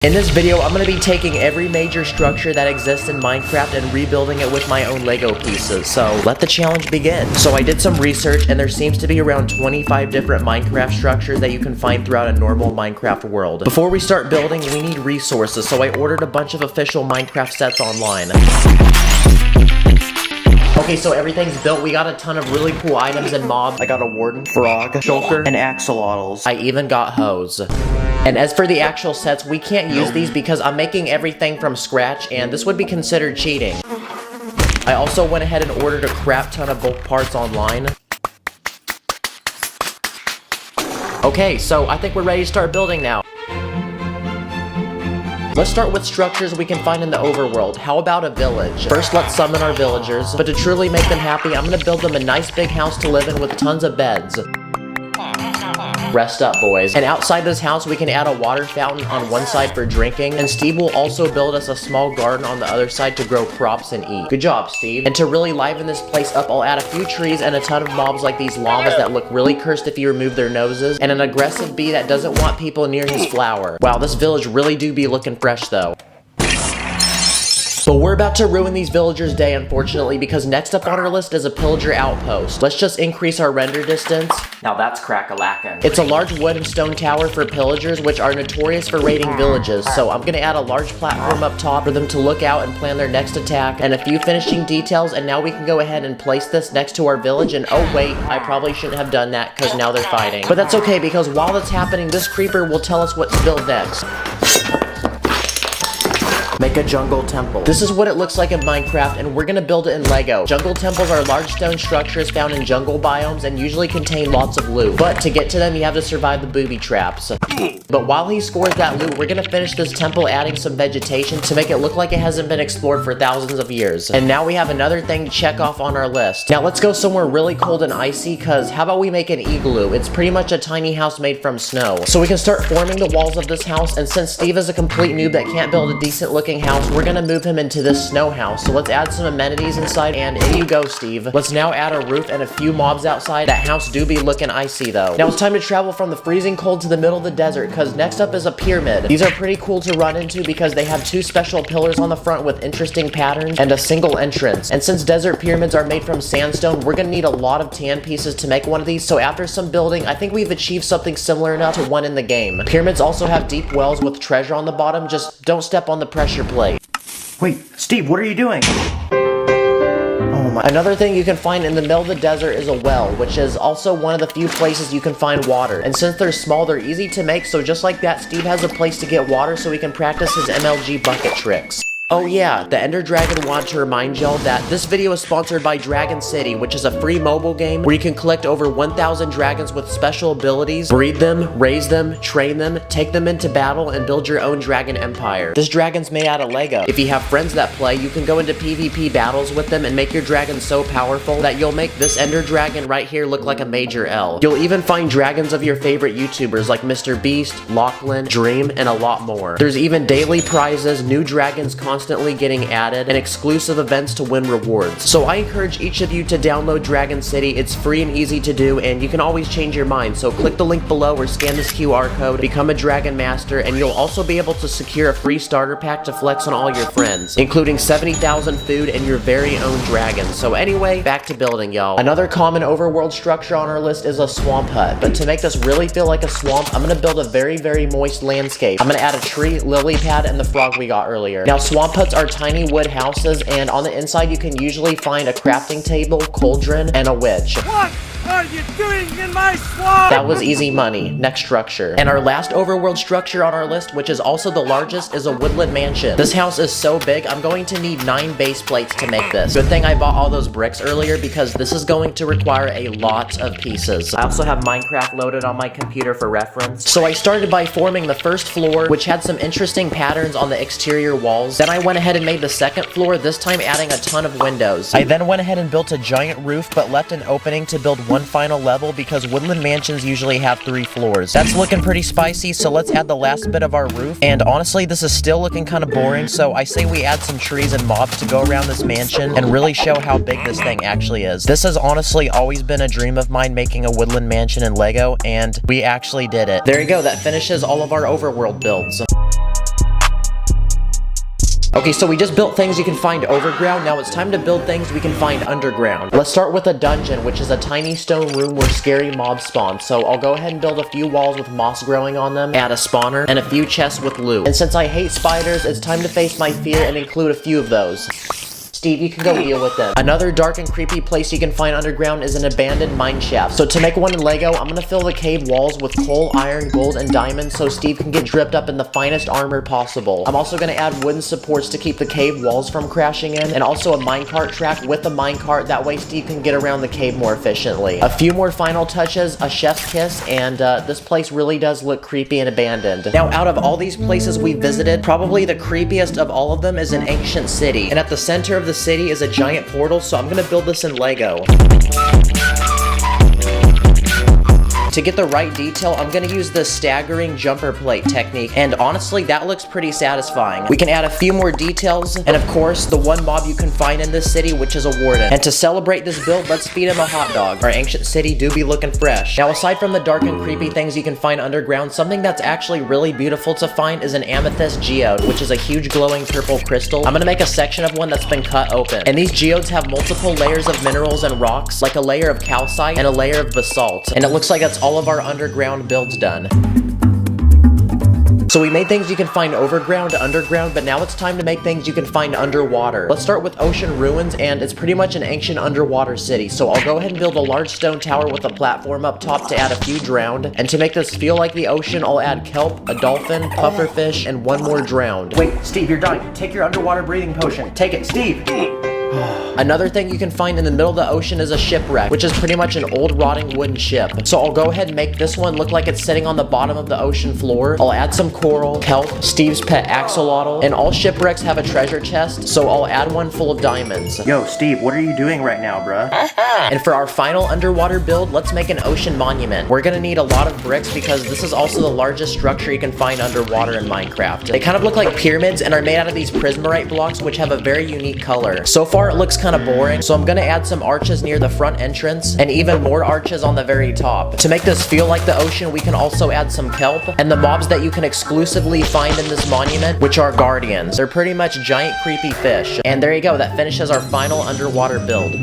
In this video, I'm going to be taking every major structure that exists in Minecraft and rebuilding it with my own Lego pieces, so let the challenge begin. So I did some research, and there seems to be around 25 different Minecraft structures that you can find throughout a normal Minecraft world. Before we start building, we need resources, so I ordered a bunch of official Minecraft sets online. Okay, so everything's built. We got a ton of really cool items and mobs. I got a warden, frog, shulker, and axolotls. I even got hose. And as for the actual sets, we can't use these because I'm making everything from scratch, and this would be considered cheating. I also went ahead and ordered a crap ton of bulk parts online. Okay, so I think we're ready to start building now. Let's start with structures we can find in the overworld. How about a village? First, let's summon our villagers. But to truly make them happy, I'm gonna build them a nice big house to live in with tons of beds. Rest up, boys. And outside this house, we can add a water fountain on one side for drinking, and Steve will also build us a small garden on the other side to grow crops and eat. Good job, Steve. And to really liven this place up, I'll add a few trees and a ton of mobs like these llamas that look really cursed if you remove their noses, and an aggressive bee that doesn't want people near his flower. Wow, this village really do be looking fresh, though. But we're about to ruin these villagers' day, unfortunately, because next up on our list is a pillager outpost. Let's just increase our render distance. Now that's crack-a-lackin'. It's a large wood and stone tower for pillagers, which are notorious for raiding villages, so I'm gonna add a large platform up top for them to look out and plan their next attack, and a few finishing details, and now we can go ahead and place this next to our village, and oh wait, I probably shouldn't have done that, because now they're fighting. But that's okay, because while that's happening, this creeper will tell us what to build next. Make a jungle temple. This is what it looks like in Minecraft, and we're gonna build it in Lego. Jungle temples are large stone structures found in jungle biomes and usually contain lots of loot. But to get to them, you have to survive the booby traps. But while he scores that loot, we're gonna finish this temple adding some vegetation to make it look like it hasn't been explored for thousands of years. And now we have another thing to check off on our list. Now let's go somewhere really cold and icy, cause how about we make an igloo? It's pretty much a tiny house made from snow. So we can start forming the walls of this house, and since Steve is a complete noob that can't build a decent looking house, we're gonna move him into this snow house. So let's add some amenities inside, and in you go, Steve. Let's now add a roof and a few mobs outside. That house do be looking icy though. Now it's time to travel from the freezing cold to the middle of the desert, cause next up is a pyramid. These are pretty cool to run into because they have two special pillars on the front with interesting patterns and a single entrance. And since desert pyramids are made from sandstone, we're gonna need a lot of tan pieces to make one of these, so after some building, I think we've achieved something similar enough to one in the game. Pyramids also have deep wells with treasure on the bottom, just don't step on the pressure plate. Wait, Steve, what are you doing? Oh my. Another thing you can find in the middle of the desert is a well, which is also one of the few places you can find water. And since they're small, they're easy to make, so just like that, Steve has a place to get water so he can practice his MLG bucket tricks. Oh yeah, the Ender Dragon wanted to remind y'all that this video is sponsored by Dragon City, which is a free mobile game where you can collect over 1,000 dragons with special abilities, breed them, raise them, train them, take them into battle, and build your own dragon empire. This dragon's made out of Lego. If you have friends that play, you can go into PvP battles with them and make your dragon so powerful that you'll make this Ender Dragon right here look like a major L. You'll even find dragons of your favorite YouTubers like Mr. Beast, Lachlan, Dream, and a lot more. There's even daily prizes, new dragons constantly getting added, and exclusive events to win rewards. So I encourage each of you to download Dragon City. It's free and easy to do, and you can always change your mind. So click the link below or scan this QR code, become a Dragon Master, and you'll also be able to secure a free starter pack to flex on all your friends, including 70,000 food and your very own dragon. So anyway, back to building, y'all. Another common overworld structure on our list is a swamp hut, but to make this really feel like a swamp, I'm gonna build a very, very moist landscape. I'm gonna add a tree, lily pad, and the frog we got earlier. Now, swamp huts are tiny wood houses, and on the inside you can usually find a crafting table, cauldron, and a witch. What are you doing in my swamp? That was easy money. Next structure. And our last overworld structure on our list, which is also the largest, is a woodland mansion. This house is so big, I'm going to need 9 base plates to make this. Good thing I bought all those bricks earlier because this is going to require a lot of pieces. I also have Minecraft loaded on my computer for reference. So I started by forming the first floor, which had some interesting patterns on the exterior walls. Then I went ahead and made the second floor, this time adding a ton of windows. I then went ahead and built a giant roof, but left an opening to build one final level because woodland mansions usually have 3 floors. That's looking pretty spicy, so let's add the last bit of our roof. And honestly, this is still looking kind of boring, so I say we add some trees and mobs to go around this mansion and really show how big this thing actually is. This has honestly always been a dream of mine, making a woodland mansion in Lego, and we actually did it. There you go, that finishes all of our overworld builds. Okay, so we just built things you can find overground. Now it's time to build things we can find underground. Let's start with a dungeon, which is a tiny stone room where scary mobs spawn. So I'll go ahead and build a few walls with moss growing on them, add a spawner, and a few chests with loot. And since I hate spiders, it's time to face my fear and include a few of those. Steve, you can go deal with them. Another dark and creepy place you can find underground is an abandoned mine shaft. So to make one in Lego, I'm gonna fill the cave walls with coal, iron, gold, and diamonds so Steve can get dripped up in the finest armor possible. I'm also gonna add wooden supports to keep the cave walls from crashing in, and also a minecart track with a minecart. That way Steve can get around the cave more efficiently. A few more final touches, a chef's kiss, and this place really does look creepy and abandoned. Now, out of all these places we visited, probably the creepiest of all of them is an ancient city. And at the center of the city is a giant portal, so I'm gonna build this in Lego. To get the right detail, I'm gonna use the staggering jumper plate technique, and honestly, that looks pretty satisfying. We can add a few more details, and of course, the one mob you can find in this city, which is a warden. And to celebrate this build, let's feed him a hot dog. Our ancient city do be looking fresh. Now, aside from the dark and creepy things you can find underground, something that's actually really beautiful to find is an amethyst geode, which is a huge glowing purple crystal. I'm gonna make a section of one that's been cut open. And these geodes have multiple layers of minerals and rocks, like a layer of calcite and a layer of basalt. And it looks like that's all of our underground builds done. So we made things you can find overground, underground, but now it's time to make things you can find underwater. Let's start with ocean ruins, and it's pretty much an ancient underwater city. So I'll go ahead and build a large stone tower with a platform up top to add a few drowned. And to make this feel like the ocean, I'll add kelp, a dolphin, pufferfish, and one more drowned. Wait, Steve, you're dying. Take your underwater breathing potion. Take it, Steve. Another thing you can find in the middle of the ocean is a shipwreck, which is pretty much an old rotting wooden ship. So I'll go ahead and make this one look like it's sitting on the bottom of the ocean floor. I'll add some coral, kelp, Steve's pet axolotl, and all shipwrecks have a treasure chest, so I'll add one full of diamonds. Yo, Steve, what are you doing right now, bruh? And for our final underwater build, let's make an ocean monument. We're gonna need a lot of bricks because this is also the largest structure you can find underwater in Minecraft. They kind of look like pyramids and are made out of these prismarite blocks, which have a very unique color. So far, it looks kind of boring, so I'm gonna add some arches near the front entrance and even more arches on the very top. To make this feel like the ocean, we can also add some kelp and the mobs that you can exclusively find in this monument, which are guardians. They're pretty much giant creepy fish. And there you go, that finishes our final underwater build.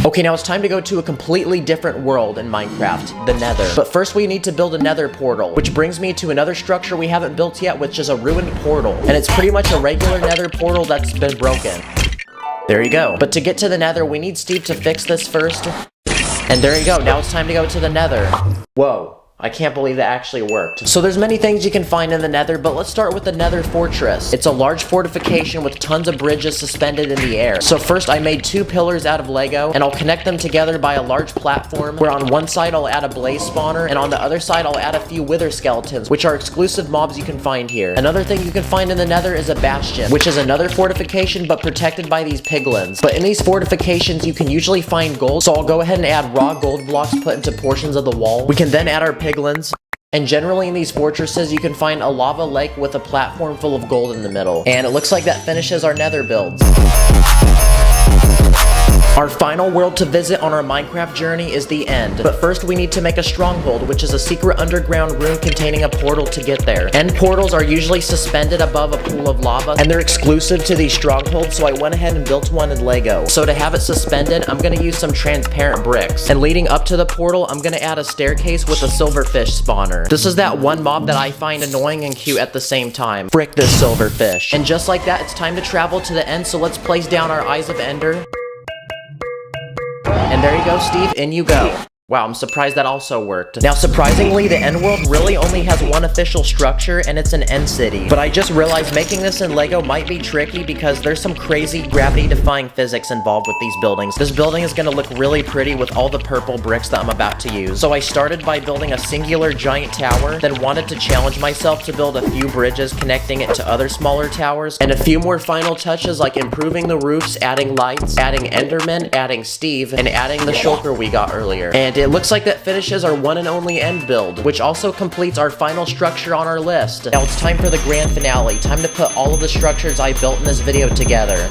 Okay, now it's time to go to a completely different world in Minecraft, the Nether. But first we need to build a Nether portal, which brings me to another structure we haven't built yet, which is a ruined portal. And it's pretty much a regular Nether portal that's been broken. There you go. But to get to the Nether, we need Steve to fix this first. And there you go, now it's time to go to the Nether. Whoa. I can't believe that actually worked. So there's many things you can find in the Nether, but let's start with the Nether Fortress. It's a large fortification with tons of bridges suspended in the air. So first I made 2 pillars out of Lego, and I'll connect them together by a large platform, where on one side I'll add a blaze spawner, and on the other side I'll add a few wither skeletons, which are exclusive mobs you can find here. Another thing you can find in the Nether is a bastion, which is another fortification but protected by these piglins. But in these fortifications you can usually find gold, so I'll go ahead and add raw gold blocks put into portions of the wall. We can then add our piglins. And generally in these fortresses you can find a lava lake with a platform full of gold in the middle. And it looks like that finishes our Nether builds. Our final world to visit on our Minecraft journey is the end. But first we need to make a stronghold, which is a secret underground room containing a portal to get there. End portals are usually suspended above a pool of lava, and they're exclusive to these strongholds, so I went ahead and built one in Lego. So to have it suspended, I'm gonna use some transparent bricks. And leading up to the portal, I'm gonna add a staircase with a silverfish spawner. This is that one mob that I find annoying and cute at the same time. Frick this silverfish. And just like that, it's time to travel to the end, so let's place down our Eyes of Ender. And there you go, Steve, in you go. Wow, I'm surprised that also worked. Now, surprisingly, the end world really only has one official structure, and it's an end city. But I just realized making this in Lego might be tricky because there's some crazy gravity-defying physics involved with these buildings. This building is gonna look really pretty with all the purple bricks that I'm about to use. So I started by building a singular giant tower, then wanted to challenge myself to build a few bridges connecting it to other smaller towers, and a few more final touches like improving the roofs, adding lights, adding Enderman, adding Steve, and adding the shulker we got earlier. And it looks like that finishes our one and only end build, which also completes our final structure on our list. Now it's time for the grand finale. Time to put all of the structures I built in this video together.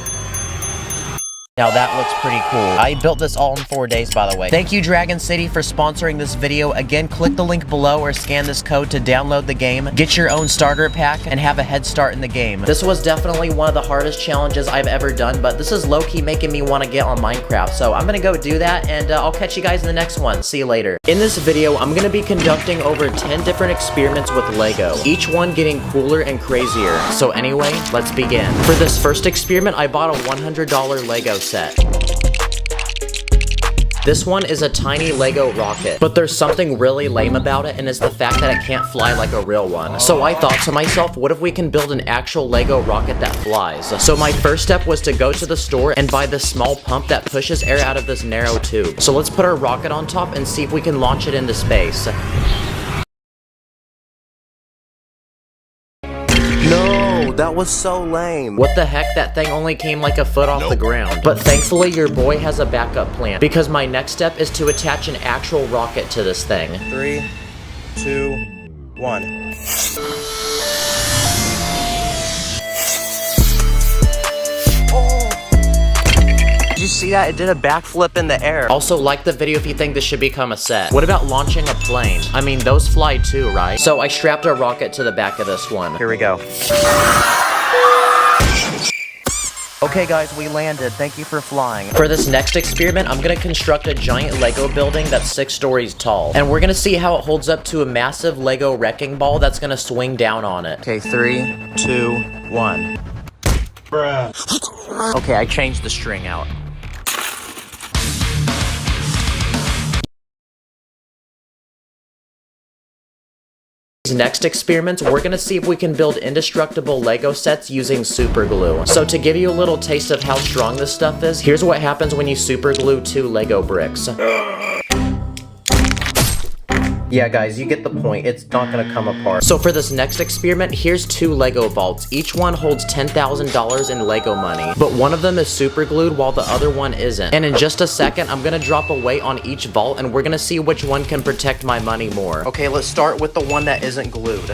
Now that looks pretty cool. I built this all in 4 days, by the way. Thank you, Dragon City, for sponsoring this video. Again, click the link below or scan this code to download the game, get your own starter pack, and have a head start in the game. This was definitely one of the hardest challenges I've ever done, but this is low-key making me want to get on Minecraft, so I'm gonna go do that, and I'll catch you guys in the next one. See you later. In this video, I'm gonna be conducting over 10 different experiments with Lego, each one getting cooler and crazier. So anyway, let's begin. For this first experiment, I bought a $100 Lego set. This one is a tiny Lego rocket, but there's something really lame about it, and it's the fact that it can't fly like a real one. So I thought to myself, what if we can build an actual Lego rocket that flies? So my first step was to go to the store and buy this small pump that pushes air out of this narrow tube. So let's put our rocket on top and see if we can launch it into space. No, that was so lame. What the heck, that thing only came like a foot off the ground. But thankfully your boy has a backup plan, because my next step is to attach an actual rocket to this thing. 3, 2, 1. Did you see that? It did a backflip in the air. Also, like the video if you think this should become a set. What about launching a plane? I mean, those fly too, right? So I strapped a rocket to the back of this one. Here we go. Okay guys, we landed. Thank you for flying. For this next experiment, I'm gonna construct a giant Lego building that's 6 stories tall. And we're gonna see how it holds up to a massive Lego wrecking ball that's gonna swing down on it. Okay, 3, 2, 1. Bruh. Okay, I changed the string out. Next experiments, we're gonna see if we can build indestructible Lego sets using super glue. So to give you a little taste of how strong this stuff is, here's what happens when you super glue 2 Lego bricks. Yeah guys, you get the point. It's not gonna come apart. So for this next experiment, here's 2 Lego vaults. Each one holds $10,000 in Lego money, but one of them is super glued while the other one isn't. And in just a second, I'm gonna drop a weight on each vault and we're gonna see which one can protect my money more. Okay, let's start with the one that isn't glued.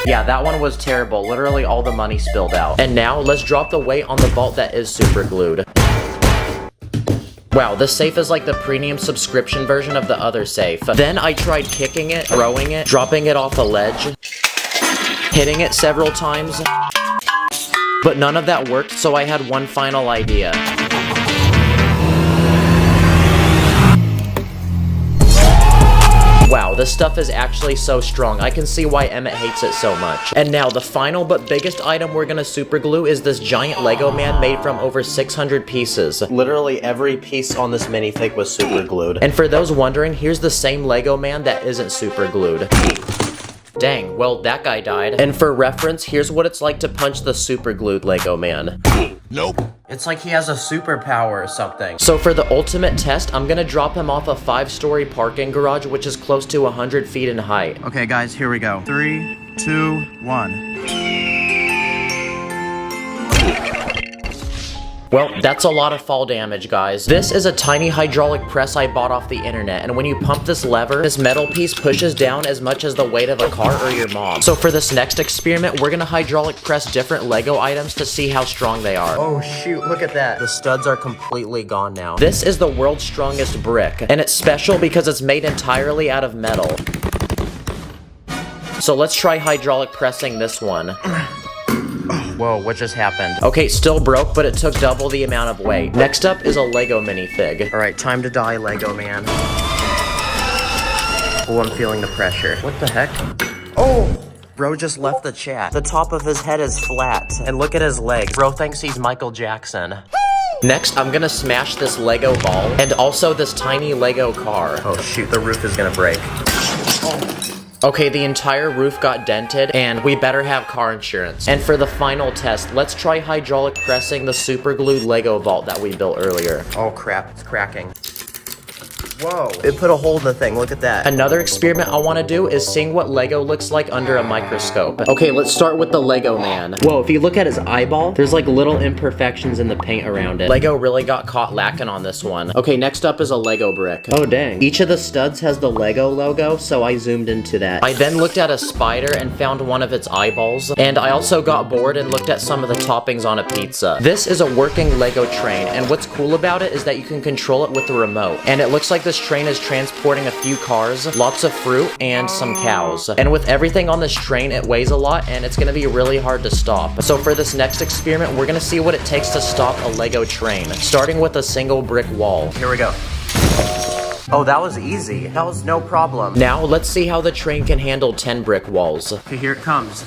Yeah, that one was terrible. Literally all the money spilled out. And now, let's drop the weight on the vault that is super glued. Wow, this safe is like the premium subscription version of the other safe. Then I tried kicking it, throwing it, dropping it off a ledge, hitting it several times, but none of that worked, so I had one final idea. Wow, this stuff is actually so strong. I can see why Emmett hates it so much. And now, the final but biggest item we're gonna super glue is this giant Lego man made from over 600 pieces. Literally every piece on this minifig was super glued. And for those wondering, here's the same Lego man that isn't super glued. Dang, well, that guy died. And for reference, here's what it's like to punch the super glued Lego man. Nope. It's like he has a superpower or something. So for the ultimate test, I'm gonna drop him off a 5-story parking garage, which is close to 100 feet in height. Okay guys, here we go. 3, 2, 1. Well, that's a lot of fall damage, guys. This is a tiny hydraulic press I bought off the internet, and when you pump this lever, this metal piece pushes down as much as the weight of a car or your mom. So for this next experiment, we're gonna hydraulic press different Lego items to see how strong they are. Oh shoot, look at that. The studs are completely gone now. This is the world's strongest brick, and it's special because it's made entirely out of metal. So let's try hydraulic pressing this one. Whoa, what just happened? Okay, still broke, but it took double the amount of weight. Next up is a Lego minifig. Alright, time to die, Lego man. Oh, I'm feeling the pressure. What the heck? Oh! Bro just left the chat. The top of his head is flat. And look at his legs. Bro thinks he's Michael Jackson. Next, I'm gonna smash this Lego ball, and also this tiny Lego car. Oh shoot, the roof is gonna break. Okay, the entire roof got dented, and we better have car insurance. And for the final test, let's try hydraulic pressing the super glued Lego vault that we built earlier. Oh crap, it's cracking. Whoa. It put a hole in the thing. Look at that. Another experiment I want to do is seeing what Lego looks like under a microscope. Okay, let's start with the Lego man. Whoa, if you look at his eyeball, there's like little imperfections in the paint around it. Lego really got caught lacking on this one. Okay, next up is a Lego brick. Oh, dang. Each of the studs has the Lego logo, so I zoomed into that. I then looked at a spider and found one of its eyeballs, and I also got bored and looked at some of the toppings on a pizza. This is a working Lego train, and what's cool about it is that you can control it with the remote. And it looks like this train is transporting a few cars, lots of fruit, and some cows. And with everything on this train, it weighs a lot, and it's gonna be really hard to stop. So for this next experiment, we're gonna see what it takes to stop a Lego train, starting with a single brick wall. Here we go. Oh, that was easy. That was no problem. Now, let's see how the train can handle 10 brick walls. Okay, here it comes.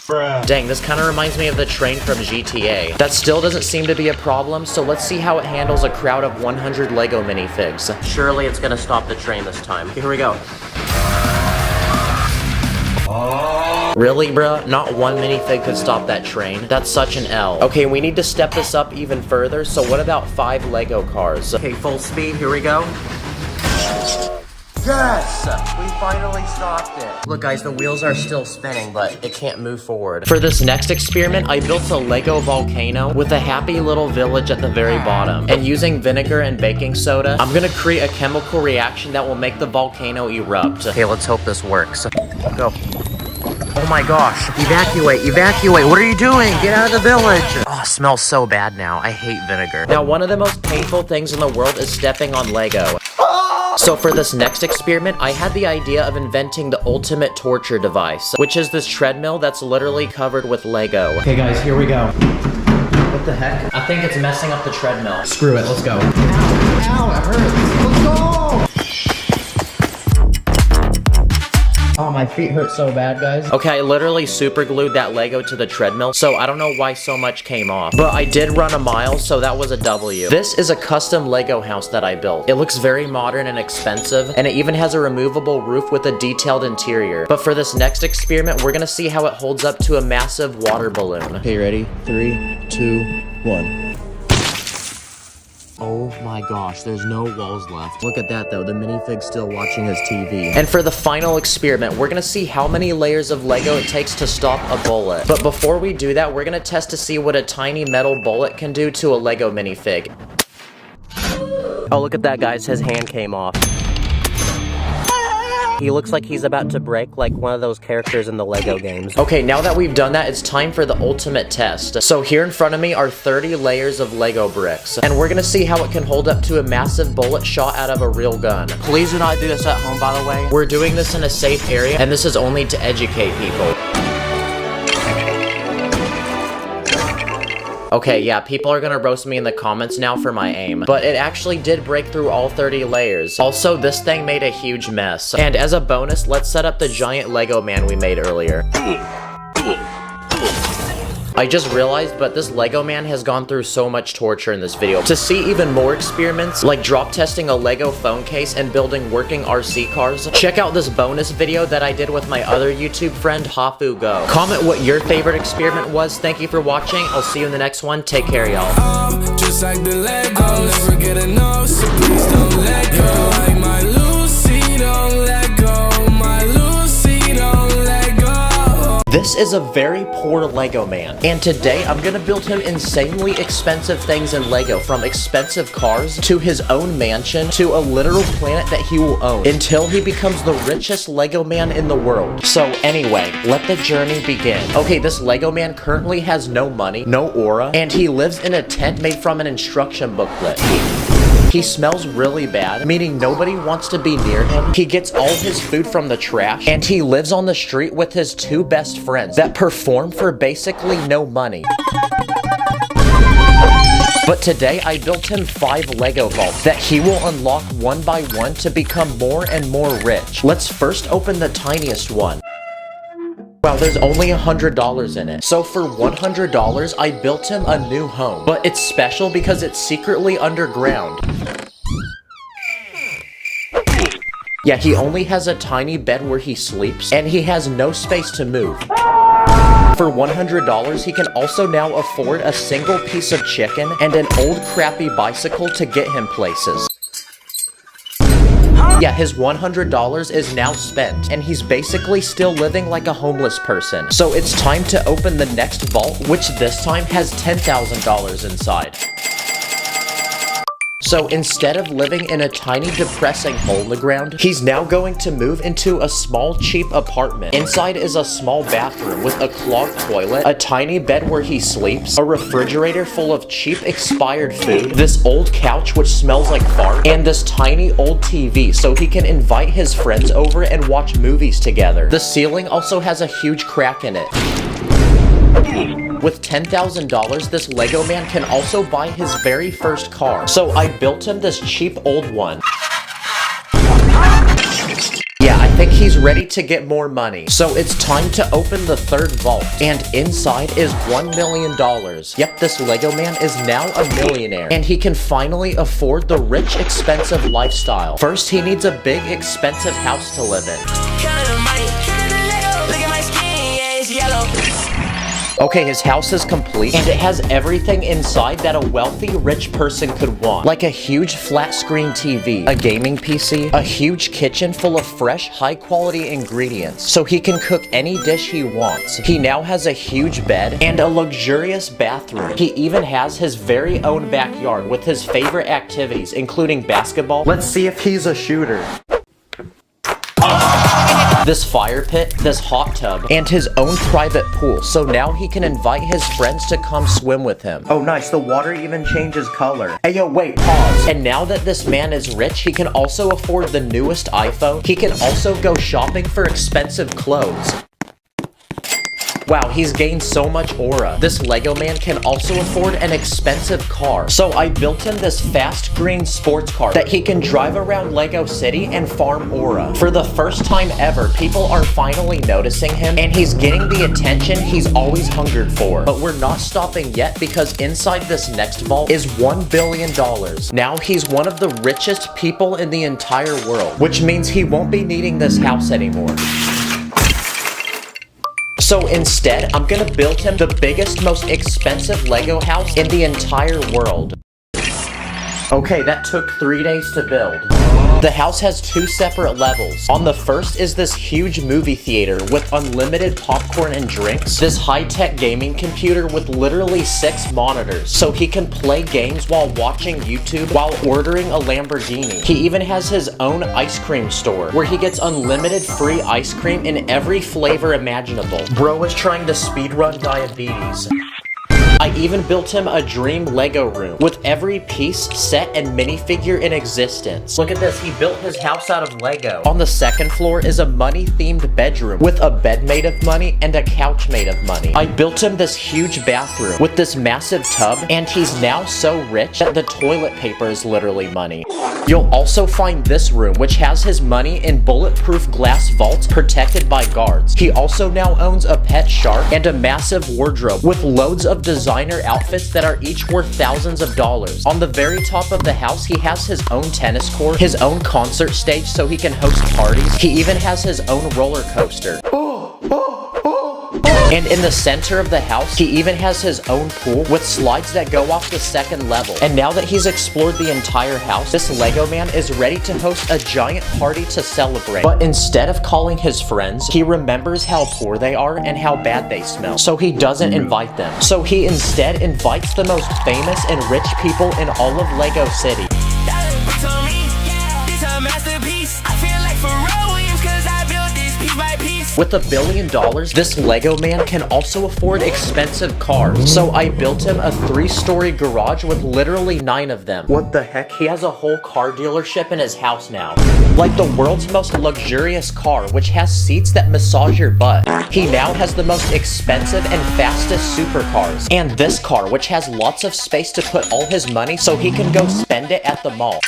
Bruh. Dang, this kind of reminds me of the train from GTA. That still doesn't seem to be a problem, so let's see how it handles a crowd of 100 Lego minifigs. Surely it's gonna stop the train this time. Here we go. Really, bruh? Not one minifig could stop that train? That's such an L. Okay, we need to step this up even further, so what about 5 Lego cars? Okay, full speed, here we go. Yes! We finally stopped it. Look guys, the wheels are still spinning, but it can't move forward. For this next experiment, I built a Lego volcano with a happy little village at the very bottom. And using vinegar and baking soda, I'm gonna create a chemical reaction that will make the volcano erupt. Okay, let's hope this works. Go. Oh my gosh. Evacuate, evacuate. What are you doing? Get out of the village. Oh, it smells so bad now. I hate vinegar. Now, one of the most painful things in the world is stepping on Lego. So for this next experiment, I had the idea of inventing the ultimate torture device, which is this treadmill that's literally covered with Lego. Okay guys, here we go. What the heck? I think it's messing up the treadmill. Screw it, let's go. Ow, ow, it hurts. Let's go! Oh, my feet hurt so bad, guys. Okay, I literally super glued that Lego to the treadmill, so I don't know why so much came off. But I did run a mile, so that was a W. This is a custom Lego house that I built. It looks very modern and expensive, and it even has a removable roof with a detailed interior. But for this next experiment, we're gonna see how it holds up to a massive water balloon. Okay, ready? 3, 2, 1. Oh my gosh, there's no walls left. Look at that though, the minifig's still watching his TV. And for the final experiment, we're gonna see how many layers of Lego it takes to stop a bullet. But before we do that, we're gonna test to see what a tiny metal bullet can do to a Lego minifig. Oh, look at that, guys, his hand came off. He looks like he's about to break like one of those characters in the Lego games. Okay, now that we've done that, it's time for the ultimate test. So here in front of me are 30 layers of Lego bricks, and we're gonna see how it can hold up to a massive bullet shot out of a real gun. Please do not do this at home, by the way. We're doing this in a safe area, and this is only to educate people. Okay, yeah, people are gonna roast me in the comments now for my aim, but it actually did break through all 30 layers. Also, this thing made a huge mess. And as a bonus, let's set up the giant Lego man we made earlier. I just realized, but this Lego man has gone through so much torture in this video. To see even more experiments, like drop testing a Lego phone case and building working RC cars, check out this bonus video that I did with my other YouTube friend, Hafu Go. Comment what your favorite experiment was. Thank you for watching. I'll see you in the next one. Take care, y'all. Just like the Legos, never get enough, so please don't let go. Like my Lucy, don't let go. My Lucy, don't let go. This is a very poor Lego man, and today I'm gonna build him insanely expensive things in Lego, from expensive cars to his own mansion to a literal planet that he will own until he becomes the richest Lego man in the world. So anyway, let the journey begin. Okay, this Lego man currently has no money, no aura, and he lives in a tent made from an instruction booklet. He smells really bad, meaning nobody wants to be near him. He gets all his food from the trash, and he lives on the street with his 2 best friends that perform for basically no money. But today, I built him 5 Lego vaults that he will unlock one by one to become more and more rich. Let's first open the tiniest one. Wow, there's only $100 in it. So for $100, I built him a new home. But it's special because it's secretly underground. Yeah, he only has a tiny bed where he sleeps, and he has no space to move. For $100, he can also now afford a single piece of chicken and an old crappy bicycle to get him places. Yeah, his $100 is now spent, and he's basically still living like a homeless person. So it's time to open the next vault, which this time has $10,000 inside. So instead of living in a tiny depressing hole in the ground, he's now going to move into a small cheap apartment. Inside is a small bathroom with a clogged toilet, a tiny bed where he sleeps, a refrigerator full of cheap expired food, this old couch which smells like fart, and this tiny old TV so he can invite his friends over and watch movies together. The ceiling also has a huge crack in it. With $10,000, this Lego man can also buy his very first car. So I built him this cheap old one. Yeah, I think he's ready to get more money. So it's time to open the third vault. And inside is $1 million. Yep, this Lego man is now a millionaire. And he can finally afford the rich, expensive lifestyle. First, he needs a big, expensive house to live in. Okay, his house is complete, and it has everything inside that a wealthy, rich person could want. Like a huge flat-screen TV, a gaming PC, a huge kitchen full of fresh, high-quality ingredients, so he can cook any dish he wants. He now has a huge bed and a luxurious bathroom. He even has his very own backyard with his favorite activities, including basketball. Let's see if he's a shooter. This fire pit, this hot tub, and his own private pool, so now he can invite his friends to come swim with him. Oh nice, the water even changes color. Hey yo, wait, pause. And now that this man is rich, he can also afford the newest iPhone. He can also go shopping for expensive clothes. Wow, he's gained so much aura. This Lego man can also afford an expensive car. So I built him this fast green sports car that he can drive around Lego City and farm aura. For the first time ever, people are finally noticing him, and he's getting the attention he's always hungered for. But we're not stopping yet, because inside this next vault is $1 billion. Now he's one of the richest people in the entire world, which means he won't be needing this house anymore. So instead, I'm gonna build him the biggest, most expensive Lego house in the entire world. Okay, that took 3 days to build. The house has 2 separate levels. On the first is this huge movie theater with unlimited popcorn and drinks, this high-tech gaming computer with literally 6 monitors, so he can play games while watching YouTube while ordering a Lamborghini. He even has his own ice cream store, where he gets unlimited free ice cream in every flavor imaginable. Bro is trying to speedrun diabetes. I even built him a dream Lego room with every piece, set, and minifigure in existence. Look at this, he built his house out of Lego. On the second floor is a money-themed bedroom with a bed made of money and a couch made of money. I built him this huge bathroom with this massive tub, and he's now so rich that the toilet paper is literally money. You'll also find this room, which has his money in bulletproof glass vaults protected by guards. He also now owns a pet shark and a massive wardrobe with loads of designer outfits that are each worth thousands of dollars. On the very top of the house, he has his own tennis court, his own concert stage so he can host parties. He even has his own roller coaster. And in the center of the house, he even has his own pool with slides that go off the second level. And now that he's explored the entire house, this Lego man is ready to host a giant party to celebrate. But instead of calling his friends, he remembers how poor they are and how bad they smell, so he doesn't invite them. So he instead invites the most famous and rich people in all of Lego City. With $1 billion, this Lego man can also afford expensive cars. So I built him a 3-story garage with literally 9 of them. What the heck? He has a whole car dealership in his house now. Like the world's most luxurious car, which has seats that massage your butt. He now has the most expensive and fastest supercars. And this car, which has lots of space to put all his money so he can go spend it at the mall.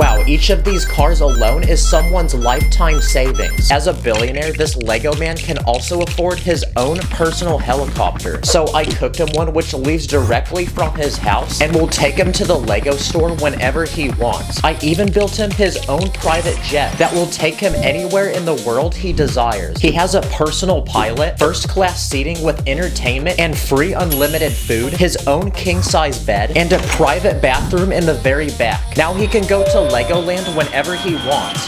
Wow, each of these cars alone is someone's lifetime savings. As a billionaire, this Lego man can also afford his own personal helicopter. So I cooked him one which leaves directly from his house and will take him to the Lego store whenever he wants. I even built him his own private jet that will take him anywhere in the world he desires. He has a personal pilot, first class seating with entertainment and free unlimited food, his own king-size bed, and a private bathroom in the very back. Now he can go to Legoland whenever he wants.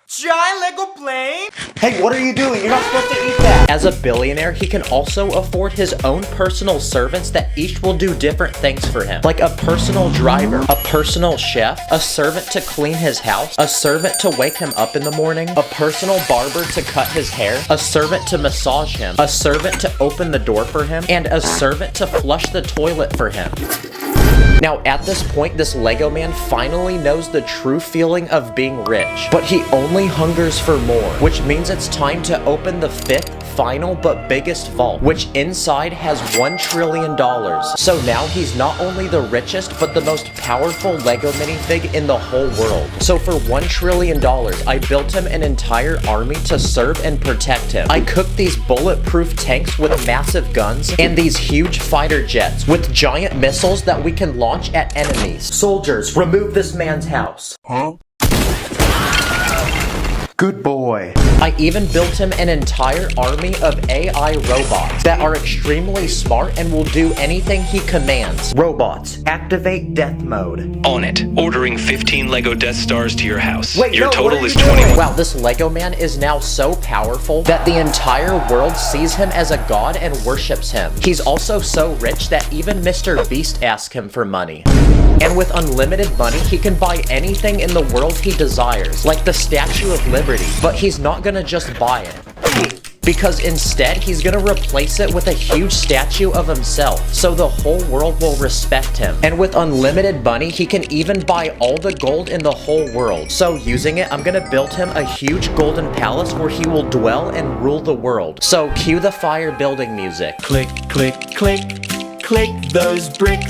Giant Lego plane? Hey, what are you doing? You're not supposed to eat that! As a billionaire, he can also afford his own personal servants that each will do different things for him. Like a personal driver, a personal chef, a servant to clean his house, a servant to wake him up in the morning, a personal barber to cut his hair, a servant to massage him, a servant to open the door for him, and a servant to flush the toilet for him. Now, at this point, this Lego man finally knows the true feeling of being rich, but he only hungers for more, which means it's time to open the fifth, final, but biggest vault, which inside has $1 trillion. So now he's not only the richest, but the most powerful Lego minifig in the whole world. So for $1 trillion, I built him an entire army to serve and protect him. I cooked these bulletproof tanks with massive guns, and these huge fighter jets with giant missiles that we can launch at enemies. Soldiers, remove this man's house. Huh? Good boy. I even built him an entire army of AI robots that are extremely smart and will do anything he commands. Robots, activate death mode. On it. Ordering 15 Lego Death Stars to your house. Wait, your no, total what are is you doing? 21. Wow, this Lego man is now so powerful that the entire world sees him as a god and worships him. He's also so rich that even Mr. Beast asks him for money. And with unlimited money, he can buy anything in the world he desires, like the Statue of Liberty. But he's not gonna just buy it, because instead he's gonna replace it with a huge statue of himself, so the whole world will respect him. And with unlimited money, he can even buy all the gold in the whole world. So using it, I'm gonna build him a huge golden palace where he will dwell and rule the world. So cue the fire building music. Click, click, click, click those bricks.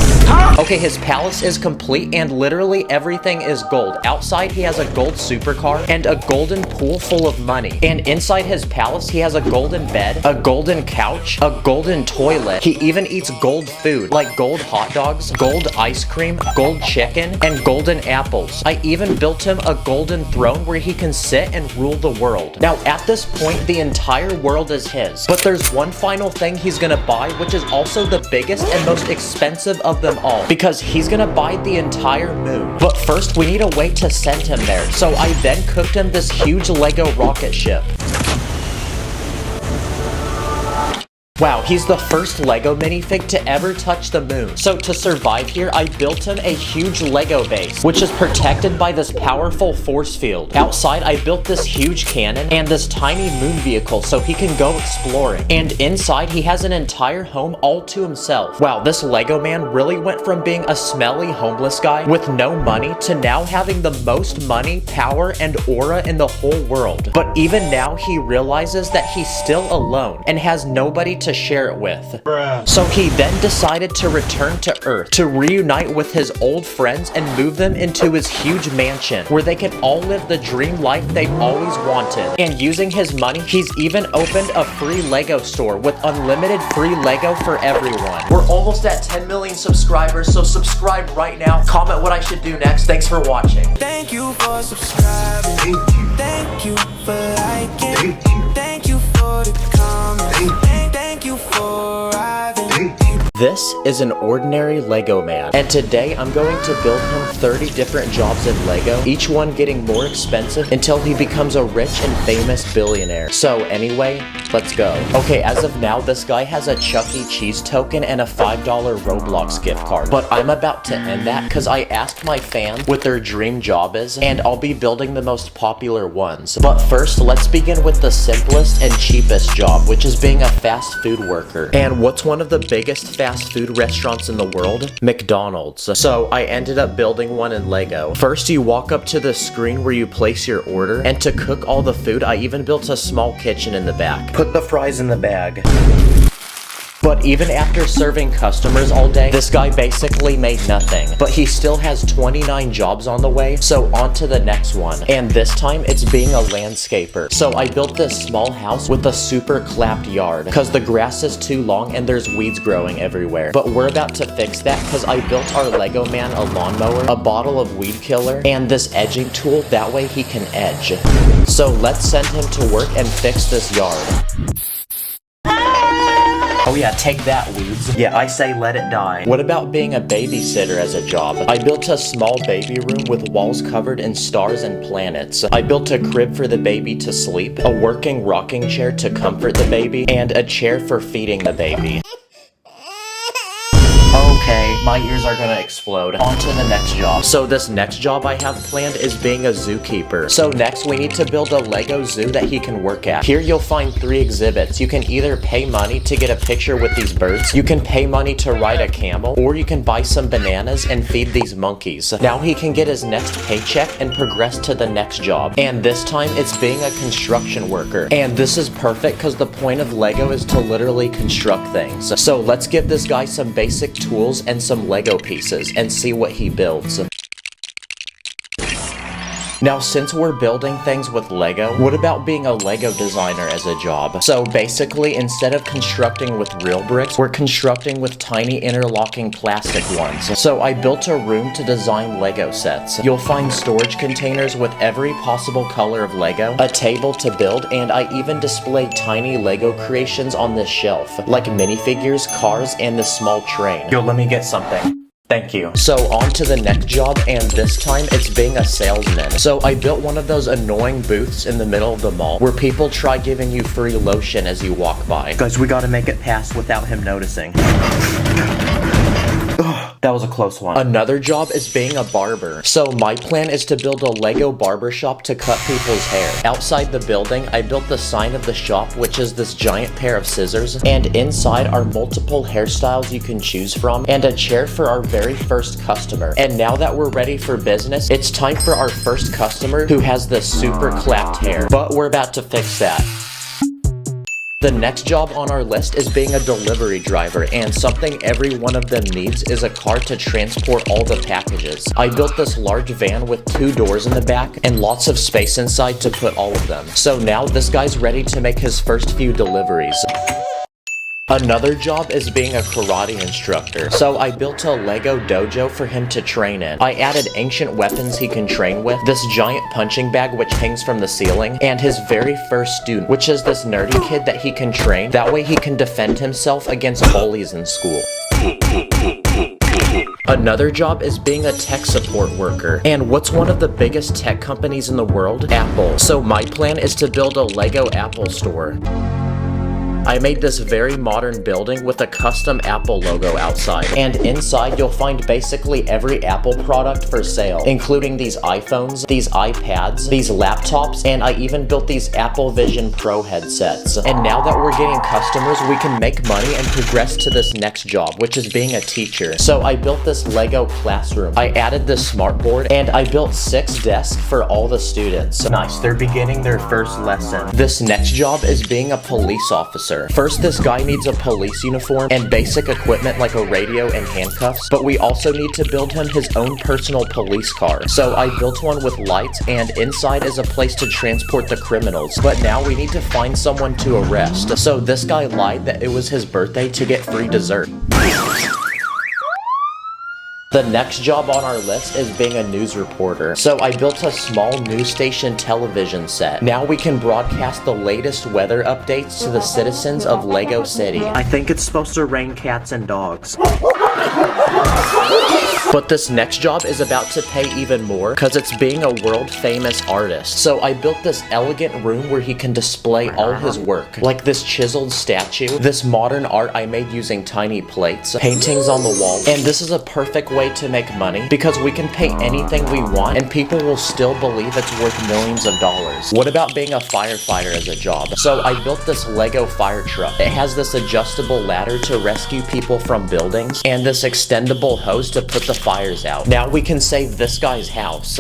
Okay, his palace is complete and literally everything is gold. Outside, he has a gold supercar and a golden pool full of money. And inside his palace, he has a golden bed, a golden couch, a golden toilet. He even eats gold food, like gold hot dogs, gold ice cream, gold chicken, and golden apples. I even built him a golden throne where he can sit and rule the world. Now, at this point, the entire world is his. But there's one final thing he's gonna buy, which is also the biggest and most expensive of them all, because he's gonna buy the entire moon. But first, we need a way to send him there, so I then cooked him this huge Lego rocket ship. Wow, he's the first Lego minifig to ever touch the moon. So to survive here, I built him a huge Lego base, which is protected by this powerful force field. Outside, I built this huge cannon and this tiny moon vehicle so he can go exploring. And inside, he has an entire home all to himself. Wow, this Lego man really went from being a smelly homeless guy with no money to now having the most money, power, and aura in the whole world. But even now, he realizes that he's still alone and has nobody to share it with. Bruh. So he then decided to return to Earth to reunite with his old friends and move them into his huge mansion where they can all live the dream life they've always wanted. And using his money, he's even opened a free Lego store with unlimited free Lego for everyone. We're almost at 10 million subscribers, so subscribe right now. Comment what I should do next. Thanks for watching. Thank you for subscribing. Thank you for liking. Thank you for the comments. Thank you for arriving. This is an ordinary Lego man, and today I'm going to build him 30 different jobs in Lego, each one getting more expensive until he becomes a rich and famous billionaire. So anyway, let's go. Okay, as of now, this guy has a Chuck E. Cheese token and a $5 Roblox gift card, but I'm about to end that because I asked my fans what their dream job is, and I'll be building the most popular ones. But first, let's begin with the simplest and cheapest job, which is being a fast food worker. And what's one of the biggest fast food restaurants in the world? McDonald's. So I ended up building one in Lego. First, you walk up to the screen where you place your order, and to cook all the food, I even built a small kitchen in the back. Put the fries in the bag. But even after serving customers all day, this guy basically made nothing. But he still has 29 jobs on the way, so on to the next one. And this time, it's being a landscaper. So I built this small house with a super clapped yard, because the grass is too long and there's weeds growing everywhere. But we're about to fix that, because I built our Lego man a lawnmower, a bottle of weed killer, and this edging tool, that way he can edge. So let's send him to work and fix this yard. Oh yeah, take that, weeds. Yeah, I say let it die. What about being a babysitter as a job? I built a small baby room with walls covered in stars and planets. I built a crib for the baby to sleep, a working rocking chair to comfort the baby, and a chair for feeding the baby. Okay, my ears are gonna explode. On to the next job. So this next job I have planned is being a zookeeper. So next we need to build a Lego zoo that he can work at. Here you'll find 3 exhibits. You can either pay money to get a picture with these birds, you can pay money to ride a camel, or you can buy some bananas and feed these monkeys. Now he can get his next paycheck and progress to the next job. And this time it's being a construction worker. And this is perfect because the point of Lego is to literally construct things. So let's give this guy some basic tools and some Lego pieces and see what he builds. Now, since we're building things with Lego, what about being a Lego designer as a job? So basically, instead of constructing with real bricks, we're constructing with tiny interlocking plastic ones. So I built a room to design Lego sets. You'll find storage containers with every possible color of Lego, a table to build, and I even displayed tiny Lego creations on this shelf, like minifigures, cars, and this small train. Yo, let me get something. Thank you. So on to the next job, and this time it's being a salesman. So I built one of those annoying booths in the middle of the mall where people try giving you free lotion as you walk by. Guys, we gotta make it past without him noticing. That was a close one. Another job is being a barber. So my plan is to build a Lego barber shop to cut people's hair. Outside the building, I built the sign of the shop, which is this giant pair of scissors, and inside are multiple hairstyles you can choose from, and a chair for our very first customer. And now that we're ready for business, it's time for our first customer who has this super clapped hair. But we're about to fix that. The next job on our list is being a delivery driver, and something every one of them needs is a car to transport all the packages. I built this large van with 2 doors in the back and lots of space inside to put all of them. So now this guy's ready to make his first few deliveries. Another job is being a karate instructor. So I built a Lego dojo for him to train in. I added ancient weapons he can train with, this giant punching bag which hangs from the ceiling, and his very first student, which is this nerdy kid that he can train. That way he can defend himself against bullies in school. Another job is being a tech support worker. And what's one of the biggest tech companies in the world? Apple. So my plan is to build a Lego Apple store. I made this very modern building with a custom Apple logo outside, and inside you'll find basically every Apple product for sale, including these iPhones, these iPads, these laptops, and I even built these Apple Vision Pro headsets. And now that we're getting customers, we can make money and progress to this next job, which is being a teacher. So I built this Lego classroom. I added this smartboard, and I built 6 desks for all the students. Nice, they're beginning their first lesson. This next job is being a police officer. First, this guy needs a police uniform and basic equipment like a radio and handcuffs, but we also need to build him his own personal police car. So I built one with lights, and inside is a place to transport the criminals. But now we need to find someone to arrest. So this guy lied that it was his birthday to get free dessert. The next job on our list is being a news reporter. So I built a small news station television set. Now we can broadcast the latest weather updates to the citizens of Lego City. I think it's supposed to rain cats and dogs. But this next job is about to pay even more because it's being a world famous artist. So I built this elegant room where he can display all his work, like this chiseled statue, this modern art I made using tiny plates, paintings on the wall, and this is a perfect way to make money because we can pay anything we want and people will still believe it's worth millions of dollars. What about being a firefighter as a job? So I built this Lego fire truck. It has this adjustable ladder to rescue people from buildings and this extendable hose to put the fires out. Now we can save this guy's house.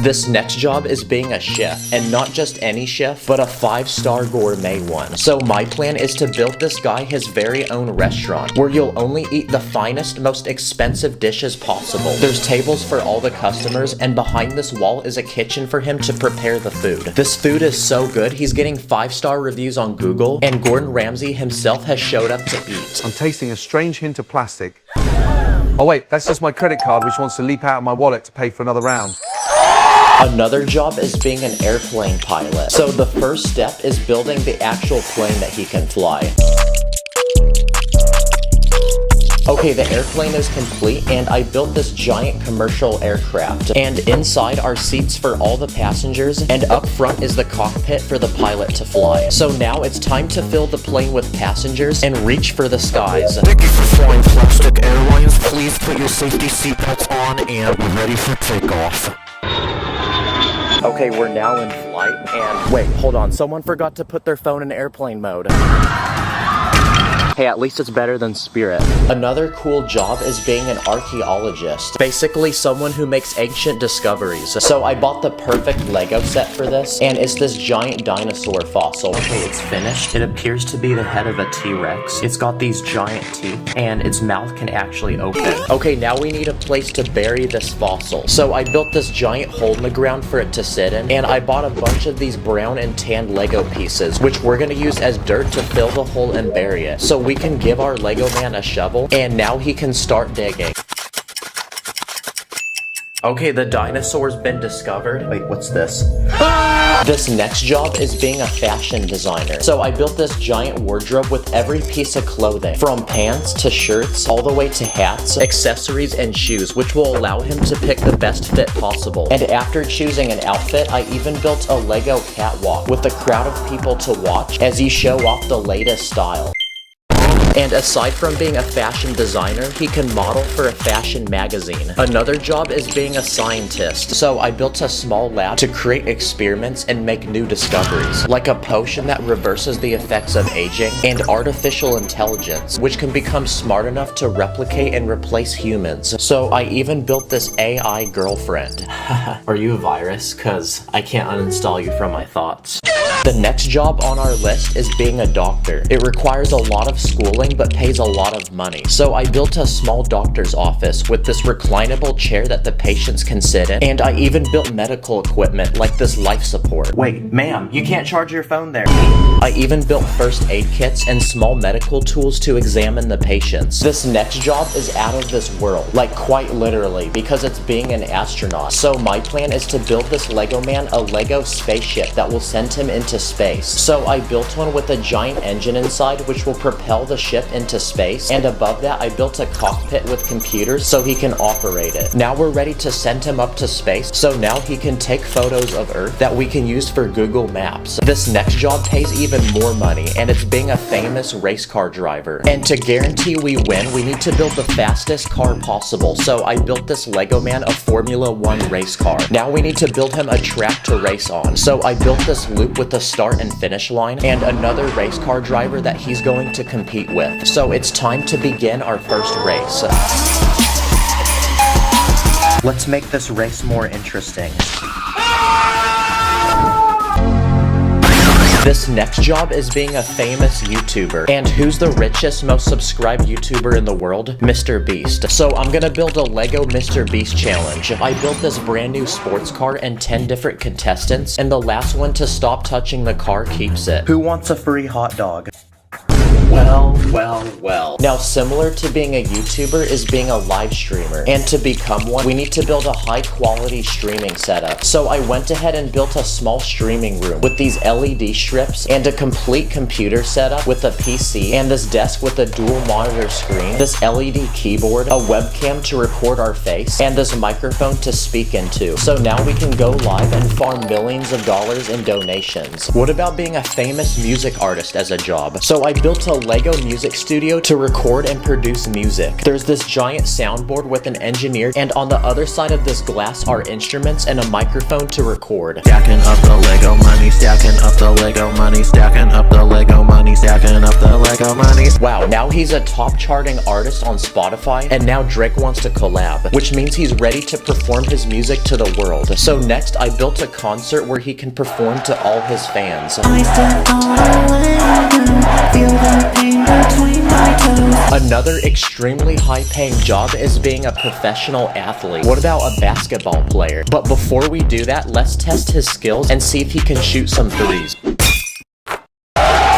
This next job is being a chef, and not just any chef, but a 5-star gourmet one. So my plan is to build this guy his very own restaurant, where you'll only eat the finest, most expensive dishes possible. There's tables for all the customers, and behind this wall is a kitchen for him to prepare the food. This food is so good, he's getting 5-star reviews on Google, and Gordon Ramsay himself has showed up to eat. I'm tasting a strange hint of plastic. Oh wait, that's just my credit card which wants to leap out of my wallet to pay for another round. Another job is being an airplane pilot. So the first step is building the actual plane that he can fly. Okay, the airplane is complete, and I built this giant commercial aircraft. And inside are seats for all the passengers, and up front is the cockpit for the pilot to fly. So now it's time to fill the plane with passengers and reach for the skies. Thank you for flying Plastic Airlines. Please put your safety seatbelts on and we're ready for takeoff. Okay, we're now in flight, and wait, hold on, someone forgot to put their phone in airplane mode. Hey, at least it's better than Spirit. Another cool job is being an archaeologist. Basically, someone who makes ancient discoveries. So I bought the perfect Lego set for this, and it's this giant dinosaur fossil. Okay, it's finished. It appears to be the head of a T-Rex. It's got these giant teeth, and its mouth can actually open. Okay, now we need a place to bury this fossil. So I built this giant hole in the ground for it to sit in, and I bought a bunch of these brown and tan Lego pieces, which we're gonna use as dirt to fill the hole and bury it. So we can give our Lego man a shovel, and now he can start digging. Okay, the dinosaur's been discovered. Wait, what's this? This next job is being a fashion designer. So I built this giant wardrobe with every piece of clothing, from pants to shirts, all the way to hats, accessories, and shoes, which will allow him to pick the best fit possible. And after choosing an outfit, I even built a Lego catwalk with a crowd of people to watch as he show off the latest style. And aside from being a fashion designer, he can model for a fashion magazine. Another job is being a scientist. So I built a small lab to create experiments and make new discoveries, like a potion that reverses the effects of aging, and artificial intelligence, which can become smart enough to replicate and replace humans. So I even built this AI girlfriend. Are you a virus? Cause I can't uninstall you from my thoughts. The next job on our list is being a doctor. It requires a lot of schooling but pays a lot of money. So I built a small doctor's office with this reclinable chair that the patients can sit in, and I even built medical equipment like this life support. Wait, ma'am, you can't charge your phone there. I even built first aid kits and small medical tools to examine the patients. This next job is out of this world, like quite literally, because it's being an astronaut. So my plan is to build this Lego man a Lego spaceship that will send him into space. So I built one with a giant engine inside which will propel the ship into space, and above that I built a cockpit with computers so he can operate it. Now we're ready to send him up to space, so now he can take photos of Earth that we can use for Google Maps. This next job pays even more money, and it's being a famous race car driver. And to guarantee we win, we need to build the fastest car possible, so I built this Lego man a Formula 1 race car. Now we need to build him a track to race on, so I built this loop with a start and finish line, and another race car driver that he's going to compete with. So it's time to begin our first race. Let's make this race more interesting. This next job is being a famous YouTuber. And who's the richest, most subscribed YouTuber in the world? Mr. Beast. So I'm gonna build a Lego Mr. Beast challenge. I built this brand new sports car and 10 different contestants, and the last one to stop touching the car keeps it. Who wants a free hot dog? Well. Now, similar to being a YouTuber is being a live streamer. And to become one, we need to build a high quality streaming setup. So I went ahead and built a small streaming room with these LED strips and a complete computer setup with a PC and this desk with a dual monitor screen, this LED keyboard, a webcam to record our face, and this microphone to speak into. So now we can go live and farm millions of dollars in donations. What about being a famous music artist as a job? So I built a Lego music studio to record and produce music. There's this giant soundboard with an engineer, and on the other side of this glass are instruments and a microphone to record. Stacking up the Lego money, stacking up the Lego money, stacking up the Lego money, stacking up the Lego money. Wow, now he's a top charting artist on Spotify, and now Drake wants to collab, which means he's ready to perform his music to the world. So next, I built a concert where he can perform to all his fans. Another extremely high-paying job is being a professional athlete. What about a basketball player? But before we do that, let's test his skills and see if he can shoot some threes.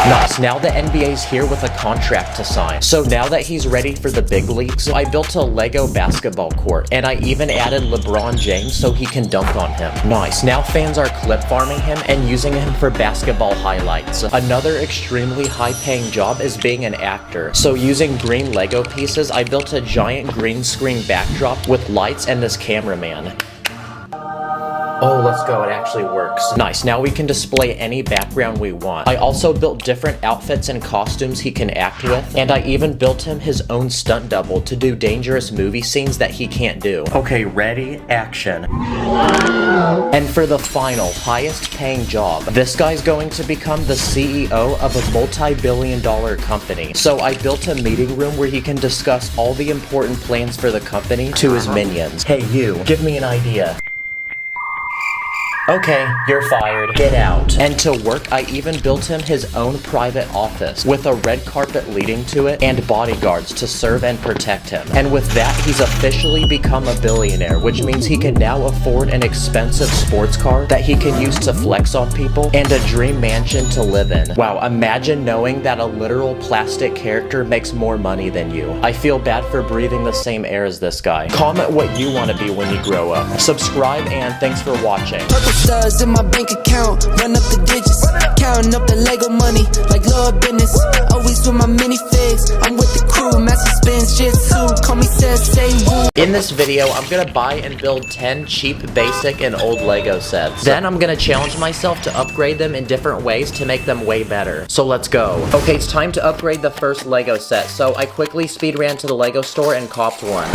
Nice, now the NBA's here with a contract to sign. So now that he's ready for the big leagues, I built a Lego basketball court, and I even added LeBron James so he can dunk on him. Nice, now fans are clip farming him and using him for basketball highlights. Another extremely high-paying job is being an actor. So using green Lego pieces, I built a giant green screen backdrop with lights and this cameraman. Oh, let's go, it actually works. Nice, now we can display any background we want. I also built different outfits and costumes he can act with, and I even built him his own stunt double to do dangerous movie scenes that he can't do. Okay, ready, action. And for the final, highest paying job, this guy's going to become the CEO of a multi-billion-dollar company. So I built a meeting room where he can discuss all the important plans for the company to his minions. Hey you, give me an idea. Okay, you're fired. Get out. And to work, I even built him his own private office with a red carpet leading to it and bodyguards to serve and protect him. And with that, he's officially become a billionaire, which means he can now afford an expensive sports car that he can use to flex on people and a dream mansion to live in. Wow, imagine knowing that a literal plastic character makes more money than you. I feel bad for breathing the same air as this guy. Comment what you want to be when you grow up. Subscribe, and thanks for watching. Stars in my bank account, run up the digits, counting up the Lego money like Lord business. Always with my minifigs, I'm with the crew, master spins, jitsu, call me Sensei Wu. In this video, I'm gonna buy and build 10 cheap, basic, and old Lego sets. Then I'm gonna challenge myself to upgrade them in different ways to make them way better. So let's go. Okay, it's time to upgrade the first Lego set, so I quickly speed ran to the Lego store and copped one.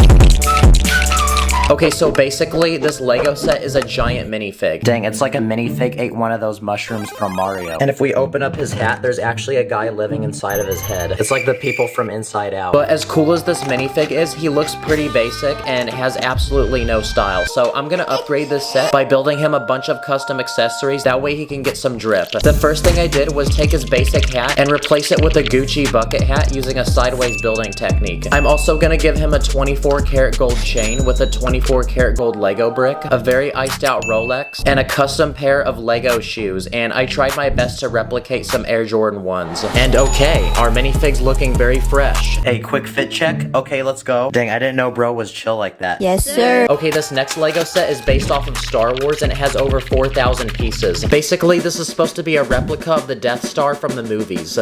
Okay, so basically, this Lego set is a giant minifig. Dang, it's like a minifig ate one of those mushrooms from Mario. And if we open up his hat, there's actually a guy living inside of his head. It's like the people from Inside Out. But as cool as this minifig is, he looks pretty basic and has absolutely no style. So I'm gonna upgrade this set by building him a bunch of custom accessories. That way he can get some drip. The first thing I did was take his basic hat and replace it with a Gucci bucket hat using a sideways building technique. I'm also gonna give him a 24 karat gold chain with a 24 karat gold Lego brick, a very iced out Rolex, and a custom pair of Lego shoes, and I tried my best to replicate some Air Jordan 1s. And okay, our minifig's looking very fresh. Hey, quick fit check? Okay, let's go. Dang, I didn't know bro was chill like that. Yes, sir. Okay, this next Lego set is based off of Star Wars and it has over 4,000 pieces. Basically, this is supposed to be a replica of the Death Star from the movies.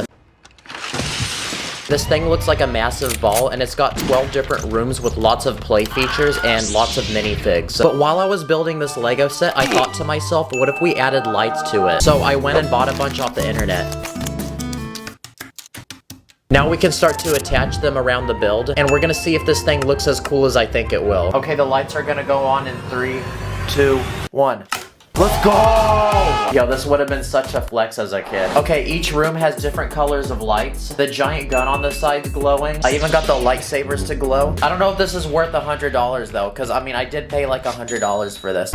This thing looks like a massive ball, and it's got 12 different rooms with lots of play features and lots of minifigs. But while I was building this Lego set, I thought to myself, what if we added lights to it? So I went and bought a bunch off the internet. Now we can start to attach them around the build, and we're gonna see if this thing looks as cool as I think it will. Okay, the lights are gonna go on in 3, 2, 1. Let's go! Yo, this would have been such a flex as a kid. Okay, each room has different colors of lights. The giant gun on the side's glowing. I even got the lightsabers to glow. I don't know if this is worth $100 though, because I mean, I did pay like $100 for this.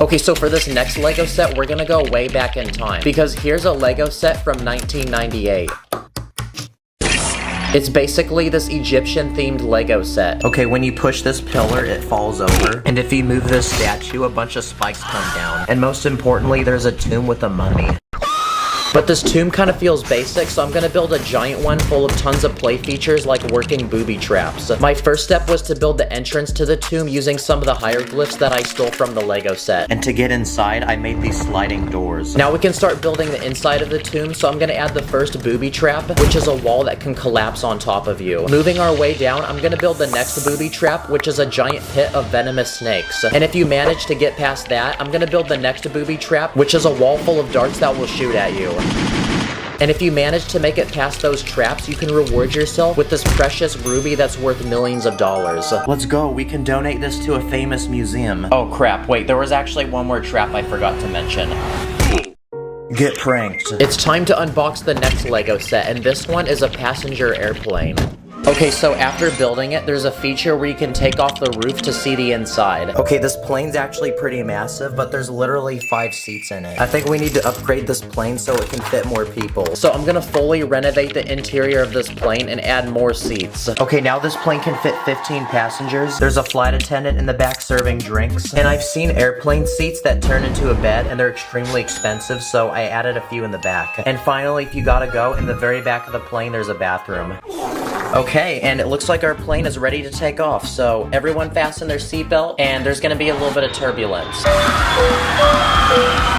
Okay, so for this next Lego set, we're gonna go way back in time, because here's a Lego set from 1998. It's basically this Egyptian-themed Lego set. Okay, when you push this pillar, it falls over. And if you move this statue, a bunch of spikes come down. And most importantly, there's a tomb with a mummy. But this tomb kind of feels basic, so I'm gonna build a giant one full of tons of play features like working booby traps. My first step was to build the entrance to the tomb using some of the hieroglyphs that I stole from the Lego set. And to get inside, I made these sliding doors. Now we can start building the inside of the tomb, so I'm gonna add the first booby trap, which is a wall that can collapse on top of you. Moving our way down, I'm gonna build the next booby trap, which is a giant pit of venomous snakes. And if you manage to get past that, I'm gonna build the next booby trap, which is a wall full of darts that will shoot at you. And if you manage to make it past those traps, you can reward yourself with this precious ruby that's worth millions of dollars. Let's go. We can donate this to a famous museum. Oh crap, wait, there was actually one more trap I forgot to mention. Get pranked. It's time to unbox the next Lego set, and this one is a passenger airplane. Okay, so after building it, there's a feature where you can take off the roof to see the inside. Okay, this plane's actually pretty massive, but there's literally 5 seats in it. I think we need to upgrade this plane so it can fit more people. So I'm gonna fully renovate the interior of this plane and add more seats. Okay, now this plane can fit 15 passengers. There's a flight attendant in the back serving drinks. And I've seen airplane seats that turn into a bed, and they're extremely expensive, so I added a few in the back. And finally, if you gotta go, in the very back of the plane, there's a bathroom. Okay, and it looks like our plane is ready to take off, so everyone fasten their seatbelt, and there's gonna be a little bit of turbulence.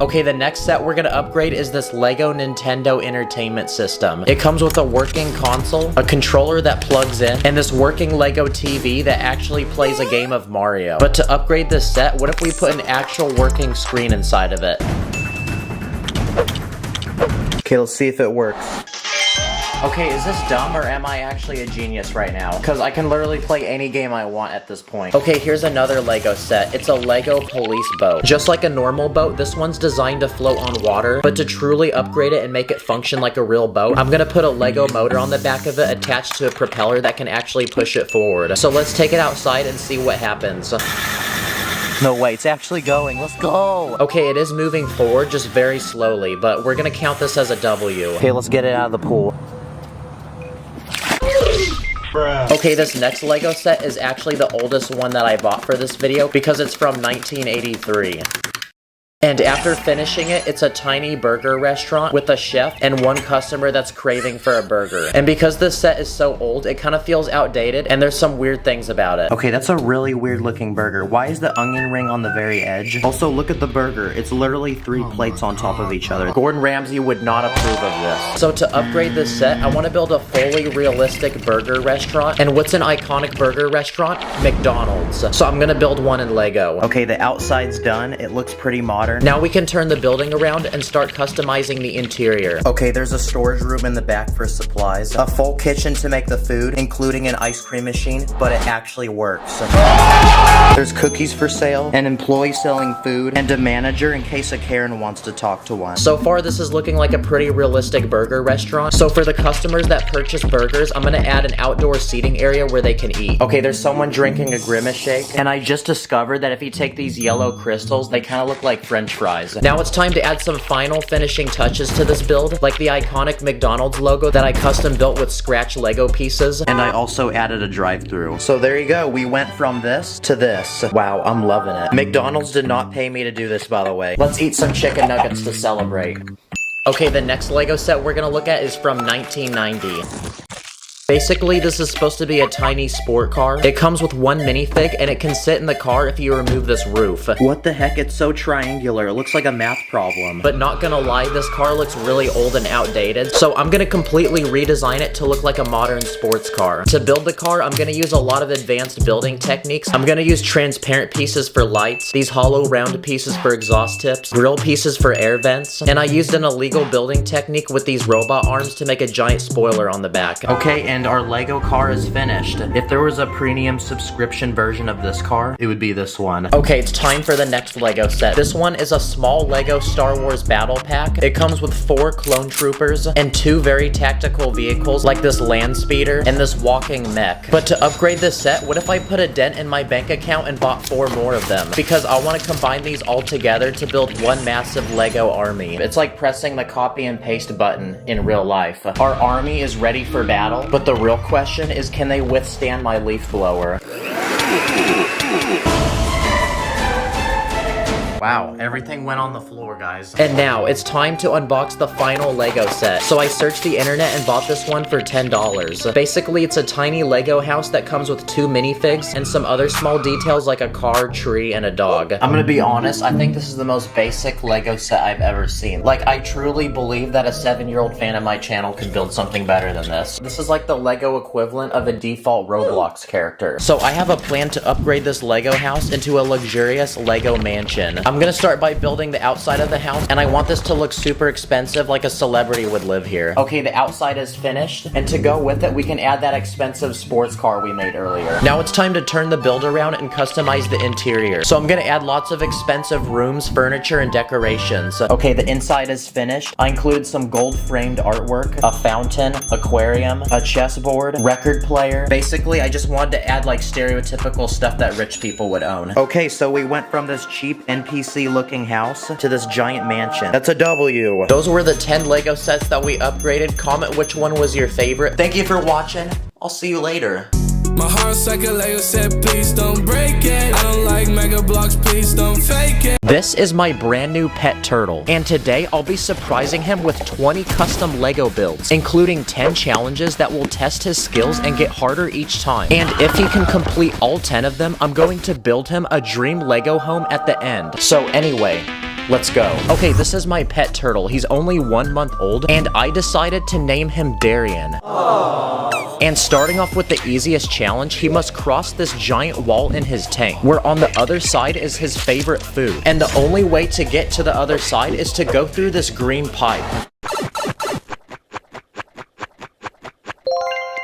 Okay, the next set we're gonna upgrade is this Lego Nintendo Entertainment System. It comes with a working console, a controller that plugs in, and this working Lego TV that actually plays a game of Mario. But to upgrade this set, what if we put an actual working screen inside of it? Okay, let's see if it works. Okay, is this dumb or am I actually a genius right now? Because I can literally play any game I want at this point. Okay, here's another Lego set. It's a Lego police boat. Just like a normal boat, this one's designed to float on water, but to truly upgrade it and make it function like a real boat, I'm gonna put a Lego motor on the back of it attached to a propeller that can actually push it forward. So let's take it outside and see what happens. No way, it's actually going. Let's go. Okay, it is moving forward, just very slowly, but we're gonna count this as a W. Okay, let's get it out of the pool. Okay, this next Lego set is actually the oldest one that I bought for this video because it's from 1983. And after finishing it, it's a tiny burger restaurant with a chef and one customer that's craving for a burger. And because this set is so old, it kind of feels outdated and there's some weird things about it. Okay, that's a really weird looking burger. Why is the onion ring on the very edge? Also, look at the burger. It's literally 3 plates on top of each other. Gordon Ramsay would not approve of this. So to upgrade this set, I want to build a fully realistic burger restaurant. And what's an iconic burger restaurant? McDonald's. So I'm gonna build one in Lego. Okay, the outside's done. It looks pretty modern. Now we can turn the building around and start customizing the interior. Okay, there's a storage room in the back for supplies, a full kitchen to make the food, including an ice cream machine, but it actually works. There's cookies for sale, an employee selling food, and a manager in case a Karen wants to talk to one. So far, this is looking like a pretty realistic burger restaurant. So for the customers that purchase burgers, I'm gonna add an outdoor seating area where they can eat. Okay, there's someone drinking a Grimace shake, and I just discovered that if you take these yellow crystals, they kind of look like French fries. Now it's time to add some final finishing touches to this build, like the iconic McDonald's logo that I custom built with scratch Lego pieces. And I also added a drive-thru. So there you go, we went from this to this. Wow, I'm loving it. McDonald's did not pay me to do this, by the way. Let's eat some chicken nuggets to celebrate. Okay, the next Lego set we're gonna look at is from 1990. Basically, this is supposed to be a tiny sport car. It comes with one minifig, and it can sit in the car if you remove this roof. What the heck? It's so triangular. It looks like a math problem. But not gonna lie, this car looks really old and outdated, so I'm gonna completely redesign it to look like a modern sports car. To build the car, I'm gonna use a lot of advanced building techniques. I'm gonna use transparent pieces for lights, these hollow round pieces for exhaust tips, grill pieces for air vents, and I used an illegal building technique with these robot arms to make a giant spoiler on the back. Okay, and our Lego car is finished. If there was a premium subscription version of this car, it would be this one. Okay, it's time for the next Lego set. This one is a small Lego Star Wars battle pack. It comes with 4 clone troopers and 2 very tactical vehicles like this land speeder and this walking mech. But to upgrade this set, what if I put a dent in my bank account and bought 4 more of them? Because I want to combine these all together to build one massive Lego army. It's like pressing the copy and paste button in real life. Our army is ready for battle, but the real question is, can they withstand my leaf blower? Wow, everything went on the floor, guys. And now, it's time to unbox the final Lego set. So I searched the internet and bought this one for $10. Basically, it's a tiny Lego house that comes with 2 minifigs and some other small details like a car, tree, and a dog. I'm gonna be honest, I think this is the most basic Lego set I've ever seen. Like, I truly believe that a 7-year-old fan of my channel could build something better than this. This is like the Lego equivalent of a default Roblox character. So I have a plan to upgrade this Lego house into a luxurious Lego mansion. I'm gonna start by building the outside of the house, and I want this to look super expensive, like a celebrity would live here. Okay, the outside is finished, and to go with it, we can add that expensive sports car we made earlier. Now it's time to turn the build around and customize the interior. So I'm gonna add lots of expensive rooms, furniture, and decorations. Okay, the inside is finished. I included some gold framed artwork, a fountain, aquarium, a chessboard, record player. Basically, I just wanted to add like stereotypical stuff that rich people would own. Okay, so we went from this cheap NPC looking house to this giant mansion. That's a W. Those were the 10 Lego sets that we upgraded. Comment which one was your favorite. Thank you for watching. I'll see you later. My heart's like a Lego set, please don't break it. I don't like mega blocks, please don't fake it. This is my brand new pet turtle, and today I'll be surprising him with 20 custom Lego builds, including 10 challenges that will test his skills and get harder each time. And if he can complete all 10 of them, I'm going to build him a dream Lego home at the end. So anyway, let's go. Okay, this is my pet turtle. He's only 1 month old, and I decided to name him Darian. Aww. And starting off with the easiest challenge, he must cross this giant wall in his tank, where on the other side is his favorite food. And the only way to get to the other side is to go through this green pipe.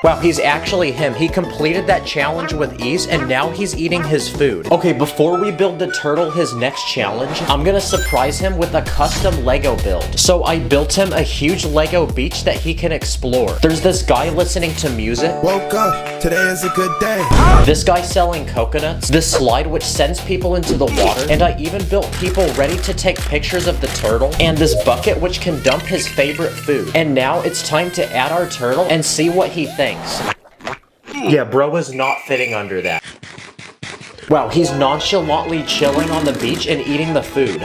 Wow, he's actually him. He completed that challenge with ease, and now he's eating his food. Okay, before we build the turtle his next challenge, I'm gonna surprise him with a custom Lego build. So I built him a huge Lego beach that he can explore. There's this guy listening to music. Woke up, today is a good day. This guy selling coconuts. This slide which sends people into the water. And I even built people ready to take pictures of the turtle. And this bucket which can dump his favorite food. And now it's time to add our turtle and see what he thinks. Yeah, bro is not fitting under that. Wow, he's nonchalantly chilling on the beach and eating the food.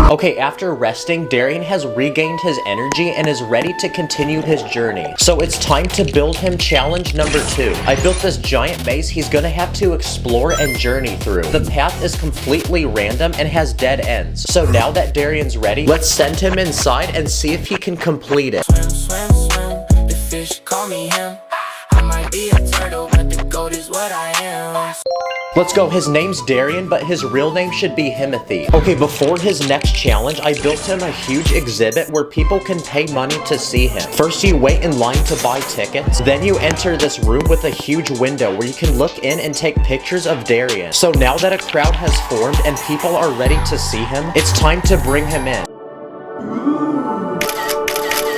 Okay, after resting, Darian has regained his energy and is ready to continue his journey. So it's time to build him challenge number 2. I built this giant maze he's gonna have to explore and journey through. The path is completely random and has dead ends. So now that Darian's ready, let's send him inside and see if he can complete it. Swim, swim, swim. The fish call me him. I might be a turtle, but the goat is what I am. Let's go. His name's Darian, but his real name should be Himothy. Okay, before his next challenge, I built him a huge exhibit where people can pay money to see him. First, you wait in line to buy tickets. Then you enter this room with a huge window where you can look in and take pictures of Darian. So now that a crowd has formed and people are ready to see him, it's time to bring him in.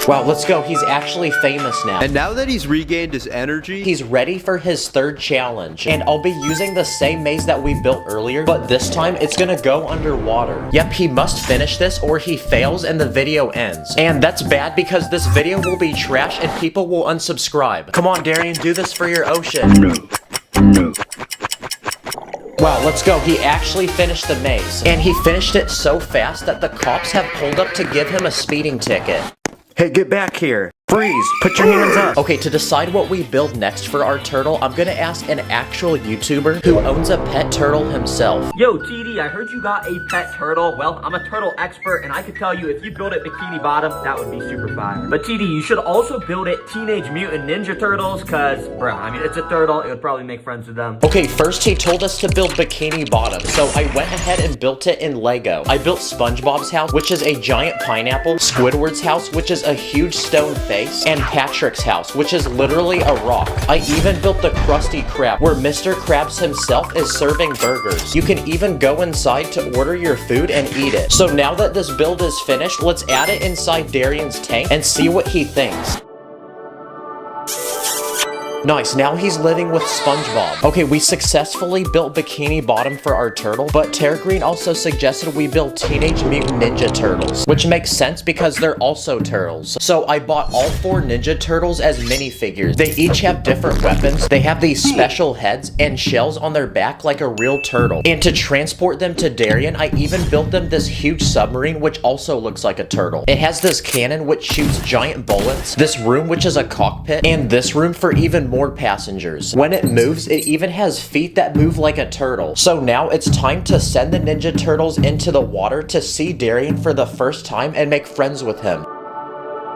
Wow, let's go. He's actually famous now. And now that he's regained his energy, he's ready for his third challenge. And I'll be using the same maze that we built earlier, but this time it's gonna go underwater. Yep, he must finish this or he fails and the video ends. And that's bad because this video will be trash and people will unsubscribe. Come on, Darian, do this for your ocean. No. Wow, let's go. He actually finished the maze. And he finished it so fast that the cops have pulled up to give him a speeding ticket. Hey, get back here. Freeze! Put your hands up! Okay, to decide what we build next for our turtle, I'm gonna ask an actual YouTuber who owns a pet turtle himself. Yo, TD, I heard you got a pet turtle. Well, I'm a turtle expert, and I could tell you if you build it Bikini Bottom, that would be super fire. But TD, you should also build it Teenage Mutant Ninja Turtles, cause, bro, I mean, it's a turtle. It would probably make friends with them. Okay, first he told us to build Bikini Bottom, so I went ahead and built it in Lego. I built SpongeBob's house, which is a giant pineapple, Squidward's house, which is a huge stone face, and Patrick's house, which is literally a rock. I even built the Krusty Krab, where Mr. Krabs himself is serving burgers. You can even go inside to order your food and eat it. So now that this build is finished, let's add it inside Darian's tank and see what he thinks. Nice, now he's living with SpongeBob. Okay, we successfully built Bikini Bottom for our turtle, but Terra Green also suggested we build Teenage Mutant Ninja Turtles, which makes sense because they're also turtles. So I bought all 4 Ninja Turtles as minifigures. They each have different weapons. They have these special heads and shells on their back like a real turtle. And to transport them to Darian, I even built them this huge submarine, which also looks like a turtle. It has this cannon which shoots giant bullets, this room which is a cockpit, and this room for even more passengers. When it moves, it even has feet that move like a turtle. So now it's time to send the Ninja Turtles into the water to see Darian for the first time and make friends with him.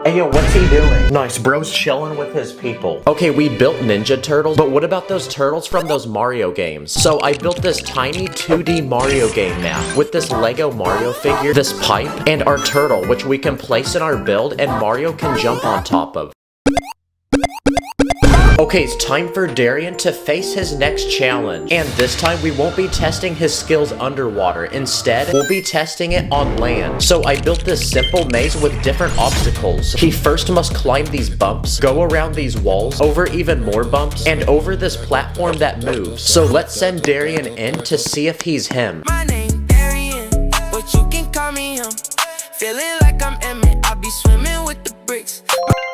Hey yo, what's he doing? Nice, bro's chilling with his people. Okay, we built Ninja Turtles, but what about those turtles from those Mario games? So I built this tiny 2D Mario game map with this Lego Mario figure, this pipe, and our turtle, which we can place in our build and Mario can jump on top of. Okay, it's time for Darian to face his next challenge. And this time, we won't be testing his skills underwater. Instead, we'll be testing it on land. So I built this simple maze with different obstacles. He first must climb these bumps, go around these walls, over even more bumps, and over this platform that moves. So let's send Darian in to see if he's him. My name Darian, but you can call me him. Feeling like I'm Emmett, I'll be swimming with the bricks.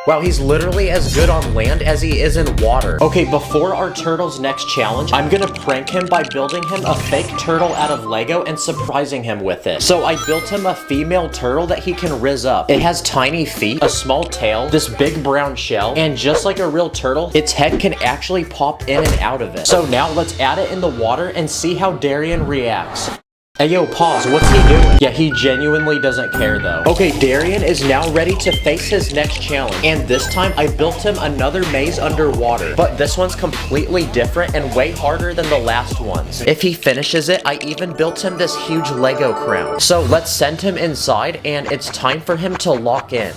Wow, he's literally as good on land as he is in water. Okay, before our turtle's next challenge, I'm gonna prank him by building him a fake turtle out of Lego and surprising him with it. So I built him a female turtle that he can rizz up. It has tiny feet, a small tail, this big brown shell, and just like a real turtle, its head can actually pop in and out of it. So now let's add it in the water and see how Darian reacts. Hey yo, pause, what's he doing? Yeah, he genuinely doesn't care though. Okay, Darian is now ready to face his next challenge. And this time, I built him another maze underwater. But this one's completely different and way harder than the last ones. If he finishes it, I even built him this huge Lego crown. So let's send him inside and it's time for him to lock in.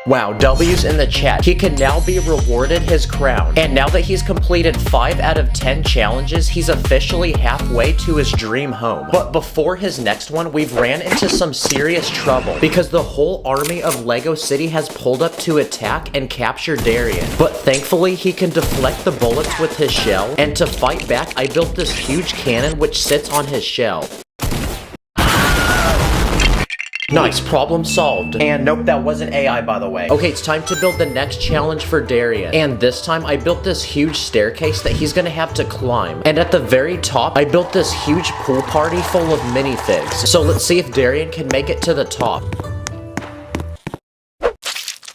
Wow, W's in the chat. He can now be rewarded his crown. And now that he's completed 5 out of 10 challenges, he's officially halfway to his dream home. But before his next one, we've ran into some serious trouble because the whole army of Lego City has pulled up to attack and capture Darian. But thankfully, he can deflect the bullets with his shell. And to fight back, I built this huge cannon which sits on his shell. Nice, problem solved. And nope, that wasn't AI, by the way. Okay, it's time to build the next challenge for Darian. And this time, I built this huge staircase that he's gonna have to climb. And at the very top, I built this huge pool party full of minifigs. So let's see if Darian can make it to the top.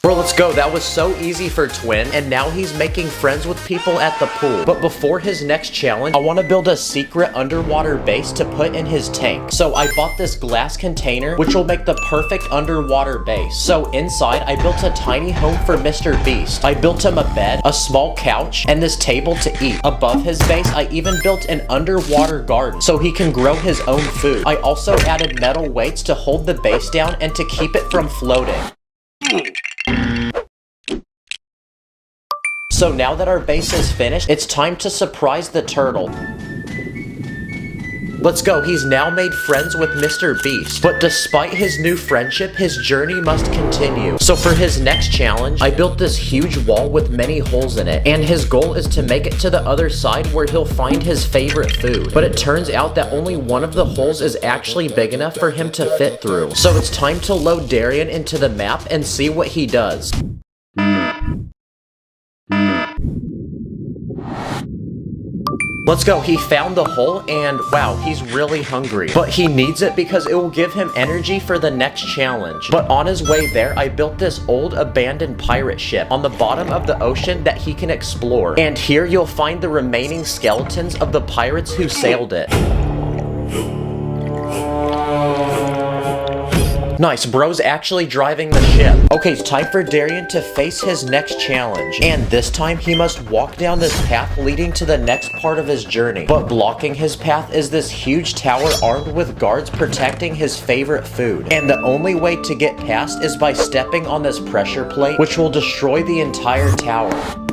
Bro, let's go. That was so easy for Twin, and now he's making friends with people at the pool. But before his next challenge, I want to build a secret underwater base to put in his tank. So I bought this glass container, which will make the perfect underwater base. So inside, I built a tiny home for Mr. Beast. I built him a bed, a small couch, and this table to eat. Above his base, I even built an underwater garden so he can grow his own food. I also added metal weights to hold the base down and to keep it from floating. So now that our base is finished, it's time to surprise the turtle. Let's go, he's now made friends with Mr. Beast. But despite his new friendship, his journey must continue. So for his next challenge, I built this huge wall with many holes in it. And his goal is to make it to the other side where he'll find his favorite food. But it turns out that only one of the holes is actually big enough for him to fit through. So it's time to load Darian into the map and see what he does. Let's go, he found the hole and wow, he's really hungry. But he needs it because it will give him energy for the next challenge. But on his way there, I built this old abandoned pirate ship on the bottom of the ocean that he can explore. And here you'll find the remaining skeletons of the pirates who sailed it. Nice, bro's actually driving the ship. Okay, it's time for Darian to face his next challenge. And this time, he must walk down this path leading to the next part of his journey. But blocking his path is this huge tower armed with guards protecting his favorite food. And the only way to get past is by stepping on this pressure plate, which will destroy the entire tower.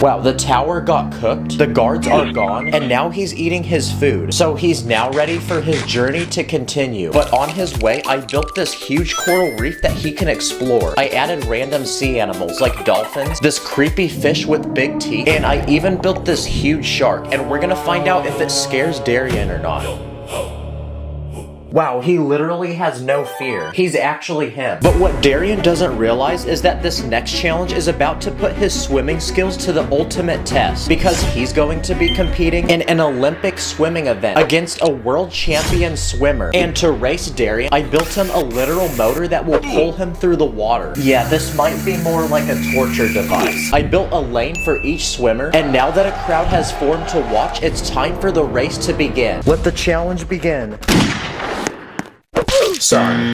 Wow, the tower got cooked, the guards are gone, and now he's eating his food. So he's now ready for his journey to continue. But on his way, I built this huge coral reef that he can explore. I added random sea animals like dolphins, this creepy fish with big teeth, and I even built this huge shark. And we're gonna find out if it scares Darian or not. Wow, he literally has no fear. He's actually him. But what Darian doesn't realize is that this next challenge is about to put his swimming skills to the ultimate test because he's going to be competing in an Olympic swimming event against a world champion swimmer. And to race Darian, I built him a literal motor that will pull him through the water. Yeah, this might be more like a torture device. I built a lane for each swimmer, and now that a crowd has formed to watch, it's time for the race to begin. Let the challenge begin. son.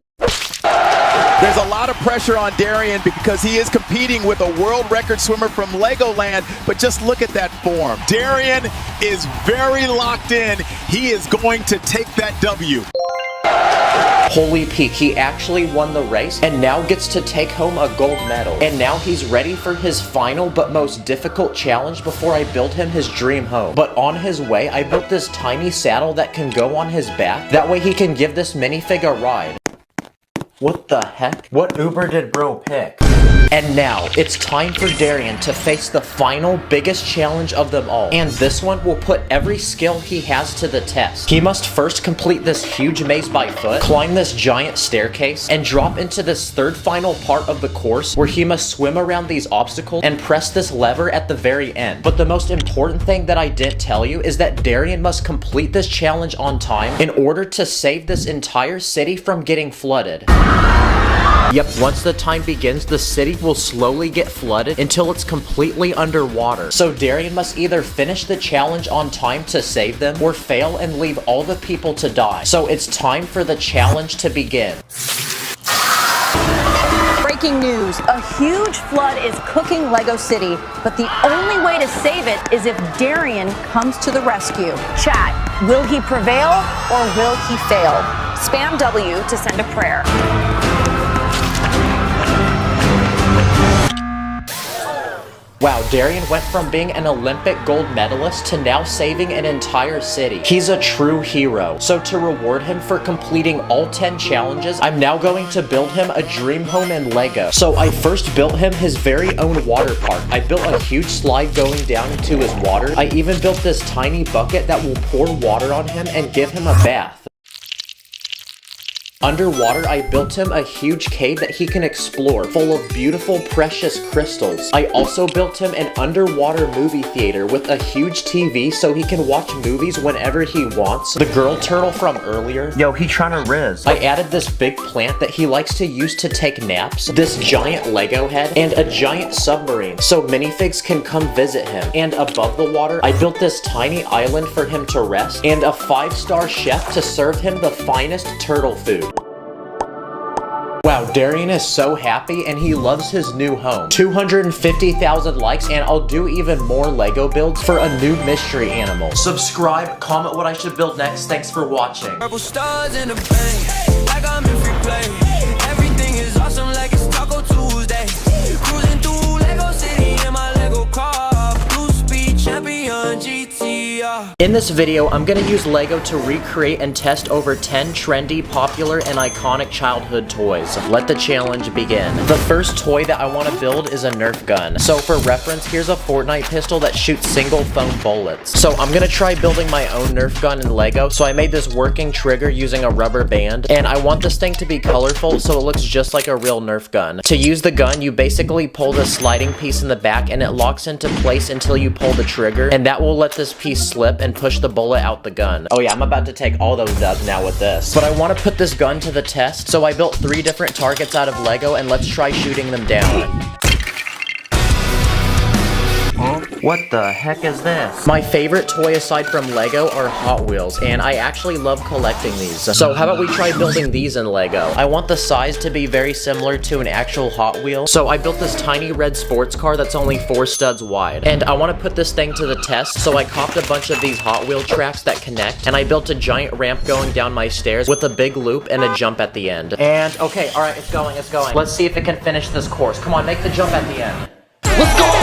There's a lot of pressure on Darian because he is competing with a world record swimmer from Legoland, but just look at that form. Darian is very locked in. He is going to take that W. Holy peak, he actually won the race and now gets to take home a gold medal. And now he's ready for his final but most difficult challenge before I build him his dream home. But on his way, I built this tiny saddle that can go on his back. That way he can give this minifig a ride. What the heck? What Uber did bro pick? And now, it's time for Darian to face the final, biggest challenge of them all. And this one will put every skill he has to the test. He must first complete this huge maze by foot, climb this giant staircase, and drop into this third final part of the course where he must swim around these obstacles and press this lever at the very end. But the most important thing that I didn't tell you is that Darian must complete this challenge on time in order to save this entire city from getting flooded. Yep, once the time begins, the city will slowly get flooded until it's completely underwater. So Darian must either finish the challenge on time to save them, or fail and leave all the people to die. So it's time for the challenge to begin. Breaking news, a huge flood is cooking Lego City, but the only way to save it is if Darian comes to the rescue. Chat, will he prevail or will he fail? Spam W to send a prayer. Wow, Darian went from being an Olympic gold medalist to now saving an entire city. He's a true hero. So to reward him for completing all 10 challenges, I'm now going to build him a dream home in Lego. So I first built him his very own water park. I built a huge slide going down into his water. I even built this tiny bucket that will pour water on him and give him a bath. Underwater, I built him a huge cave that he can explore, full of beautiful, precious crystals. I also built him an underwater movie theater with a huge TV so he can watch movies whenever he wants. The girl turtle from earlier. Yo, he trying to riz. I added this big plant that he likes to use to take naps, this giant Lego head, and a giant submarine so minifigs can come visit him. And above the water, I built this tiny island for him to rest, and a 5-star chef to serve him the finest turtle food. Wow, Darian is so happy and he loves his new home. 250,000 likes and I'll do even more Lego builds for a new mystery animal. Subscribe, comment what I should build next. Thanks for watching. Purple stars in the bank, like I'm in free play. Everything is awesome like it's Taco Tuesday. Cruising through Lego City in my Lego car. Blue Speed Champion GTR. In this video, I'm gonna use Lego to recreate and test over 10 trendy, popular, and iconic childhood toys. Let the challenge begin. The first toy that I want to build is a Nerf gun. So for reference, here's a Fortnite pistol that shoots single foam bullets. So I'm gonna try building my own Nerf gun in Lego. So I made this working trigger using a rubber band, and I want this thing to be colorful so it looks just like a real Nerf gun. To use the gun, you basically pull the sliding piece in the back and it locks into place until you pull the trigger, and that will let this piece slip and push the bullet out the gun. Oh yeah, I'm about to take all those dubs now with this. But I want to put this gun to the test, so I built 3 different targets out of Lego, and let's try shooting them down. What the heck is this? My favorite toy aside from Lego are Hot Wheels, and I actually love collecting these. So how about we try building these in Lego? I want the size to be very similar to an actual Hot Wheel, so I built this tiny red sports car that's only 4 studs wide. And I want to put this thing to the test, so I copped a bunch of these Hot Wheel tracks that connect, and I built a giant ramp going down my stairs with a big loop and a jump at the end. And okay, alright, it's going. Let's see if it can finish this course. Come on, make the jump at the end. Let's go!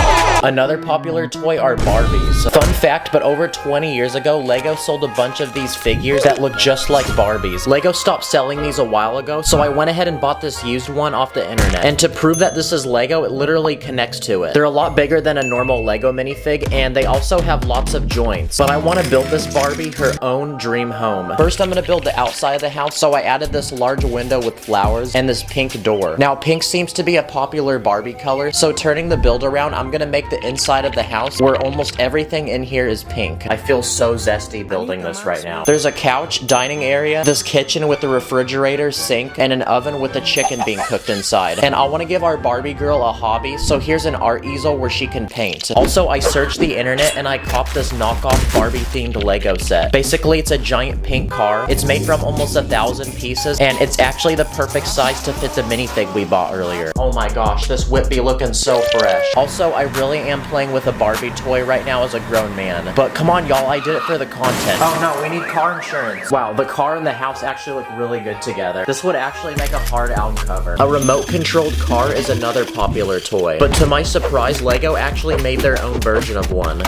Another popular toy are Barbies. Fun fact, but over 20 years ago, Lego sold a bunch of these figures that look just like Barbies. Lego stopped selling these a while ago, so I went ahead and bought this used one off the internet. And to prove that this is Lego, it literally connects to it. They're a lot bigger than a normal Lego minifig, and they also have lots of joints. But I want to build this Barbie her own dream home. First, I'm going to build the outside of the house, so I added this large window with flowers and this pink door. Now, pink seems to be a popular Barbie color, so turning the build around, I'm going to make the inside of the house where almost everything in here is pink. I feel so zesty building this right now. There's a couch, dining area, this kitchen with the refrigerator, sink, and an oven with the chicken being cooked inside. And I want to give our Barbie girl a hobby, so here's an art easel where she can paint. Also, I searched the internet and I copped this knockoff Barbie themed Lego set. Basically, it's a giant pink car. It's made from almost 1,000 pieces, and it's actually the perfect size to fit the minifig we bought earlier. Oh my gosh, this whip be looking so fresh. Also, I really am playing with a Barbie toy right now as a grown man. But come on, y'all, I did it for the content. Oh no, we need car insurance. Wow, the car and the house actually look really good together. This would actually make a hard album cover. A remote-controlled car is another popular toy. But to my surprise, Lego actually made their own version of one.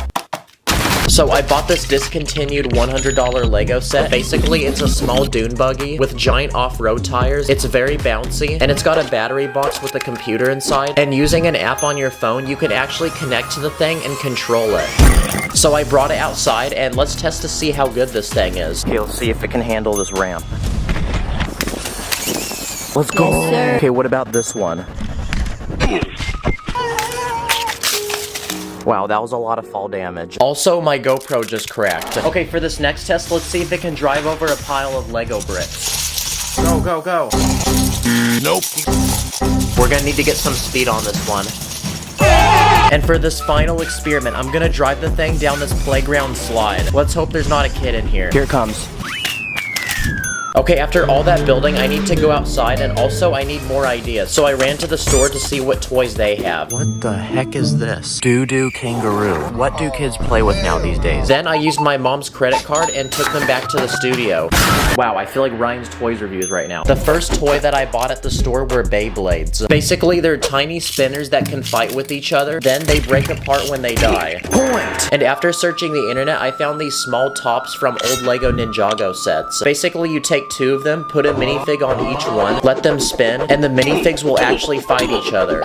So I bought this discontinued $100 Lego set. Basically, it's a small dune buggy with giant off-road tires. It's very bouncy, and it's got a battery box with a computer inside. And using an app on your phone, you can actually connect to the thing and control it. So I brought it outside, and let's test to see how good this thing is. Okay, let's see if it can handle this ramp. Let's go! Yes, okay, what about this one? Wow, that was a lot of fall damage. Also, my GoPro just cracked. Okay, for this next test, let's see if it can drive over a pile of Lego bricks. Go, go, go. Nope. We're gonna need to get some speed on this one. And for this final experiment, I'm gonna drive the thing down this playground slide. Let's hope there's not a kid in here. Here it comes. Okay, after all that building, I need to go outside, and also I need more ideas. So I ran to the store to see what toys they have. What the heck is this? Doo-doo kangaroo. What do kids play with now these days? Then I used my mom's credit card and took them back to the studio. Wow, I feel like Ryan's Toys reviews right now. The first toy that I bought at the store were Beyblades. Basically, they're tiny spinners that can fight with each other, then they break apart when they die. Point! And after searching the internet, I found these small tops from old Lego Ninjago sets. Basically, you take 2 of them, put a minifig on each one, let them spin, and the minifigs will actually fight each other.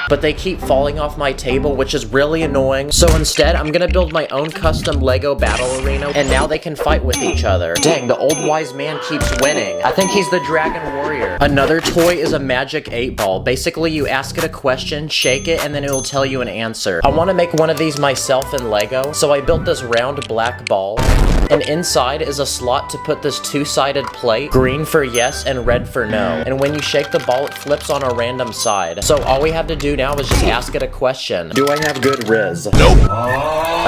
But they keep falling off my table, which is really annoying. So instead, I'm gonna build my own custom Lego battle arena, and now they can fight with each other. Dang, the old wise man keeps winning. I think he's the Dragon Warrior. Another toy is a magic 8-ball. Basically, you ask it a question, shake it, and then it will tell you an answer. I want to make one of these myself in Lego, so I built this round black ball. And inside is a slot to put this 2-sided plate, green for yes and red for no. And when you shake the ball, it flips on a random side. So all we have to do now is just ask it a question. Do I have good riz? Nope.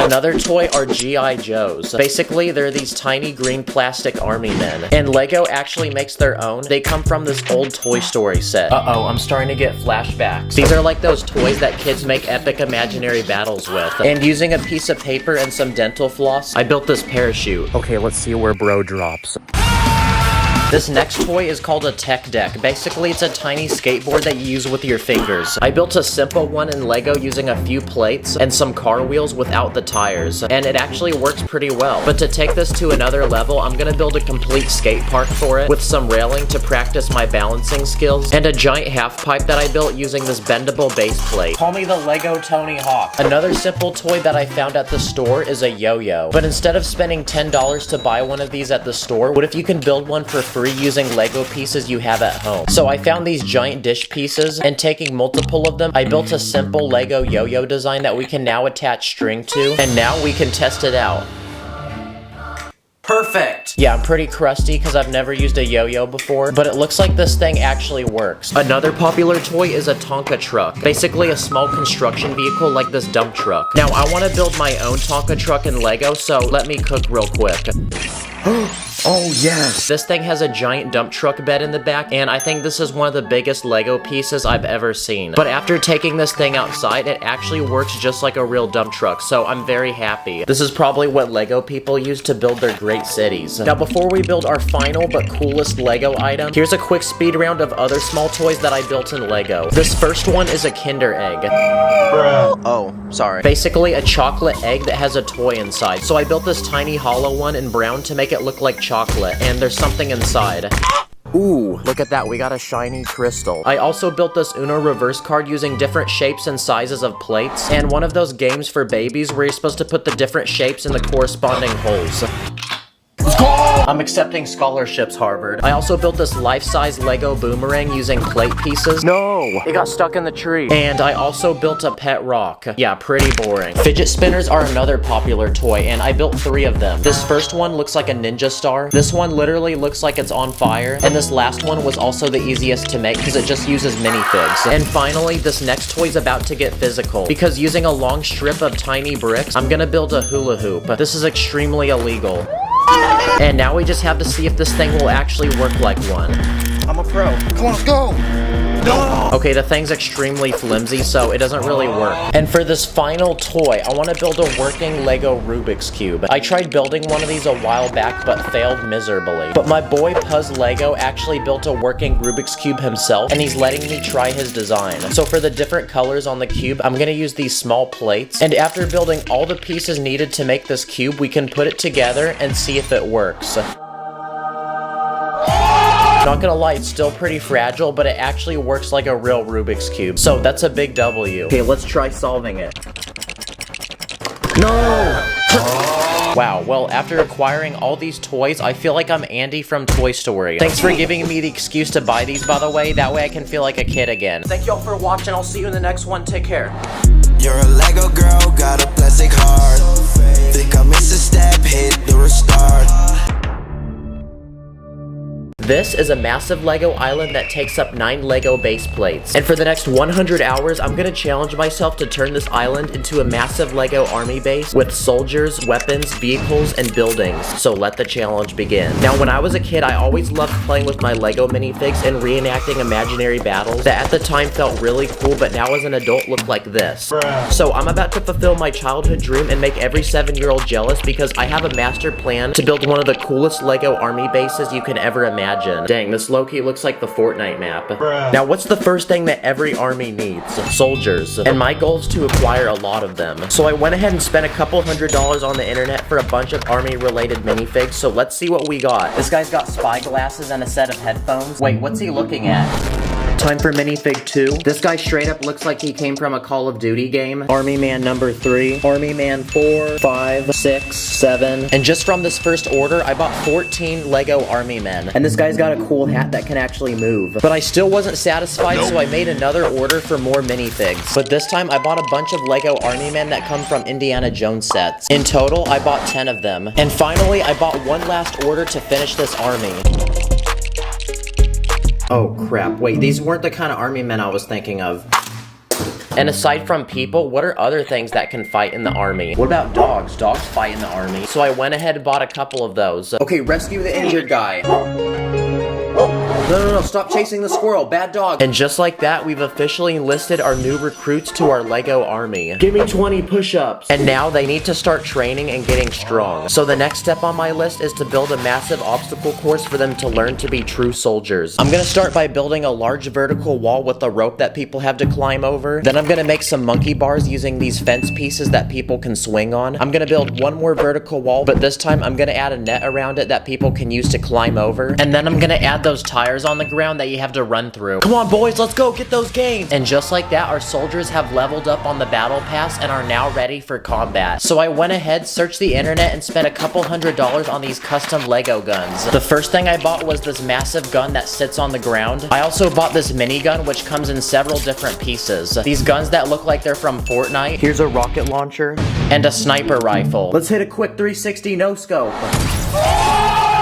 Another toy are G.I. Joes. Basically, they're these tiny green plastic army men. And Lego actually makes their own. They come from this old Toy Story set. Uh-oh, I'm starting to get flashbacks. These are like those toys that kids make epic imaginary battles with. And using a piece of paper and some dental floss, I built this parachute. Okay, let's see where bro drops. This next toy is called a tech deck. Basically, it's a tiny skateboard that you use with your fingers. I built a simple one in Lego using a few plates and some car wheels without the tires, and it actually works pretty well. But to take this to another level, I'm gonna build a complete skate park for it with some railing to practice my balancing skills, and a giant half pipe that I built using this bendable base plate. Call me the Lego Tony Hawk. Another simple toy that I found at the store is a yo-yo. But instead of spending $10 to buy one of these at the store, what if you can build one for free using Lego pieces you have at home? So I found these giant dish pieces, and taking multiple of them, I built a simple Lego yo-yo design that we can now attach string to, and now we can test it out. Perfect! Yeah, I'm pretty crusty because I've never used a yo-yo before, but it looks like this thing actually works. Another popular toy is a Tonka truck. Basically a small construction vehicle like this dump truck. Now, I want to build my own Tonka truck in Lego, so let me cook real quick. Oh yes! This thing has a giant dump truck bed in the back, and I think this is one of the biggest Lego pieces I've ever seen. But after taking this thing outside, it actually works just like a real dump truck, so I'm very happy. This is probably what Lego people use to build their great cities. Now before we build our final but coolest Lego item, here's a quick speed round of other small toys that I built in Lego. This first one is a Kinder Egg. Oh, sorry. Basically a chocolate egg that has a toy inside. So I built this tiny hollow one in brown to make it look like chocolate, and there's something inside. Ooh, look at that, we got a shiny crystal. I also built this Uno reverse card using different shapes and sizes of plates, and one of those games for babies where you're supposed to put the different shapes in the corresponding holes. I'm accepting scholarships, Harvard. I also built this life-size Lego boomerang using plate pieces. No! It got stuck in the tree. And I also built a pet rock. Yeah, pretty boring. Fidget spinners are another popular toy, and I built 3 of them. This first one looks like a ninja star. This one literally looks like it's on fire. And this last one was also the easiest to make because it just uses minifigs. And finally, this next toy's about to get physical. Because using a long strip of tiny bricks, I'm gonna build a hula hoop. This is extremely illegal. And now we just have to see if this thing will actually work like one. I'm a pro. Come on, let's go! No! Okay, the thing's extremely flimsy, so it doesn't really work. And for this final toy, I want to build a working Lego Rubik's Cube. I tried building one of these a while back, but failed miserably. But my boy Puzz Lego actually built a working Rubik's Cube himself, and he's letting me try his design. So for the different colors on the cube, I'm gonna use these small plates. And after building all the pieces needed to make this cube, we can put it together and see if it works. Not gonna lie, it's still pretty fragile, but it actually works like a real Rubik's Cube. So that's a big W. Okay, let's try solving it. No! Wow, well, after acquiring all these toys, I feel like I'm Andy from Toy Story. Thanks for giving me the excuse to buy these, by the way. That way I can feel like a kid again. Thank y'all for watching. I'll see you in the next one. Take care. You're a Lego girl, got a plastic heart. Think I missed a step, hit the restart. This is a massive Lego island that takes up 9 Lego base plates. And for the next 100 hours, I'm gonna challenge myself to turn this island into a massive Lego army base with soldiers, weapons, vehicles, and buildings. So let the challenge begin. Now, when I was a kid, I always loved playing with my Lego minifigs and reenacting imaginary battles that at the time felt really cool, but now as an adult look like this. So I'm about to fulfill my childhood dream and make every 7-year-old jealous because I have a master plan to build one of the coolest Lego army bases you can ever imagine. Dang, this low-key looks like the Fortnite map. Now, what's the first thing that every army needs? Soldiers. And my goal is to acquire a lot of them. So I went ahead and spent a couple $100 on the internet for a bunch of army-related minifigs, so let's see what we got. This guy's got spy glasses and a set of headphones. Wait, what's he looking at? Time for minifig 2. This guy straight up looks like he came from a Call of Duty game. Army Man number 3. Army Man 4, 5, 6, 7. And just from this first order, I bought 14 Lego Army Men. And this guy's got a cool hat that can actually move. But I still wasn't satisfied, so I made another order for more minifigs. But this time, I bought a bunch of Lego Army Men that come from Indiana Jones sets. In total, I bought 10 of them. And finally, I bought one last order to finish this army. Oh crap, wait, these weren't the kind of army men I was thinking of. And aside from people, what are other things that can fight in the army? What about dogs? Dogs fight in the army. So I went ahead and bought a couple of those. Okay, rescue the injured guy. No, stop chasing the squirrel, bad dog. And just like that, we've officially enlisted our new recruits to our Lego army. Give me 20 push-ups. And now they need to start training and getting strong. So the next step on my list is to build a massive obstacle course for them to learn to be true soldiers. I'm gonna start by building a large vertical wall with a rope that people have to climb over. Then I'm gonna make some monkey bars using these fence pieces that people can swing on. I'm gonna build one more vertical wall, but this time I'm gonna add a net around it that people can use to climb over. And then I'm gonna add those tires on the ground that you have to run through. Come on, boys, let's go get those gains. And just like that, our soldiers have leveled up on the battle pass and are now ready for combat. So I went ahead, searched the internet, and spent a couple $100 on these custom Lego guns. The first thing I bought was this massive gun that sits on the ground. I also bought this minigun, which comes in several different pieces. These guns that look like they're from Fortnite. Here's a rocket launcher and a sniper rifle. Let's hit a quick 360 no scope.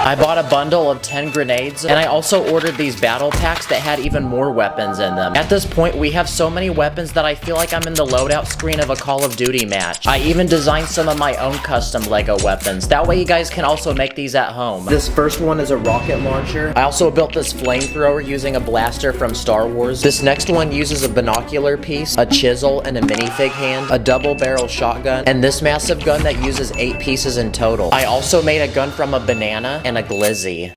I bought a bundle of 10 grenades, and I also ordered these battle packs that had even more weapons in them. At this point, we have so many weapons that I feel like I'm in the loadout screen of a Call of Duty match. I even designed some of my own custom Lego weapons. That way you guys can also make these at home. This first one is a rocket launcher. I also built this flamethrower using a blaster from Star Wars. This next one uses a binocular piece, a chisel, and a minifig hand, a double barrel shotgun, and this massive gun that uses 8 pieces in total. I also made a gun from a banana and a glizzy.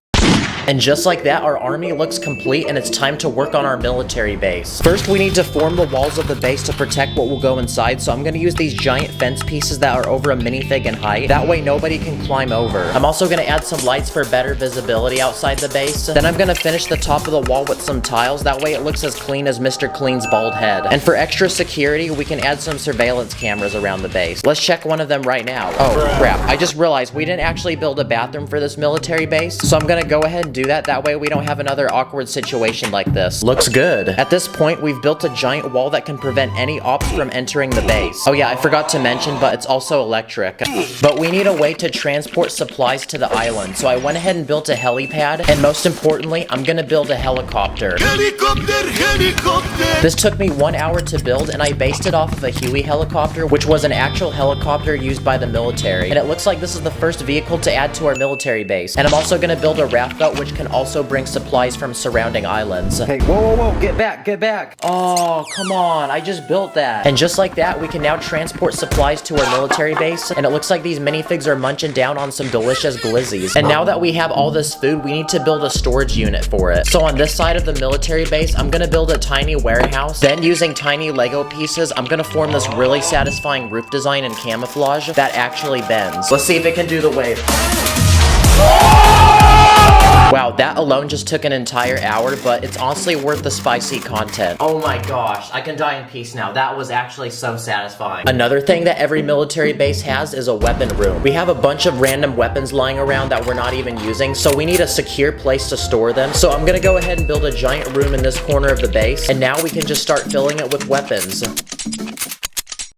And just like that, our army looks complete and it's time to work on our military base. First, we need to form the walls of the base to protect what will go inside, so I'm gonna use these giant fence pieces that are over a minifig in height. That way nobody can climb over. I'm also gonna add some lights for better visibility outside the base. Then I'm gonna finish the top of the wall with some tiles. That way it looks as clean as Mr. Clean's bald head. And for extra security, we can add some surveillance cameras around the base. Let's check one of them right now. Oh crap, I just realized we didn't actually build a bathroom for this military base, so I'm gonna go ahead and do that. That way we don't have another awkward situation like this. Looks good. At this point, we've built a giant wall that can prevent any ops from entering the base. Oh yeah, I forgot to mention, but it's also electric. But we need a way to transport supplies to the island, so I went ahead and built a helipad, and most importantly, I'm gonna build a helicopter. This took me 1 hour to build, and I based it off of a Huey helicopter, which was an actual helicopter used by the military. And it looks like this is the first vehicle to add to our military base. And I'm also gonna build a raft boat, which can also bring supplies from surrounding islands. Hey, whoa, get back, get back. Oh, come on, I just built that. And just like that, we can now transport supplies to our military base, and it looks like these minifigs are munching down on some delicious glizzies. And now that we have all this food, we need to build a storage unit for it. So on this side of the military base, I'm gonna build a tiny warehouse. Then using tiny Lego pieces, I'm gonna form this really satisfying roof design and camouflage that actually bends. Let's see if it can do the wave. Wow, that alone just took an entire hour, but it's honestly worth the spicy content. Oh my gosh, I can die in peace now. That was actually so satisfying. Another thing that every military base has is a weapon room. We have a bunch of random weapons lying around that we're not even using, so we need a secure place to store them. So I'm gonna go ahead and build a giant room in this corner of the base, and now we can just start filling it with weapons.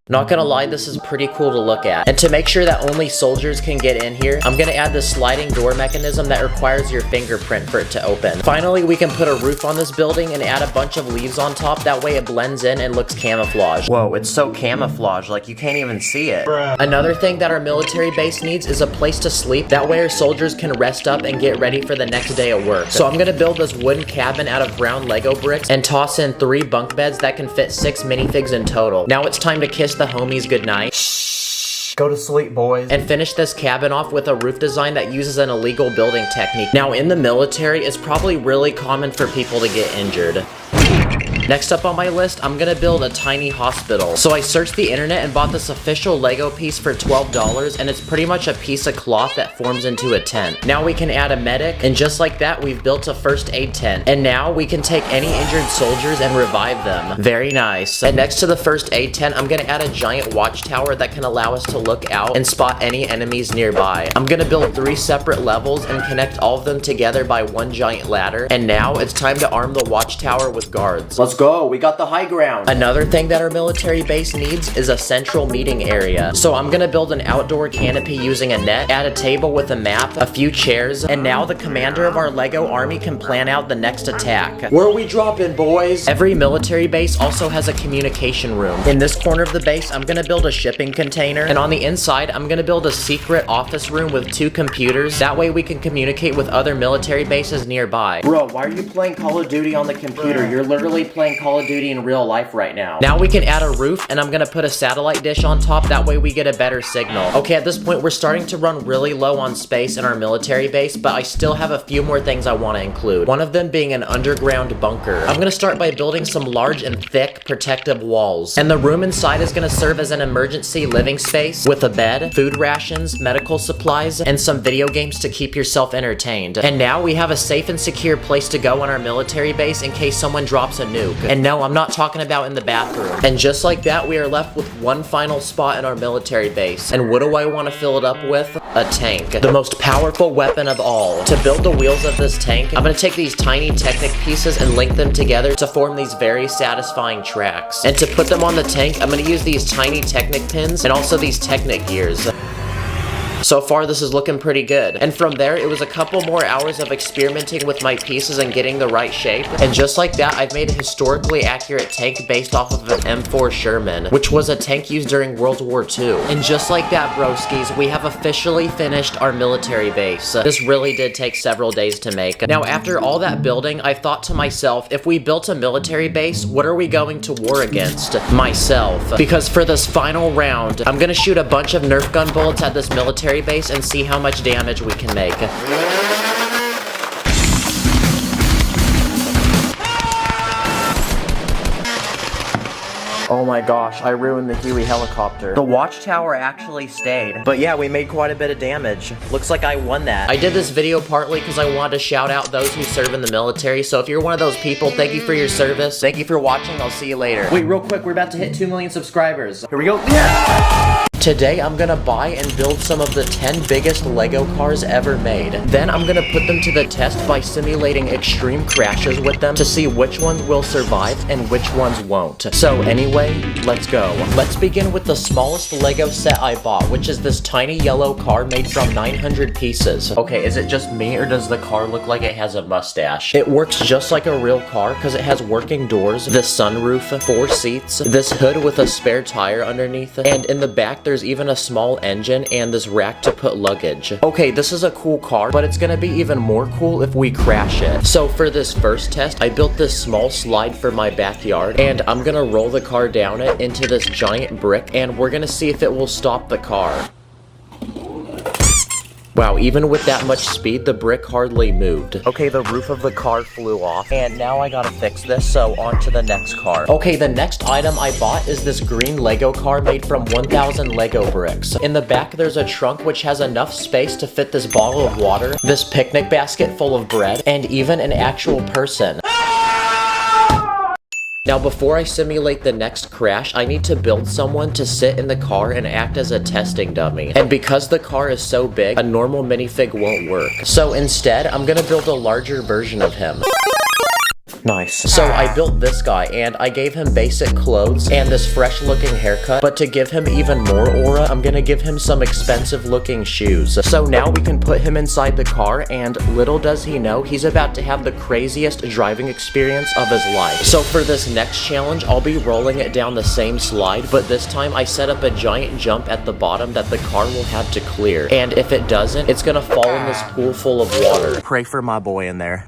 Not gonna lie, this is pretty cool to look at. And to make sure that only soldiers can get in here, I'm gonna add this sliding door mechanism that requires your fingerprint for it to open. Finally, we can put a roof on this building and add a bunch of leaves on top. That way it blends in and looks camouflaged. Whoa, it's so camouflaged, like you can't even see it. Bruh. Another thing that our military base needs is a place to sleep. That way our soldiers can rest up and get ready for the next day of work. So I'm gonna build this wooden cabin out of brown Lego bricks and toss in 3 bunk beds that can fit 6 minifigs in total. Now it's time to kiss the homies goodnight. Shh. Go to sleep, boys. And finish this cabin off with a roof design that uses an illegal building technique. Now, in the military, it's probably really common for people to get injured. Next up on my list, I'm gonna build a tiny hospital. So I searched the internet and bought this official Lego piece for $12, and it's pretty much a piece of cloth that forms into a tent. Now we can add a medic, and just like that, we've built a first aid tent. And now we can take any injured soldiers and revive them. Very nice. And next to the first aid tent, I'm gonna add a giant watchtower that can allow us to look out and spot any enemies nearby. I'm gonna build 3 separate levels and connect all of them together by one giant ladder. And now it's time to arm the watchtower with guards. Let's go, we got the high ground. Another thing that our military base needs is a central meeting area. So I'm gonna build an outdoor canopy using a net, add a table with a map, a few chairs, and now the commander of our Lego army can plan out the next attack. Where are we dropping, boys? Every military base also has a communication room. In this corner of the base, I'm gonna build a shipping container, and on the inside, I'm gonna build a secret office room with 2 computers. That way we can communicate with other military bases nearby. Bro, why are you playing Call of Duty on the computer? You're literally playing Call of Duty in real life right now. Now we can add a roof, and I'm gonna put a satellite dish on top. That way we get a better signal. Okay, at this point, we're starting to run really low on space in our military base, but I still have a few more things I want to include. One of them being an underground bunker. I'm gonna start by building some large and thick protective walls. And the room inside is gonna serve as an emergency living space with a bed, food rations, medical supplies, and some video games to keep yourself entertained. And now we have a safe and secure place to go on our military base in case someone drops a nuke. And no, I'm not talking about in the bathroom. And just like that, we are left with one final spot in our military base. And what do I want to fill it up with? A tank. The most powerful weapon of all. To build the wheels of this tank, I'm going to take these tiny Technic pieces and link them together to form these very satisfying tracks. And to put them on the tank, I'm going to use these tiny Technic pins and also these Technic gears. So far, this is looking pretty good. And from there, it was a couple more hours of experimenting with my pieces and getting the right shape. And just like that, I've made a historically accurate tank based off of an M4 Sherman, which was a tank used during World War II. And just like that, broskies, we have officially finished our military base. This really did take several days to make. Now, after all that building, I thought to myself, if we built a military base, what are we going to war against? Myself. Because for this final round, I'm gonna shoot a bunch of Nerf gun bullets at this military base and see how much damage we can make. Oh my gosh, I ruined the Huey helicopter. The watchtower actually stayed. But yeah, we made quite a bit of damage. Looks like I won that. I did this video partly because I wanted to shout out those who serve in the military, so if you're one of those people, thank you for your service. Thank you for watching, I'll see you later. Wait, real quick, we're about to hit 2 million subscribers. Here we go. Yeah! Today, I'm gonna buy and build some of the 10 biggest Lego cars ever made. Then I'm gonna put them to the test by simulating extreme crashes with them to see which ones will survive and which ones won't. So anyway, let's go. Let's begin with the smallest Lego set I bought, which is this tiny yellow car made from 900 pieces. Okay, is it just me or does the car look like it has a mustache? It works just like a real car because it has working doors, this sunroof, 4 seats, this hood with a spare tire underneath, and in the back there's even a small engine and this rack to put luggage. Okay, this is a cool car, but it's gonna be even more cool if we crash it. So for this first test, I built this small slide for my backyard, and I'm gonna roll the car down it into this giant brick, and we're gonna see if it will stop the car. Wow, even with that much speed, the brick hardly moved. Okay, the roof of the car flew off, and now I gotta fix this, so on to the next car. Okay, the next item I bought is this green Lego car made from 1,000 Lego bricks. In the back, there's a trunk which has enough space to fit this bottle of water, this picnic basket full of bread, and even an actual person. Now before I simulate the next crash, I need to build someone to sit in the car and act as a testing dummy. And because the car is so big, a normal minifig won't work. So instead, I'm gonna build a larger version of him. Nice. So I built this guy, and I gave him basic clothes and this fresh looking haircut, but to give him even more aura, I'm gonna give him some expensive looking shoes. So now we can put him inside the car, and little does he know, he's about to have the craziest driving experience of his life. So for this next challenge, I'll be rolling it down the same slide, but this time I set up a giant jump at the bottom that the car will have to clear. And if it doesn't, it's gonna fall in this pool full of water. Pray for my boy in there.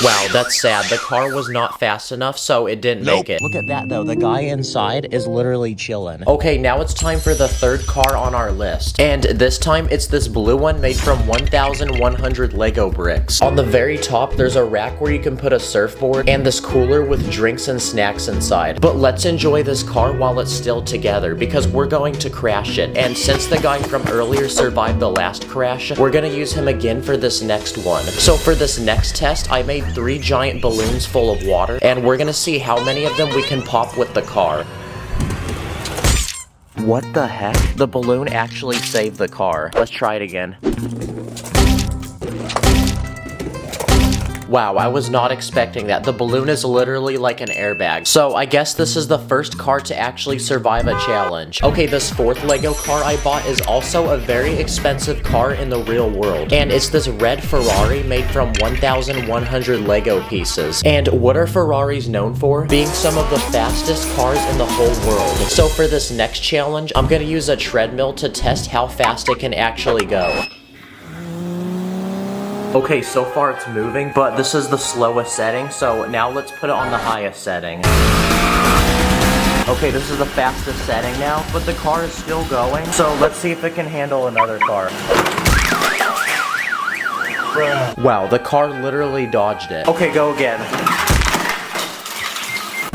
Wow, that's sad. The car was not fast enough, so it didn't make it. Look at that though, the guy inside is literally chilling. Okay, now it's time for the third car on our list. And this time, it's this blue one made from 1,100 Lego bricks. On the very top, there's a rack where you can put a surfboard and this cooler with drinks and snacks inside. But let's enjoy this car while it's still together, because we're going to crash it. And since the guy from earlier survived the last crash, we're gonna use him again for this next one. So for this next test, I made 3 giant balloons full of water, and we're gonna see how many of them we can pop with the car. What the heck? The balloon actually saved the car. Let's try it again. Wow, I was not expecting that. The balloon is literally like an airbag. So I guess this is the first car to actually survive a challenge. Okay, this fourth Lego car I bought is also a very expensive car in the real world. And it's this red Ferrari made from 1,100 Lego pieces. And what are Ferraris known for? Being some of the fastest cars in the whole world. So for this next challenge, I'm gonna use a treadmill to test how fast it can actually go. Okay, so far it's moving, but this is the slowest setting, so now let's put it on the highest setting. Okay, this is the fastest setting now, but the car is still going, so let's see if it can handle another car. Wow, the car literally dodged it. Okay, go again.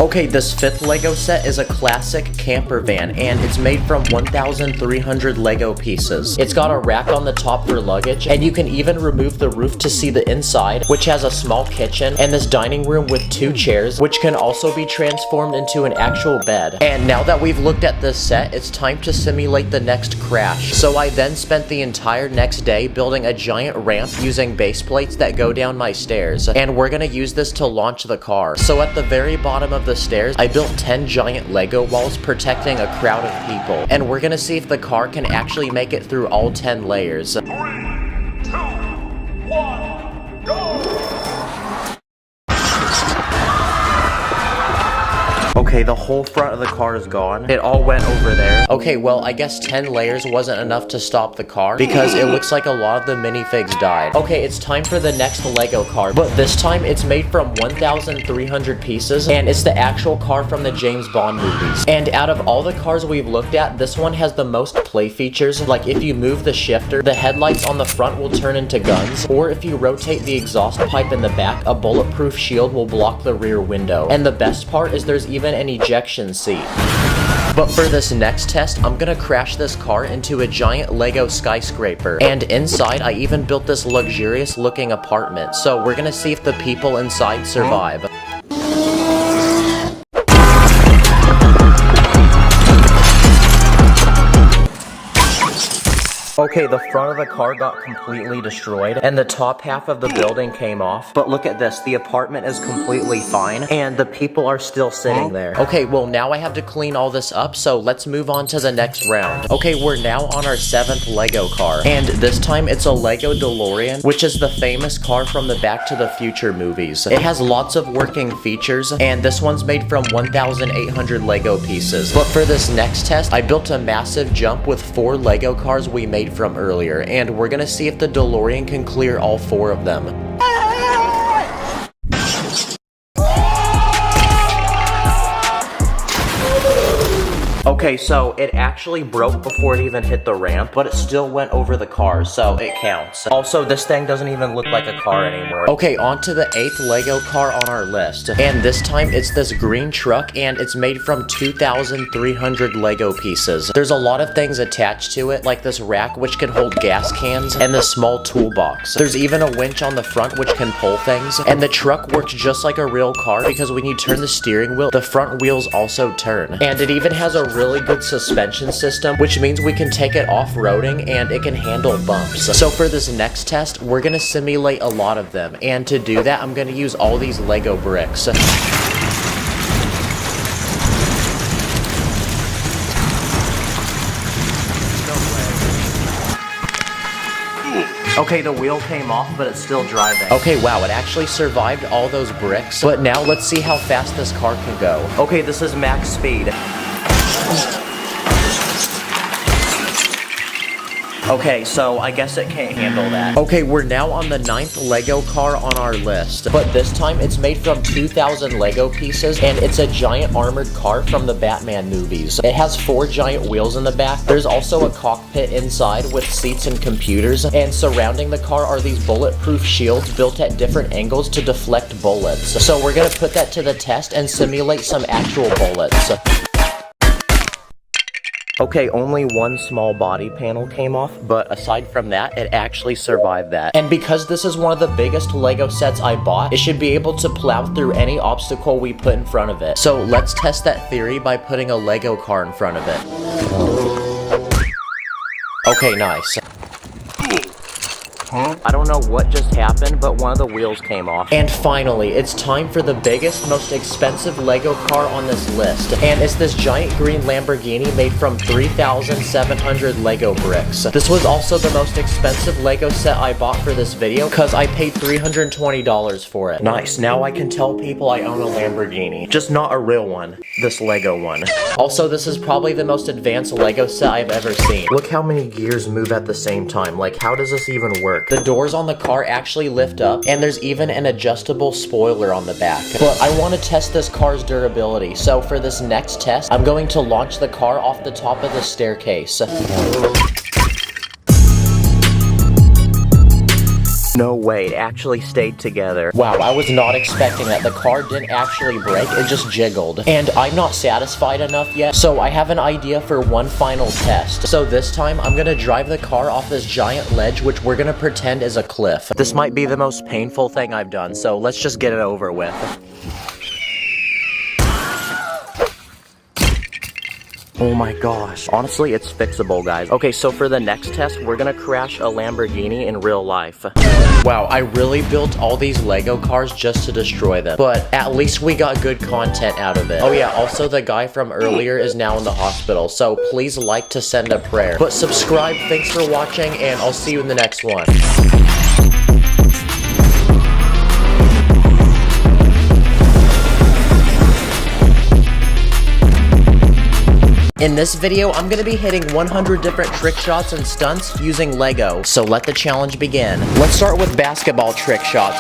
Okay, this fifth Lego set is a classic camper van, and it's made from 1,300 Lego pieces. It's got a rack on the top for luggage, and you can even remove the roof to see the inside, which has a small kitchen, and this dining room with 2 chairs, which can also be transformed into an actual bed. And now that we've looked at this set, it's time to simulate the next crash. So I then spent the entire next day building a giant ramp using base plates that go down my stairs, and we're gonna use this to launch the car. So at the very bottom of the stairs, I built 10 giant Lego walls protecting a crowd of people, and we're gonna see if the car can actually make it through all 10 layers. 3, 2, 1, go! Okay, the whole front of the car is gone. It all went over there. Okay, well, I guess 10 layers wasn't enough to stop the car because it looks like a lot of the minifigs died. Okay, it's time for the next Lego car, but this time it's made from 1,300 pieces, and it's the actual car from the James Bond movies. And out of all the cars we've looked at, this one has the most play features. Like if you move the shifter, the headlights on the front will turn into guns, or if you rotate the exhaust pipe in the back, a bulletproof shield will block the rear window. And the best part is there's even an ejection seat. But for this next test, I'm gonna crash this car into a giant Lego skyscraper. And inside, I even built this luxurious looking apartment. So we're gonna see if the people inside survive. Okay, the front of the car got completely destroyed, and the top half of the building came off. But look at this, the apartment is completely fine, and the people are still sitting there. Okay, well now I have to clean all this up, so let's move on to the next round. Okay, we're now on our 7th Lego car, and this time it's a Lego DeLorean, which is the famous car from the Back to the Future movies. It has lots of working features, and this one's made from 1,800 Lego pieces. But for this next test, I built a massive jump with 4 Lego cars we made from earlier, and we're gonna see if the DeLorean can clear all 4 of them. Okay, so it actually broke before it even hit the ramp, but it still went over the car, so it counts. Also, this thing doesn't even look like a car anymore. Okay, on to the 8th Lego car on our list. And this time it's this green truck, and it's made from 2,300 Lego pieces. There's a lot of things attached to it, like this rack which can hold gas cans, and this small toolbox. There's even a winch on the front which can pull things, and the truck works just like a real car because when you turn the steering wheel, the front wheels also turn. And it even has a really good suspension system, which means we can take it off-roading and it can handle bumps. So for this next test, we're gonna simulate a lot of them, and to do that, I'm gonna use all these Lego bricks. Okay, the wheel came off, but it's still driving. Okay, wow, it actually survived all those bricks. But now let's see how fast this car can go. Okay, this is max speed. Okay, so I guess it can't handle that. Okay, we're now on the 9th Lego car on our list. But this time it's made from 2,000 Lego pieces, and it's a giant armored car from the Batman movies. It has 4 giant wheels in the back. There's also a cockpit inside with seats and computers, and surrounding the car are these bulletproof shields built at different angles to deflect bullets. So we're gonna put that to the test and simulate some actual bullets. Okay, only one small body panel came off, but aside from that, it actually survived that. And because this is one of the biggest Lego sets I bought, it should be able to plow through any obstacle we put in front of it. So let's test that theory by putting a Lego car in front of it. Okay, nice. I don't know what just happened, but one of the wheels came off. And finally, it's time for the biggest, most expensive Lego car on this list. And it's this giant green Lamborghini made from 3,700 Lego bricks. This was also the most expensive Lego set I bought for this video because I paid $320 for it. Nice, now I can tell people I own a Lamborghini. Just not a real one, this Lego one. Also, this is probably the most advanced Lego set I've ever seen. Look how many gears move at the same time. Like, how does this even work? The doors on the car actually lift up, and there's even an adjustable spoiler on the back. But I want to test this car's durability, so for this next test, I'm going to launch the car off the top of the staircase. No way, it actually stayed together. Wow, I was not expecting that. The car didn't actually break, it just jiggled. And I'm not satisfied enough yet, so I have an idea for one final test. So this time, I'm gonna drive the car off this giant ledge, which we're gonna pretend is a cliff. This might be the most painful thing I've done, so let's just get it over with. Oh my gosh. Honestly, it's fixable, guys. Okay, so for the next test, we're gonna crash a Lamborghini in real life. Wow, I really built all these Lego cars just to destroy them. But at least we got good content out of it. Oh yeah, also the guy from earlier is now in the hospital, so please like to send a prayer. But subscribe, thanks for watching, and I'll see you in the next one. In this video, I'm gonna be hitting 100 different trick shots and stunts using Lego. So let the challenge begin. Let's start with basketball trick shots.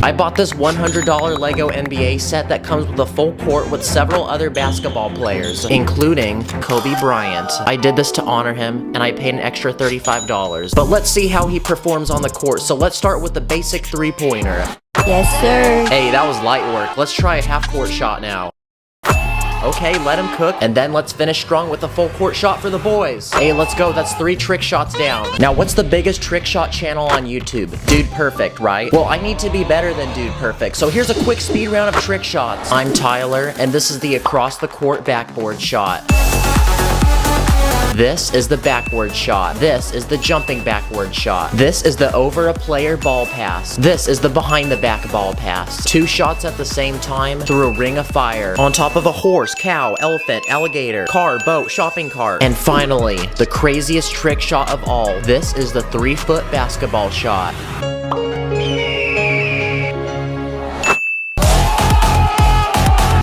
I bought this $100 Lego NBA set that comes with a full court with several other basketball players, including Kobe Bryant. I did this to honor him, and I paid an extra $35. But let's see how he performs on the court. So let's start with the basic three-pointer. Yes, sir. Hey, that was light work. Let's try a half-court shot now. Okay, let him cook, and then let's finish strong with a full court shot for the boys. Hey, let's go. That's 3 trick shots down. Now, what's the biggest trick shot channel on YouTube? Dude Perfect, right? Well, I need to be better than Dude Perfect, so here's a quick speed round of trick shots. I'm Tyler, and this is the across the court backboard shot. This is the backward shot. This is the jumping backward shot. This is the over a player ball pass. This is the behind the back ball pass. 2 shots at the same time through a ring of fire. On top of a horse, cow, elephant, alligator, car, boat, shopping cart. And finally, the craziest trick shot of all. This is the 3-foot basketball shot.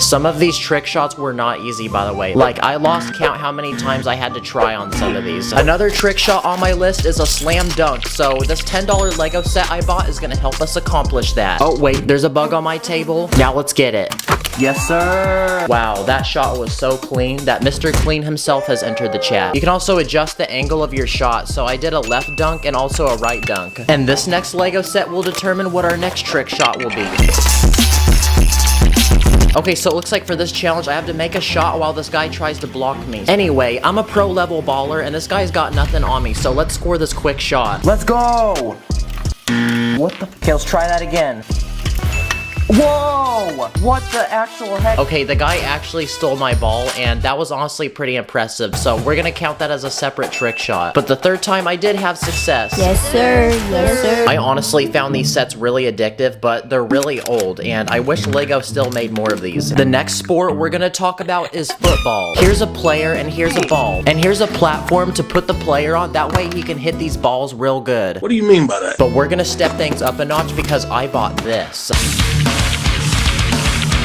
Some of these trick shots were not easy, by the way. Like, I lost count how many times I had to try on some of these. Another trick shot on my list is a slam dunk, so this $10 Lego set I bought is gonna help us accomplish that. Oh, wait, there's a bug on my table. Now let's get it. Yes, sir. Wow, that shot was so clean that Mr. Clean himself has entered the chat. You can also adjust the angle of your shot, so I did a left dunk and also a right dunk. And this next Lego set will determine what our next trick shot will be. Okay, so it looks like for this challenge, I have to make a shot while this guy tries to block me. Anyway, I'm a pro level baller, and this guy's got nothing on me, so let's score this quick shot. Let's go! What the? Okay, let's try that again. Whoa! What the actual heck? Okay, the guy actually stole my ball, and that was honestly pretty impressive, so we're gonna count that as a separate trick shot. But the third time, I did have success. Yes, sir. Yes, sir. I honestly found these sets really addictive, but they're really old, and I wish Lego still made more of these. The next sport we're gonna talk about is football. Here's a player, and here's a ball. And here's a platform to put the player on, that way he can hit these balls real good. What do you mean by that? But we're gonna step things up a notch because I bought this.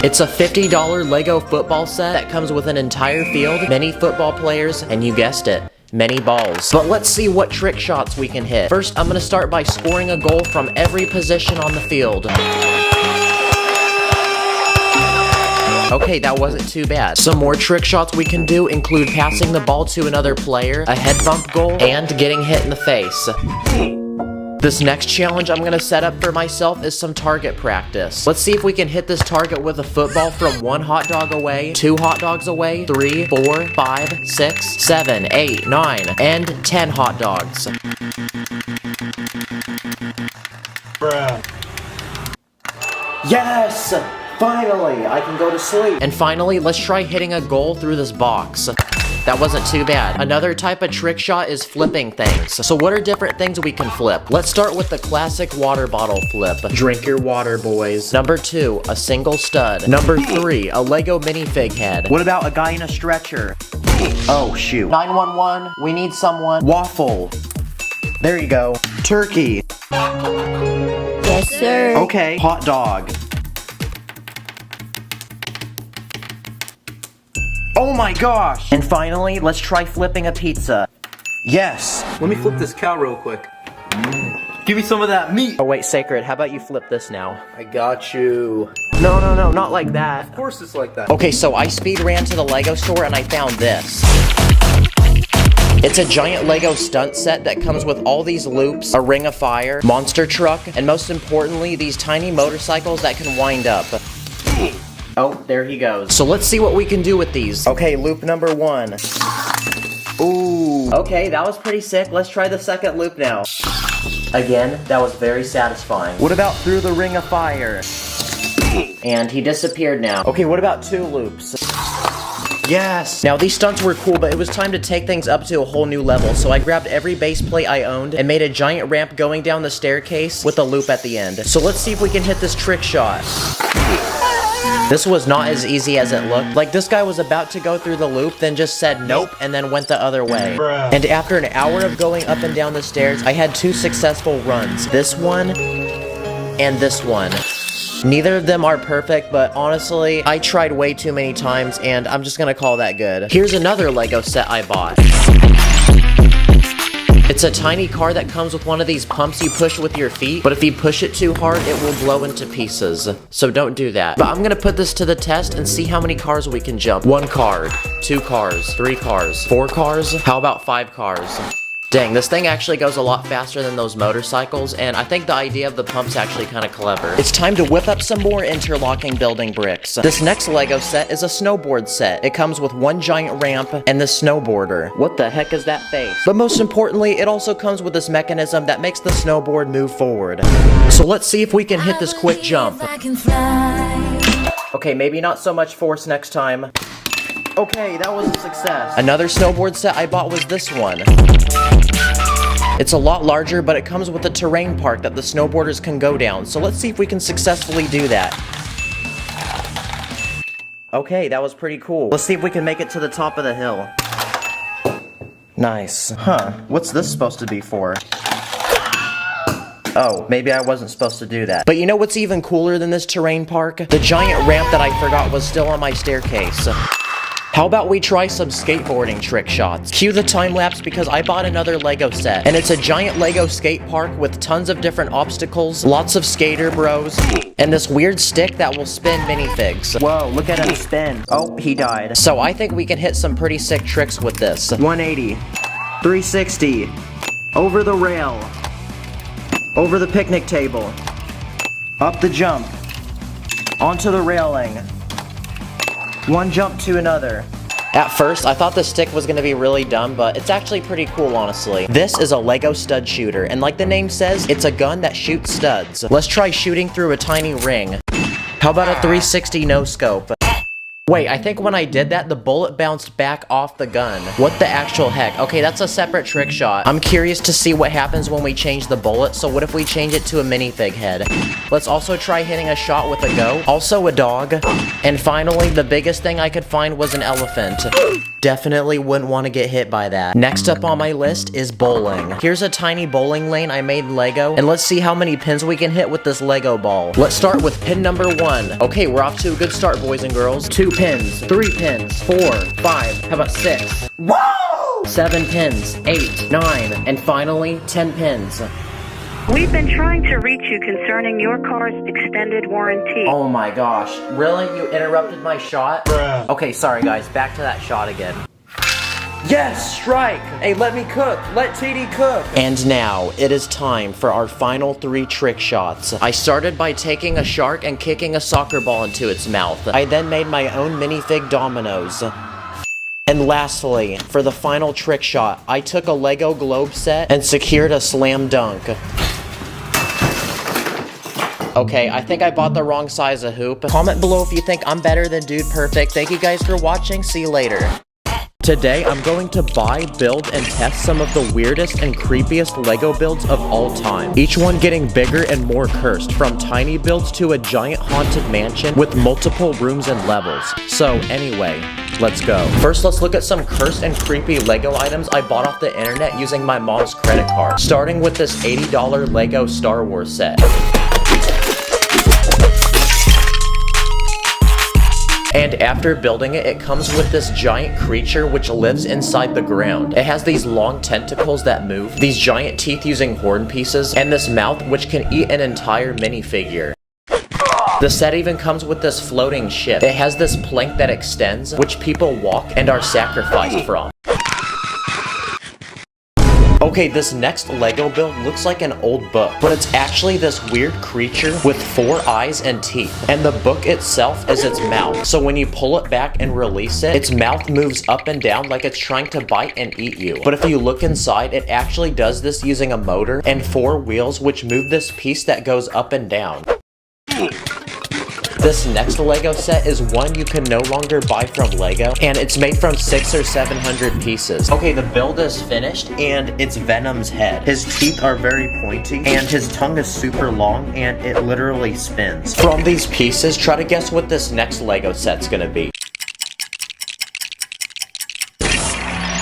It's a $50 Lego football set that comes with an entire field, many football players, and you guessed it, many balls. But let's see what trick shots we can hit. First, I'm gonna start by scoring a goal from every position on the field. Okay, that wasn't too bad. Some more trick shots we can do include passing the ball to another player, a head bump goal, and getting hit in the face. This next challenge I'm gonna set up for myself is some target practice. Let's see if we can hit this target with a football from 1 hot dog away, 2 hot dogs away, 3, 4, 5, 6, 7, 8, 9, and 10 hot dogs. Bruh. Yes! Finally, I can go to sleep. And finally, let's try hitting a goal through this box. That wasn't too bad. Another type of trick shot is flipping things. So what are different things we can flip? Let's start with the classic water bottle flip. Drink your water, boys. Number 2, a single stud. Number 3, a Lego minifig head. What about a guy in a stretcher? Oh, shoot. 911, we need someone. Waffle. There you go. Turkey. Yes, sir. Okay, hot dog. Oh my gosh! And finally, let's try flipping a pizza. Yes! Let me flip this cow real quick. Give me some of that meat. Oh wait, Sacred, how about you flip this now? I got you. No, not like that. Of course it's like that. Okay, so I speed ran to the Lego store and I found this. It's a giant Lego stunt set that comes with all these loops, a ring of fire, monster truck, and most importantly, these tiny motorcycles that can wind up. Oh, there he goes. So let's see what we can do with these. Okay, loop number 1. Ooh. Okay, that was pretty sick. Let's try the second loop now. Again, that was very satisfying. What about through the ring of fire? And he disappeared now. Okay, what about 2 loops? Yes! Now these stunts were cool, but it was time to take things up to a whole new level, so I grabbed every base plate I owned and made a giant ramp going down the staircase with a loop at the end. So let's see if we can hit this trick shot. This was not as easy as it looked. Like, this guy was about to go through the loop, then just said nope, and then went the other way. Bruh. And after an hour of going up and down the stairs, I had 2 successful runs. This one, and this one. Neither of them are perfect, but honestly, I tried way too many times, and I'm just gonna call that good. Here's another Lego set I bought. It's a tiny car that comes with one of these pumps you push with your feet, but if you push it too hard, it will blow into pieces. So don't do that. But I'm gonna put this to the test and see how many cars we can jump. 1 car, 2 cars, 3 cars, 4 cars, how about 5 cars? Dang, this thing actually goes a lot faster than those motorcycles, and I think the idea of the pump's actually kind of clever. It's time to whip up some more interlocking building bricks. This next Lego set is a snowboard set. It comes with 1 giant ramp and this snowboarder. What the heck is that face? But most importantly, it also comes with this mechanism that makes the snowboard move forward. So let's see if we can hit this quick jump. Okay, maybe not so much force next time. Okay, that was a success. Another snowboard set I bought was this one. It's a lot larger, but it comes with a terrain park that the snowboarders can go down. So let's see if we can successfully do that. Okay, that was pretty cool. Let's see if we can make it to the top of the hill. Nice. Huh, what's this supposed to be for? Oh, maybe I wasn't supposed to do that. But you know what's even cooler than this terrain park? The giant ramp that I forgot was still on my staircase. How about we try some skateboarding trick shots? Cue the time lapse because I bought another Lego set. And it's a giant Lego skate park with tons of different obstacles, lots of skater bros, and this weird stick that will spin minifigs. Whoa, look at him spin. Oh, he died. So I think we can hit some pretty sick tricks with this. 180, 360, over the rail, over the picnic table, up the jump, onto the railing. 1 jump to another. At first, I thought the stick was gonna be really dumb, but it's actually pretty cool, honestly. This is a Lego stud shooter, and like the name says, it's a gun that shoots studs. Let's try shooting through a tiny ring. How about a 360 no scope? Wait, I think when I did that, the bullet bounced back off the gun. What the actual heck? Okay, that's a separate trick shot. I'm curious to see what happens when we change the bullet, so what if we change it to a minifig head? Let's also try hitting a shot with a go. Also a dog. And finally, the biggest thing I could find was an elephant. Definitely wouldn't want to get hit by that. Next up on my list is bowling. Here's a tiny bowling lane I made in Lego, and let's see how many pins we can hit with this Lego ball. Let's start with pin number 1. Okay, we're off to a good start, boys and girls. 2 pins, 3 pins, 4, 5, how about 6? Whoa! 7 pins, 8, 9, and finally, 10 pins. We've been trying to reach you concerning your car's extended warranty. Oh my gosh, really? You interrupted my shot? Bruh. Okay, sorry guys, back to that shot again. Yes, strike! Hey, let me cook! Let TD cook! And now, it is time for our final 3 trick shots. I started by taking a shark and kicking a soccer ball into its mouth. I then made my own minifig dominoes. And lastly, for the final trick shot, I took a Lego globe set and secured a slam dunk. Okay, I think I bought the wrong size of hoop. Comment below if you think I'm better than Dude Perfect. Thank you guys for watching. See you later. Today, I'm going to buy, build, and test some of the weirdest and creepiest Lego builds of all time. Each one getting bigger and more cursed, from tiny builds to a giant haunted mansion with multiple rooms and levels. So anyway, let's go. First, let's look at some cursed and creepy Lego items I bought off the internet using my mom's credit card. Starting with this $80 Lego Star Wars set. And after building it, it comes with this giant creature which lives inside the ground. It has these long tentacles that move, these giant teeth using horn pieces, and this mouth which can eat an entire minifigure. The set even comes with this floating ship. It has this plank that extends, which people walk and are sacrificed from. Okay, this next Lego build looks like an old book, but it's actually this weird creature with 4 eyes and teeth. And the book itself is its mouth. So when you pull it back and release it, its mouth moves up and down like it's trying to bite and eat you. But if you look inside, it actually does this using a motor and 4 wheels which move this piece that goes up and down. This next Lego set is one you can no longer buy from Lego, and it's made from 600 or 700 pieces. Okay, the build is finished, and it's Venom's head. His teeth are very pointy, and his tongue is super long, and it literally spins. From these pieces, try to guess what this next Lego set's gonna be.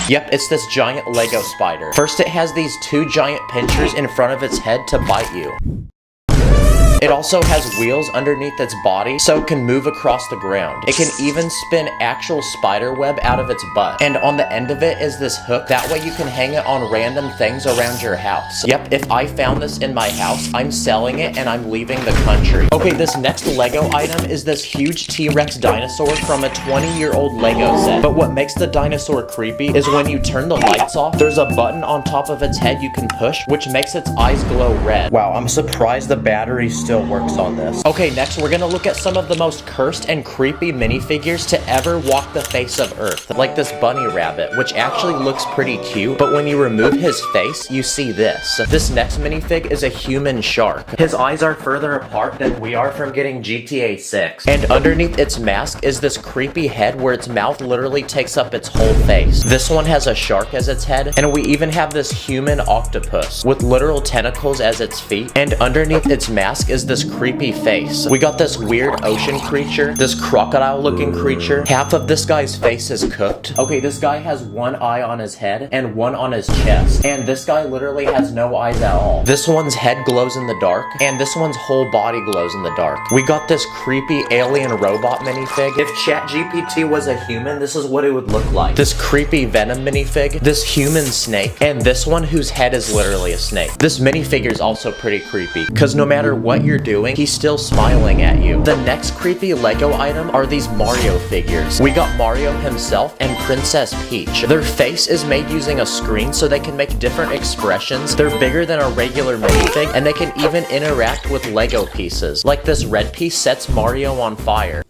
Yep, it's this giant Lego spider. First, it has these 2 giant pinchers in front of its head to bite you. It also has wheels underneath its body, so it can move across the ground. It can even spin actual spider web out of its butt. And on the end of it is this hook, that way you can hang it on random things around your house. Yep, if I found this in my house, I'm selling it and I'm leaving the country. Okay, this next Lego item is this huge T-Rex dinosaur from a 20-year-old Lego set. But what makes the dinosaur creepy is when you turn the lights off, there's a button on top of its head you can push, which makes its eyes glow red. Wow, I'm surprised the battery still works on this. Okay, next we're gonna look at some of the most cursed and creepy minifigures to ever walk the face of Earth. Like this bunny rabbit, which actually looks pretty cute, but when you remove his face, you see this. This next minifig is a human shark. His eyes are further apart than we are from getting GTA 6. And underneath its mask is this creepy head where its mouth literally takes up its whole face. This one has a shark as its head, and we even have this human octopus with literal tentacles as its feet, and underneath its mask is this creepy face. We got this weird ocean creature, this crocodile looking creature. Half of this guy's face is cooked. Okay, this guy has one eye on his head and one on his chest, and this guy literally has no eyes at all. This one's head glows in the dark, and this one's whole body glows in the dark. We got this creepy alien robot minifig. If ChatGPT was a human, this is what it would look like. This creepy Venom minifig, this human snake, and this one whose head is literally a snake. This minifigure is also pretty creepy, because no matter what you're doing, he's still smiling at you. The next creepy Lego item are these Mario figures. We got Mario himself and Princess Peach. Their face is made using a screen so they can make different expressions. They're bigger than a regular minifig, and they can even interact with Lego pieces. Like this red piece sets Mario on fire.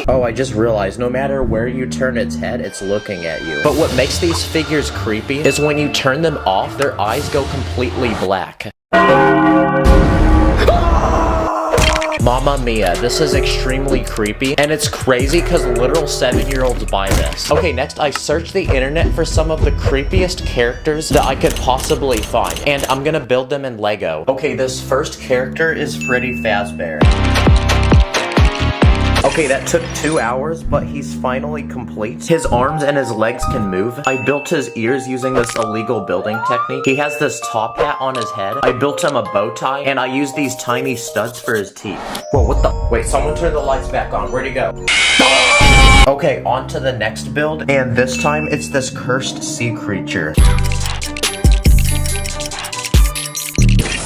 Oh, I just realized no matter where you turn its head, it's looking at you. But what makes these figures creepy is when you turn them off, their eyes go completely black. Mamma mia, this is extremely creepy, and it's crazy because literal 7-year-olds buy this. Okay, next I searched the internet for some of the creepiest characters that I could possibly find, and I'm gonna build them in Lego. Okay, this first character is Freddy Fazbear. Okay, that took 2 hours, but he's finally complete. His arms and his legs can move. I built his ears using this illegal building technique. He has this top hat on his head. I built him a bow tie, and I used these tiny studs for his teeth. Whoa, what the? Wait, someone turn the lights back on. Where'd he go? Okay, on to the next build, and this time it's this cursed sea creature.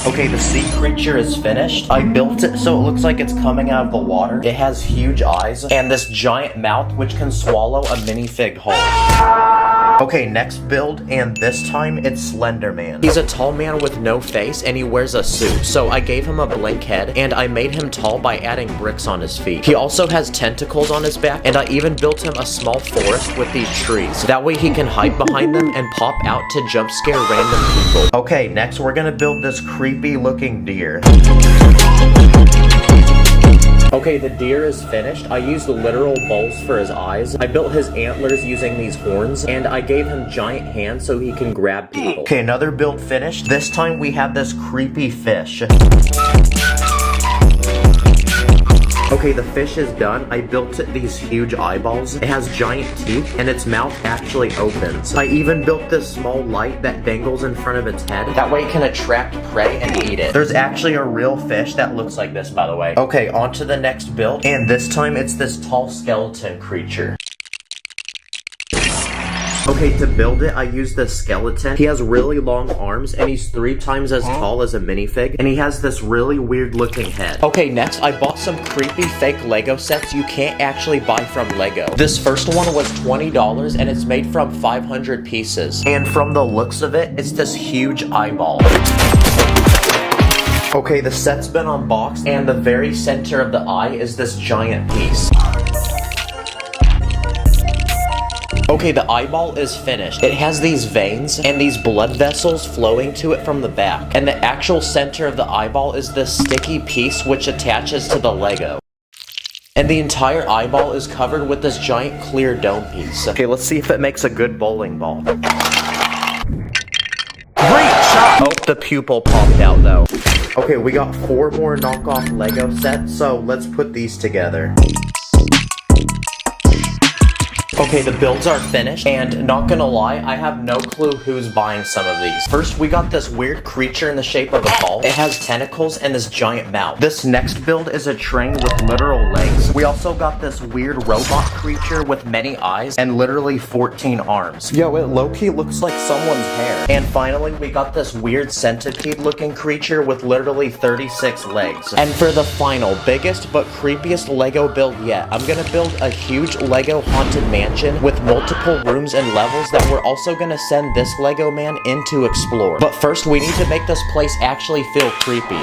Okay, the sea creature is finished. I built it so it looks like it's coming out of the water. It has huge eyes and this giant mouth which can swallow a minifig whole. Okay, next build, and this time it's Slender Man. He's a tall man with no face and he wears a suit. So I gave him a blank head and I made him tall by adding bricks on his feet. He also has tentacles on his back, and I even built him a small forest with these trees. That way he can hide behind them and pop out to jump scare random people. Okay, next we're gonna build this creepy looking deer. Okay, the deer is finished. I used literal balls for his eyes. I built his antlers using these horns, and I gave him giant hands so he can grab people. Okay, another build finished. This time we have this creepy fish. Okay, the fish is done. I built it these huge eyeballs. It has giant teeth, and its mouth actually opens. I even built this small light that dangles in front of its head. That way it can attract prey and eat it. There's actually a real fish that looks like this, by the way. Okay, on to the next build, and this time it's this tall skeleton creature. Okay, to build it, I used this skeleton. He has really long arms, and he's 3 times as tall as a minifig, and he has this really weird looking head. Okay, next, I bought some creepy fake Lego sets you can't actually buy from Lego. This first one was $20, and it's made from 500 pieces. And from the looks of it, it's this huge eyeball. Okay, the set's been unboxed, and the very center of the eye is this giant piece. Okay, the eyeball is finished. It has these veins and these blood vessels flowing to it from the back. And the actual center of the eyeball is this sticky piece which attaches to the Lego. And the entire eyeball is covered with this giant clear dome piece. Okay, let's see if it makes a good bowling ball. Great shot! Oh, the pupil popped out though. Okay, we got 4 more knockoff Lego sets, so let's put these together. Okay, the builds are finished, and not gonna lie, I have no clue who's buying some of these. First, we got this weird creature in the shape of a ball. It has tentacles and this giant mouth. This next build is a train with literal legs. We also got this weird robot creature with many eyes and literally 14 arms. Yo, it low-key looks like someone's hair. And finally, we got this weird centipede-looking creature with literally 36 legs. And for the final, biggest but creepiest Lego build yet, I'm gonna build a huge Lego haunted mansion with multiple rooms and levels that we're also gonna send this Lego man in to explore. But first, we need to make this place actually feel creepy.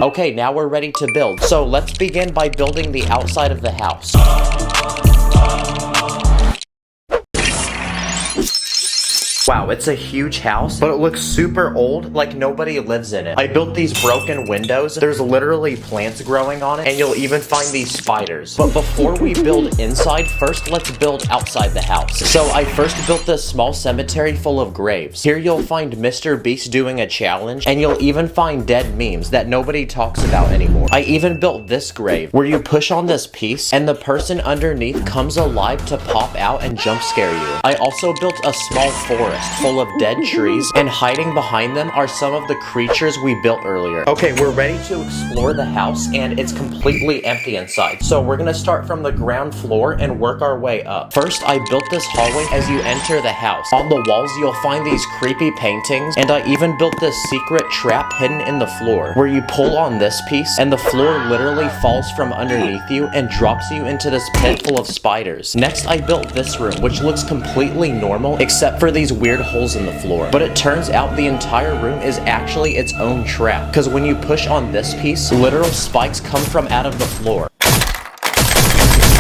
Okay, now we're ready to build. So let's begin by building the outside of the house. Wow, it's a huge house, but it looks super old, like nobody lives in it. I built these broken windows. There's literally plants growing on it, and you'll even find these spiders. But before we build inside, first let's build outside the house. So I first built this small cemetery full of graves. Here you'll find Mr. Beast doing a challenge, and you'll even find dead memes that nobody talks about anymore. I even built this grave, where you push on this piece, and the person underneath comes alive to pop out and jump scare you. I also built a small forest full of dead trees, and hiding behind them are some of the creatures we built earlier. Okay, we're ready to explore the house, and it's completely empty inside. So we're gonna start from the ground floor and work our way up. First, I built this hallway as you enter the house. On the walls, you'll find these creepy paintings, and I even built this secret trap hidden in the floor, where you pull on this piece, and the floor literally falls from underneath you and drops you into this pit full of spiders. Next, I built this room, which looks completely normal, except for these weird holes in the floor. But it turns out the entire room is actually its own trap, because when you push on this piece, literal spikes come from out of the floor.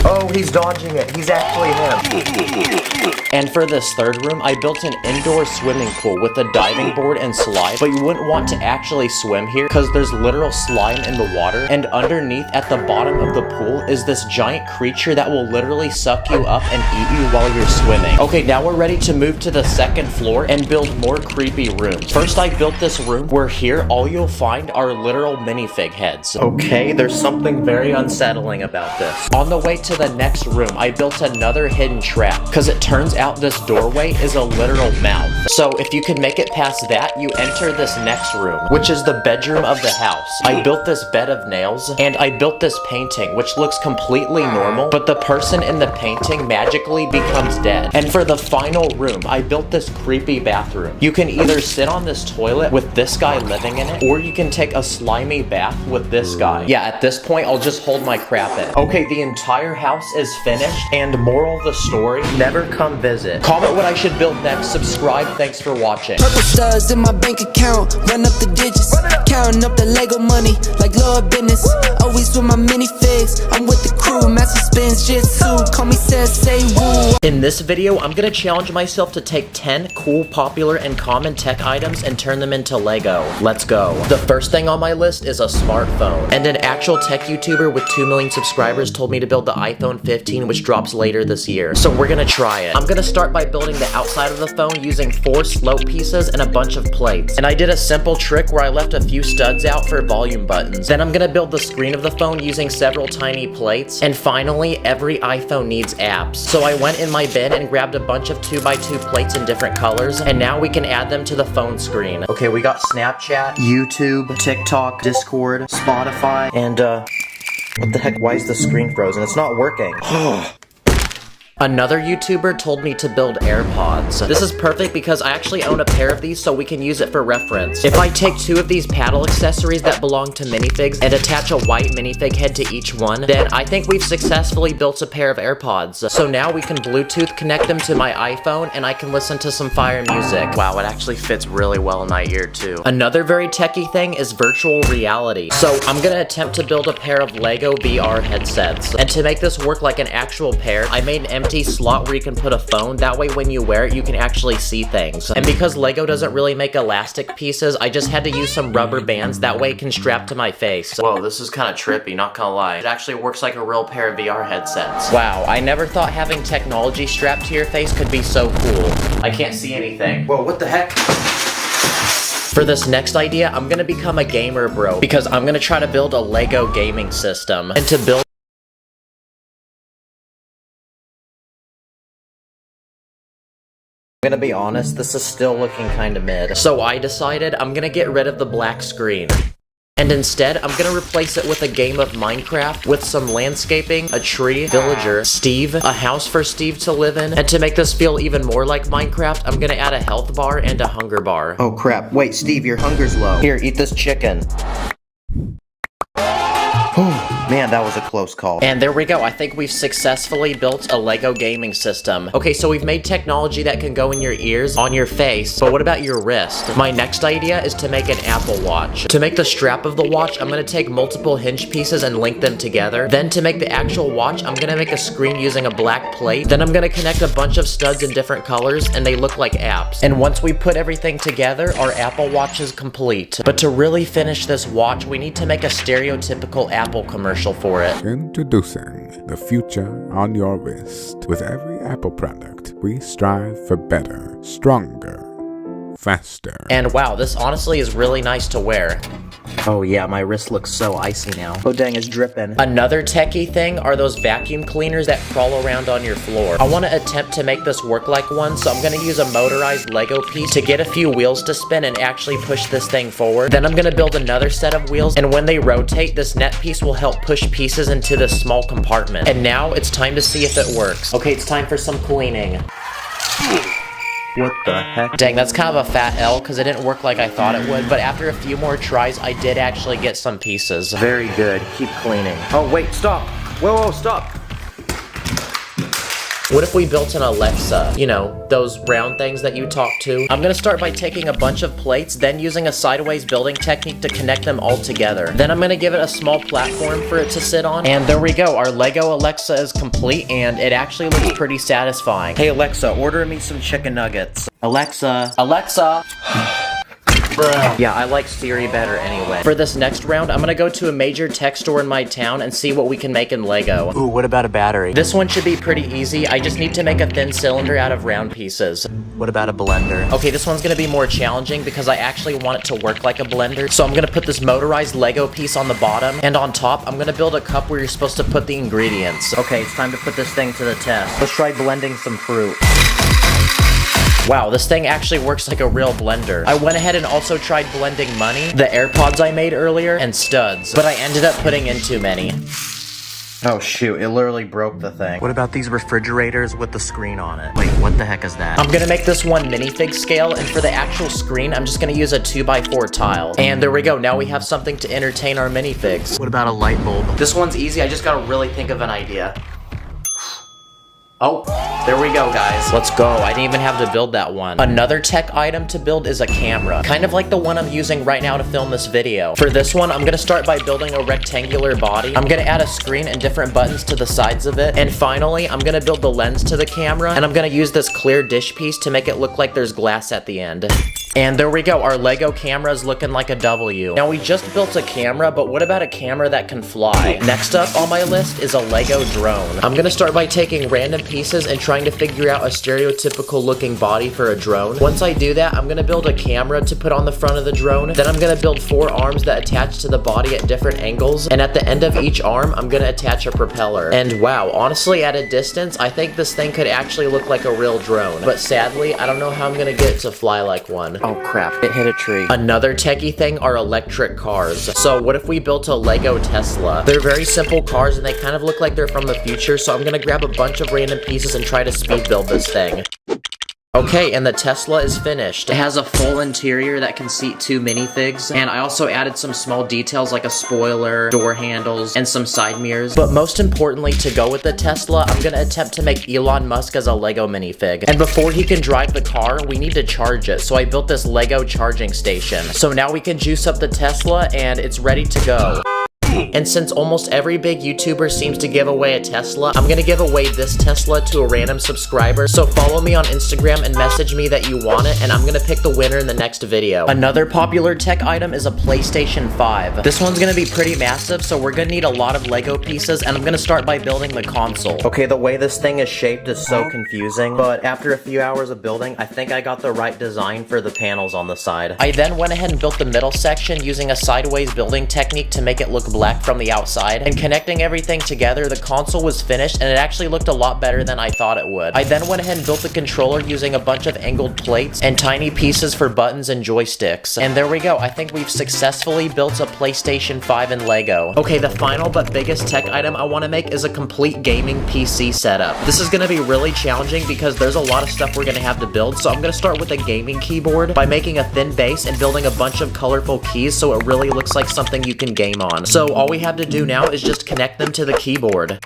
Oh, he's dodging it. He's actually him. And for this third room, I built an indoor swimming pool with a diving board and slide, but you wouldn't want to actually swim here because there's literal slime in the water, and underneath at the bottom of the pool is this giant creature that will literally suck you up and eat you while you're swimming. Okay, now we're ready to move to the second floor and build more creepy rooms. First, I built this room where here all you'll find are literal minifig heads. Okay, there's something very unsettling about this. On the way to the next room, I built another hidden trap, because it turns out this doorway is a literal mouth. So if you can make it past that, you enter this next room, which is the bedroom of the house. I built this bed of nails, and I built this painting, which looks completely normal, but the person in the painting magically becomes dead. And for the final room, I built this creepy bathroom. You can either sit on this toilet with this guy living in it, or you can take a slimy bath with this guy. Yeah, at this point, I'll just hold my crap in. Okay, the entire house is finished, and moral of the story, never come visit. Comment what I should build next, subscribe, thanks for watching. Purple studs in my bank account, run up the digits, counting up the Lego money like Lord business. Always with my minifigs, I'm with the crew, master spins jitsu, call me say woo. In this video, I'm gonna challenge myself to take 10 cool, popular, and common tech items and turn them into Lego. Let's go. The first thing on my list is a smartphone, and an actual tech YouTuber with 2 million subscribers told me to build the iPhone 15, which drops later this year. So we're gonna try it. I'm gonna start by building the outside of the phone using 4 slope pieces and a bunch of plates. And I did a simple trick where I left a few studs out for volume buttons. Then I'm gonna build the screen of the phone using several tiny plates. And finally, every iPhone needs apps. So I went in my bin and grabbed a bunch of 2x2 plates in different colors, and now we can add them to the phone screen. Okay, we got Snapchat, YouTube, TikTok, Discord, Spotify, and what the heck, why is the screen frozen? It's not working. Another YouTuber told me to build AirPods. This is perfect because I actually own a pair of these, so we can use it for reference. If I take 2 of these paddle accessories that belong to minifigs and attach a white minifig head to each one, then I think we've successfully built a pair of AirPods. So now we can Bluetooth connect them to my iPhone, and I can listen to some fire music. Wow, it actually fits really well in my ear too. Another very techie thing is virtual reality. So I'm gonna attempt to build a pair of Lego VR headsets. And to make this work like an actual pair, I made an empty slot where you can put a phone. That way when you wear it, you can actually see things. And because Lego doesn't really make elastic pieces, I just had to use some rubber bands. That way it can strap to my face. Whoa, this is kind of trippy, not gonna lie. It actually works like a real pair of VR headsets. Wow, I never thought having technology strapped to your face could be so cool. I can't see anything. Whoa, what the heck? For this next idea, I'm gonna become a gamer bro, because I'm gonna try to build a Lego gaming system. And to build I'm gonna be honest, this is still looking kinda mid. So I decided I'm gonna get rid of the black screen. And instead, I'm gonna replace it with a game of Minecraft with some landscaping, a tree, villager, Steve, a house for Steve to live in, and to make this feel even more like Minecraft, I'm gonna add a health bar and a hunger bar. Oh crap, wait, Steve, your hunger's low. Here, eat this chicken. Man, that was a close call. And there we go. I think we've successfully built a Lego gaming system. Okay, so we've made technology that can go in your ears, on your face, but what about your wrist? My next idea is to make an Apple Watch. To make the strap of the watch, I'm gonna take multiple hinge pieces and link them together. Then to make the actual watch, I'm gonna make a screen using a black plate. Then I'm gonna connect a bunch of studs in different colors, and they look like apps. And once we put everything together, our Apple Watch is complete. But to really finish this watch, we need to make a stereotypical Apple commercial for it. Introducing the future on your wrist. With every Apple product, we strive for better, stronger, faster. And wow, this honestly is really nice to wear. Oh yeah, my wrist looks so icy now. Oh dang, it's dripping. Another techie thing are those vacuum cleaners that crawl around on your floor. I want to attempt to make this work like one, so I'm going to use a motorized Lego piece to get a few wheels to spin and actually push this thing forward. Then I'm going to build another set of wheels, and when they rotate, this net piece will help push pieces into this small compartment. And now it's time to see if it works. Okay, it's time for some cleaning. What the heck? Dang, that's kind of a fat L because it didn't work like I thought it would, but after a few more tries, I did actually get some pieces. Very good. Keep cleaning. Oh, wait, stop. Whoa, stop. What if we built an Alexa? You know, those round things that you talk to? I'm gonna start by taking a bunch of plates, then using a sideways building technique to connect them all together. Then I'm gonna give it a small platform for it to sit on. And there we go, our Lego Alexa is complete, and it actually looks pretty satisfying. Hey Alexa, order me some chicken nuggets. Alexa. Alexa! Yeah, I like Siri better anyway. For this next round, I'm gonna go to a major tech store in my town and see what we can make in Lego. Ooh, what about a battery? This one should be pretty easy. I just need to make a thin cylinder out of round pieces. What about a blender? Okay, this one's gonna be more challenging because I actually want it to work like a blender. So I'm gonna put this motorized Lego piece on the bottom, and on top, I'm gonna build a cup where you're supposed to put the ingredients. Okay, it's time to put this thing to the test. Let's try blending some fruit. Wow, this thing actually works like a real blender. I went ahead and also tried blending money, the AirPods I made earlier, and studs, but I ended up putting in too many. Oh shoot, it literally broke the thing. What about these refrigerators with the screen on it? Wait, what the heck is that? I'm gonna make this one minifig scale, and for the actual screen, I'm just gonna use a 2x4 tile. And there we go, now we have something to entertain our minifigs. What about a light bulb? This one's easy, I just gotta really think of an idea. Oh, there we go, guys. Let's go. I didn't even have to build that one. Another tech item to build is a camera, kind of like the one I'm using right now to film this video. For this one, I'm gonna start by building a rectangular body. I'm gonna add a screen and different buttons to the sides of it. And finally, I'm gonna build the lens to the camera, and I'm gonna use this clear dish piece to make it look like there's glass at the end. And there we go, our Lego camera's looking like a W. Now we just built a camera, but what about a camera that can fly? Next up on my list is a Lego drone. I'm gonna start by taking random pieces and trying to figure out a stereotypical looking body for a drone. Once I do that, I'm gonna build a camera to put on the front of the drone. Then I'm gonna build 4 arms that attach to the body at different angles. And at the end of each arm, I'm gonna attach a propeller. And wow, honestly, at a distance, I think this thing could actually look like a real drone. But sadly, I don't know how I'm gonna get it to fly like one. Oh crap, it hit a tree. Another techie thing are electric cars. So what if we built a Lego Tesla? They're very simple cars and they kind of look like they're from the future, so I'm gonna grab a bunch of random pieces and try to speed build this thing. Okay, and the Tesla is finished. It has a full interior that can seat 2 minifigs, and I also added some small details like a spoiler, door handles, and some side mirrors. But most importantly, to go with the Tesla, I'm gonna attempt to make Elon Musk as a Lego minifig. And before he can drive the car, we need to charge it, so I built this Lego charging station. So now we can juice up the Tesla, and it's ready to go. And since almost every big YouTuber seems to give away a Tesla, I'm gonna give away this Tesla to a random subscriber. So follow me on Instagram and message me that you want it, and I'm gonna pick the winner in the next video. Another popular tech item is a PlayStation 5. This one's gonna be pretty massive, so we're gonna need a lot of Lego pieces, and I'm gonna start by building the console. Okay, the way this thing is shaped is so confusing, but after a few hours of building, I think I got the right design for the panels on the side. I then went ahead and built the middle section using a sideways building technique to make it look black. black from the outside. And connecting everything together, the console was finished and it actually looked a lot better than I thought it would. I then went ahead and built the controller using a bunch of angled plates and tiny pieces for buttons and joysticks. And there we go. I think we've successfully built a PlayStation 5 in Lego. Okay, the final but biggest tech item I want to make is a complete gaming PC setup. This is going to be really challenging because there's a lot of stuff we're going to have to build. So I'm going to start with a gaming keyboard by making a thin base and building a bunch of colorful keys so it really looks like something you can game on. So all we have to do now is just connect them to the keyboard.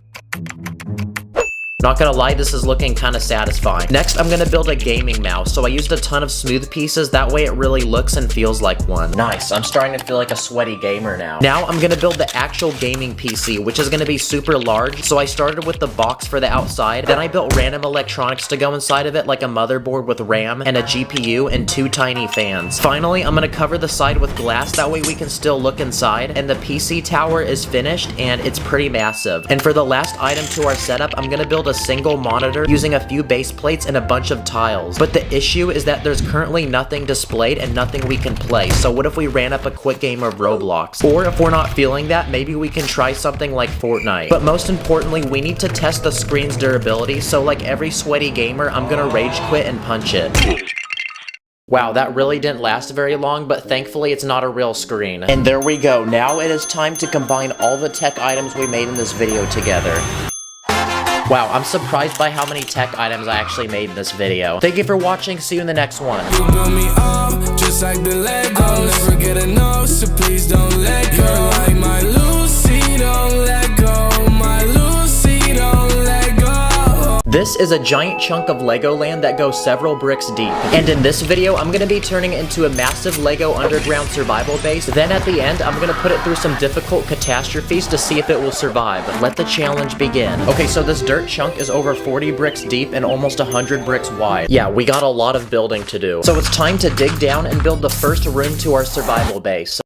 Not gonna lie, this is looking kind of satisfying. Next, I'm gonna build a gaming mouse. So I used a ton of smooth pieces, that way it really looks and feels like one. Nice, I'm starting to feel like a sweaty gamer now. Now I'm gonna build the actual gaming PC, which is gonna be super large. So I started with the box for the outside, then I built random electronics to go inside of it, like a motherboard with RAM and a GPU and 2 tiny fans. Finally, I'm gonna cover the side with glass, that way we can still look inside. And the PC tower is finished and it's pretty massive. And for the last item to our setup, I'm gonna build a single monitor using a few base plates and a bunch of tiles. But the issue is that there's currently nothing displayed and nothing we can play. So what if we ran up a quick game of Roblox? Or if we're not feeling that, maybe we can try something like Fortnite. But most importantly, we need to test the screen's durability. So like every sweaty gamer, I'm gonna rage quit and punch it. Wow, that really didn't last very long, but thankfully it's not a real screen. And there we go. Now it is time to combine all the tech items we made in this video together. Wow, I'm surprised by how many tech items I actually made in this video. Thank you for watching, see you in the next one. You build me up, just like the Legos. I'll never get enough, so please don't let go. You're like my Lucy, don't let go. My Lucy, don't let go. This is a giant chunk of Legoland that goes several bricks deep. And in this video, I'm gonna be turning it into a massive Lego underground survival base. Then at the end, I'm gonna put it through some difficult catastrophes to see if it will survive. Let the challenge begin. Okay, so this dirt chunk is over 40 bricks deep and almost 100 bricks wide. Yeah, we got a lot of building to do. So it's time to dig down and build the first room to our survival base.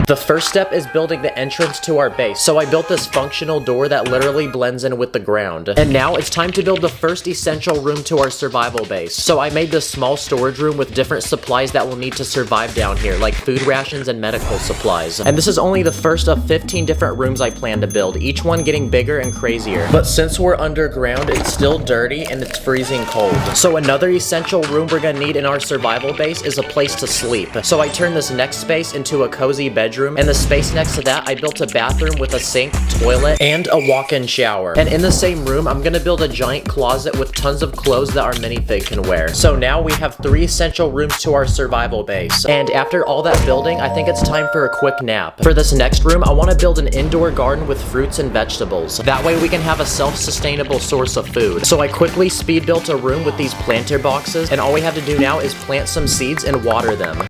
The first step is building the entrance to our base. So I built this functional door that literally blends in with the ground. And now it's time to build the first essential room to our survival base. So I made this small storage room with different supplies that we'll need to survive down here, like food rations and medical supplies. And this is only the first of 15 different rooms I plan to build, each one getting bigger and crazier. But since we're underground, it's still dirty and it's freezing cold. So another essential room we're gonna need in our survival base is a place to sleep. So I turned this next space into a cozy bedroom, and the space next to that I built a bathroom with a sink, toilet, and a walk-in shower. And in the same room, I'm gonna build a giant closet with tons of clothes that our minifig can wear. So now we have 3 essential rooms to our survival base. And after all that building, I think it's time for a quick nap. For this next room, I want to build an indoor garden with fruits and vegetables. That way we can have a self-sustainable source of food. So I quickly speed built a room with these planter boxes, and all we have to do now is plant some seeds and water them.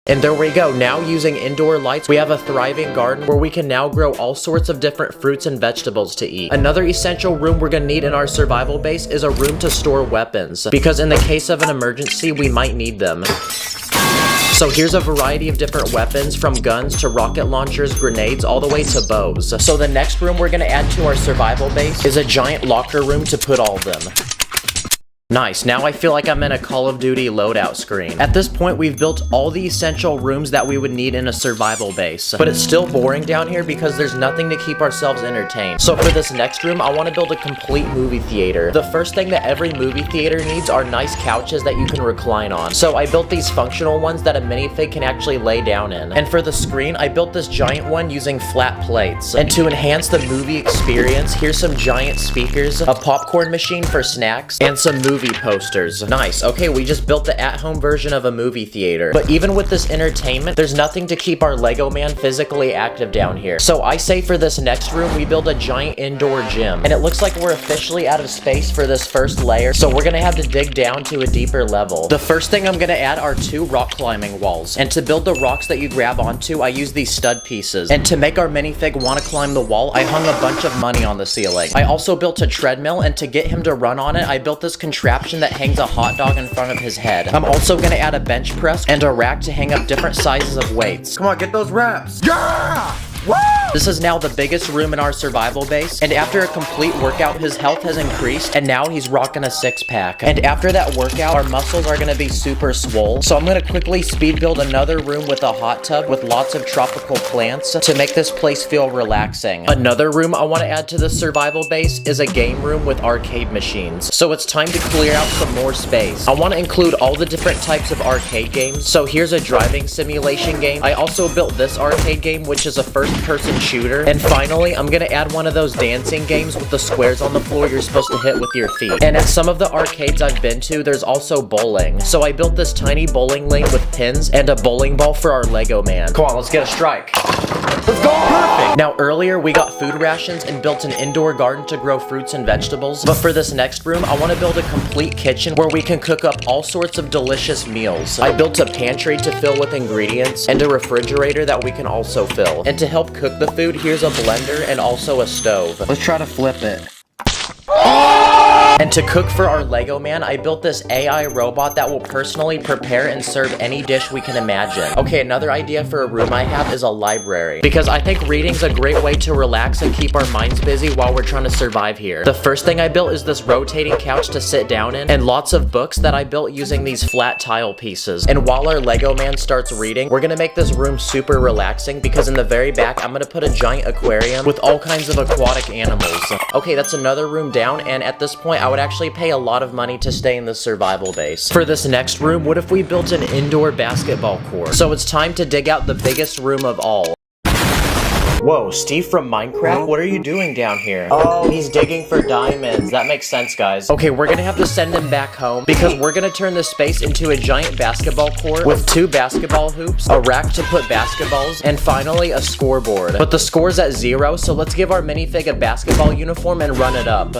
And there we go. Now using indoor lights, we have a thriving garden where we can now grow all sorts of different fruits and vegetables to eat. Another essential room we're gonna need in our survival base is a room to store weapons, because in the case of an emergency, we might need them. So here's a variety of different weapons, from guns to rocket launchers, grenades, all the way to bows. So the next room we're gonna add to our survival base is a giant locker room to put all of them. Nice, now I feel like I'm in a Call of Duty loadout screen. At this point, we've built all the essential rooms that we would need in a survival base. But it's still boring down here because there's nothing to keep ourselves entertained. So for this next room, I want to build a complete movie theater. The first thing that every movie theater needs are nice couches that you can recline on. So I built these functional ones that a minifig can actually lay down in. And for the screen, I built this giant one using flat plates. And to enhance the movie experience, here's some giant speakers, a popcorn machine for snacks, and some movie posters. Nice. Okay, we just built the at-home version of a movie theater. But even with this entertainment, there's nothing to keep our Lego man physically active down here. So I say for this next room, we build a giant indoor gym. And it looks like we're officially out of space for this first layer, so we're gonna have to dig down to a deeper level. The first thing I'm gonna add are 2 rock climbing walls. And to build the rocks that you grab onto, I use these stud pieces. And to make our minifig wanna climb the wall, I hung a bunch of money on the ceiling. I also built a treadmill, and to get him to run on it, I built this contraption that hangs a hot dog in front of his head. I'm also gonna add a bench press and a rack to hang up different sizes of weights. Come on, get those reps. Yeah! Woo! This is now the biggest room in our survival base, and after a complete workout, his health has increased, and now he's rocking a 6-pack. And after that workout, our muscles are gonna be super swole, so I'm gonna quickly speed build another room with a hot tub with lots of tropical plants to make this place feel relaxing. Another room I want to add to the survival base is a game room with arcade machines, so it's time to clear out some more space. I want to include all the different types of arcade games, so here's a driving simulation game. I also built this arcade game, which is a first-person shooter, and finally, I'm gonna add one of those dancing games with the squares on the floor you're supposed to hit with your feet. And at some of the arcades I've been to, there's also bowling, so I built this tiny bowling lane with pins and a bowling ball for our Lego man. Come on, let's get a strike. Let's go! Perfect! Now earlier we got food rations and built an indoor garden to grow fruits and vegetables, but for this next room I want to build a complete kitchen where we can cook up all sorts of delicious meals. I built a pantry to fill with ingredients and a refrigerator that we can also fill. And to help cook the food, here's a blender and also a stove. Let's try to flip it. And to cook for our Lego man, I built this AI robot that will personally prepare and serve any dish we can imagine. Okay, another idea for a room I have is a library, because I think reading's a great way to relax and keep our minds busy while we're trying to survive here. The first thing I built is this rotating couch to sit down in, and lots of books that I built using these flat tile pieces. And while our Lego man starts reading, we're gonna make this room super relaxing, because in the very back, I'm gonna put a giant aquarium with all kinds of aquatic animals. Okay, that's another room down, and at this point, I would actually pay a lot of money to stay in the survival base. For this next room, what if we built an indoor basketball court? So it's time to dig out the biggest room of all. Whoa, Steve from Minecraft? What are you doing down here? Oh, he's digging for diamonds. That makes sense, guys. Okay, we're gonna have to send him back home because we're gonna turn this space into a giant basketball court with 2 basketball hoops, a rack to put basketballs, and finally a scoreboard. But the score's at 0, so let's give our minifig a basketball uniform and run it up.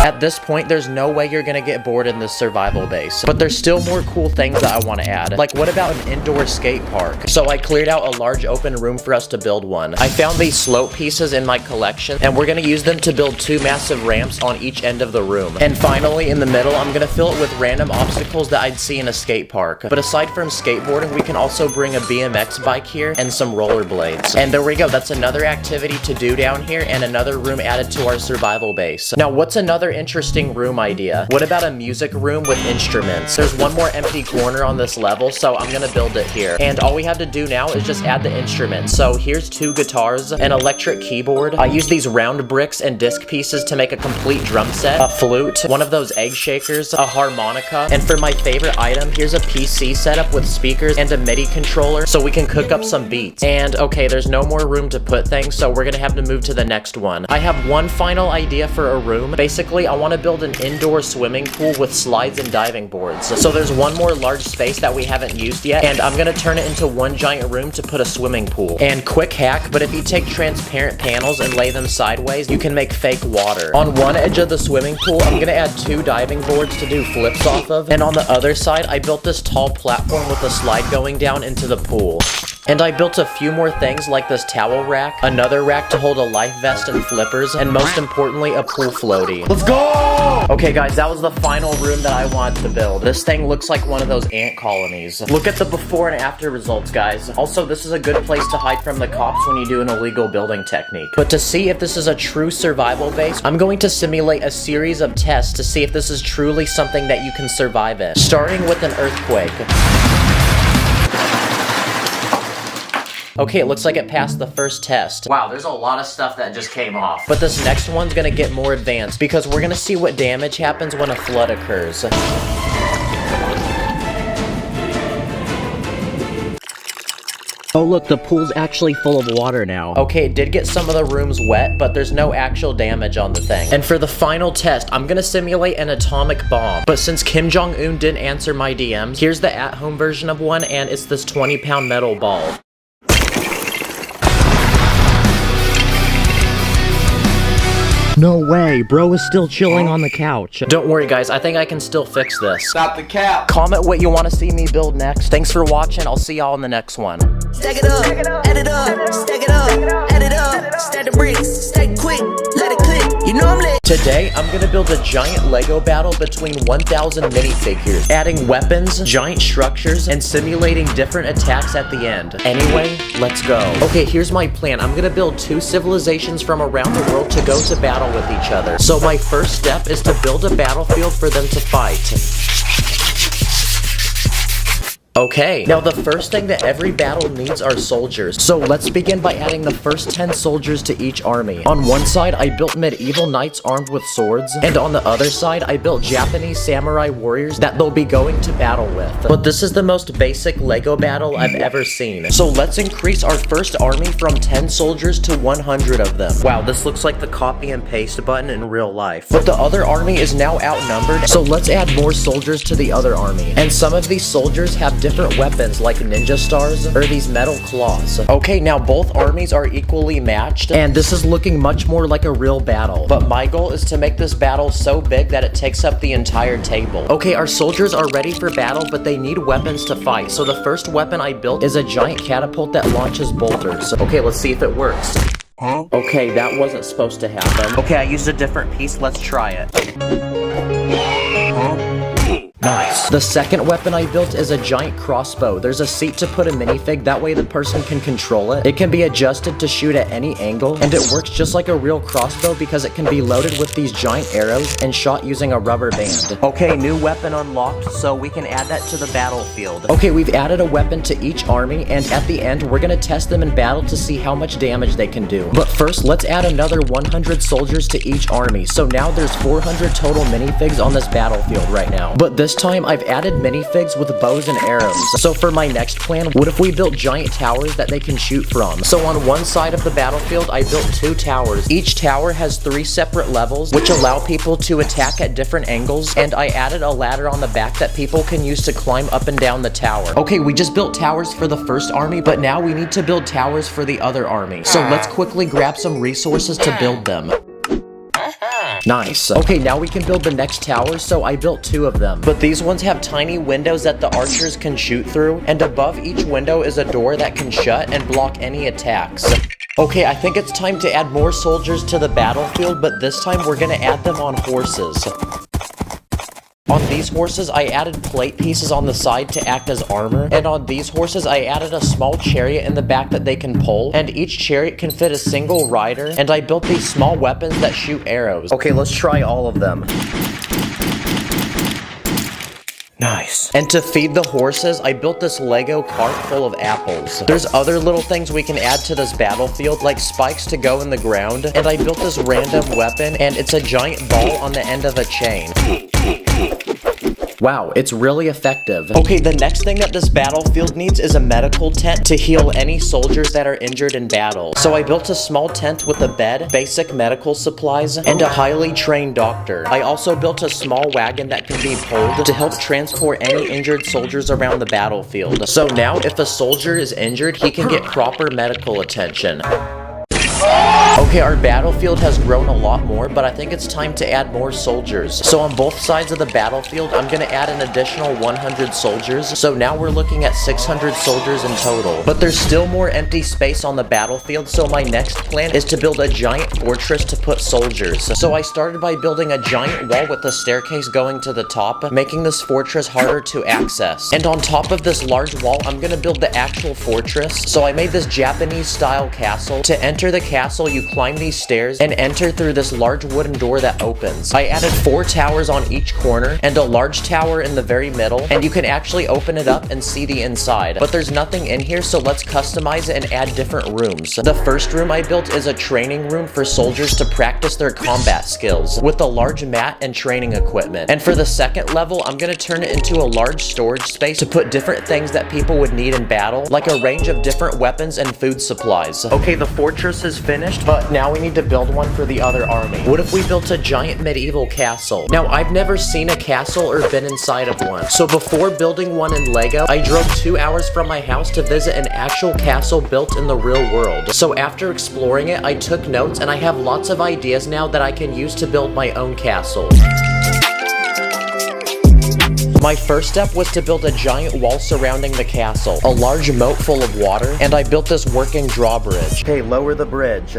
At this point, there's no way you're gonna get bored in this survival base. But there's still more cool things that I want to add. Like, what about an indoor skate park? So I cleared out a large open room for us to build one. I found these slope pieces in my collection, and we're gonna use them to build 2 massive ramps on each end of the room. And finally, in the middle, I'm gonna fill it with random obstacles that I'd see in a skate park. But aside from skateboarding, we can also bring a BMX bike here and some rollerblades. And there we go, that's another activity to do down here and another room added to our survival base. Now, what's another interesting room idea? What about a music room with instruments? There's one more empty corner on this level, so I'm gonna build it here. And all we have to do now is just add the instruments. So here's 2 guitars, an electric keyboard. I use these round bricks and disc pieces to make a complete drum set, a flute, one of those egg shakers, a harmonica, and for my favorite item, here's a PC setup with speakers and a MIDI controller so we can cook up some beats. And okay, there's no more room to put things, so we're gonna have to move to the next one. I have one final idea for a room. Basically, I want to build an indoor swimming pool with slides and diving boards. So there's one more large space that we haven't used yet, and I'm gonna turn it into one giant room to put a swimming pool. And quick hack, but if you take transparent panels and lay them sideways, you can make fake water. On one edge of the swimming pool, I'm gonna add 2 diving boards to do flips off of, and on the other side, I built this tall platform with a slide going down into the pool. And I built a few more things like this towel rack, another rack to hold a life vest and flippers, and most importantly, a pool floaty. Let's go! Okay guys, that was the final room that I wanted to build. This thing looks like one of those ant colonies. Look at the before and after results, guys. Also, this is a good place to hide from the cops when you do an illegal building technique. But to see if this is a true survival base, I'm going to simulate a series of tests to see if this is truly something that you can survive in. Starting with an earthquake. Okay, it looks like it passed the first test. Wow, there's a lot of stuff that just came off. But this next one's gonna get more advanced because we're gonna see what damage happens when a flood occurs. Oh look, the pool's actually full of water now. Okay, it did get some of the rooms wet, but there's no actual damage on the thing. And for the final test, I'm gonna simulate an atomic bomb. But since Kim Jong-un didn't answer my DMs, here's the at-home version of one, and it's this 20-pound metal ball. No way, bro is still chilling on the couch. Don't worry guys, I think I can still fix this. Stop the cap. Comment what you want to see me build next. Thanks for watching, I'll see y'all in the next one. Stack it up, add it up, stack it up, add it up, stack the bricks, stack quick, let it click, you know I'm lit. Today, I'm gonna build a giant Lego battle between 1,000 minifigures, adding weapons, giant structures, and simulating different attacks at the end. Anyway, let's go. Okay, here's my plan. I'm gonna build 2 civilizations from around the world to go to battle with each other. So my first step is to build a battlefield for them to fight. Okay, now the first thing that every battle needs are soldiers. So let's begin by adding the first 10 soldiers to each army. On one side, I built medieval knights armed with swords, and on the other side, I built Japanese samurai warriors that they'll be going to battle with. But this is the most basic Lego battle I've ever seen. So let's increase our first army from 10 soldiers to 100 of them. Wow, this looks like the copy and paste button in real life. But the other army is now outnumbered, so let's add more soldiers to the other army. And some of these soldiers have different weapons like ninja stars or these metal claws. Okay, now both armies are equally matched, and this is looking much more like a real battle. But my goal is to make this battle so big that it takes up the entire table. Okay, our soldiers are ready for battle, but they need weapons to fight. So the first weapon I built is a giant catapult that launches bolters. Okay, let's see if it works. Huh? Okay, that wasn't supposed to happen. Okay, I used a different piece. Let's try it. Nice. The second weapon I built is a giant crossbow. There's a seat to put a minifig, that way the person can control it. It can be adjusted to shoot at any angle, and it works just like a real crossbow because it can be loaded with these giant arrows and shot using a rubber band. Okay, new weapon unlocked, so we can add that to the battlefield. Okay, we've added a weapon to each army, and at the end, we're gonna test them in battle to see how much damage they can do. But first, let's add another 100 soldiers to each army. So now there's 400 total minifigs on this battlefield right now. But this time, I've added minifigs with bows and arrows. So for my next plan, what if we built giant towers that they can shoot from? So on one side of the battlefield, I built 2 towers. Each tower has 3 separate levels, which allow people to attack at different angles, and I added a ladder on the back that people can use to climb up and down the tower. Okay, we just built towers for the first army, but now we need to build towers for the other army. So let's quickly grab some resources to build them. Nice. Okay, now we can build the next tower, so I built 2 of them. But these ones have tiny windows that the archers can shoot through, and above each window is a door that can shut and block any attacks. Okay, I think it's time to add more soldiers to the battlefield, but this time we're gonna add them on horses. On these horses, I added plate pieces on the side to act as armor, and on these horses, I added a small chariot in the back that they can pull, and each chariot can fit a single rider, and I built these small weapons that shoot arrows. Okay, let's try all of them. Nice. And to feed the horses, I built this Lego cart full of apples. There's other little things we can add to this battlefield, like spikes to go in the ground, and I built this random weapon, and it's a giant ball on the end of a chain. Wow, it's really effective. Okay, the next thing that this battlefield needs is a medical tent to heal any soldiers that are injured in battle. So I built a small tent with a bed, basic medical supplies, and a highly trained doctor. I also built a small wagon that can be pulled to help transport any injured soldiers around the battlefield. So now if a soldier is injured, he can get proper medical attention. Okay, our battlefield has grown a lot more, but I think it's time to add more soldiers. So on both sides of the battlefield, I'm gonna add an additional 100 soldiers. So now we're looking at 600 soldiers in total. But there's still more empty space on the battlefield, so my next plan is to build a giant fortress to put soldiers. So I started by building a giant wall with a staircase going to the top, making this fortress harder to access. And on top of this large wall, I'm gonna build the actual fortress. So I made this Japanese-style castle. To enter the castle, you climb these stairs and enter through this large wooden door that opens. I added 4 towers on each corner and a large tower in the very middle, and you can actually open it up and see the inside. But there's nothing in here, so let's customize it and add different rooms. The first room I built is a training room for soldiers to practice their combat skills with a large mat and training equipment. And for the second level, I'm gonna turn it into a large storage space to put different things that people would need in battle, like a range of different weapons and food supplies. Okay, the fortress is finished, but now we need to build one for the other army. What if we built a giant medieval castle? Now, I've never seen a castle or been inside of one. So before building one in Lego, I drove 2 hours from my house to visit an actual castle built in the real world. So after exploring it, I took notes and I have lots of ideas now that I can use to build my own castle. My first step was to build a giant wall surrounding the castle, a large moat full of water, and I built this working drawbridge. Okay, lower the bridge.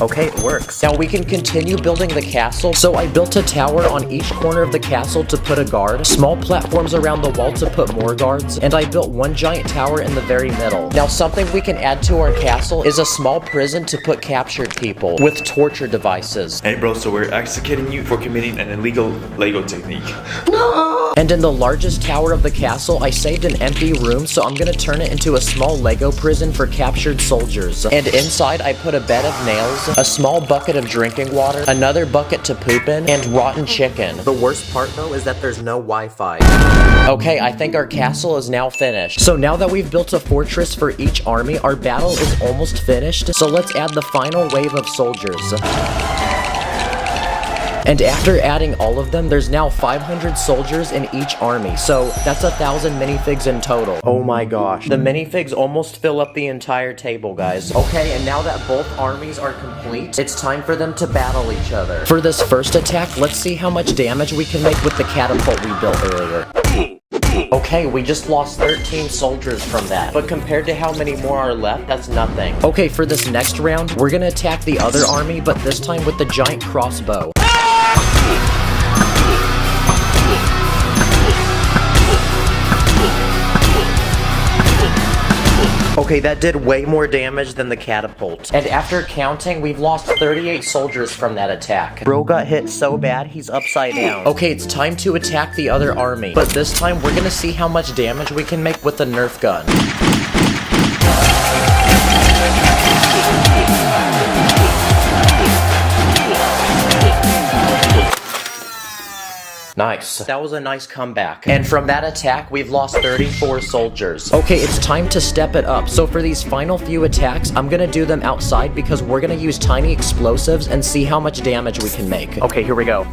Okay, it works. Now we can continue building the castle. So I built a tower on each corner of the castle to put a guard, small platforms around the wall to put more guards, and I built one giant tower in the very middle. Now something we can add to our castle is a small prison to put captured people with torture devices. Hey bro, so we're executing you for committing an illegal Lego technique. No! And in the largest tower of the castle, I saved an empty room, so I'm gonna turn it into a small Lego prison for captured soldiers. And inside, I put a bed of nails, a small bucket of drinking water, another bucket to poop in, and rotten chicken. The worst part though is that there's no Wi-Fi. Okay, I think our castle is now finished. So now that we've built a fortress for each army, our battle is almost finished. So let's add the final wave of soldiers. And after adding all of them, there's now 500 soldiers in each army. So that's 1,000 minifigs in total. Oh my gosh. The minifigs almost fill up the entire table, guys. Okay, and now that both armies are complete, it's time for them to battle each other. For this first attack, let's see how much damage we can make with the catapult we built earlier. Okay, we just lost 13 soldiers from that. But compared to how many more are left, that's nothing. Okay, for this next round, we're gonna attack the other army, but this time with the giant crossbow. Okay, that did way more damage than the catapult. And after counting, we've lost 38 soldiers from that attack. Bro got hit so bad, he's upside down. Okay, it's time to attack the other army. But this time, we're gonna see how much damage we can make with the Nerf gun. Nice. That was a nice comeback. And from that attack, we've lost 34 soldiers. Okay, it's time to step it up. So for these final few attacks, I'm gonna do them outside because we're gonna use tiny explosives and see how much damage we can make. Okay, here we go.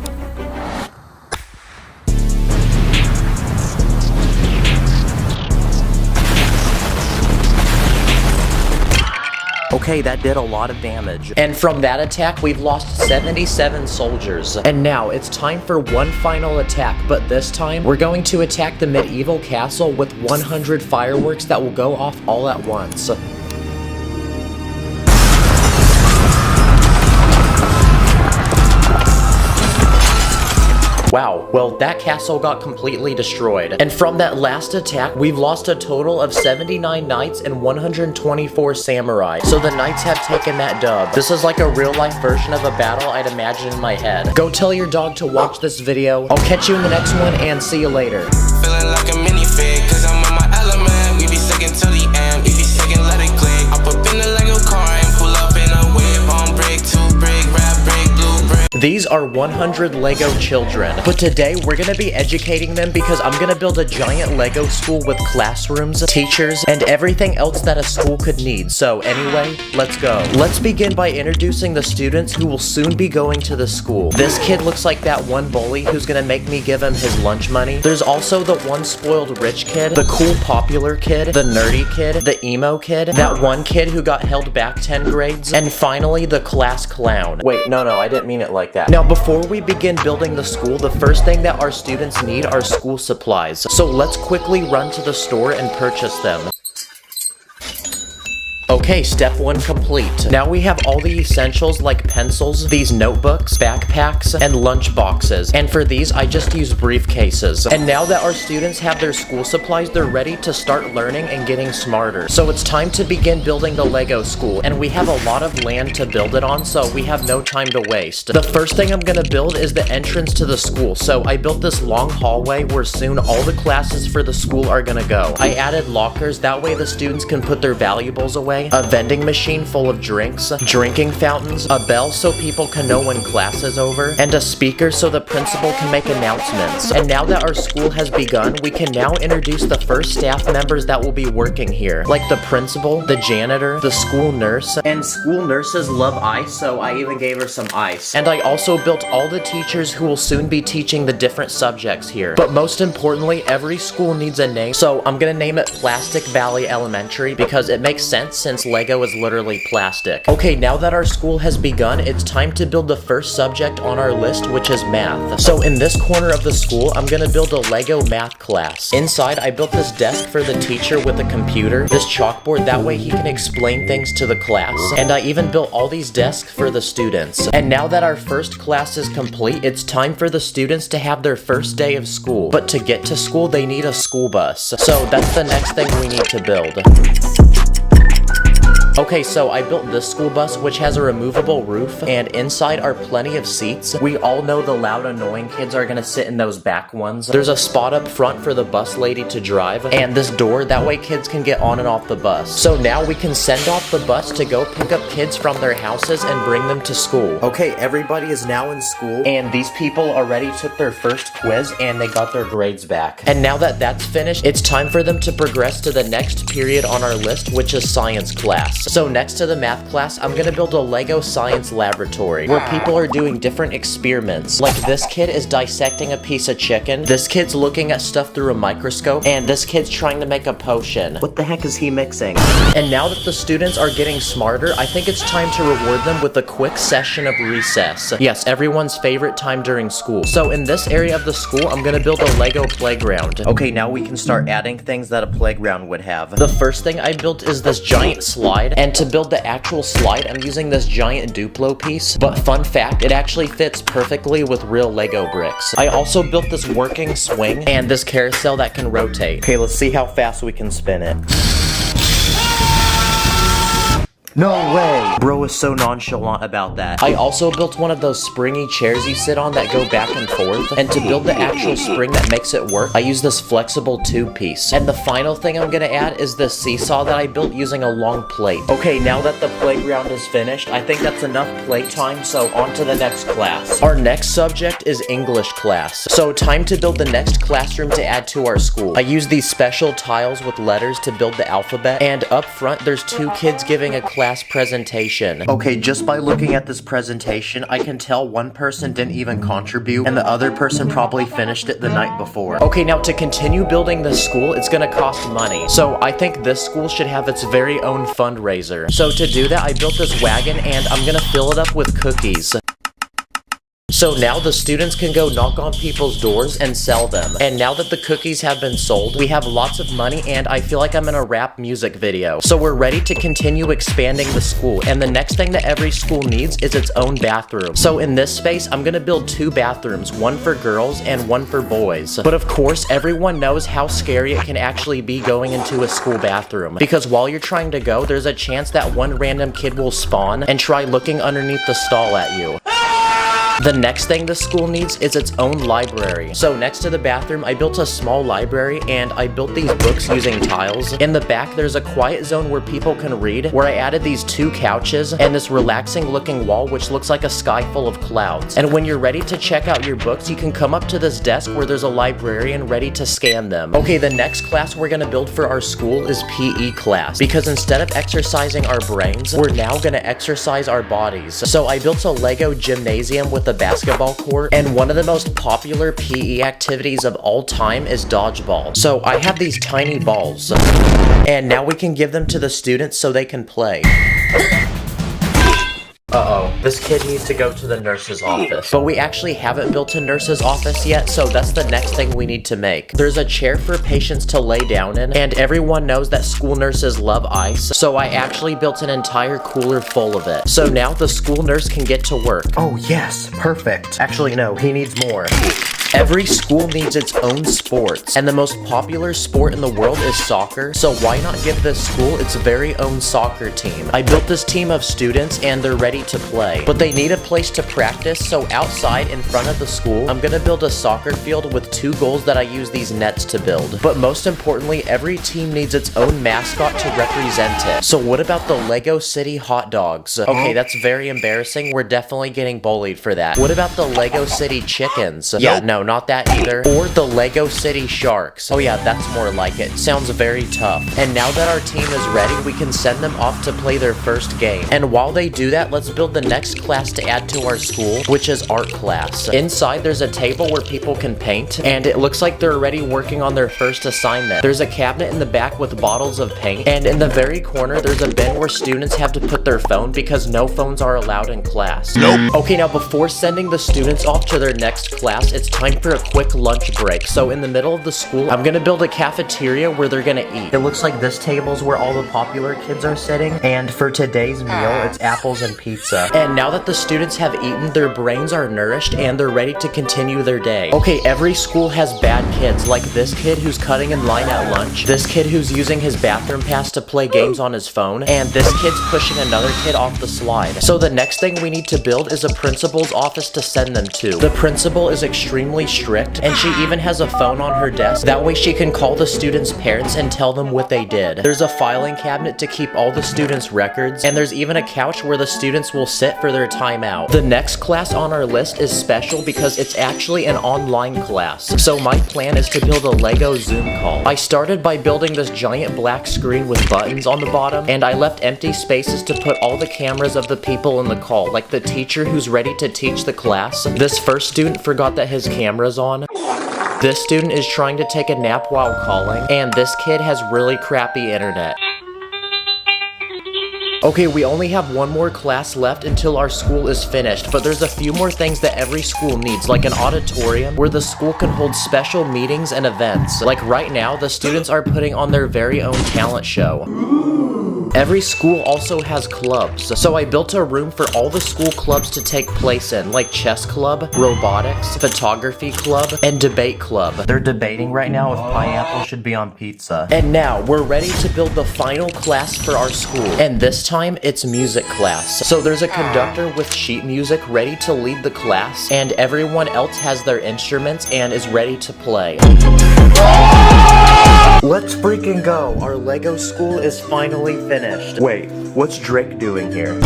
Okay, that did a lot of damage. And from that attack, we've lost 77 soldiers. And now, it's time for one final attack, but this time, we're going to attack the medieval castle with 100 fireworks that will go off all at once. Wow, well that castle got completely destroyed. And from that last attack, we've lost a total of 79 knights and 124 samurai. So the knights have taken that dub. This is like a real life version of a battle I'd imagine in my head. Go tell your dog to watch this video. I'll catch you in the next one and see you later. Feeling like a minifig, cause I'm on my element. We be sticking to the end, we be sticking, let it click. I put in the Lego car and pull up in a whip. On brick, 2 brick, rap brick, blue brick. These are 100 Lego children, but today we're gonna be educating them because I'm gonna build a giant Lego school with classrooms, teachers, and everything else that a school could need. So anyway, let's go. Let's begin by introducing the students who will soon be going to the school. This kid looks like that one bully who's gonna make me give him his lunch money. There's also the one spoiled rich kid, the cool popular kid, the nerdy kid, the emo kid, that one kid who got held back 10 grades, and finally the class clown. Wait, no, I didn't mean it like that. Now, before we begin building the school, the first thing that our students need are school supplies. So let's quickly run to the store and purchase them. Okay, step 1 complete. Now we have all the essentials like pencils, these notebooks, backpacks, and lunch boxes. And for these, I just use briefcases. And now that our students have their school supplies, they're ready to start learning and getting smarter. So it's time to begin building the Lego school. And we have a lot of land to build it on, so we have no time to waste. The first thing I'm gonna build is the entrance to the school. So I built this long hallway where soon all the classes for the school are gonna go. I added lockers, that way the students can put their valuables away. A vending machine full of drinks, drinking fountains, a bell so people can know when class is over, and a speaker so the principal can make announcements. And now that our school has begun, we can now introduce the first staff members that will be working here, like the principal, the janitor, the school nurse, and school nurses love ice, so I even gave her some ice. And I also built all the teachers who will soon be teaching the different subjects here. But most importantly, every school needs a name, so I'm gonna name it Plastic Valley Elementary because it makes sense since Lego is literally plastic. Okay, now that our school has begun, it's time to build the first subject on our list, which is math. So in this corner of the school, I'm gonna build a Lego math class. Inside, I built this desk for the teacher with a computer, this chalkboard, that way he can explain things to the class, and I even built all these desks for the students. And now that our first class is complete, it's time for the students to have their first day of school. But to get to school, they need a school bus. So that's the next thing we need to build. Okay, so I built this school bus, which has a removable roof, and inside are plenty of seats. We all know the loud, annoying kids are gonna sit in those back ones. There's a spot up front for the bus lady to drive, and this door, that way kids can get on and off the bus. So now we can send off the bus to go pick up kids from their houses and bring them to school. Okay, everybody is now in school, and these people already took their first quiz, and they got their grades back. And now that that's finished, it's time for them to progress to the next period on our list, which is science class. So next to the math class, I'm gonna build a Lego science laboratory where people are doing different experiments. Like this kid is dissecting a piece of chicken, this kid's looking at stuff through a microscope, and this kid's trying to make a potion. What the heck is he mixing? And now that the students are getting smarter, I think it's time to reward them with a quick session of recess. Yes, everyone's favorite time during school. So in this area of the school, I'm gonna build a Lego playground. Okay, now we can start adding things that a playground would have. The first thing I built is this giant slide, and to build the actual slide, I'm using this giant Duplo piece, but fun fact, it actually fits perfectly with real Lego bricks. I also built this working swing and this carousel that can rotate. Okay, let's see how fast we can spin it. No way! Bro is so nonchalant about that. I also built one of those springy chairs you sit on that go back and forth, and to build the actual spring that makes it work, I use this flexible tube piece. And the final thing I'm gonna add is this seesaw that I built using a long plate. Okay, now that the playground is finished, I think that's enough playtime, so on to the next class. Our next subject is English class. So time to build the next classroom to add to our school. I use these special tiles with letters to build the alphabet, and up front there's two kids giving a class presentation. Okay, just by looking at this presentation, I can tell one person didn't even contribute, and the other person probably finished it the night before. Okay, now to continue building this school, it's gonna cost money. So I think this school should have its very own fundraiser. So to do that, I built this wagon, and I'm gonna fill it up with cookies. So now the students can go knock on people's doors and sell them. And now that the cookies have been sold, we have lots of money, and I feel like I'm in a rap music video. So we're ready to continue expanding the school, and the next thing that every school needs is its own bathroom. So in this space, I'm gonna build two bathrooms, one for girls and one for boys. But of course, everyone knows how scary it can actually be going into a school bathroom. Because while you're trying to go, there's a chance that one random kid will spawn and try looking underneath the stall at you. The next thing the school needs is its own library. So next to the bathroom, I built a small library, and I built these books using tiles. In the back, there's a quiet zone where people can read, where I added these two couches and this relaxing looking wall which looks like a sky full of clouds. And when you're ready to check out your books, you can come up to this desk where there's a librarian ready to scan them. Okay, the next class we're gonna build for our school is PE class, because instead of exercising our brains, we're now gonna exercise our bodies. So I built a Lego gymnasium with a basketball court, and one of the most popular PE activities of all time is dodgeball. So I have these tiny balls, and now we can give them to the students so they can play. Uh-oh, this kid needs to go to the nurse's office. But we actually haven't built a nurse's office yet, so that's the next thing we need to make. There's a chair for patients to lay down in, and everyone knows that school nurses love ice, so I actually built an entire cooler full of it. So now the school nurse can get to work. Oh yes, perfect. Actually no, he needs more. Every school needs its own sports, and the most popular sport in the world is soccer, so why not give this school its very own soccer team? I built this team of students, and they're ready to play, but they need a place to practice, so outside in front of the school, I'm gonna build a soccer field with two goals that I use these nets to build. But most importantly, every team needs its own mascot to represent it. So what about the Lego City hot dogs? Okay, that's very embarrassing. We're definitely getting bullied for that. What about the Lego City chickens? Yeah, no, no, not that either. Or the Lego City Sharks. Oh yeah, that's more like it. Sounds very tough. And now that our team is ready, we can send them off to play their first game. And while they do that, let's build the next class to add to our school, which is art class. Inside, there's a table where people can paint, and it looks like they're already working on their first assignment. There's a cabinet in the back with bottles of paint, and in the very corner, there's a bin where students have to put their phone because no phones are allowed in class. Nope. Okay, now before sending the students off to their next class, it's time for a quick lunch break. So in the middle of the school, I'm gonna build a cafeteria where they're gonna eat. It looks like this table's where all the popular kids are sitting, and for today's meal, it's apples and pizza. And now that the students have eaten, their brains are nourished and they're ready to continue their day. Okay, every school has bad kids, like this kid who's cutting in line at lunch, this kid who's using his bathroom pass to play games on his phone, and this kid's pushing another kid off the slide. So the next thing we need to build is a principal's office to send them to. The principal is extremely strict, and she even has a phone on her desk. That way she can call the students' parents and tell them what they did. There's a filing cabinet to keep all the students' records, and there's even a couch where the students will sit for their time out. The next class on our list is special because it's actually an online class. So my plan is to build a Lego Zoom call. I started by building this giant black screen with buttons on the bottom, and I left empty spaces to put all the cameras of the people in the call, like the teacher who's ready to teach the class. This first student forgot that his camera's on. This student is trying to take a nap while calling, and this kid has really crappy internet. Okay, we only have one more class left until our school is finished, but there's a few more things that every school needs, like an auditorium where the school can hold special meetings and events. Like right now, the students are putting on their very own talent show. Every school also has clubs, so I built a room for all the school clubs to take place in, like chess club, robotics, photography club, and debate club. They're debating right now if pineapple should be on pizza. And now, we're ready to build the final class for our school, and this time, it's music class. So there's a conductor with sheet music ready to lead the class, and everyone else has their instruments and is ready to play. Let's freaking go! Our Lego school is finally finished. Wait, what's Drake doing here?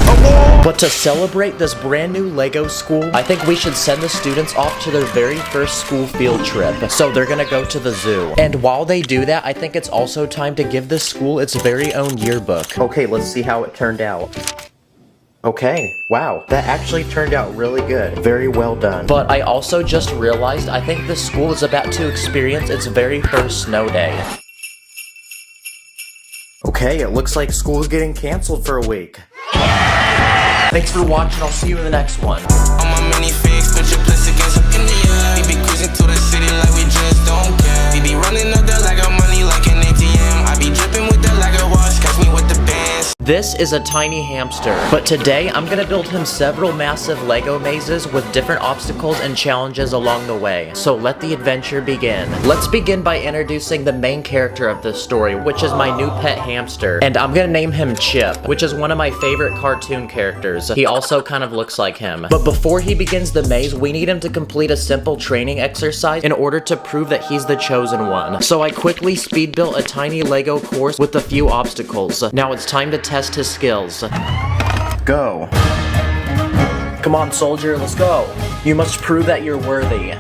But to celebrate this brand new Lego school, I think we should send the students off to their very first school field trip. So they're gonna go to the zoo. And while they do that, I think it's also time to give this school its very own yearbook. Okay, let's see how it turned out. Okay, wow, that actually turned out really good. Very well done. But I also just realized I think this school is about to experience its very first snow day. Okay, it looks like school is getting canceled for a week. Thanks for watching, I'll see you in the next one. On my mini fix, put your against up in the air. We be cruising to the city like we just don't care. We be running up the Lego money like an ATM. I be dripping with the Lego wash, catch me with the bands. This is a tiny hamster, but today I'm gonna build him several massive Lego mazes with different obstacles and challenges along the way. So let the adventure begin. Let's begin by introducing the main character of this story, which is my new pet hamster. And I'm gonna name him Chip, which is one of my favorite cartoon characters. He also kind of looks like him. But before he begins the maze, we need him to complete a simple training exercise in order to prove that he's the chosen one. So I quickly speed built a tiny Lego course with a few obstacles. Now it's time to test his skills. Go. Come on, soldier, let's go. You must prove that you're worthy.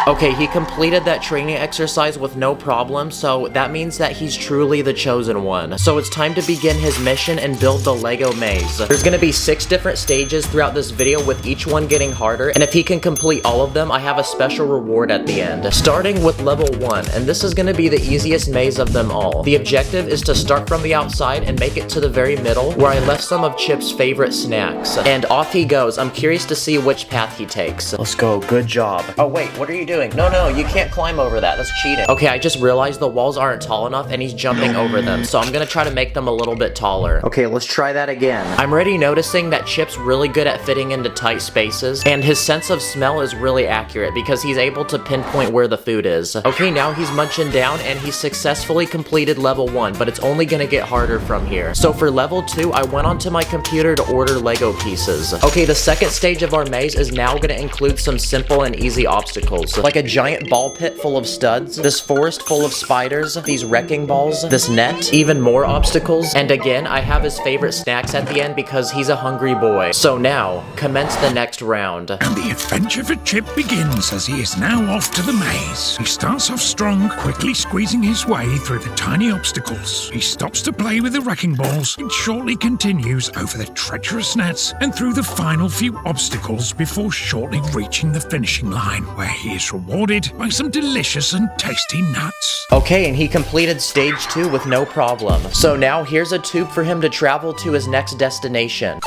Okay, he completed that training exercise with no problem, so that means that he's truly the chosen one. So it's time to begin his mission and build the Lego maze. There's gonna be 6 different stages throughout this video with each one getting harder, and if he can complete all of them, I have a special reward at the end. Starting with level 1, and this is gonna be the easiest maze of them all. The objective is to start from the outside and make it to the very middle, where I left some of Chip's favorite snacks. And off he goes. I'm curious to see which path he takes. Let's go, good job. Oh wait, what are you doing? No, you can't climb over that. That's cheating. Okay, I just realized the walls aren't tall enough and he's jumping over them, so I'm gonna try to make them a little bit taller. Okay, let's try that again. I'm already noticing that Chip's really good at fitting into tight spaces, and his sense of smell is really accurate because he's able to pinpoint where the food is. Okay, now he's munching down and he's successfully completed level 1, but it's only gonna get harder from here. So for level 2, I went onto my computer to order Lego pieces. Okay, the second stage of our maze is now gonna include some simple and easy obstacles. like a giant ball pit full of studs, this forest full of spiders, these wrecking balls, this net, even more obstacles, and again, I have his favorite snacks at the end because he's a hungry boy. So now, commence the next round. And the adventure for Chip begins as he is now off to the maze. He starts off strong, quickly squeezing his way through the tiny obstacles. He stops to play with the wrecking balls and shortly continues over the treacherous nets and through the final few obstacles before shortly reaching the finishing line, where he is rewarded by some delicious and tasty nuts. Okay, and he completed stage 2 with no problem. So now here's a tube for him to travel to his next destination.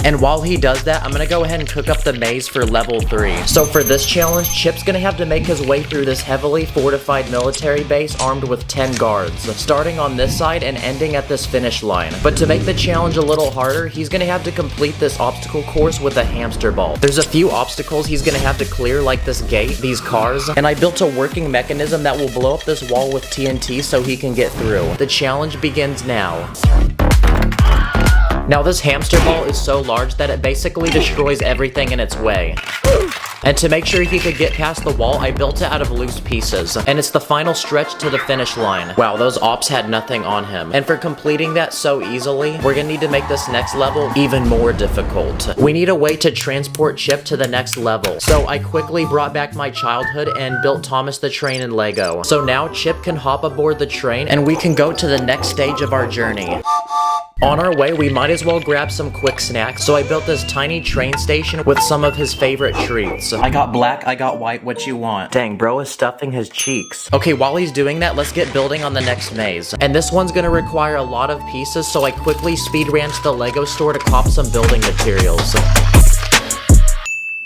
And while he does that, I'm gonna go ahead and cook up the maze for level 3. So for this challenge, Chip's gonna have to make his way through this heavily fortified military base armed with 10 guards, starting on this side and ending at this finish line. But to make the challenge a little harder, he's gonna have to complete this obstacle course with a hamster ball. There's a few obstacles he's gonna have to clear, like this gate, these cars, and I built a working mechanism that will blow up this wall with TNT so he can get through. The challenge begins now. Now this hamster ball is so large that it basically destroys everything in its way. And to make sure he could get past the wall, I built it out of loose pieces. And it's the final stretch to the finish line. Wow, those ops had nothing on him. And for completing that so easily, we're gonna need to make this next level even more difficult. We need a way to transport Chip to the next level. So I quickly brought back my childhood and built Thomas the Train in Lego. So now Chip can hop aboard the train and we can go to the next stage of our journey. On our way, we might as well grab some quick snacks, so I built this tiny train station with some of his favorite treats. I got black, I got white, what you want? Dang, bro is stuffing his cheeks. Okay, while he's doing that, let's get building on the next maze. And this one's gonna require a lot of pieces, so I quickly speed ran to the Lego store to cop some building materials.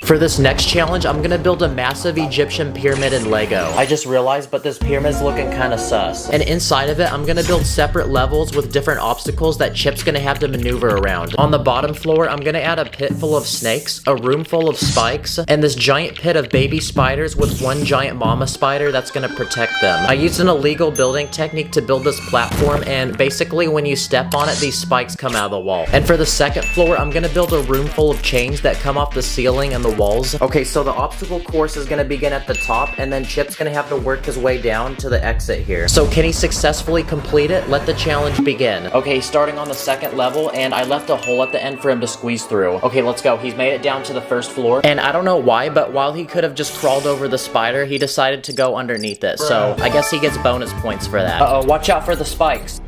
For this next challenge, I'm gonna build a massive Egyptian pyramid in Lego. I just realized, but this pyramid's looking kinda sus. And inside of it, I'm gonna build separate levels with different obstacles that Chip's gonna have to maneuver around. On the bottom floor, I'm gonna add a pit full of snakes, a room full of spikes, and this giant pit of baby spiders with one giant mama spider that's gonna protect them. I used an illegal building technique to build this platform, and basically when you step on it, these spikes come out of the wall. And for the second floor, I'm gonna build a room full of chains that come off the ceiling and the walls. Okay, so the obstacle course is gonna begin at the top, and then Chip's gonna have to work his way down to the exit here. So can he successfully complete it? Let the challenge begin. Okay, starting on the second level, and I left a hole at the end for him to squeeze through. Okay, let's go. He's made it down to the first floor, and I don't know why, but while he could have just crawled over the spider, he decided to go underneath it. So I guess he gets bonus points for that. Uh-oh, watch out for the spikes.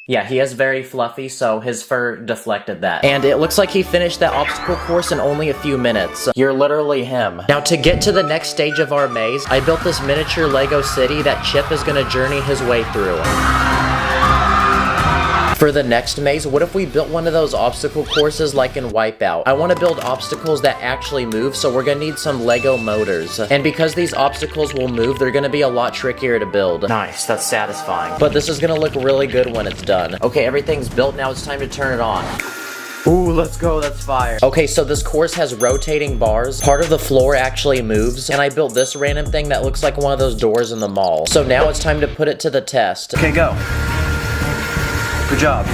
Yeah, he is very fluffy, so his fur deflected that. And it looks like he finished that obstacle course in only a few minutes. You're literally him. Now, to get to the next stage of our maze, I built this miniature Lego city that Chip is gonna journey his way through. For the next maze, what if we built one of those obstacle courses like in Wipeout? I want to build obstacles that actually move, so we're gonna need some Lego motors. And because these obstacles will move, they're gonna be a lot trickier to build. Nice, that's satisfying. But this is gonna look really good when it's done. Okay, everything's built, now it's time to turn it on. Ooh, let's go, that's fire. Okay, so this course has rotating bars. Part of the floor actually moves, and I built this random thing that looks like one of those doors in the mall. So now it's time to put it to the test. Okay, go. Good job.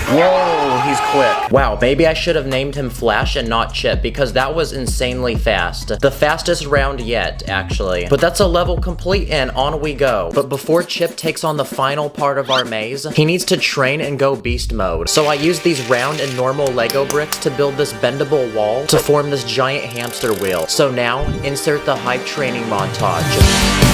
Whoa, he's quick. Wow, maybe I should have named him Flash and not Chip, because that was insanely fast. The fastest round yet, actually. But that's a level complete, and on we go. But before Chip takes on the final part of our maze, he needs to train and go beast mode. So I used these round and normal Lego bricks to build this bendable wall to form this giant hamster wheel. So now, insert the hype training montage.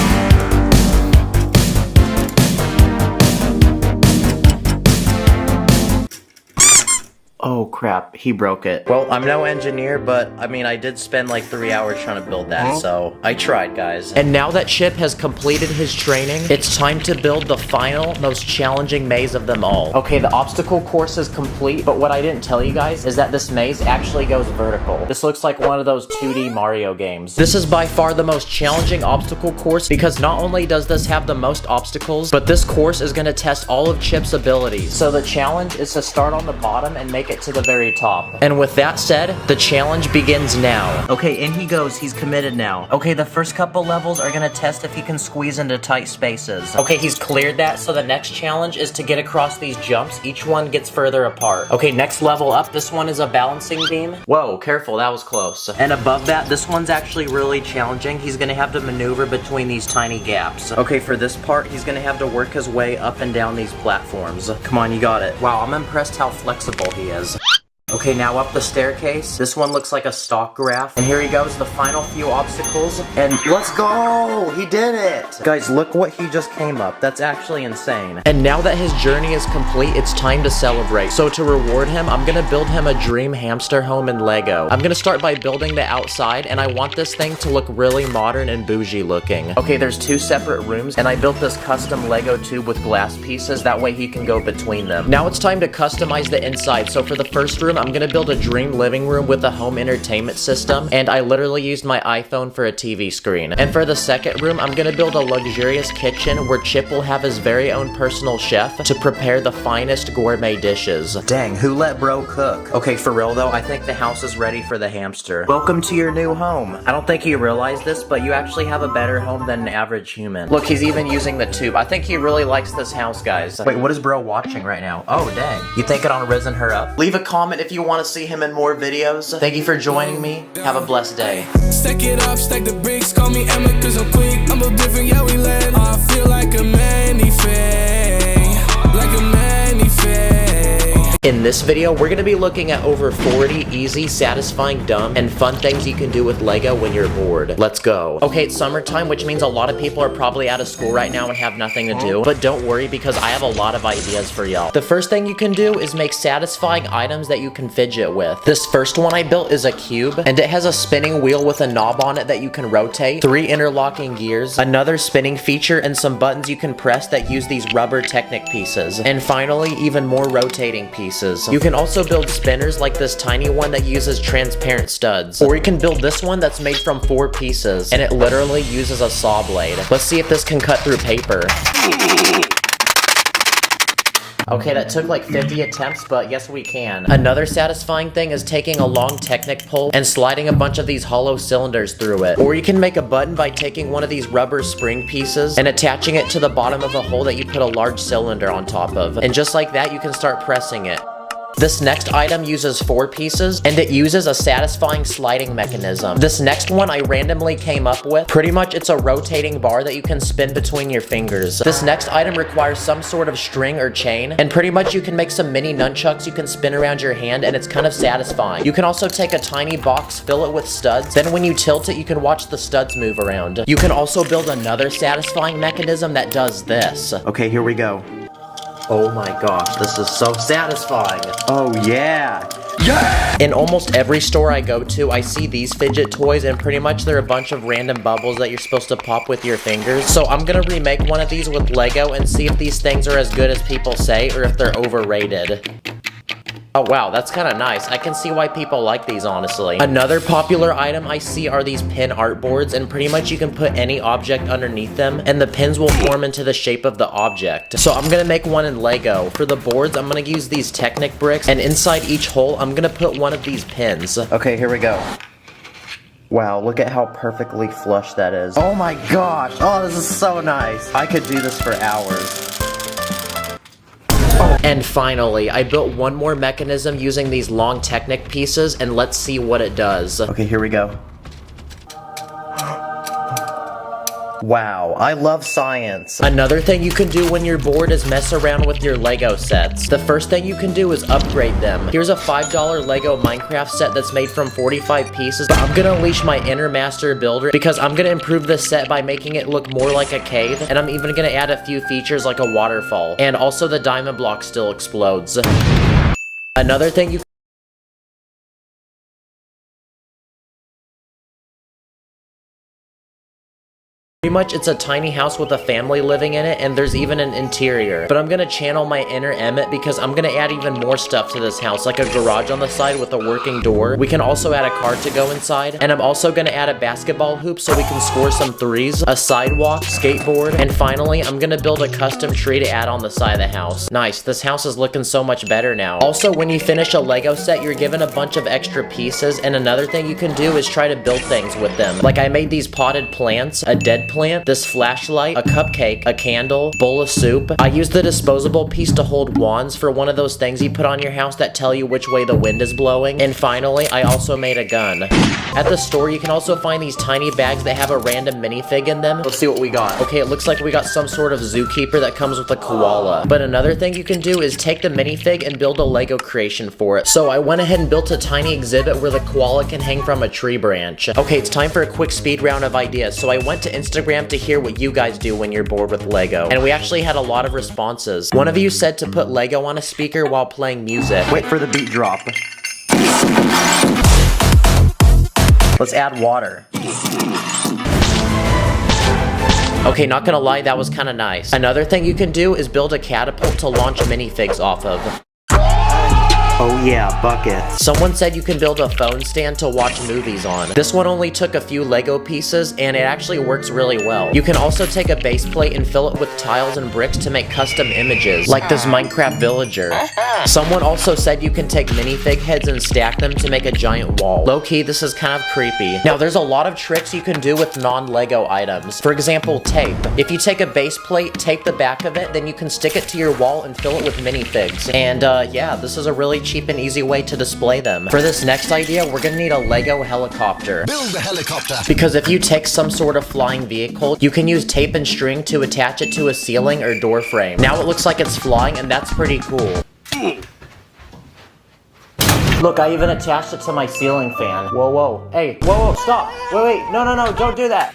Oh crap, he broke it. Well, I'm no engineer, but I mean, I did spend like 3 hours trying to build that, so I tried, guys. And now that Chip has completed his training, it's time to build the final, most challenging maze of them all. Okay, the obstacle course is complete, but what I didn't tell you guys is that this maze actually goes vertical. This looks like one of those 2D Mario games. This is by far the most challenging obstacle course because not only does this have the most obstacles, but this course is gonna test all of Chip's abilities. So the challenge is to start on the bottom and make it to the the very top. And with that said, the challenge begins now. Okay, in he goes. He's committed now. Okay, the first couple levels are gonna test if he can squeeze into tight spaces. Okay, he's cleared that, so the next challenge is to get across these jumps. Each one gets further apart. Okay, next level up, this one is a balancing beam. Whoa, careful, that was close. And above that, this one's actually really challenging. He's gonna have to maneuver between these tiny gaps. Okay, for this part, he's gonna have to work his way up and down these platforms. Come on, you got it. Wow, I'm impressed how flexible he is. Okay, now up the staircase. This one looks like a stock graph. And here he goes, the final few obstacles. And let's go! He did it! Guys, look what he just came up. That's actually insane. And now that his journey is complete, it's time to celebrate. So to reward him, I'm gonna build him a dream hamster home in Lego. I'm gonna start by building the outside, and I want this thing to look really modern and bougie looking. Okay, there's 2 separate rooms, and I built this custom Lego tube with glass pieces. That way he can go between them. Now it's time to customize the inside. So for the first room, I'm gonna build a dream living room with a home entertainment system, and I literally used my iPhone for a TV screen. And for the second room, I'm gonna build a luxurious kitchen where Chip will have his very own personal chef to prepare the finest gourmet dishes. Dang, who let bro cook? Okay, for real though, I think the house is ready for the hamster. Welcome to your new home. I don't think you realize this, but you actually have a better home than an average human. Look, he's even using the tube. I think he really likes this house, guys. Wait, what is bro watching right now? Oh, dang. You thinking on Risen Her Up? Leave a comment if you want to see him in more videos. Thank you for joining me. Have a blessed day. Stack it up, stack the bricks, call me Emma cause I'm quick. I'm a different, yeah we land. I feel like a manifest, like a manifest. In this video, we're gonna be looking at over 40 easy, satisfying, dumb, and fun things you can do with Lego when you're bored. Let's go. Okay, it's summertime, which means a lot of people are probably out of school right now and have nothing to do. But don't worry, because I have a lot of ideas for y'all. The first thing you can do is make satisfying items that you can fidget with. This first one I built is a cube, and it has a spinning wheel with a knob on it that you can rotate, 3 interlocking gears, another spinning feature, and some buttons you can press that use these rubber Technic pieces. And finally, even more rotating pieces. You can also build spinners like this tiny one that uses transparent studs. Or you can build this one that's made from 4 pieces, and it literally uses a saw blade. Let's see if this can cut through paper. Okay, that took like 50 attempts, but yes we can. Another satisfying thing is taking a long Technic pole and sliding a bunch of these hollow cylinders through it. Or you can make a button by taking one of these rubber spring pieces and attaching it to the bottom of a hole that you put a large cylinder on top of. And just like that, you can start pressing it. This next item uses 4 pieces, and it uses a satisfying sliding mechanism. This next one I randomly came up with. Pretty much it's a rotating bar that you can spin between your fingers. This next item requires some sort of string or chain, and pretty much you can make some mini nunchucks you can spin around your hand, and it's kind of satisfying. You can also take a tiny box, fill it with studs, then when you tilt it, you can watch the studs move around. You can also build another satisfying mechanism that does this. Okay, here we go. Oh my gosh, this is so satisfying. Oh yeah. Yeah! In almost every store I go to, I see these fidget toys, and pretty much they're a bunch of random bubbles that you're supposed to pop with your fingers. So I'm gonna remake one of these with Lego and see if these things are as good as people say or if they're overrated. Oh wow, that's kind of nice. I can see why people like these, honestly. Another popular item I see are these pin art boards, and pretty much you can put any object underneath them, and the pins will form into the shape of the object. So I'm gonna make one in Lego. For the boards, I'm gonna use these Technic bricks, and inside each hole, I'm gonna put one of these pins. Okay, here we go. Wow, look at how perfectly flush that is. Oh my gosh, oh this is so nice. I could do this for hours. And finally, I built one more mechanism using these long Technic pieces, and let's see what it does. Okay, here we go. Wow, I love science. Another thing you can do when you're bored is mess around with your Lego sets. The first thing you can do is upgrade them. Here's a $5 Lego Minecraft set that's made from 45 pieces, but I'm gonna unleash my inner master builder because I'm gonna improve this set by making it look more like a cave, and I'm even gonna add a few features like a waterfall. And also the diamond block still explodes. Another thing you Pretty much it's a tiny house with a family living in it, and there's even an interior. But I'm gonna channel my inner Emmett because I'm gonna add even more stuff to this house, like a garage on the side with a working door. We can also add a car to go inside, and I'm also gonna add a basketball hoop so we can score some threes, a sidewalk, skateboard, and finally, I'm gonna build a custom tree to add on the side of the house. Nice, this house is looking so much better now. Also, when you finish a Lego set, you're given a bunch of extra pieces, and another thing you can do is try to build things with them. Like I made these potted plants, a dead plant, this flashlight, a cupcake, a candle, bowl of soup. I used the disposable piece to hold wands for one of those things you put on your house that tell you which way the wind is blowing. And finally, I also made a gun. At the store, you can also find these tiny bags that have a random minifig in them. Let's see what we got. Okay, it looks like we got some sort of zookeeper that comes with a koala. But another thing you can do is take the minifig and build a Lego creation for it. So I went ahead and built a tiny exhibit where the koala can hang from a tree branch. Okay, it's time for a quick speed round of ideas. So I went to Instagram to hear what you guys do when you're bored with Lego. And we actually had a lot of responses. One of you said to put Lego on a speaker while playing music. Wait for the beat drop. Let's add water. Okay, not gonna lie, that was kinda nice. Another thing you can do is build a catapult to launch minifigs off of. Oh yeah, buckets. Someone said you can build a phone stand to watch movies on. This one only took a few Lego pieces, and it actually works really well. You can also take a base plate and fill it with tiles and bricks to make custom images, like this Minecraft villager. Someone also said you can take minifig heads and stack them to make a giant wall. Low-key, this is kind of creepy. Now, there's a lot of tricks you can do with non-Lego items. For example, tape. If you take a base plate, tape the back of it, then you can stick it to your wall and fill it with minifigs. And yeah, this is a really cheap and easy way to display them. For this next idea, we're gonna need a Lego helicopter. Build a helicopter. Because if you take some sort of flying vehicle, you can use tape and string to attach it to a ceiling or door frame. Now it looks like it's flying, and that's pretty cool. Look, I even attached it to my ceiling fan. Whoa, whoa. Hey, whoa, stop. Wait, no, don't do that.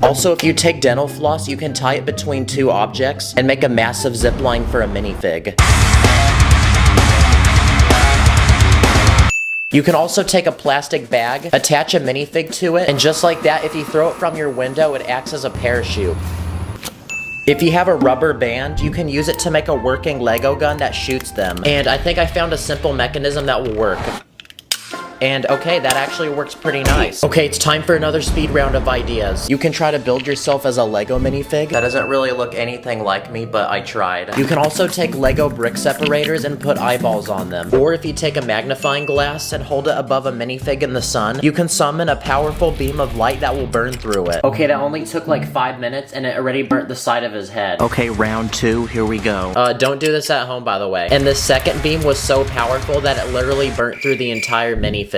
Also, if you take dental floss, you can tie it between two objects and make a massive zip line for a minifig. You can also take a plastic bag, attach a minifig to it, and just like that, if you throw it from your window, it acts as a parachute. If you have a rubber band, you can use it to make a working Lego gun that shoots them. And I think I found a simple mechanism that will work. And okay, that actually works pretty nice. Okay, it's time for another speed round of ideas. You can try to build yourself as a Lego minifig. That doesn't really look anything like me, but I tried. You can also take Lego brick separators and put eyeballs on them. Or if you take a magnifying glass and hold it above a minifig in the sun, you can summon a powerful beam of light that will burn through it. Okay, that only took like 5 minutes and it already burnt the side of his head. Okay, round 2, here we go. Don't do this at home, by the way. And this second beam was so powerful that it literally burnt through the entire minifig.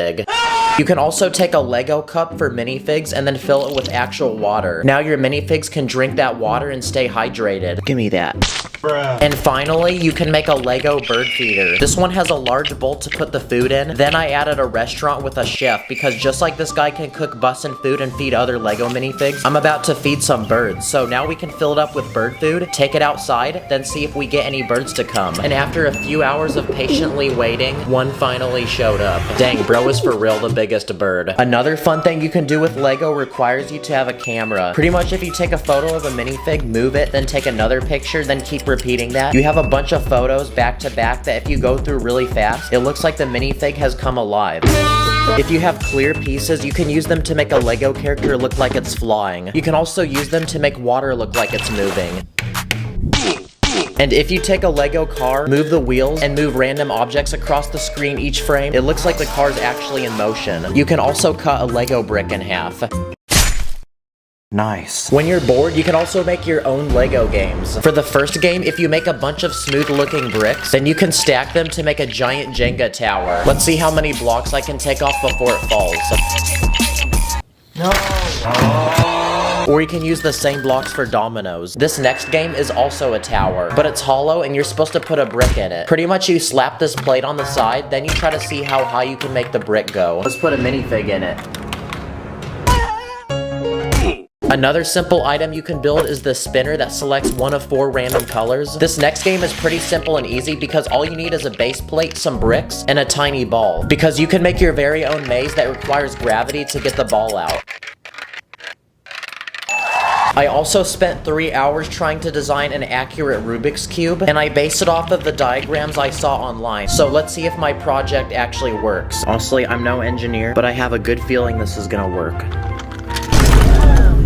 You can also take a Lego cup for minifigs and then fill it with actual water. Now your minifigs can drink that water and stay hydrated. Give me that. Bruh. And finally, you can make a Lego bird feeder. This one has a large bowl to put the food in. Then I added a restaurant with a chef because just like this guy can cook bussin' food and feed other Lego minifigs, I'm about to feed some birds. So now we can fill it up with bird food, take it outside, then see if we get any birds to come. And after a few hours of patiently waiting, one finally showed up. Dang, bro is for real the biggest bird. Another fun thing you can do with Lego requires you to have a camera. Pretty much if you take a photo of a minifig, move it, then take another picture, then keep repeating that, you have a bunch of photos back to back that if you go through really fast, it looks like the minifig has come alive. If you have clear pieces, you can use them to make a Lego character look like it's flying. You can also use them to make water look like it's moving. And if you take a Lego car, move the wheels, and move random objects across the screen each frame, it looks like the car's actually in motion. You can also cut a Lego brick in half. Nice. When you're bored, you can also make your own Lego games. For the first game, if you make a bunch of smooth-looking bricks, then you can stack them to make a giant Jenga tower. Let's see how many blocks I can take off before it falls. No! Or you can use the same blocks for dominoes. This next game is also a tower, but it's hollow and you're supposed to put a brick in it. Pretty much you slap this plate on the side, then you try to see how high you can make the brick go. Let's put a minifig in it. Another simple item you can build is the spinner that selects one of 4 random colors. This next game is pretty simple and easy because all you need is a base plate, some bricks, and a tiny ball. Because you can make your very own maze that requires gravity to get the ball out. I also spent 3 hours trying to design an accurate Rubik's Cube, and I based it off of the diagrams I saw online. So let's see if my project actually works. Honestly, I'm no engineer, but I have a good feeling this is gonna work.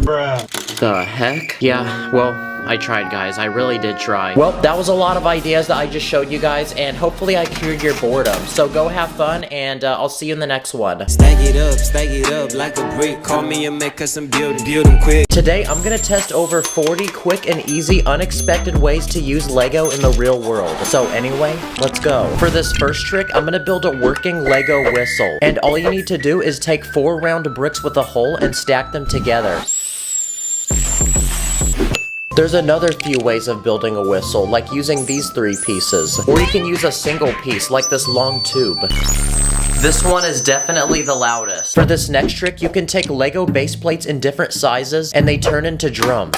Bruh. The heck? Yeah, well, I tried, guys. I really did try. Well, that was a lot of ideas that I just showed you guys, and hopefully I cured your boredom. So go have fun, and I'll see you in the next one. Stack it up like a brick. Call me and make us some build them quick. Today, I'm gonna test over 40 quick and easy unexpected ways to use Lego in the real world. So anyway, let's go. For this first trick, I'm gonna build a working Lego whistle. And all you need to do is take 4 round bricks with a hole and stack them together. There's another few ways of building a whistle, like using these 3 pieces. Or you can use a single piece, like this long tube. This one is definitely the loudest. For this next trick, you can take Lego base plates in different sizes, and they turn into drums.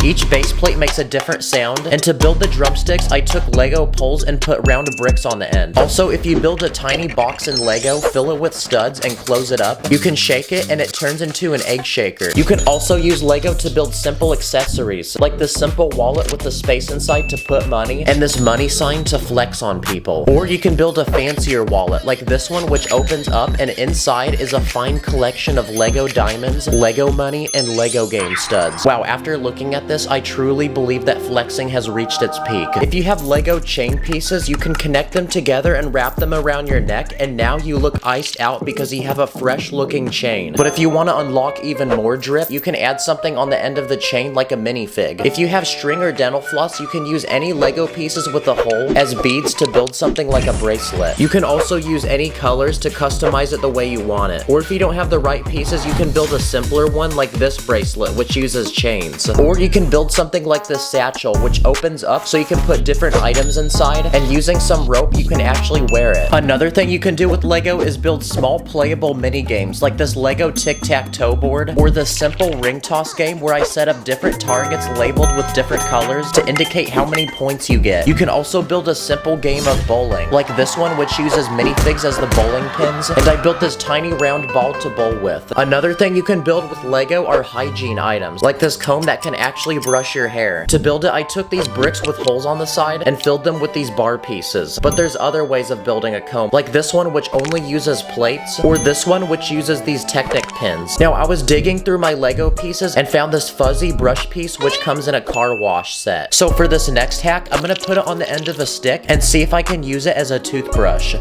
Each base plate makes a different sound, and to build the drumsticks, I took Lego poles and put round bricks on the end. Also, if you build a tiny box in Lego, fill it with studs, and close it up, you can shake it and it turns into an egg shaker. You can also use Lego to build simple accessories, like this simple wallet with the space inside to put money, and this money sign to flex on people. Or you can build a fancier wallet, like this one, which opens up, and inside is a fine collection of Lego diamonds, Lego money, and Lego game studs. Wow, after looking at this, I truly believe that flexing has reached its peak. If you have Lego chain pieces, you can connect them together and wrap them around your neck, and now you look iced out because you have a fresh looking chain. But if you want to unlock even more drip, you can add something on the end of the chain like a minifig. If you have string or dental floss, you can use any Lego pieces with a hole as beads to build something like a bracelet. You can also use any colors to customize it the way you want it. Or if you don't have the right pieces, you can build a simpler one like this bracelet, which uses chains. Or you can build something like this satchel, which opens up so you can put different items inside, and using some rope you can actually wear it. Another thing you can do with Lego is build small playable mini games like this Lego tic-tac-toe board, or this simple ring toss game where I set up different targets labeled with different colors to indicate how many points you get. You can also build a simple game of bowling, like this one, which uses minifigs as the bowling pins, and I built this tiny round ball to bowl with. Another thing you can build with Lego are hygiene items, like this comb that can actually brush your hair. To build it, I took these bricks with holes on the side and filled them with these bar pieces. But there's other ways of building a comb, like this one, which only uses plates, or this one, which uses these Technic pins. Now, I was digging through my Lego pieces and found this fuzzy brush piece, which comes in a car wash set. So for this next hack, I'm gonna put it on the end of a stick and see if I can use it as a toothbrush.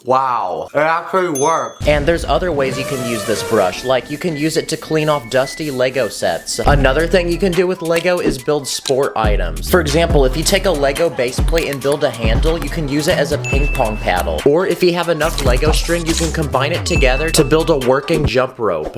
Wow, it actually works. And there's other ways you can use this brush, like you can use it to clean off dusty Lego sets. Another thing you can do with Lego is build sport items. For example, if you take a Lego base plate and build a handle, you can use it as a ping pong paddle. Or if you have enough Lego string, you can combine it together to build a working jump rope.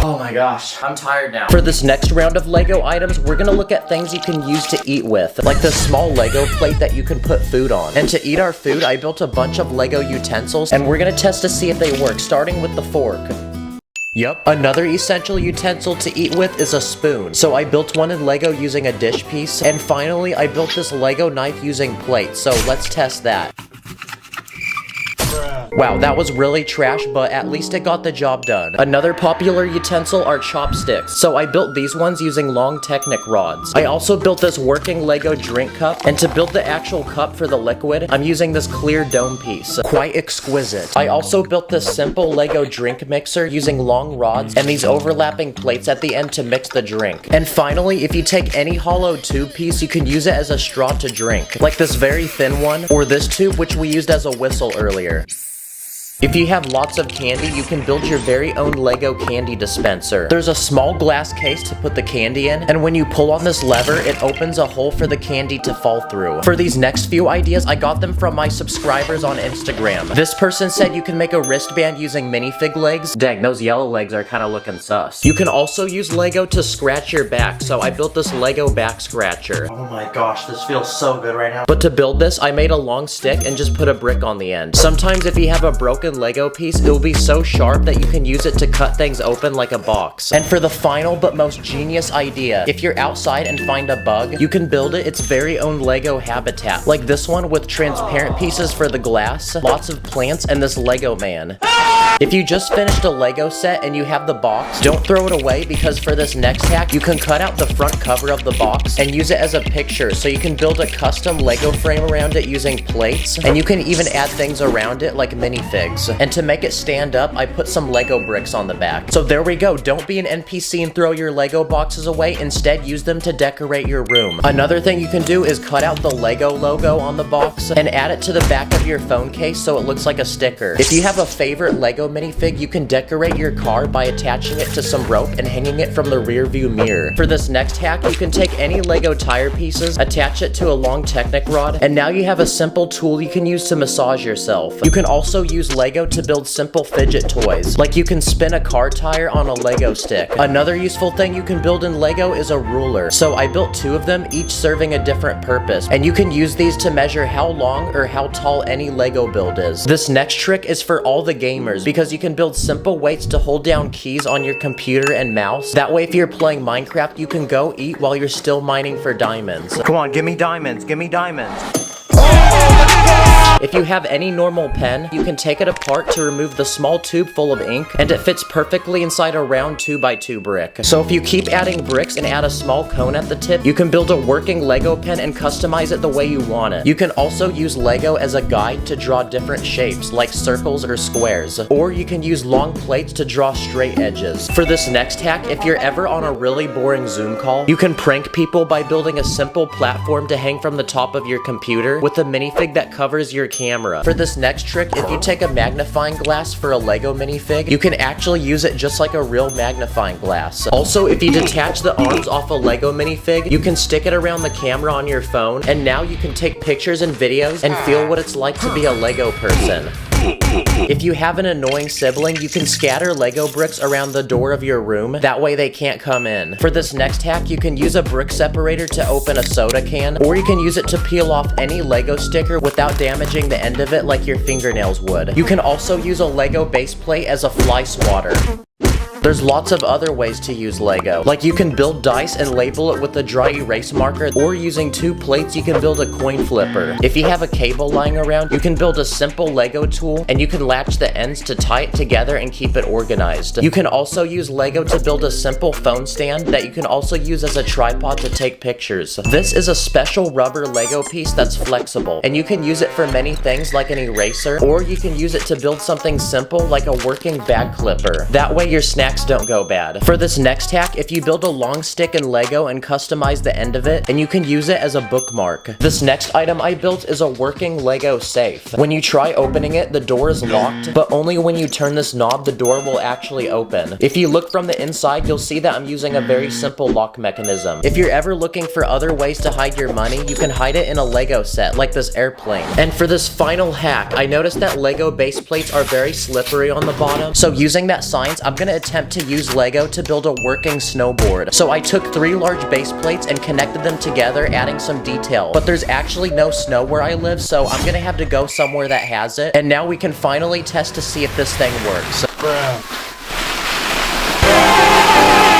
Oh my gosh, I'm tired now. For this next round of Lego items, we're gonna look at things you can use to eat with, like this small Lego plate that you can put food on. And to eat our food, I built a bunch of Lego utensils, and we're gonna test to see if they work, starting with the fork. Yup. Another essential utensil to eat with is a spoon. So I built one in Lego using a dish piece, and finally I built this Lego knife using plates, so let's test that. Wow, that was really trash, but at least it got the job done. Another popular utensil are chopsticks, so I built these ones using long Technic rods. I also built this working Lego drink cup, and to build the actual cup for the liquid, I'm using this clear dome piece. Quite exquisite. I also built this simple Lego drink mixer using long rods and these overlapping plates at the end to mix the drink. And finally, if you take any hollow tube piece, you can use it as a straw to drink, like this very thin one, or this tube which we used as a whistle earlier. If you have lots of candy, you can build your very own Lego candy dispenser. There's a small glass case to put the candy in, and when you pull on this lever, it opens a hole for the candy to fall through. For these next few ideas, I got them from my subscribers on Instagram. This person said you can make a wristband using minifig legs. Dang, those yellow legs are kind of looking sus. You can also use Lego to scratch your back, so I built this Lego back scratcher. Oh my gosh, this feels so good right now. But to build this, I made a long stick and just put a brick on the end. Sometimes if you have a broken Lego piece, it will be so sharp that you can use it to cut things open like a box. And for the final but most genius idea, if you're outside and find a bug, you can build it its very own Lego habitat, like this one with transparent pieces for the glass, lots of plants, and this Lego man. If you just finished a Lego set and you have the box, don't throw it away, because for this next hack, you can cut out the front cover of the box and use it as a picture, so you can build a custom Lego frame around it using plates, and you can even add things around it like minifigs. And to make it stand up, I put some Lego bricks on the back. So there we go, don't be an NPC and throw your Lego boxes away, instead use them to decorate your room. Another thing you can do is cut out the Lego logo on the box and add it to the back of your phone case so it looks like a sticker. If you have a favorite Lego minifig, you can decorate your car by attaching it to some rope and hanging it from the rear view mirror. For this next hack, you can take any Lego tire pieces, attach it to a long Technic rod, and now you have a simple tool you can use to massage yourself. You can also use Lego to build simple fidget toys, like you can spin a car tire on a Lego stick. Another useful thing you can build in Lego is a ruler. So I built 2 of them, each serving a different purpose, and you can use these to measure how long or how tall any Lego build is. This next trick is for all the gamers, because you can build simple weights to hold down keys on your computer and mouse. That way if you're playing Minecraft, you can go eat while you're still mining for diamonds. Come on, give me diamonds, give me diamonds. If you have any normal pen, you can take it apart to remove the small tube full of ink, and it fits perfectly inside a round 2x2 brick. So if you keep adding bricks and add a small cone at the tip, you can build a working Lego pen and customize it the way you want it. You can also use Lego as a guide to draw different shapes, like circles or squares, or you can use long plates to draw straight edges. For this next hack, if you're ever on a really boring Zoom call, you can prank people by building a simple platform to hang from the top of your computer with a minifig that covers your camera. For this next trick, if you take a magnifying glass for a Lego minifig, you can actually use it just like a real magnifying glass. Also, if you detach the arms off a Lego minifig, you can stick it around the camera on your phone, and now you can take pictures and videos and feel what it's like to be a Lego person. If you have an annoying sibling, you can scatter Lego bricks around the door of your room, that way they can't come in. For this next hack, you can use a brick separator to open a soda can, or you can use it to peel off any Lego sticker without damaging the end of it like your fingernails would. You can also use a Lego base plate as a fly swatter. There's lots of other ways to use Lego, like you can build dice and label it with a dry erase marker, or using 2 plates you can build a coin flipper. If you have a cable lying around, you can build a simple Lego tool, and you can latch the ends to tie it together and keep it organized. You can also use Lego to build a simple phone stand that you can also use as a tripod to take pictures. This is a special rubber Lego piece that's flexible, and you can use it for many things like an eraser, or you can use it to build something simple like a working bag clipper. That way your snacks don't go bad. For this next hack, if you build a long stick in Lego and customize the end of it, and you can use it as a bookmark. This next item I built is a working Lego safe. When you try opening it, the door is locked, but only when you turn this knob, the door will actually open. If you look from the inside, you'll see that I'm using a very simple lock mechanism. If you're ever looking for other ways to hide your money, you can hide it in a Lego set, like this airplane. And for this final hack, I noticed that Lego base plates are very slippery on the bottom, so using that science, I'm gonna attempt to use Lego to build a working snowboard. So I took 3 large base plates and connected them together, adding some detail. But there's actually no snow where I live, so I'm gonna have to go somewhere that has it. And now we can finally test to see if this thing works.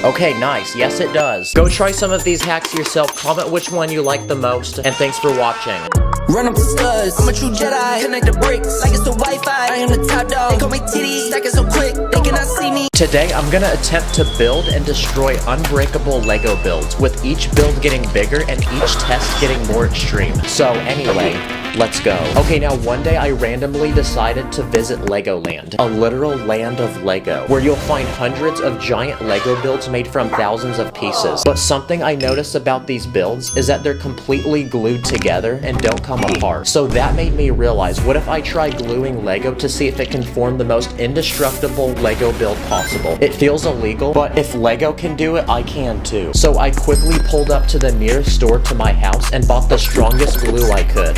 Okay, nice. Yes, it does. Go try some of these hacks yourself. Comment which one you like the most, and thanks for watching. Run up the studs, I'm a true Jedi. Connect the bricks like it's the Wi-Fi. I am the top dog. They call me titties, stacking so quick they cannot see me. Today, I'm gonna attempt to build and destroy unbreakable Lego builds, with each build getting bigger and each test getting more extreme. So anyway, let's go. Okay, now one day I randomly decided to visit Legoland, a literal land of Lego, where you'll find hundreds of giant Lego builds made from thousands of pieces. But something I noticed about these builds is that they're completely glued together and don't come apart. So that made me realize, what if I try gluing Lego to see if it can form the most indestructible Lego build possible? It feels illegal, but if Lego can do it, I can too. So I quickly pulled up to the nearest store to my house and bought the strongest glue I could.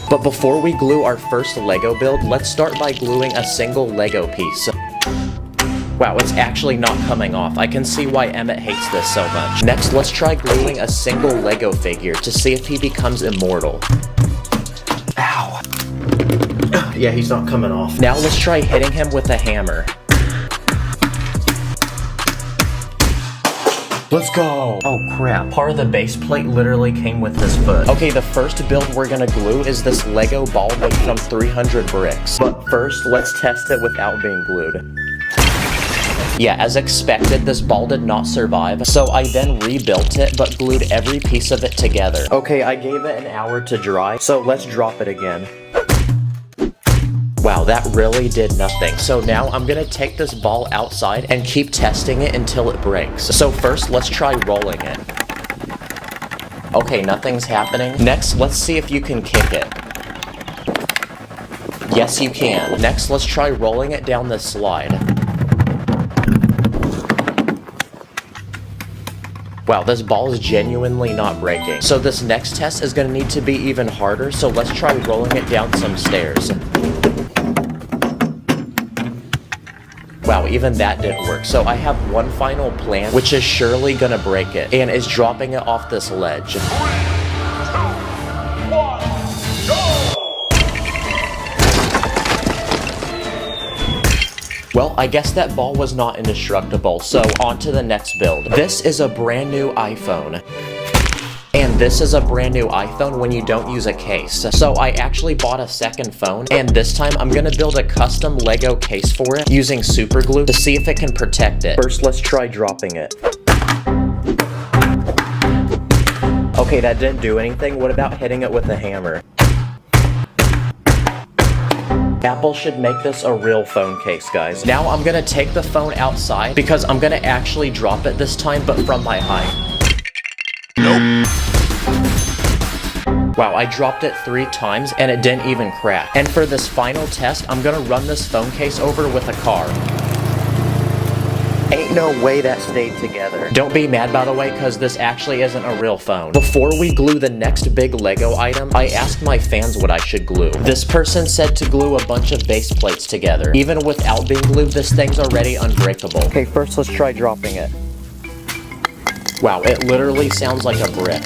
But before we glue our first Lego build, let's start by gluing a single Lego piece. Wow, it's actually not coming off. I can see why Emmett hates this so much. Next, let's try gluing a single Lego figure to see if he becomes immortal. Ow. Yeah, he's not coming off. Now let's try hitting him with a hammer. Let's go. Oh crap. Part of the base plate literally came with this foot. Okay, the first build we're gonna glue is this Lego ball made from 300 bricks. But first, let's test it without being glued. Yeah, as expected, this ball did not survive, so I then rebuilt it, but glued every piece of it together. Okay, I gave it an hour to dry, so let's drop it again. Wow, that really did nothing. So now I'm gonna take this ball outside and keep testing it until it breaks. So first, let's try rolling it. Okay, nothing's happening. Next, let's see if you can kick it. Yes, you can. Next, let's try rolling it down this slide. Wow, this ball is genuinely not breaking. So this next test is gonna need to be even harder, so let's try rolling it down some stairs. Wow, even that didn't work. So I have one final plan, which is surely gonna break it, and is dropping it off this ledge. Well, I guess that ball was not indestructible, so on to the next build. This is a brand new iPhone. And this is a brand new iPhone when you don't use a case. So I actually bought a second phone, and this time I'm gonna build a custom Lego case for it using super glue to see if it can protect it. First, let's try dropping it. Okay, that didn't do anything. What about hitting it with a hammer? Apple should make this a real phone case, guys. Now I'm gonna take the phone outside because I'm gonna actually drop it this time, but from my height. Nope. Wow, I dropped it 3 times and it didn't even crack. And for this final test, I'm gonna run this phone case over with a car. Ain't no way that stayed together. Don't be mad, by the way, because this actually isn't a real phone. Before we glue the next big Lego item, I asked my fans what I should glue. This person said to glue a bunch of base plates together. Even without being glued, this thing's already unbreakable. Okay, first let's try dropping it. Wow, it literally sounds like a brick.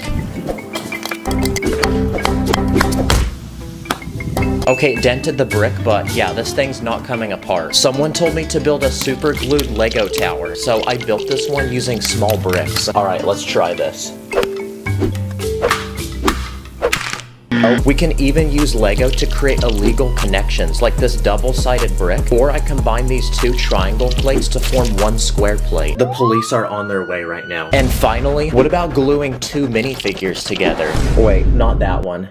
Okay, it dented the brick, but yeah, this thing's not coming apart. Someone told me to build a super glued Lego tower, so I built this one using small bricks. Alright, let's try this. Oh, we can even use Lego to create illegal connections, like this double-sided brick, or I combine these 2 triangle plates to form 1 square plate. The police are on their way right now. And finally, what about gluing 2 minifigures together? Wait, not that one.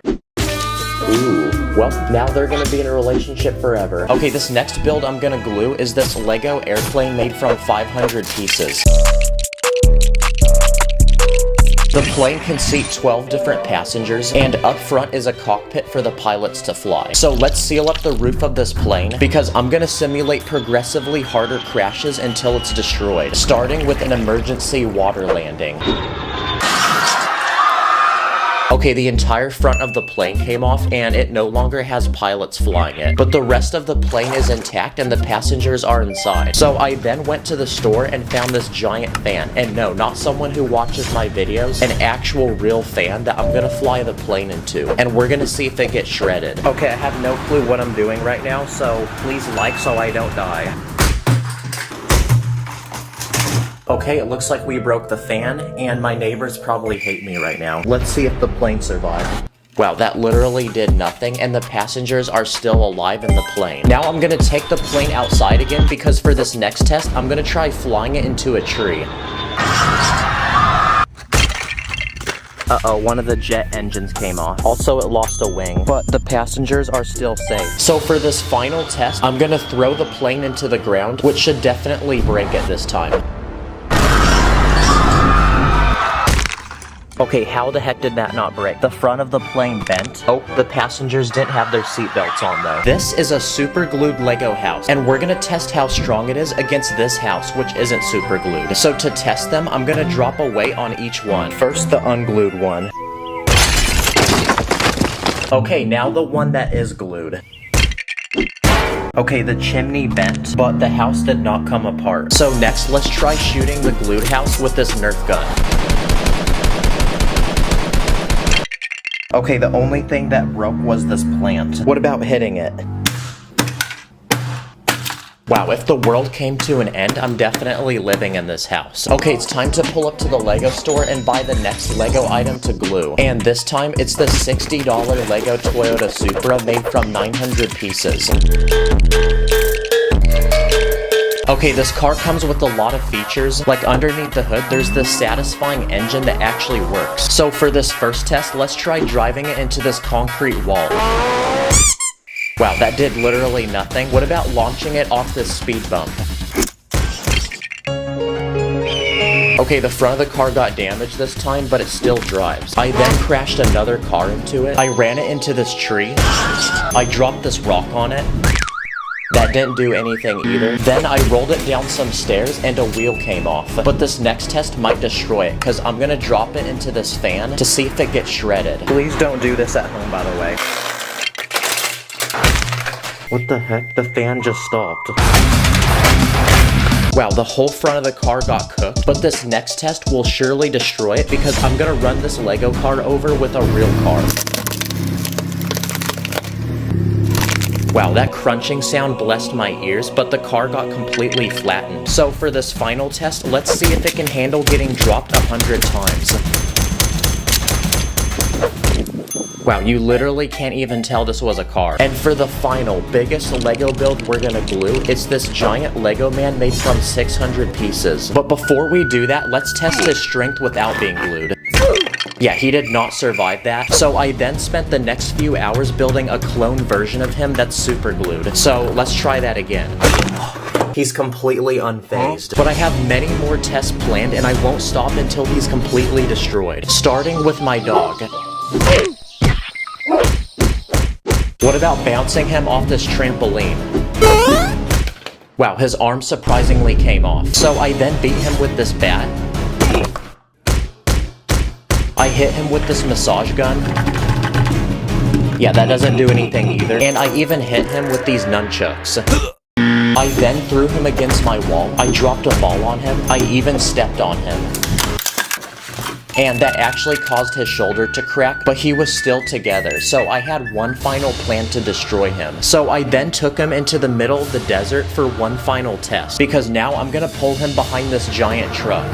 Ooh, well, now they're gonna be in a relationship forever. Okay, this next build I'm gonna glue is this Lego airplane made from 500 pieces. The plane can seat 12 different passengers, and up front is a cockpit for the pilots to fly. So let's seal up the roof of this plane, because I'm gonna simulate progressively harder crashes until it's destroyed, starting with an emergency water landing. Okay, the entire front of the plane came off, and it no longer has pilots flying it. But the rest of the plane is intact, and the passengers are inside. So I then went to the store and found this giant fan. And no, not someone who watches my videos, an actual real fan that I'm gonna fly the plane into. And we're gonna see if it gets shredded. Okay, I have no clue what I'm doing right now, so please like so I don't die. Okay, it looks like we broke the fan, and my neighbors probably hate me right now. Let's see if the plane survived. Wow, that literally did nothing, and the passengers are still alive in the plane. Now I'm gonna take the plane outside again, because for this next test, I'm gonna try flying it into a tree. Uh-oh, one of the jet engines came off. Also, it lost a wing, but the passengers are still safe. So for this final test, I'm gonna throw the plane into the ground, which should definitely break it this time. Okay, how the heck did that not break? The front of the plane bent. Oh, the passengers didn't have their seatbelts on though. This is a super glued Lego house, and we're gonna test how strong it is against this house, which isn't super glued. So to test them, I'm gonna drop a weight on each one. First, the unglued one. Okay, now the one that is glued. Okay, the chimney bent, but the house did not come apart. So next, let's try shooting the glued house with this Nerf gun. Okay, the only thing that broke was this plant. What about hitting it? Wow, if the world came to an end, I'm definitely living in this house. Okay, it's time to pull up to the Lego store and buy the next Lego item to glue. And this time, it's the $60 Lego Toyota Supra made from 900 pieces. Okay, this car comes with a lot of features. Like underneath the hood, there's this satisfying engine that actually works. So for this first test, let's try driving it into this concrete wall. Wow, that did literally nothing. What about launching it off this speed bump? Okay, the front of the car got damaged this time, but it still drives. I then crashed another car into it. I ran it into this tree. I dropped this rock on it. That didn't do anything either. Then I rolled it down some stairs and a wheel came off. But this next test might destroy it, because I'm gonna drop it into this fan to see if it gets shredded. Please don't do this at home, by the way. What the heck? The fan just stopped. Wow, the whole front of the car got cooked, but this next test will surely destroy it because I'm gonna run this Lego car over with a real car. Wow, that crunching sound blessed my ears, but the car got completely flattened. So for this final test, let's see if it can handle getting dropped 100 times. Wow, you literally can't even tell this was a car. And for the final, biggest Lego build we're gonna glue, it's this giant Lego man made from 600 pieces. But before we do that, let's test his strength without being glued. Yeah, he did not survive that. So I then spent the next few hours building a clone version of him that's super glued. So let's try that again. He's completely unfazed. But I have many more tests planned and I won't stop until he's completely destroyed. Starting with my dog. What about bouncing him off this trampoline? Wow, his arm surprisingly came off. So I then beat him with this bat. I hit him with this massage gun. Yeah, that doesn't do anything either. And I even hit him with these nunchucks. I then threw him against my wall. I dropped a ball on him. I even stepped on him. And that actually caused his shoulder to crack, but he was still together, so I had one final plan to destroy him. So I then took him into the middle of the desert for one final test, because now I'm gonna pull him behind this giant truck.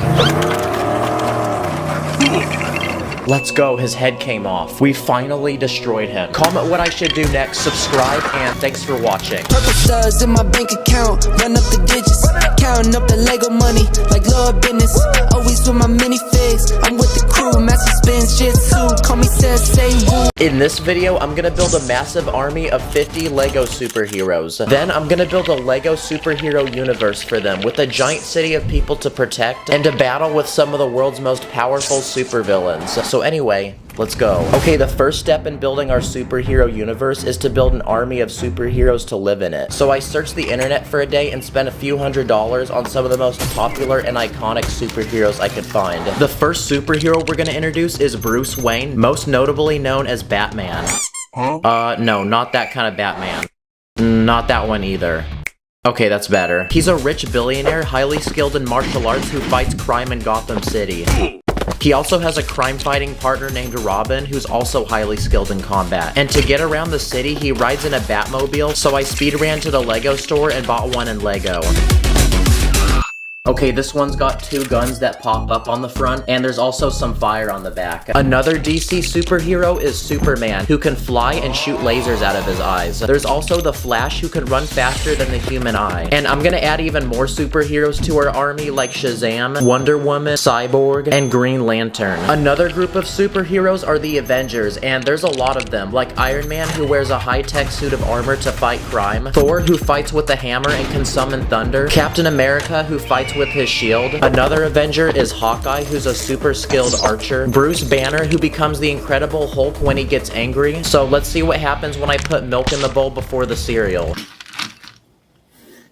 Let's go, his head came off. We finally destroyed him. Comment what I should do next, subscribe, and thanks for watching. Purple studs in my bank account, run up the digits, counting up the Lego money like Lord business. Always with my minifigs, I'm with the crew, master spins, jitsu, call me say woo. In this video, I'm gonna build a massive army of 50 Lego superheroes. Then I'm gonna build a Lego superhero universe for them with a giant city of people to protect and to battle with some of the world's most powerful supervillains. So anyway, let's go. Okay, the first step in building our superhero universe is to build an army of superheroes to live in it. So I searched the internet for a day and spent a few $100s on some of the most popular and iconic superheroes I could find. The first superhero we're gonna introduce is Bruce Wayne, most notably known as Batman. No, not that kind of Batman. Not that one either. Okay, that's better. He's a rich billionaire, highly skilled in martial arts who fights crime in Gotham City. He also has a crime-fighting partner named Robin, who's also highly skilled in combat. And to get around the city, he rides in a Batmobile, so I speed ran to the Lego store and bought one in Lego. Okay, this one's got two guns that pop up on the front, and there's also some fire on the back. Another DC superhero is Superman, who can fly and shoot lasers out of his eyes. There's also the Flash, who can run faster than the human eye. And I'm gonna add even more superheroes to our army, like Shazam, Wonder Woman, Cyborg, and Green Lantern. Another group of superheroes are the Avengers, and there's a lot of them, like Iron Man, who wears a high-tech suit of armor to fight crime, Thor, who fights with a hammer and can summon thunder, Captain America, who fights with his shield. Another Avenger is Hawkeye, who's a super skilled archer. Bruce Banner, who becomes the Incredible Hulk when he gets angry. So let's see what happens when I put milk in the bowl before the cereal.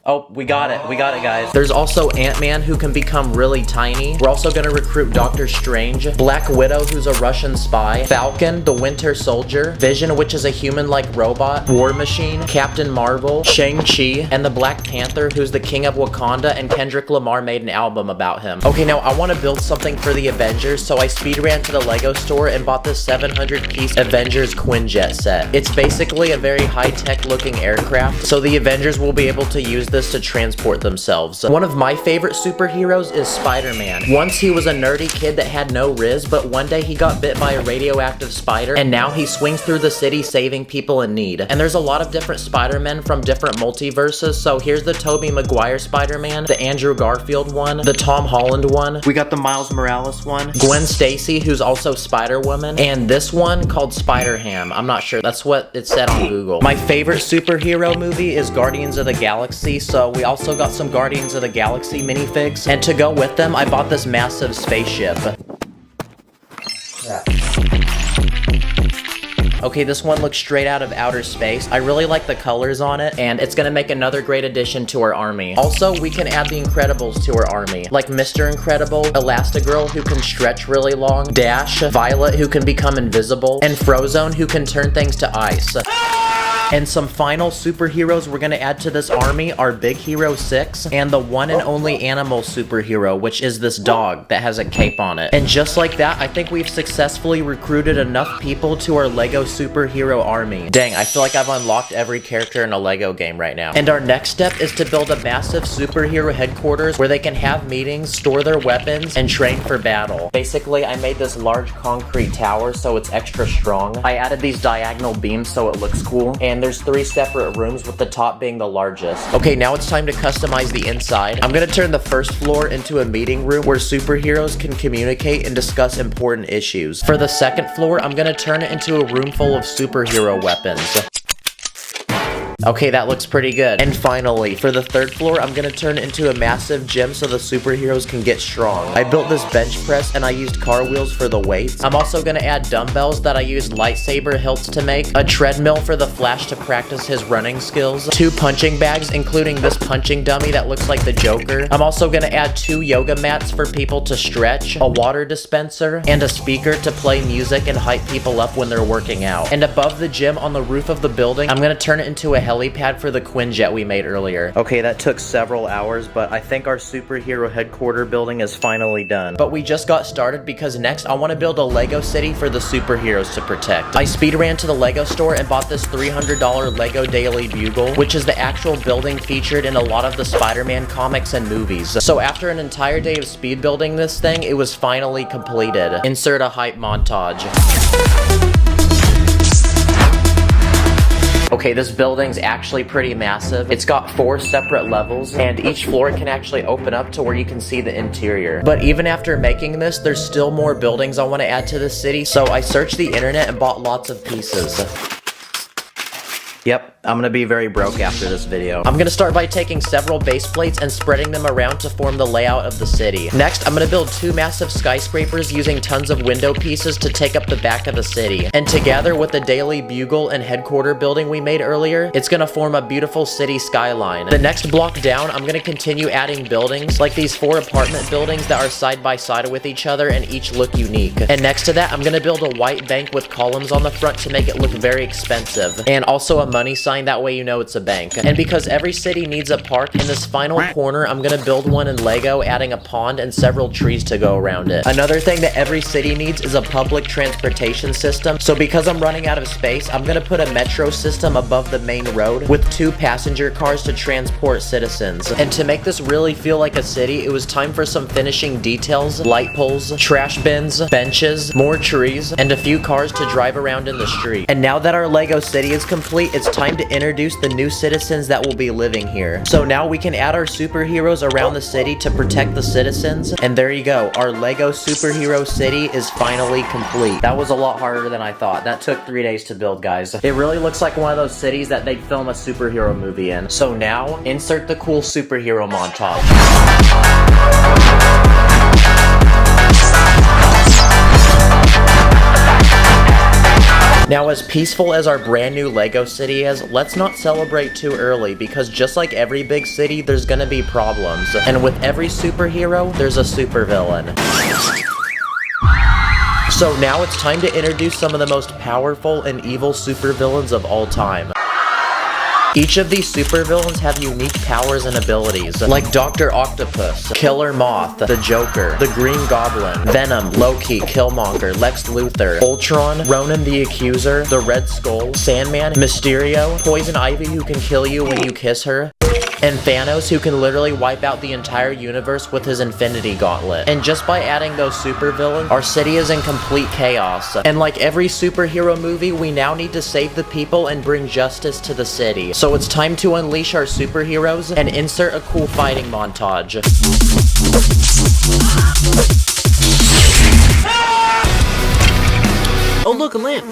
Oh, we got it, guys. There's also Ant-Man, who can become really tiny. We're also gonna recruit Doctor Strange, Black Widow, who's a Russian spy, Falcon, the Winter Soldier, Vision, which is a human-like robot, War Machine, Captain Marvel, Shang-Chi, and the Black Panther, who's the King of Wakanda, and Kendrick Lamar made an album about him. Okay, now I want to build something for the Avengers, so I speed ran to the Lego store and bought this 700-piece Avengers Quinjet set. It's basically a very high-tech looking aircraft, so the Avengers will be able to use this to transport themselves. One of my favorite superheroes is Spider-Man. Once he was a nerdy kid that had no riz, but one day he got bit by a radioactive spider, and now he swings through the city saving people in need. And there's a lot of different Spider-Men from different multiverses, so here's the Tobey Maguire Spider-Man, the Andrew Garfield one, the Tom Holland one, we got the Miles Morales one, Gwen Stacy, who's also Spider-Woman, and this one called Spider-Ham. I'm not sure, that's what it said on Google. My favorite superhero movie is Guardians of the Galaxy, so we also got some Guardians of the Galaxy minifigs, and to go with them, I bought this massive spaceship. Okay, this one looks straight out of outer space. I really like the colors on it, and it's gonna make another great addition to our army. Also, we can add the Incredibles to our army, like Mr. Incredible, Elastigirl, who can stretch really long, Dash, Violet, who can become invisible, and Frozone, who can turn things to ice. And some final superheroes we're gonna add to this army are Big Hero 6 and the one and only animal superhero, which is this dog that has a cape on it. And just like that, I think we've successfully recruited enough people to our Lego superhero army. Dang, I feel like I've unlocked every character in a Lego game right now. And our next step is to build a massive superhero headquarters where they can have meetings, store their weapons, and train for battle. Basically, I made this large concrete tower so it's extra strong. I added these diagonal beams so it looks cool, and there's 3 separate rooms with the top being the largest. Okay, now it's time to customize the inside. I'm gonna turn the first floor into a meeting room where superheroes can communicate and discuss important issues. For the second floor, I'm gonna turn it into a room full of superhero weapons. Okay, that looks pretty good. And finally, for the third floor, I'm gonna turn it into a massive gym so the superheroes can get strong. I built this bench press and I used car wheels for the weights. I'm also gonna add dumbbells that I used lightsaber hilts to make, a treadmill for the Flash to practice his running skills, 2 punching bags, including this punching dummy that looks like the Joker. I'm also gonna add 2 yoga mats for people to stretch, a water dispenser, and a speaker to play music and hype people up when they're working out. And above the gym on the roof of the building, I'm gonna turn it into a helipad for the Quinjet we made earlier. Okay, that took several hours, but I think our superhero headquarter building is finally done. But we just got started because next I want to build a Lego city for the superheroes to protect. I speed ran to the Lego store and bought this $300 Lego Daily Bugle, which is the actual building featured in a lot of the Spider-Man comics and movies. So after an entire day of speed building this thing, it was finally completed. Insert a hype montage. Okay, this building's actually pretty massive. It's got 4 separate levels, and each floor can actually open up to where you can see the interior. But even after making this, there's still more buildings I want to add to the city, so I searched the internet and bought lots of pieces. Yep, I'm gonna be very broke after this video. I'm gonna start by taking several base plates and spreading them around to form the layout of the city. Next, I'm gonna build 2 massive skyscrapers using tons of window pieces to take up the back of the city. And together with the Daily Bugle and headquarter building we made earlier, it's gonna form a beautiful city skyline. The next block down, I'm gonna continue adding buildings, like these 4 apartment buildings that are side by side with each other and each look unique. And next to that, I'm gonna build a white bank with columns on the front to make it look very expensive. And also a money sign, that way you know it's a bank. And because every city needs a park, in this final corner I'm gonna build one in Lego, adding a pond and several trees to go around it. Another thing that every city needs is a public transportation system, so because I'm running out of space, I'm gonna put a metro system above the main road with 2 passenger cars to transport citizens. And to make this really feel like a city, it was time for some finishing details, light poles, trash bins, benches, more trees, and a few cars to drive around in the street. And now that our Lego city is complete, it's time to introduce the new citizens that will be living here. So now we can add our superheroes around the city to protect the citizens, and there you go, our Lego superhero city is finally complete. That was a lot harder than I thought. That took 3 days to build, guys. It really looks like one of those cities that they'd film a superhero movie in. So now, insert the cool superhero montage. Now, as peaceful as our brand new Lego city is, let's not celebrate too early, because just like every big city, there's gonna be problems. And with every superhero, there's a supervillain. So now it's time to introduce some of the most powerful and evil supervillains of all time. Each of these supervillains have unique powers and abilities, like Dr. Octopus, Killer Moth, the Joker, the Green Goblin, Venom, Loki, Killmonger, Lex Luthor, Ultron, Ronan the Accuser, the Red Skull, Sandman, Mysterio, Poison Ivy who can kill you when you kiss her, and Thanos, who can literally wipe out the entire universe with his Infinity Gauntlet. And just by adding those supervillains, our city is in complete chaos. And like every superhero movie, we now need to save the people and bring justice to the city. So it's time to unleash our superheroes and insert a cool fighting montage. Oh, look, a lamp.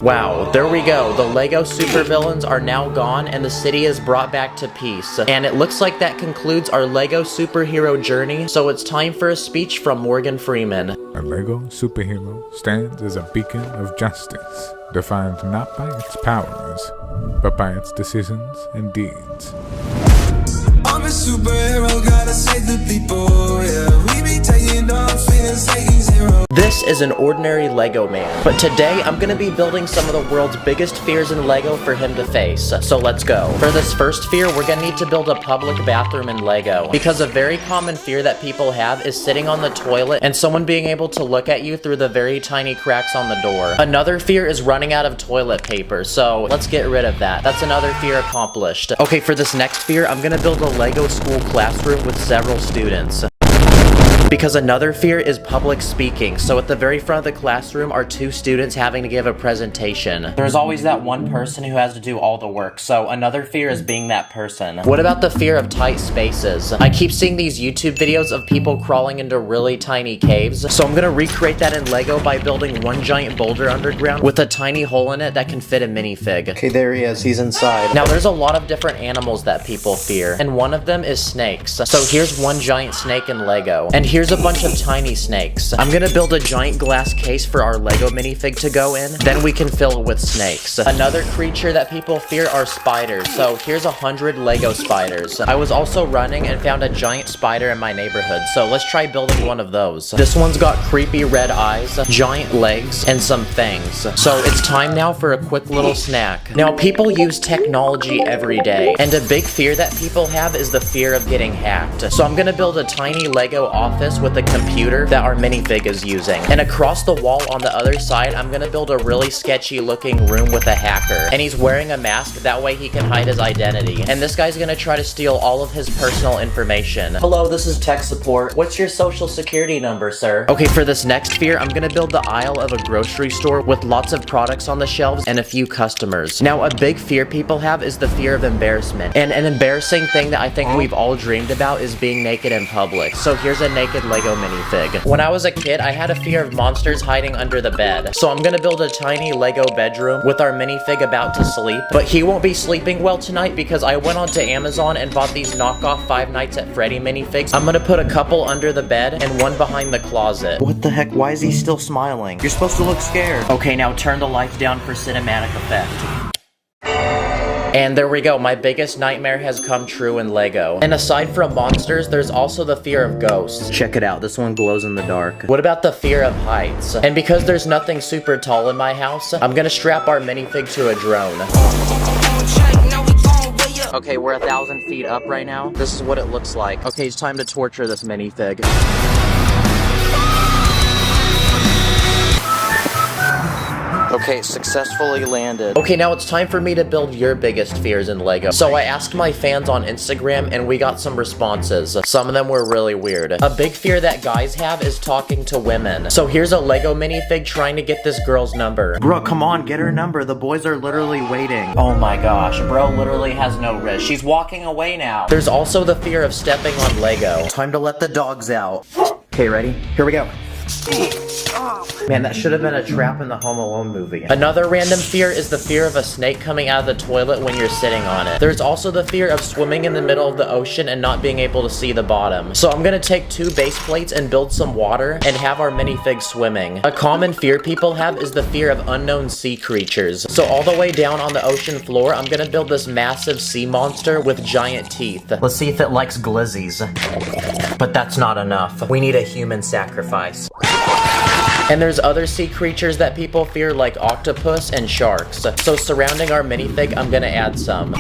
Wow, there we go. The Lego supervillains are now gone and the city is brought back to peace. And it looks like that concludes our Lego superhero journey, so it's time for a speech from Morgan Freeman. A Lego superhero stands as a beacon of justice, defined not by its powers, but by its decisions and deeds. I'm a superhero, gotta save the people, yeah. We be taking off, feeling Satan's hero. This is an ordinary Lego man, but today I'm gonna be building some of the world's biggest fears in Lego for him to face, so let's go. For this first fear, we're gonna need to build a public bathroom in Lego, because a very common fear that people have is sitting on the toilet and someone being able to look at you through the very tiny cracks on the door. Another fear is running out of toilet paper, so let's get rid of that. That's another fear accomplished. Okay, for this next fear, I'm gonna build a Lego school classroom with several students. Because another fear is public speaking, so at the very front of the classroom are 2 students having to give a presentation. There's always that one person who has to do all the work, so another fear is being that person. What about the fear of tight spaces? I keep seeing these YouTube videos of people crawling into really tiny caves, so I'm gonna recreate that in Lego by building one giant boulder underground with a tiny hole in it that can fit a minifig. Okay, there he is, he's inside. Now there's a lot of different animals that people fear, and one of them is snakes. So here's one giant snake in Lego, and here's a bunch of tiny snakes. I'm gonna build a giant glass case for our Lego minifig to go in, then we can fill it with snakes. Another creature that people fear are spiders, so here's 100 Lego spiders. I was also running and found a giant spider in my neighborhood, so let's try building one of those. This one's got creepy red eyes, giant legs, and some fangs. So it's time now for a quick little snack. Now people use technology every day, and a big fear that people have is the fear of getting hacked. So I'm gonna build a tiny Lego office with a computer that our minifig is using. And across the wall on the other side, I'm gonna build a really sketchy looking room with a hacker. And he's wearing a mask, that way he can hide his identity. And this guy's gonna try to steal all of his personal information. Hello, this is tech support. What's your social security number, sir? Okay, for this next fear, I'm gonna build the aisle of a grocery store with lots of products on the shelves and a few customers. Now, a big fear people have is the fear of embarrassment. And an embarrassing thing that I think we've all dreamed about is being naked in public. So here's a naked Lego minifig. When I was a kid, I had a fear of monsters hiding under the bed. So I'm gonna build a tiny Lego bedroom with our minifig about to sleep. But he won't be sleeping well tonight because I went onto Amazon and bought these knockoff Five Nights at Freddy minifigs. I'm gonna put a couple under the bed and one behind the closet. What the heck? Why is he still smiling? You're supposed to look scared. Okay, now turn the lights down for cinematic effect. And there we go, my biggest nightmare has come true in Lego. And aside from monsters, there's also the fear of ghosts. Check it out, this one glows in the dark. What about the fear of heights? And because there's nothing super tall in my house, I'm gonna strap our minifig to a drone. Okay, we're 1,000 feet up right now. This is what it looks like. Okay, it's time to torture this minifig. Okay, successfully landed. Okay, now it's time for me to build your biggest fears in Lego. So I asked my fans on Instagram and we got some responses. Some of them were really weird. A big fear that guys have is talking to women. So here's a Lego minifig trying to get this girl's number. Bro, come on, get her number. The boys are literally waiting. Oh my gosh, bro literally has no wrist. She's walking away now. There's also the fear of stepping on Lego. Time to let the dogs out. Okay, ready? Here we go. Man, that should have been a trap in the Home Alone movie. Another random fear is the fear of a snake coming out of the toilet when you're sitting on it. There's also the fear of swimming in the middle of the ocean and not being able to see the bottom. So I'm gonna take 2 base plates and build some water and have our minifig swimming. A common fear people have is the fear of unknown sea creatures. So all the way down on the ocean floor, I'm gonna build this massive sea monster with giant teeth. Let's see if it likes glizzies. But that's not enough. We need a human sacrifice. And there's other sea creatures that people fear like octopus and sharks. So surrounding our minifig, I'm gonna add some.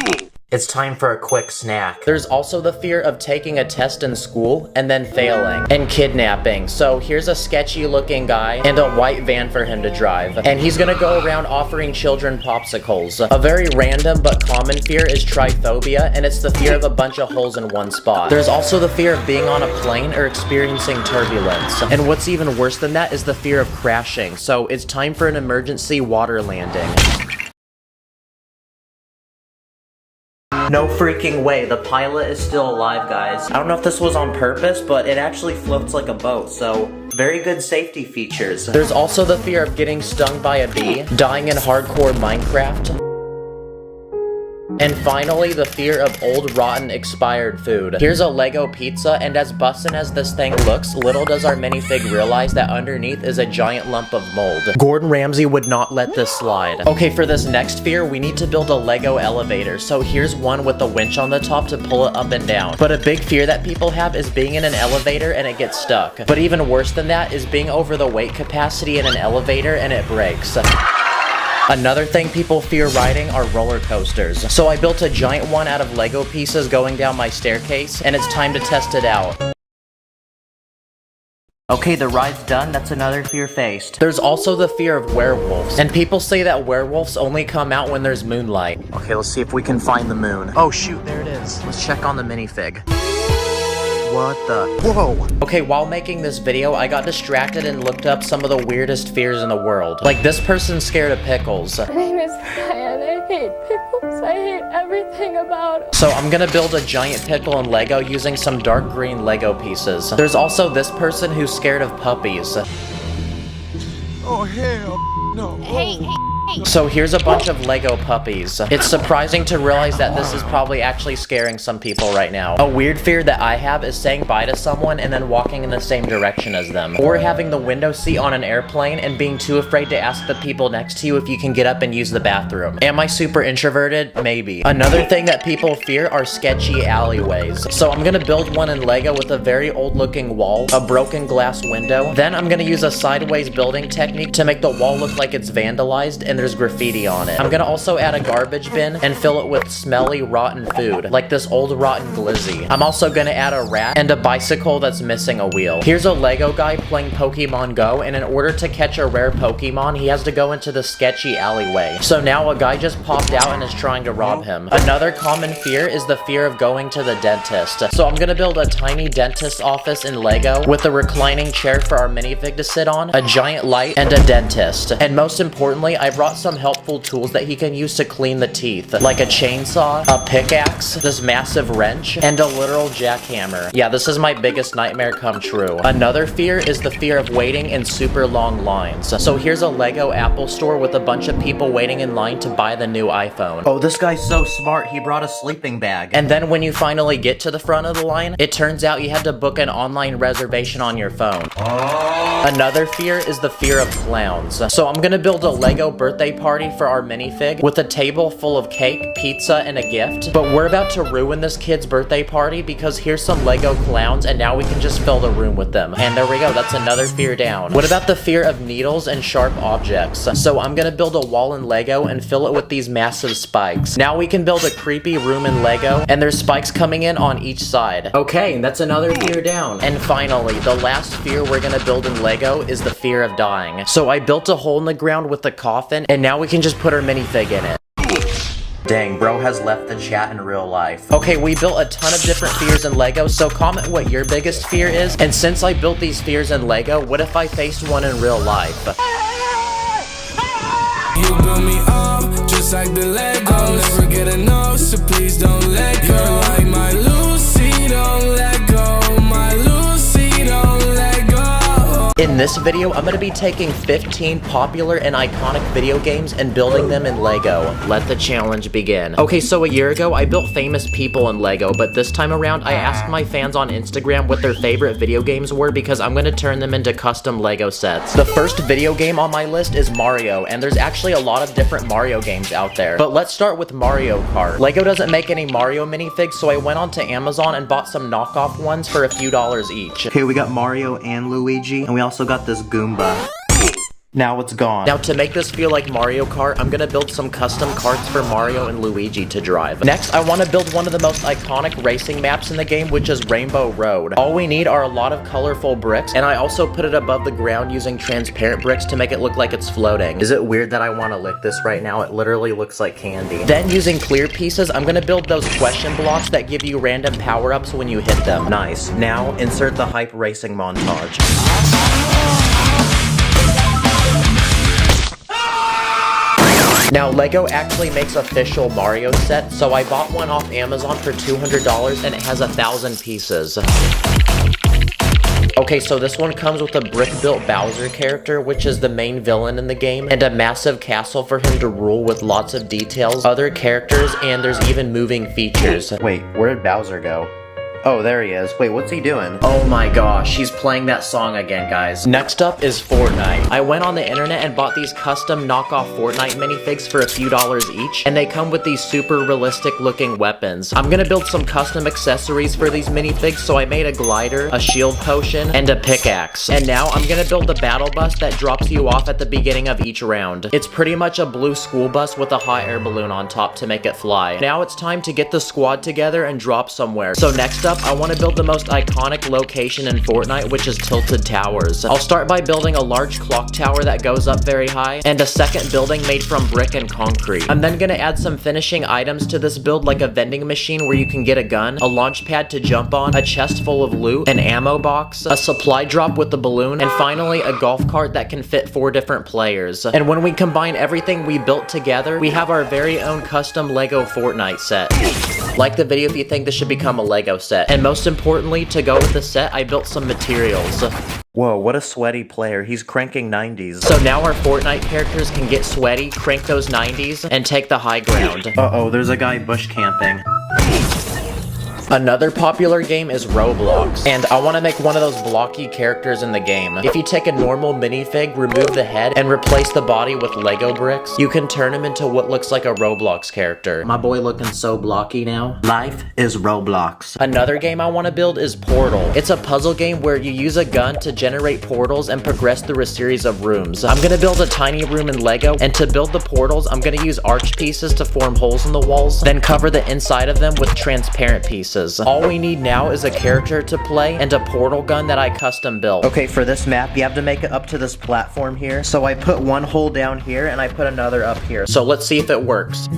It's time for a quick snack. There's also the fear of taking a test in school and then failing, and kidnapping. So here's a sketchy looking guy and a white van for him to drive, and he's gonna go around offering children popsicles. A very random but common fear is tryphobia, and it's the fear of a bunch of holes in one spot. There's also the fear of being on a plane or experiencing turbulence, and what's even worse than that is the fear of crashing. So it's time for an emergency water landing. No freaking way, the pilot is still alive, guys. I don't know if this was on purpose, but it actually floats like a boat, so very good safety features. There's also the fear of getting stung by a bee, dying in hardcore Minecraft, and finally, the fear of old, rotten, expired food. Here's a Lego pizza, and as bussin' as this thing looks, little does our minifig realize that underneath is a giant lump of mold. Gordon Ramsay would not let this slide. Okay, for this next fear, we need to build a Lego elevator. So here's one with a winch on the top to pull it up and down. But a big fear that people have is being in an elevator and it gets stuck. But even worse than that is being over the weight capacity in an elevator and it breaks. Another thing people fear riding are roller coasters. So I built a giant one out of Lego pieces going down my staircase, and it's time to test it out. Okay, the ride's done. That's another fear faced. There's also the fear of werewolves, and people say that werewolves only come out when there's moonlight. Okay, let's see if we can find the moon. Oh shoot, there it is. Let's check on the minifig. What the? Whoa! Okay, while making this video, I got distracted and looked up some of the weirdest fears in the world. Like, this person's scared of pickles. My name is Diane. I hate pickles. I hate everything about them. So I'm gonna build a giant pickle in Lego using some dark green Lego pieces. There's also this person who's scared of puppies. Oh, hell no. Hey. So here's a bunch of Lego puppies. It's surprising to realize that this is probably actually scaring some people right now. A weird fear that I have is saying bye to someone and then walking in the same direction as them. Or having the window seat on an airplane and being too afraid to ask the people next to you if you can get up and use the bathroom. Am I super introverted? Maybe. Another thing that people fear are sketchy alleyways. So I'm gonna build one in Lego with a very old looking wall, a broken glass window. Then I'm gonna use a sideways building technique to make the wall look like it's vandalized and there's graffiti on it. I'm gonna also add a garbage bin and fill it with smelly, rotten food, like this old rotten glizzy. I'm also gonna add a rat and a bicycle that's missing a wheel. Here's a Lego guy playing Pokemon Go, and in order to catch a rare Pokemon, he has to go into the sketchy alleyway. So now a guy just popped out and is trying to rob him. Another common fear is the fear of going to the dentist. So I'm gonna build a tiny dentist office in Lego with a reclining chair for our minifig to sit on, a giant light, and a dentist. And most importantly, I brought some helpful tools that he can use to clean the teeth, like a chainsaw, a pickaxe, this massive wrench, and a literal jackhammer. Yeah, this is my biggest nightmare come true. Another fear is the fear of waiting in super long lines. So here's a Lego Apple store with a bunch of people waiting in line to buy the new iPhone. Oh, this guy's so smart, he brought a sleeping bag. And then when you finally get to the front of the line, it turns out you had to book an online reservation on your phone. Another fear is the fear of clowns. So I'm gonna build a Lego birthday party for our minifig with a table full of cake, pizza, and a gift. But we're about to ruin this kid's birthday party because here's some Lego clowns and now we can just fill the room with them. And there we go, that's another fear down. What about the fear of needles and sharp objects? So I'm gonna build a wall in Lego and fill it with these massive spikes. Now we can build a creepy room in Lego and there's spikes coming in on each side. Okay, that's another fear down. And finally, the last fear we're gonna build in Lego is the fear of dying. So I built a hole in the ground with a coffin and now we can just put our minifig in it. Dang, bro has left the chat in real life. Okay, we built a ton of different fears in Lego, so comment what your biggest fear is. And since I built these fears in Lego, what if I faced one in real life? You build me up just like the Legos. I'll never get enough, so please don't let go. You're like my Lucy, don't let go. My Lucy, don't let go. In this video, I'm going to be taking 15 popular and iconic video games and building them in Lego. Let the challenge begin. Okay, so a year ago, I built famous people in Lego, but this time around, I asked my fans on Instagram what their favorite video games were because I'm going to turn them into custom Lego sets. The first video game on my list is Mario, and there's actually a lot of different Mario games out there. But let's start with Mario Kart. Lego doesn't make any Mario minifigs, so I went onto Amazon and bought some knockoff ones for a few dollars each. Okay, we got Mario and Luigi, and we also got this Goomba. Now it's gone. Now to make this feel like Mario Kart, I'm gonna build some custom karts for Mario and Luigi to drive. Next, I want to build one of the most iconic racing maps in the game, which is Rainbow Road. All we need are a lot of colorful bricks, and I also put it above the ground using transparent bricks to make it look like it's floating. Is it weird that I want to lick this right now? It literally looks like candy. Then using clear pieces, I'm gonna build those question blocks that give you random power-ups when you hit them. Nice. Now insert the hype racing montage. Now, LEGO actually makes official Mario sets, so I bought one off Amazon for $200 and it has 1,000 pieces. Okay, so this one comes with a brick-built Bowser character, which is the main villain in the game, and a massive castle for him to rule with lots of details, other characters, and there's even moving features. Wait, where did Bowser go? Oh, there he is. Wait, what's he doing? Oh my gosh, he's playing that song again, guys. Next up is Fortnite. I went on the internet and bought these custom knockoff Fortnite minifigs for a few dollars each, and they come with these super realistic looking weapons. I'm gonna build some custom accessories for these minifigs, so I made a glider, a shield potion, and a pickaxe. And now I'm gonna build the battle bus that drops you off at the beginning of each round. It's pretty much a blue school bus with a hot air balloon on top to make it fly. Now it's time to get the squad together and drop somewhere. So next up, I want to build the most iconic location in Fortnite, which is Tilted Towers. I'll start by building a large clock tower that goes up very high, and a second building made from brick and concrete. I'm then gonna add some finishing items to this build, like a vending machine where you can get a gun, a launch pad to jump on, a chest full of loot, an ammo box, a supply drop with the balloon, and finally a golf cart that can fit 4 different players. And when we combine everything we built together, we have our very own custom LEGO Fortnite set. Like the video if you think this should become a LEGO set. And most importantly, to go with the set, I built some materials. Whoa, what a sweaty player. He's cranking 90s. So now our Fortnite characters can get sweaty, crank those 90s, and take the high ground. Uh-oh, there's a guy bush camping. Another popular game is Roblox, and I want to make one of those blocky characters in the game. If you take a normal minifig, remove the head, and replace the body with Lego bricks, you can turn him into what looks like a Roblox character. My boy looking so blocky now. Life is Roblox. Another game I want to build is Portal. It's a puzzle game where you use a gun to generate portals and progress through a series of rooms. I'm gonna build a tiny room in Lego, and to build the portals, I'm gonna use arch pieces to form holes in the walls, then cover the inside of them with transparent pieces. All we need now is a character to play and a portal gun that I custom built. Okay, for this map, you have to make it up to this platform here. So I put one hole down here and I put another up here. So let's see if it works.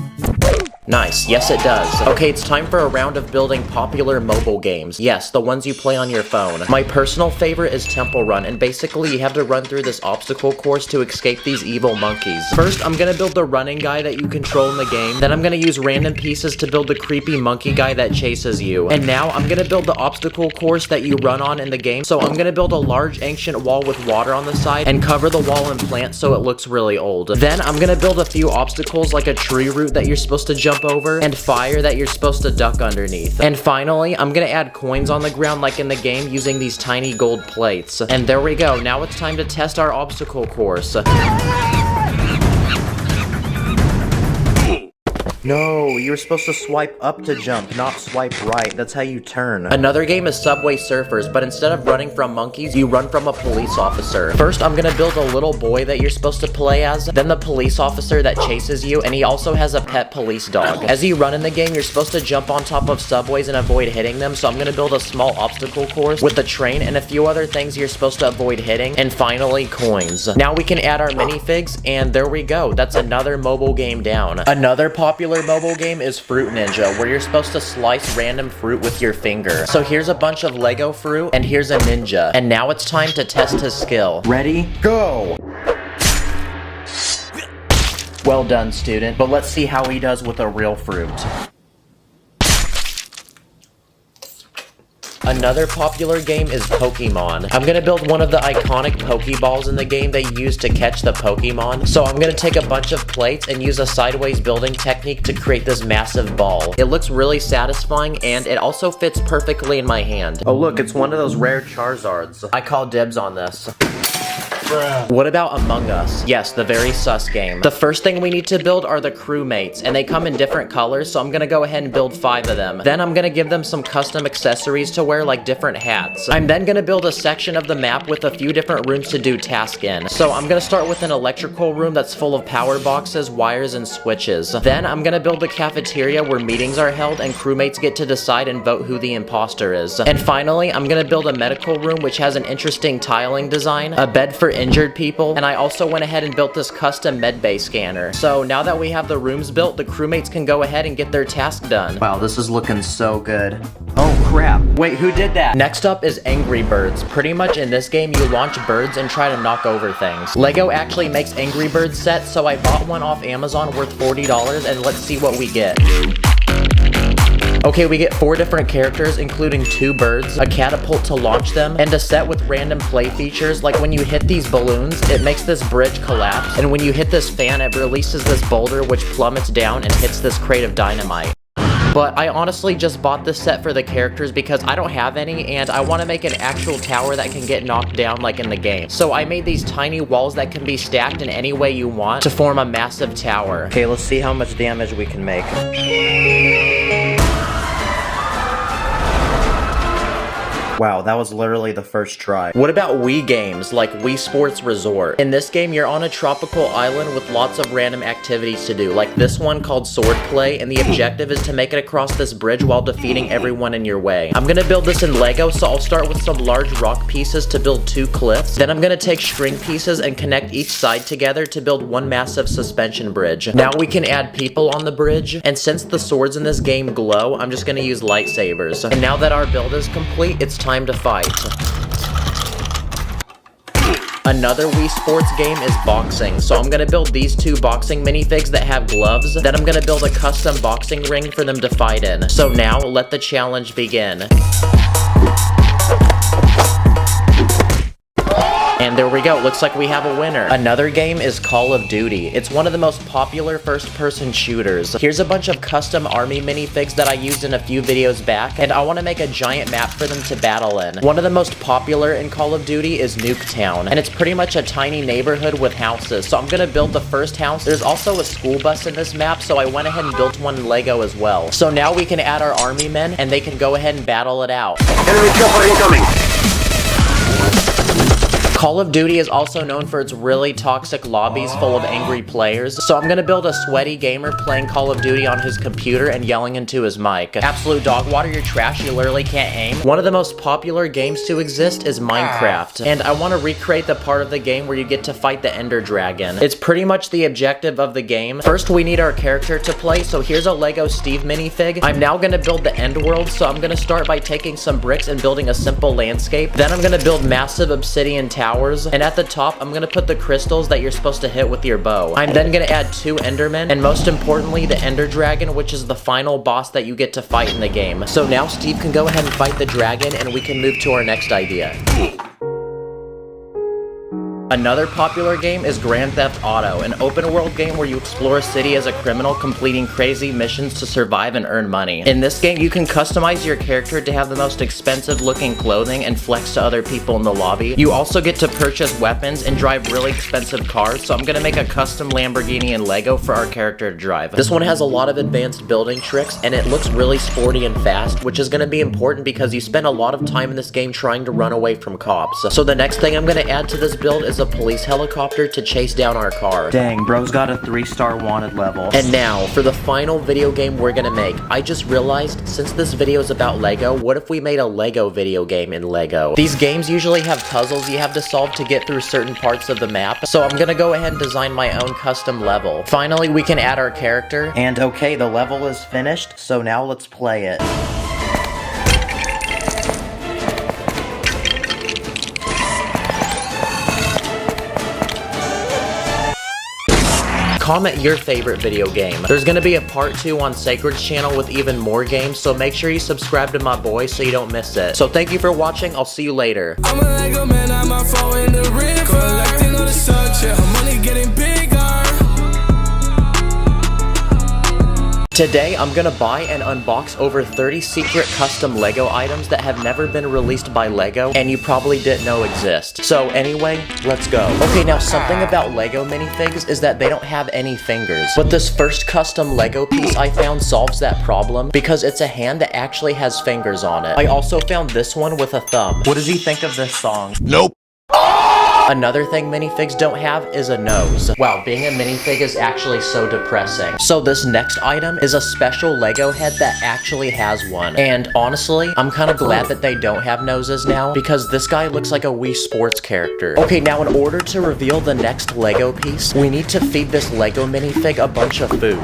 Nice, yes it does. Okay, it's time for a round of building popular mobile games. Yes, the ones you play on your phone. My personal favorite is Temple Run, and basically you have to run through this obstacle course to escape these evil monkeys. First, I'm gonna build the running guy that you control in the game. Then I'm gonna use random pieces to build the creepy monkey guy that chases you. And now I'm gonna build the obstacle course that you run on in the game. So I'm gonna build a large ancient wall with water on the side and cover the wall in plants so it looks really old. Then I'm gonna build a few obstacles like a tree root that you're supposed to jump over, and fire that you're supposed to duck underneath. And finally, I'm gonna add coins on the ground like in the game using these tiny gold plates. And there we go, now it's time to test our obstacle course. No, you were supposed to swipe up to jump, not swipe right. That's how you turn. Another game is Subway Surfers, but instead of running from monkeys, you run from a police officer. First, I'm gonna build a little boy that you're supposed to play as, then the police officer that chases you, and he also has a pet police dog. As you run in the game, you're supposed to jump on top of subways and avoid hitting them, so I'm gonna build a small obstacle course with the train and a few other things you're supposed to avoid hitting, and finally, coins. Now we can add our minifigs, and there we go. That's another mobile game down. Another popular mobile game is Fruit Ninja, where you're supposed to slice random fruit with your finger. So here's a bunch of Lego fruit, and here's a ninja. And now it's time to test his skill. Ready? Go! Well done, student. But let's see how he does with a real fruit. Another popular game is Pokemon. I'm gonna build one of the iconic Pokeballs in the game they use to catch the Pokemon. So I'm gonna take a bunch of plates and use a sideways building technique to create this massive ball. It looks really satisfying, and it also fits perfectly in my hand. Oh look, it's one of those rare Charizards. I call dibs on this. What about Among Us? Yes, the very sus game. The first thing we need to build are the crewmates, and they come in different colors, so I'm gonna go ahead and build 5 of them. Then I'm gonna give them some custom accessories to wear, like different hats. I'm then gonna build a section of the map with a few different rooms to do tasks in. So I'm gonna start with an electrical room that's full of power boxes, wires, and switches. Then I'm gonna build a cafeteria where meetings are held and crewmates get to decide and vote who the imposter is. And finally, I'm gonna build a medical room which has an interesting tiling design, a bed for injured people, and I also went ahead and built this custom medbay scanner. So now that we have the rooms built, the crewmates can go ahead and get their task done. Wow, this is looking so good. Oh crap. Wait, who did that? Next up is Angry Birds. Pretty much in this game, you launch birds and try to knock over things. Lego actually makes Angry Birds sets, so I bought one off Amazon worth $40, and let's see what we get. Okay, we get 4 different characters, including 2 birds, a catapult to launch them, and a set with random play features, like when you hit these balloons, it makes this bridge collapse, and when you hit this fan, it releases this boulder which plummets down and hits this crate of dynamite. But I honestly just bought this set for the characters because I don't have any, and I want to make an actual tower that can get knocked down like in the game. So I made these tiny walls that can be stacked in any way you want to form a massive tower. Okay, let's see how much damage we can make. Wow, that was literally the first try. What about Wii games, like Wii Sports Resort? In this game, you're on a tropical island with lots of random activities to do, like this one called Swordplay, and the objective is to make it across this bridge while defeating everyone in your way. I'm gonna build this in Lego, so I'll start with some large rock pieces to build 2 cliffs. Then I'm gonna take string pieces and connect each side together to build one massive suspension bridge. Now we can add people on the bridge, and since the swords in this game glow, I'm just gonna use lightsabers. And now that our build is complete, it's time to fight. Another Wii Sports game is boxing, so I'm gonna build these 2 boxing minifigs that have gloves, then I'm gonna build a custom boxing ring for them to fight in. So now, let the challenge begin. And there we go, looks like we have a winner. Another game is Call of Duty. It's one of the most popular first-person shooters. Here's a bunch of custom army minifigs that I used in a few videos back, and I want to make a giant map for them to battle in. One of the most popular in Call of Duty is Nuketown, and it's pretty much a tiny neighborhood with houses, so I'm gonna build the first house. There's also a school bus in this map, so I went ahead and built one in Lego as well. So now we can add our army men, and they can go ahead and battle it out. Enemy chopper incoming! Call of Duty is also known for its really toxic lobbies full of angry players, so I'm gonna build a sweaty gamer playing Call of Duty on his computer and yelling into his mic. Absolute dog water, you're trash, you literally can't aim. One of the most popular games to exist is Minecraft, and I want to recreate the part of the game where you get to fight the Ender Dragon. It's pretty much the objective of the game. First, we need our character to play, so here's a Lego Steve minifig. I'm now gonna build the end world, so I'm gonna start by taking some bricks and building a simple landscape. Then I'm gonna build massive obsidian towers, and at the top, I'm gonna put the crystals that you're supposed to hit with your bow. I'm then gonna add 2 Endermen, and most importantly, the Ender Dragon, which is the final boss that you get to fight in the game. So now Steve can go ahead and fight the dragon, and we can move to our next idea. Another popular game is Grand Theft Auto, an open-world game where you explore a city as a criminal, completing crazy missions to survive and earn money. In this game, you can customize your character to have the most expensive-looking clothing and flex to other people in the lobby. You also get to purchase weapons and drive really expensive cars, so I'm gonna make a custom Lamborghini in Lego for our character to drive. This one has a lot of advanced building tricks, and it looks really sporty and fast, which is gonna be important because you spend a lot of time in this game trying to run away from cops. So the next thing I'm gonna add to this build is a police helicopter to chase down our car. Dang, bro's got a 3-star wanted level. And now, for the final video game we're gonna make. I just realized, since this video is about Lego, what if we made a Lego video game in Lego? These games usually have puzzles you have to solve to get through certain parts of the map, so I'm gonna go ahead and design my own custom level. Finally, we can add our character. And okay, the level is finished, so now let's play it. Comment your favorite video game. There's gonna be a part 2 on Sacred's channel with even more games, so make sure you subscribe to my boy so you don't miss it. So thank you for watching, I'll see you later. I'm a Lego man, I'm a fall in the river. Collecting all the such, yeah, money getting big. Today, I'm gonna buy and unbox over 30 secret custom Lego items that have never been released by Lego and you probably didn't know exist. So anyway, let's go. Okay, now something about Lego minifigs is that they don't have any fingers. But this first custom Lego piece I found solves that problem because it's a hand that actually has fingers on it. I also found this one with a thumb. What does he think of this song? Nope. Another thing minifigs don't have is a nose. Wow, being a minifig is actually so depressing. So this next item is a special Lego head that actually has one. And honestly, I'm kind of glad that they don't have noses now because this guy looks like a Wii Sports character. Okay, now in order to reveal the next Lego piece, we need to feed this Lego minifig a bunch of food.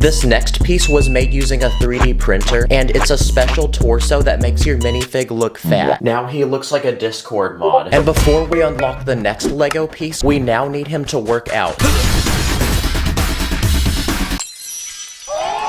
This next piece was made using a 3D printer, and it's a special torso that makes your minifig look fat. Now he looks like a Discord mod. And before we unlock the next Lego piece, we now need him to work out.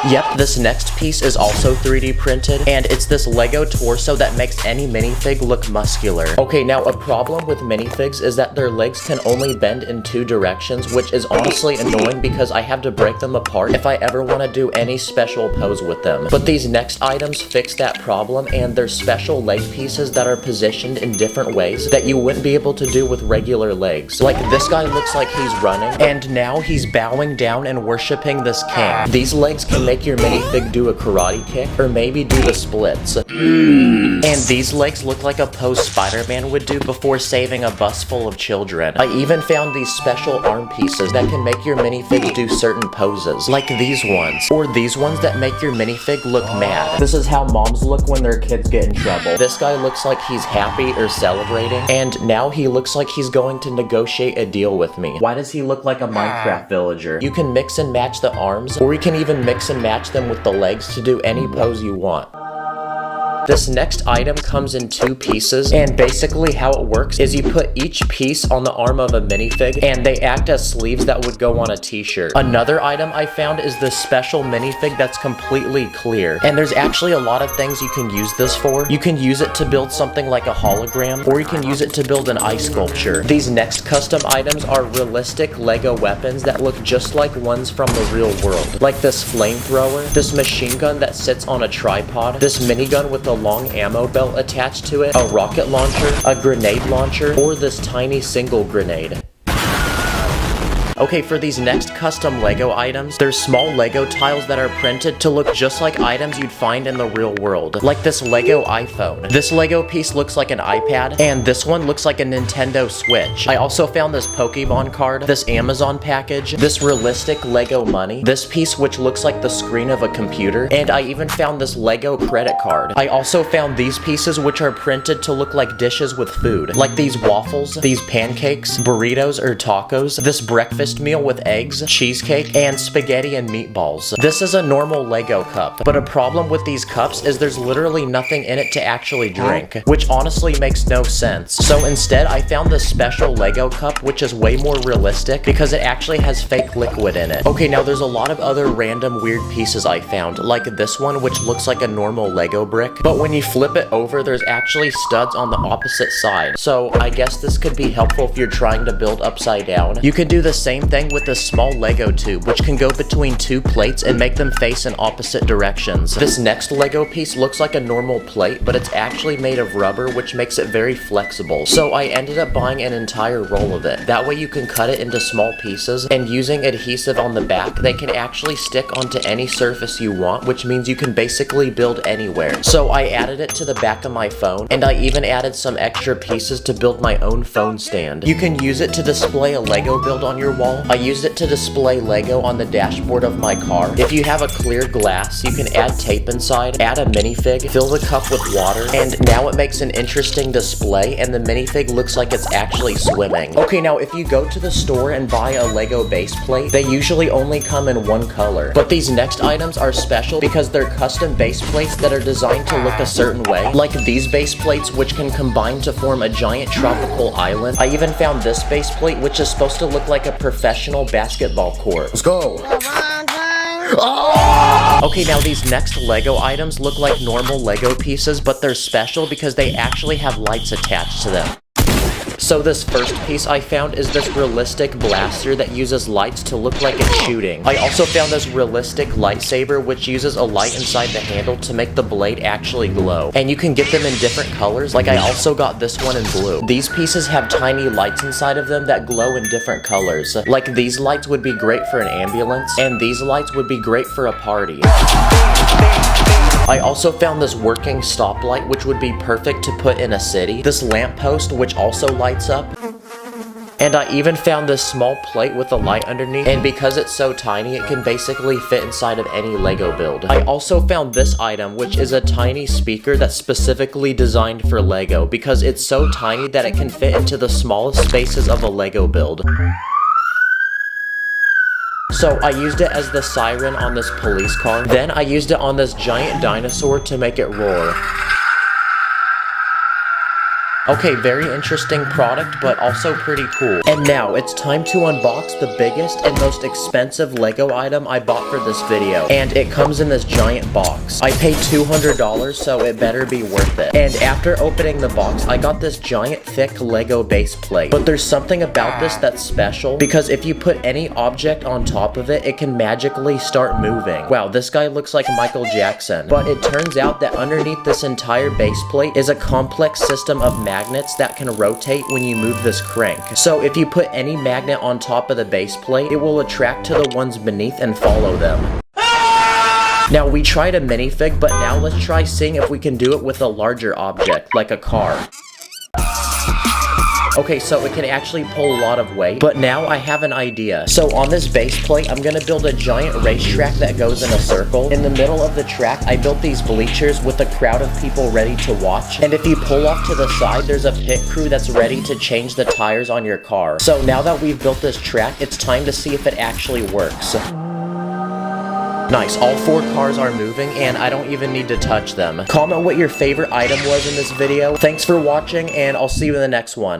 Yep, this next piece is also 3D printed, and it's this Lego torso that makes any minifig look muscular. Okay, now a problem with minifigs is that their legs can only bend in 2 directions, which is honestly annoying because I have to break them apart if I ever want to do any special pose with them. But these next items fix that problem, and they're special leg pieces that are positioned in different ways that you wouldn't be able to do with regular legs. Like this guy looks like he's running, and now he's bowing down and worshipping this king. These legs can make your minifig do a karate kick, or maybe do the splits. And these legs look like a pose Spider-Man would do before saving a bus full of children. I even found these special arm pieces that can make your minifig do certain poses, like these ones, or these ones that make your minifig look mad. This is how moms look when their kids get in trouble. This guy looks like he's happy or celebrating, and now he looks like he's going to negotiate a deal with me. Why does he look like a Minecraft villager? You can mix and match the arms, or you can even mix and match them with the legs to do any pose you want. This next item comes in 2 pieces, and basically how it works is you put each piece on the arm of a minifig, and they act as sleeves that would go on a t-shirt. Another item I found is this special minifig that's completely clear, and there's actually a lot of things you can use this for. You can use it to build something like a hologram, or you can use it to build an ice sculpture. These next custom items are realistic Lego weapons that look just like ones from the real world, like this flamethrower, this machine gun that sits on a tripod, this minigun with a long ammo belt attached to it, a rocket launcher, a grenade launcher, or this tiny single grenade. Okay, for these next custom Lego items, there's small Lego tiles that are printed to look just like items you'd find in the real world, like this Lego iPhone. This Lego piece looks like an iPad, and this one looks like a Nintendo Switch. I also found this Pokemon card, this Amazon package, this realistic Lego money, this piece which looks like the screen of a computer, and I even found this Lego credit card. I also found these pieces which are printed to look like dishes with food, like these waffles, these pancakes, burritos or tacos, this breakfast meal with eggs, cheesecake, and spaghetti and meatballs. This is a normal Lego cup, but a problem with these cups is there's literally nothing in it to actually drink, which honestly makes no sense. So instead, I found this special Lego cup, which is way more realistic because it actually has fake liquid in it. Okay, now there's a lot of other random weird pieces I found, like this one, which looks like a normal Lego brick, but when you flip it over, there's actually studs on the opposite side. So I guess this could be helpful if you're trying to build upside down. You could do the same thing with this small Lego tube, which can go between 2 plates and make them face in opposite directions. This next Lego piece looks like a normal plate, but it's actually made of rubber, which makes it very flexible. So I ended up buying an entire roll of it. That way you can cut it into small pieces, and using adhesive on the back, they can actually stick onto any surface you want, which means you can basically build anywhere. So I added it to the back of my phone, and I even added some extra pieces to build my own phone stand. You can use it to display a Lego build on your wall. I used it to display Lego on the dashboard of my car. If you have a clear glass, you can add tape inside, add a minifig, fill the cup with water, and now it makes an interesting display, and the minifig looks like it's actually swimming. Okay, now if you go to the store and buy a Lego base plate, they usually only come in 1 color. But these next items are special because they're custom base plates that are designed to look a certain way, like these base plates which can combine to form a giant tropical island. I even found this base plate which is supposed to look like a professional basketball court. Let's go! Okay, now these next Lego items look like normal Lego pieces, but they're special because they actually have lights attached to them. So this first piece I found is this realistic blaster that uses lights to look like it's shooting. I also found this realistic lightsaber which uses a light inside the handle to make the blade actually glow. And you can get them in different colors, like I also got this one in blue. These pieces have tiny lights inside of them that glow in different colors. Like these lights would be great for an ambulance, and these lights would be great for a party. I also found this working stoplight which would be perfect to put in a city. This lamppost which also lights up. And I even found this small plate with a light underneath, and because it's so tiny, it can basically fit inside of any Lego build. I also found this item, which is a tiny speaker that's specifically designed for Lego, because it's so tiny that it can fit into the smallest spaces of a Lego build. So I used it as the siren on this police car. Then I used it on this giant dinosaur to make it roar. Okay, very interesting product, but also pretty cool. And now, it's time to unbox the biggest and most expensive Lego item I bought for this video. And it comes in this giant box. I paid $200, so it better be worth it. And after opening the box, I got this giant thick Lego base plate. But there's something about this that's special, because if you put any object on top of it, it can magically start moving. Wow, this guy looks like Michael Jackson. But it turns out that underneath this entire base plate is a complex system of magnets that can rotate when you move this crank. So if you put any magnet on top of the base plate, it will attract to the ones beneath and follow them. Now we tried a minifig, but now let's try seeing if we can do it with a larger object, like a car. Okay, so it can actually pull a lot of weight, but now I have an idea. So on this base plate, I'm gonna build a giant racetrack that goes in a circle. In the middle of the track, I built these bleachers with a crowd of people ready to watch. And if you pull off to the side, there's a pit crew that's ready to change the tires on your car. So now that we've built this track, it's time to see if it actually works. Nice, all 4 cars are moving, and I don't even need to touch them. Comment what your favorite item was in this video. Thanks for watching, and I'll see you in the next one.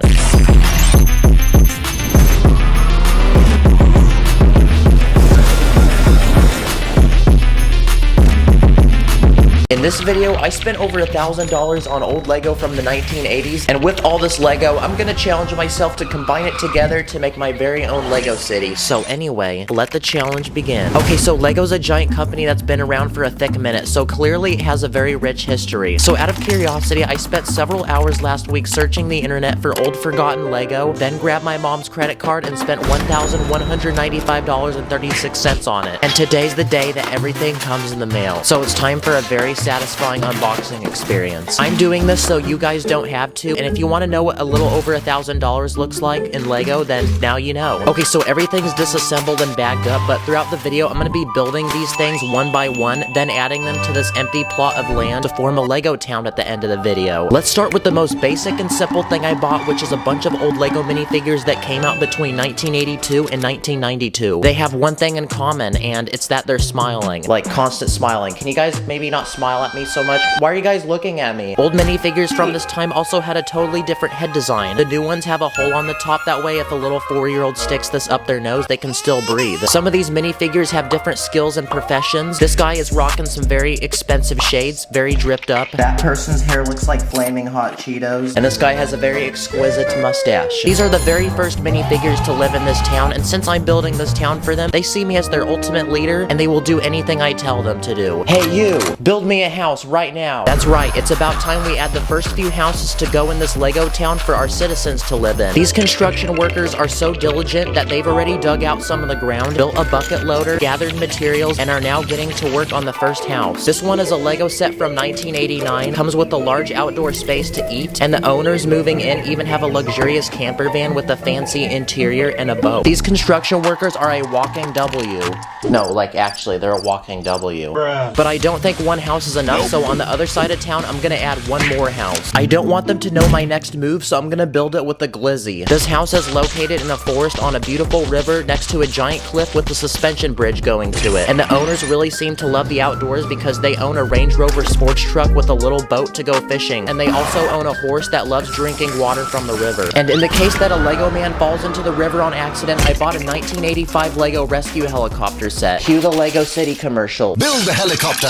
In this video, I spent over $1,000 on old Lego from the 1980s, and with all this Lego, I'm gonna challenge myself to combine it together to make my very own Lego city. So anyway, let the challenge begin. Okay, so Lego's a giant company that's been around for a thick minute, so clearly it has a very rich history. So out of curiosity, I spent several hours last week searching the internet for old forgotten Lego, then grabbed my mom's credit card and spent $1,195.36 on it. And today's the day that everything comes in the mail. So it's time for a very satisfying unboxing experience. I'm doing this so you guys don't have to, and if you want to know what a little over $1,000 looks like in Lego, then now you know. Okay, so everything's disassembled and bagged up, but throughout the video, I'm going to be building these things one by one, then adding them to this empty plot of land to form a Lego town at the end of the video. Let's start with the most basic and simple thing I bought, which is a bunch of old Lego minifigures that came out between 1982 and 1992. They have one thing in common, and it's that they're smiling. Like, constant smiling. Can you guys maybe not smile at me so much? Why are you guys looking at me? Old minifigures from this time also had a totally different head design. The new ones have a hole on the top, that way if a little 4-year-old sticks this up their nose, they can still breathe. Some of these minifigures have different skills and professions. This guy is rocking some very expensive shades, very dripped up. That person's hair looks like flaming hot Cheetos. And this guy has a very exquisite mustache. These are the very first minifigures to live in this town, and since I'm building this town for them, they see me as their ultimate leader, and they will do anything I tell them to do. Hey you, build me a house right now. That's right, it's about time we add the first few houses to go in this Lego town for our citizens to live in. These construction workers are so diligent that they've already dug out some of the ground, built a bucket loader, gathered materials, and are now getting to work on the first house. This one is a Lego set from 1989, comes with a large outdoor space to eat, and the owners moving in even have a luxurious camper van with a fancy interior and a boat. These construction workers are a walking W. No, like actually, they're a walking W. Bruh. But I don't think one house is enough, so on the other side of town, I'm gonna add one more house. I don't want them to know my next move, so I'm gonna build it with a glizzy. This house is located in a forest on a beautiful river next to a giant cliff with a suspension bridge going to it. And the owners really seem to love the outdoors because they own a Range Rover sports truck with a little boat to go fishing. And they also own a horse that loves drinking water from the river. And in the case that a Lego man falls into the river on accident, I bought a 1985 Lego rescue helicopter set. Cue the Lego City commercial. Build the helicopter.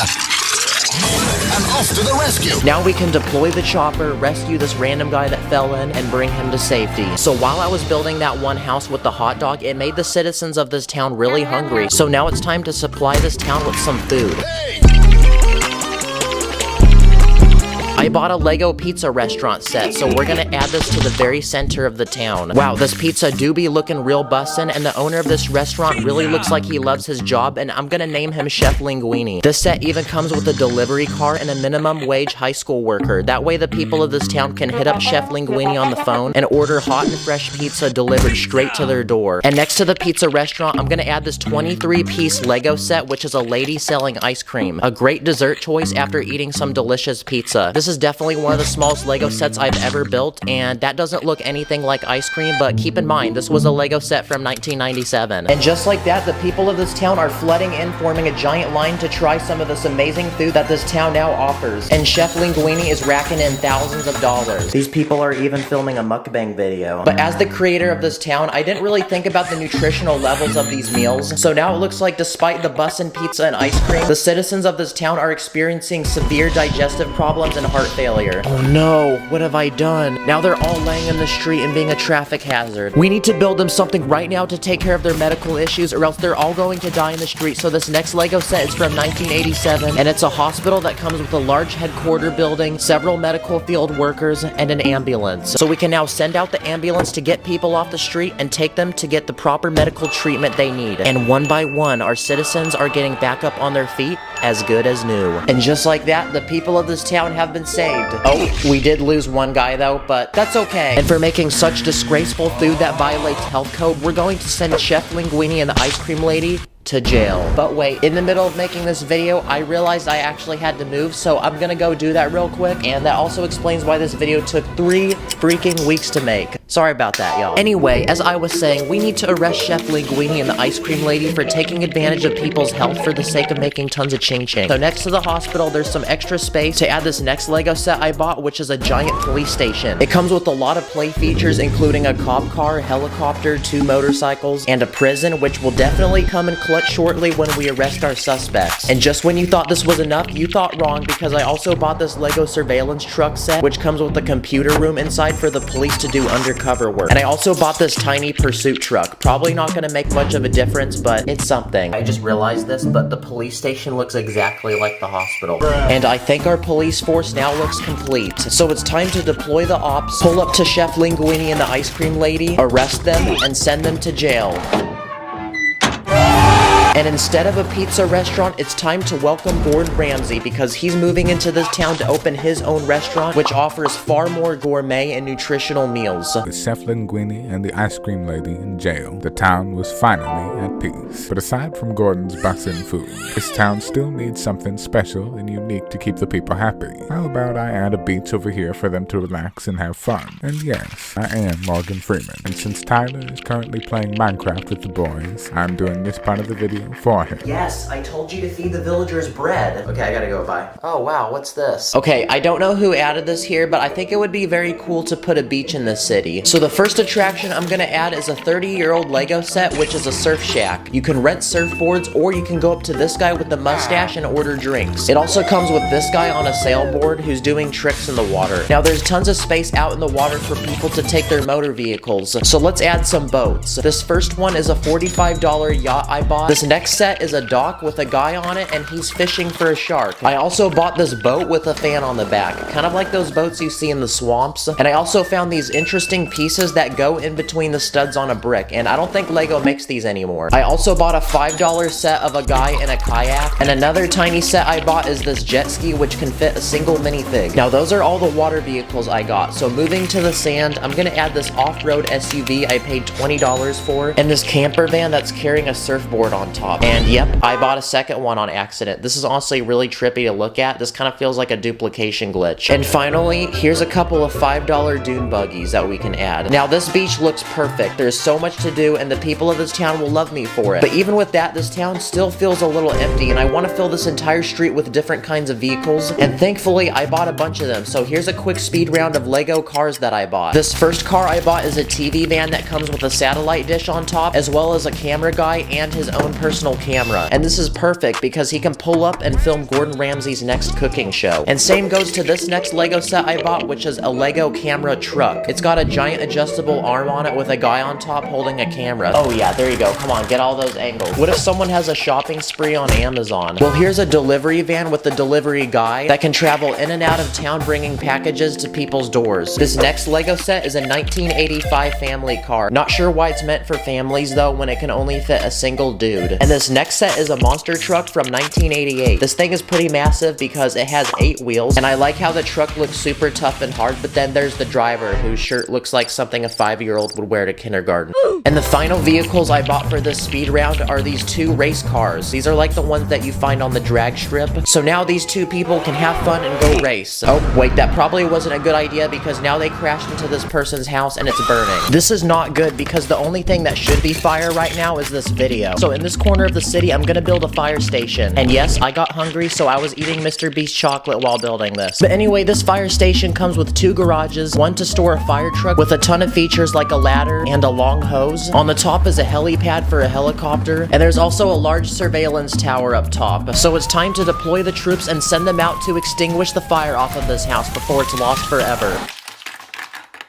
And off to the rescue. Now we can deploy the chopper, rescue this random guy that fell in, and bring him to safety. So while I was building that one house with the hot dog, it made the citizens of this town really hungry. So now it's time to supply this town with some food. I bought a Lego pizza restaurant set, so we're gonna add this to the very center of the town. Wow, this pizza do be looking real bussin', and the owner of this restaurant really looks like he loves his job, and I'm gonna name him Chef Linguini. This set even comes with a delivery car and a minimum wage high school worker. That way the people of this town can hit up Chef Linguini on the phone and order hot and fresh pizza delivered straight to their door. And next to the pizza restaurant, I'm gonna add this 23-piece Lego set, which is a lady selling ice cream. A great dessert choice after eating some delicious pizza. This is definitely one of the smallest Lego sets I've ever built, and that doesn't look anything like ice cream, but keep in mind, this was a Lego set from 1997. And just like that, the people of this town are flooding in, forming a giant line to try some of this amazing food that this town now offers. And Chef Linguini is racking in thousands of dollars. These people are even filming a mukbang video. But as the creator of this town, I didn't really think about the nutritional levels of these meals. So now it looks like despite the bussin' pizza and ice cream, the citizens of this town are experiencing severe digestive problems and heart failure. Oh no, what have I done? Now they're all laying in the street and being a traffic hazard. We need to build them something right now to take care of their medical issues, or else they're all going to die in the street. So this next Lego set is from 1987, and it's a hospital that comes with a large headquarter building, several medical field workers, and an ambulance. So we can now send out the ambulance to get people off the street and take them to get the proper medical treatment they need. And one by one, our citizens are getting back up on their feet as good as new. And just like that, the people of this town have been saved. Oh, we did lose one guy though, but that's okay. And for making such disgraceful food that violates health code, we're going to send Chef Linguini and the ice cream lady to jail. But wait, in the middle of making this video, I realized I actually had to move, so I'm gonna go do that real quick, and that also explains why this video took 3 freaking weeks to make. Sorry about that, y'all. Anyway, as I was saying, we need to arrest Chef Linguini and the ice cream lady for taking advantage of people's health for the sake of making tons of ching-ching. So next to the hospital, there's some extra space to add this next Lego set I bought, which is a giant police station. It comes with a lot of play features, including a cop car, helicopter, 2 motorcycles, and a prison, which will definitely come in clutch shortly when we arrest our suspects. And just when you thought this was enough, you thought wrong, because I also bought this Lego surveillance truck set, which comes with a computer room inside for the police to do undercover work. And I also bought this tiny pursuit truck. Probably not gonna make much of a difference, but it's something. I just realized this, but the police station looks exactly like the hospital. And I think our police force now looks complete. So it's time to deploy the ops, pull up to Chef Linguini and the ice cream lady, arrest them, and send them to jail. And instead of a pizza restaurant, it's time to welcome Gordon Ramsay, because he's moving into this town to open his own restaurant, which offers far more gourmet and nutritional meals. With Chef Linguini and the ice cream lady in jail, the town was finally at peace. But aside from Gordon's bussin' food, this town still needs something special and unique to keep the people happy. How about I add a beach over here for them to relax and have fun? And yes, I am Morgan Freeman. And since Tyler is currently playing Minecraft with the boys, I'm doing this part of the video for him. Yes, I told you to feed the villagers bread. Okay, I gotta go, bye. Oh wow, what's this? Okay, I don't know who added this here, but I think it would be very cool to put a beach in this city. So the first attraction I'm gonna add is a 30-year-old Lego set, which is a surf shack. You can rent surfboards, or you can go up to this guy with the mustache and order drinks. It also comes with this guy on a sailboard who's doing tricks in the water. Now there's tons of space out in the water for people to take their motor vehicles, so let's add some boats. This first one is a $45 yacht I bought. This next set is a dock with a guy on it, and he's fishing for a shark. I also bought this boat with a fan on the back, kind of like those boats you see in the swamps. And I also found these interesting pieces that go in between the studs on a brick, and I don't think Lego makes these anymore. I also bought a $5 set of a guy in a kayak, and another tiny set I bought is this jet ski, which can fit a single minifig. Now those are all the water vehicles I got. So moving to the sand, I'm gonna add this off-road SUV I paid $20 for, and this camper van that's carrying a surfboard on top. And yep, I bought a second one on accident. This is honestly really trippy to look at. This kind of feels like a duplication glitch. And finally, here's a couple of $5 dune buggies that we can add. Now this beach looks perfect. There's so much to do, and the people of this town will love me for it. But even with that, this town still feels a little empty, and I want to fill this entire street with different kinds of vehicles. And thankfully, I bought a bunch of them. So here's a quick speed round of Lego cars that I bought. This first car I bought is a TV van that comes with a satellite dish on top, as well as a camera guy and his own personal personal camera. And this is perfect because he can pull up and film Gordon Ramsay's next cooking show. And same goes to this next Lego set I bought, which is a Lego camera truck. It's got a giant adjustable arm on it with a guy on top holding a camera. Oh yeah, there you go. Come on, get all those angles. What if someone has a shopping spree on Amazon? Well, here's a delivery van with the delivery guy that can travel in and out of town bringing packages to people's doors. This next Lego set is a 1985 family car. Not sure why it's meant for families though when it can only fit a single dude. And this next set is a monster truck from 1988. This thing is pretty massive because it has 8 wheels, and I like how the truck looks super tough and hard, but then there's the driver whose shirt looks like something a 5-year-old would wear to kindergarten. And the final vehicles I bought for this speed round are these 2 race cars. These are like the ones that you find on the drag strip. So now these 2 people can have fun and go race. Oh, wait, that probably wasn't a good idea because now they crashed into this person's house and it's burning. This is not good because the only thing that should be fire right now is this video. So in this corner of the city, I'm gonna build a fire station. And yes, I got hungry, so I was eating Mr. Beast chocolate while building this. But anyway, this fire station comes with 2 garages, one to store a fire truck with a ton of features like a ladder and a long hose. On the top is a helipad for a helicopter, and there's also a large surveillance tower up top. So it's time to deploy the troops and send them out to extinguish the fire off of this house before it's lost forever.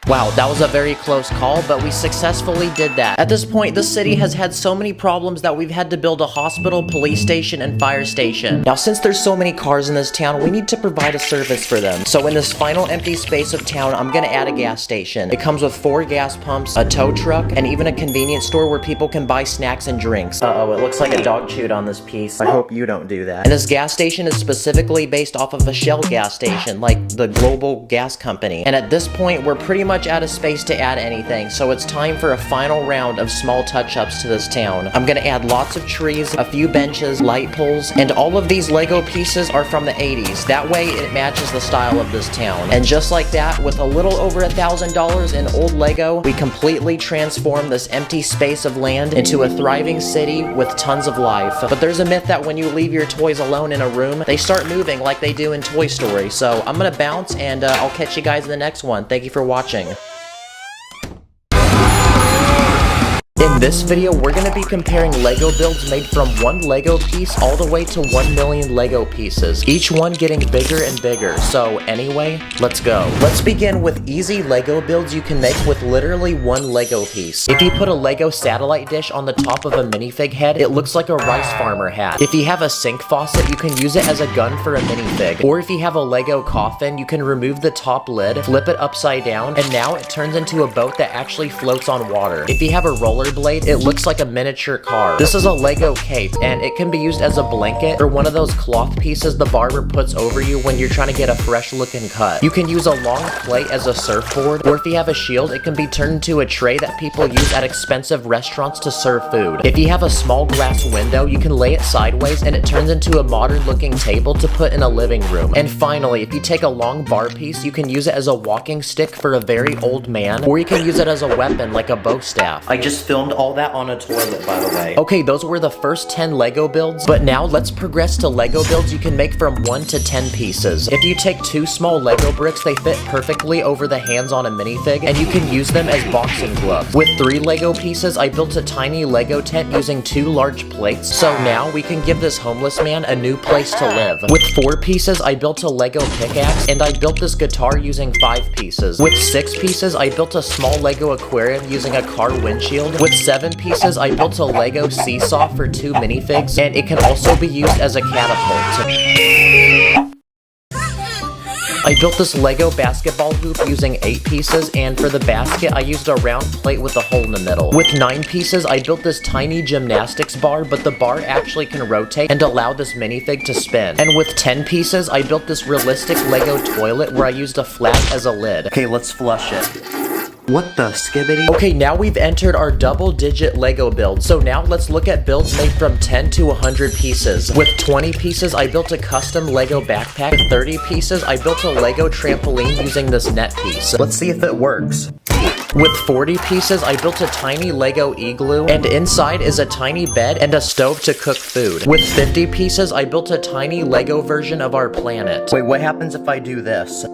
Wow, that was a very close call, but we successfully did that. At this point, this city has had so many problems that we've had to build a hospital, police station, and fire station. Now, since there's so many cars in this town, we need to provide a service for them. So in this final empty space of town, I'm gonna add a gas station. It comes with 4 gas pumps, a tow truck, and even a convenience store where people can buy snacks and drinks. Uh-oh, it looks like a dog chewed on this piece. I hope you don't do that. And this gas station is specifically based off of a Shell gas station, like the global gas company. And at this point, we're pretty much out of space to add anything, so it's time for a final round of small touch-ups to this town. I'm gonna add lots of trees, a few benches, light poles, and all of these Lego pieces are from the 80s. That way it matches the style of this town. And just like that, with a little over $1,000 in old Lego, we completely transform this empty space of land into a thriving city with tons of life. But there's a myth that when you leave your toys alone in a room, they start moving like they do in Toy Story. So I'm gonna bounce, and I'll catch you guys in the next one. Thank you for watching. In this video, we're going to be comparing Lego builds made from 1 Lego piece all the way to 1 million Lego pieces, each one getting bigger and bigger. So anyway, let's go. Let's begin with easy Lego builds you can make with literally 1 Lego piece. If you put a Lego satellite dish on the top of a minifig head, it looks like a rice farmer hat. If you have a sink faucet, you can use it as a gun for a minifig. Or if you have a Lego coffin, you can remove the top lid, flip it upside down, and now it turns into a boat that actually floats on water. If you have a rollerblade, it looks like a miniature car. This is a Lego cape, and it can be used as a blanket or one of those cloth pieces the barber puts over you when you're trying to get a fresh looking cut. You can use a long plate as a surfboard, or if you have a shield, it can be turned into a tray that people use at expensive restaurants to serve food. If you have a small glass window, you can lay it sideways and it turns into a modern looking table to put in a living room. And finally, if you take a long bar piece, you can use it as a walking stick for a very old man, or you can use it as a weapon like a bow staff. I just filmed all that on a toilet, by the way. Okay, those were the first 10 Lego builds, but now let's progress to Lego builds you can make from 1 to 10 pieces. If you take 2 small Lego bricks, they fit perfectly over the hands on a minifig, and you can use them as boxing gloves. With 3 Lego pieces, I built a tiny Lego tent using 2 large plates, so now we can give this homeless man a new place to live. With 4 pieces, I built a Lego pickaxe, and I built this guitar using 5 pieces. With 6 pieces, I built a small Lego aquarium using a car windshield. With 7 pieces, I built a Lego seesaw for 2 minifigs, and it can also be used as a catapult. I built this Lego basketball hoop using 8 pieces, and for the basket, I used a round plate with a hole in the middle. With 9 pieces, I built this tiny gymnastics bar, but the bar actually can rotate and allow this minifig to spin. And with 10 pieces, I built this realistic Lego toilet where I used a flat as a lid. Okay, let's flush it. What the skibbity? Okay, now we've entered our double-digit Lego build. So now let's look at builds made from 10 to 100 pieces. With 20 pieces, I built a custom Lego backpack. With 30 pieces, I built a Lego trampoline using this net piece. Let's see if it works. With 40 pieces, I built a tiny Lego igloo, and inside is a tiny bed and a stove to cook food. With 50 pieces, I built a tiny Lego version of our planet. Wait, what happens if I do this?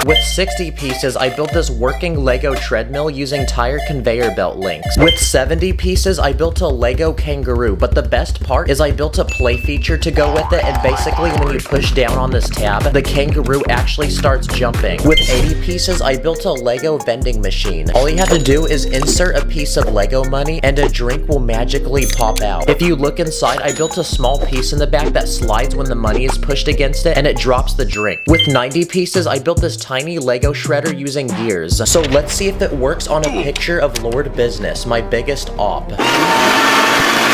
With 60 pieces, I built this working Lego treadmill using tire conveyor belt links. With 70 pieces, I built a Lego kangaroo, but the best part is I built a play feature to go with it, and basically when you push down on this tab, the kangaroo actually starts jumping. With 80 pieces, I built a Lego vending machine. All you have to do is insert a piece of Lego money and a drink will magically pop out. If you look inside, I built a small piece in the back that slides when the money is pushed against it and it drops the drink. With 90 pieces, I built this tiny Lego shredder using gears. So let's see if it works on a picture of Lord Business, my biggest op.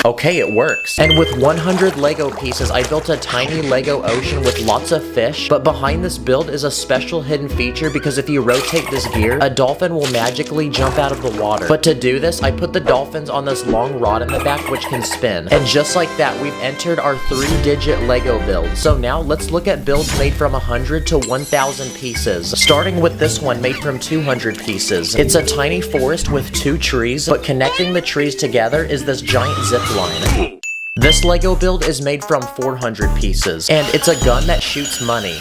Okay, it works. And with 100 Lego pieces, I built a tiny Lego ocean with lots of fish, but behind this build is a special hidden feature because if you rotate this gear, a dolphin will magically jump out of the water. But to do this, I put the dolphins on this long rod in the back which can spin. And just like that, we've entered our 3-digit Lego build. So now let's look at builds made from 100 to 1,000 pieces. Starting with this one made from 200 pieces. It's a tiny forest with 2 trees, but connecting the trees together is this giant zip line. This Lego build is made from 400 pieces, and it's a gun that shoots money.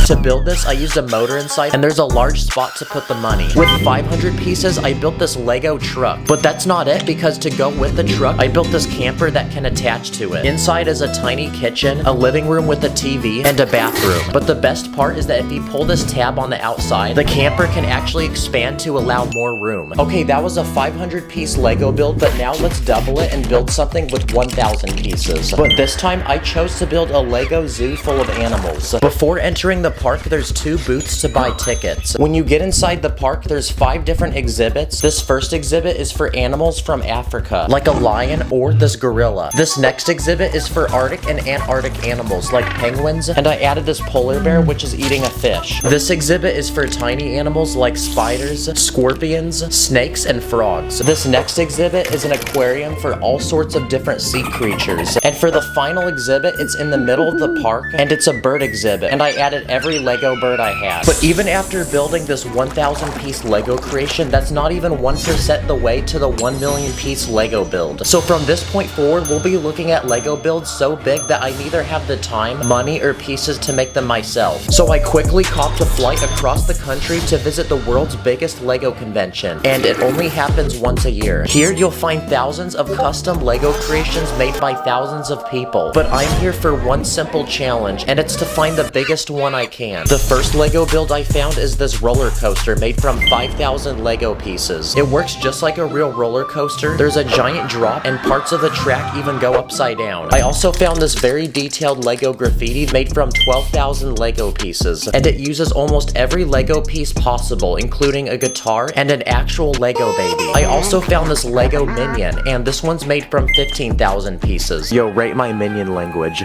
To build this, I used a motor inside, and there's a large spot to put the money. With 500 pieces, I built this Lego truck. But that's not it, because to go with the truck, I built this camper that can attach to it. Inside is a tiny kitchen, a living room with a TV, and a bathroom. But the best part is that if you pull this tab on the outside, the camper can actually expand to allow more room. Okay, that was a 500-piece Lego build, but now let's double it and build something with 1,000 pieces. But this time, I chose to build a Lego zoo full of animals. Before entering the park, there's 2 booths to buy tickets. When you get inside the park, there's 5 different exhibits. This first exhibit is for animals from Africa, like a lion or this gorilla. This next exhibit is for Arctic and Antarctic animals, like penguins, and I added this polar bear, which is eating a fish. This exhibit is for tiny animals like spiders, scorpions, snakes, and frogs. This next exhibit is an aquarium for all sorts of different sea creatures. And for the final exhibit, it's in the middle of the park, and it's a bird exhibit, and I added every Lego bird I had. But even after building this 1,000-piece Lego creation, that's not even 1% the way to the 1,000,000-piece Lego build. So from this point forward, we'll be looking at Lego builds so big that I neither have the time, money, or pieces to make them myself. So I quickly copped a flight across the country to visit the world's biggest Lego convention, and it only happens once a year. Here you'll find thousands of custom Lego creations made by thousands of people. But I'm here for one simple challenge, and it's to find the biggest one I can. The first Lego build I found is this roller coaster made from 5,000 Lego pieces. It works just like a real roller coaster. There's a giant drop, and parts of the track even go upside down. I also found this very detailed Lego graffiti made from 12,000 Lego pieces, and it uses almost every Lego piece possible, including a guitar and an actual Lego baby. I also found this Lego minion, and this one's made from 15,000 pieces. Yo, rate my minion language.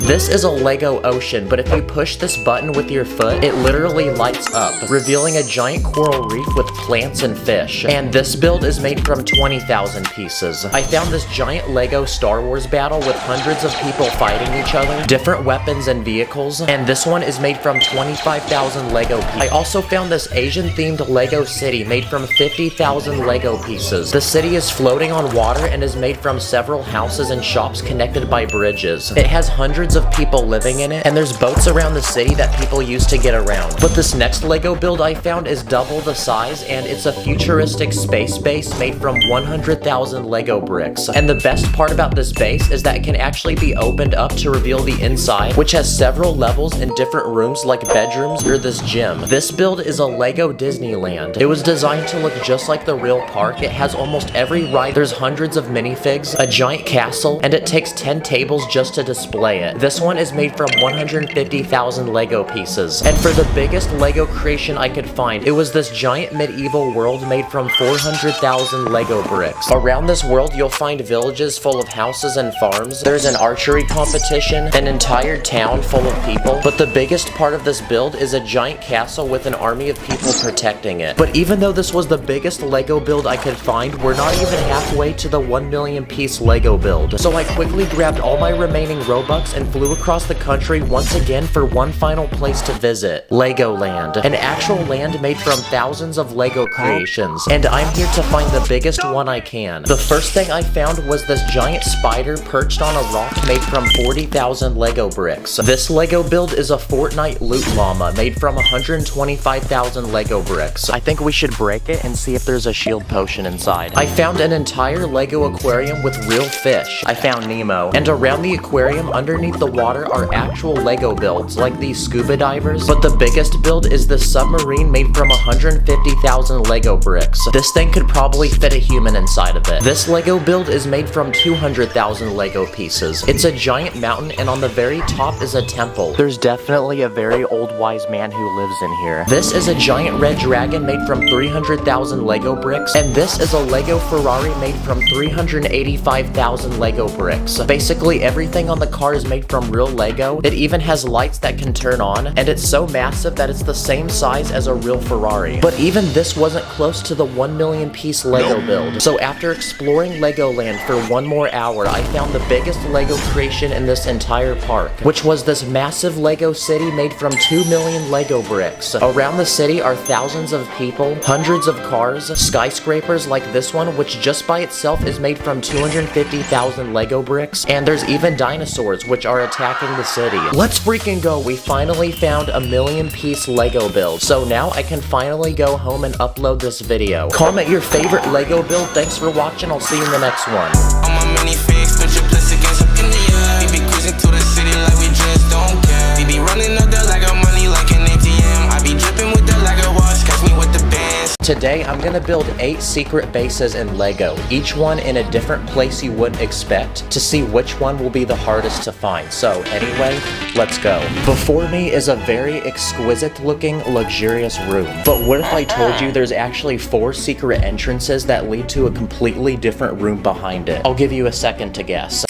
This is a Lego ocean, but if you push this button with your foot, it literally lights up, revealing a giant coral reef with plants and fish. And this build is made from 20,000 pieces. I found this giant Lego Star Wars battle with hundreds of people fighting each other, different weapons and vehicles, and this one is made from 25,000 Lego pieces. I also found this Asian-themed Lego city made from 50,000 Lego pieces. The city is floating on water and is made from several houses and shops connected by bridges. It has hundreds of people living in it, and there's boats around the city that people use to get around. But this next Lego build I found is double the size, and it's a futuristic space base made from 100,000 Lego bricks. And the best part about this base is that it can actually be opened up to reveal the inside, which has several levels and different rooms like bedrooms or this gym. This build is a Lego Disneyland. It was designed to look just like the real park. It has almost every ride. There's hundreds of minifigs, a giant castle, and it takes 10 tables just to display it. This one is made from 150,000 Lego pieces. And for the biggest Lego creation I could find, it was this giant medieval world made from 400,000 Lego bricks. Around this world, you'll find villages full of houses and farms. There's an archery competition, an entire town full of people. But the biggest part of this build is a giant castle with an army of people protecting it. But even though this was the biggest Lego build I could find, we're not even halfway to the 1,000,000-piece Lego build. So I quickly grabbed all my remaining Robux and flew across the country once again for one final place to visit, Legoland. An actual land made from thousands of Lego creations, and I'm here to find the biggest one I can. The first thing I found was this giant spider perched on a rock made from 40,000 Lego bricks. This Lego build is a Fortnite loot llama made from 125,000 Lego bricks. I think we should break it and see if there's a shield potion inside. I found an entire Lego aquarium with real fish. I found Nemo. And around the aquarium underneath the water are actual Lego builds like these scuba divers. But the biggest build is this submarine made from 150,000 Lego bricks. This thing could probably fit a human inside of it. This Lego build is made from 200,000 Lego pieces. It's a giant mountain, and on the very top is a temple. There's definitely a very old wise man who lives in here. This is a giant red dragon made from 300,000 Lego bricks, and this is a Lego Ferrari made from 385,000 Lego bricks. Basically everything on the car is made from real Lego. It even has lights that can turn on, and it's so massive that it's the same size as a real Ferrari. But even this wasn't close to the 1 million piece Lego build. So after exploring Legoland for one more hour, I found the biggest Lego creation in this entire park, which was this massive Lego city made from 2 million Lego bricks. Around the city are thousands of people, hundreds of cars, skyscrapers like this one, which just by itself is made from 250,000 Lego bricks, and there's even dinosaurs which are attacking the city. Let's freaking go! We finally found a 1 million piece Lego build, so now I can finally go home and upload this video. Comment your favorite Lego build. Thanks for watching, I'll see you in the next one. On my mini fix, put your place against up in the air. We be cruising to the city like we just don't care. We be running up the Lego money like an ATM. I be dripping with the Lego watch, catch me with the bands. Today, I'm gonna build 8 secret bases in Lego, each one in a different place you wouldn't expect, to see which one will be the hardest to find. So anyway, let's go. Before me is a very exquisite looking, luxurious room. But what if I told you there's actually 4 secret entrances that lead to a completely different room behind it? I'll give you a second to guess.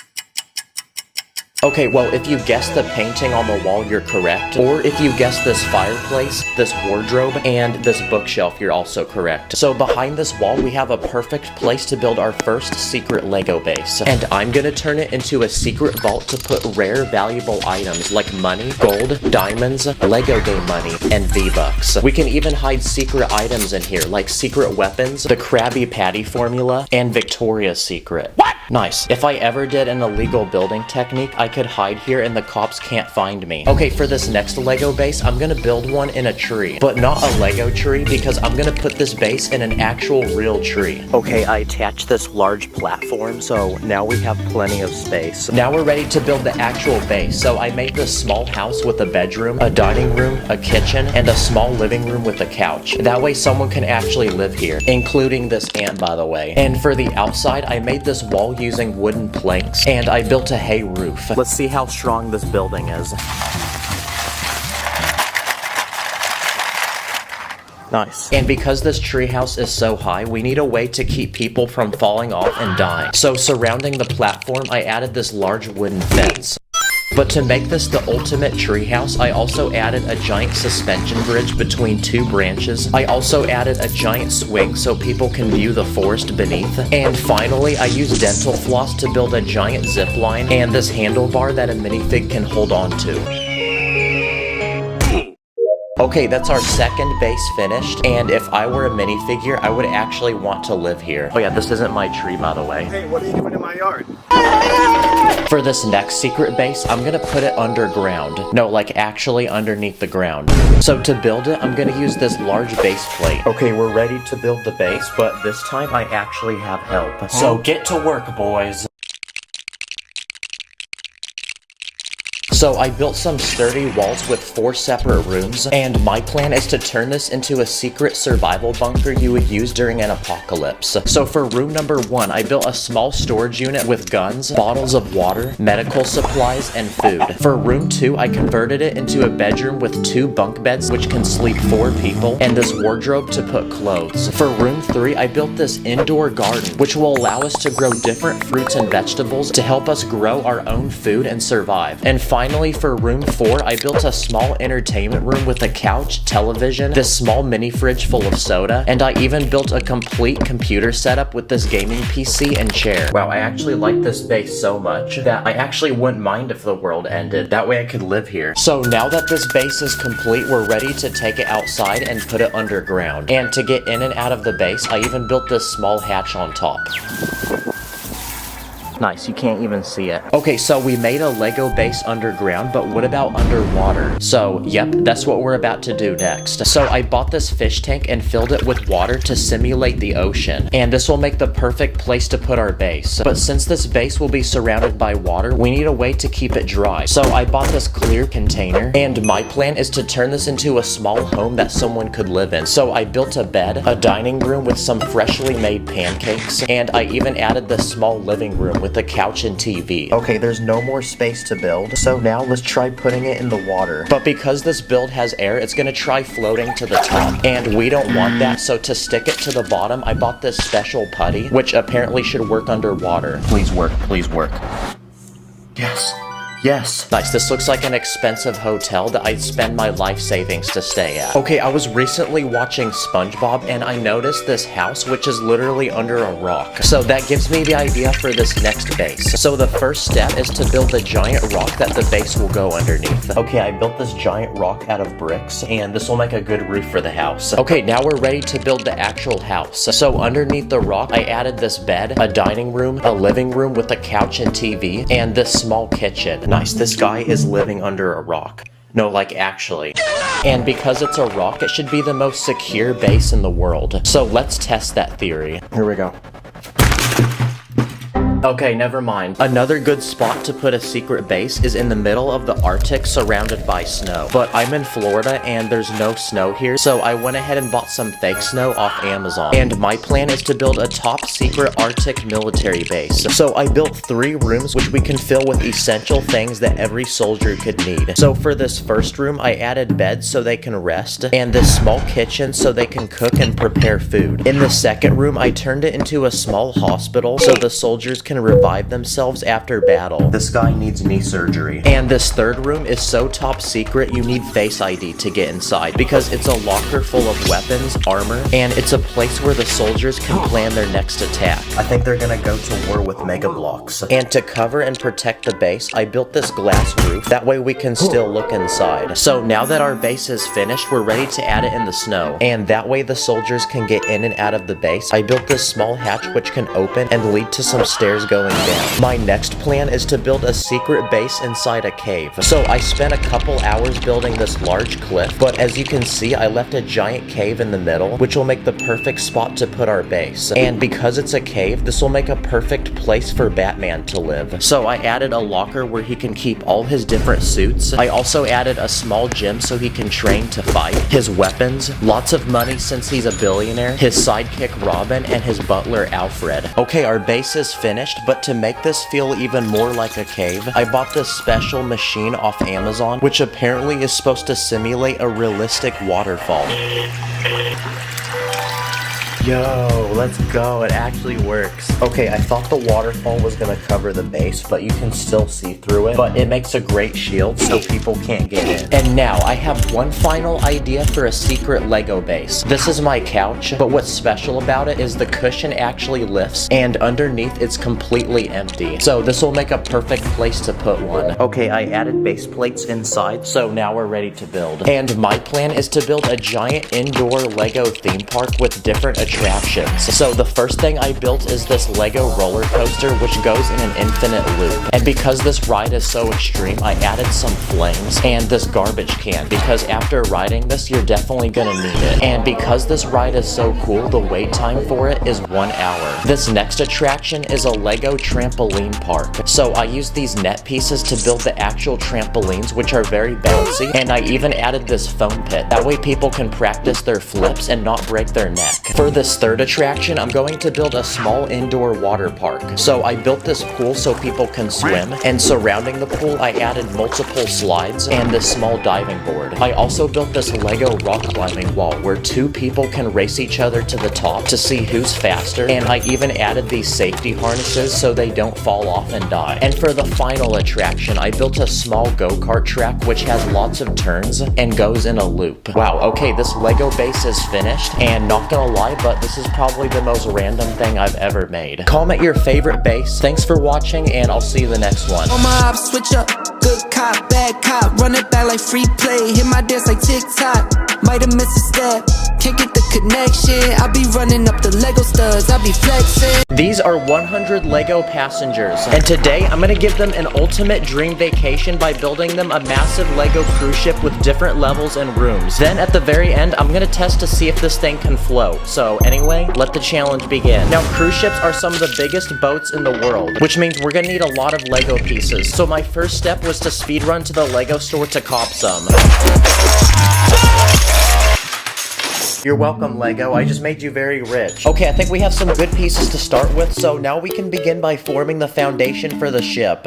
Okay, well, if you guess the painting on the wall, you're correct. Or if you guess this fireplace, this wardrobe, and this bookshelf, you're also correct. So behind this wall, we have a perfect place to build our first secret Lego base. And I'm gonna turn it into a secret vault to put rare, valuable items like money, gold, diamonds, Lego game money, and V-Bucks. We can even hide secret items in here, like secret weapons, the Krabby Patty formula, and Victoria's Secret. What? Nice. If I ever did an illegal building technique, I could hide here and the cops can't find me. Okay, for this next Lego base, I'm gonna build one in a tree, but not a Lego tree because I'm gonna put this base in an actual real tree. Okay, I attached this large platform, so now we have plenty of space. Now we're ready to build the actual base. So I made this small house with a bedroom, a dining room, a kitchen, and a small living room with a couch. That way someone can actually live here, including this ant, by the way. And for the outside, I made this wall using wooden planks, and I built a hay roof. Let's see how strong this building is. Nice. And because this treehouse is so high, we need a way to keep people from falling off and dying. So surrounding the platform, I added this large wooden fence. But to make this the ultimate treehouse, I also added a giant suspension bridge between 2 branches. I also added a giant swing so people can view the forest beneath. And finally, I used dental floss to build a giant zip line and this handlebar that a minifig can hold on to. Okay, that's our second base finished, and if I were a minifigure, I would actually want to live here. Oh yeah, this isn't my tree, by the way. Hey, what are you doing in my yard? For this next secret base, I'm gonna put it underground. No, like actually underneath the ground. So to build it, I'm gonna use this large base plate. Okay, we're ready to build the base, but this time I actually have help. So get to work, boys. So I built some sturdy walls with 4 separate rooms, and my plan is to turn this into a secret survival bunker you would use during an apocalypse. So for room number 1, I built a small storage unit with guns, bottles of water, medical supplies, and food. For room 2, I converted it into a bedroom with 2 bunk beds which can sleep 4 people, and this wardrobe to put clothes. For room 3, I built this indoor garden which will allow us to grow different fruits and vegetables to help us grow our own food and survive. And finally, finally, for room 4, I built a small entertainment room with a couch, television, this small mini fridge full of soda, and I even built a complete computer setup with this gaming PC and chair. Wow, I actually like this base so much that I actually wouldn't mind if the world ended. That way I could live here. So now that this base is complete, we're ready to take it outside and put it underground. And to get in and out of the base, I even built this small hatch on top. Nice, you can't even see it. Okay, so we made a Lego base underground, but what about underwater? So, yep, that's what we're about to do next. So I bought this fish tank and filled it with water to simulate the ocean. And this will make the perfect place to put our base. But since this base will be surrounded by water, we need a way to keep it dry. So I bought this clear container, and my plan is to turn this into a small home that someone could live in. So I built a bed, a dining room with some freshly made pancakes, and I even added this small living room with a couch and TV. Okay, there's no more space to build, so now let's try putting it in the water. But because this build has air, it's gonna try floating to the top, and we don't want that, so to stick it to the bottom, I bought this special putty, which apparently should work underwater. Please work, please work. Yes. Yes. Nice, this looks like an expensive hotel that I'd spend my life savings to stay at. Okay, I was recently watching SpongeBob and I noticed this house which is literally under a rock. So that gives me the idea for this next base. So the first step is to build a giant rock that the base will go underneath. Okay, I built this giant rock out of bricks and this will make a good roof for the house. Okay, now we're ready to build the actual house. So underneath the rock, I added this bed, a dining room, a living room with a couch and TV, and this small kitchen. Nice, this guy is living under a rock. No, like actually. And because it's a rock, it should be the most secure base in the world. So let's test that theory. Here we go. Okay, never mind. Another good spot to put a secret base is in the middle of the Arctic surrounded by snow. But I'm in Florida and there's no snow here, so I went ahead and bought some fake snow off Amazon. And my plan is to build a top secret Arctic military base. So I built 3 rooms which we can fill with essential things that every soldier could need. So for this first room, I added beds so they can rest, and this small kitchen so they can cook and prepare food. In the second room, I turned it into a small hospital so the soldiers can revive themselves after battle. This guy needs knee surgery. And this third room is so top secret you need Face ID to get inside because it's a locker full of weapons, armor, and it's a place where the soldiers can plan their next attack. I think they're gonna go to war with Mega Blocks. And to cover and protect the base, I built this glass roof. That way we can still look inside. So now that our base is finished, we're ready to add it in the snow. And that way the soldiers can get in and out of the base. I built this small hatch which can open and lead to some stairs going down. My next plan is to build a secret base inside a cave. So I spent a couple hours building this large cliff, but as you can see, I left a giant cave in the middle, which will make the perfect spot to put our base. And because it's a cave, this will make a perfect place for Batman to live. So I added a locker where he can keep all his different suits. I also added a small gym so he can train to fight, his weapons, lots of money since he's a billionaire, his sidekick Robin, and his butler Alfred. Okay, our base is finished, but to make this feel even more like a cave, I bought this special machine off Amazon, which apparently is supposed to simulate a realistic waterfall. Yo, let's go, it actually works. Okay, I thought the waterfall was gonna cover the base, but you can still see through it. But it makes a great shield so people can't get in. And now, I have one final idea for a secret Lego base. This is my couch, but what's special about it is the cushion actually lifts, and underneath it's completely empty. So this will make a perfect place to put one. Okay, I added base plates inside, so now we're ready to build. And my plan is to build a giant indoor Lego theme park with different attractions. So the first thing I built is this Lego roller coaster which goes in an infinite loop. And because this ride is so extreme, I added some flames and this garbage can because after riding this, you're definitely gonna need it. And because this ride is so cool, the wait time for it is 1 hour. This next attraction is a Lego trampoline park. So I used these net pieces to build the actual trampolines which are very bouncy, and I even added this foam pit. That way people can practice their flips and not break their neck. For the this third attraction, I'm going to build a small indoor water park. So I built this pool so people can swim, and surrounding the pool, I added multiple slides and this small diving board. I also built this Lego rock climbing wall where 2 people can race each other to the top to see who's faster, and I even added these safety harnesses so they don't fall off and die. And for the final attraction, I built a small go-kart track which has lots of turns and goes in a loop. Wow, okay, this Lego base is finished, and not gonna lie, but this is probably the most random thing I've ever made. Comment your favorite base. Thanks for watching, and I'll see you in the next one. On my ops, switch up, good cop, bad cop, run it back like free play, hit my dance like TikTok, might have missed a step, can't get the connection, I be running up the Lego studs, I be flexing. These are 100 Lego passengers, and today I'm gonna give them an ultimate dream vacation by building them a massive Lego cruise ship with different levels and rooms. Then at the very end, I'm gonna test to see if this thing can float. So anyway, let the challenge begin. Now, cruise ships are some of the biggest boats in the world, which means we're gonna need a lot of Lego pieces. So my first step was to speedrun to the Lego store to cop some. You're welcome, Lego. I just made you very rich. Okay, I think we have some good pieces to start with, so now we can begin by forming the foundation for the ship.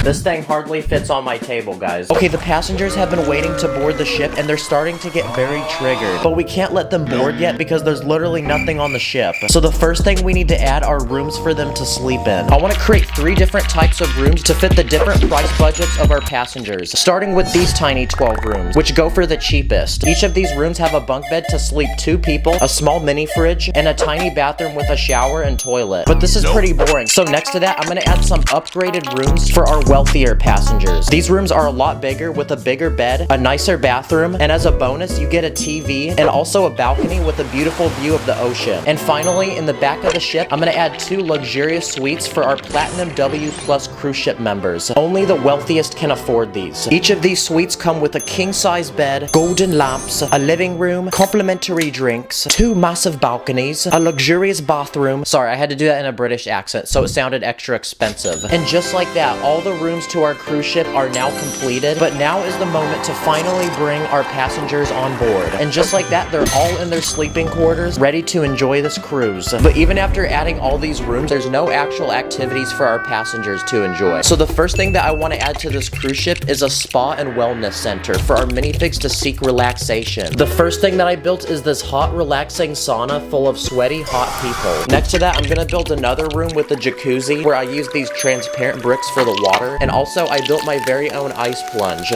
This thing hardly fits on my table, guys. Okay, the passengers have been waiting to board the ship, and they're starting to get very triggered. But we can't let them board yet because there's literally nothing on the ship. So the first thing we need to add are rooms for them to sleep in. I want to create 3 different types of rooms to fit the different price budgets of our passengers. Starting with these tiny 12 rooms, which go for the cheapest. Each of these rooms have a bunk bed to sleep 2 people, a small mini fridge, and a tiny bathroom with a shower and toilet. But this is pretty boring. So next to that, I'm going to add some upgraded rooms for our wealthier passengers. These rooms are a lot bigger with a bigger bed, a nicer bathroom, and as a bonus, you get a TV and also a balcony with a beautiful view of the ocean. And finally, in the back of the ship, I'm gonna add 2 luxurious suites for our Platinum W Plus cruise ship members. Only the wealthiest can afford these. Each of these suites come with a king-size bed, golden lamps, a living room, complimentary drinks, 2 massive balconies, a luxurious bathroom. Sorry, I had to do that in a British accent, so it sounded extra expensive. And just like that, all the rooms to our cruise ship are now completed, but now is the moment to finally bring our passengers on board. And just like that, they're all in their sleeping quarters, ready to enjoy this cruise. But even after adding all these rooms, there's no actual activities for our passengers to enjoy. So the first thing that I want to add to this cruise ship is a spa and wellness center for our minifigs to seek relaxation. The first thing that I built is this hot, relaxing sauna full of sweaty, hot people. Next to that, I'm gonna build another room with a jacuzzi where I use these transparent bricks for the water, and also I built my very own ice plunge.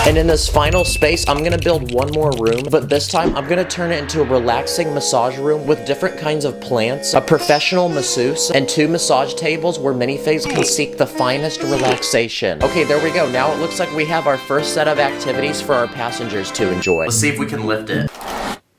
And in this final space, I'm gonna build one more room, but this time I'm gonna turn it into a relaxing massage room with different kinds of plants, a professional masseuse, and 2 massage tables where minifigs can seek the finest relaxation. Okay, there we go. Now it looks like we have our first set of activities for our passengers to enjoy. Let's see if we can lift it.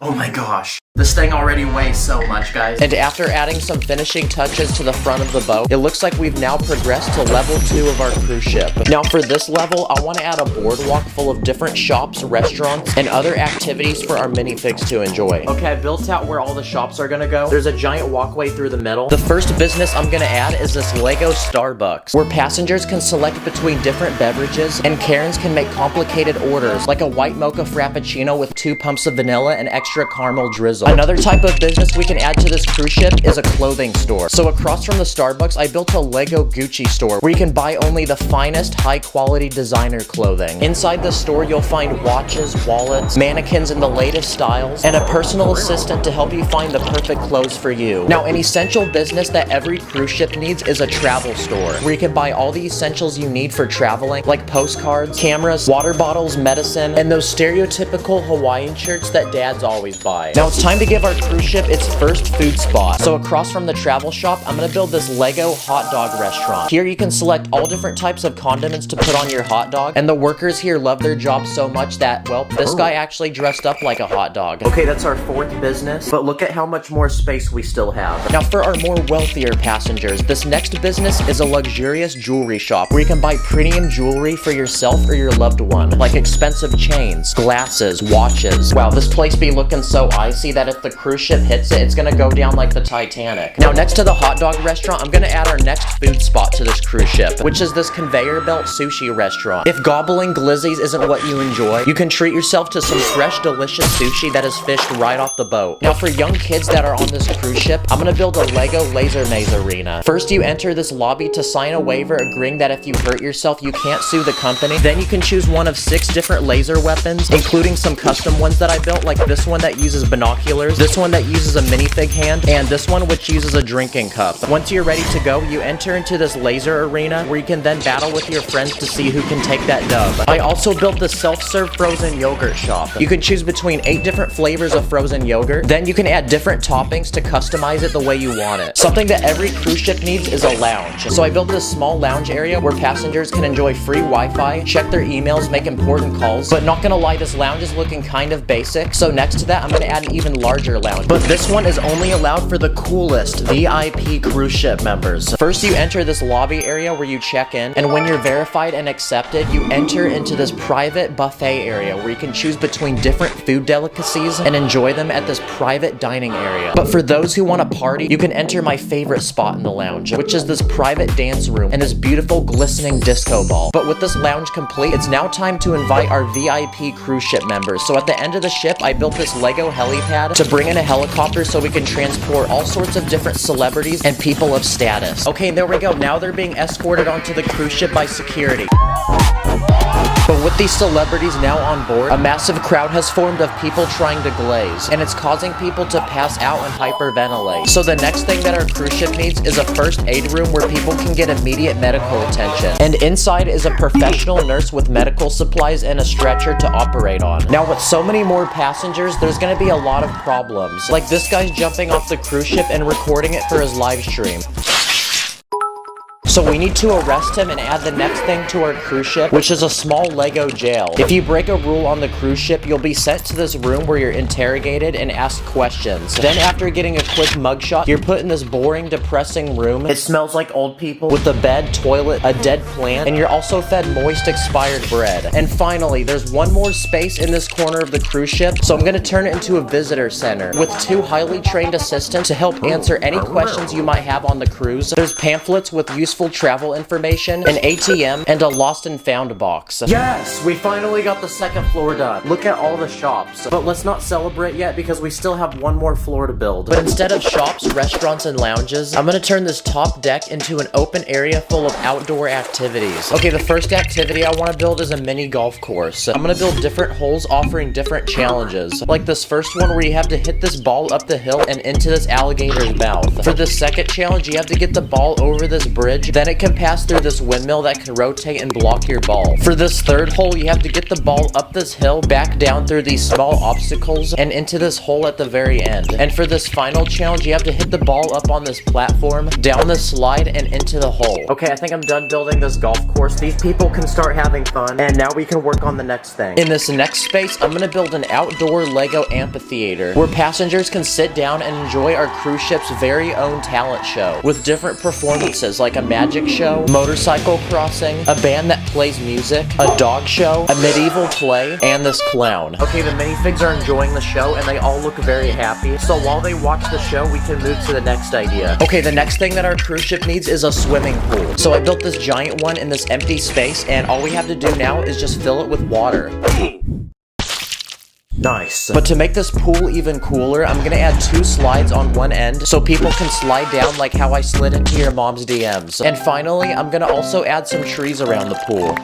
Oh my gosh. This thing already weighs so much, guys. And after adding some finishing touches to the front of the boat, it looks like we've now progressed to level 2 of our cruise ship. Now for this level, I want to add a boardwalk full of different shops, restaurants, and other activities for our minifigs to enjoy. Okay, I built out where all the shops are gonna go. There's a giant walkway through the middle. The first business I'm gonna add is this Lego Starbucks, where passengers can select between different beverages, and Karens can make complicated orders, like a white mocha frappuccino with 2 pumps of vanilla and extra caramel drizzle. Another type of business we can add to this cruise ship is a clothing store. So across from the Starbucks, I built a Lego Gucci store where you can buy only the finest high-quality designer clothing. Inside the store, you'll find watches, wallets, mannequins in the latest styles, and a personal assistant to help you find the perfect clothes for you. Now, an essential business that every cruise ship needs is a travel store where you can buy all the essentials you need for traveling, like postcards, cameras, water bottles, medicine, and those stereotypical Hawaiian shirts that dads always buy. Now it's time to give our cruise ship its first food spot. So across from the travel shop, I'm gonna build this Lego hot dog restaurant. Here you can select all different types of condiments to put on your hot dog, and the workers here love their job so much that, well, this guy actually dressed up like a hot dog. Okay, that's our 4th business, but look at how much more space we still have. Now for our more wealthier passengers, this next business is a luxurious jewelry shop where you can buy premium jewelry for yourself or your loved one, like expensive chains, glasses, watches. Wow, this place be looking so icy that if the cruise ship hits it, it's gonna go down like the Titanic. Now, next to the hot dog restaurant, I'm gonna add our next food spot to this cruise ship, which is this conveyor belt sushi restaurant. If gobbling glizzies isn't what you enjoy, you can treat yourself to some fresh, delicious sushi that is fished right off the boat. Now, for young kids that are on this cruise ship, I'm gonna build a Lego laser maze arena. First, you enter this lobby to sign a waiver agreeing that if you hurt yourself, you can't sue the company. Then you can choose one of 6 different laser weapons, including some custom ones that I built, like this one that uses binoculars, this one that uses a minifig hand, and this one which uses a drinking cup. Once you're ready to go, you enter into this laser arena where you can then battle with your friends to see who can take that dub. I also built the self-serve frozen yogurt shop. You can choose between 8 different flavors of frozen yogurt. Then you can add different toppings to customize it the way you want it. Something that every cruise ship needs is a lounge. So I built this small lounge area where passengers can enjoy free Wi-Fi, check their emails, make important calls. But not gonna lie, this lounge is looking kind of basic. So next to that, I'm gonna add an even larger lounge. But this one is only allowed for the coolest VIP cruise ship members. First, you enter this lobby area where you check in, and when you're verified and accepted, you enter into this private buffet area where you can choose between different food delicacies and enjoy them at this private dining area. But for those who want to party, you can enter my favorite spot in the lounge, which is this private dance room and this beautiful glistening disco ball. But with this lounge complete, it's now time to invite our VIP cruise ship members. So at the end of the ship, I built this Lego helipad to bring in a helicopter so we can transport all sorts of different celebrities and people of status. Okay, there we go. Now they're being escorted onto the cruise ship by security. But with these celebrities now on board, a massive crowd has formed of people trying to glaze, and it's causing people to pass out and hyperventilate. So the next thing that our cruise ship needs is a first aid room where people can get immediate medical attention. And inside is a professional nurse with medical supplies and a stretcher to operate on. Now with so many more passengers, there's gonna be a lot of problems. Like this guy's jumping off the cruise ship and recording it for his live stream. So we need to arrest him and add the next thing to our cruise ship, which is a small Lego jail. If you break a rule on the cruise ship, you'll be sent to this room where you're interrogated and asked questions. Then after getting a quick mugshot, you're put in this boring, depressing room. It smells like old people with a bed, toilet, a dead plant, and you're also fed moist, expired bread. And finally, there's one more space in this corner of the cruise ship, so I'm gonna turn it into a visitor center with 2 highly trained assistants to help answer any questions you might have on the cruise. There's pamphlets with useful travel information, an ATM, and a lost and found box. Yes, we finally got the second floor done. Look at all the shops. But let's not celebrate yet because we still have one more floor to build. But instead of shops, restaurants, and lounges, I'm gonna turn this top deck into an open area full of outdoor activities. Okay, the first activity I want to build is a mini golf course. I'm gonna build different holes offering different challenges. Like this first one where you have to hit this ball up the hill and into this alligator's mouth. For this second challenge, you have to get the ball over this bridge. Then it can pass through this windmill that can rotate and block your ball. For this third hole, you have to get the ball up this hill, back down through these small obstacles, and into this hole at the very end. And for this final challenge, you have to hit the ball up on this platform, down this slide, and into the hole. Okay, I think I'm done building this golf course. These people can start having fun, and now we can work on the next thing. In this next space, I'm gonna build an outdoor Lego amphitheater where passengers can sit down and enjoy our cruise ship's very own talent show with different performances like a magic show, motorcycle crossing, a band that plays music, a dog show, a medieval play, and this clown. Okay, the minifigs are enjoying the show and they all look very happy. So while they watch the show, we can move to the next idea. Okay, the next thing that our cruise ship needs is a swimming pool. So I built this giant one in this empty space, and all we have to do now is just fill it with water. Nice. But to make this pool even cooler, I'm gonna add 2 slides on one end so people can slide down like how I slid into your mom's DMs. And finally, I'm gonna also add some trees around the pool.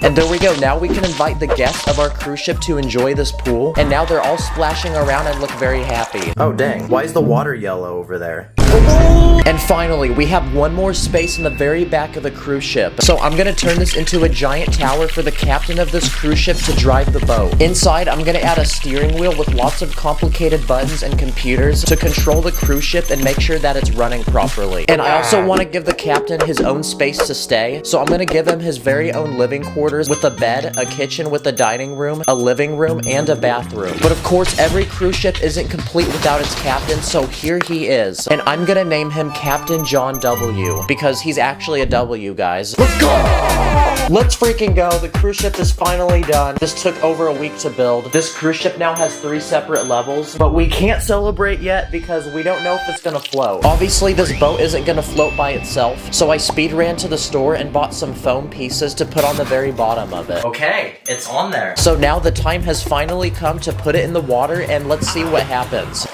And there we go, now we can invite the guests of our cruise ship to enjoy this pool, and now they're all splashing around and look very happy. Oh dang, why is the water yellow over there? And finally, we have one more space in the very back of the cruise ship. So I'm gonna turn this into a giant tower for the captain of this cruise ship to drive the boat. Inside, I'm gonna add a steering wheel with lots of complicated buttons and computers to control the cruise ship and make sure that it's running properly. And I also wanna give the captain his own space to stay, so I'm gonna give him his very own living quarters with a bed, a kitchen with a dining room, a living room, and a bathroom. But of course, every cruise ship isn't complete without its captain, so here he is. And I'm gonna name him Captain John W, because he's actually a W, guys. Let's go! Let's freaking go. The cruise ship is finally done. This took over a week to build. This cruise ship now has 3 separate levels, but we can't celebrate yet because we don't know if it's gonna float. Obviously, this boat isn't gonna float by itself, so I speed ran to the store and bought some foam pieces to put on the very bottom of it. Okay, it's on there. So now the time has finally come to put it in the water, and let's see what happens.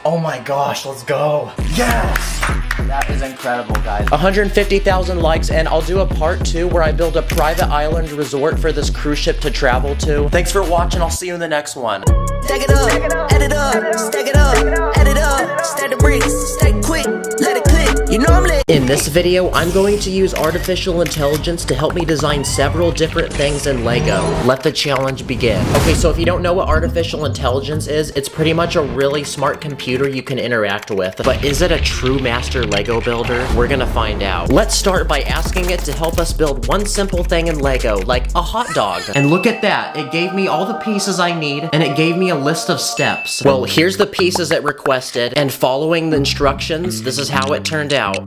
Oh my gosh, let's go. Yes! That is incredible, guys. 150,000 likes, and I'll do a part 2 where I build a private island resort for this cruise ship to travel to. Thanks for watching. I'll see you in the next one. Stack it up, add it up, stack it up, add it up, stack the bricks, stack quick, let it click, you know I'm lit. In this video, I'm going to use artificial intelligence to help me design several different things in Lego. Let the challenge begin. Okay, so if you don't know what artificial intelligence is, it's pretty much a really smart computer you can interact with. But is it a true master Lego builder? We're gonna find out. Let's start by asking it to help us build one simple thing in Lego, like a hot dog. And look at that, it gave me all the pieces I need, and it gave me a list of steps. Well, here's the pieces it requested, and following the instructions, this is how it turned out.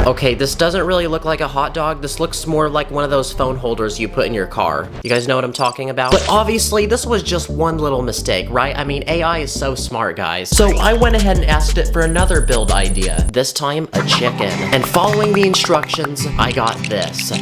Okay, this doesn't really look like a hot dog. This looks more like one of those phone holders you put in your car. You guys know what I'm talking about? But obviously, this was just one little mistake, right? I mean, AI is so smart, guys. So I went ahead and asked it for another build idea. This time, a chicken. And following the instructions, I got this.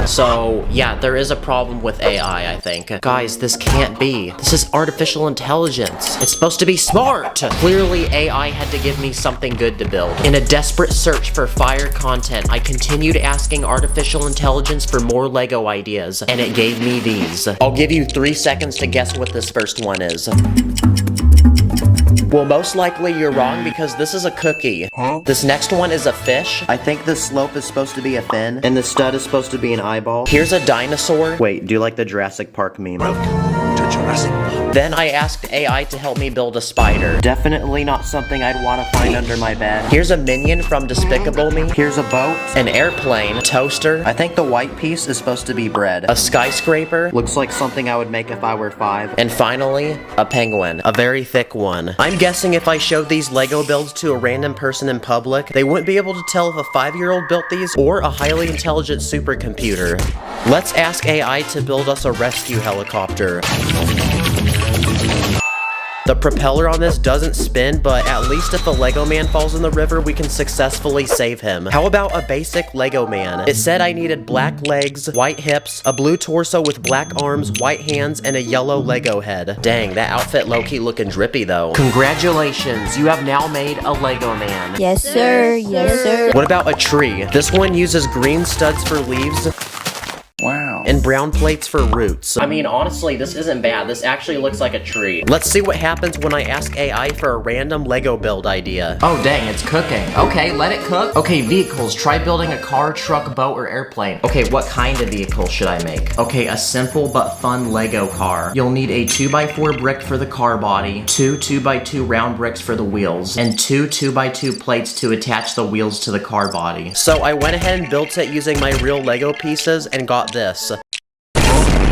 So, yeah, there is a problem with AI, I think. Guys, this can't be. This is artificial intelligence. It's supposed to be smart! Clearly, AI had to give me something good to build. In a desperate search for fire content, I continued asking artificial intelligence for more Lego ideas, and it gave me these. I'll give you 3 seconds to guess what this first one is. Well, most likely you're wrong because this is a cookie. Huh? This next one is a fish. I think the slope is supposed to be a fin, and the stud is supposed to be an eyeball. Here's a dinosaur. Wait, do you like the Jurassic Park meme? Welcome to Jurassic Park. Then I asked AI to help me build a spider. Definitely not something I'd want to find under my bed. Here's a minion from Despicable Me. Here's a boat. An airplane. Toaster. I think the white piece is supposed to be bread. A skyscraper. Looks like something I would make if I were 5. And finally, a penguin. A very thick one. I'm guessing if I showed these Lego builds to a random person in public, they wouldn't be able to tell if a 5-year-old built these or a highly intelligent supercomputer. Let's ask AI to build us a rescue helicopter. The propeller on this doesn't spin, but at least if a Lego man falls in the river, we can successfully save him. How about a basic Lego man? It said I needed black legs, white hips, a blue torso with black arms, white hands, and a yellow Lego head. Dang, that outfit low-key looking drippy though. Congratulations, you have now made a Lego man. Yes, sir. Yes, sir. What about a tree? This one uses green studs for leaves. Wow. And brown plates for roots. I mean, honestly, this isn't bad. This actually looks like a tree. Let's see what happens when I ask AI for a random Lego build idea. Oh, dang, it's cooking. Okay, let it cook. Okay, vehicles. Try building a car, truck, boat, or airplane. Okay, what kind of vehicle should I make? Okay, a simple but fun Lego car. You'll need a 2x4 brick for the car body, 2 2x2 round bricks for the wheels, and 2 2x2 plates to attach the wheels to the car body. So I went ahead and built it using my real Lego pieces and got this.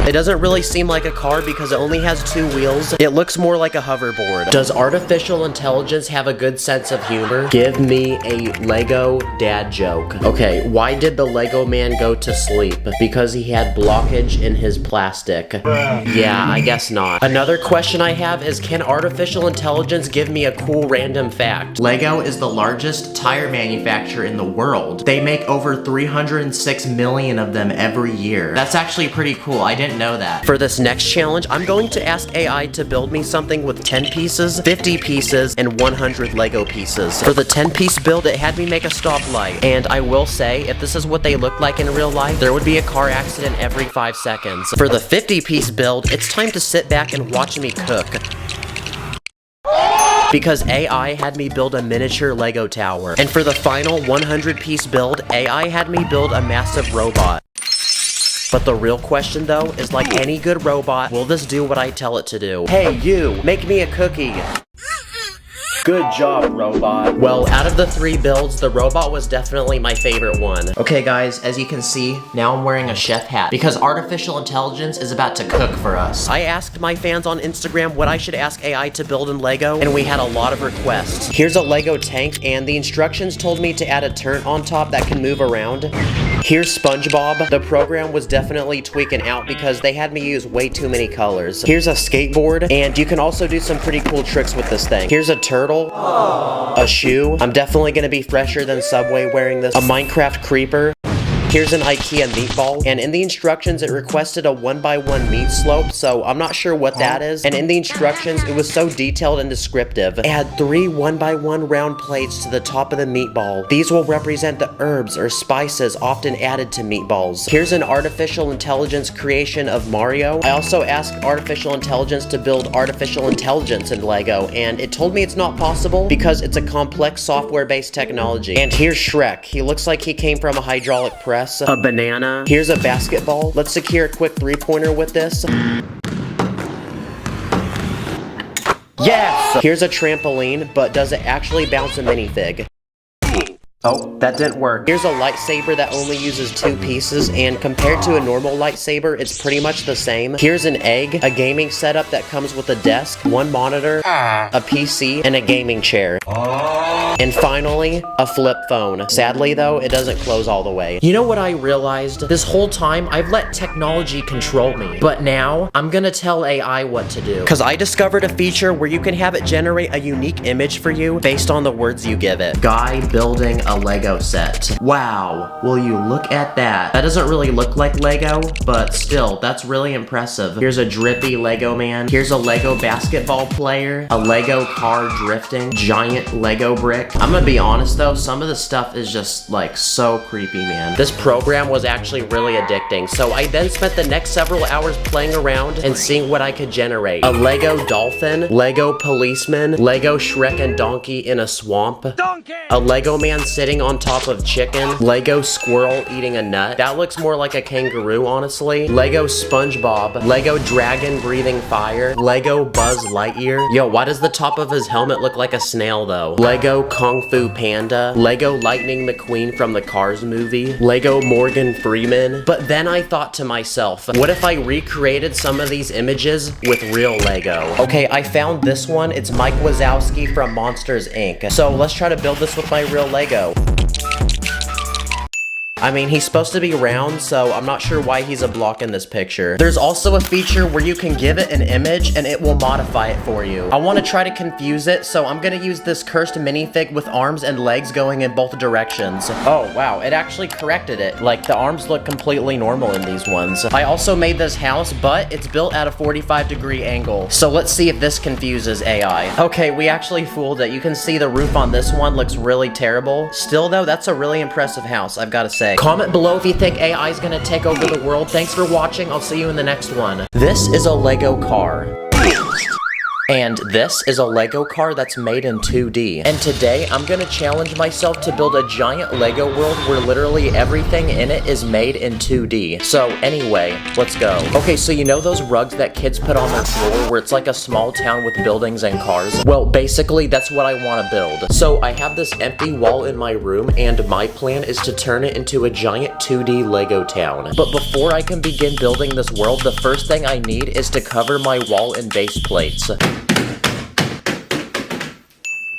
It doesn't really seem like a car because it only has 2 wheels. It looks more like a hoverboard. Does artificial intelligence have a good sense of humor? Give me a Lego dad joke. Okay, why did the Lego man go to sleep? Because he had blockage in his plastic. Yeah, I guess not. Another question I have is, can artificial intelligence give me a cool random fact? Lego is the largest tire manufacturer in the world. They make over 306 million of them every year. That's actually pretty cool. I didn't know that. For this next challenge, I'm going to ask AI to build me something with 10 pieces, 50 pieces, and 100 Lego pieces. For the 10-piece build, it had me make a stoplight. And I will say, if this is what they look like in real life, there would be a car accident every 5 seconds. For the 50-piece build, it's time to sit back and watch me cook. Because AI had me build a miniature Lego tower. And for the final 100-piece build, AI had me build a massive robot. But the real question though is, like any good robot, will this do what I tell it to do? Hey you, make me a cookie. Good job, robot. Well, out of the 3 builds, the robot was definitely my favorite one. Okay guys, as you can see, now I'm wearing a chef hat because artificial intelligence is about to cook for us. I asked my fans on Instagram what I should ask AI to build in Lego, and we had a lot of requests. Here's a Lego tank, and the instructions told me to add a turret on top that can move around. Here's SpongeBob. The program was definitely tweaking out because they had me use way too many colors. Here's a skateboard, and you can also do some pretty cool tricks with this thing. Here's a turtle, a shoe. I'm definitely gonna be fresher than Subway wearing this. A Minecraft creeper. Here's an IKEA meatball, and in the instructions it requested a 1x1 meat slope, so I'm not sure what that is. And in the instructions, it was so detailed and descriptive. Add 3 1x1 round plates to the top of the meatball. These will represent the herbs or spices often added to meatballs. Here's an artificial intelligence creation of Mario. I also asked artificial intelligence to build artificial intelligence in Lego, and it told me it's not possible because it's a complex software-based technology. And here's Shrek. He looks like he came from a hydraulic press. A banana. Here's a basketball. Let's secure a quick 3-pointer with this. Yes! Here's a trampoline, but does it actually bounce a minifig? Oh, that didn't work. Here's a lightsaber that only uses 2 pieces, and compared to a normal lightsaber, it's pretty much the same. Here's an egg, a gaming setup that comes with a desk, 1 monitor, a PC, and a gaming chair. And finally, a flip phone. Sadly though, it doesn't close all the way. You know what I realized? This whole time, I've let technology control me. But now, I'm gonna tell AI what to do. Cause I discovered a feature where you can have it generate a unique image for you based on the words you give it. Guy building a Lego set. Wow, will you look at that? That doesn't really look like Lego, but still, that's really impressive. Here's a drippy Lego man. Here's a Lego basketball player. A Lego car drifting. Giant Lego brick. I'm gonna be honest though, some of the stuff is just like so creepy, man. This program was actually really addicting, so I then spent the next several hours playing around and seeing what I could generate. A Lego dolphin, Lego policeman, Lego Shrek and Donkey in a swamp, a Lego man sitting on top of chicken, Lego squirrel eating a nut. That looks more like a kangaroo, honestly. Lego SpongeBob, Lego dragon breathing fire, Lego Buzz Lightyear. Yo, why does the top of his helmet look like a snail though? Lego Kung Fu Panda, Lego Lightning McQueen from the Cars movie, Lego Morgan Freeman. But then I thought to myself, what if I recreated some of these images with real Lego? Okay, I found this one. It's Mike Wazowski from Monsters, Inc. So let's try to build this with my real Lego. I mean, he's supposed to be round, so I'm not sure why he's a block in this picture. There's also a feature where you can give it an image and it will modify it for you. I want to try to confuse it, so I'm gonna use this cursed minifig with arms and legs going in both directions. Oh, wow, it actually corrected it. Like, the arms look completely normal in these ones. I also made this house, but it's built at a 45-degree angle. So let's see if this confuses AI. Okay, we actually fooled it. You can see the roof on this one looks really terrible. Still though, that's a really impressive house, I've gotta say. Comment below if you think AI is gonna take over the world. Thanks for watching. I'll see you in the next one. This is a Lego car. And this is a Lego car that's made in 2D. And today, I'm gonna challenge myself to build a giant Lego world where literally everything in it is made in 2D. So anyway, let's go. Okay, so you know those rugs that kids put on their floor where it's like a small town with buildings and cars? Well, basically, that's what I wanna build. So I have this empty wall in my room, and my plan is to turn it into a giant 2D Lego town. But before I can begin building this world, the first thing I need is to cover my wall in base plates.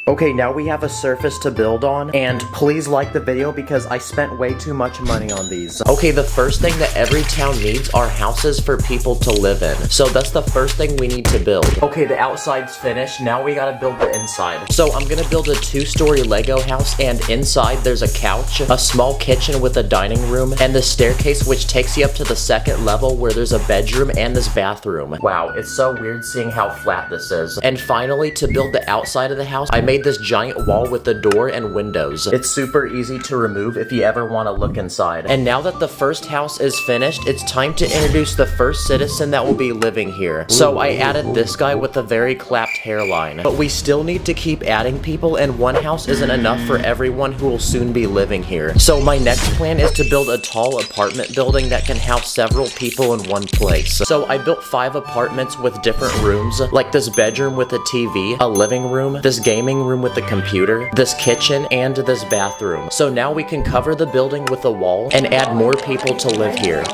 Okay, now we have a surface to build on, and please like the video because I spent way too much money on these. Okay, the first thing that every town needs are houses for people to live in. So that's the first thing we need to build. Okay, the outside's finished, now we gotta build the inside. So I'm gonna build a 2-story Lego house, and inside there's a couch, a small kitchen with a dining room, and the staircase which takes you up to the 2nd level where there's a bedroom and this bathroom. Wow, it's so weird seeing how flat this is. And finally, to build the outside of the house, I made this giant wall with the door and windows. It's super easy to remove if you ever want to look inside. And now that the first house is finished, it's time to introduce the first citizen that will be living here. So I added this guy with a very clapped hairline. But we still need to keep adding people, and one house isn't enough for everyone who will soon be living here. So my next plan is to build a tall apartment building that can house several people in one place. So I built 5 apartments with different rooms, like this bedroom with a TV, a living room, this gaming room with the computer, this kitchen, and this bathroom. So now we can cover the building with a wall and add more people to live here.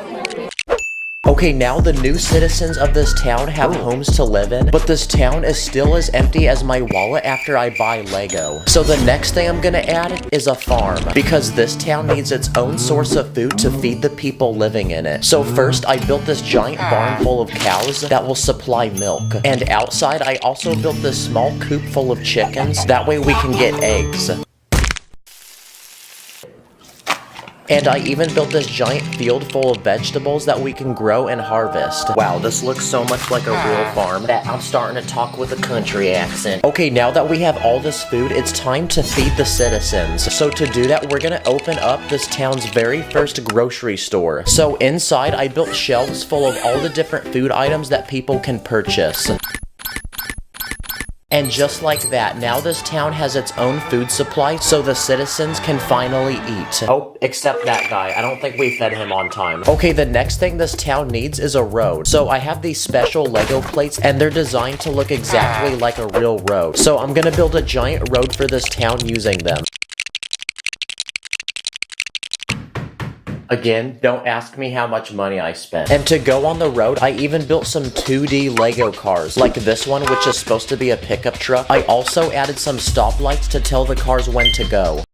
Okay, now the new citizens of this town have homes to live in, but this town is still as empty as my wallet after I buy Lego. So the next thing I'm gonna add is a farm, because this town needs its own source of food to feed the people living in it. So first, I built this giant barn full of cows that will supply milk. And outside, I also built this small coop full of chickens, that way we can get eggs. And I even built this giant field full of vegetables that we can grow and harvest. Wow, this looks so much like a real farm that I'm starting to talk with a country accent. Okay, now that we have all this food, it's time to feed the citizens. So to do that, we're gonna open up this town's very first grocery store. So inside, I built shelves full of all the different food items that people can purchase. And just like that, now this town has its own food supply, so the citizens can finally eat. Oh, except that guy. I don't think we fed him on time. Okay, the next thing this town needs is a road. So I have these special Lego plates, and they're designed to look exactly like a real road. So I'm gonna build a giant road for this town using them. Again, don't ask me how much money I spent. And to go on the road, I even built some 2D Lego cars, like this one, which is supposed to be a pickup truck. I also added some stoplights to tell the cars when to go.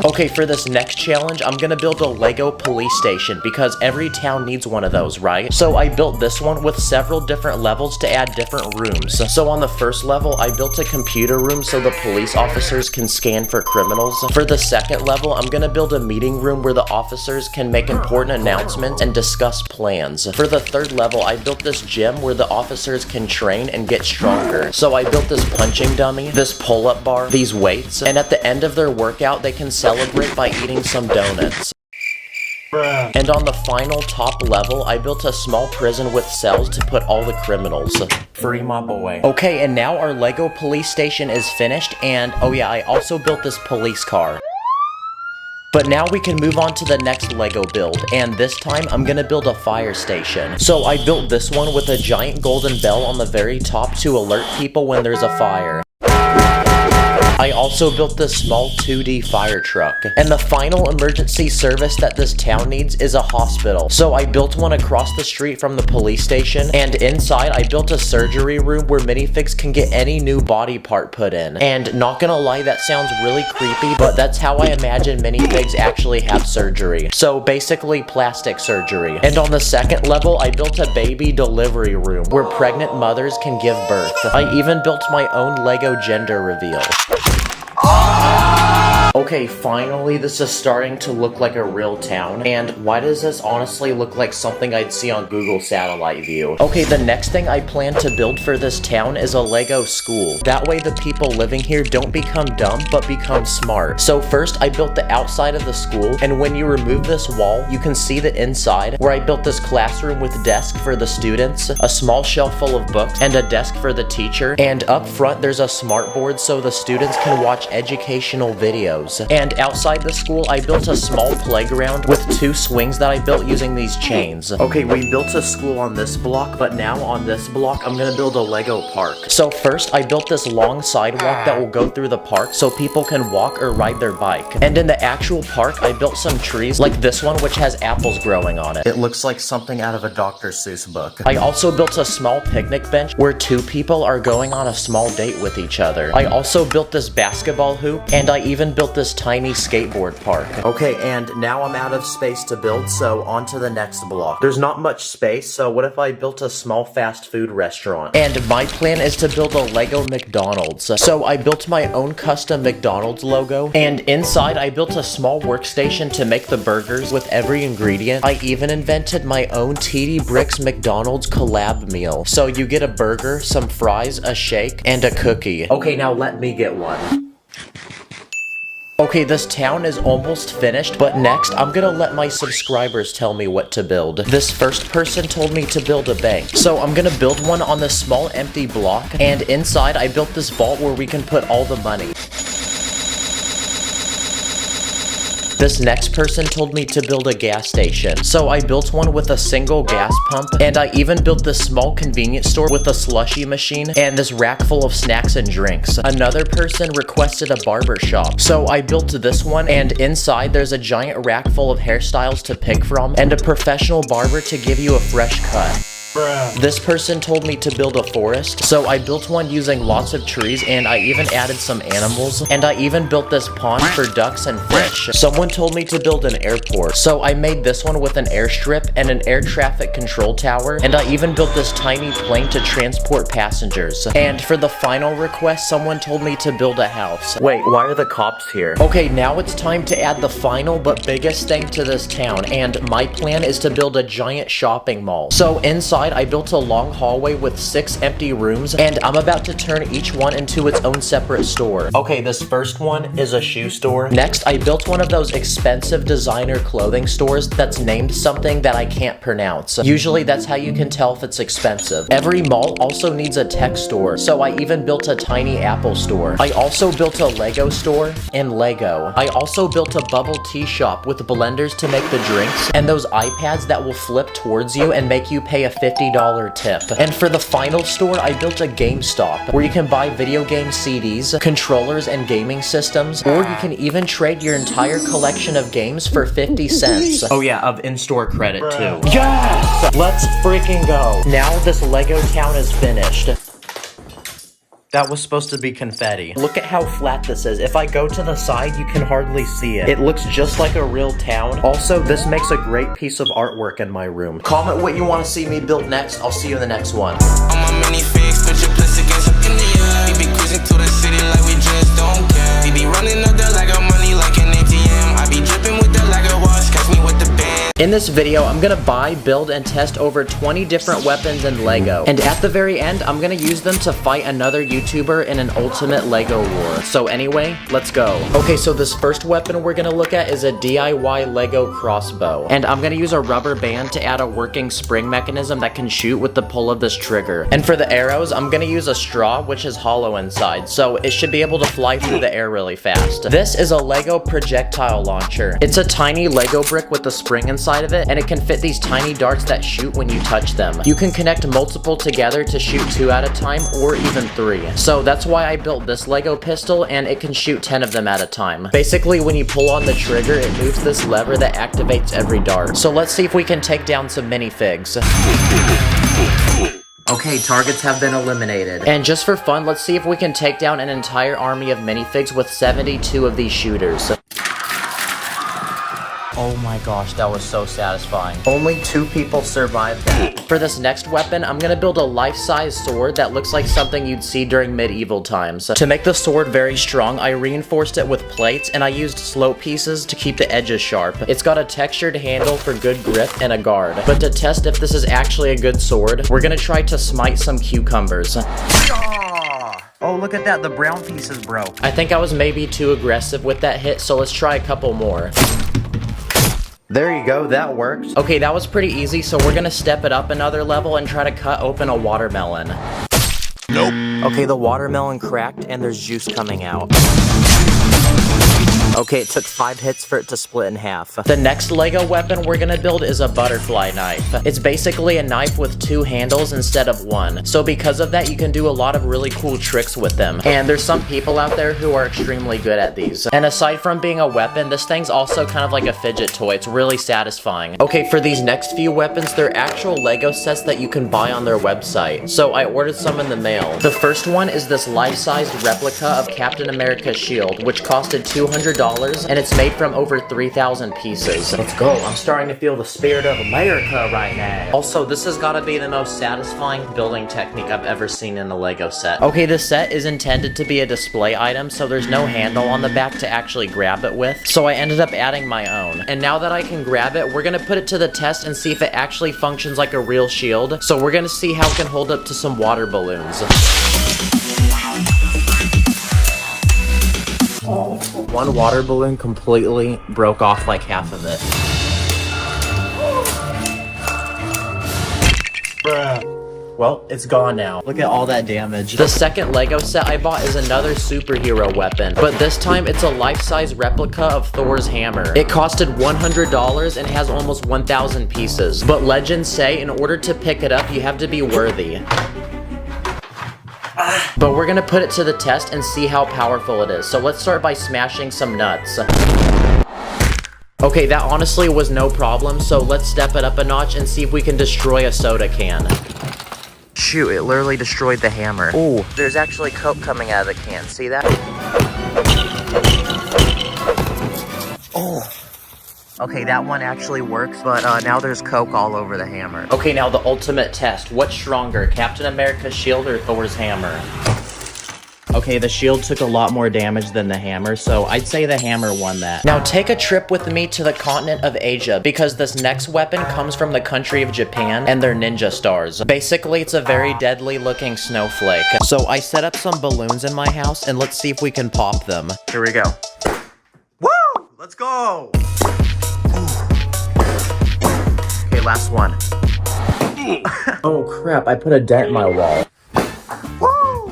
Okay, for this next challenge, I'm gonna build a Lego police station because every town needs one of those, right? So I built this one with several different levels to add different rooms. So on the first level, I built a computer room so the police officers can scan for criminals. For the second level, I'm gonna build a meeting room where the officers can make important announcements and discuss plans. For the third level, I built this gym where the officers can train and get stronger. So I built this punching dummy, this pull-up bar, these weights, and at the end of their workout, they can celebrate by eating some donuts. And on the final top level, I built a small prison with cells to put all the criminals. Free my boy. Okay, and now our Lego police station is finished, and oh yeah, I also built this police car. But now we can move on to the next Lego build, and this time I'm gonna build a fire station. So I built this one with a giant golden bell on the very top to alert people when there's a fire. I also built this small 2D fire truck. And the final emergency service that this town needs is a hospital. So I built one across the street from the police station, and inside I built a surgery room where minifigs can get any new body part put in. And not gonna lie, that sounds really creepy, but that's how I imagine minifigs actually have surgery. So basically plastic surgery. And on the second level, I built a baby delivery room where pregnant mothers can give birth. I even built my own Lego gender reveal. Okay, finally this is starting to look like a real town. And why does this honestly look like something I'd see on Google Satellite View? Okay, the next thing I plan to build for this town is a Lego school. That way the people living here don't become dumb, but become smart. So first I built the outside of the school, and when you remove this wall, you can see the inside, where I built this classroom with desk for the students, a small shelf full of books, and a desk for the teacher. And up front there's a smart board so the students can watch educational videos. And outside the school, I built a small playground with 2 swings that I built using these chains. Okay, we built a school on this block, but now on this block, I'm gonna build a Lego park. So first, I built this long sidewalk that will go through the park so people can walk or ride their bike. And in the actual park, I built some trees, like this one, which has apples growing on it. It looks like something out of a Dr. Seuss book. I also built a small picnic bench where 2 people are going on a small date with each other. I also built this basketball hoop, and I even built this tiny skateboard park. Okay, and now I'm out of space to build, so on to the next block. There's not much space, so what if I built a small fast food restaurant? And my plan is to build a Lego McDonald's. So I built my own custom McDonald's logo, and inside I built a small workstation to make the burgers with every ingredient. I even invented my own TD Bricks McDonald's collab meal. So you get a burger, some fries, a shake, and a cookie. Okay, now let me get one. Okay, this town is almost finished, but next, I'm gonna let my subscribers tell me what to build. This first person told me to build a bank, so I'm gonna build one on this small empty block, and inside I built this vault where we can put all the money. This next person told me to build a gas station, so I built one with a single gas pump, and I even built this small convenience store with a slushy machine and this rack full of snacks and drinks. Another person requested a barber shop, so I built this one, and inside there's a giant rack full of hairstyles to pick from and a professional barber to give you a fresh cut. This person told me to build a forest, so I built one using lots of trees, and I even added some animals, and I even built this pond for ducks and fish. Someone told me to build an airport, so I made this one with an airstrip and an air traffic control tower, and I even built this tiny plane to transport passengers. And for the final request, someone told me to build a house. Wait, why are the cops here? Okay, now it's time to add the final but biggest thing to this town, and my plan is to build a giant shopping mall. So inside, I built a long hallway with 6 empty rooms, and I'm about to turn each one into its own separate store. Okay, this first one is a shoe store. Next, I built one of those expensive designer clothing stores that's named something that I can't pronounce. Usually that's how you can tell if it's expensive. Every mall also needs a tech store, so I even built a tiny Apple store. I also built a Lego store and Lego. I also built a bubble tea shop with blenders to make the drinks, and those iPads that will flip towards you and make you pay a $50 tip. And for the final store, I built a GameStop where you can buy video game CDs, controllers, and gaming systems, or you can even trade your entire collection of games for 50 cents. Oh yeah, of in-store credit too. Yes! Let's freaking go. Now this Lego town is finished. That was supposed to be confetti. Look at how flat this is. If I go to the side, you can hardly see it. It looks just like a real town. Also, this makes a great piece of artwork in my room. Comment what you want to see me build next. I'll see you in the next one. On my mini fix, put your plastic against up in the air. We be cruising to the city like we just don't care. We be running up the Lego money like an ATM. I be dripping with the Lego watch, catch me with the band. In this video, I'm gonna buy, build, and test over 20 different weapons in Lego. And at the very end, I'm gonna use them to fight another YouTuber in an ultimate Lego war. So anyway, let's go. Okay, so this first weapon we're gonna look at is a DIY Lego crossbow. And I'm gonna use a rubber band to add a working spring mechanism that can shoot with the pull of this trigger. And for the arrows, I'm gonna use a straw, which is hollow inside, so it should be able to fly through the air really fast. This is a Lego projectile launcher. It's a tiny Lego brick with a spring inside of it, and it can fit these tiny darts that shoot when you touch them. You can connect multiple together to shoot 2 at a time, or even 3. So that's why I built this Lego pistol, and it can shoot 10 of them at a time. Basically, when you pull on the trigger, it moves this lever that activates every dart. So let's see if we can take down some minifigs. Okay, targets have been eliminated. And just for fun, let's see if we can take down an entire army of minifigs with 72 of these shooters. Oh my gosh, that was so satisfying. Only 2 people survived that. For this next weapon, I'm gonna build a life-size sword that looks like something you'd see during medieval times. To make the sword very strong, I reinforced it with plates, and I used slope pieces to keep the edges sharp. It's got a textured handle for good grip and a guard. But to test if this is actually a good sword, we're gonna try to smite some cucumbers. Oh, look at that, the brown pieces broke. I think I was maybe too aggressive with that hit, so let's try a couple more. There you go, that worked. Okay, that was pretty easy, so we're gonna step it up another level and try to cut open a watermelon. Nope. Okay, the watermelon cracked and there's juice coming out. Okay, it took 5 hits for it to split in half. The next Lego weapon we're gonna build is a butterfly knife. It's basically a knife with 2 handles instead of 1. So because of that, you can do a lot of really cool tricks with them. And there's some people out there who are extremely good at these. And aside from being a weapon, this thing's also kind of like a fidget toy. It's really satisfying. Okay, for these next few weapons, they're actual Lego sets that you can buy on their website. So I ordered some in the mail. The first one is this life-sized replica of Captain America's shield, which costed $200. And it's made from over 3,000 pieces. Let's go. I'm starting to feel the spirit of America right now. Also, this has got to be the most satisfying building technique I've ever seen in a Lego set. Okay, this set is intended to be a display item, so there's no handle on the back to actually grab it with. So I ended up adding my own. And now that I can grab it, we're gonna put it to the test and see if it actually functions like a real shield. So we're gonna see how it can hold up to some water balloons. One water balloon completely broke off like half of it. Bruh. Well, it's gone now. Look at all that damage. The second Lego set I bought is another superhero weapon, but this time it's a life-size replica of Thor's hammer. It costed $100 and has almost 1,000 pieces, but legends say in order to pick it up, you have to be worthy. But we're gonna put it to the test and see how powerful it is. So let's start by smashing some nuts. Okay, that honestly was no problem, so let's step it up a notch and see if we can destroy a soda can. Shoot, it literally destroyed the hammer. Ooh, there's actually Coke coming out of the can. See that? Oh. Okay, that one actually works, but now there's Coke all over the hammer. Okay, now the ultimate test. What's stronger, Captain America's shield or Thor's hammer? Okay, the shield took a lot more damage than the hammer, so I'd say the hammer won that. Now take a trip with me to the continent of Asia, because this next weapon comes from the country of Japan, and they're ninja stars. Basically, it's a very deadly looking snowflake. So I set up some balloons in my house, and let's see if we can pop them. Here we go. Woo! Let's go! Okay, last one. Oh crap, I put a dent in my wall.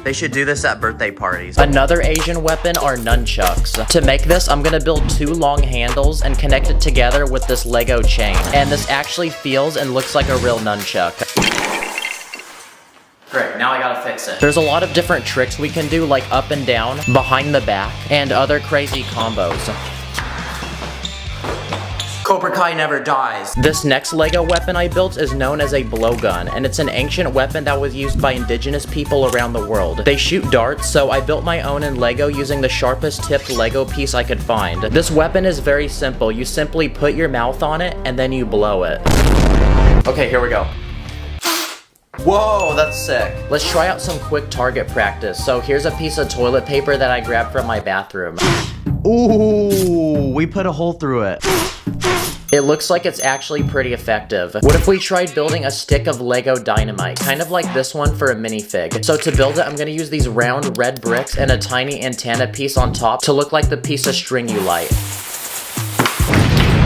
They should do this at birthday parties. Another Asian weapon are nunchucks. To make this, I'm gonna build 2 long handles and connect it together with this Lego chain. And this actually feels and looks like a real nunchuck. Great, now I gotta fix it. There's a lot of different tricks we can do, like up and down, behind the back, and other crazy combos. Cobra Kai never dies. This next Lego weapon I built is known as a blowgun, and it's an ancient weapon that was used by indigenous people around the world. They shoot darts, so I built my own in Lego using the sharpest tipped Lego piece I could find. This weapon is very simple. You simply put your mouth on it, and then you blow it. Okay, here we go. Whoa, that's sick. Let's try out some quick target practice. So here's a piece of toilet paper that I grabbed from my bathroom. Ooh, we put a hole through it. It looks like it's actually pretty effective. What if we tried building a stick of Lego dynamite, kind of like this one for a minifig? So to build it, I'm gonna use these round red bricks and a tiny antenna piece on top to look like the piece of string you light.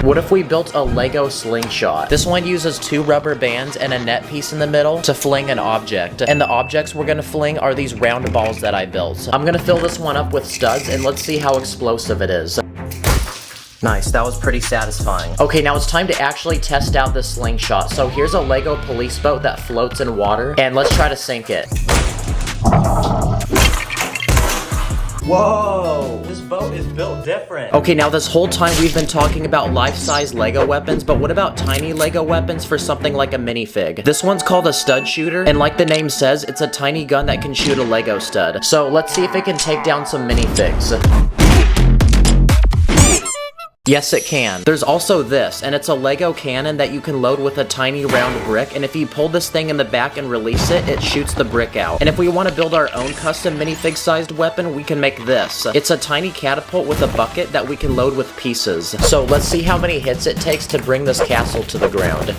What if we built a Lego slingshot? This one uses 2 rubber bands and a net piece in the middle to fling an object. And the objects we're gonna fling are these round balls that I built. I'm gonna fill this one up with studs and let's see how explosive it is. Nice, that was pretty satisfying. Okay, now it's time to actually test out this slingshot. So here's a Lego police boat that floats in water, and let's try to sink it. Whoa, this boat is built different. Okay, now this whole time we've been talking about life-size Lego weapons, but what about tiny Lego weapons for something like a minifig? This one's called a stud shooter, and like the name says, it's a tiny gun that can shoot a Lego stud. So let's see if it can take down some minifigs. Yes, it can. There's also this, and it's a Lego cannon that you can load with a tiny round brick, and if you pull this thing in the back and release it, it shoots the brick out. And if we want to build our own custom minifig-sized weapon, we can make this. It's a tiny catapult with a bucket that we can load with pieces. So let's see how many hits it takes to bring this castle to the ground.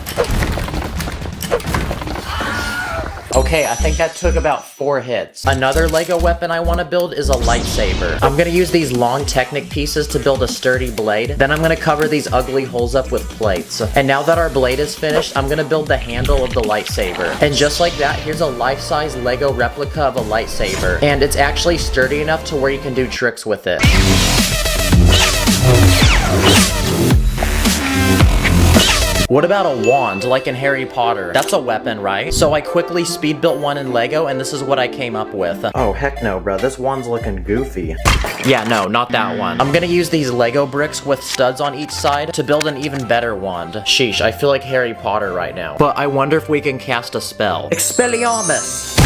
Okay, I think that took about 4 hits. Another Lego weapon I want to build is a lightsaber. I'm gonna use these long Technic pieces to build a sturdy blade. Then I'm gonna cover these ugly holes up with plates. And now that our blade is finished, I'm gonna build the handle of the lightsaber. And just like that, here's a life-size Lego replica of a lightsaber. And it's actually sturdy enough to where you can do tricks with it. What about a wand, like in Harry Potter? That's a weapon, right? So I quickly speed built one in Lego, and this is what I came up with. Oh, heck no, bro. This wand's looking goofy. Yeah, no, not that one. I'm gonna use these Lego bricks with studs on each side to build an even better wand. Sheesh, I feel like Harry Potter right now. But I wonder if we can cast a spell. Expelliarmus!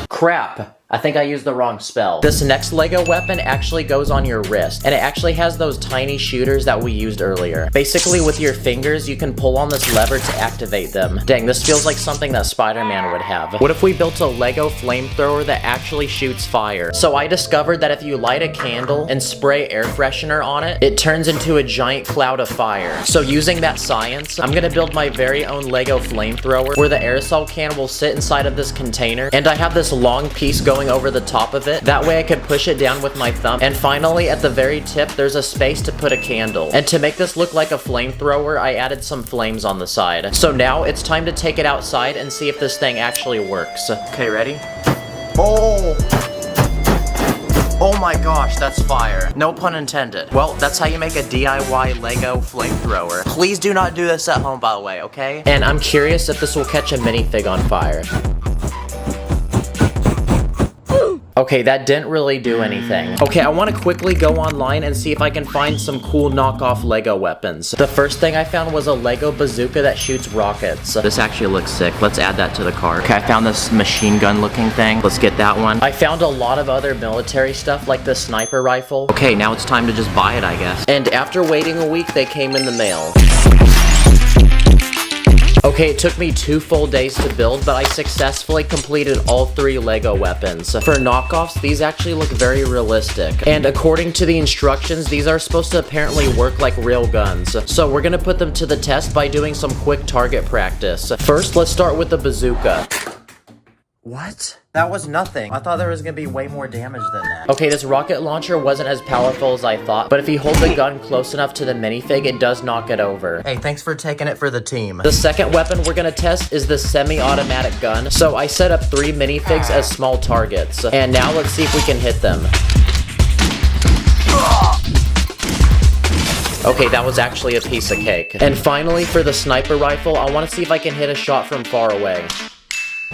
Crap. I think I used the wrong spell. This next Lego weapon actually goes on your wrist, and it actually has those tiny shooters that we used earlier. Basically, with your fingers, you can pull on this lever to activate them. Dang, this feels like something that Spider-Man would have. What if we built a Lego flamethrower that actually shoots fire? So I discovered that if you light a candle and spray air freshener on it, it turns into a giant cloud of fire. So using that science, I'm gonna build my very own Lego flamethrower where the aerosol can will sit inside of this container, and I have this long piece going going over the top of it. That way I can push it down with my thumb. And finally, at the very tip, there's a space to put a candle. And to make this look like a flamethrower, I added some flames on the side. So now it's time to take it outside and see if this thing actually works. Okay, ready? Oh! Oh my gosh, that's fire. No pun intended. Well, that's how you make a DIY Lego flamethrower. Please do not do this at home, by the way, okay? And I'm curious if this will catch a minifig on fire. Okay, that didn't really do anything. Okay, I want to quickly go online and see if I can find some cool knockoff Lego weapons. The first thing I found was a Lego bazooka that shoots rockets. This actually looks sick. Let's add that to the cart. Okay, I found this machine gun looking thing. Let's get that one. I found a lot of other military stuff like the sniper rifle. Okay, now it's time to just buy it, I guess. And after waiting a week, they came in the mail. Okay, it took me 2 full days to build, but I successfully completed all 3 Lego weapons. For knockoffs, these actually look very realistic. And according to the instructions, these are supposed to apparently work like real guns. So we're gonna put them to the test by doing some quick target practice. First, let's start with the bazooka. What? That was nothing. I thought there was gonna be way more damage than that. Okay, this rocket launcher wasn't as powerful as I thought, but if you hold the gun close enough to the minifig, it does knock it over. Hey, thanks for taking it for the team. The second weapon we're gonna test is the semi-automatic gun. So I set up 3 minifigs as small targets. And now let's see if we can hit them. Okay, that was actually a piece of cake. And finally, for the sniper rifle, I wanna see if I can hit a shot from far away.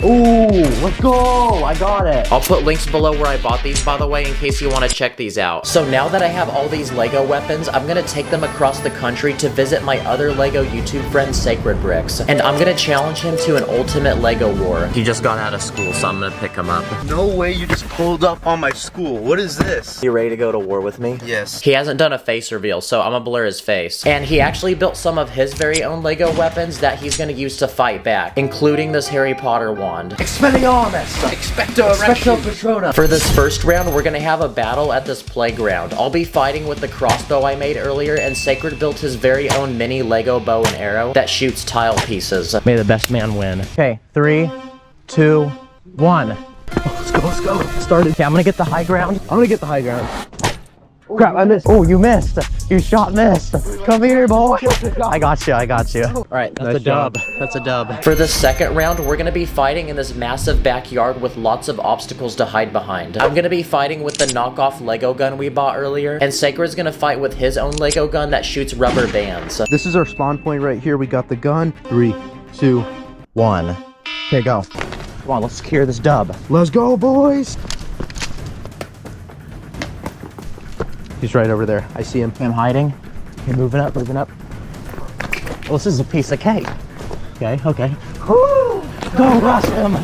Ooh, let's go! I got it! I'll put links below where I bought these, by the way, in case you want to check these out. So now that I have all these Lego weapons, I'm gonna take them across the country to visit my other Lego YouTube friend, Sacred Bricks. And I'm gonna challenge him to an ultimate Lego war. He just got out of school, so I'm gonna pick him up. No way you just pulled up on my school. What is this? You ready to go to war with me? Yes. He hasn't done a face reveal, so I'm gonna blur his face. And he actually built some of his very own Lego weapons that he's gonna use to fight back, including this Harry Potter wand. Expelliarmus! Expecto Patronum! For this first round, we're gonna have a battle at this playground. I'll be fighting with the crossbow I made earlier, and Sacred built his very own mini Lego bow and arrow that shoots tile pieces. May the best man win. Okay, 3, 2, 1. Let's go, let's go. Started. Okay, I'm gonna get the high ground. I'm gonna get the high ground. Crap, I missed. Oh, you missed. You shot missed. Come here, boy. I got you, I got you. All right, that's a dub. That's a dub. For the second round, we're gonna be fighting in this massive backyard with lots of obstacles to hide behind. I'm gonna be fighting with the knockoff Lego gun we bought earlier, and Sacred's gonna fight with his own Lego gun that shoots rubber bands. This is our spawn point right here. We got the gun. 3, 2, 1. Okay, go. Come on, let's secure this dub. Let's go, boys. He's right over there. I see him. I'm hiding. Okay, moving up, moving up. Well, this is a piece of cake. Okay, okay. Woo! Go rush him!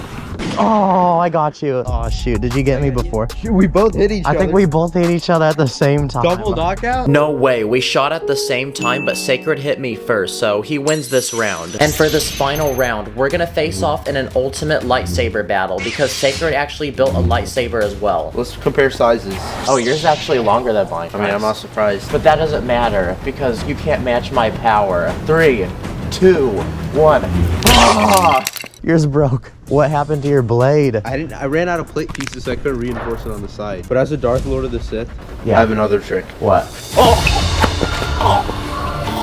Oh, I got you. Oh, shoot. Did you get me before? We both hit each other. I think we both hit each other at the same time. Double knockout? No way. We shot at the same time, but Sacred hit me first, so he wins this round. And for this final round, we're gonna face off in an ultimate lightsaber battle because Sacred actually built a lightsaber as well. Let's compare sizes. Oh, yours is actually longer than mine. I mean, I'm not surprised. But that doesn't matter because you can't match my power. 3, 2, 1. Ah! Yours broke. What happened to your blade? I ran out of plate pieces, so I couldn't reinforce it on the side. But as a Darth Lord of the Sith, yeah. I have another trick. What? Oh!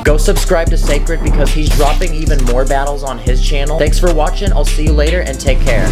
Go subscribe to Sacred because he's dropping even more battles on his channel. Thanks for watching. I'll see you later and take care.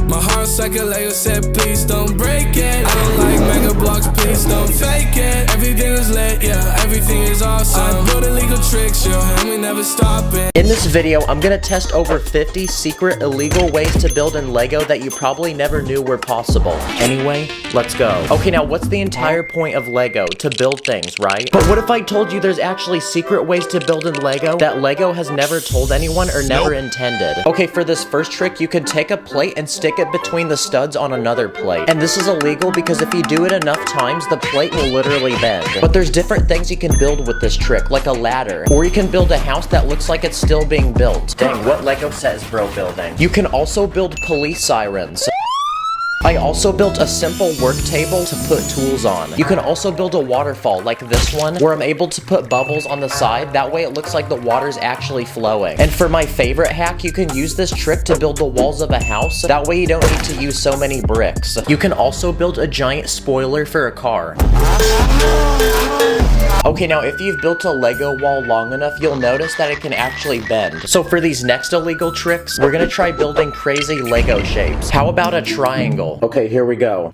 My heart's like a Lego set, please don't break it. I don't like mega blocks, please don't fake it. Everything is lit, yeah, everything is awesome. I build illegal tricks, yo, and we never stopping. In this video, I'm gonna test over 50 secret illegal ways to build in Lego that you probably never knew were possible. Anyway, let's go. Okay, now what's the entire point of Lego? To build things, right? But what if I told you there's actually secret ways to build in Lego that Lego has never told anyone or never intended? Okay, for this first trick, you can take a plate and stick it between the studs on another plate. And this is illegal because if you do it enough times, the plate will literally bend. But there's different things you can build with this trick, like a ladder. Or you can build a house that looks like it's still being built. Dang, what Lego set is bro building? You can also build police sirens. I also built a simple work table to put tools on. You can also build a waterfall like this one, where I'm able to put bubbles on the side. That way it looks like the water's actually flowing. And for my favorite hack, you can use this trick to build the walls of a house. That way you don't need to use so many bricks. You can also build a giant spoiler for a car. Okay, now if you've built a Lego wall long enough, you'll notice that it can actually bend. So for these next illegal tricks, we're gonna try building crazy Lego shapes. How about a triangle? Okay, here we go.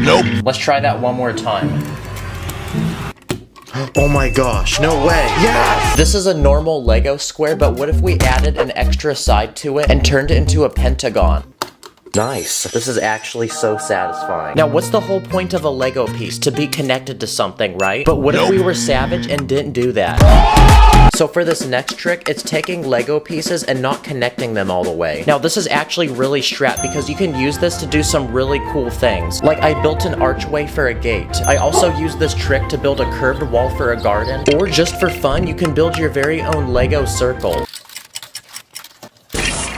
Nope. Let's try that one more time. Oh my gosh, no way. Yes! This is a normal Lego square, but what if we added an extra side to it and turned it into a pentagon? Nice. This is actually so satisfying. Now, what's the whole point of a Lego piece? To be connected to something, right? But what if we were savage and didn't do that? So for this next trick, it's taking Lego pieces and not connecting them all the way. Now, this is actually really strapped because you can use this to do some really cool things. Like, I built an archway for a gate. I also used this trick to build a curved wall for a garden. Or just for fun, you can build your very own Lego circle.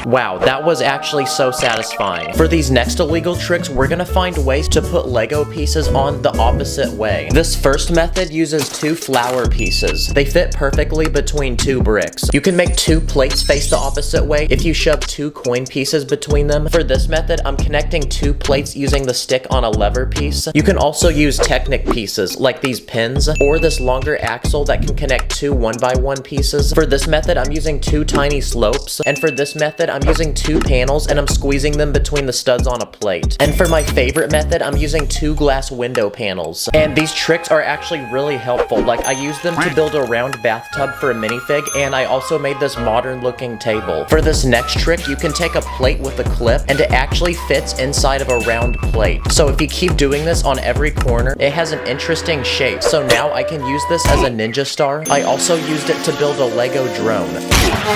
Wow, that was actually so satisfying. For these next illegal tricks, we're gonna find ways to put Lego pieces on the opposite way. This first method uses 2 flower pieces. They fit perfectly between 2 bricks. You can make 2 plates face the opposite way if you shove 2 coin pieces between them. For this method, I'm connecting 2 plates using the stick on a lever piece. You can also use Technic pieces, like these pins, or this longer axle that can connect 2 1x1 pieces. For this method, I'm using 2 tiny slopes, and for this method, I'm using 2 panels and I'm squeezing them between the studs on a plate. And for my favorite method, I'm using 2 glass window panels. And these tricks are actually really helpful. Like, I used them to build a round bathtub for a minifig, and I also made this modern looking table. For this next trick, you can take a plate with a clip and it actually fits inside of a round plate. So if you keep doing this on every corner, it has an interesting shape. So now I can use this as a ninja star. I also used it to build a Lego drone.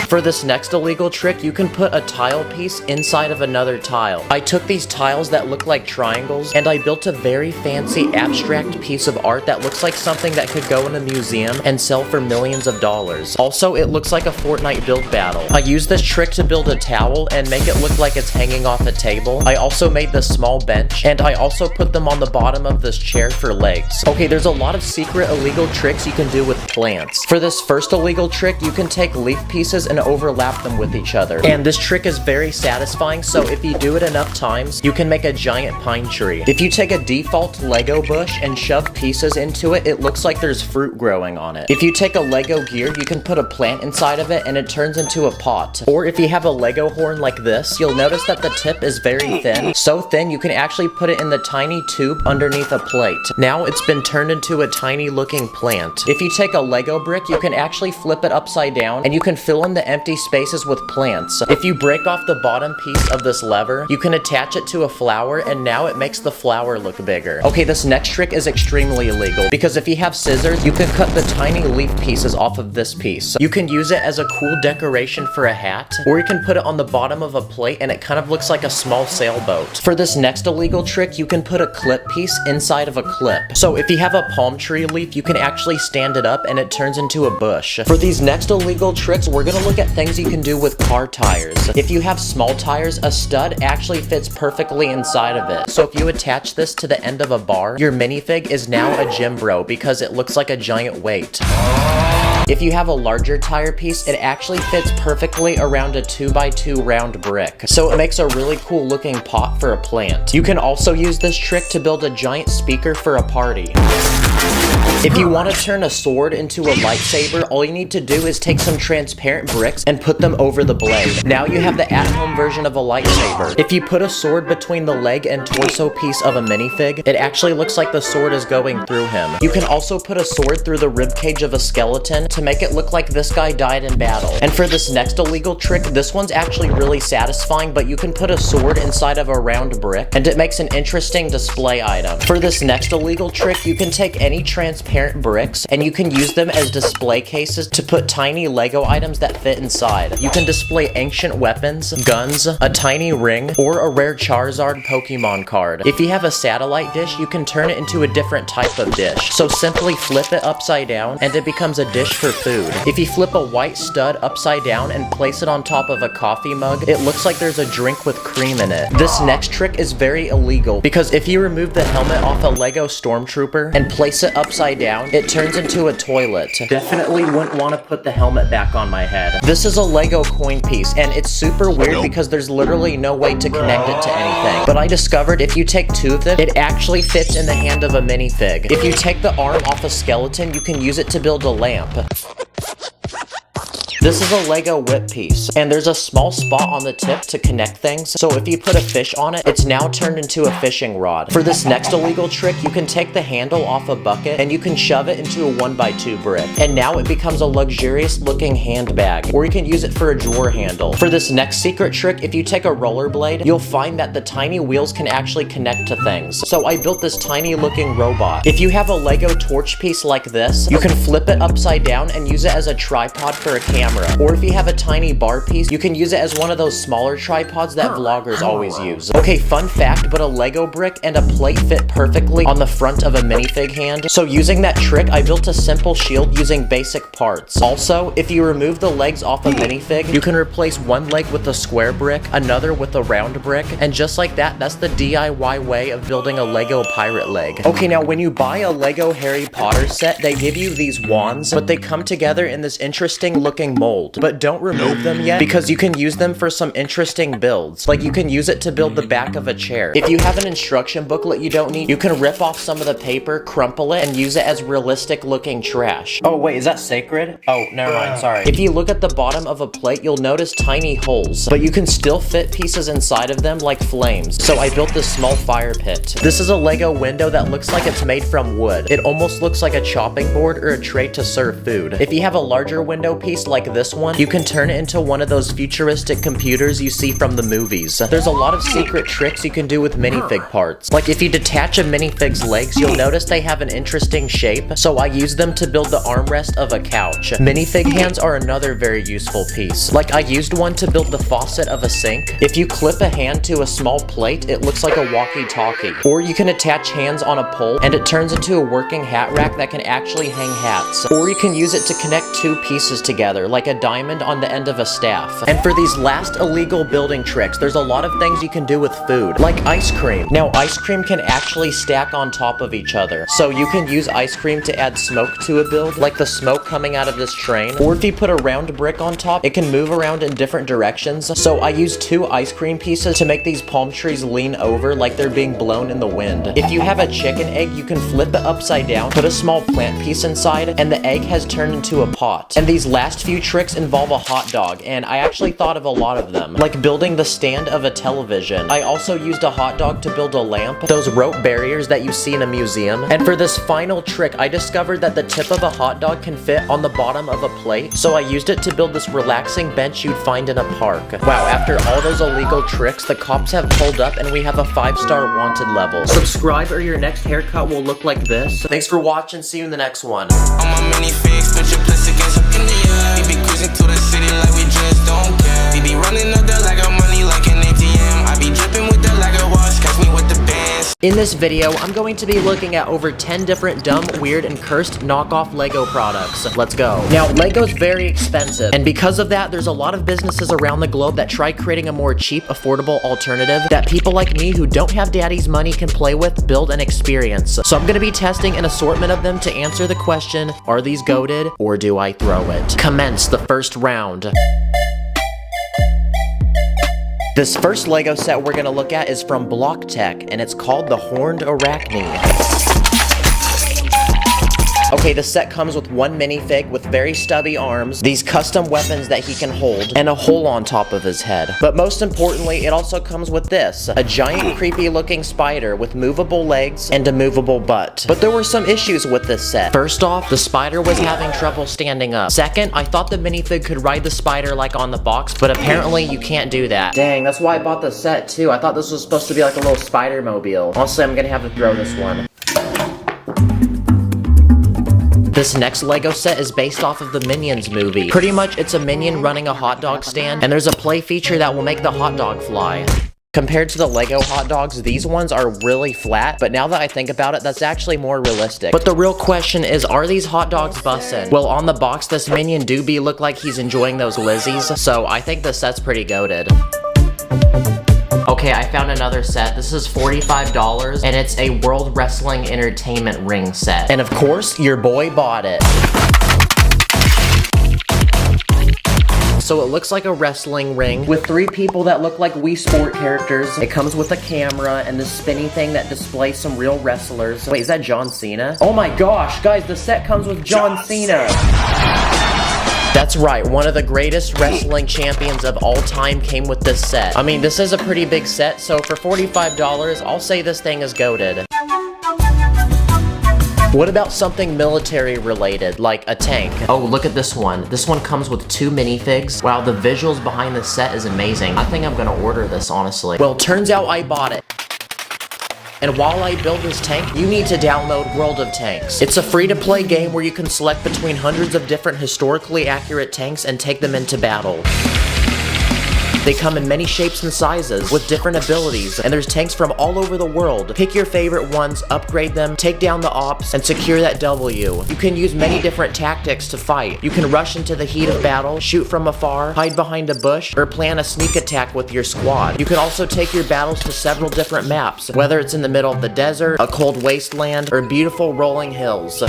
For this next illegal trick, you can put a tile piece inside of another tile. I took these tiles that look like triangles and I built a very fancy abstract piece of art that looks like something that could go in a museum and sell for millions of dollars. Also, it looks like a Fortnite build battle. I used this trick to build a towel and make it look like it's hanging off a table. I also made this small bench and I also put them on the bottom of this chair for legs. Okay, there's a lot of secret illegal tricks you can do with plants. For this first illegal trick, you can take leaf pieces and overlap them with each other. And this trick is very satisfying, so if you do it enough times, you can make a giant pine tree. If you take a default Lego bush and shove pieces into it, it looks like there's fruit growing on it. If you take a Lego gear, you can put a plant inside of it and it turns into a pot. Or if you have a Lego horn like this, you'll notice that the tip is very thin. So thin, you can actually put it in the tiny tube underneath a plate. Now it's been turned into a tiny looking plant. If you take a Lego brick, you can actually flip it upside down and you can fill in the empty spaces with plants. If you break off the bottom piece of this lever, you can attach it to a flower and now it makes the flower look bigger. Okay, this next trick is extremely illegal because if you have scissors, you can cut the tiny leaf pieces off of this piece. You can use it as a cool decoration for a hat, or you can put it on the bottom of a plate and it kind of looks like a small sailboat. For this next illegal trick, you can put a clip piece inside of a clip. So if you have a palm tree leaf, you can actually stand it up and it turns into a bush. For these next illegal tricks, we're gonna look at things you can do with car tires. If you have small tires, a stud actually fits perfectly inside of it. So if you attach this to the end of a bar, your minifig is now a gym bro because it looks like a giant weight. If you have a larger tire piece, it actually fits perfectly around a 2x2 round brick. So it makes a really cool looking pot for a plant. You can also use this trick to build a giant speaker for a party. If you want to turn a sword into a lightsaber, all you need to do is take some transparent bricks and put them over the blade. Now you have the at-home version of a lightsaber. If you put a sword between the leg and torso piece of a minifig, it actually looks like the sword is going through him. You can also put a sword through the ribcage of a skeleton to make it look like this guy died in battle. And for this next illegal trick, this one's actually really satisfying, but you can put a sword inside of a round brick and it makes an interesting display item. For this next illegal trick, you can take any transparent transparent bricks, and you can use them as display cases to put tiny Lego items that fit inside. You can display ancient weapons, guns, a tiny ring, or a rare Charizard Pokemon card. If you have a satellite dish, you can turn it into a different type of dish. So simply flip it upside down, and it becomes a dish for food. If you flip a white stud upside down and place it on top of a coffee mug, it looks like there's a drink with cream in it. This next trick is very illegal, because if you remove the helmet off a Lego Stormtrooper and place it upside down, it turns into a toilet. Definitely wouldn't want to put the helmet back on my head. This is a Lego coin piece, and it's super weird because there's literally no way to connect it to anything. But I discovered if you take two of them, it actually fits in the hand of a minifig. If you take the arm off a skeleton, you can use it to build a lamp. This is a Lego whip piece, and there's a small spot on the tip to connect things, so if you put a fish on it, it's now turned into a fishing rod. For this next illegal trick, you can take the handle off a bucket, and you can shove it into a 1x2 brick, and now it becomes a luxurious looking handbag, or you can use it for a drawer handle. For this next secret trick, if you take a rollerblade, you'll find that the tiny wheels can actually connect to things. So I built this tiny looking robot. If you have a Lego torch piece like this, you can flip it upside down and use it as a tripod for a camera. Or if you have a tiny bar piece, you can use it as one of those smaller tripods that vloggers always use. Okay, fun fact, but a Lego brick and a plate fit perfectly on the front of a minifig hand. So using that trick, I built a simple shield using basic parts. Also, if you remove the legs off a minifig, you can replace one leg with a square brick, another with a round brick, and just like that, that's the DIY way of building a Lego pirate leg. Okay, now when you buy a Lego Harry Potter set, they give you these wands, but they come together in this interesting looking mold. But don't remove them yet, because you can use them for some interesting builds. Like you can use it to build the back of a chair. If you have an instruction booklet you don't need, you can rip off some of the paper, crumple it, and use it as realistic looking trash. Oh wait, is that sacred? Oh, never mind, sorry. If you look at the bottom of a plate, you'll notice tiny holes, but you can still fit pieces inside of them like flames. So I built this small fire pit. This is a Lego window that looks like it's made from wood. It almost looks like a chopping board or a tray to serve food. If you have a larger window piece like this one, you can turn it into one of those futuristic computers you see from the movies. There's a lot of secret tricks you can do with minifig parts. Like if you detach a minifig's legs, you'll notice they have an interesting shape, so I used them to build the armrest of a couch. Minifig hands are another very useful piece. Like I used one to build the faucet of a sink. If you clip a hand to a small plate, it looks like a walkie-talkie. Or you can attach hands on a pole and it turns into a working hat rack that can actually hang hats. Or you can use it to connect two pieces together, like a diamond on the end of a staff. And for these last illegal building tricks, there's a lot of things you can do with food, like ice cream. Now, ice cream can actually stack on top of each other. So you can use ice cream to add smoke to a build, like the smoke coming out of this train. Or if you put a round brick on top, it can move around in different directions. So I used two ice cream pieces to make these palm trees lean over like they're being blown in the wind. If you have a chicken egg, you can flip it upside down, put a small plant piece inside, and the egg has turned into a pot. And these last few tricks involve a hot dog, and I actually thought of a lot of them, like building the stand of a television. I also used a hot dog to build a lamp, those rope barriers that you see in a museum. And for this final trick, I discovered that the tip of a hot dog can fit on the bottom of a plate, so I used it to build this relaxing bench you'd find in a park. Wow, after all those illegal tricks, the cops have pulled up and we have a 5-star wanted level. Subscribe or your next haircut will look like this. Thanks for watching, see you in the next one. On my minifigs, put your plus against up in the air. We be cruising through the city like we just don't care. We be running up the like money like an ATM. I be dripping with the like a watch, catch me with the bands. In this video, I'm going to be looking at over 10 different dumb, weird, and cursed knockoff Lego products. Let's go. Now, Lego's very expensive, and because of that, there's a lot of businesses around the globe that try creating a more cheap, affordable alternative that people like me who don't have daddy's money can play with, build, and experience. So I'm going to be testing an assortment of them to answer the question, are these goated, or do I throw it? Commence the first round. This first Lego set we're gonna look at is from Block Tech, and it's called the Horned Arachne. Okay, the set comes with one minifig with very stubby arms, these custom weapons that he can hold, and a hole on top of his head. But most importantly, it also comes with this, a giant creepy looking spider with movable legs and a movable butt. But there were some issues with this set. First off, the spider was having trouble standing up. Second, I thought the minifig could ride the spider like on the box, but apparently you can't do that. Dang, that's why I bought the set too. I thought this was supposed to be like a little spider mobile. Honestly, I'm gonna have to throw this one. This next Lego set is based off of the Minions movie. Pretty much it's a minion running a hot dog stand, and there's a play feature that will make the hot dog fly. Compared to the Lego hot dogs, these ones are really flat, but now that I think about it, that's actually more realistic. But the real question is, are these hot dogs bussin'? Well, on the box, this minion doobie look like he's enjoying those Lizzies, so I think the set's pretty goated. Okay, I found another set. This is $45, and it's a World Wrestling Entertainment ring set. And of course, your boy bought it. So it looks like a wrestling ring with 3 people that look like Wii Sport characters. It comes with a camera and this spinny thing that displays some real wrestlers. Wait, is that John Cena? Oh my gosh, guys, the set comes with John Cena. That's right, one of the greatest wrestling champions of all time came with this set. I mean, this is a pretty big set, so for $45, I'll say this thing is goated. What about something military related, like a tank? Oh, look at this one. This one comes with 2 minifigs. Wow, the visuals behind this set is amazing. I think I'm gonna order this, honestly. Well, turns out I bought it. And while I build this tank, you need to download World of Tanks. It's a free-to-play game where you can select between hundreds of different historically accurate tanks and take them into battle. They come in many shapes and sizes, with different abilities, and there's tanks from all over the world. Pick your favorite ones, upgrade them, take down the ops, and secure that W. You can use many different tactics to fight. You can rush into the heat of battle, shoot from afar, hide behind a bush, or plan a sneak attack with your squad. You can also take your battles to several different maps, whether it's in the middle of the desert, a cold wasteland, or beautiful rolling hills.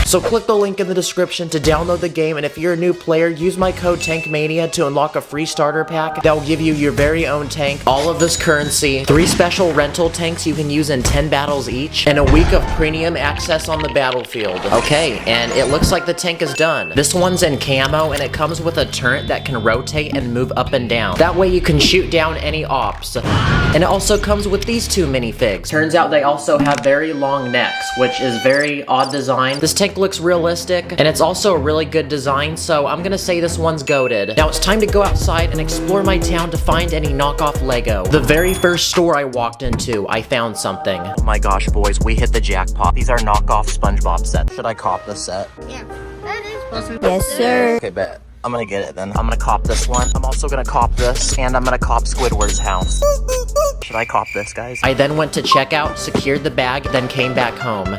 So click the link in the description to download the game, and if you're a new player, use my code TANKMANIA to unlock a free starter pack that will give you your very own tank, all of this currency, 3 special rental tanks you can use in 10 battles each, and a week of premium access on the battlefield. Okay, and it looks like the tank is done. This one's in camo, and it comes with a turret that can rotate and move up and down. That way you can shoot down any ops. And it also comes with these 2 minifigs. Turns out they also have very long necks, which is very odd design. This tank looks realistic, and it's also a really good design, so I'm gonna say this one's goated. Now it's time to go outside and explore my town to find any knockoff Lego. The very first store I walked into, I found something. Oh my gosh, boys, we hit the jackpot. These are knockoff SpongeBob sets. Should I cop this set? Yeah, that is possible. Yes, sir. Okay, bet. I'm gonna get it then. I'm gonna cop this one. I'm also gonna cop this, and I'm gonna cop Squidward's house. Should I cop this, guys? I then went to checkout, secured the bag, then came back home.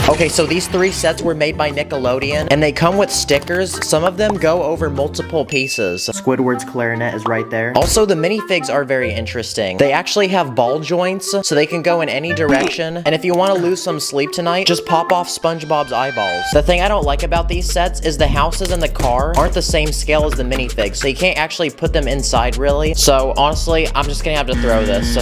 Okay, so these 3 sets were made by Nickelodeon, and they come with stickers. Some of them go over multiple pieces. Squidward's clarinet is right there. Also, the minifigs are very interesting. They actually have ball joints, so they can go in any direction. And if you want to lose some sleep tonight, just pop off SpongeBob's eyeballs. The thing I don't like about these sets is the houses in the car aren't the same scale as the minifigs, so you can't actually put them inside, really. So, honestly, I'm just gonna have to throw this.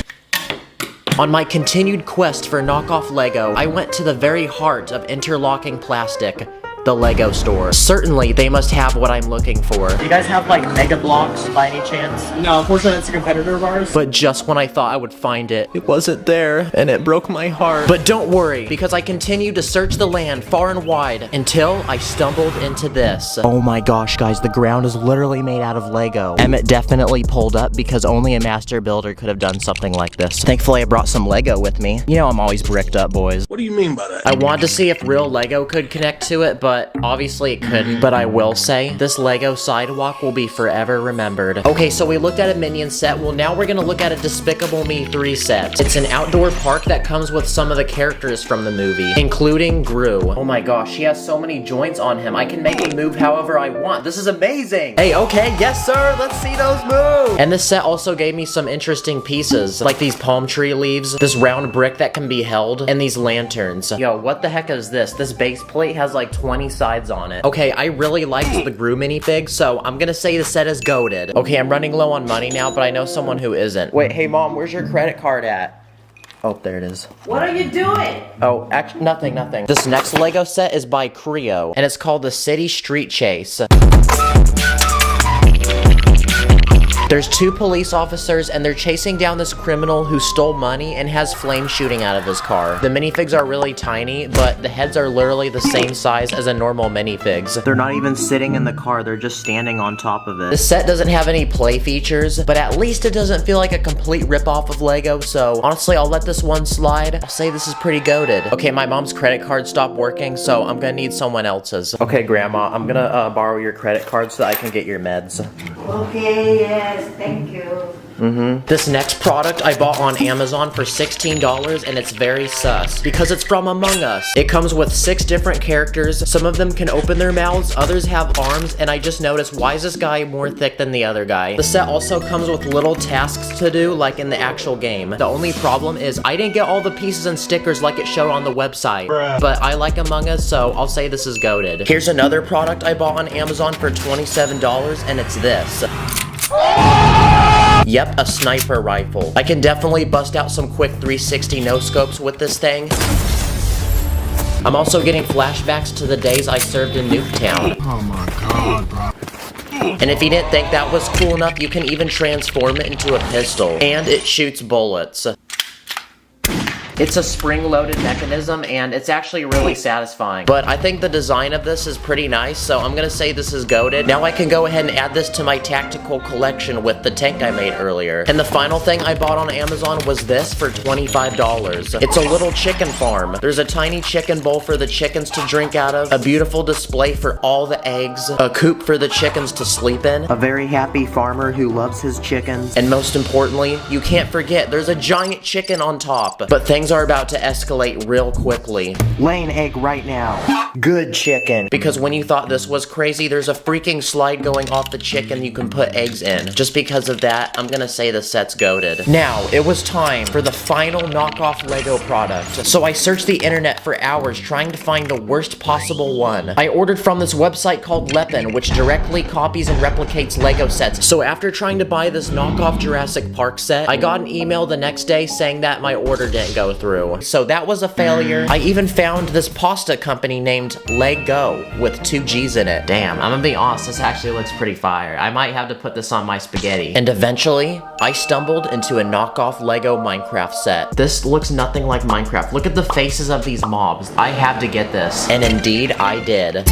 On my continued quest for knockoff Lego, I went to the very heart of interlocking plastic, the Lego store. Certainly, they must have what I'm looking for. Do you guys have, like, Mega Blocks by any chance? No, unfortunately, it's a competitor of ours. But just when I thought I would find it, it wasn't there, and it broke my heart. But don't worry, because I continued to search the land far and wide until I stumbled into this. Oh my gosh, guys, the ground is literally made out of Lego. Emmett definitely pulled up because only a master builder could have done something like this. Thankfully, I brought some Lego with me. You know I'm always bricked up, boys. What do you mean by that? I wanted to see if real Lego could connect to it, but obviously it couldn't. But I will say, this Lego sidewalk will be forever remembered. Okay, so we looked at a Minion set. Well, now we're gonna look at a Despicable Me 3 set. It's an outdoor park that comes with some of the characters from the movie, including Gru. Oh my gosh, he has so many joints on him. I can make him move however I want. This is amazing. Hey, okay, yes sir, let's see those move. And this set also gave me some interesting pieces, like these palm tree leaves, this round brick that can be held, and these lanterns. Yo, what the heck is this? This base plate has like 20 sides on it. Okay, I really liked the Gru minifig, so I'm gonna say the set is goated. Okay, I'm running low on money now, but I know someone who isn't. Wait, hey mom, where's your credit card at? Oh, there it is. What are you doing? Oh, actually, nothing. This next Lego set is by Creo, and it's called the City Street Chase. There's 2 police officers and they're chasing down this criminal who stole money and has flames shooting out of his car. The minifigs are really tiny, but the heads are literally the same size as a normal minifigs. They're not even sitting in the car, they're just standing on top of it. The set doesn't have any play features, but at least it doesn't feel like a complete ripoff of Lego, so honestly, I'll let this one slide. I'll say this is pretty goated. Okay, my mom's credit card stopped working, so I'm gonna need someone else's. Okay, Grandma, I'm gonna borrow your credit card so that I can get your meds. Okay, yes, thank you. This next product I bought on Amazon for $16 and it's very sus because it's from Among Us. It comes with 6 different characters. Some of them can open their mouths, others have arms, and I just noticed, why is this guy more thick than the other guy? The set also comes with little tasks to do like in the actual game. The only problem is I didn't get all the pieces and stickers like it showed on the website. But I like Among Us, so I'll say this is goated. Here's another product I bought on Amazon for $27 and it's this. Yep, a sniper rifle. I can definitely bust out some quick 360 no-scopes with this thing. I'm also getting flashbacks to the days I served in Nuketown. Oh my god, bro. And if you didn't think that was cool enough, you can even transform it into a pistol. And it shoots bullets. It's a spring-loaded mechanism, and it's actually really satisfying. But I think the design of this is pretty nice, so I'm gonna say this is goated. Now I can go ahead and add this to my tactical collection with the tank I made earlier. And the final thing I bought on Amazon was this for $25. It's a little chicken farm. There's a tiny chicken bowl for the chickens to drink out of, a beautiful display for all the eggs, a coop for the chickens to sleep in, A very happy farmer who loves his chickens. and most importantly, you can't forget there's a giant chicken on top. But things are about to escalate real quickly. Laying egg right now. Good chicken. Because when you thought this was crazy, there's a freaking slide going off the chicken you can put eggs in. Just because of that, I'm gonna say the set's goated. Now, it was time for the final knockoff Lego product. So I searched the internet for hours trying to find the worst possible one. I ordered from this website called Lepin, which directly copies and replicates Lego sets. So after trying to buy this knockoff Jurassic Park set, I got an email the next day saying that my order didn't go through. So that was a failure. I even found this pasta company named Lego with 2 G's in it. Damn, I'm gonna be honest, this actually looks pretty fire. I might have to put this on my spaghetti. And eventually, I stumbled into a knockoff Lego Minecraft set. This looks nothing like Minecraft. Look at the faces of these mobs. I had to get this. And indeed, I did.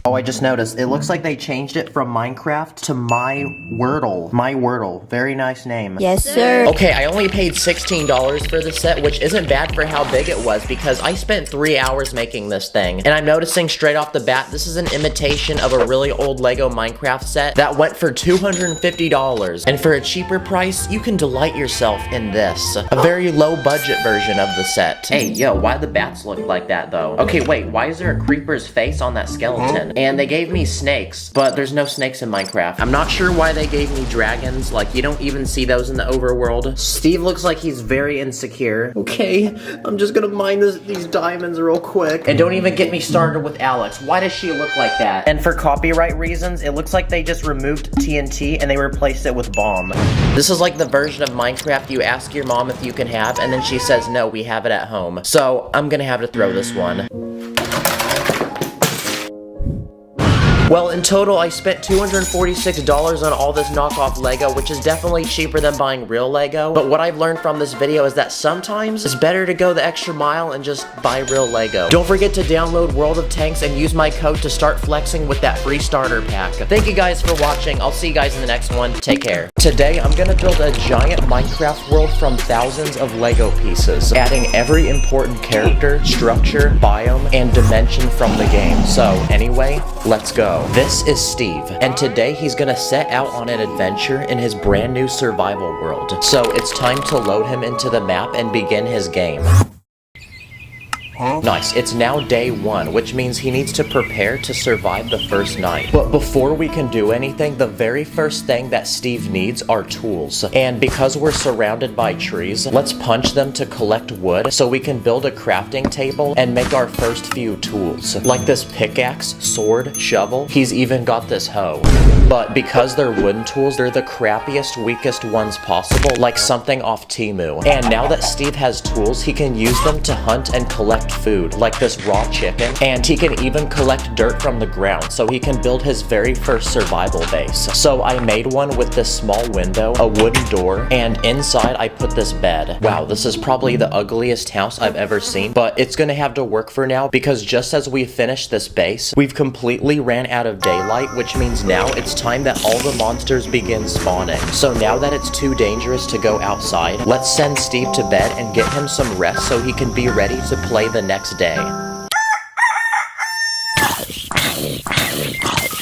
Oh, I just noticed. It looks like they changed it from Minecraft to My Wordle. My Wordle. Very nice name. Yes, sir. Okay, I only paid $16 for the set, which isn't bad for how big it was because I spent 3 hours making this thing. And I'm noticing straight off the bat, this is an imitation of a really old Lego Minecraft set that went for $250. And for a cheaper price, you can delight yourself in this. A very low budget version of the set. Hey, yo, why do the bats look like that though? Okay, wait, why is there a creeper's face on that skeleton? And they gave me snakes, but there's no snakes in Minecraft. I'm not sure why they gave me dragons, like you don't even see those in the overworld. Steve looks like he's very insecure. Okay, I'm just gonna mine these diamonds real quick. And don't even get me started with Alex. Why does she look like that? And for copyright reasons, it looks like they just removed TNT and they replaced it with bomb. This is like the version of Minecraft you ask your mom if you can have, and then she says, no, we have it at home. So I'm gonna have to throw this one. Well, in total, I spent $246 on all this knockoff Lego, which is definitely cheaper than buying real Lego. But what I've learned from this video is that sometimes it's better to go the extra mile and just buy real Lego. Don't forget to download World of Tanks and use my code to start flexing with that free starter pack. Thank you guys for watching. I'll see you guys in the next one. Take care. Today, I'm gonna build a giant Minecraft world from thousands of Lego pieces, adding every important character, structure, biome, and dimension from the game. So anyway, let's go. This is Steve, and today he's gonna set out on an adventure in his brand new survival world. So it's time to load him into the map and begin his game. Nice, it's now day 1, which means he needs to prepare to survive the first night. But before we can do anything, the very first thing that Steve needs are tools. And because we're surrounded by trees, let's punch them to collect wood so we can build a crafting table and make our first few tools. Like this pickaxe, sword, shovel, he's even got this hoe. But because they're wooden tools, they're the crappiest, weakest ones possible, like something off Temu. And now that Steve has tools, he can use them to hunt and collect collect food, like this raw chicken, and he can even collect dirt from the ground, so he can build his very first survival base. So I made one with this small window, a wooden door, and inside I put this bed. Wow, this is probably the ugliest house I've ever seen, but it's gonna have to work for now because just as we finish this base, we've completely ran out of daylight, which means now it's time that all the monsters begin spawning. So now that it's too dangerous to go outside, let's send Steve to bed and get him some rest so he can be ready to play the next day.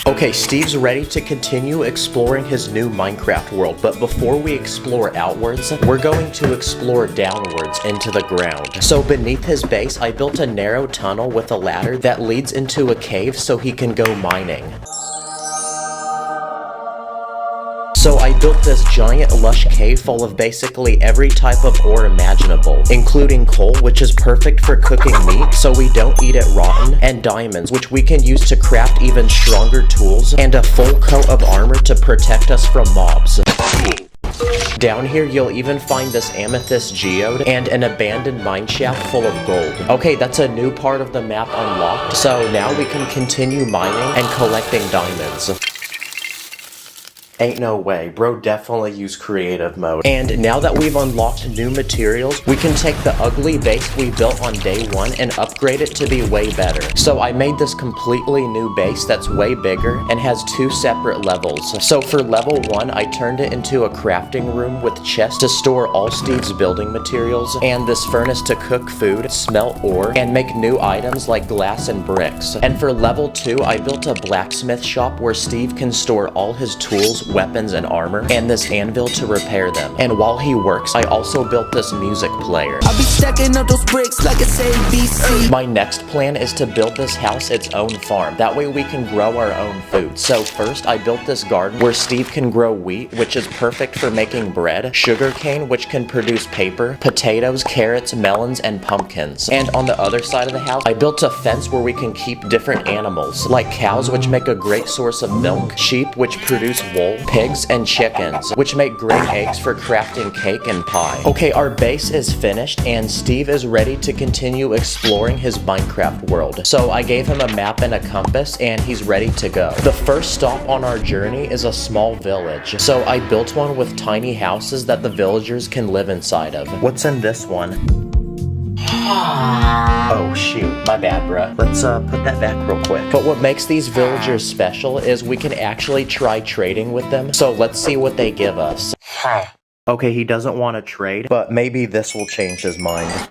Okay, Steve's ready to continue exploring his new Minecraft world, but before we explore outwards, we're going to explore downwards into the ground. So beneath his base, I built a narrow tunnel with a ladder that leads into a cave so he can go mining. So I built this giant lush cave full of basically every type of ore imaginable, including coal, which is perfect for cooking meat so we don't eat it rotten, and diamonds, which we can use to craft even stronger tools, and a full coat of armor to protect us from mobs. Down here, you'll even find this amethyst geode and an abandoned mineshaft full of gold. Okay, that's a new part of the map unlocked, so now we can continue mining and collecting diamonds. Ain't no way, bro definitely used creative mode. And now that we've unlocked new materials, we can take the ugly base we built on day one and upgrade it to be way better. So I made this completely new base that's way bigger and has 2 separate levels. So for level 1, I turned it into a crafting room with chests to store all Steve's building materials, and this furnace to cook food, smelt ore, and make new items like glass and bricks. And for level 2, I built a blacksmith shop where Steve can store all his tools, weapons, and armor, and this anvil to repair them. And while he works, I also built this music player. I'll be stacking up those bricks like it's ABC. My next plan is to build this house its own farm. That way we can grow our own food. So first, I built this garden where Steve can grow wheat, which is perfect for making bread, sugarcane, which can produce paper, potatoes, carrots, melons, and pumpkins. And on the other side of the house, I built a fence where we can keep different animals, like cows, which make a great source of milk, sheep, which produce wool, pigs, and chickens, which make great eggs for crafting cake and pie. Okay, our base is finished, and Steve is ready to continue exploring his Minecraft world. So I gave him a map and a compass, and he's ready to go. The first stop on our journey is a small village. So I built one with tiny houses that the villagers can live inside of. What's in this one? Oh shoot, my bad bruh. Let's put that back real quick. But what makes these villagers special is we can actually try trading with them. So let's see what they give us. Okay, he doesn't want to trade, but maybe this will change his mind.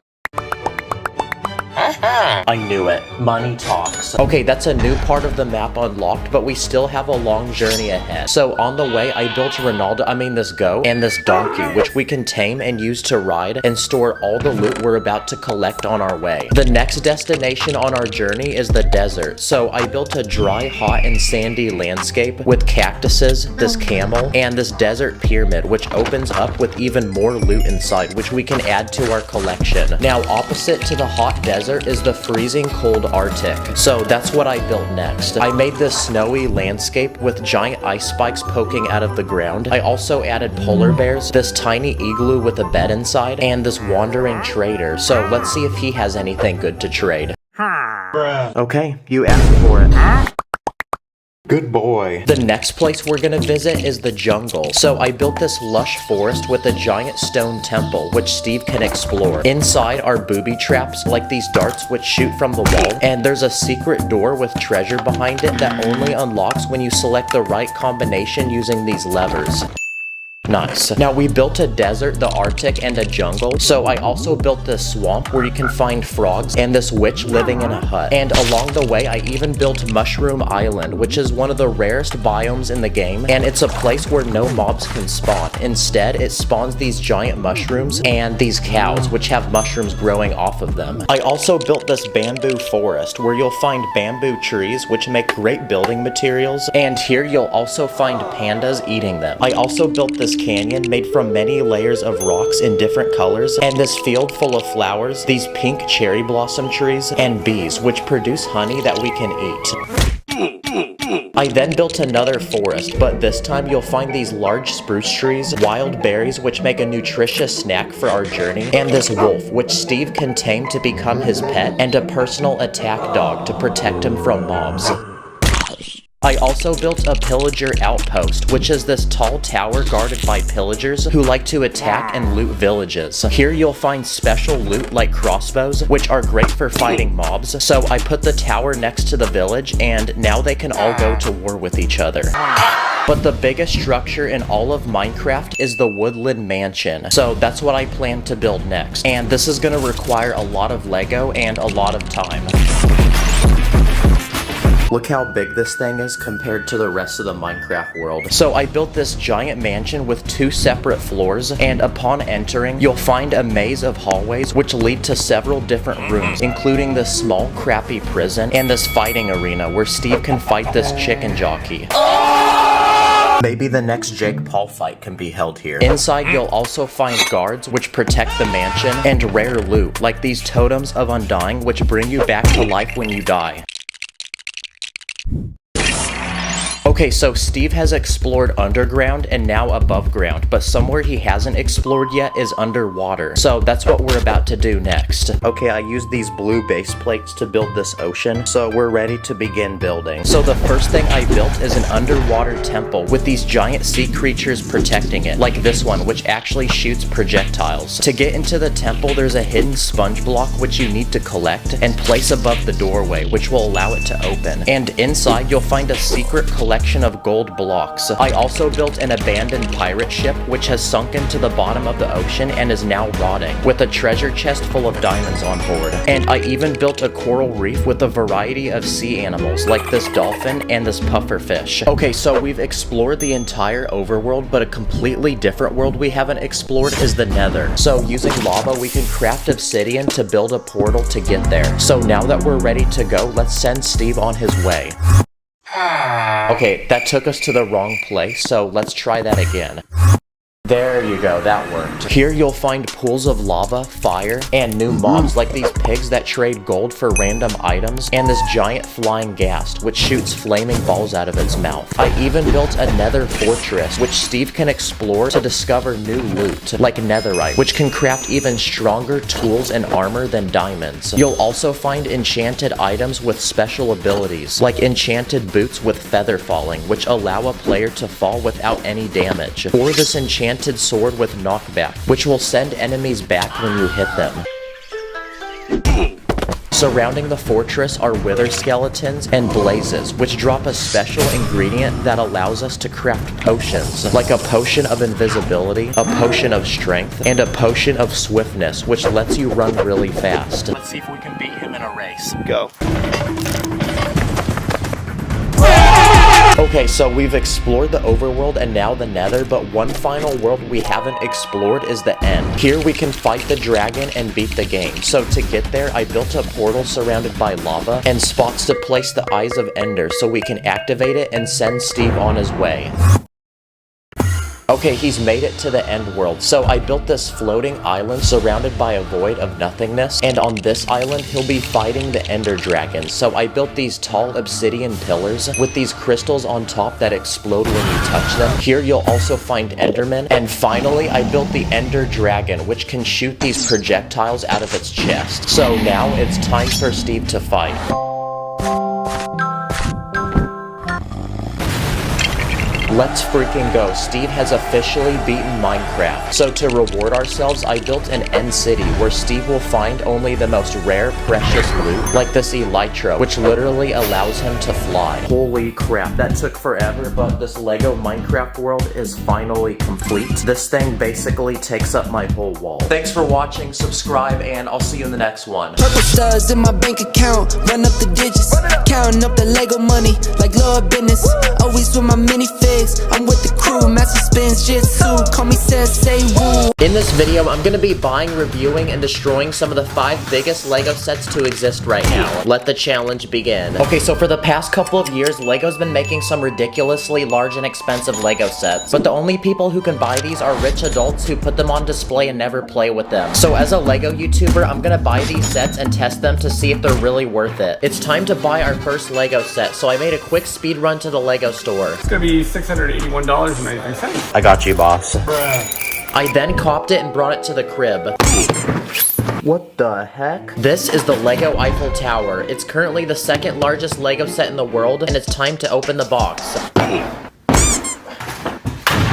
I knew it. Money talks. Okay, that's a new part of the map unlocked, but we still have a long journey ahead. So on the way, I built this goat and this donkey, which we can tame and use to ride and store all the loot we're about to collect on our way. The next destination on our journey is the desert. So I built a dry, hot, and sandy landscape with cactuses, this camel, and this desert pyramid, which opens up with even more loot inside, which we can add to our collection. Now, opposite to the hot desert is the freezing cold Arctic. So that's what I built next. I made this snowy landscape with giant ice spikes poking out of the ground. I also added polar bears, this tiny igloo with a bed inside, and this wandering trader. So let's see if he has anything good to trade. Okay, you asked for it. Good boy. The next place we're gonna visit is the jungle. So I built this lush forest with a giant stone temple, which Steve can explore. Inside are booby traps, like these darts which shoot from the wall, and there's a secret door with treasure behind it that only unlocks when you select the right combination using these levers. Nice. Now we built a desert, the Arctic, and a jungle. So I also built this swamp where you can find frogs and this witch living in a hut. And along the way, I even built Mushroom Island, which is one of the rarest biomes in the game. And it's a place where no mobs can spawn. Instead, it spawns these giant mushrooms and these cows, which have mushrooms growing off of them. I also built this bamboo forest where you'll find bamboo trees, which make great building materials. And here you'll also find pandas eating them. I also built this canyon made from many layers of rocks in different colors, and this field full of flowers, these pink cherry blossom trees, and bees, which produce honey that we can eat. I then built another forest, but this time you'll find these large spruce trees, wild berries which make a nutritious snack for our journey, and this wolf which Steve can tame to become his pet, and a personal attack dog to protect him from mobs. I also built a pillager outpost, which is this tall tower guarded by pillagers who like to attack and loot villages. Here you'll find special loot like crossbows, which are great for fighting mobs, so I put the tower next to the village and now they can all go to war with each other. But the biggest structure in all of Minecraft is the woodland mansion, so that's what I plan to build next, and this is going to require a lot of Lego and a lot of time. Look how big this thing is compared to the rest of the Minecraft world. So I built this giant mansion with 2 separate floors, and upon entering, you'll find a maze of hallways which lead to several different rooms, including this small crappy prison and this fighting arena where Steve can fight this chicken jockey. Maybe the next Jake Paul fight can be held here. Inside, you'll also find guards which protect the mansion, and rare loot, like these totems of undying which bring you back to life when you die. Okay, so Steve has explored underground and now above ground, but somewhere he hasn't explored yet is underwater. So that's what we're about to do next. Okay, I used these blue base plates to build this ocean, so we're ready to begin building. So the first thing I built is an underwater temple with these giant sea creatures protecting it, like this one, which actually shoots projectiles. To get into the temple, there's a hidden sponge block which you need to collect and place above the doorway, which will allow it to open. And inside, you'll find a secret collection of gold blocks. I also built an abandoned pirate ship which has sunk into the bottom of the ocean and is now rotting, with a treasure chest full of diamonds on board. And I even built a coral reef with a variety of sea animals like this dolphin and this pufferfish. Okay, so we've explored the entire overworld, but a completely different world we haven't explored is the Nether. So using lava, we can craft obsidian to build a portal to get there. So now that we're ready to go, let's send Steve on his way. Okay, that took us to the wrong place, so let's try that again. There you go, that worked. Here you'll find pools of lava, fire, and new mobs like these pigs that trade gold for random items, and this giant flying ghast which shoots flaming balls out of its mouth. I even built a nether fortress which Steve can explore to discover new loot, like netherite, which can craft even stronger tools and armor than diamonds. You'll also find enchanted items with special abilities, like enchanted boots with feather falling, which allow a player to fall without any damage, or this enchanted sword with knockback, which will send enemies back when you hit them. Surrounding the fortress are wither skeletons and blazes, which drop a special ingredient that allows us to craft potions, like a potion of invisibility, a potion of strength, and a potion of swiftness, which lets you run really fast. Let's see if we can beat him in a race. Go. Okay, so we've explored the overworld and now the nether, but one final world we haven't explored is the end. Here we can fight the dragon and beat the game. So to get there, I built a portal surrounded by lava and spots to place the Eyes of Ender so we can activate it and send Steve on his way. Okay, he's made it to the end world. So I built this floating island surrounded by a void of nothingness, and on this island he'll be fighting the ender dragon. So I built these tall obsidian pillars with these crystals on top that explode when you touch them. Here you'll also find endermen, and finally I built the ender dragon, which can shoot these projectiles out of its chest. So now it's time for Steve to fight. Let's freaking go. Steve has officially beaten Minecraft. So to reward ourselves, I built an end city where Steve will find only the most rare, precious loot, like this elytra, which literally allows him to fly. Holy crap, that took forever, but this Lego Minecraft world is finally complete. This thing basically takes up my whole wall. Thanks for watching, subscribe, and I'll see you in the next one. Purple studs in my bank account, run up the digits, counting up the Lego money like Lord business. Always with my minifigs, figs. I'm with the crew, master spins jitsu. Call me say woo. In this video, I'm gonna be buying, reviewing, and destroying some of the 5 biggest LEGO sets to exist right now. Let the challenge begin. Okay, so for the past couple of years, LEGO's been making some ridiculously large and expensive LEGO sets, but the only people who can buy these are rich adults who put them on display and never play with them. So as a LEGO YouTuber, I'm gonna buy these sets and test them to see if they're really worth it. It's time to buy our first LEGO set, so I made a quick speed run to the LEGO store. It's gonna be $681.93. I got you, boss. I then copped it and brought it to the crib. What the heck? This is the LEGO Eiffel Tower. It's currently the 2nd largest LEGO set in the world, and it's time to open the box.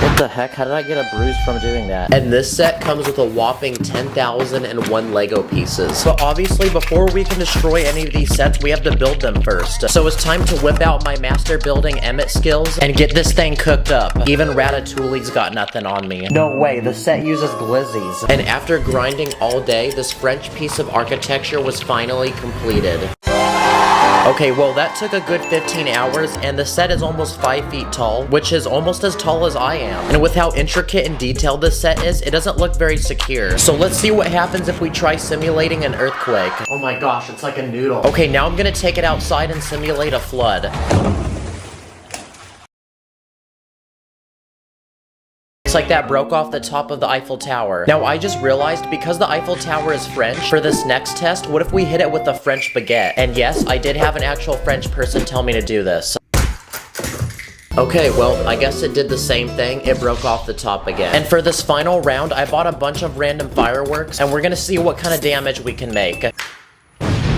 What the heck? How did I get a bruise from doing that? And this set comes with a whopping 10,001 LEGO pieces. But obviously, before we can destroy any of these sets, we have to build them first. So it's time to whip out my master building Emmett skills and get this thing cooked up. Even Ratatouille's got nothing on me. No way, the set uses glizzies. And after grinding all day, this French piece of architecture was finally completed. Okay, well that took a good 15 hours, and the set is almost 5 feet tall, which is almost as tall as I am. And with how intricate and detailed this set is, it doesn't look very secure. So let's see what happens if we try simulating an earthquake. Oh my gosh, it's like a noodle. Okay, now I'm gonna take it outside and simulate a flood. It's like that broke off the top of the Eiffel Tower. Now I just realized, because the Eiffel Tower is French, for this next test, what if we hit it with a French baguette? And yes, I did have an actual French person tell me to do this. Okay, well, I guess it did the same thing. It broke off the top again. And for this final round, I bought a bunch of random fireworks, and we're gonna see what kind of damage we can make.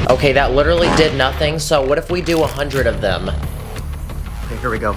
Okay, that literally did nothing, so what if we do 100 of them? Okay, here we go.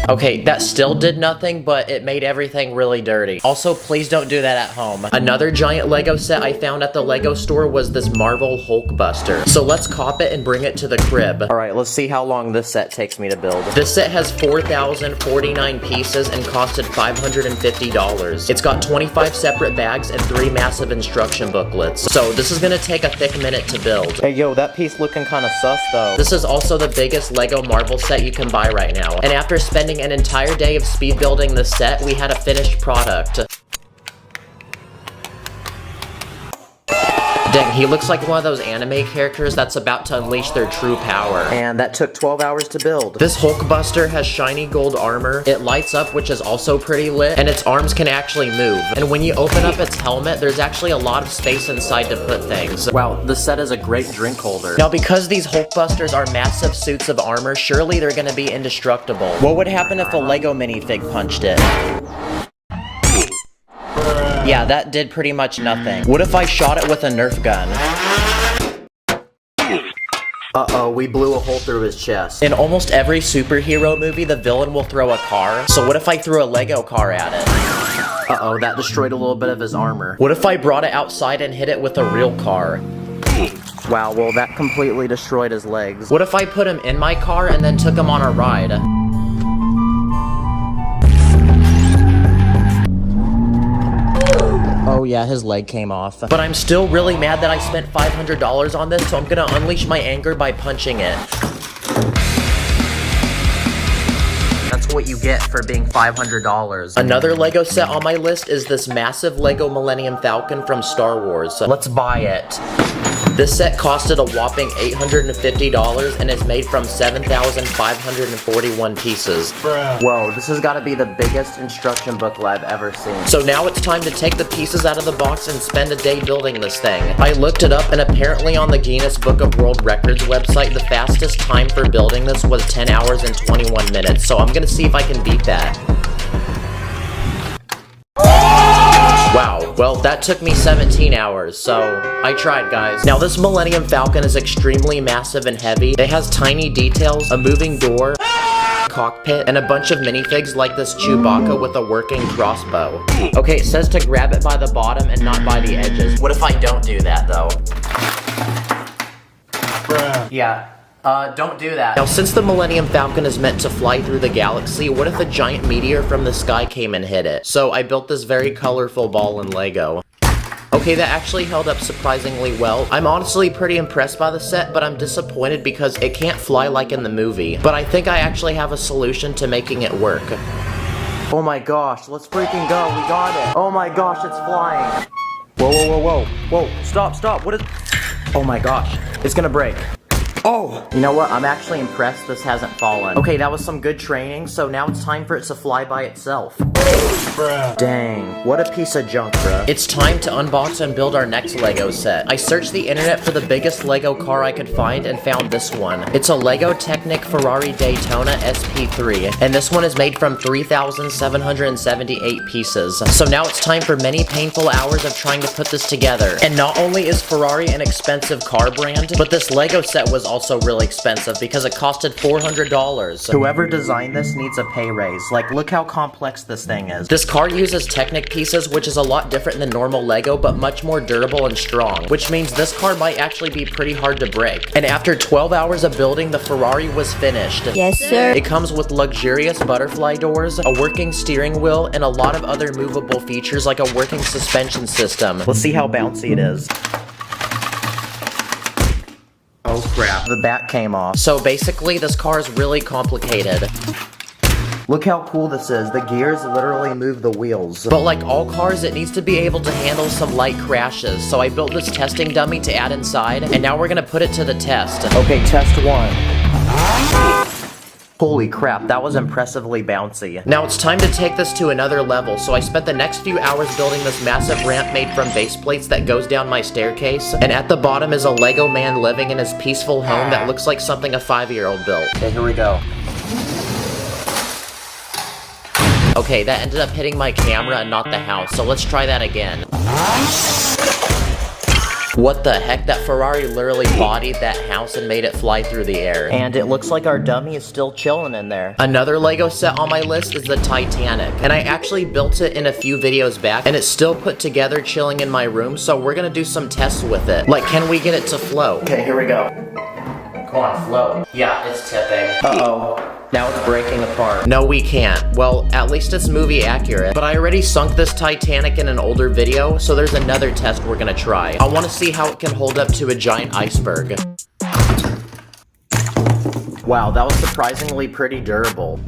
Okay, that still did nothing, but it made everything really dirty. Also, please don't do that at home. Another giant LEGO set I found at the LEGO store was this Marvel Hulkbuster. So let's cop it and bring it to the crib. Alright, let's see how long this set takes me to build. This set has 4,049 pieces and costed $550. It's got 25 separate bags and 3 massive instruction booklets. So this is gonna take a thick minute to build. Hey yo, that piece looking kinda sus though. This is also the biggest LEGO Marvel set you can buy right now. And after spending an entire day of speed building the set, we had a finished product. Dang, he looks like one of those anime characters that's about to unleash their true power. And that took 12 hours to build. This Hulkbuster has shiny gold armor. It lights up, which is also pretty lit, and its arms can actually move. And when you open up its helmet, there's actually a lot of space inside to put things. Wow, this set is a great drink holder. Now, because these Hulkbusters are massive suits of armor, surely they're gonna be indestructible. What would happen if a LEGO minifig punched it? Yeah, that did pretty much nothing. What if I shot it with a Nerf gun? Uh-oh, we blew a hole through his chest. In almost every superhero movie, the villain will throw a car. So what if I threw a LEGO car at it? Uh-oh, that destroyed a little bit of his armor. What if I brought it outside and hit it with a real car? Wow, well that completely destroyed his legs. What if I put him in my car and then took him on a ride? Oh yeah, his leg came off. But I'm still really mad that I spent $500 on this, so I'm gonna unleash my anger by punching it. That's what you get for being $500. Another LEGO set on my list is this massive LEGO Millennium Falcon from Star Wars. Let's buy it. This set costed a whopping $850 and is made from 7,541 pieces. Whoa, this has got to be the biggest instruction booklet I've ever seen. So now it's time to take the pieces out of the box and spend a day building this thing. I looked it up, and apparently on the Guinness Book of World Records website, the fastest time for building this was 10 hours and 21 minutes. So I'm gonna see if I can beat that. Wow, well that took me 17 hours, so I tried, guys. Now this Millennium Falcon is extremely massive and heavy. It has tiny details, a moving door, cockpit, and a bunch of minifigs like this Chewbacca with a working crossbow. Okay, it says to grab it by the bottom and not by the edges. What if I don't do that though? Yeah. Don't do that. Now, since the Millennium Falcon is meant to fly through the galaxy, what if a giant meteor from the sky came and hit it? So I built this very colorful ball in Lego. Okay, that actually held up surprisingly well. I'm honestly pretty impressed by the set, but I'm disappointed because it can't fly like in the movie. But I think I actually have a solution to making it work. Oh my gosh, let's freaking go, we got it. Oh my gosh, it's flying. Whoa, whoa, whoa, whoa, whoa, stop, what is... Oh my gosh, it's gonna break. Oh! You know what? I'm actually impressed this hasn't fallen. Okay, that was some good training, so now it's time for it to fly by itself. Bruh. Dang, what a piece of junk, bruh. It's time to unbox and build our next Lego set. I searched the internet for the biggest Lego car I could find and found this one. It's a Lego Technic Ferrari Daytona SP3, and this one is made from 3,778 pieces. So now it's time for many painful hours of trying to put this together. And not only is Ferrari an expensive car brand, but this Lego set was also really expensive because it costed $400. Whoever designed this needs a pay raise. Like, look how complex this thing is. This car uses Technic pieces, which is a lot different than normal Lego, but much more durable and strong, which means this car might actually be pretty hard to break. And after 12 hours of building, the Ferrari was finished. Yes, sir. It comes with luxurious butterfly doors, a working steering wheel, and a lot of other movable features like a working suspension system. Let's see how bouncy it is. Oh crap, the back came off. So basically, this car is really complicated. Look how cool this is. The gears literally move the wheels. But like all cars, it needs to be able to handle some light crashes. So I built this testing dummy to add inside, and now we're gonna put it to the test. Okay, test one. Holy crap, that was impressively bouncy. Now it's time to take this to another level, so I spent the next few hours building this massive ramp made from base plates that goes down my staircase, and at the bottom is a Lego man living in his peaceful home that looks like something a 5-year-old built. Okay, here we go. Okay, that ended up hitting my camera and not the house, so let's try that again. What the heck? That Ferrari literally bodied that house and made it fly through the air. And it looks like our dummy is still chilling in there. Another Lego set on my list is the Titanic. And I actually built it in a few videos back, and it's still put together chilling in my room, so we're gonna do some tests with it. Like, can we get it to float? Okay, here we go. Come on, float. Yeah, it's tipping. Uh-oh. Now it's breaking apart. No, we can't. Well, at least it's movie accurate. But I already sunk this Titanic in an older video, so there's another test we're gonna try. I want to see how it can hold up to a giant iceberg. Wow, that was surprisingly pretty durable.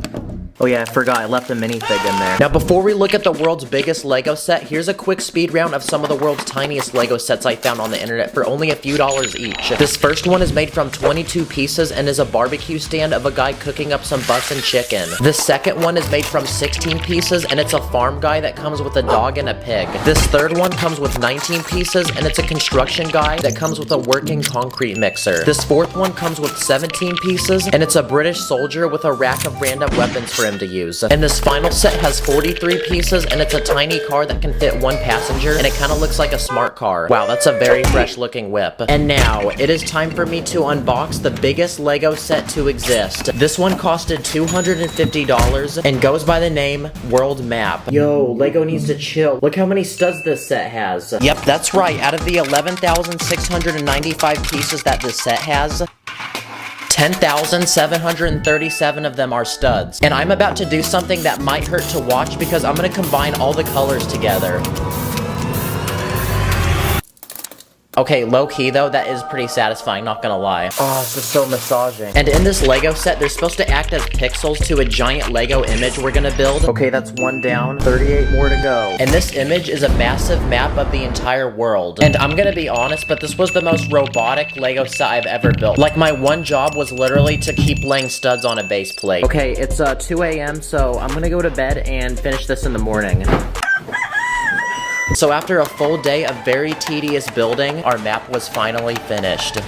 Oh yeah, I forgot, I left a minifig in there. Now before we look at the world's biggest Lego set, here's a quick speed round of some of the world's tiniest Lego sets I found on the internet for only a few dollars each. This first one is made from 22 pieces and is a barbecue stand of a guy cooking up some bussin' chicken. The second one is made from 16 pieces and it's a farm guy that comes with a dog and a pig. This third one comes with 19 pieces and it's a construction guy that comes with a working concrete mixer. This fourth one comes with 17 pieces and it's a British soldier with a rack of random weapons for him to use. And this final set has 43 pieces and it's a tiny car that can fit one passenger and it kind of looks like a smart car. Wow, that's a very fresh looking whip. And now, it is time for me to unbox the biggest Lego set to exist. This one costed $250 and goes by the name World Map. Yo, Lego needs to chill. Look how many studs this set has. Yep, that's right. Out of the 11,695 pieces that this set has, 10,737 of them are studs. And I'm about to do something that might hurt to watch because I'm gonna combine all the colors together. Okay, low-key though, that is pretty satisfying, not gonna lie. Oh, this is so massaging. And in this Lego set, they're supposed to act as pixels to a giant Lego image we're gonna build. Okay, that's one down, 38 more to go. And this image is a massive map of the entire world. And I'm gonna be honest, but this was the most robotic Lego set I've ever built. Like, my one job was literally to keep laying studs on a base plate. Okay, it's 2 a.m., so I'm gonna go to bed and finish this in the morning. So after a full day of very tedious building, our map was finally finished.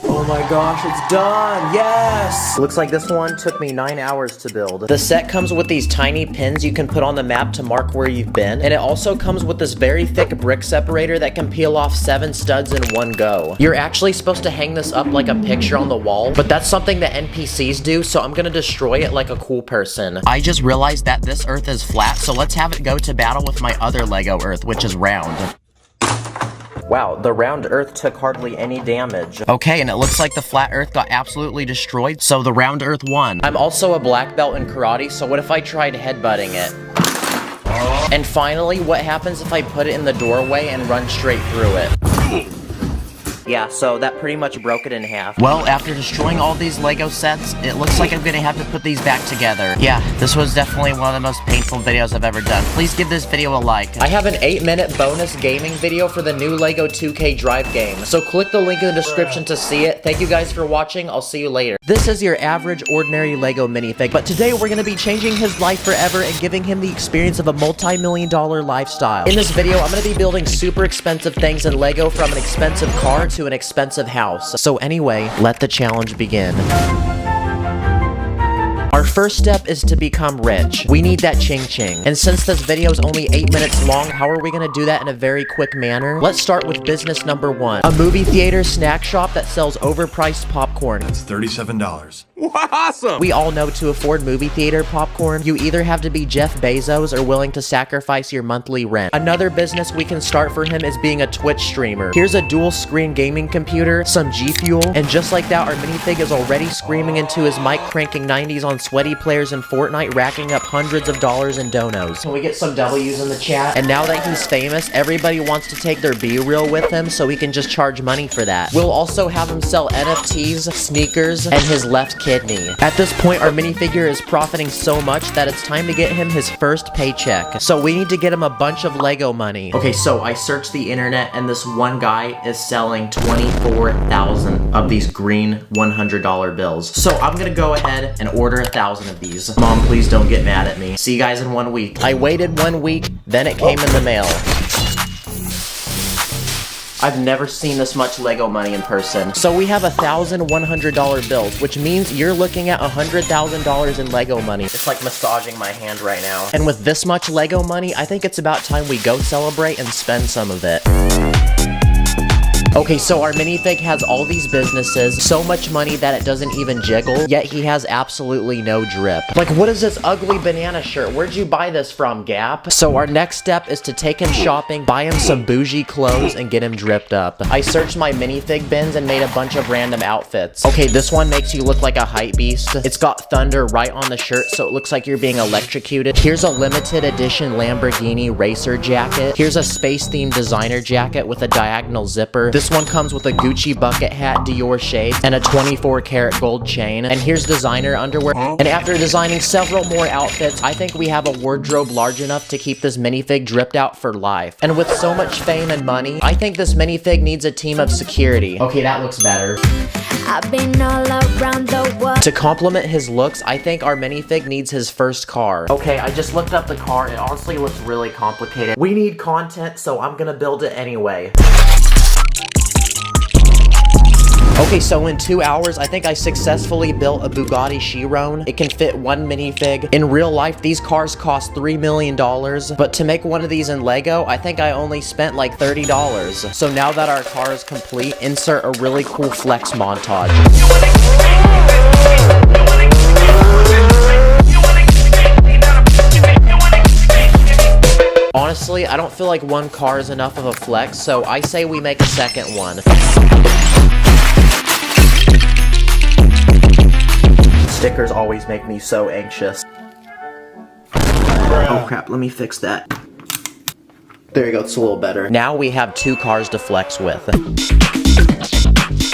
Oh my gosh, it's done! Yes! Looks like this one took me 9 hours to build. The set comes with these tiny pins you can put on the map to mark where you've been, and it also comes with this very thick brick separator that can peel off 7 studs in one go. You're actually supposed to hang this up like a picture on the wall, but that's something that NPCs do, so I'm gonna destroy it like a cool person. I just realized that this Earth is flat, so let's have it go to battle with my other Lego Earth, which is round. Wow, the round Earth took hardly any damage. Okay, and it looks like the flat Earth got absolutely destroyed, so the round Earth won. I'm also a black belt in karate, so what if I tried headbutting it? And finally, what happens if I put it in the doorway and run straight through it? Yeah, so that pretty much broke it in half. Well, after destroying all these Lego sets, it looks like I'm gonna have to put these back together. Yeah, this was definitely one of the most painful videos I've ever done. Please give this video a like. I have an 8-minute bonus gaming video for the new Lego 2K Drive game, so click the link in the description to see it. Thank you guys for watching. I'll see you later. This is your average, ordinary Lego minifig, but today we're gonna be changing his life forever and giving him the experience of a multi-million-dollar lifestyle. In this video, I'm gonna be building super expensive things in Lego, from an expensive car to an expensive house. So anyway, let the challenge begin. Our first step is to become rich. We need that ching-ching. And since this video is only 8 minutes long, how are we gonna do that in a very quick manner? Let's start with business number 1. A movie theater snack shop that sells overpriced popcorn. That's $37. Awesome! We all know to afford movie theater popcorn, you either have to be Jeff Bezos or willing to sacrifice your monthly rent. Another business we can start for him is being a Twitch streamer. Here's a dual screen gaming computer, some G Fuel, and just like that, our minifig is already screaming into his mic, cranking 90s on sweaty players in Fortnite, racking up hundreds of dollars in donos. Can we get some W's in the chat? And now that he's famous, everybody wants to take their B-reel with him, so he can just charge money for that. We'll also have him sell NFTs, sneakers, and his left kidney. At this point, our minifigure is profiting so much that it's time to get him his first paycheck. So we need to get him a bunch of Lego money. Okay, so I searched the internet, and this one guy is selling 24,000 of these green $100 bills. So I'm gonna go ahead and order 1,000 of these. Mom, please don't get mad at me. See you guys in 1 week. I waited 1 week, then it came in the mail. I've never seen this much Lego money in person. So we have 1,000 $100 bills, which means you're looking at $100,000 in Lego money. It's like massaging my hand right now. And with this much Lego money, I think it's about time we go celebrate and spend some of it. Okay, so our minifig has all these businesses, so much money that it doesn't even jiggle, yet he has absolutely no drip. Like, what is this ugly banana shirt? Where'd you buy this from, Gap? So our next step is to take him shopping, buy him some bougie clothes, and get him dripped up. I searched my minifig bins and made a bunch of random outfits. Okay, this one makes you look like a hype beast. It's got thunder right on the shirt, so it looks like you're being electrocuted. Here's a limited edition Lamborghini racer jacket. Here's a space-themed designer jacket with a diagonal zipper. This one comes with a Gucci bucket hat, Dior shades, and a 24-karat gold chain. And here's designer underwear. And after designing several more outfits, I think we have a wardrobe large enough to keep this minifig dripped out for life. And with so much fame and money, I think this minifig needs a team of security. Okay, that looks better. I've been all around the world. To complement his looks, I think our minifig needs his first car. Okay, I just looked up the car. It honestly looks really complicated. We need content, so I'm gonna build it anyway. Okay, so in 2 hours, I think I successfully built a Bugatti Chiron. It can fit one minifig. In real life, these cars cost $3 million, but to make one of these in Lego, I think I only spent like $30. So now that our car is complete, insert a really cool flex montage. Honestly, I don't feel like one car is enough of a flex, so I say we make a second one. Stickers always make me so anxious. Oh crap, let me fix that. There you go, it's a little better. Now we have 2 cars to flex with.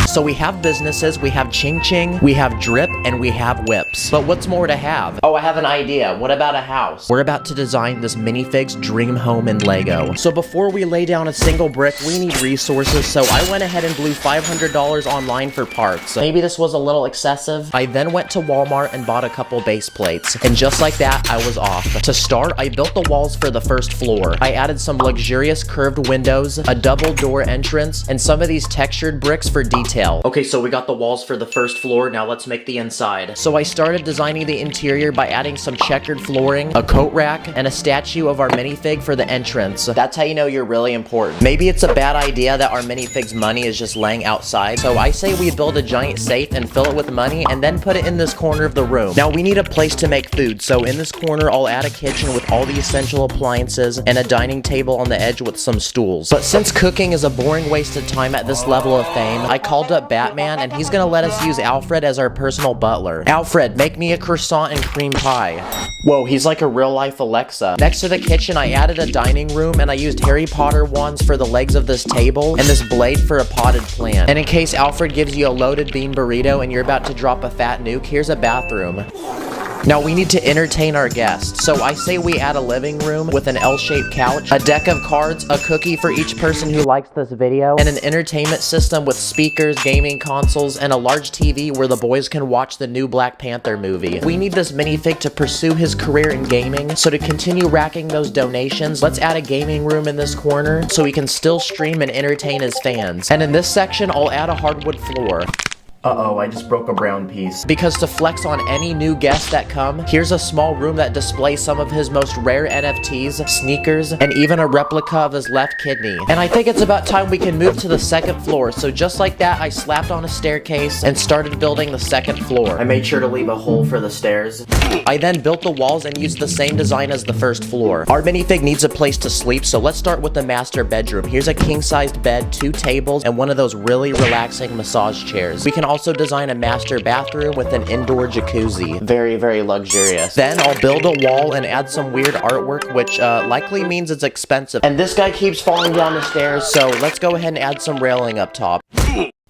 So we have businesses, we have Ching Ching, we have Drip, and we have Whips. But what's more to have? Oh, I have an idea. What about a house? We're about to design this minifig's dream home in Lego. So before we lay down a single brick, we need resources, so I went ahead and blew $500 online for parts. Maybe this was a little excessive. I then went to Walmart and bought a couple base plates. And just like that, I was off. To start, I built the walls for the first floor. I added some luxurious curved windows, a double door entrance, and some of these textured bricks for detail. Okay, so we got the walls for the first floor, now let's make the inside. So I started designing the interior by adding some checkered flooring, a coat rack, and a statue of our minifig for the entrance. That's how you know you're really important. Maybe it's a bad idea that our minifig's money is just laying outside, so I say we build a giant safe and fill it with money and then put it in this corner of the room. Now we need a place to make food, so in this corner I'll add a kitchen with all the essential appliances and a dining table on the edge with some stools. But since cooking is a boring waste of time at this level of fame, I called build up Batman, and he's gonna let us use Alfred as our personal butler. Alfred, make me a croissant and cream pie. Whoa, he's like a real-life Alexa. Next to the kitchen, I added a dining room, and I used Harry Potter wands for the legs of this table, and this blade for a potted plant. And in case Alfred gives you a loaded bean burrito and you're about to drop a fat nuke, here's a bathroom. Now we need to entertain our guests, so I say we add a living room with an L-shaped couch, a deck of cards, a cookie for each person who likes this video, and an entertainment system with speakers, gaming consoles, and a large TV where the boys can watch the new Black Panther movie. We need this minifig to pursue his career in gaming, so to continue racking those donations, let's add a gaming room in this corner so he can still stream and entertain his fans. And in this section, I'll add a hardwood floor. Uh-oh, I just broke a brown piece. Because to flex on any new guests that come, here's a small room that displays some of his most rare NFTs, sneakers, and even a replica of his left kidney. And I think it's about time we can move to the second floor, so just like that, I slapped on a staircase and started building the second floor. I made sure to leave a hole for the stairs. I then built the walls and used the same design as the first floor. Our minifig needs a place to sleep, so let's start with the master bedroom. Here's a king-sized bed, 2 tables, and one of those really relaxing massage chairs. We can also design a master bathroom with an indoor jacuzzi. Very, very luxurious. Then I'll build a wall and add some weird artwork, which likely means it's expensive. And this guy keeps falling down the stairs, so let's go ahead and add some railing up top.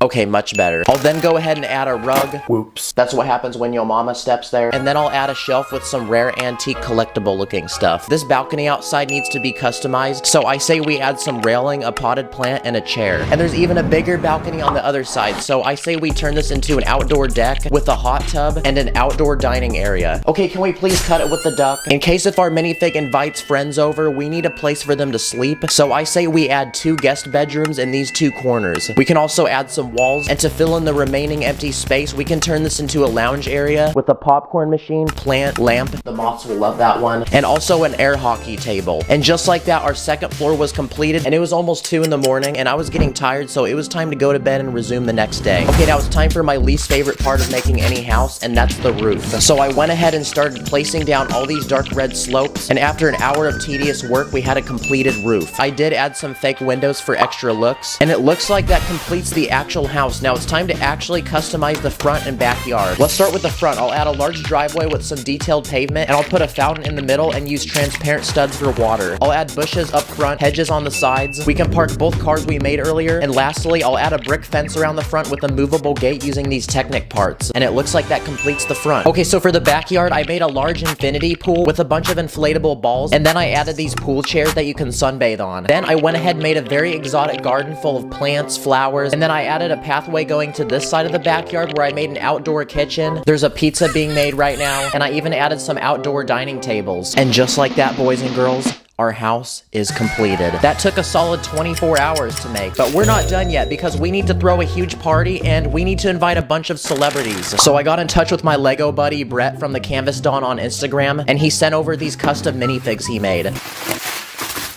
Okay, much better. I'll then go ahead and add a rug. Whoops. That's what happens when your mama steps there. And then I'll add a shelf with some rare antique collectible looking stuff. This balcony outside needs to be customized, so I say we add some railing, a potted plant, and a chair. And there's even a bigger balcony on the other side, so I say we turn this into an outdoor deck with a hot tub and an outdoor dining area. Okay, can we please cut it with the duck? In case if our minifig invites friends over, we need a place for them to sleep, so I say we add 2 guest bedrooms in these 2 corners. We can also add some walls, and to fill in the remaining empty space, we can turn this into a lounge area with a popcorn machine, plant, lamp, the moths will love that one, and also an air hockey table. And just like that, our second floor was completed, and it was almost 2 in the morning, and I was getting tired, so it was time to go to bed and resume the next day. Okay, now it's time for my least favorite part of making any house, and that's the roof. So I went ahead and started placing down all these dark red slopes, and after an hour of tedious work, we had a completed roof. I did add some fake windows for extra looks, and it looks like that completes the actual house. Now it's time to actually customize the front and backyard. Let's start with the front. I'll add a large driveway with some detailed pavement, and I'll put a fountain in the middle and use transparent studs for water. I'll add bushes up front, hedges on the sides. We can park both cars we made earlier, and lastly, I'll add a brick fence around the front with a movable gate using these Technic parts, and it looks like that completes the front. Okay, so for the backyard, I made a large infinity pool with a bunch of inflatable balls, and then I added these pool chairs that you can sunbathe on. Then I went ahead and made a very exotic garden full of plants, flowers, and then I added a pathway going to this side of the backyard where I made an outdoor kitchen. There's a pizza being made right now, and I even added some outdoor dining tables. And just like that, boys and girls, our house is completed. That took a solid 24 hours to make, but we're not done yet because we need to throw a huge party and we need to invite a bunch of celebrities. So I got in touch with my Lego buddy Brett from the Canvas Dawn on Instagram, and he sent over these custom minifigs he made.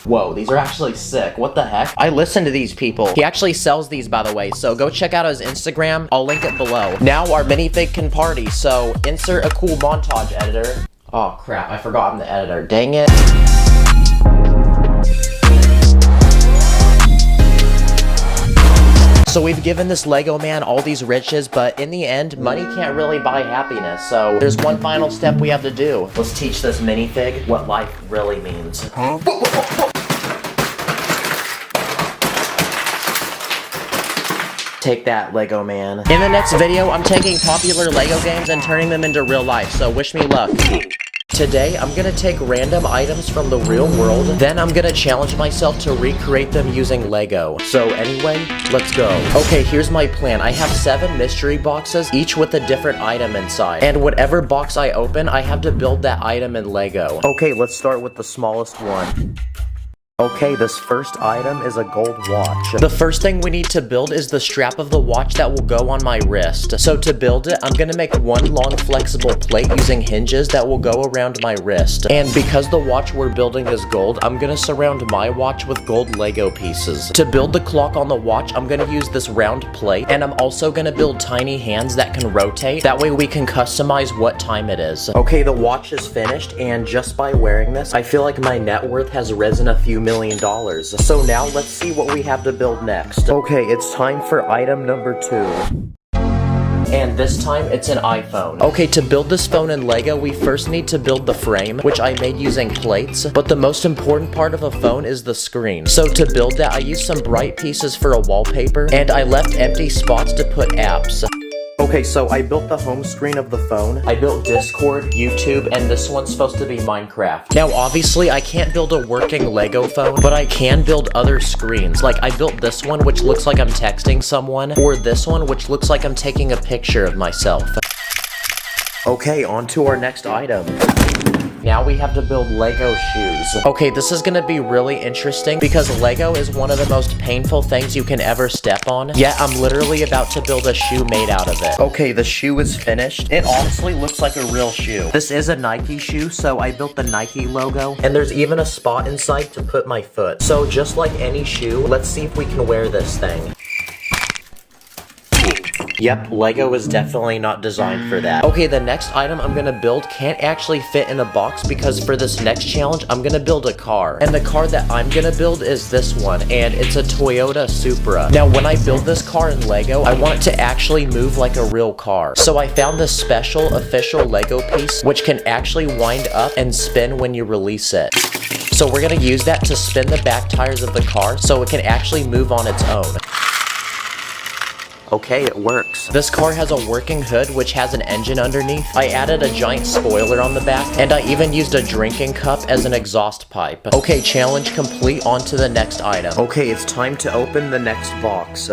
Whoa, these are actually sick. What the heck? I listen to these people. He actually sells these, by the way, so go check out his Instagram. I'll link it below. Now our minifig can party, so insert a cool montage editor. Oh crap, I forgot I'm the editor. Dang it. So we've given this Lego man all these riches, but in the end, money can't really buy happiness. So there's one final step we have to do. Let's teach this minifig what life really means. Huh? Take that, Lego man. In the next video, I'm taking popular Lego games and turning them into real life, so wish me luck. Today, I'm gonna take random items from the real world, then I'm gonna challenge myself to recreate them using Lego. So anyway, let's go. Okay, here's my plan. I have 7 mystery boxes, each with a different item inside. And whatever box I open, I have to build that item in Lego. Okay, let's start with the smallest one. Okay, this first item is a gold watch. The first thing we need to build is the strap of the watch that will go on my wrist. So to build it, I'm gonna make one long flexible plate using hinges that will go around my wrist. And because the watch we're building is gold, I'm gonna surround my watch with gold Lego pieces. To build the clock on the watch, I'm gonna use this round plate, and I'm also gonna build tiny hands that can rotate. That way we can customize what time it is. Okay, the watch is finished, and just by wearing this, I feel like my net worth has risen a few million. So now let's see what we have to build next. Okay, it's time for item number 2. And this time, it's an iPhone. Okay, to build this phone in Lego, we first need to build the frame, which I made using plates, but the most important part of a phone is the screen. So to build that, I used some bright pieces for a wallpaper, and I left empty spots to put apps. Okay, so I built the home screen of the phone. I built Discord, YouTube, and this one's supposed to be Minecraft. Now, obviously, I can't build a working Lego phone, but I can build other screens. Like, I built this one, which looks like I'm texting someone, or this one, which looks like I'm taking a picture of myself. Okay, on to our next item. Now we have to build Lego shoes. Okay, this is gonna be really interesting because Lego is one of the most painful things you can ever step on. Yet I'm literally about to build a shoe made out of it. Okay, the shoe is finished. It honestly looks like a real shoe. This is a Nike shoe, so I built the Nike logo. And there's even a spot inside to put my foot. So just like any shoe, let's see if we can wear this thing. Yep, Lego is definitely not designed for that. Okay, the next item I'm gonna build can't actually fit in a box because for this next challenge, I'm gonna build a car. And the car that I'm gonna build is this one, and it's a Toyota Supra. Now, when I build this car in Lego, I want it to actually move like a real car. So I found this special official Lego piece, which can actually wind up and spin when you release it. So we're gonna use that to spin the back tires of the car so it can actually move on its own. Okay, it works. This car has a working hood, which has an engine underneath. I added a giant spoiler on the back, and I even used a drinking cup as an exhaust pipe. Okay, challenge complete, on to the next item. Okay, it's time to open the next box.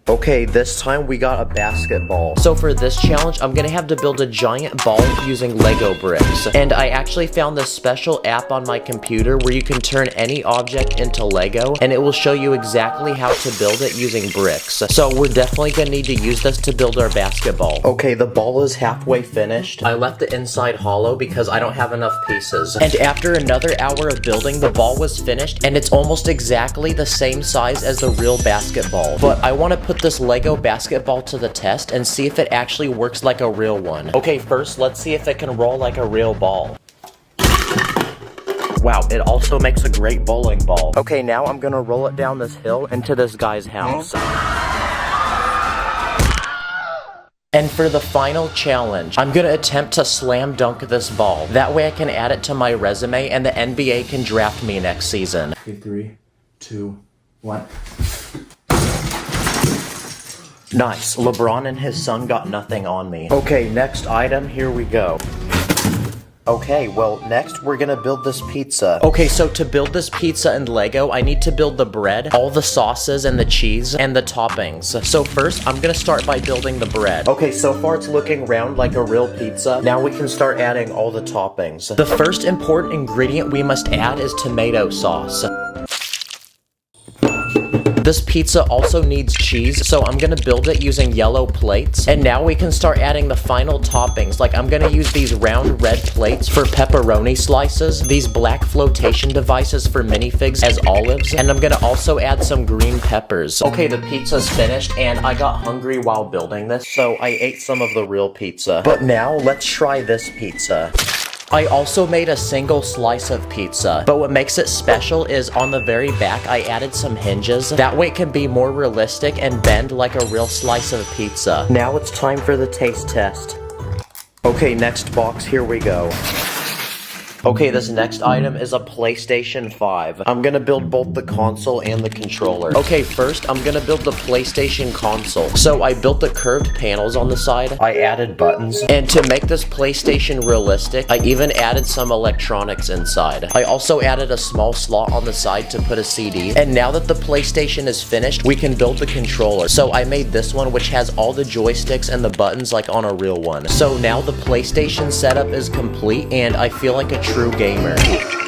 Okay, this time we got a basketball. So for this challenge, I'm gonna have to build a giant ball using Lego bricks. And I actually found this special app on my computer where you can turn any object into Lego, and it will show you exactly how to build it using bricks. So we're definitely gonna need to use this to build our basketball. Okay, the ball is halfway finished. I left the inside hollow because I don't have enough pieces. And after another hour of building, the ball was finished, and it's almost exactly the same size as the real basketball. But I want to put this Lego basketball to the test and see if it actually works like a real one. Okay, first let's see if it can roll like a real ball. Wow, it also makes a great bowling ball. Okay, now I'm gonna roll it down this hill into this guy's house. And for the final challenge, I'm gonna attempt to slam dunk this ball. That way I can add it to my resume and the NBA can draft me next season. Okay, 3, 2, 1. Nice. LeBron and his son got nothing on me. Okay, next item, here we go. Okay, well, next we're gonna build this pizza. Okay, so to build this pizza in Lego, I need to build the bread, all the sauces and the cheese, and the toppings. So first, I'm gonna start by building the bread. Okay, so far it's looking round like a real pizza. Now we can start adding all the toppings. The first important ingredient we must add is tomato sauce. This pizza also needs cheese, so I'm gonna build it using yellow plates. And now we can start adding the final toppings. Like, I'm gonna use these round red plates for pepperoni slices, these black flotation devices for minifigs as olives, and I'm gonna also add some green peppers. Okay, the pizza's finished, and I got hungry while building this, so I ate some of the real pizza. But now, let's try this pizza. I also made a single slice of pizza, but what makes it special is on the very back I added some hinges. That way it can be more realistic and bend like a real slice of pizza. Now it's time for the taste test. Okay, next box, here we go. Okay, this next item is a PlayStation 5. I'm gonna build both the console and the controller. Okay, first, I'm gonna build the PlayStation console. So I built the curved panels on the side. I added buttons. And to make this PlayStation realistic, I even added some electronics inside. I also added a small slot on the side to put a CD. And now that the PlayStation is finished, we can build the controller. So I made this one, which has all the joysticks and the buttons like on a real one. So now the PlayStation setup is complete, and I feel like a true gamer.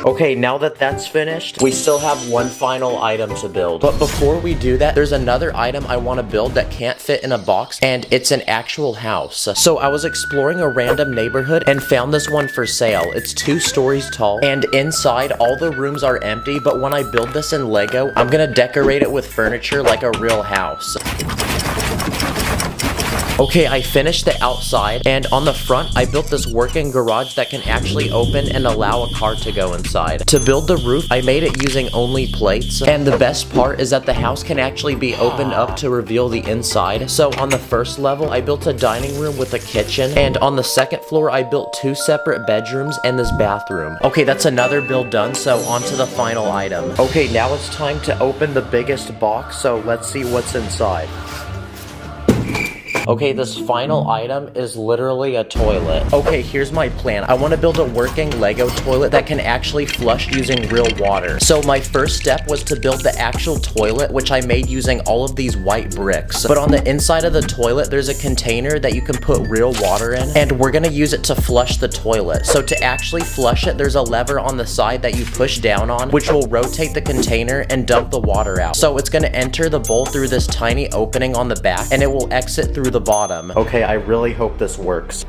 Okay, now that that's finished, we still have one final item to build. But before we do that, there's another item I want to build that can't fit in a box, and it's an actual house. So I was exploring a random neighborhood and found this one for sale. It's 2 stories tall, and inside all the rooms are empty, but when I build this in Lego, I'm gonna decorate it with furniture like a real house. Okay, I finished the outside, and on the front, I built this working garage that can actually open and allow a car to go inside. To build the roof, I made it using only plates, and the best part is that the house can actually be opened up to reveal the inside. So on the first level, I built a dining room with a kitchen, and on the second floor, I built 2 separate bedrooms and this bathroom. Okay, that's another build done, so on to the final item. Okay, now it's time to open the biggest box, so let's see what's inside. Okay, this final item is literally a toilet. Okay, here's my plan. I want to build a working Lego toilet that can actually flush using real water. So my first step was to build the actual toilet, which I made using all of these white bricks. But on the inside of the toilet, there's a container that you can put real water in, and we're gonna use it to flush the toilet. So to actually flush it, there's a lever on the side that you push down on, which will rotate the container and dump the water out. So it's gonna enter the bowl through this tiny opening on the back, and it will exit through the bottom. Okay, I really hope this works.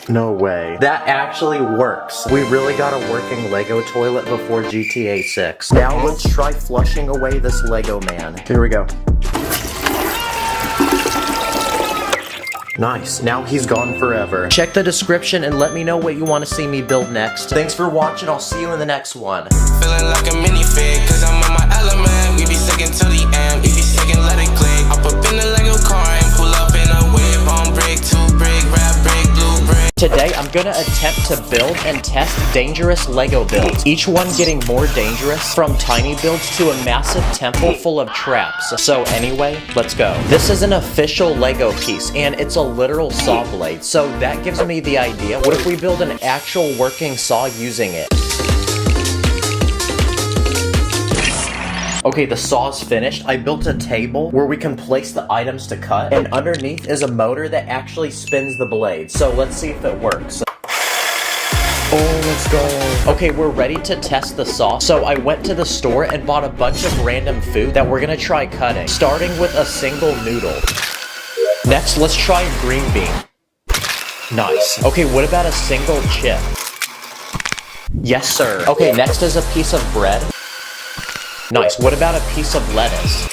No way. That actually works. We really got a working Lego toilet before GTA 6. Now let's try flushing away this Lego man. Here we go. Nice. Now he's gone forever. Check the description and let me know what you want to see me build next. Thanks for watching. I'll see you in the next one. Feeling like a minifig, cause I'm in my element. We be sticking to the end, we be sticking, let it click. I'll put in the Lego car and pull up in a whip. On brick, 2 brick, rap brick, blue brick. Today, I'm gonna attempt to build and test dangerous Lego builds, each one getting more dangerous, from tiny builds to a massive temple full of traps. So anyway, let's go. This is an official Lego piece, and it's a literal saw blade, so that gives me the idea, what if we build an actual working saw using it? Okay, the saw's finished. I built a table where we can place the items to cut, and underneath is a motor that actually spins the blade. So let's see if it works. Oh, let's go. Okay, we're ready to test the saw. So I went to the store and bought a bunch of random food that we're gonna try cutting, starting with a single noodle. Next, let's try a green bean. Nice. Okay, what about a single chip? Yes, sir. Okay, next is a piece of bread. Nice. What about a piece of lettuce?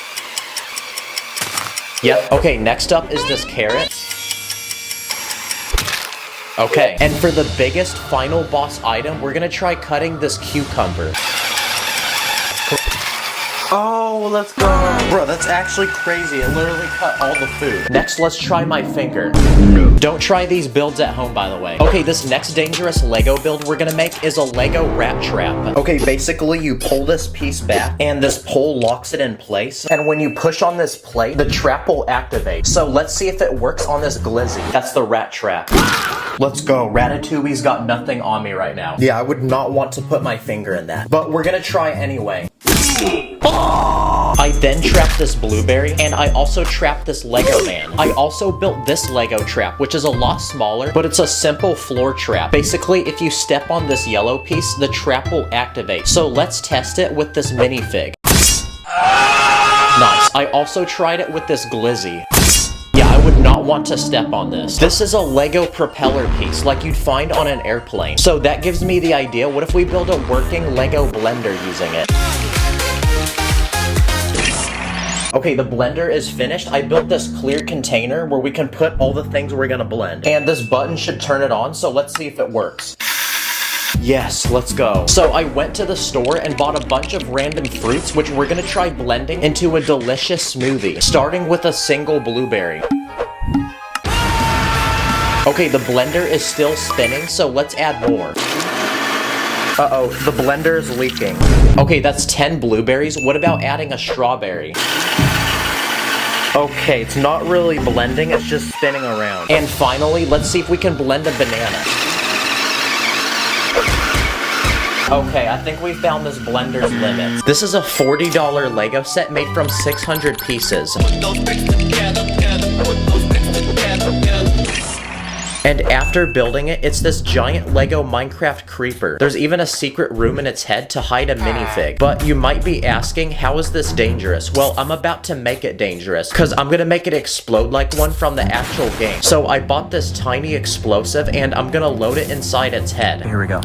Yep. Okay, next up is this carrot. Okay, and for the biggest final boss item, we're gonna try cutting this cucumber. Oh, let's go. Bro, that's actually crazy. It literally cut all the food. Next, let's try my finger. Don't try these builds at home, by the way. Okay, this next dangerous Lego build we're gonna make is a Lego rat trap. Okay, basically you pull this piece back and this pole locks it in place. And when you push on this plate, the trap will activate. So let's see if it works on this glizzy. That's the rat trap. Let's go. Ratatouille's got nothing on me right now. Yeah, I would not want to put my finger in that. But we're gonna try anyway. I then trapped this blueberry, and I also trapped this Lego man. I also built this Lego trap, which is a lot smaller, but it's a simple floor trap. Basically, if you step on this yellow piece, the trap will activate. So let's test it with this minifig. Nice. I also tried it with this glizzy. Yeah, I would not want to step on this. This is a Lego propeller piece, like you'd find on an airplane. So that gives me the idea, what if we build a working Lego blender using it? Okay, the blender is finished. I built this clear container where we can put all the things we're gonna blend. And this button should turn it on, so let's see if it works. Yes, let's go. So I went to the store and bought a bunch of random fruits, which we're gonna try blending into a delicious smoothie, starting with a single blueberry. Okay, the blender is still spinning, so let's add more. Uh-oh, the blender is leaking. Okay, that's 10 blueberries. What about adding a strawberry? Okay, it's not really blending, it's just spinning around. And finally, let's see if we can blend a banana. Okay, I think we found this blender's limit. This is a $40 Lego set made from 600 pieces. And after building it, it's this giant Lego Minecraft creeper. There's even a secret room in its head to hide a minifig. But you might be asking, how is this dangerous? Well, I'm about to make it dangerous, because I'm gonna make it explode like one from the actual game. So I bought this tiny explosive, and I'm gonna load it inside its head. Here we go.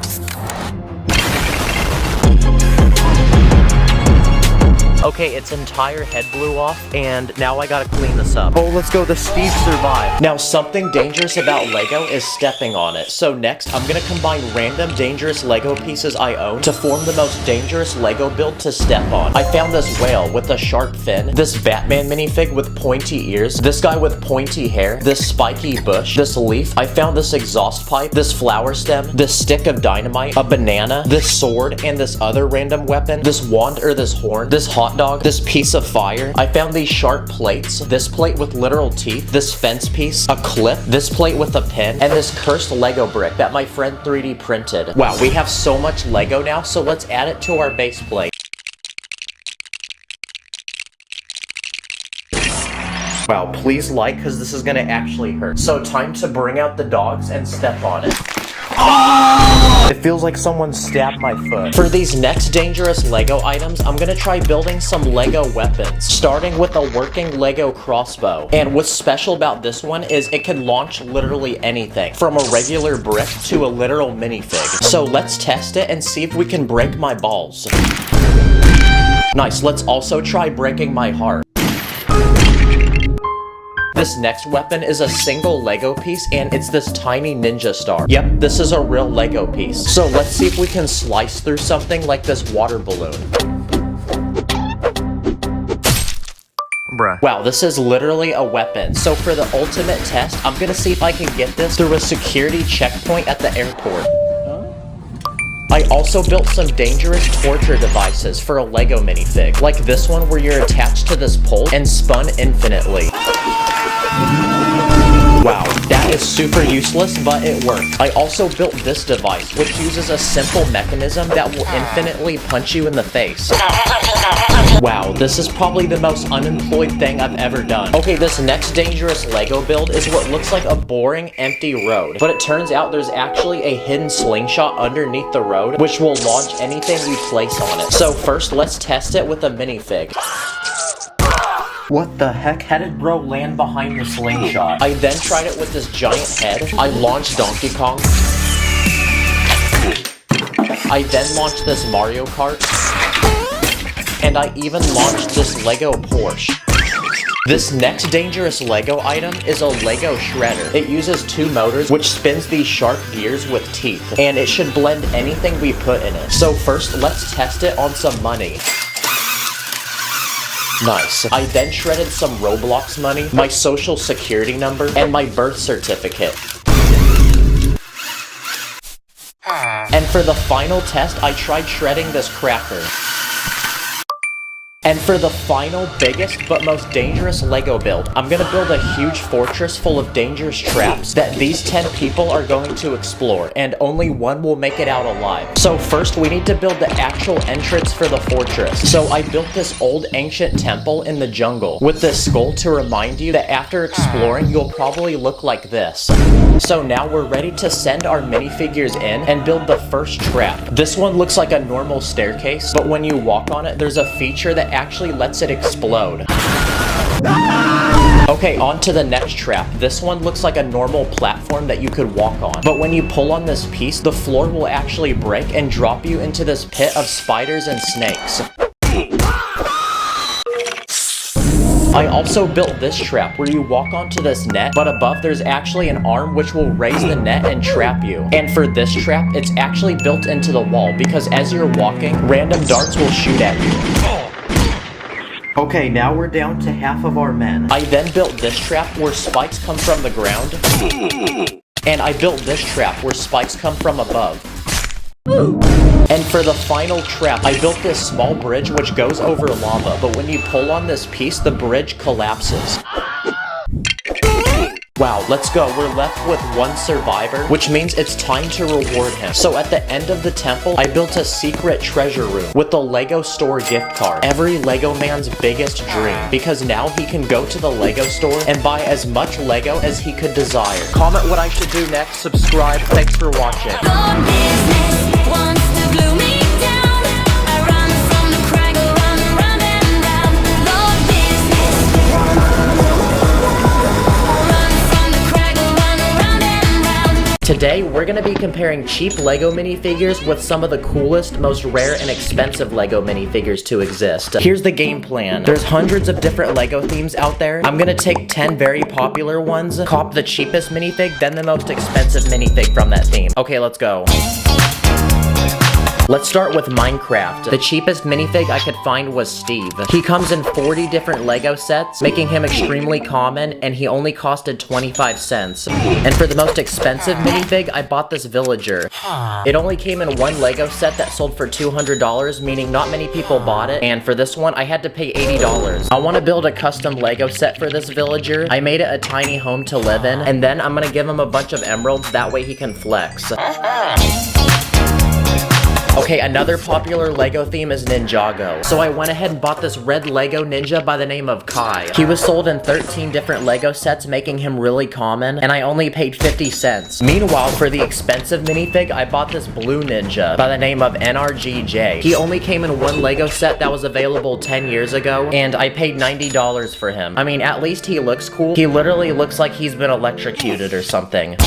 Okay, its entire head blew off, and now I gotta clean this up. Oh, let's go, the Steve survived. Now, something dangerous about Lego is stepping on it. So next, I'm gonna combine random dangerous Lego pieces I own to form the most dangerous Lego build to step on. I found this whale with a sharp fin, this Batman minifig with pointy ears, this guy with pointy hair, this spiky bush, this leaf. I found this exhaust pipe, this flower stem, this stick of dynamite, a banana, this sword, and this other random weapon, this wand or this horn, this hot dog, this piece of fire. I found these sharp plates, this plate with literal teeth, this fence piece, a clip, this plate with a pin, and this cursed Lego brick that my friend 3D printed. Wow, we have so much Lego now, so let's add it to our base plate. Wow, please like, because this is gonna actually hurt. So time to bring out the dogs and step on it. Oh! It feels like someone stabbed my foot. For these next dangerous Lego items, I'm gonna try building some Lego weapons, starting with a working Lego crossbow. And what's special about this one is it can launch literally anything, from a regular brick to a literal minifig. So let's test it and see if we can break my balls. Nice, let's also try breaking my heart. This next weapon is a single Lego piece, and it's this tiny ninja star. Yep, this is a real Lego piece. So let's see if we can slice through something like this water balloon. Bruh. Wow, this is literally a weapon. So for the ultimate test, I'm gonna see if I can get this through a security checkpoint at the airport. I also built some dangerous torture devices for a Lego minifig, like this one where you're attached to this pole and spun infinitely. Wow, that is super useless, but it worked. I also built this device, which uses a simple mechanism that will infinitely punch you in the face. Wow, this is probably the most unemployed thing I've ever done. Okay, this next dangerous Lego build is what looks like a boring, empty road. But it turns out there's actually a hidden slingshot underneath the road, which will launch anything you place on it. So first, let's test it with a minifig. What the heck? How did bro land behind the slingshot? I then tried it with this giant head. I launched Donkey Kong. I then launched this Mario Kart. And I even launched this Lego Porsche. This next dangerous Lego item is a Lego shredder. It uses 2 motors, which spins these sharp gears with teeth. And it should blend anything we put in it. So first, let's test it on some money. Nice. I then shredded some Roblox money, my social security number, and my birth certificate. And for the final test, I tried shredding this cracker. And for the final, biggest, but most dangerous Lego build, I'm gonna build a huge fortress full of dangerous traps that these 10 people are going to explore, and only one will make it out alive. So first, we need to build the actual entrance for the fortress. So I built this old ancient temple in the jungle, with this skull to remind you that after exploring, you'll probably look like this. So now we're ready to send our minifigures in and build the first trap. This one looks like a normal staircase, but when you walk on it, there's a feature that actually lets it explode. Okay, on to the next trap. This one looks like a normal platform that you could walk on. But when you pull on this piece, the floor will actually break and drop you into this pit of spiders and snakes. I also built this trap where you walk onto this net, but above there's actually an arm which will raise the net and trap you. And for this trap, it's actually built into the wall because as you're walking, random darts will shoot at you. Okay, now we're down to half of our men. I then built this trap where spikes come from the ground. And I built this trap where spikes come from above. And for the final trap, I built this small bridge which goes over lava, but when you pull on this piece, the bridge collapses. Wow, let's go. We're left with 1 survivor, which means it's time to reward him. So at the end of the temple, I built a secret treasure room with the Lego store gift card. Every Lego man's biggest dream, because now he can go to the Lego store and buy as much Lego as he could desire. Comment what I should do next, subscribe, thanks for watching. Today, we're gonna be comparing cheap LEGO minifigures with some of the coolest, most rare, and expensive LEGO minifigures to exist. Here's the game plan. There's hundreds of different LEGO themes out there. I'm gonna take 10 very popular ones, cop the cheapest minifig, then the most expensive minifig from that theme. Okay, let's go. Let's start with Minecraft. The cheapest minifig I could find was Steve. He comes in 40 different LEGO sets, making him extremely common, and he only costed 25 cents. And for the most expensive minifig, I bought this villager. It only came in one LEGO set that sold for $200, meaning not many people bought it, and for this one, I had to pay $80. I want to build a custom LEGO set for this villager. I made it a tiny home to live in, and then I'm gonna give him a bunch of emeralds, that way he can flex. Okay, another popular LEGO theme is Ninjago. So I went ahead and bought this red LEGO ninja by the name of Kai. He was sold in 13 different LEGO sets, making him really common, and I only paid 50 cents. Meanwhile, for the expensive minifig, I bought this blue ninja by the name of NRGJ. He only came in one LEGO set that was available 10 years ago, and I paid $90 for him. I mean, at least he looks cool. He literally looks like he's been electrocuted or something.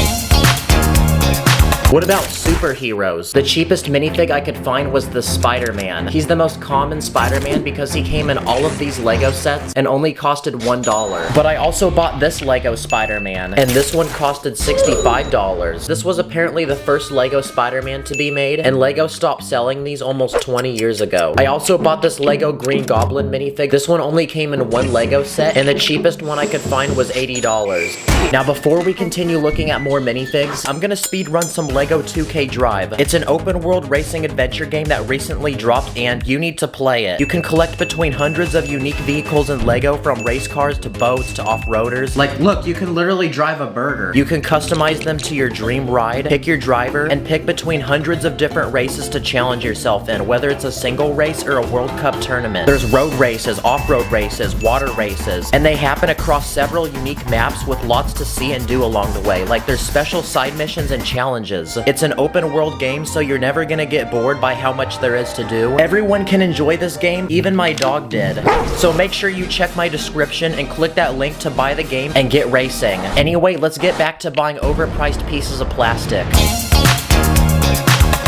What about superheroes? The cheapest minifig I could find was the Spider-Man. He's the most common Spider-Man because he came in all of these LEGO sets and only costed $1. But I also bought this LEGO Spider-Man, and this one costed $65. This was apparently the first LEGO Spider-Man to be made, and LEGO stopped selling these almost 20 years ago. I also bought this LEGO Green Goblin minifig. This one only came in one LEGO set, and the cheapest one I could find was $80. Now before we continue looking at more minifigs, I'm gonna speed run some LEGO 2K Drive. It's an open world racing adventure game that recently dropped and you need to play it. You can collect between hundreds of unique vehicles in LEGO, from race cars to boats to off-roaders. Like look, you can literally drive a burger. You can customize them to your dream ride, pick your driver, and pick between hundreds of different races to challenge yourself in, whether it's a single race or a World Cup tournament. There's road races, off-road races, water races, and they happen across several unique maps with lots to see and do along the way. Like there's special side missions and challenges. It's an open world game, so you're never gonna get bored by how much there is to do. Everyone can enjoy this game, even my dog did. So make sure you check my description and click that link to buy the game and get racing. Anyway, let's get back to buying overpriced pieces of plastic.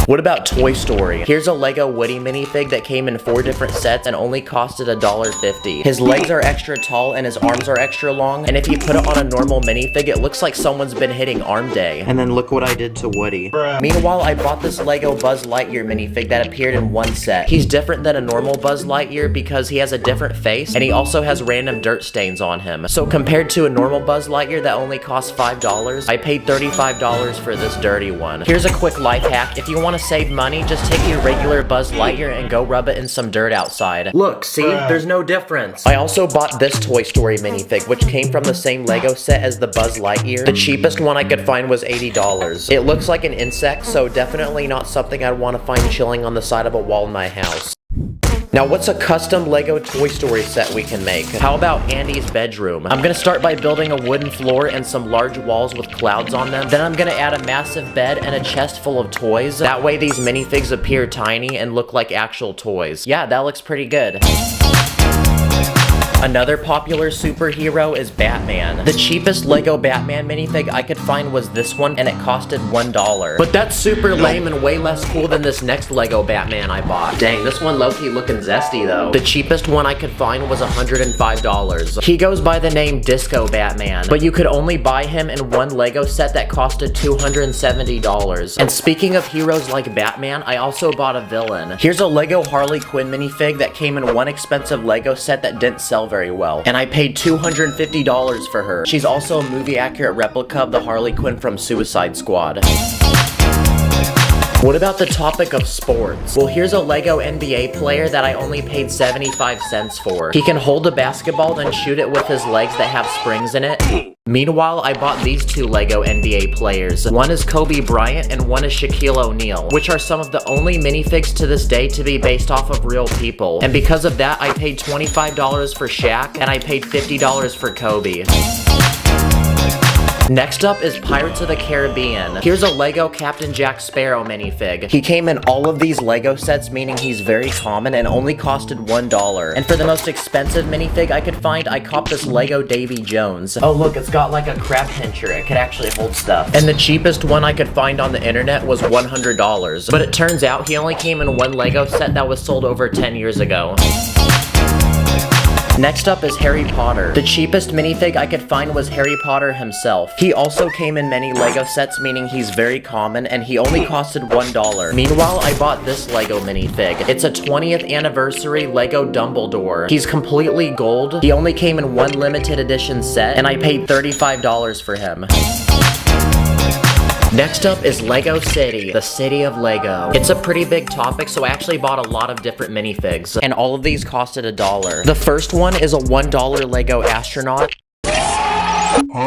What about Toy Story? Here's a LEGO Woody minifig that came in 4 different sets and only costed $1.50. His legs are extra tall and his arms are extra long, and if you put it on a normal minifig, it looks like someone's been hitting arm day. And then look what I did to Woody. Meanwhile, I bought this LEGO Buzz Lightyear minifig that appeared in one set. He's different than a normal Buzz Lightyear because he has a different face, and he also has random dirt stains on him. So compared to a normal Buzz Lightyear that only costs $5, I paid $35 for this dirty one. Here's a quick life hack. If you want to save money, just take your regular Buzz Lightyear and go rub it in some dirt outside. Look, see? There's no difference. I also bought this Toy Story minifig, which came from the same LEGO set as the Buzz Lightyear. The cheapest one I could find was $80. It looks like an insect, so definitely not something I'd want to find chilling on the side of a wall in my house. Now what's a custom LEGO Toy Story set we can make? How about Andy's bedroom? I'm gonna start by building a wooden floor and some large walls with clouds on them. Then I'm gonna add a massive bed and a chest full of toys. That way these minifigs appear tiny and look like actual toys. Yeah, that looks pretty good. Another popular superhero is Batman. The cheapest LEGO Batman minifig I could find was this one, and it costed $1. But that's super lame and way less cool than this next LEGO Batman I bought. Dang, this one low-key looking zesty though. The cheapest one I could find was $105. He goes by the name Disco Batman, but you could only buy him in one LEGO set that costed $270. And speaking of heroes like Batman, I also bought a villain. Here's a LEGO Harley Quinn minifig that came in one expensive LEGO set that didn't sell very well, and I paid $250 for her. She's also a movie-accurate replica of the Harley Quinn from Suicide Squad. What about the topic of sports? Well, here's a LEGO NBA player that I only paid 75 cents for. He can hold a basketball, then shoot it with his legs that have springs in it. Meanwhile, I bought these 2 LEGO NBA players. One is Kobe Bryant and one is Shaquille O'Neal, which are some of the only minifigs to this day to be based off of real people. And because of that, I paid $25 for Shaq and I paid $50 for Kobe. Next up is Pirates of the Caribbean. Here's a Lego Captain Jack Sparrow minifig. He came in all of these Lego sets, meaning he's very common and only costed $1. And for the most expensive minifig I could find, I copped this Lego Davy Jones. Oh look, it's got like a crab pincher. It could actually hold stuff. And the cheapest one I could find on the internet was $100. But it turns out he only came in one Lego set that was sold over 10 years ago. Next up is Harry Potter. The cheapest minifig I could find was Harry Potter himself. He also came in many Lego sets, meaning he's very common, and he only costed $1. Meanwhile, I bought this Lego minifig. It's a 20th anniversary Lego Dumbledore. He's completely gold. He only came in one limited edition set, and I paid $35 for him. Next up is Lego City, the city of Lego. It's a pretty big topic, so I actually bought a lot of different minifigs, and all of these costed $1. The first one is a $1 Lego astronaut.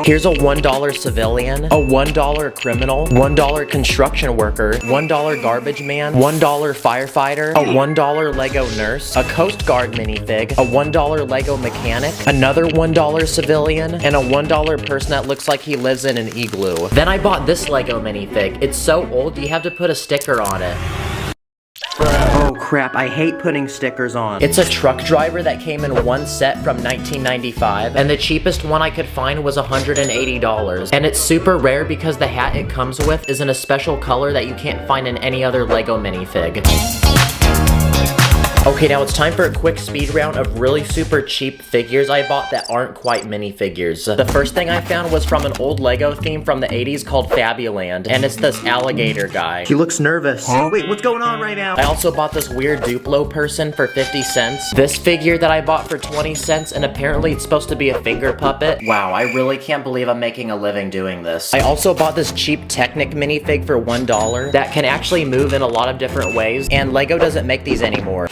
Here's a $1 civilian, a $1 criminal, $1 construction worker, $1 garbage man, $1 firefighter, a $1 Lego nurse, a Coast Guard minifig, a $1 Lego mechanic, another $1 civilian, and a $1 person that looks like he lives in an igloo. Then I bought this Lego minifig. It's so old, you have to put a sticker on it. Oh crap, I hate putting stickers on. It's a truck driver that came in one set from 1995, and the cheapest one I could find was $180. And it's super rare because the hat it comes with is in a special color that you can't find in any other Lego minifig. Okay, now it's time for a quick speed round of really super cheap figures I bought that aren't quite minifigures. The first thing I found was from an old Lego theme from the 80s called Fabuland, and it's this alligator guy. He looks nervous. Wait, what's going on right now? I also bought this weird Duplo person for 50 cents. This figure that I bought for 20 cents, and apparently it's supposed to be a finger puppet. Wow, I really can't believe I'm making a living doing this. I also bought this cheap Technic minifig for $1 that can actually move in a lot of different ways, and Lego doesn't make these anymore.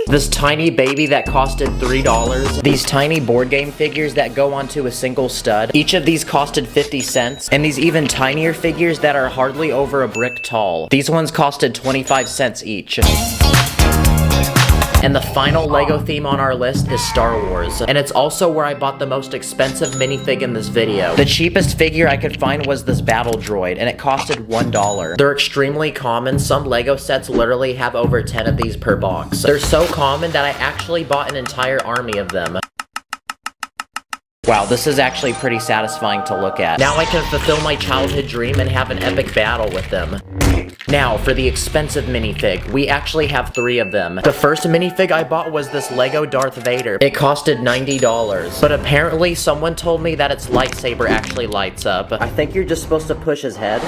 This tiny baby that costed $3. These tiny board game figures that go onto a single stud. Each of these costed 50 cents. And these even tinier figures that are hardly over a brick tall. These ones costed 25 cents each. And the final Lego theme on our list is Star Wars. And it's also where I bought the most expensive minifig in this video. The cheapest figure I could find was this battle droid, and it costed $1. They're extremely common. Some Lego sets literally have over 10 of these per box. They're so common that I actually bought an entire army of them. Wow, this is actually pretty satisfying to look at. Now I can fulfill my childhood dream and have an epic battle with them. Now, for the expensive minifig, we actually have 3 of them. The first minifig I bought was this Lego Darth Vader. It costed $90, but apparently someone told me that its lightsaber actually lights up. I think you're just supposed to push his head.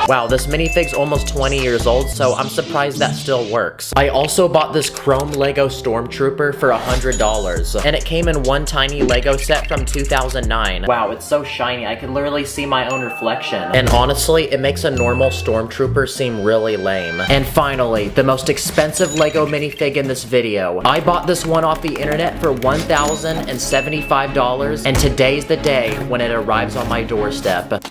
Wow, this minifig's almost 20 years old, so I'm surprised that still works. I also bought this chrome Lego Stormtrooper for $100, and it came in one tiny Lego set from 2009. Wow, it's so shiny, I can literally see my own reflection. And honestly, it makes a normal Stormtrooper seem really lame. And finally, the most expensive Lego minifig in this video. I bought this one off the internet for $1,075, and today's the day when it arrives on my doorstep.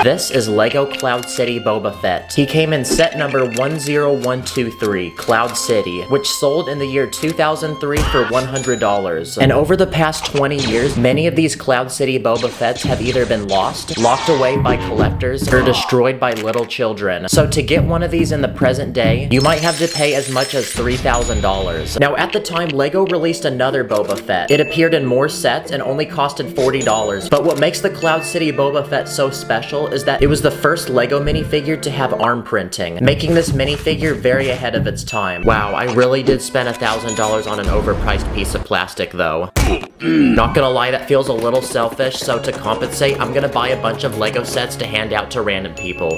This is Lego Cloud City Boba Fett. He came in set number 10123, Cloud City, which sold in the year 2003 for $100. And over the past 20 years, many of these Cloud City Boba Fetts have either been lost, locked away by collectors, or destroyed by little children. So to get one of these in the present day, you might have to pay as much as $3,000. Now at the time, Lego released another Boba Fett. It appeared in more sets and only costed $40. But what makes the Cloud City Boba Fett so special is that it was the first Lego minifigure to have arm printing, making this minifigure very ahead of its time. Wow, I really did spend $1,000 on an overpriced piece of plastic though. Not gonna lie, that feels a little selfish, so to compensate, I'm gonna buy a bunch of Lego sets to hand out to random people.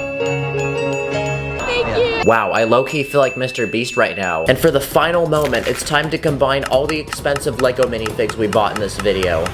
Wow, I low-key feel like Mr. Beast right now. And for the final moment, it's time to combine all the expensive Lego minifigs we bought in this video.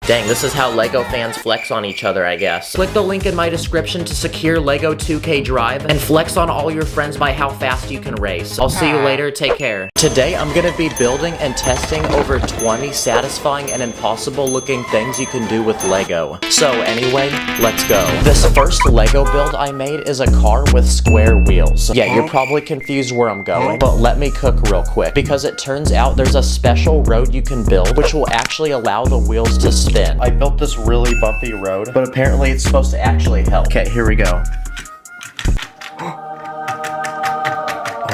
Dang, this is how Lego fans flex on each other, I guess. Click the link in my description to secure Lego 2K Drive and flex on all your friends by how fast you can race. I'll see you later, take care. Today, I'm gonna be building and testing over 20 satisfying and impossible looking things you can do with Lego. So anyway, let's go. This first Lego build I made is a car with square wheels. Yeah, you're probably confused where I'm going, but let me cook real quick, because it turns out there's a special road you can build which will actually allow the wheels to spin thin. I built this really bumpy road, but apparently it's supposed to actually help. Okay, here we go.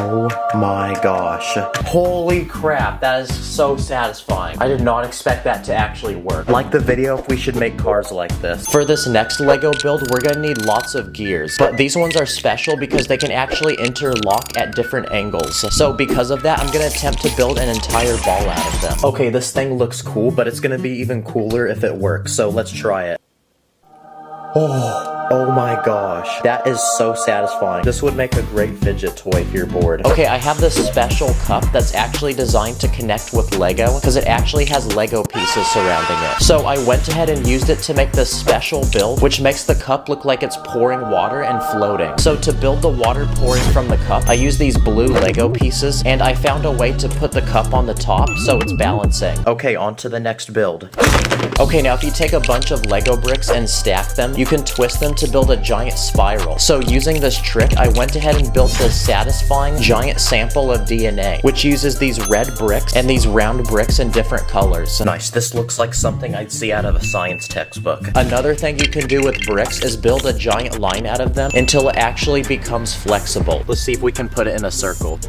Oh my gosh. Holy crap, that is so satisfying. I did not expect that to actually work. Like the video if we should make cars like this. For this next Lego build, we're gonna need lots of gears, but these ones are special because they can actually interlock at different angles. So because of that, I'm gonna attempt to build an entire ball out of them. Okay, this thing looks cool, but it's gonna be even cooler if it works, so let's try it. Oh my gosh, that is so satisfying. This would make a great fidget toy if you're bored. Okay, I have this special cup that's actually designed to connect with Lego because it actually has Lego pieces surrounding it. So I went ahead and used it to make this special build, which makes the cup look like it's pouring water and floating. So to build the water pouring from the cup, I used these blue Lego pieces, and I found a way to put the cup on the top so it's balancing. Okay, on to the next build. Okay, now if you take a bunch of Lego bricks and stack them, you can twist them to build a giant spiral. So using this trick, I went ahead and built this satisfying giant sample of DNA, which uses these red bricks and these round bricks in different colors. Nice, this looks like something I'd see out of a science textbook. Another thing you can do with bricks is build a giant line out of them until it actually becomes flexible. Let's see if we can put it in a circle.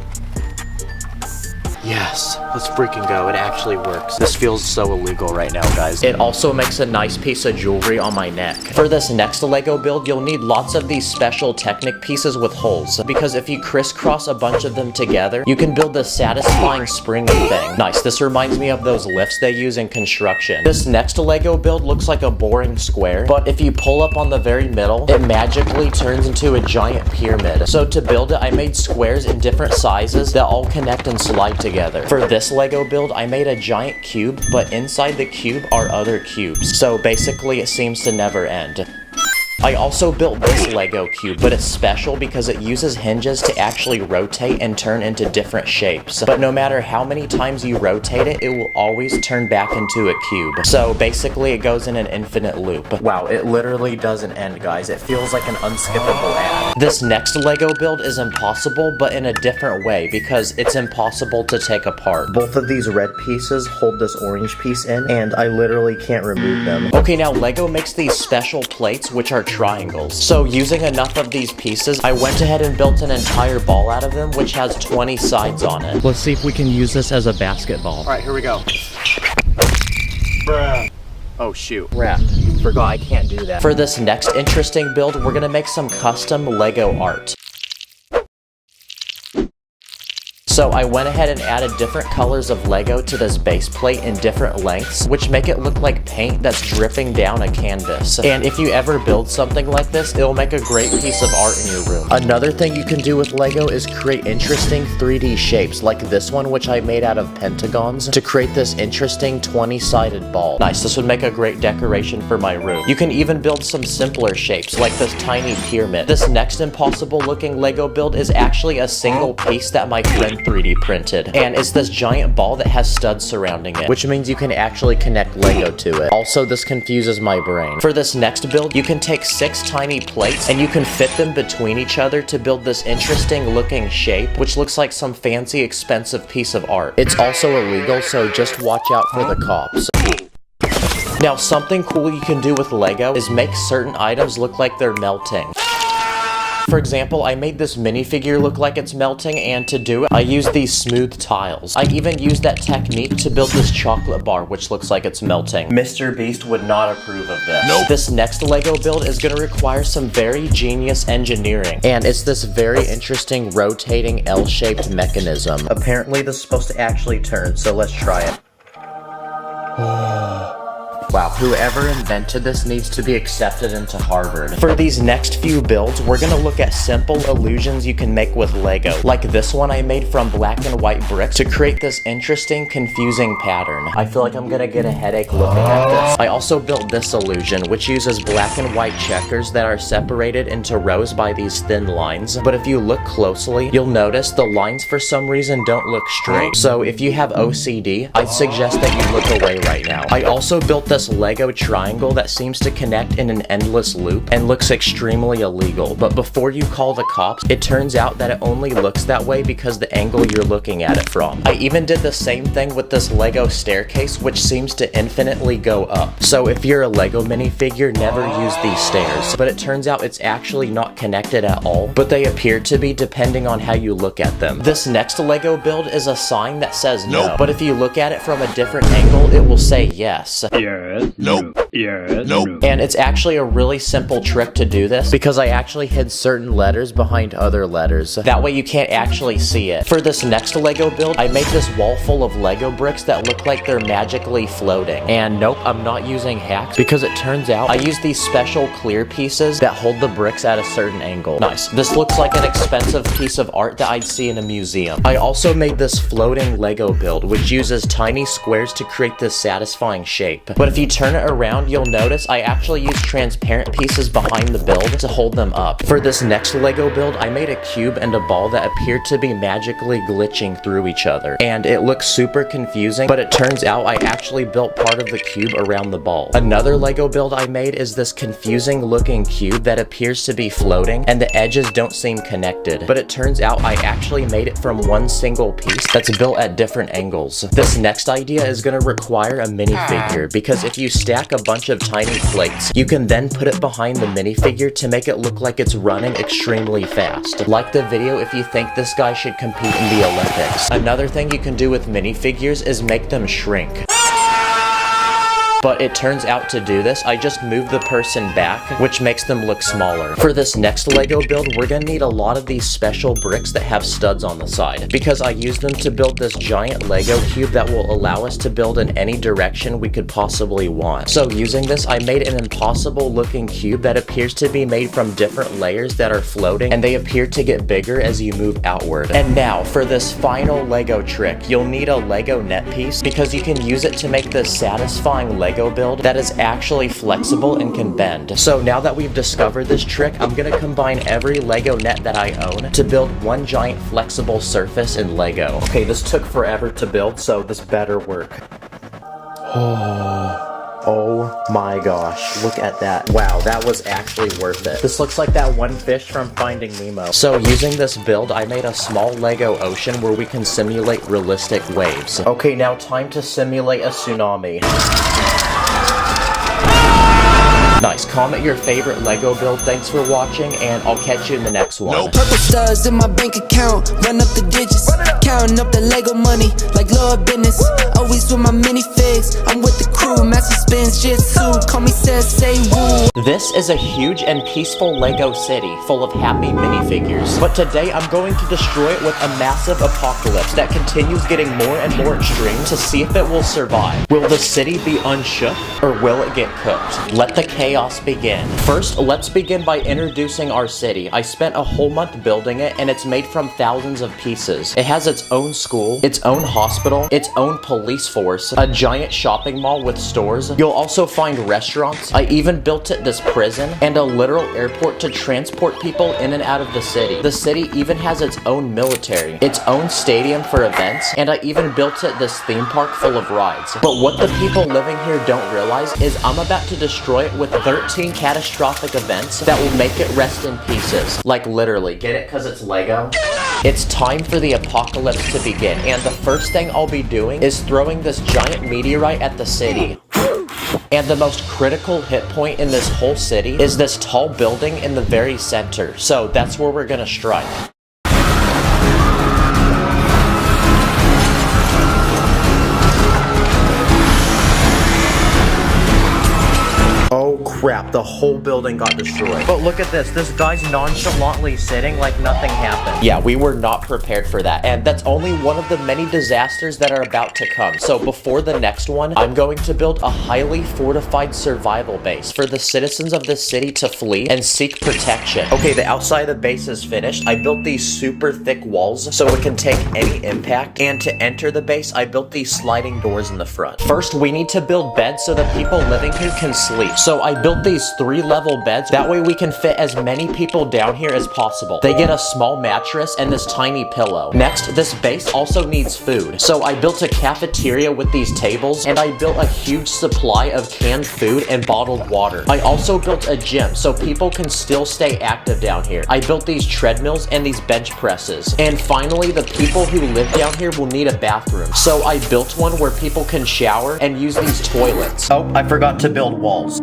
Yes, let's freaking go. It actually works. This feels so illegal right now, guys. It also makes a nice piece of jewelry on my neck. For this next Lego build, you'll need lots of these special Technic pieces with holes, because if you crisscross a bunch of them together, you can build this satisfying springy thing. Nice, this reminds me of those lifts they use in construction. This next Lego build looks like a boring square, but if you pull up on the very middle, it magically turns into a giant pyramid. So to build it, I made squares in different sizes that all connect and slide together. For this Lego build, I made a giant cube, but inside the cube are other cubes. So basically, it seems to never end. I also built this Lego cube, but it's special because it uses hinges to actually rotate and turn into different shapes. But no matter how many times you rotate it, it will always turn back into a cube. So basically, it goes in an infinite loop. Wow, it literally doesn't end, guys. It feels like an unskippable ad. This next Lego build is impossible, but in a different way, because it's impossible to take apart. Both of these red pieces hold this orange piece in, and I literally can't remove them. Okay, now Lego makes these special plates, which are triangles. So using enough of these pieces, I went ahead and built an entire ball out of them, which has 20 sides on it. Let's see if we can use this as a basketball. All right, here we go. Bruh. Oh shoot. Crap. Forgot I can't do that. For this next interesting build, we're gonna make some custom Lego art. So I went ahead and added different colors of Lego to this base plate in different lengths, which make it look like paint that's dripping down a canvas. And if you ever build something like this, it'll make a great piece of art in your room. Another thing you can do with Lego is create interesting 3D shapes, like this one, which I made out of pentagons, to create this interesting 20-sided ball. Nice, this would make a great decoration for my room. You can even build some simpler shapes, like this tiny pyramid. This next impossible looking Lego build is actually a single piece that my friend 3D printed, and it's this giant ball that has studs surrounding it, which means you can actually connect Lego to it. Also, this confuses my brain. For this next build, you can take 6 tiny plates and you can fit them between each other to build this interesting looking shape, which looks like some fancy expensive piece of art. It's also illegal, so just watch out for the cops. Now, something cool you can do with Lego is make certain items look like they're melting. For example, I made this minifigure look like it's melting, and to do it, I used these smooth tiles. I even used that technique to build this chocolate bar, which looks like it's melting. Mr. Beast would not approve of this. Nope. This next Lego build is gonna require some very genius engineering, and it's this very interesting rotating L-shaped mechanism. Apparently, this is supposed to actually turn, so let's try it. Wow, whoever invented this needs to be accepted into Harvard. For these next few builds, we're gonna look at simple illusions you can make with Lego, like this one I made from black and white bricks to create this interesting, confusing pattern. I feel like I'm gonna get a headache looking at this. I also built this illusion, which uses black and white checkers that are separated into rows by these thin lines, but if you look closely, you'll notice the lines for some reason don't look straight. So if you have OCD, I'd suggest that you look away right now. I also built this this Lego triangle that seems to connect in an endless loop and looks extremely illegal. But before you call the cops, it turns out that it only looks that way because the angle you're looking at it from. I even did the same thing with this Lego staircase, which seems to infinitely go up. So if you're a Lego minifigure, never use these stairs. But it turns out it's actually not connected at all, but they appear to be depending on how you look at them. This next Lego build is a sign that says no, but if you look at it from a different angle, it will say yes. Yes. Nope. Yes. Nope. And it's actually a really simple trick to do this because I actually hid certain letters behind other letters. That way you can't actually see it. For this next Lego build, I made this wall full of Lego bricks that look like they're magically floating. And nope, I'm not using hacks because it turns out I use these special clear pieces that hold the bricks at a certain angle. Nice. This looks like an expensive piece of art that I'd see in a museum. I also made this floating Lego build, which uses tiny squares to create this satisfying shape. But if you turn it around, you'll notice I actually use transparent pieces behind the build to hold them up. For this next Lego build, I made a cube and a ball that appeared to be magically glitching through each other. And it looks super confusing, but it turns out I actually built part of the cube around the ball. Another Lego build I made is this confusing looking cube that appears to be floating, and the edges don't seem connected. But it turns out I actually made it from one single piece that's built at different angles. This next idea is going to require a minifigure, because if you stack a bunch of tiny plates, you can then put it behind the minifigure to make it look like it's running extremely fast. Like the video if you think this guy should compete in the Olympics. Another thing you can do with minifigures is make them shrink. But it turns out to do this, I just move the person back, which makes them look smaller. For this next Lego build, we're gonna need a lot of these special bricks that have studs on the side, because I use them to build this giant Lego cube that will allow us to build in any direction we could possibly want. So using this, I made an impossible looking cube that appears to be made from different layers that are floating, and they appear to get bigger as you move outward. And now, for this final Lego trick, you'll need a Lego net piece, because you can use it to make this satisfying Lego build that is actually flexible and can bend. So now that we've discovered this trick, I'm gonna combine every Lego net that I own to build one giant flexible surface in Lego. Okay, this took forever to build, so this better work. Oh my gosh, look at that. Wow, that was actually worth it. This looks like that one fish from Finding Nemo. So using this build, I made a small Lego ocean where we can simulate realistic waves. Okay, now time to simulate a tsunami. Nice. Comment your favorite Lego build. Thanks for watching, and I'll catch you in the next one. Purple studs in my bank account, run up the digits, counting up the Lego money like Lord business. Always with my minifigs, I'm with the crew, master spins jitsu, call me say woo. This is a huge and peaceful Lego city full of happy minifigures. But today I'm going to destroy it with a massive apocalypse that continues getting more and more extreme to see if it will survive. Will the city be unshook, or will it get cooked? Let the chaos begin. First, let's begin by introducing our city. I spent a whole month building it, and it's made from thousands of pieces. It has its own school, its own hospital, its own police force, a giant shopping mall with stores. You'll also find restaurants. I even built it this prison, and a literal airport to transport people in and out of the city. The city even has its own military, its own stadium for events, and I even built it this theme park full of rides. But what the people living here don't realize is I'm about to destroy it with 13 catastrophic events that will make it rest in pieces. Like literally. Get it? Because it's Lego? It's time for the apocalypse to begin, and the first thing I'll be doing is throwing this giant meteorite at the city. And the most critical hit point in this whole city is this tall building in the very center. So that's where we're gonna strike. Oh crap, the whole building got destroyed. But look at this guy's nonchalantly sitting like nothing happened. Yeah, we were not prepared for that, and that's only one of the many disasters that are about to come. So before the next one, I'm going to build a highly fortified survival base for the citizens of this city to flee and seek protection. Okay, the outside of the base is finished. I built these super thick walls so it can take any impact, and to enter the base, I built these sliding doors in the front. First, we need to build beds so the people living here can sleep. So I built these these 3-level beds. That way we can fit as many people down here as possible. They get a small mattress and this tiny pillow. Next, this base also needs food. So I built a cafeteria with these tables, and I built a huge supply of canned food and bottled water. I also built a gym so people can still stay active down here. I built these treadmills and these bench presses. And finally, the people who live down here will need a bathroom. So I built one where people can shower and use these toilets. Oh, I forgot to build walls.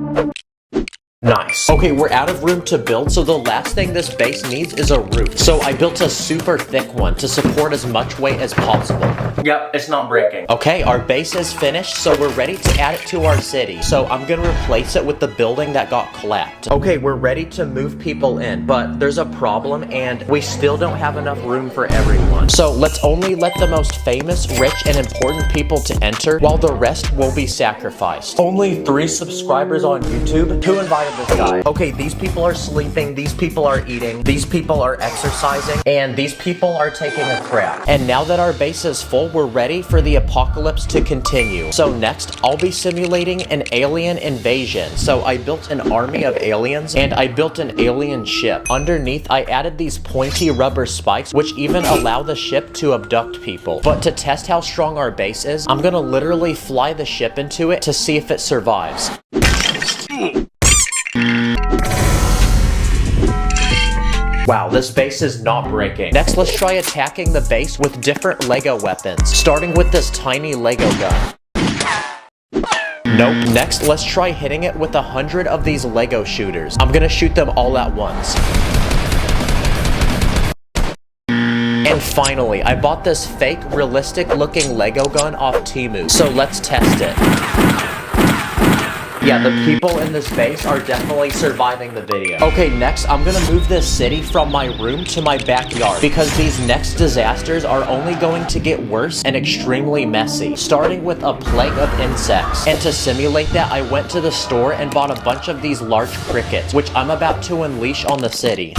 Nice. Okay, we're out of room to build, so the last thing this base needs is a roof. So I built a super thick one to support as much weight as possible. Yep, it's not breaking. Okay, our base is finished, so we're ready to add it to our city. So I'm gonna replace it with the building that got collapsed. Okay, we're ready to move people in, but there's a problem, and we still don't have enough room for everyone. So let's only let the most famous, rich, and important people to enter, while the rest will be sacrificed. Only 3 subscribers on YouTube. Who invited this guy? Okay, these people are sleeping, these people are eating, these people are exercising, and these people are taking a crap. And now that our base is full, we're ready for the apocalypse to continue. So next, I'll be simulating an alien invasion. So I built an army of aliens, and I built an alien ship. Underneath, I added these pointy rubber spikes, which even allow the ship to abduct people. But to test how strong our base is, I'm gonna literally fly the ship into it to see if it survives. Wow, this base is not breaking. Next, let's try attacking the base with different Lego weapons, starting with this tiny Lego gun. Nope. Next, let's try hitting it with 100 of these Lego shooters. I'm gonna shoot them all at once. And finally, I bought this fake, realistic-looking Lego gun off Temu, so let's test it. Yeah, the people in this base are definitely surviving the video. Okay, next, I'm gonna move this city from my room to my backyard, because these next disasters are only going to get worse and extremely messy, starting with a plague of insects. And to simulate that, I went to the store and bought a bunch of these large crickets, which I'm about to unleash on the city.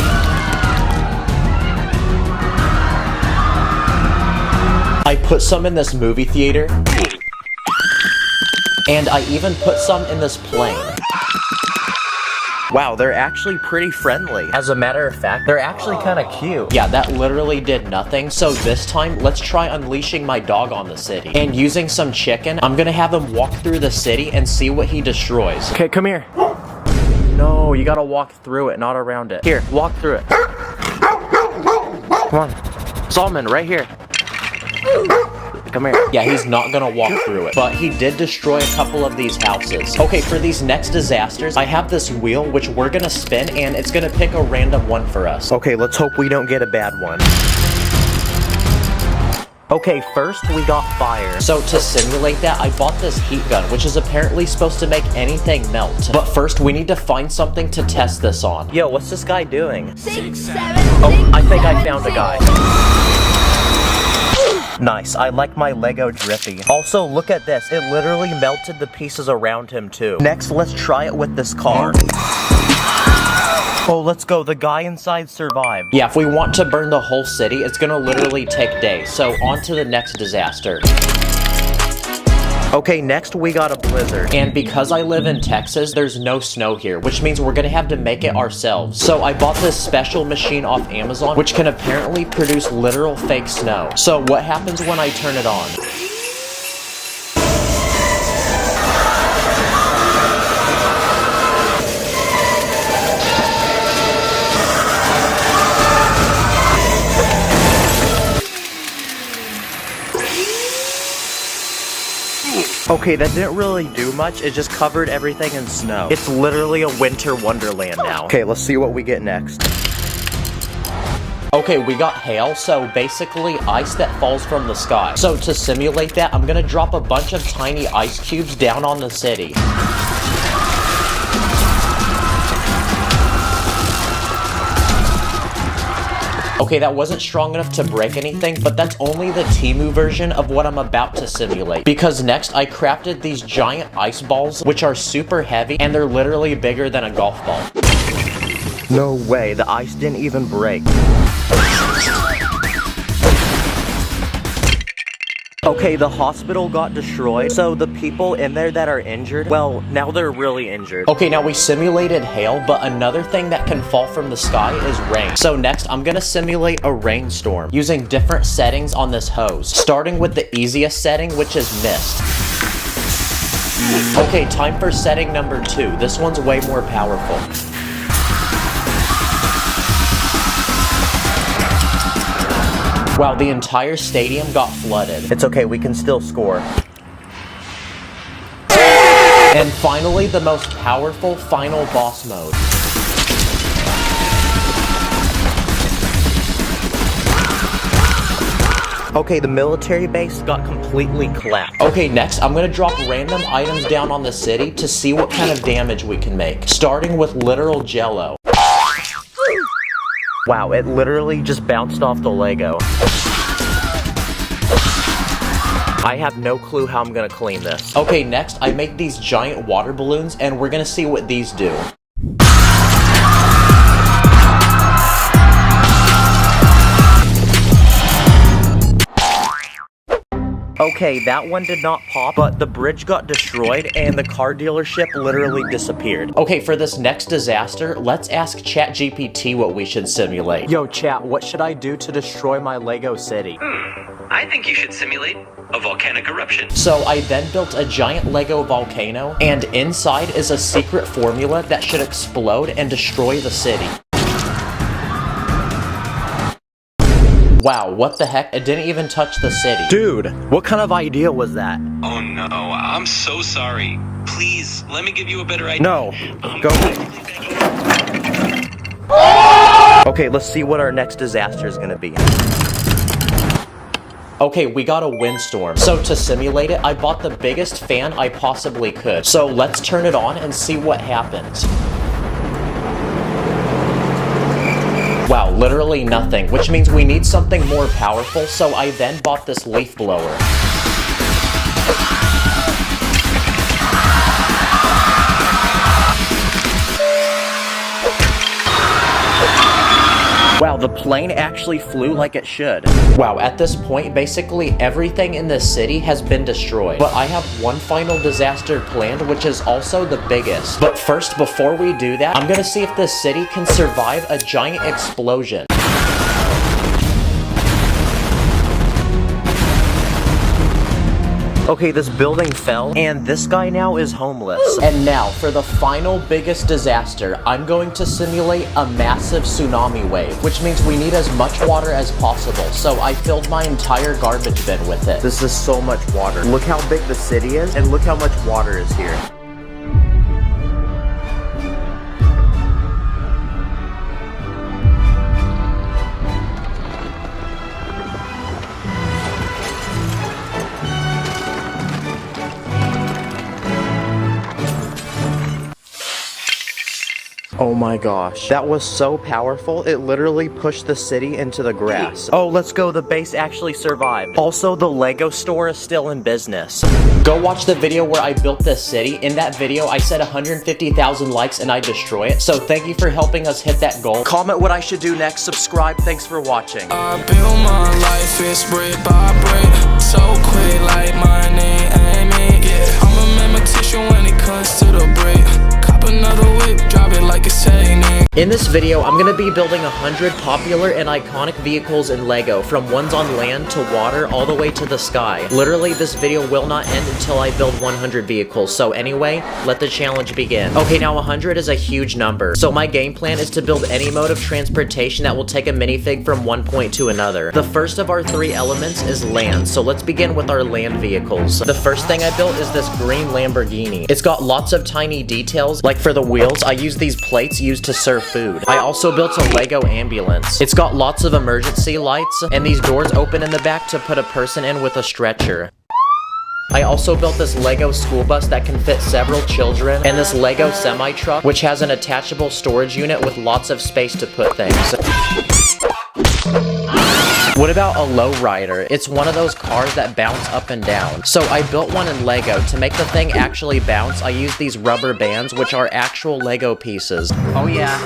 I put some in this movie theater. And I even put some in this plane. Wow, they're actually pretty friendly. As a matter of fact, they're actually kind of cute. Yeah, that literally did nothing. So this time, let's try unleashing my dog on the city. And using some chicken, I'm gonna have him walk through the city and see what he destroys. Okay, come here. No, you gotta walk through it, not around it. Here, walk through it. Come on. Solomon, right here. Come here. Yeah, he's not gonna walk through it, but he did destroy a couple of these houses. Okay, for these next disasters, I have this wheel which we're gonna spin, and it's gonna pick a random one for us. Okay, let's hope we don't get a bad one. Okay, first we got fire. So to simulate that, I bought this heat gun, which is apparently supposed to make anything melt. But first, we need to find something to test this on. Yo, what's this guy doing? 6, 7, Oh, I think I found a guy. Nice, I like my Lego Drippy. Also, look at this. It literally melted the pieces around him too. Next, let's try it with this car. Oh, let's go. The guy inside survived. Yeah, if we want to burn the whole city, it's gonna literally take days. So on to the next disaster. Okay, next we got a blizzard. And because I live in Texas, there's no snow here, which means we're gonna have to make it ourselves. So I bought this special machine off Amazon, which can apparently produce literal fake snow. So what happens when I turn it on? Okay, that didn't really do much. It just covered everything in snow. It's literally a winter wonderland now. Okay, let's see what we get next. Okay, we got hail, so basically ice that falls from the sky. So to simulate that, I'm gonna drop a bunch of tiny ice cubes down on the city. Okay, that wasn't strong enough to break anything, but that's only the Temu version of what I'm about to simulate. Because next, I crafted these giant ice balls, which are super heavy, and they're literally bigger than a golf ball. No way, the ice didn't even break. Okay, the hospital got destroyed, so the people in there that are injured, well, now they're really injured. Okay, now we simulated hail, but another thing that can fall from the sky is rain. So next, I'm gonna simulate a rainstorm using different settings on this hose, starting with the easiest setting, which is mist. Okay, time for setting number 2. This one's way more powerful. Wow, the entire stadium got flooded. It's okay, we can still score. And finally, the most powerful final boss mode. Okay, the military base got completely collapsed. Okay, next, I'm gonna drop random items down on the city to see what kind of damage we can make, starting with literal jello. Wow, it literally just bounced off the Lego. I have no clue how I'm gonna clean this. Okay, next, I make these giant water balloons, and we're gonna see what these do. Okay, that one did not pop, but the bridge got destroyed and the car dealership literally disappeared. Okay, for this next disaster, let's ask ChatGPT what we should simulate. Yo, chat, what should I do to destroy my Lego city? I think you should simulate a volcanic eruption. So I then built a giant Lego volcano, and inside is a secret formula that should explode and destroy the city. Wow, what the heck? It didn't even touch the city. Dude, what kind of idea was that? Oh no, I'm so sorry. Please, let me give you a better idea. No, go. Okay, let's see what our next disaster is gonna be. Okay, we got a windstorm. So to simulate it, I bought the biggest fan I possibly could. So let's turn it on and see what happens. Wow, literally nothing, which means we need something more powerful, so I then bought this leaf blower. Wow, the plane actually flew like it should. Wow, at this point, basically everything in this city has been destroyed. But I have one final disaster planned, which is also the biggest. But first, before we do that, I'm gonna see if this city can survive a giant explosion. Okay, this building fell, and this guy now is homeless. And now, for the final biggest disaster, I'm going to simulate a massive tsunami wave, which means we need as much water as possible, so I filled my entire garbage bin with it. This is so much water. Look how big the city is, and look how much water is here. Oh my gosh, that was so powerful, it literally pushed the city into the grass. Oh, let's go, the base actually survived. Also, the Lego store is still in business. Go watch the video where I built this city. In that video, I said 150,000 likes and I destroy it. So thank you for helping us hit that goal. Comment what I should do next, subscribe, thanks for watching. I build my life, it's brick by brick, so quick like money, ain't it? I'm a mathematician when it comes to the brick. Cop another whip, drop it like it's technique. In this video, I'm gonna be building 100 popular and iconic vehicles in Lego, from ones on land to water all the way to the sky. Literally, this video will not end until I build 100 vehicles, so anyway, let the challenge begin. Okay, now 100 is a huge number, so my game plan is to build any mode of transportation that will take a minifig from one point to another. The first of our 3 elements is land, so let's begin with our land vehicles. The first thing I built is this green Lamborghini. It's got lots of tiny details, like for the wheels, I use these plates used to serve food. I also built a Lego ambulance. It's got lots of emergency lights, and these doors open in the back to put a person in with a stretcher. I also built this Lego school bus that can fit several children, and this Lego semi-truck, which has an attachable storage unit with lots of space to put things. What about a lowrider? It's one of those cars that bounce up and down. So I built one in Lego. To make the thing actually bounce, I used these rubber bands, which are actual Lego pieces. Oh yeah,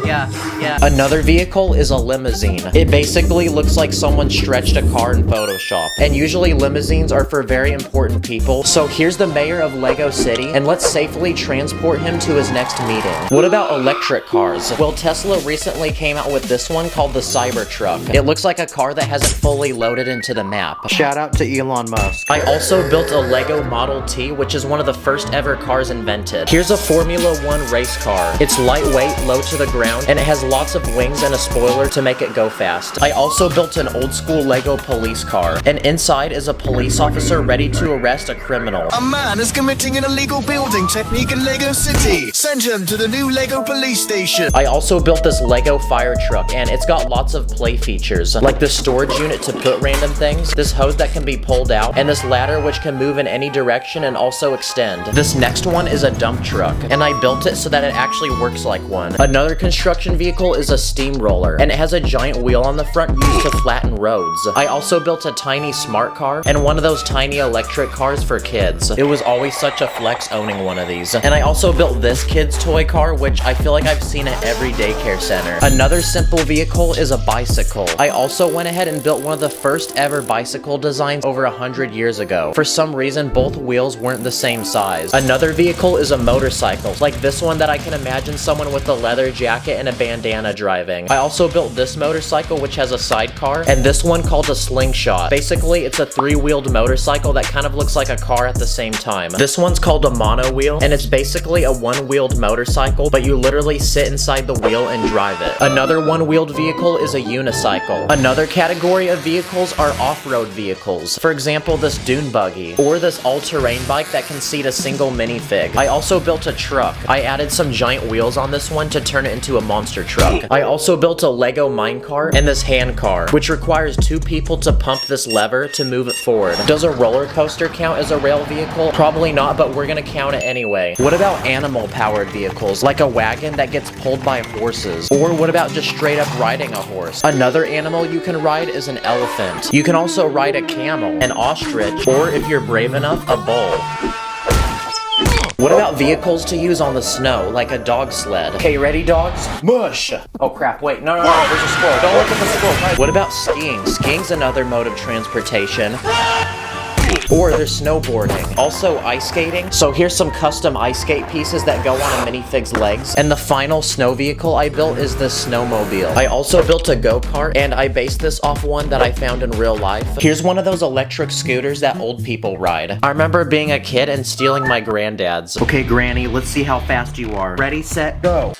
yeah. Another vehicle is a limousine. It basically looks like someone stretched a car in Photoshop. And usually limousines are for very important people. So here's the mayor of Lego City, and let's safely transport him to his next meeting. What about electric cars? Well, Tesla recently came out with this one called the Cybertruck. It looks like a car that hasn't fully loaded into the map. Shout out to Elon Musk. I also built a Lego Model T, which is one of the first ever cars invented. Here's a Formula 1 race car. It's lightweight, low to the ground, and it has lots of wings and a spoiler to make it go fast. I also built an old school Lego police car, and inside is a police officer ready to arrest a criminal. A man is committing an illegal building technique in Lego City. Send him to the new Lego police station. I also built this Lego fire truck, and it's got lots of play features, like the storage unit to put random things, this hose that can be pulled out, and this ladder which can move in any direction and also extend. This next one is a dump truck, and I built it so that it actually works like one. Another construction vehicle is a steamroller, and it has a giant wheel on the front used to flatten roads. I also built a tiny smart car, and one of those tiny electric cars for kids. It was always such a flex owning one of these. And I also built this kid's toy car, which I feel like I've seen at every daycare center. Another simple vehicle is a bicycle. I also went ahead and built one of the first ever bicycle designs over 100 years ago. For some reason, both wheels weren't the same size. Another vehicle is a motorcycle, like this one that I can imagine someone with a leather jacket and a bandana driving. I also built this motorcycle, which has a sidecar, and this one called a slingshot. Basically, it's a three-wheeled motorcycle that kind of looks like a car at the same time. This one's called a mono wheel, and it's basically a one-wheeled motorcycle, but you literally sit inside the wheel and drive it. Another one-wheeled vehicle is a unicycle. Another category of vehicles are off-road vehicles. For example, this dune buggy, or this all-terrain bike that can seat a single minifig. I also built a truck. I added some giant wheels on this one to turn it into a monster truck. I also built a Lego minecart and this hand car, which requires two people to pump this lever to move it forward. Does a roller coaster count as a rail vehicle? Probably not, but we're gonna count it anyway. What about animal-powered vehicles, like a wagon that gets pulled by horses? Or what about just straight up riding a horse? Another animal you can ride is an elephant. You can also ride a camel, an ostrich, or if you're brave enough, a bull. What about vehicles to use on the snow, like a dog sled? Okay, ready, dogs? Mush! Oh crap, wait, no, there's a squirrel. Don't look at the squirrel. What about skiing? Skiing's another mode of transportation. Or there's snowboarding. Also ice skating. So here's some custom ice skate pieces that go on a minifig's legs. And the final snow vehicle I built is this snowmobile. I also built a go-kart, and I based this off one that I found in real life. Here's one of those electric scooters that old people ride. I remember being a kid and stealing my granddad's. Okay, Granny, let's see how fast you are. Ready, set, go.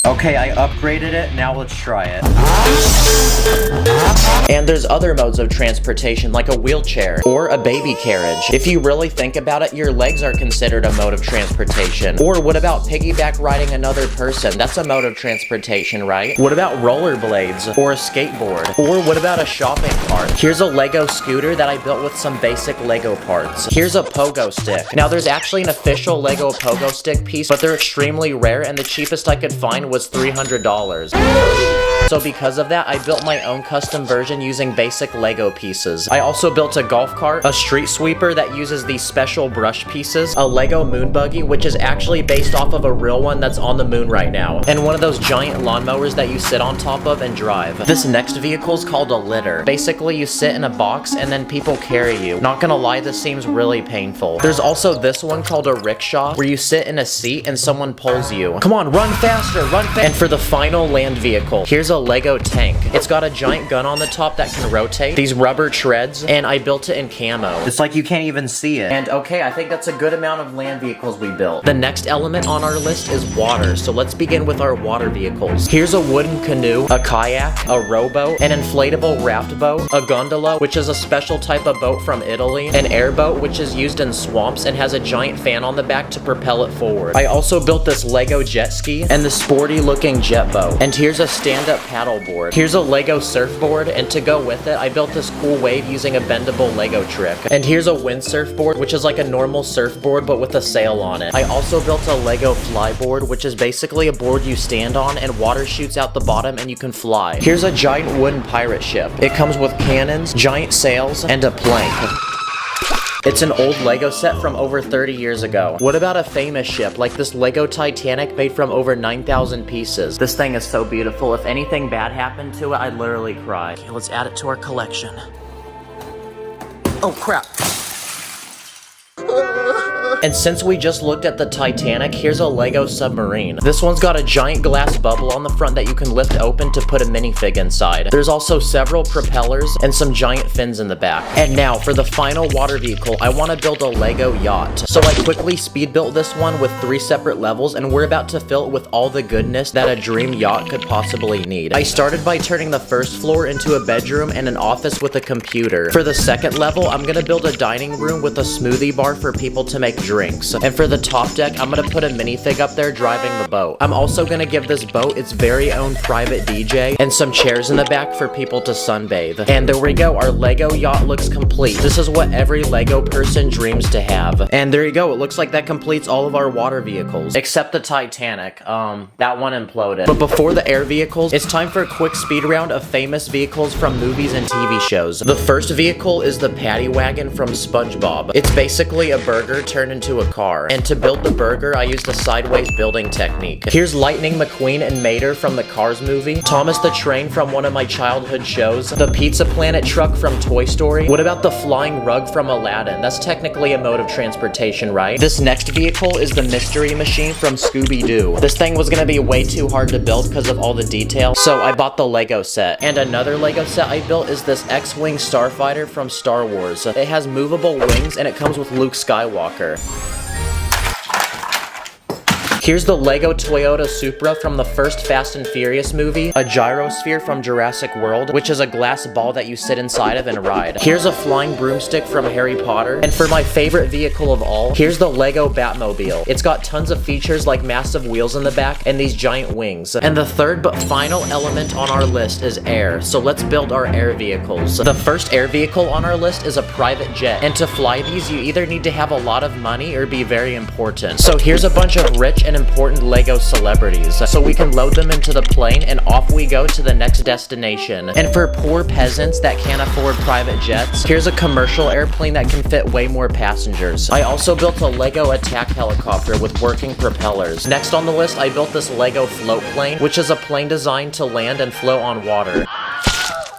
Okay, I upgraded it, now let's try it. And there's other modes of transportation, like a wheelchair or a baby carriage. If you really think about it, your legs are considered a mode of transportation. Or what about piggyback riding another person? That's a mode of transportation, right? What about rollerblades or a skateboard? Or what about a shopping cart? Here's a Lego scooter that I built with some basic Lego parts. Here's a pogo stick. Now there's actually an official Lego pogo stick piece, but they're extremely rare, and the cheapest I could find was $300. So because of that, I built my own custom version using basic Lego pieces. I also built a golf cart, a street sweeper that uses these special brush pieces, a Lego moon buggy, which is actually based off of a real one that's on the moon right now, and one of those giant lawnmowers that you sit on top of and drive. This next vehicle is called a litter. Basically, you sit in a box and then people carry you. Not gonna lie, this seems really painful. There's also this one called a rickshaw, where you sit in a seat and someone pulls you. Come on, run faster, run faster! And for the final land vehicle, here's a Lego tank. It's got a giant gun on the top that can rotate, these rubber treads, and I built it in camo. It's like you can't even see it. And okay, I think that's a good amount of land vehicles we built. The next element on our list is water, so let's begin with our water vehicles. Here's a wooden canoe, a kayak, a rowboat, an inflatable raft boat, a gondola, which is a special type of boat from Italy, an airboat, which is used in swamps and has a giant fan on the back to propel it forward. I also built this Lego jet ski, and the sporty sporty looking jet boat. And here's a stand-up paddleboard. Here's a Lego surfboard, and to go with it, I built this cool wave using a bendable Lego trick. And here's a windsurf board, which is like a normal surfboard but with a sail on it. I also built a Lego flyboard, which is basically a board you stand on and water shoots out the bottom and you can fly. Here's a giant wooden pirate ship. It comes with cannons, giant sails, and a plank. It's an old Lego set from over 30 years ago. What about a famous ship, like this Lego Titanic made from over 9,000 pieces? This thing is so beautiful. If anything bad happened to it, I'd literally cry. Okay, let's add it to our collection. Oh crap. And since we just looked at the Titanic, here's a Lego submarine. This one's got a giant glass bubble on the front that you can lift open to put a minifig inside. There's also several propellers and some giant fins in the back. And now, for the final water vehicle, I want to build a Lego yacht. So I quickly speed built this one with 3 separate levels, and we're about to fill it with all the goodness that a dream yacht could possibly need. I started by turning the first floor into a bedroom and an office with a computer. For the second level, I'm gonna build a dining room with a smoothie bar for people to make drinks. And for the top deck, I'm gonna put a minifig up there driving the boat. I'm also gonna give this boat its very own private DJ and some chairs in the back for people to sunbathe. And there we go, our Lego yacht looks complete. This is what every Lego person dreams to have. And there you go, it looks like that completes all of our water vehicles. Except the Titanic, that one imploded. But before the air vehicles, it's time for a quick speed round of famous vehicles from movies and TV shows. The first vehicle is the Paddy Wagon from SpongeBob. It's basically a burger turned into a car. And to build the burger, I used a sideways building technique. Here's Lightning McQueen and Mater from the Cars movie, Thomas the Train from one of my childhood shows, the Pizza Planet truck from Toy Story. What about the flying rug from Aladdin? That's technically a mode of transportation, right? This next vehicle is the Mystery Machine from Scooby-Doo. This thing was gonna be way too hard to build because of all the detail, so I bought the Lego set. And another Lego set I built is this X-Wing Starfighter from Star Wars. It has movable wings and it comes with Luke Skywalker. Here's the Lego Toyota Supra from the first Fast and Furious movie, a gyrosphere from Jurassic World, which is a glass ball that you sit inside of and ride. Here's a flying broomstick from Harry Potter. And for my favorite vehicle of all, here's the Lego Batmobile. It's got tons of features like massive wheels in the back and these giant wings. And the third but final element on our list is air, so let's build our air vehicles. The first air vehicle on our list is a private jet, and to fly these you either need to have a lot of money or be very important. So here's a bunch of rich and important Lego celebrities, so we can load them into the plane and off we go to the next destination. And for poor peasants that can't afford private jets, here's a commercial airplane that can fit way more passengers. I also built a Lego attack helicopter with working propellers. Next on the list, I built this Lego float plane, which is a plane designed to land and float on water.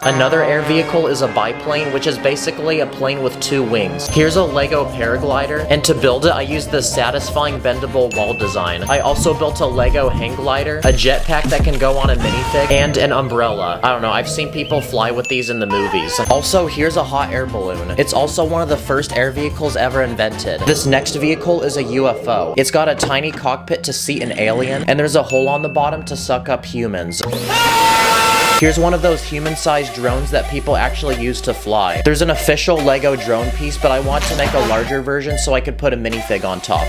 Another air vehicle is a biplane, which is basically a plane with 2 wings. Here's a Lego paraglider, and to build it, I used this satisfying bendable wall design. I also built a Lego hang glider, a jetpack that can go on a minifig, and an umbrella. I don't know, I've seen people fly with these in the movies. Also, here's a hot air balloon. It's also one of the first air vehicles ever invented. This next vehicle is a UFO. It's got a tiny cockpit to seat an alien, and there's a hole on the bottom to suck up humans. Here's one of those human-sized drones that people actually use to fly. There's an official Lego drone piece, but I want to make a larger version so I could put a minifig on top.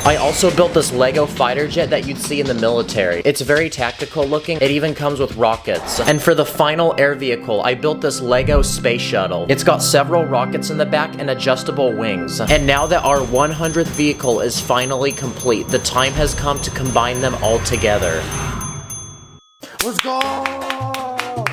I also built this Lego fighter jet that you'd see in the military. It's very tactical looking. It even comes with rockets. And for the final air vehicle, I built this Lego space shuttle. It's got several rockets in the back and adjustable wings. And now that our 100th vehicle is finally complete, the time has come to combine them all together. Let's go!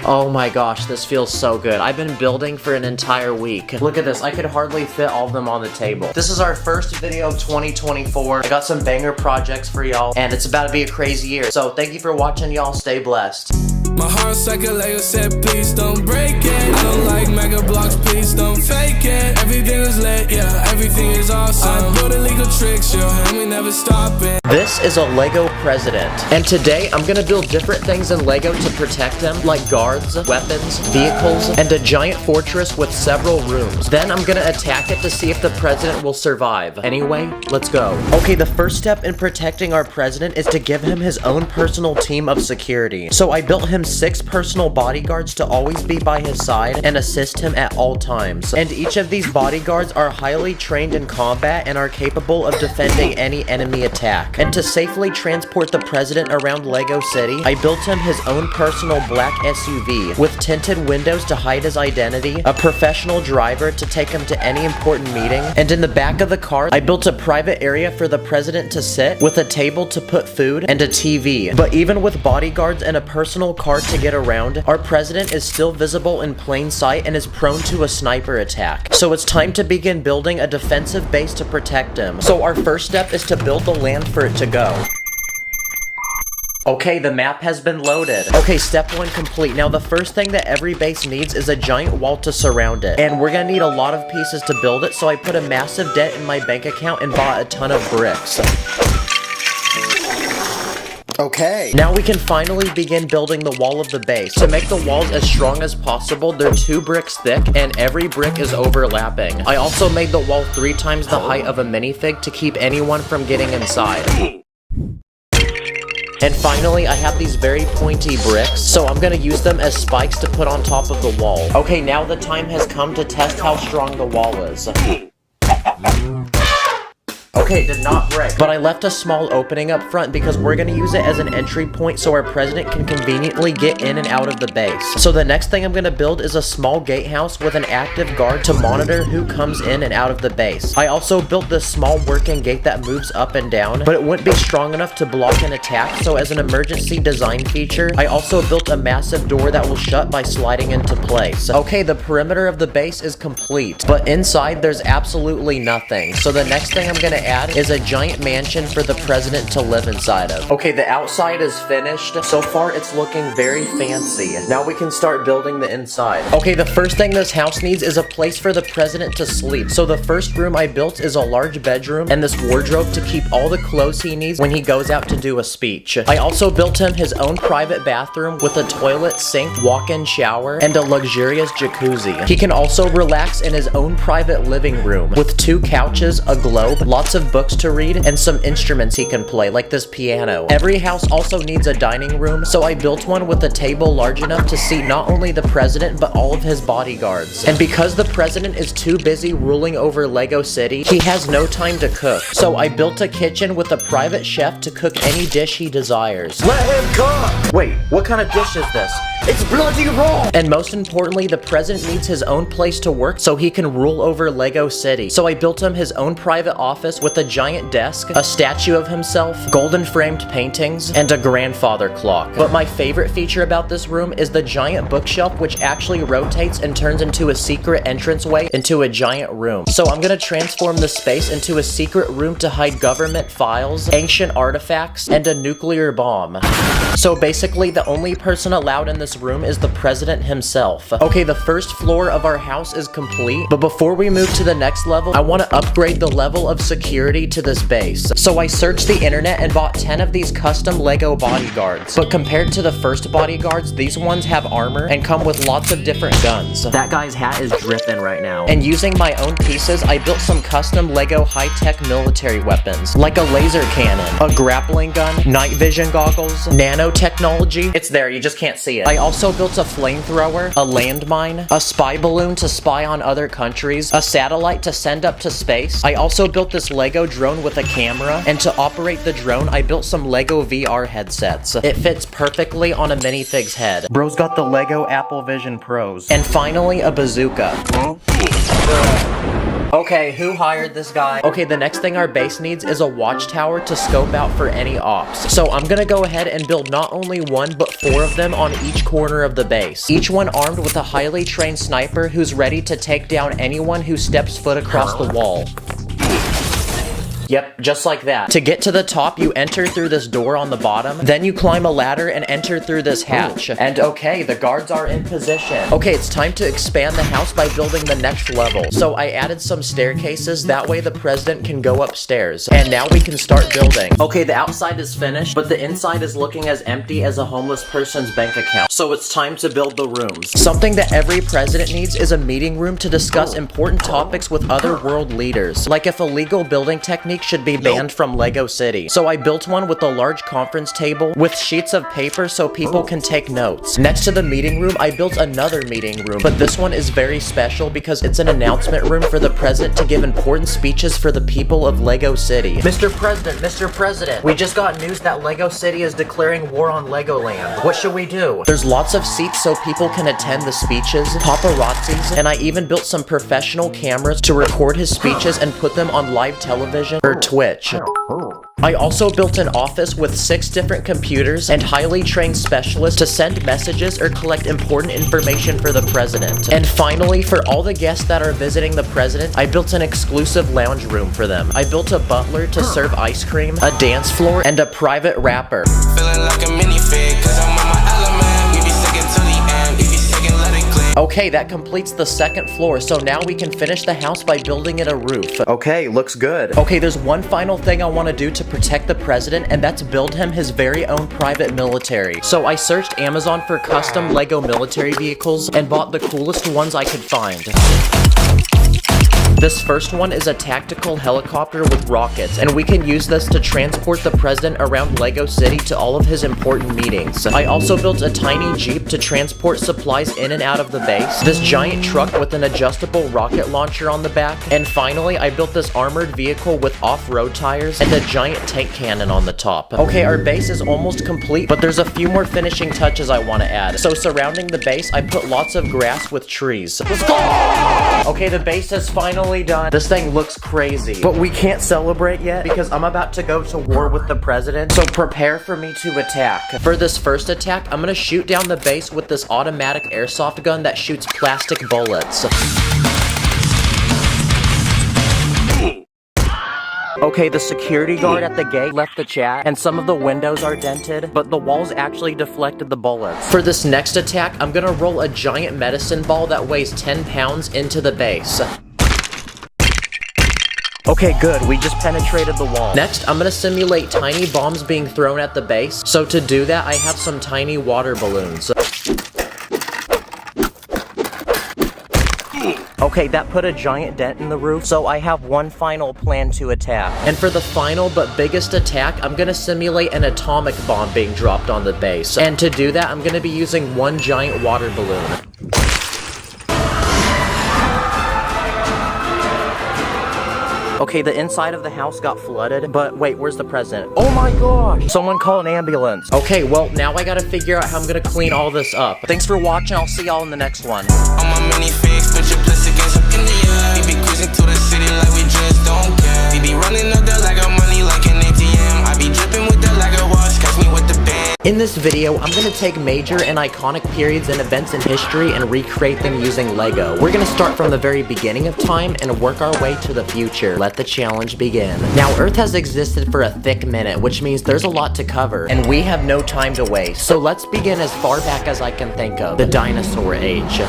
Oh my gosh, this feels so good. I've been building for an entire week. Look at this, I could hardly fit all of them on the table. This is our first video of 2024. I got some banger projects for y'all, and it's about to be a crazy year. So thank you for watching, y'all. Stay blessed. My heart's like a Lego set, please don't break it. I don't like mega blocks, please don't fake it. Everything is lit, yeah, everything is awesome. I build illegal tricks, yo, and we never stop it. This is a Lego president, and today I'm gonna build different things in Lego to protect him, like guards, weapons, vehicles, and a giant fortress with several rooms. Then I'm gonna attack it to see if the president will survive. Anyway, let's go. Okay, the first step in protecting our president is to give him his own personal team of security. So I built him 6 personal bodyguards to always be by his side and assist him at all times. And each of these bodyguards are highly trained in combat and are capable of defending any enemy attack. And to safely transport the president around Lego City, I built him his own personal black SUV with tinted windows to hide his identity, a professional driver to take him to any important meeting, and in the back of the car, I built a private area for the president to sit with a table to put food and a TV. But even with bodyguards and a personal car to get around, our president is still visible in plain sight and is prone to a sniper attack. So it's time to begin building a defensive base to protect him. So our first step is to build the land for it to go. Okay, the map has been loaded. Okay, step 1 complete. Now the first thing that every base needs is a giant wall to surround it. And we're gonna need a lot of pieces to build it, so I put a massive debt in my bank account and bought a ton of bricks. Okay. Now we can finally begin building the wall of the base. To make the walls as strong as possible, they're 2 bricks thick and every brick is overlapping. I also made the wall 3 times the height of a minifig to keep anyone from getting inside. And finally, I have these very pointy bricks, so I'm gonna use them as spikes to put on top of the wall. Okay, now the time has come to test how strong the wall is. Okay, did not break. But I left a small opening up front because we're gonna use it as an entry point so our president can conveniently get in and out of the base. So the next thing I'm gonna build is a small gatehouse with an active guard to monitor who comes in and out of the base. I also built this small working gate that moves up and down, but it wouldn't be strong enough to block an attack, so as an emergency design feature, I also built a massive door that will shut by sliding into place. Okay, the perimeter of the base is complete, but inside there's absolutely nothing. So the next thing I'm gonna add is a giant mansion for the president to live inside of. Okay, the outside is finished. So far, it's looking very fancy. Now we can start building the inside. Okay, the first thing this house needs is a place for the president to sleep. So the first room I built is a large bedroom and this wardrobe to keep all the clothes he needs when he goes out to do a speech. I also built him his own private bathroom with a toilet, sink, walk-in shower, and a luxurious jacuzzi. He can also relax in his own private living room with 2 couches, a globe, lots of books to read, and some instruments he can play, like this piano. Every house also needs a dining room, so I built one with a table large enough to seat not only the president, but all of his bodyguards. And because the president is too busy ruling over Lego City, he has no time to cook. So I built a kitchen with a private chef to cook any dish he desires. Let him cook! Wait, what kind of dish is this? It's bloody raw! And most importantly, the president needs his own place to work so he can rule over Lego City. So I built him his own private office with a giant desk, a statue of himself, golden framed paintings, and a grandfather clock. But my favorite feature about this room is the giant bookshelf, which actually rotates and turns into a secret entranceway into a giant room. So I'm gonna transform this space into a secret room to hide government files, ancient artifacts, and a nuclear bomb. So basically, the only person allowed in this room is the president himself. Okay, the first floor of our house is complete, but before we move to the next level, I want to upgrade the level of security to this base. So I searched the internet and bought 10 of these custom Lego bodyguards. But compared to the first bodyguards, these ones have armor and come with lots of different guns. That guy's hat is dripping right now. And using my own pieces, I built some custom Lego high-tech military weapons, like a laser cannon, a grappling gun, night vision goggles, nanotechnology. It's there, you just can't see it. I also built a flamethrower, a landmine, a spy balloon to spy on other countries, a satellite to send up to space. I also built this Lego drone with a camera, and to operate the drone, I built some Lego VR headsets. It fits perfectly on a minifig's head. Bro's got the Lego Apple Vision Pros. And finally, a bazooka. Okay, who hired this guy? Okay, the next thing our base needs is a watchtower to scope out for any ops. So I'm gonna go ahead and build not only 1, but 4 of them on each corner of the base. Each one armed with a highly trained sniper who's ready to take down anyone who steps foot across the wall. Yep, just like that. To get to the top, you enter through this door on the bottom, then you climb a ladder and enter through this hatch. And okay, the guards are in position. Okay, it's time to expand the house by building the next level. So I added some staircases, that way the president can go upstairs. And now we can start building. Okay, the outside is finished, but the inside is looking as empty as a homeless person's bank account. So it's time to build the rooms. Something that every president needs is a meeting room to discuss important topics with other world leaders. Like if a legal building technique technique should be banned from Lego City. So I built one with a large conference table with sheets of paper so people can take notes. Next to the meeting room, I built another meeting room, but this one is very special because it's an announcement room for the president to give important speeches for the people of Lego City. Mr. President, we just got news that Lego City is declaring war on Legoland. What should we do? There's lots of seats so people can attend the speeches, paparazzis, and I even built some professional cameras to record his speeches and put them on live television or Twitch. I also built an office with 6 different computers and highly trained specialists to send messages or collect important information for the president. And finally, for all the guests that are visiting the president, I built an exclusive lounge room for them. I built a butler to serve ice cream, a dance floor, and a private rapper. Feeling like a minifig, 'cause I'm on my element. We be sticking to the end, we be sticking, let it click. Okay, that completes the second floor, so now we can finish the house by building it a roof. Okay, looks good. Okay, there's one final thing I want to do to protect the president, and that's build him his very own private military. So I searched Amazon for custom Lego military vehicles and bought the coolest ones I could find. This first one is a tactical helicopter with rockets, and we can use this to transport the president around Lego City to all of his important meetings. I also built a tiny jeep to transport supplies in and out of the base, this giant truck with an adjustable rocket launcher on the back, and finally I built this armored vehicle with off-road tires and a giant tank cannon on the top. Okay, our base is almost complete, but there's a few more finishing touches I want to add. So surrounding the base, I put lots of grass with trees. Let's go! Okay, the base is finally done. This thing looks crazy, but we can't celebrate yet because I'm about to go to war with the president, so prepare for me to attack. For this first attack, I'm gonna shoot down the base with this automatic airsoft gun that shoots plastic bullets. Okay, the security guard at the gate left the chat, and some of the windows are dented, but the walls actually deflected the bullets. For this next attack, I'm gonna roll a giant medicine ball that weighs 10 pounds into the base. Okay, good, we just penetrated the wall. Next, I'm gonna simulate tiny bombs being thrown at the base. So to do that, I have some tiny water balloons. Okay, that put a giant dent in the roof, so I have one final plan to attack. And for the final but biggest attack, I'm gonna simulate an atomic bomb being dropped on the base. And to do that, I'm gonna be using one giant water balloon. Okay, the inside of the house got flooded, but wait, where's the president? Oh my gosh! Someone call an ambulance. Okay, well, now I gotta figure out how I'm gonna clean all this up. Thanks for watching, I'll see y'all in the next one. On my minifigs, put your plastic against up in the air. We be cruising to the city like we just don't care. We be running up the like our money like an ATM. I be dripping with the like a wash, catch me with the band. In this video, I'm gonna take major and iconic periods and events in history and recreate them using Lego. We're gonna start from the very beginning of time and work our way to the future. Let the challenge begin. Now, Earth has existed for a thick minute, which means there's a lot to cover, and we have no time to waste. So let's begin as far back as I can think of, the dinosaur age.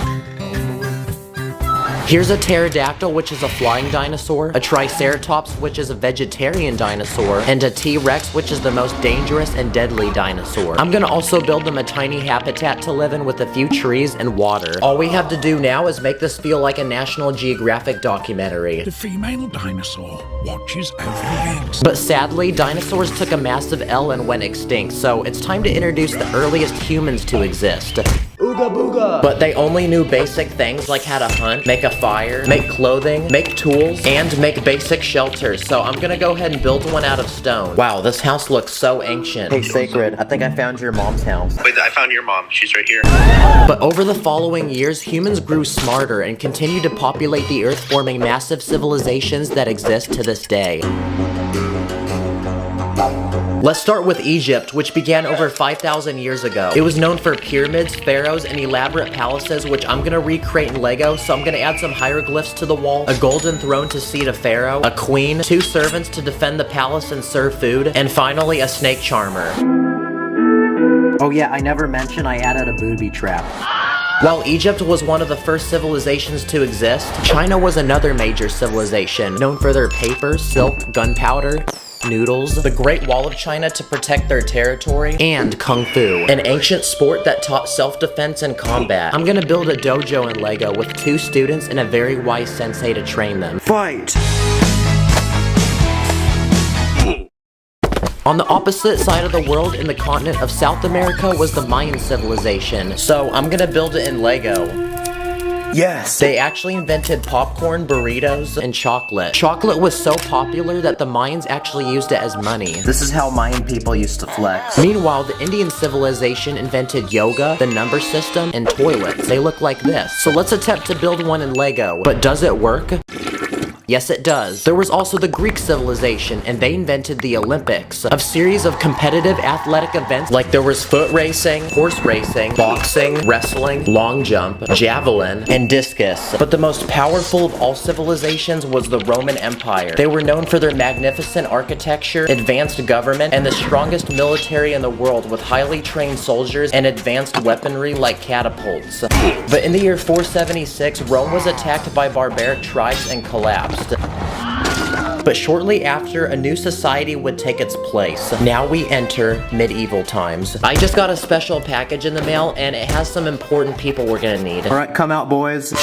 Here's a pterodactyl, which is a flying dinosaur, a triceratops, which is a vegetarian dinosaur, and a T-Rex, which is the most dangerous and deadly dinosaur. I'm gonna also build them a tiny habitat to live in with a few trees and water. All we have to do now is make this feel like a National Geographic documentary. The female dinosaur watches over the eggs. But sadly, dinosaurs took a massive L and went extinct, so it's time to introduce the earliest humans to exist. Ooga booga! But they only knew basic things like how to hunt, make a fire, make clothing, make tools, and make basic shelters. So I'm gonna go ahead and build one out of stone. Wow, this house looks so ancient. Hey, Sacred, I think I found your mom's house. Wait, I found your mom. She's right here. But over the following years, humans grew smarter and continued to populate the earth, forming massive civilizations that exist to this day. Let's start with Egypt, which began over 5,000 years ago. It was known for pyramids, pharaohs, and elaborate palaces, which I'm gonna recreate in Lego, so I'm gonna add some hieroglyphs to the wall, a golden throne to seat a pharaoh, a queen, 2 servants to defend the palace and serve food, and finally a snake charmer. Oh yeah, I never mentioned I added a booby trap. While Egypt was one of the first civilizations to exist, China was another major civilization, known for their paper, silk, gunpowder, noodles, the Great Wall of China to protect their territory, and Kung Fu, an ancient sport that taught self-defense and combat. I'm gonna build a dojo in Lego with 2 students and a very wise sensei to train them. Fight! On the opposite side of the world in the continent of South America was the Mayan civilization. So I'm gonna build it in Lego. Yes! They actually invented popcorn, burritos, and chocolate. Chocolate was so popular that the Mayans actually used it as money. This is how Mayan people used to flex. Meanwhile, the Indian civilization invented yoga, the number system, and toilets. They look like this. So let's attempt to build one in Lego. But does it work? Yes, it does. There was also the Greek civilization, and they invented the Olympics, a series of competitive athletic events like there was foot racing, horse racing, boxing, wrestling, long jump, javelin, and discus. But the most powerful of all civilizations was the Roman Empire. They were known for their magnificent architecture, advanced government, and the strongest military in the world with highly trained soldiers and advanced weaponry like catapults. But in the year 476, Rome was attacked by barbaric tribes and collapsed. But shortly after, a new society would take its place. Now we enter medieval times. I just got a special package in the mail, and it has some important people we're gonna need. Alright, come out, boys.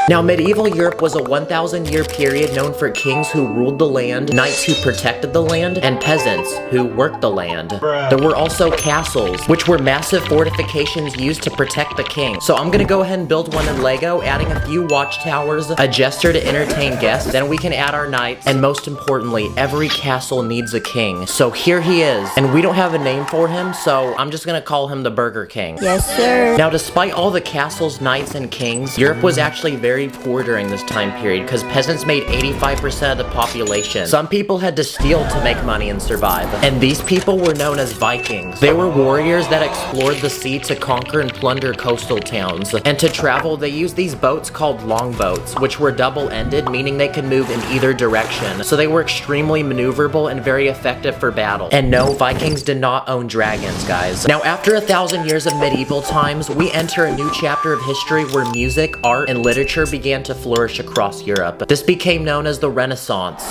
Now, medieval Europe was a 1,000-year period known for kings who ruled the land, knights who protected the land, and peasants who worked the land. There were also castles, which were massive fortifications used to protect the king. So I'm gonna go ahead and build one in Lego, adding a few watchtowers, a jester to entertain guests, then we can add our knights, and most importantly, every castle needs a king. So here he is, and we don't have a name for him, so I'm just gonna call him the Burger King. Yes, sir. Now, despite all the castles, knights, and kings, Europe was actually very poor during this time period because peasants made 85% of the population. Some people had to steal to make money and survive. And these people were known as Vikings. They were warriors that explored the sea to conquer and plunder coastal towns. And to travel, they used these boats called longboats, which were double-ended, meaning they could move in either direction. So they were extremely maneuverable and very effective for battle. And no, Vikings did not own dragons, guys. Now, after 1,000 years of medieval times, we enter a new chapter of history where music, art, and literature began to flourish across Europe. This became known as the Renaissance.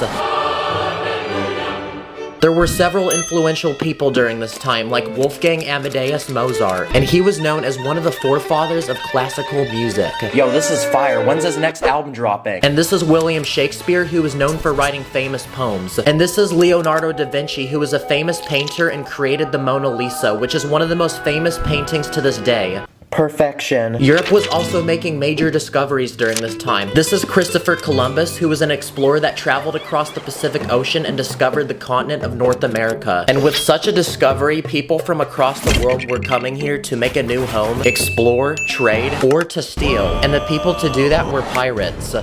There were several influential people during this time, like Wolfgang Amadeus Mozart, and he was known as one of the forefathers of classical music. Yo, this is fire. When's his next album dropping? And this is William Shakespeare, who is known for writing famous poems. And this is Leonardo da Vinci, who is a famous painter and created the Mona Lisa, which is one of the most famous paintings to this day. Perfection. Europe was also making major discoveries during this time. This is Christopher Columbus, who was an explorer that traveled across the Pacific Ocean and discovered the continent of North America. And with such a discovery, people from across the world were coming here to make a new home, explore, trade, or to steal. And the people to do that were pirates.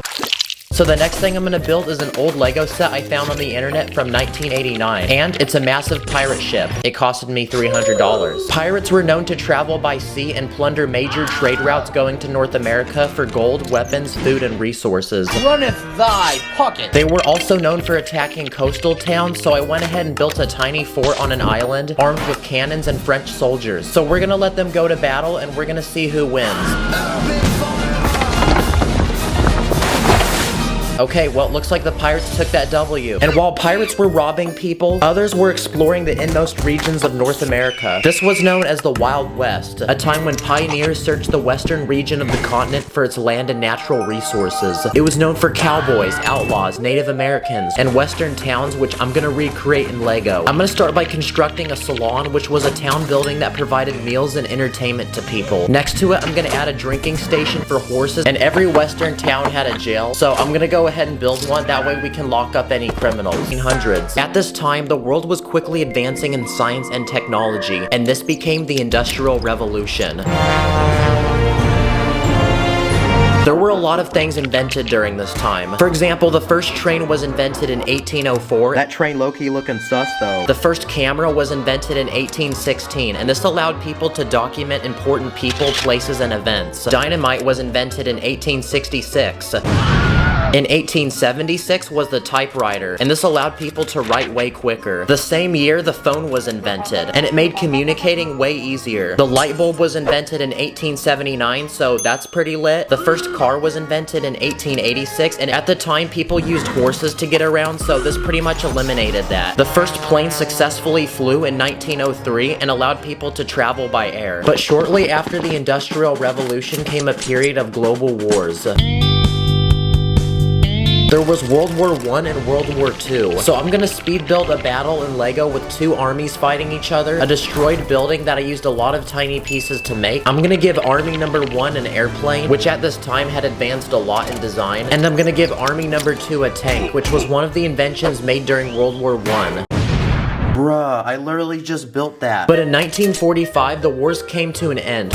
So the next thing I'm gonna build is an old Lego set I found on the internet from 1989. And it's a massive pirate ship. It costed me $300. Pirates were known to travel by sea and plunder major trade routes going to North America for gold, weapons, food, and resources. Runneth thy pocket. They were also known for attacking coastal towns, so I went ahead and built a tiny fort on an island armed with cannons and French soldiers. So we're gonna let them go to battle and we're gonna see who wins. Okay, well, it looks like the pirates took that W. And while pirates were robbing people, others were exploring the inmost regions of North America. This was known as the Wild West, a time when pioneers searched the western region of the continent for its land and natural resources. It was known for cowboys, outlaws, Native Americans, and western towns, which I'm gonna recreate in Lego. I'm gonna start by constructing a salon, which was a town building that provided meals and entertainment to people. Next to it, I'm gonna add a drinking station for horses, and every western town had a jail, so I'm gonna go ahead and build one, that way we can lock up any criminals. 1800s. At this time, the world was quickly advancing in science and technology, and this became the Industrial Revolution. There were a lot of things invented during this time. For example, the first train was invented in 1804. That train low-key looking sus, though. The first camera was invented in 1816, and this allowed people to document important people, places, and events. Dynamite was invented in 1866. In 1876 was the typewriter, and this allowed people to write way quicker. The same year, the phone was invented, and it made communicating way easier. The light bulb was invented in 1879, so that's pretty lit. The first car was invented in 1886, and at the time, people used horses to get around, so this pretty much eliminated that. The first plane successfully flew in 1903 and allowed people to travel by air. But shortly after the Industrial Revolution came a period of global wars. There was World War I and World War II. So I'm gonna speed build a battle in Lego with two armies fighting each other, a destroyed building that I used a lot of tiny pieces to make. I'm gonna give army number 1 an airplane, which at this time had advanced a lot in design. And I'm gonna give army number 2 a tank, which was one of the inventions made during World War I. Bruh, I literally just built that. But in 1945, the wars came to an end.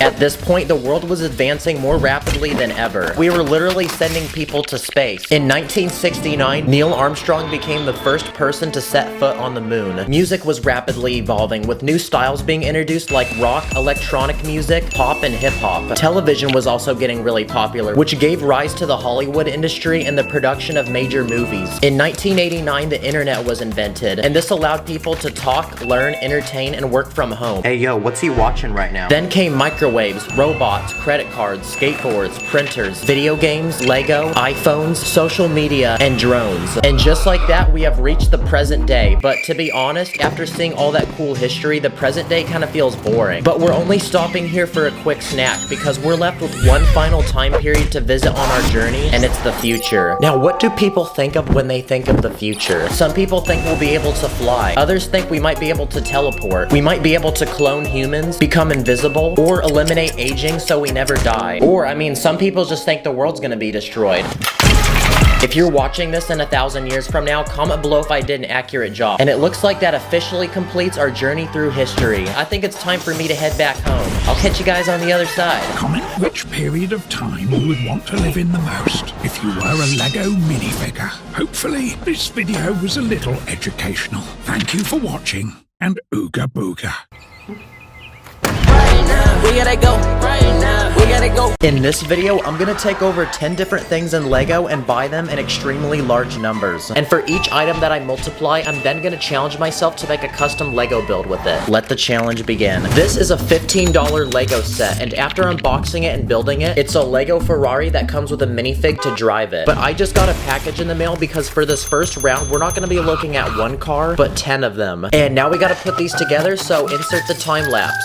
At this point, the world was advancing more rapidly than ever. We were literally sending people to space. In 1969, Neil Armstrong became the first person to set foot on the moon. Music was rapidly evolving, with new styles being introduced like rock, electronic music, pop, and hip-hop. Television was also getting really popular, which gave rise to the Hollywood industry and the production of major movies. In 1989, the internet was invented, and this allowed people to talk, learn, entertain, and work from home. Hey yo, what's he watching right now? Then came microwaves, robots, credit cards, skateboards, printers, video games, Lego, iPhones, social media, and drones. And just like that, we have reached the present day. But to be honest, after seeing all that cool history, the present day kind of feels boring. But we're only stopping here for a quick snack because we're left with one final time period to visit on our journey, and it's the future. Now, what do people think of when they think of the future? Some people think we'll be able to fly. Others think we might be able to teleport. We might be able to clone humans, become invisible, or eliminate aging so we never die. Or, I mean, some people just think the world's gonna be destroyed. If you're watching this in 1,000 years from now, comment below if I did an accurate job. And it looks like that officially completes our journey through history. I think it's time for me to head back home. I'll catch you guys on the other side. Comment which period of time you would want to live in the most if you were a Lego minifigure. Hopefully, this video was a little educational. Thank you for watching, and Ooga Booga. We gotta go right now. We gotta go. In this video, I'm gonna take over 10 different things in Lego and buy them in extremely large numbers. And for each item that I multiply, I'm then gonna challenge myself to make a custom Lego build with it. Let the challenge begin. This is a $15 Lego set, and after unboxing it and building it, it's a Lego Ferrari that comes with a minifig to drive it. But I just got a package in the mail because for this first round, we're not gonna be looking at one car, but 10 of them. And now we gotta put these together, so insert the time lapse.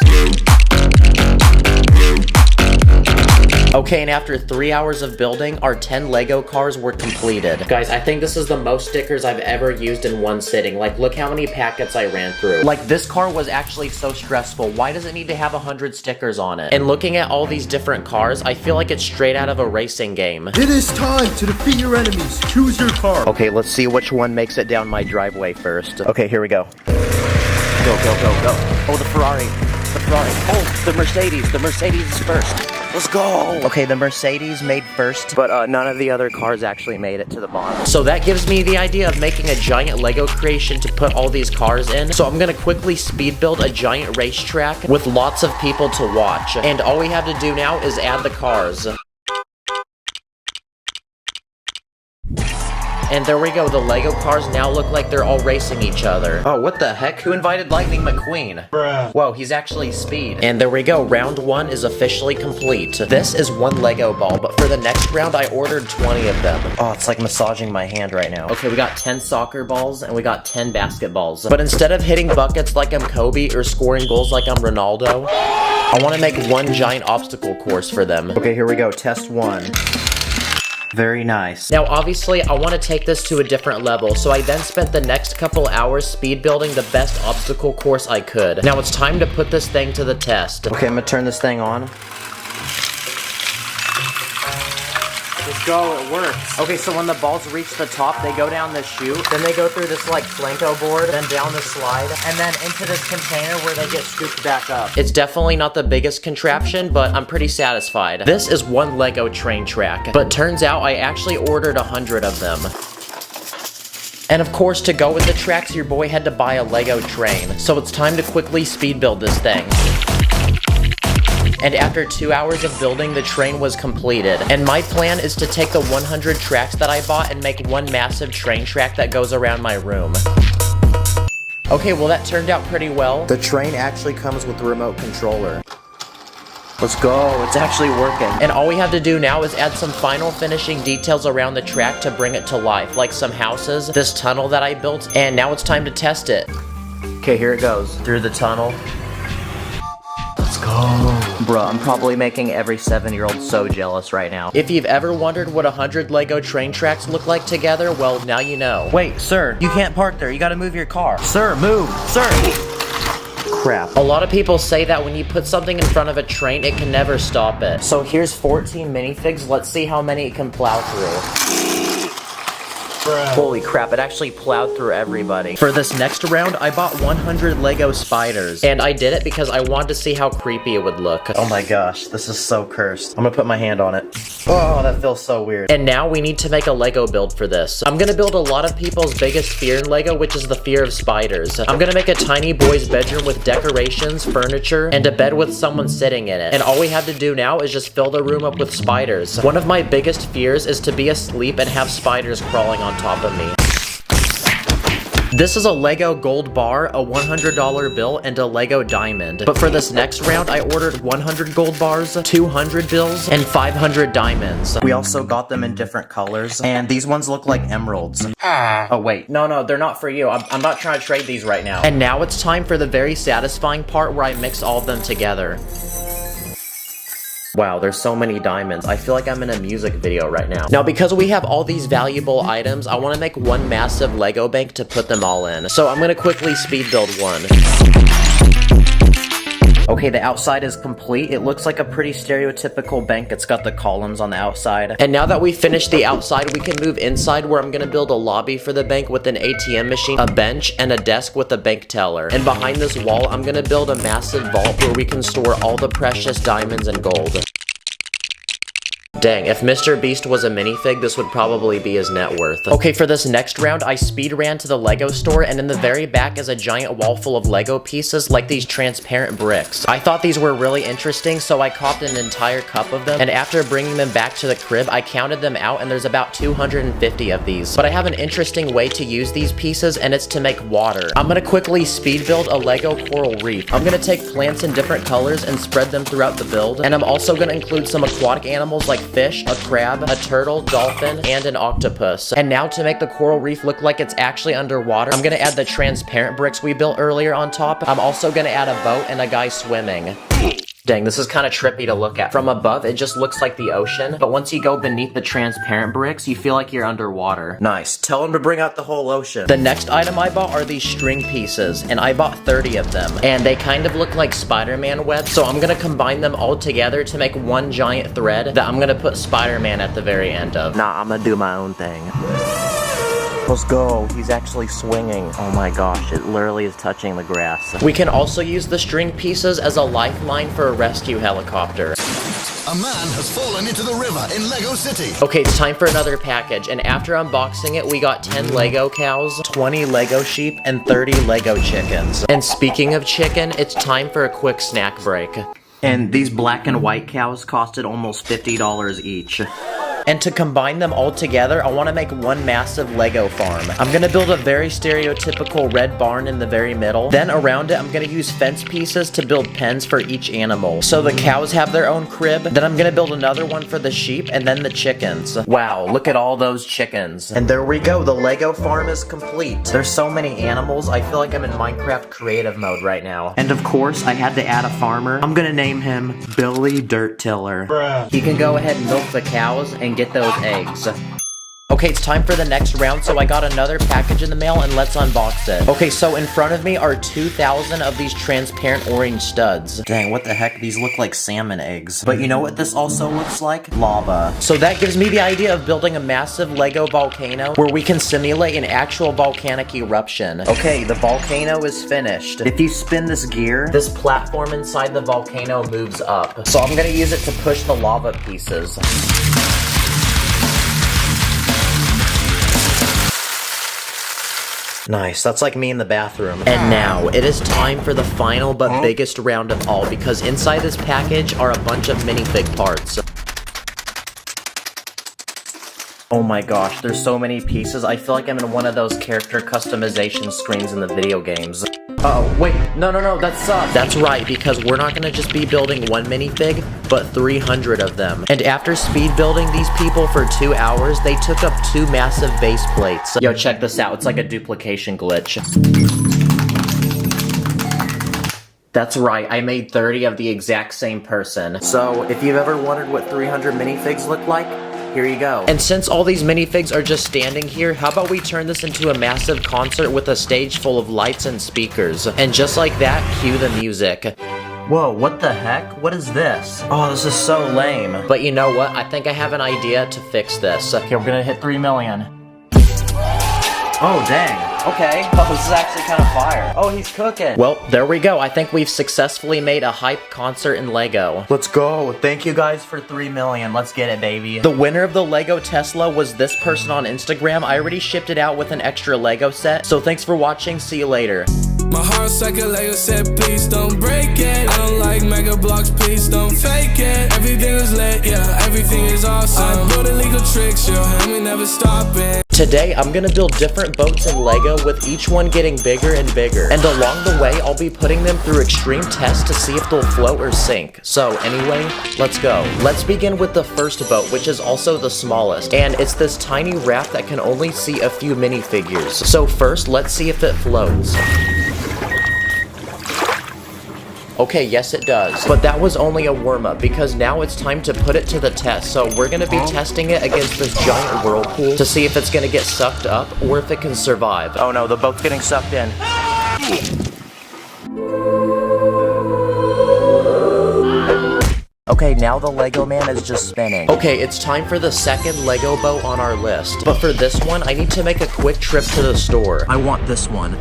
Okay, and after 3 hours of building, our 10 Lego cars were completed. Guys, I think this is the most stickers I've ever used in one sitting. Like, look how many packets I ran through. Like, this car was actually so stressful. Why does it need to have 100 stickers on it? And looking at all these different cars, I feel like it's straight out of a racing game. It is time to defeat your enemies. Choose your car. Okay, let's see which one makes it down my driveway first. Okay, here we go. Go, go, go, go. Oh, the Ferrari. The Ferrari. Oh, the Mercedes. The Mercedes is first. Let's go! Okay, the Mercedes made first, but none of the other cars actually made it to the bottom. So that gives me the idea of making a giant Lego creation to put all these cars in. So I'm gonna quickly speed build a giant racetrack with lots of people to watch. And all we have to do now is add the cars. And there we go, the Lego cars now look like they're all racing each other. Oh, what the heck? Who invited Lightning McQueen? Bruh. Whoa, he's actually Speed. And there we go, round 1 is officially complete. This is one Lego ball, but for the next round, I ordered 20 of them. Oh, it's like massaging my hand right now. Okay, we got 10 soccer balls, and we got 10 basketballs. But instead of hitting buckets like I'm Kobe, or scoring goals like I'm Ronaldo, I want to make one giant obstacle course for them. Okay, here we go, test 1. Very nice. Now, obviously, I want to take this to a different level, so I then spent the next couple hours speed building the best obstacle course I could. Now, it's time to put this thing to the test. Okay, I'm gonna turn this thing on. Let's go, it works. Okay, so when the balls reach the top, they go down this chute, then they go through this like Plinko board, then down the slide, and then into this container where they get scooped back up. It's definitely not the biggest contraption, but I'm pretty satisfied. This is one Lego train track, but turns out I actually ordered 100 of them. And of course, to go with the tracks, your boy had to buy a Lego train. So it's time to quickly speed build this thing. And after 2 hours of building, the train was completed. And my plan is to take the 100 tracks that I bought and make one massive train track that goes around my room. Okay, well that turned out pretty well. The train actually comes with a remote controller. Let's go, it's actually working. And all we have to do now is add some final finishing details around the track to bring it to life, like some houses, this tunnel that I built, and now it's time to test it. Okay, here it goes. Through the tunnel. Let's go. Bruh, I'm probably making every 7-year-old so jealous right now. If you've ever wondered what 100 Lego train tracks look like together, well, now you know. Wait, sir, you can't park there. You gotta move your car. Sir, move. Sir. Crap. A lot of people say that when you put something in front of a train, it can never stop it. So here's 14 minifigs. Let's see how many it can plow through. Holy crap, it actually plowed through everybody. For this next round, I bought 100 Lego spiders. And I did it because I wanted to see how creepy it would look. Oh my gosh, this is so cursed. I'm gonna put my hand on it. Oh, that feels so weird. And now we need to make a Lego build for this. I'm gonna build a lot of people's biggest fear in Lego, which is the fear of spiders. I'm gonna make a tiny boy's bedroom with decorations, furniture, and a bed with someone sitting in it. And all we have to do now is just fill the room up with spiders. One of my biggest fears is to be asleep and have spiders crawling on top of me. This is a Lego gold bar, a $100 bill, and a Lego diamond. But for this next round, I ordered 100 gold bars, 200 bills, and 500 diamonds. We also got them in different colors, and these ones look like emeralds. Oh wait, no, they're not for you. I'm not trying to trade these right now. And now it's time for the very satisfying part where I mix all of them together. Wow, there's so many diamonds. I feel like I'm in a music video right now. Now, because we have all these valuable items, I want to make one massive Lego bank to put them all in. So I'm going to quickly speed build one. Okay, the outside is complete. It looks like a pretty stereotypical bank. It's got the columns on the outside. And now that we finished the outside, we can move inside where I'm gonna build a lobby for the bank with an ATM machine, a bench, and a desk with a bank teller. And behind this wall, I'm gonna build a massive vault where we can store all the precious diamonds and gold. Dang, if Mr. Beast was a minifig, this would probably be his net worth. Okay, for this next round, I speed ran to the Lego store, and in the very back is a giant wall full of Lego pieces, like these transparent bricks. I thought these were really interesting, so I copped an entire cup of them, and after bringing them back to the crib, I counted them out, and there's about 250 of these. But I have an interesting way to use these pieces, and it's to make water. I'm gonna quickly speed build a Lego coral reef. I'm gonna take plants in different colors and spread them throughout the build, and I'm also gonna include some aquatic animals like fish, a crab, a turtle, dolphin, and an octopus. And now to make the coral reef look like it's actually underwater, I'm gonna add the transparent bricks we built earlier on top. I'm also gonna add a boat and a guy swimming. Dang, this is kind of trippy to look at. From above, it just looks like the ocean, but once you go beneath the transparent bricks, you feel like you're underwater. Nice. Tell him to bring out the whole ocean. The next item I bought are these string pieces, and I bought 30 of them. And they kind of look like Spider-Man webs, so I'm gonna combine them all together to make one giant thread that I'm gonna put Spider-Man at the very end of. Nah, I'm gonna do my own thing. Let's go. He's actually swinging. Oh my gosh, it literally is touching the grass. We can also use the string pieces as a lifeline for a rescue helicopter. A man has fallen into the river in Lego City. Okay, it's time for another package, and after unboxing it, we got 10 Lego cows, 20 Lego sheep, and 30 Lego chickens. And speaking of chicken, it's time for a quick snack break. And these black and white cows costed almost $50 each. And to combine them all together, I want to make one massive Lego farm. I'm going to build a very stereotypical red barn in the very middle. Then around it, I'm going to use fence pieces to build pens for each animal. So the cows have their own crib. Then I'm going to build another one for the sheep and then the chickens. Wow, look at all those chickens. And there we go, the Lego farm is complete. There's so many animals, I feel like I'm in Minecraft creative mode right now. And of course, I had to add a farmer. I'm going to name him Billy Dirt Tiller. Bruh. He can go ahead and milk the cows and get those eggs. Okay, it's time for the next round, so I got another package in the mail, and let's unbox it. Okay, so in front of me are 2,000 of these transparent orange studs. Dang, what the heck? These look like salmon eggs. But you know what this also looks like? Lava. So that gives me the idea of building a massive Lego volcano where we can simulate an actual volcanic eruption. Okay, the volcano is finished. If you spin this gear, this platform inside the volcano moves up. So I'm gonna use it to push the lava pieces. Nice, that's like me in the bathroom. And now, it is time for the final but biggest round of all, because inside this package are a bunch of minifig parts. Oh my gosh, there's so many pieces. I feel like I'm in one of those character customization screens in the video games. Oh, wait, no, that sucks. That's right, because we're not gonna just be building one minifig, but 300 of them. And after speed building these people for 2 hours, they took up 2 massive base plates. Yo, check this out, it's like a duplication glitch. That's right, I made 30 of the exact same person. So, if you've ever wondered what 300 minifigs look like, here you go. And since all these minifigs are just standing here, how about we turn this into a massive concert with a stage full of lights and speakers? And just like that, cue the music. Whoa, what the heck? What is this? Oh, this is so lame. But you know what? I think I have an idea to fix this. Okay, we're gonna hit 3 million. Oh, dang. Okay. Oh, this is actually kind of fire. Oh, he's cooking. Well, there we go. I think we've successfully made a hype concert in Lego. Let's go. Thank you guys for 3 million. Let's get it, baby. The winner of the Lego Tesla was this person on Instagram. I already shipped it out with an extra Lego set. So thanks for watching. See you later. My heart's like a Lego set, please don't break it. I don't like mega blocks, please don't fake it. Everything is lit, yeah, everything is awesome. I build illegal tricks, yo, and we never stopping. Today, I'm gonna build different boats in Lego with each one getting bigger and bigger. And along the way, I'll be putting them through extreme tests to see if they'll float or sink. So anyway, let's go. Let's begin with the first boat, which is also the smallest. And it's this tiny raft that can only see a few minifigures. So first, let's see if it floats. Okay, yes it does. But that was only a warm-up, because now it's time to put it to the test. So we're gonna be testing it against this giant whirlpool to see if it's gonna get sucked up or if it can survive. Oh no, the boat's getting sucked in. Okay, now the Lego man is just spinning. Okay, it's time for the second Lego boat on our list. But for this one, I need to make a quick trip to the store. I want this one.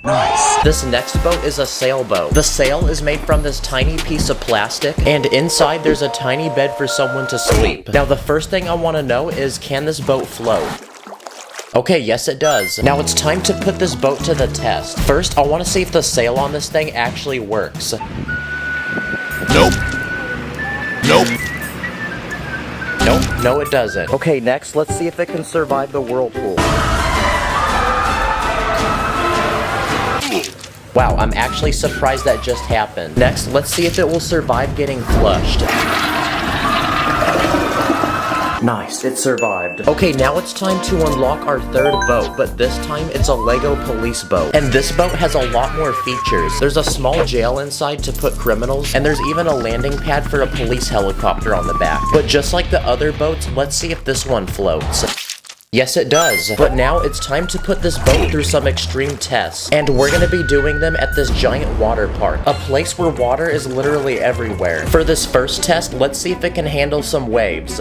Nice. This next boat is a sailboat. The sail is made from this tiny piece of plastic, and inside there's a tiny bed for someone to sleep. Now the first thing I want to know is, can this boat float? Okay, yes it does. Now it's time to put this boat to the test. First, I want to see if the sail on this thing actually works. Nope. Nope. Nope, no it doesn't. Okay, next, let's see if it can survive the whirlpool. Wow, I'm actually surprised that just happened. Next, let's see if it will survive getting flushed. Nice, it survived. Okay, now it's time to unlock our third boat, but this time it's a Lego police boat. And this boat has a lot more features. There's a small jail inside to put criminals, and there's even a landing pad for a police helicopter on the back. But just like the other boats, let's see if this one floats. Yes, it does. But now it's time to put this boat through some extreme tests. And we're gonna be doing them at this giant water park, a place where water is literally everywhere. For this first test, let's see if it can handle some waves.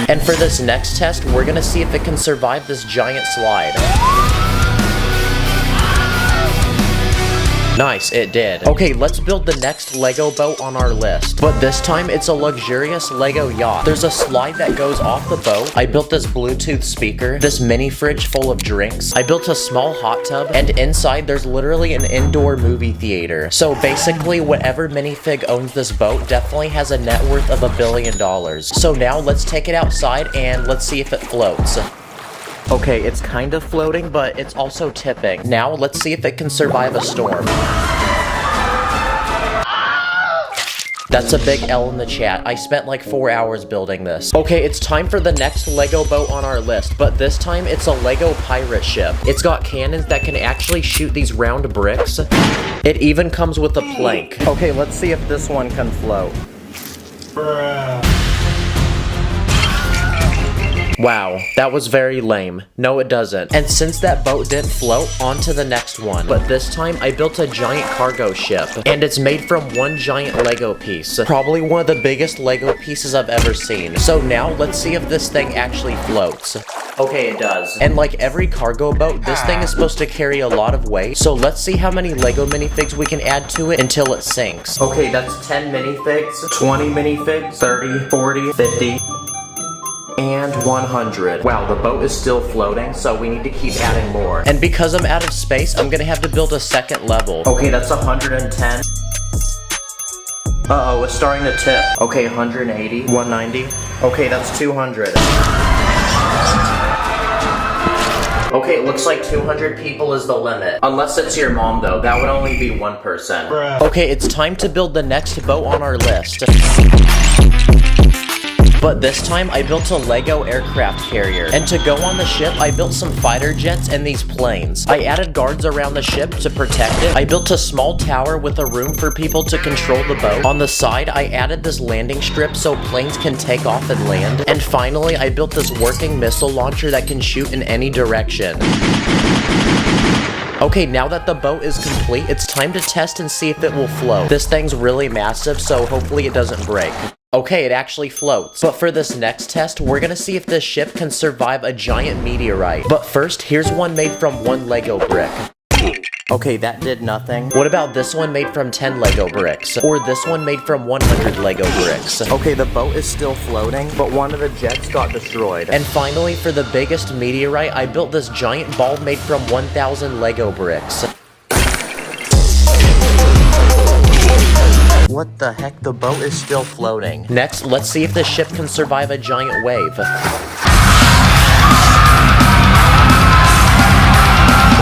And for this next test, we're gonna see if it can survive this giant slide. Nice, it did. Okay, let's build the next Lego boat on our list. But this time, it's a luxurious Lego yacht. There's a slide that goes off the boat. I built this Bluetooth speaker, this mini fridge full of drinks. I built a small hot tub, and inside there's literally an indoor movie theater. So basically, whatever minifig owns this boat definitely has a net worth of $1 billion. So now let's take it outside and let's see if it floats. Okay, it's kind of floating, but it's also tipping. Now, let's see if it can survive a storm. That's a big L in the chat. I spent like 4 hours building this. Okay, it's time for the next Lego boat on our list, but this time it's a Lego pirate ship. It's got cannons that can actually shoot these round bricks. It even comes with a plank. Okay, let's see if this one can float. Wow, that was very lame. No, it doesn't. And since that boat didn't float, on to the next one. But this time, I built a giant cargo ship. And it's made from one giant Lego piece. Probably one of the biggest Lego pieces I've ever seen. So now, let's see if this thing actually floats. Okay, it does. And like every cargo boat, this thing is supposed to carry a lot of weight. So let's see how many Lego minifigs we can add to it until it sinks. Okay, that's 10 minifigs, 20 minifigs, 30, 40, 50... and 100. Wow, the boat is still floating, so we need to keep adding more. And because I'm out of space, I'm gonna have to build a second level. Okay, that's 110. Uh-oh, it's starting to tip. Okay, 180, 190. Okay, that's 200. Okay, it looks like 200 people is the limit. Unless it's your mom, though. That would only be one person. Okay, it's time to build the next boat on our list. But this time, I built a Lego aircraft carrier. And to go on the ship, I built some fighter jets and these planes. I added guards around the ship to protect it. I built a small tower with a room for people to control the boat. On the side, I added this landing strip so planes can take off and land. And finally, I built this working missile launcher that can shoot in any direction. Okay, now that the boat is complete, it's time to test and see if it will float. This thing's really massive, so hopefully it doesn't break. Okay, it actually floats. But for this next test, we're gonna see if this ship can survive a giant meteorite. But first, here's one made from 1 Lego brick. Okay, that did nothing. What about this one made from 10 Lego bricks? Or this one made from 100 Lego bricks? Okay, the boat is still floating, but one of the jets got destroyed. And finally, for the biggest meteorite, I built this giant ball made from 1,000 Lego bricks. What the heck? The boat is still floating. Next, let's see if the ship can survive a giant wave.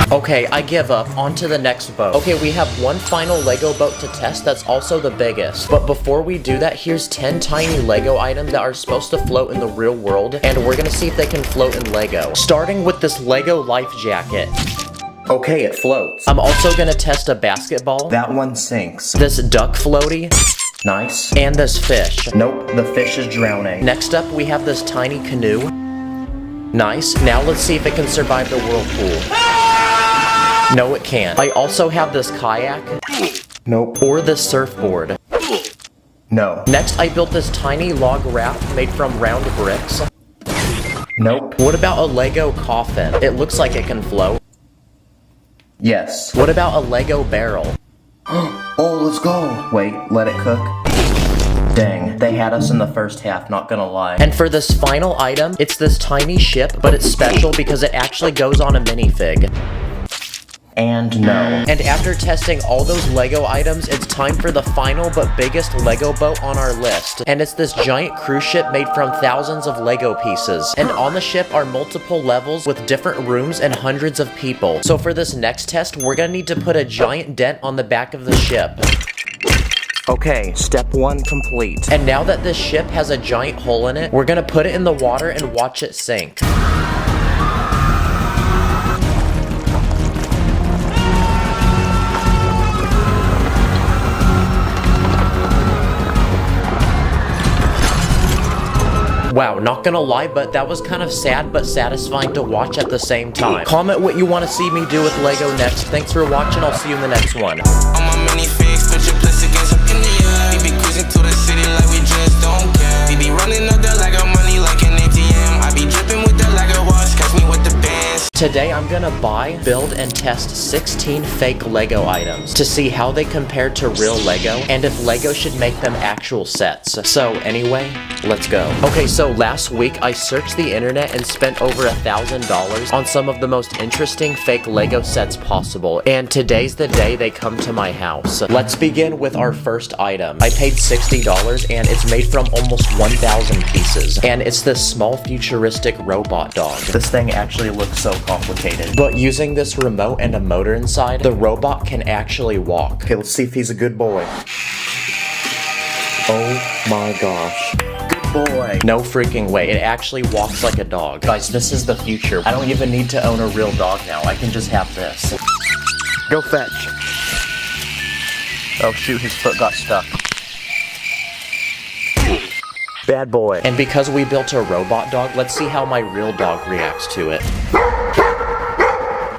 Okay, I give up. On to the next boat. Okay, we have one final Lego boat to test that's also the biggest. But before we do that, here's 10 tiny Lego items that are supposed to float in the real world, and we're gonna see if they can float in Lego. Starting with this Lego life jacket. Okay, it floats. I'm also gonna test a basketball. That one sinks. This duck floaty. Nice. And this fish. Nope, the fish is drowning. Next up, we have this tiny canoe. Nice. Now let's see if it can survive the whirlpool. No, it can't. I also have this kayak. Nope. Or this surfboard. No. Next, I built this tiny log raft made from round bricks. Nope. What about a Lego coffin? It looks like it can float. Yes. What about a Lego barrel? Oh, let's go. Wait, let it cook. Dang, they had us in the first half, not gonna lie. And for this final item, it's this tiny ship, but it's special because it actually goes on a minifig. And no. And after testing all those Lego items, it's time for the final but biggest Lego boat on our list. And it's this giant cruise ship made from thousands of Lego pieces. And on the ship are multiple levels with different rooms and hundreds of people. So for this next test, we're gonna need to put a giant dent on the back of the ship. Okay, step 1 complete. And now that this ship has a giant hole in it, we're gonna put it in the water and watch it sink. Wow, not gonna lie, but that was kind of sad but satisfying to watch at the same time. Comment what you want to see me do with Lego next. Thanks for watching, I'll see you in the next one. On my minifigs, put your place against up in the air. We be cruising to the city like we just don't care. We be running up the Lego money like an ATM. I be dripping with the Lego watch, catch me with the bands. Today I'm gonna buy, build, and test 16 fake Lego items to see how they compare to real Lego and if Lego should make them actual sets. So anyway, let's go. Okay, so last week I searched the internet and spent over $1,000 on some of the most interesting fake Lego sets possible, and today's the day they come to my house. Let's begin with our first item. I paid $60 and it's made from almost 1,000 pieces, and it's this small futuristic robot dog. This thing actually looks so complicated, but using this remote and a motor inside, the robot can actually walk. Okay, let's see if he's a good boy. Oh my gosh. Boy. No freaking way, it actually walks like a dog. Guys, this is the future. I don't even need to own a real dog now. I can just have this. Go fetch. Oh shoot, his foot got stuck. Bad boy. And because we built a robot dog, let's see how my real dog reacts to it.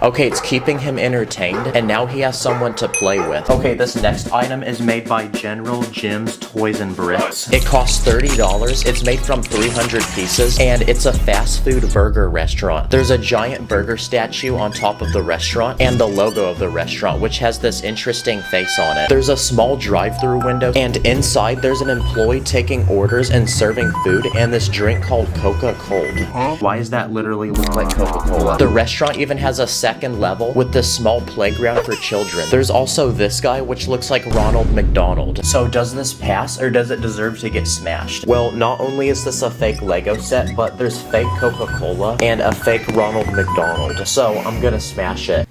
Okay, it's keeping him entertained, and now he has someone to play with. Okay, this next item is made by General Jim's Toys and Bricks. It costs $30, it's made from 300 pieces, and it's a fast food burger restaurant. There's a giant burger statue on top of the restaurant, and the logo of the restaurant, which has this interesting face on it. There's a small drive-through window, and inside there's an employee taking orders and serving food, and this drink called Coca-Cold. Huh? Why does that literally look like Coca-Cola? The restaurant even has a second level with this small playground for children. There's also this guy, which looks like Ronald McDonald. So does this pass, or does it deserve to get smashed? Well, not only is this a fake Lego set, but there's fake Coca-Cola and a fake Ronald McDonald. So I'm gonna smash it.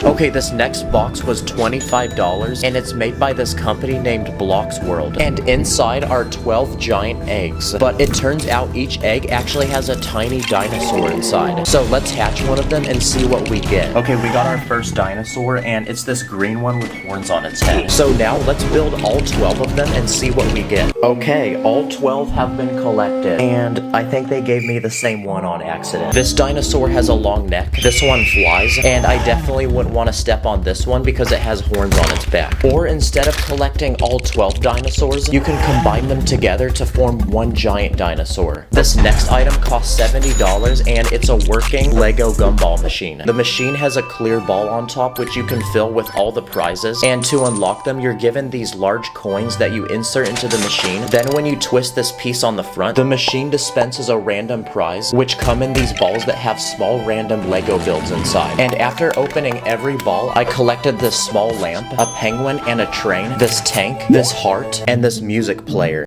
Okay, this next box was $25 and it's made by this company named Blocks World. And inside are 12 giant eggs. But it turns out each egg actually has a tiny dinosaur inside. So let's hatch one of them and see what we get. Okay, we got our first dinosaur, and it's this green one with horns on its head. So now let's build all 12 of them and see what we get. Okay, all 12 have been collected, and I think they gave me the same one on accident. This dinosaur has a long neck, this one flies, and I definitely wouldn't want to step on this one because it has horns on its back. Or instead of collecting all 12 dinosaurs, you can combine them together to form one giant dinosaur. This next item costs $70 and it's a working Lego gumball machine. The machine has a clear ball on top which you can fill with all the prizes, and to unlock them you're given these large coins that you insert into the machine. Then when you twist this piece on the front, the machine dispenses a random prize which come in these balls that have small random Lego builds inside. And after opening every ball, I collected this small lamp, a penguin and a train, this tank, this heart, and this music player.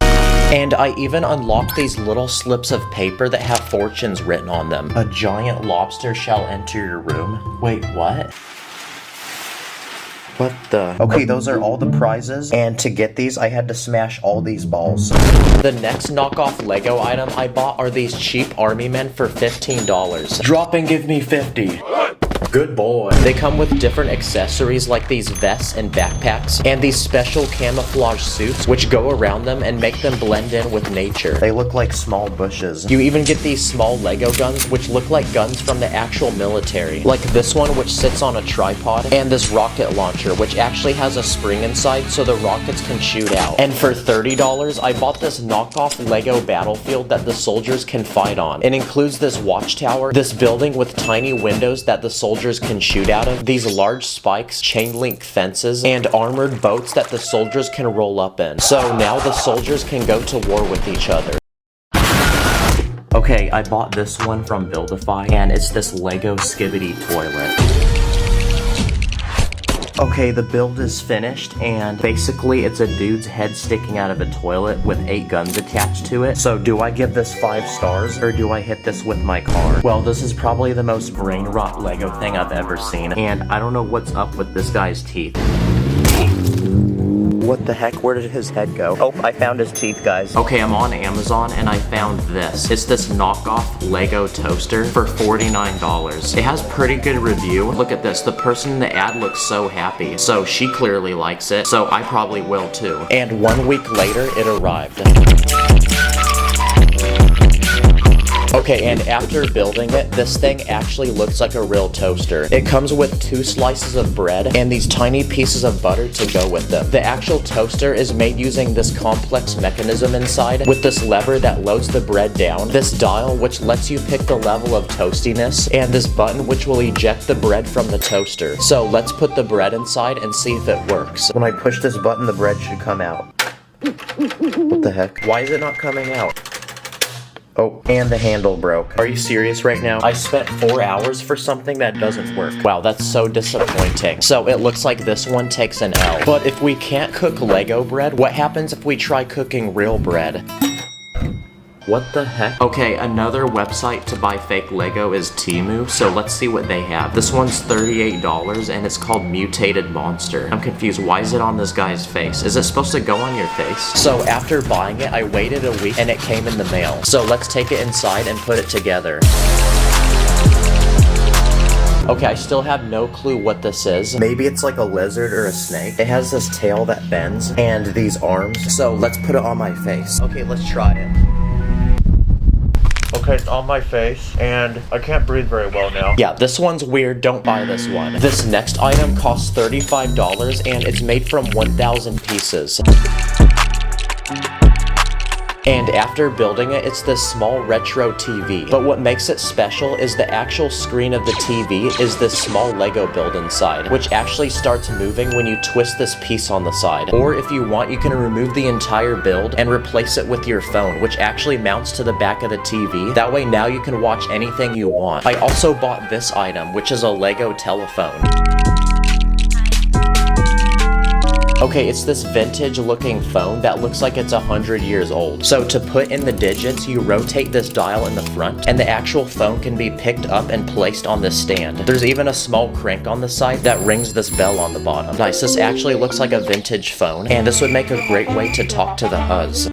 And I even unlocked these little slips of paper that have fortunes written on them. A giant lobster shall enter your room. Wait, what? What the? Okay, those are all the prizes, and to get these, I had to smash all these balls. The next knockoff Lego item I bought are these cheap army men for $15. Drop and give me 50. Good boy. They come with different accessories like these vests and backpacks, and these special camouflage suits which go around them and make them blend in with nature. They look like small bushes. You even get these small Lego guns which look like guns from the actual military. Like this one which sits on a tripod, and this rocket launcher which actually has a spring inside so the rockets can shoot out. And for $30, I bought this knockoff Lego battlefield that the soldiers can fight on. It includes this watchtower, this building with tiny windows that the soldiers can shoot out of, these large spikes, chain link fences, and armored boats that the soldiers can roll up in. So now the soldiers can go to war with each other. Okay, I bought this one from Buildify, and it's this Lego Skibbity toilet. Okay, the build is finished, and basically it's a dude's head sticking out of a toilet with 8 guns attached to it. So do I give this 5 stars, or do I hit this with my car? Well, this is probably the most brain rot Lego thing I've ever seen, and I don't know what's up with this guy's teeth. What the heck? Where did his head go? Oh, I found his teeth, guys. Okay, I'm on Amazon and I found this. It's this knockoff Lego toaster for $49. It has pretty good review. Look at this. The person in the ad looks so happy. So she clearly likes it. So I probably will too. And 1 week later, it arrived. Okay, and after building it, this thing actually looks like a real toaster. It comes with 2 slices of bread and these tiny pieces of butter to go with them. The actual toaster is made using this complex mechanism inside with this lever that loads the bread down, this dial which lets you pick the level of toastiness, and this button which will eject the bread from the toaster. So let's put the bread inside and see if it works. When I push this button, the bread should come out. What the heck? Why is it not coming out? Oh, and the handle broke. Are you serious right now? I spent 4 hours for something that doesn't work. Wow, that's so disappointing. So it looks like this one takes an L. But if we can't cook Lego bread, what happens if we try cooking real bread? What the heck? Okay, another website to buy fake Lego is Temu, so let's see what they have. This one's $38 and it's called Mutated Monster. I'm confused, why is it on this guy's face? Is it supposed to go on your face? So after buying it, I waited a week and it came in the mail. So let's take it inside and put it together. Okay, I still have no clue what this is. Maybe it's like a lizard or a snake. It has this tail that bends and these arms. So let's put it on my face. Okay, let's try it. Okay, it's on my face, and I can't breathe very well now. Yeah, this one's weird. Don't buy this one. This next item costs $35, and it's made from 1,000 pieces. And after building it, it's this small retro TV. But what makes it special is the actual screen of the TV is this small Lego build inside, which actually starts moving when you twist this piece on the side. Or if you want, you can remove the entire build and replace it with your phone, which actually mounts to the back of the TV. That way now you can watch anything you want. I also bought this item, which is a Lego telephone. Okay, it's this vintage looking phone that looks like it's 100 years old. So to put in the digits, you rotate this dial in the front, and the actual phone can be picked up and placed on this stand. There's even a small crank on the side that rings this bell on the bottom. Nice, this actually looks like a vintage phone, and this would make a great way to talk to the Huz.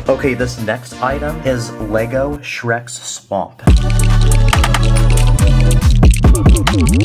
Okay, this next item is Lego Shrek's Swamp.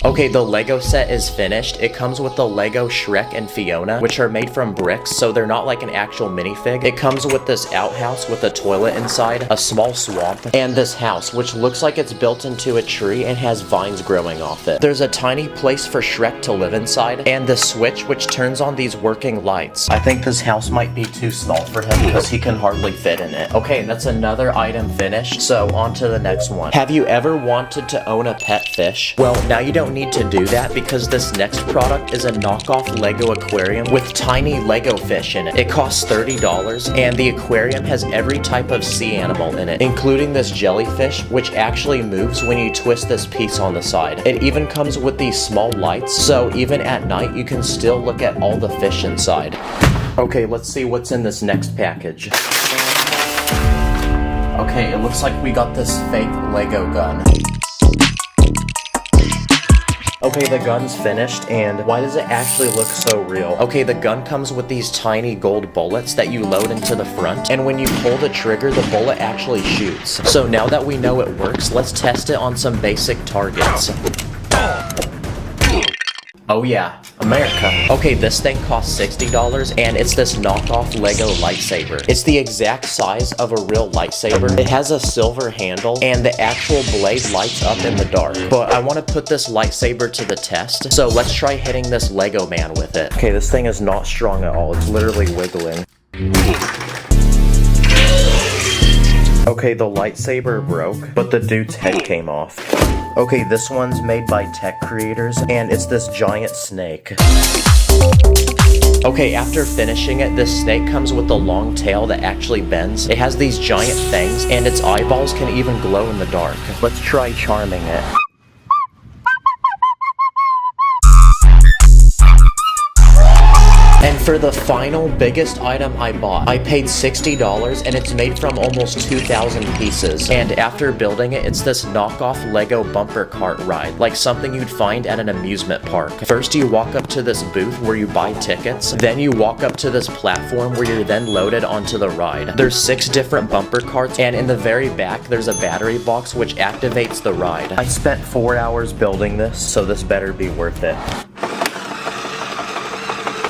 Okay, the Lego set is finished. It comes with the Lego Shrek and Fiona, which are made from bricks, so they're not like an actual minifig. It comes with this outhouse with a toilet inside, a small swamp, and this house, which looks like it's built into a tree and has vines growing off it. There's a tiny place for Shrek to live inside, and the switch which turns on these working lights. I think this house might be too small for him because he can hardly fit in it. Okay, that's another item finished, so on to the next one. Have you ever wanted to own a pet fish? Well, now you don't need to do that because this next product is a knockoff Lego aquarium with tiny Lego fish in it. It costs $30, and the aquarium has every type of sea animal in it, including this jellyfish, which actually moves when you twist this piece on the side. It even comes with these small lights, so even at night you can still look at all the fish inside. Okay, let's see what's in this next package. Okay, it looks like we got this fake Lego gun. Okay, the gun's finished, and why does it actually look so real? Okay, the gun comes with these tiny gold bullets that you load into the front, and when you pull the trigger, the bullet actually shoots. So now that we know it works, let's test it on some basic targets. Oh yeah, America. Okay, this thing costs $60, and it's this knockoff Lego lightsaber. It's the exact size of a real lightsaber. It has a silver handle, and the actual blade lights up in the dark. But I want to put this lightsaber to the test, so let's try hitting this Lego man with it. Okay, this thing is not strong at all. It's literally wiggling. Okay, the lightsaber broke, but the dude's head came off. Okay, this one's made by tech creators, and it's this giant snake. Okay, after finishing it, this snake comes with a long tail that actually bends. It has these giant fangs, and its eyeballs can even glow in the dark. Let's try charming it. And for the final biggest item I bought, I paid $60 and it's made from almost 2,000 pieces. And after building it, it's this knockoff Lego bumper cart ride, like something you'd find at an amusement park. First you walk up to this booth where you buy tickets, then you walk up to this platform where you're then loaded onto the ride. There's 6 different bumper carts, and in the very back there's a battery box which activates the ride. I spent 4 hours building this, so this better be worth it.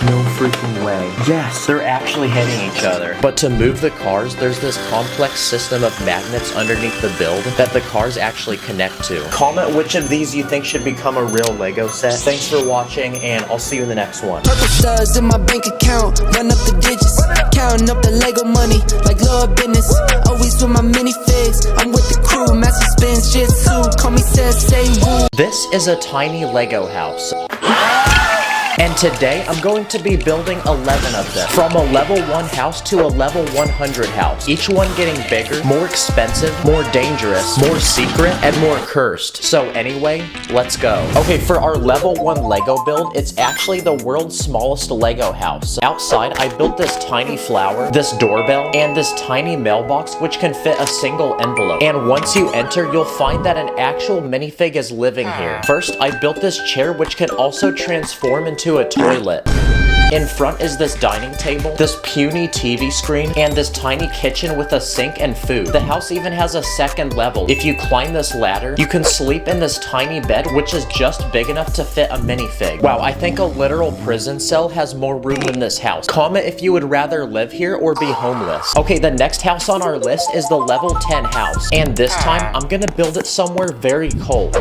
No freaking way. Yes, they're actually hitting each other. But to move the cars, there's this complex system of magnets underneath the build that the cars actually connect to. Comment which of these you think should become a real Lego set. Thanks for watching, and I'll see you in the next one. Purple studs in my bank account, run up the digits, counting up the Lego money like Lord business. Always with my minifigs, I'm with the crew, master spins jitsu, call me Sensei Wu. This is a tiny Lego house. And today, I'm going to be building 11 of them. From a level 1 house to a level 100 house. Each one getting bigger, more expensive, more dangerous, more secret, and more cursed. So anyway, let's go. Okay, for our level 1 Lego build, it's actually the world's smallest Lego house. Outside, I built this tiny flower, this doorbell, and this tiny mailbox which can fit a single envelope. And once you enter, you'll find that an actual minifig is living here. First, I built this chair which can also transform into a toilet. In front is this dining table, this puny TV screen, and this tiny kitchen with a sink and food. The house even has a second level. If you climb this ladder, you can sleep in this tiny bed, which is just big enough to fit a minifig. Wow, I think a literal prison cell has more room than this house. Comment if you would rather live here or be homeless. Okay, the next house on our list is the level 10 house, and this time I'm gonna build it somewhere very cold.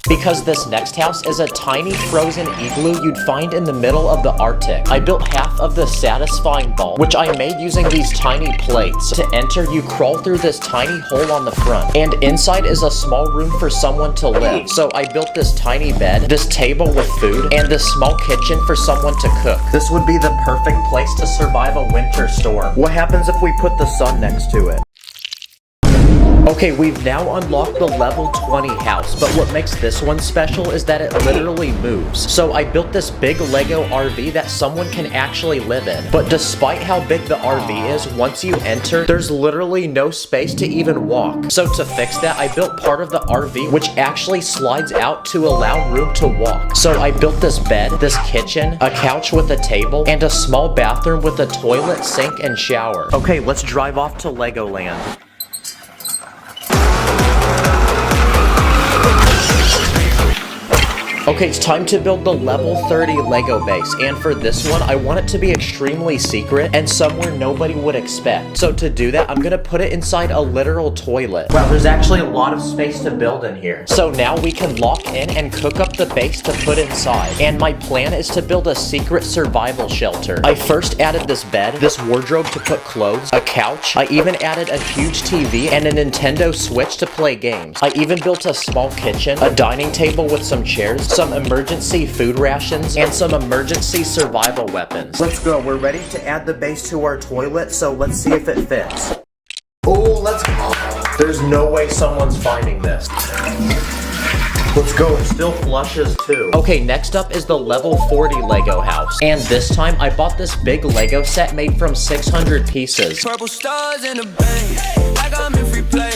Because this next house is a tiny frozen igloo you'd find in the middle of the Arctic. I built half of the satisfying ball, which I made using these tiny plates. To enter, you crawl through this tiny hole on the front, and inside is a small room for someone to live. So I built this tiny bed, this table with food, and this small kitchen for someone to cook. This would be the perfect place to survive a winter storm. What happens if we put the sun next to it? Okay, we've now unlocked the level 20 house, but what makes this one special is that it literally moves. So I built this big Lego RV that someone can actually live in. But despite how big the RV is, once you enter, there's literally no space to even walk. So to fix that, I built part of the RV which actually slides out to allow room to walk. So I built this bed, this kitchen, a couch with a table, and a small bathroom with a toilet, sink, and shower. Okay, let's drive off to Legoland. Okay, it's time to build the level 30 Lego base, and for this one, I want it to be extremely secret and somewhere nobody would expect. So to do that, I'm gonna put it inside a literal toilet. Wow, there's actually a lot of space to build in here. So now we can lock in and cook up the base to put inside. And my plan is to build a secret survival shelter. I first added this bed, this wardrobe to put clothes, a couch. I even added a huge TV and a Nintendo Switch to play games. I even built a small kitchen, a dining table with some chairs, some emergency food rations, and some emergency survival weapons. Let's go. We're ready to add the base to our toilet, so let's see if it fits. Oh, let's go. There's no way someone's finding this. Let's go, it still flushes too. Okay, next up is the level 40 Lego house. And this time, I bought this big Lego set made from 600 pieces. Purple stars in the bank, like I'm in free play.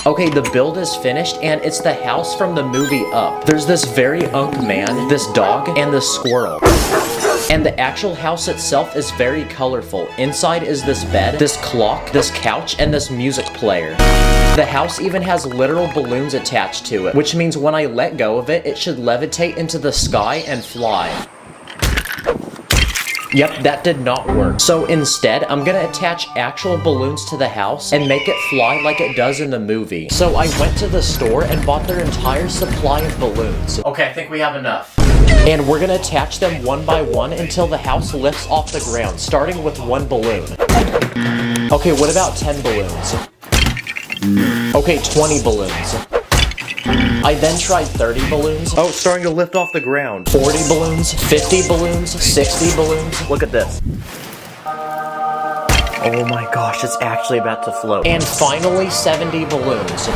Okay, the build is finished, and it's the house from the movie Up. There's this very unk man, this dog, and this squirrel. And the actual house itself is very colorful. Inside is this bed, this clock, this couch, and this music player. The house even has literal balloons attached to it, which means when I let go of it, it should levitate into the sky and fly. Yep, that did not work. So instead, I'm gonna attach actual balloons to the house and make it fly like it does in the movie. So I went to the store and bought their entire supply of balloons. Okay, I think we have enough. And we're gonna attach them one by one until the house lifts off the ground, starting with one balloon. Okay, what about 10 balloons? Okay, 20 balloons. I then tried 30 balloons. Oh, it's starting to lift off the ground. 40 balloons, 50 balloons, 60 balloons. Look at this. Oh my gosh, it's actually about to float. And finally, 70 balloons.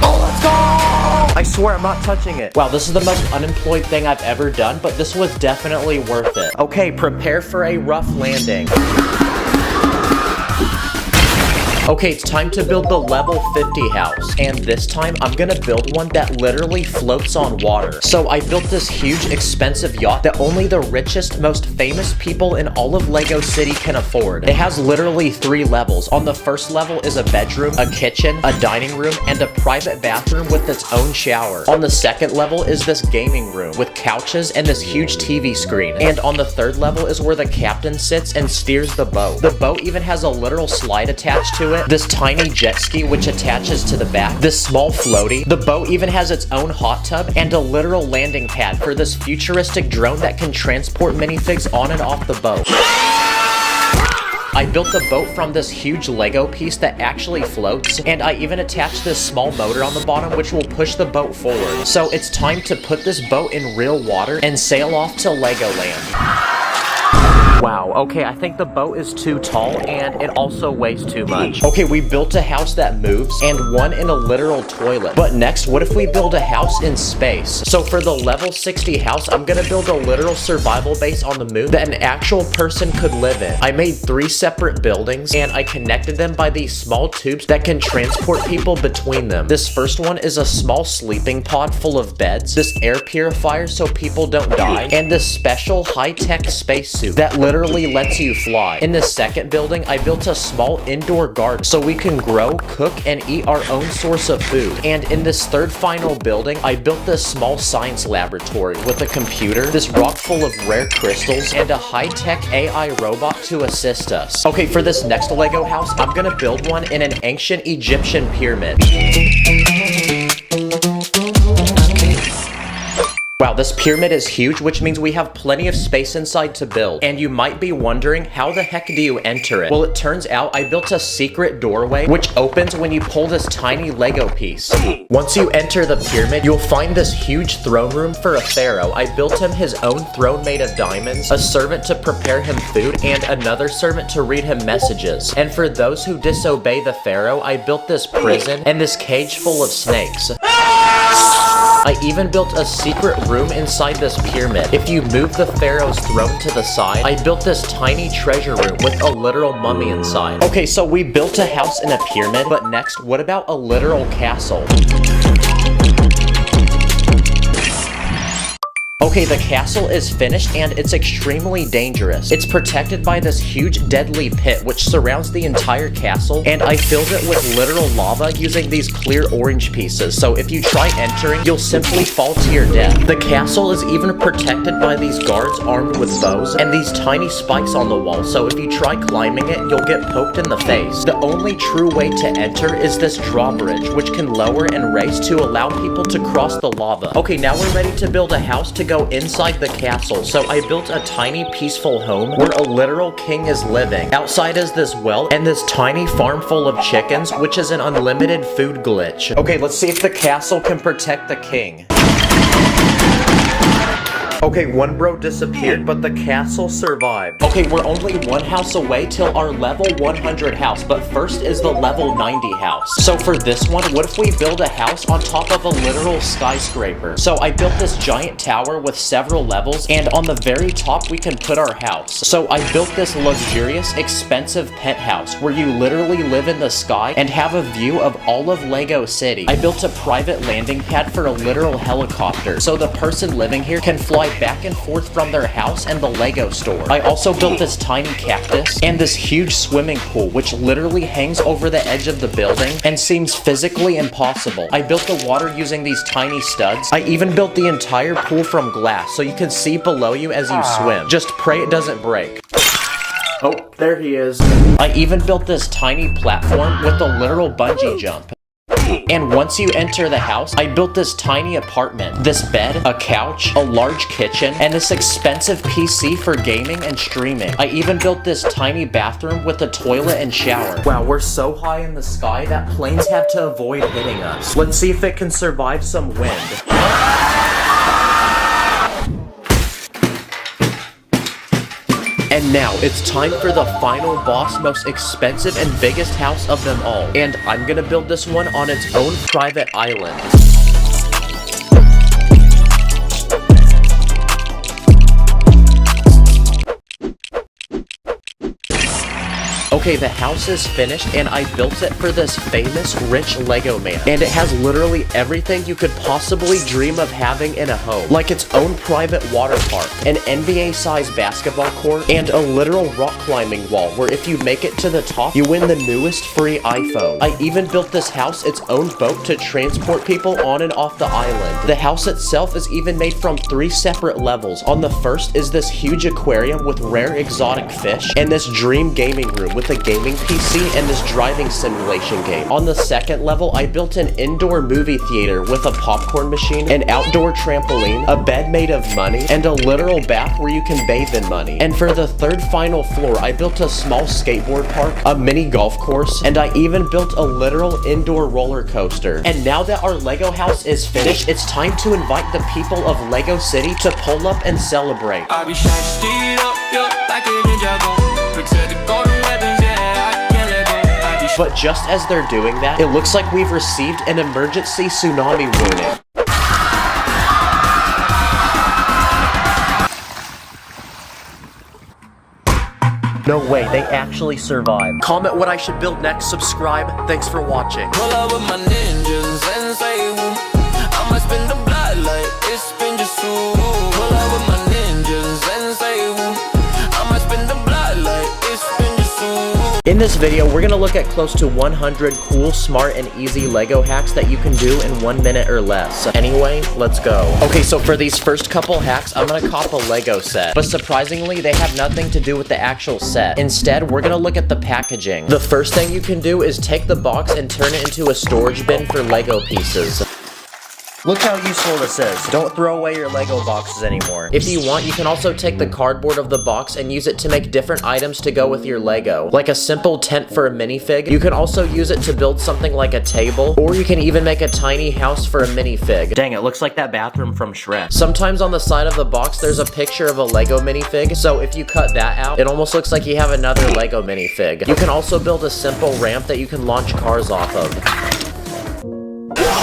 Oh, let's go! I swear I'm not touching it. Wow, this is the most unemployed thing I've ever done, but this was definitely worth it. Okay, prepare for a rough landing. Okay, it's time to build the level 50 house. And this time, I'm gonna build one that literally floats on water. So I built this huge, expensive yacht that only the richest, most famous people in all of Lego City can afford. It has literally 3 levels. On the first level is a bedroom, a kitchen, a dining room, and a private bathroom with its own shower. On the second level is this gaming room with couches and this huge TV screen. And on the third level is where the captain sits and steers the boat. The boat even has a literal slide attached to it. This tiny jet ski which attaches to the back, this small floaty. The boat even has its own hot tub and a literal landing pad for this futuristic drone that can transport minifigs on and off the boat. I built the boat from this huge Lego piece that actually floats, and I even attached this small motor on the bottom which will push the boat forward. So it's time to put this boat in real water and sail off to Legoland. Wow, okay, I think the boat is too tall and it also weighs too much. Okay, we built a house that moves and one in a literal toilet. But next, what if we build a house in space? So for the level 60 house, I'm gonna build a literal survival base on the moon that an actual person could live in. I made 3 separate buildings and I connected them by these small tubes that can transport people between them. This first one is a small sleeping pod full of beds, this air purifier so people don't die, and this special high-tech spacesuit that literally lets you fly. In the second building, I built a small indoor garden so we can grow, cook, and eat our own source of food. And in this third final building, I built this small science laboratory with a computer, this rock full of rare crystals, and a high-tech AI robot to assist us. Okay, for this next Lego house, I'm gonna build one in an ancient Egyptian pyramid. Wow, this pyramid is huge, which means we have plenty of space inside to build. And you might be wondering, how the heck do you enter it? Well, it turns out I built a secret doorway, which opens when you pull this tiny Lego piece. Once you enter the pyramid, you'll find this huge throne room for a pharaoh. I built him his own throne made of diamonds, a servant to prepare him food, and another servant to read him messages. And for those who disobey the pharaoh, I built this prison and this cage full of snakes. I even built a secret room inside this pyramid. If you move the pharaoh's throne to the side, I built this tiny treasure room with a literal mummy inside. Okay, so we built a house in a pyramid, but next, what about a literal castle? Okay, the castle is finished and it's extremely dangerous. It's protected by this huge deadly pit which surrounds the entire castle, and I filled it with literal lava using these clear orange pieces, so if you try entering, you'll simply fall to your death. The castle is even protected by these guards armed with bows and these tiny spikes on the wall, so if you try climbing it, you'll get poked in the face. The only true way to enter is this drawbridge, which can lower and raise to allow people to cross the lava. Okay, now we're ready to build a house to go inside the castle, so I built a tiny peaceful home where a literal king is living. Outside is this well and this tiny farm full of chickens, which is an unlimited food glitch. Okay, let's see if the castle can protect the king. Okay, one bro disappeared, but the castle survived. Okay, we're only one house away till our level 100 house, but first is the level 90 house. So for this one, what if we build a house on top of a literal skyscraper? So I built this giant tower with several levels, and on the very top, we can put our house. So I built this luxurious, expensive penthouse where you literally live in the sky and have a view of all of Lego City. I built a private landing pad for a literal helicopter, so the person living here can fly back and forth from their house and the Lego store. I also built this tiny cactus and this huge swimming pool, which literally hangs over the edge of the building and seems physically impossible. I built the water using these tiny studs. I even built the entire pool from glass so you can see below you as you swim. Just pray it doesn't break. Oh, there he is. I even built this tiny platform with a literal bungee jump. And once you enter the house, I built this tiny apartment, this bed, a couch, a large kitchen, and this expensive PC for gaming and streaming. I even built this tiny bathroom with a toilet and shower. Wow, we're so high in the sky that planes have to avoid hitting us. Let's see if it can survive some wind. And now, it's time for the final boss, most expensive and biggest house of them all. And I'm gonna build this one on its own private island. Okay, the house is finished and I built it for this famous rich Lego man. And it has literally everything you could possibly dream of having in a home. Like its own private water park, an NBA-sized basketball court, and a literal rock climbing wall where if you make it to the top, you win the newest free iPhone. I even built this house its own boat to transport people on and off the island. The house itself is even made from 3 separate levels. On the first is this huge aquarium with rare exotic fish, and this dream gaming room with a gaming PC and this driving simulation game. On the second level, I built an indoor movie theater with a popcorn machine, an outdoor trampoline, a bed made of money, and a literal bath where you can bathe in money. And for the third final floor, I built a small skateboard park, a mini golf course, and I even built a literal indoor roller coaster. And now that our Lego house is finished, it's time to invite the people of Lego City to pull up and celebrate. I be shining up, yeah, like a ninja go. Protect the golden weapons, yeah, I can't let go. But just as they're doing that, it looks like we've received an emergency tsunami warning. No way, they actually survived. Comment what I should build next, subscribe, thanks for watching. Roll up with my ninjas and say woo. I'ma spin the blood like it's been just so. Roll up with my ninjas and say woo. I'ma spin the blood like it's been just so. In this video, we're gonna look at close to 100 cool, smart, and easy Lego hacks that you can do in 1 minute or less. So anyway, let's go. Okay, so for these first couple hacks, I'm gonna cop a Lego set. But surprisingly, they have nothing to do with the actual set. Instead, we're gonna look at the packaging. The first thing you can do is take the box and turn it into a storage bin for Lego pieces. Look how useful this is. Don't throw away your Lego boxes anymore. If you want, you can also take the cardboard of the box and use it to make different items to go with your Lego. Like a simple tent for a minifig. You can also use it to build something like a table, or you can even make a tiny house for a minifig. Dang, it looks like that bathroom from Shrek. Sometimes on the side of the box, there's a picture of a Lego minifig, so if you cut that out, it almost looks like you have another Lego minifig. You can also build a simple ramp that you can launch cars off of.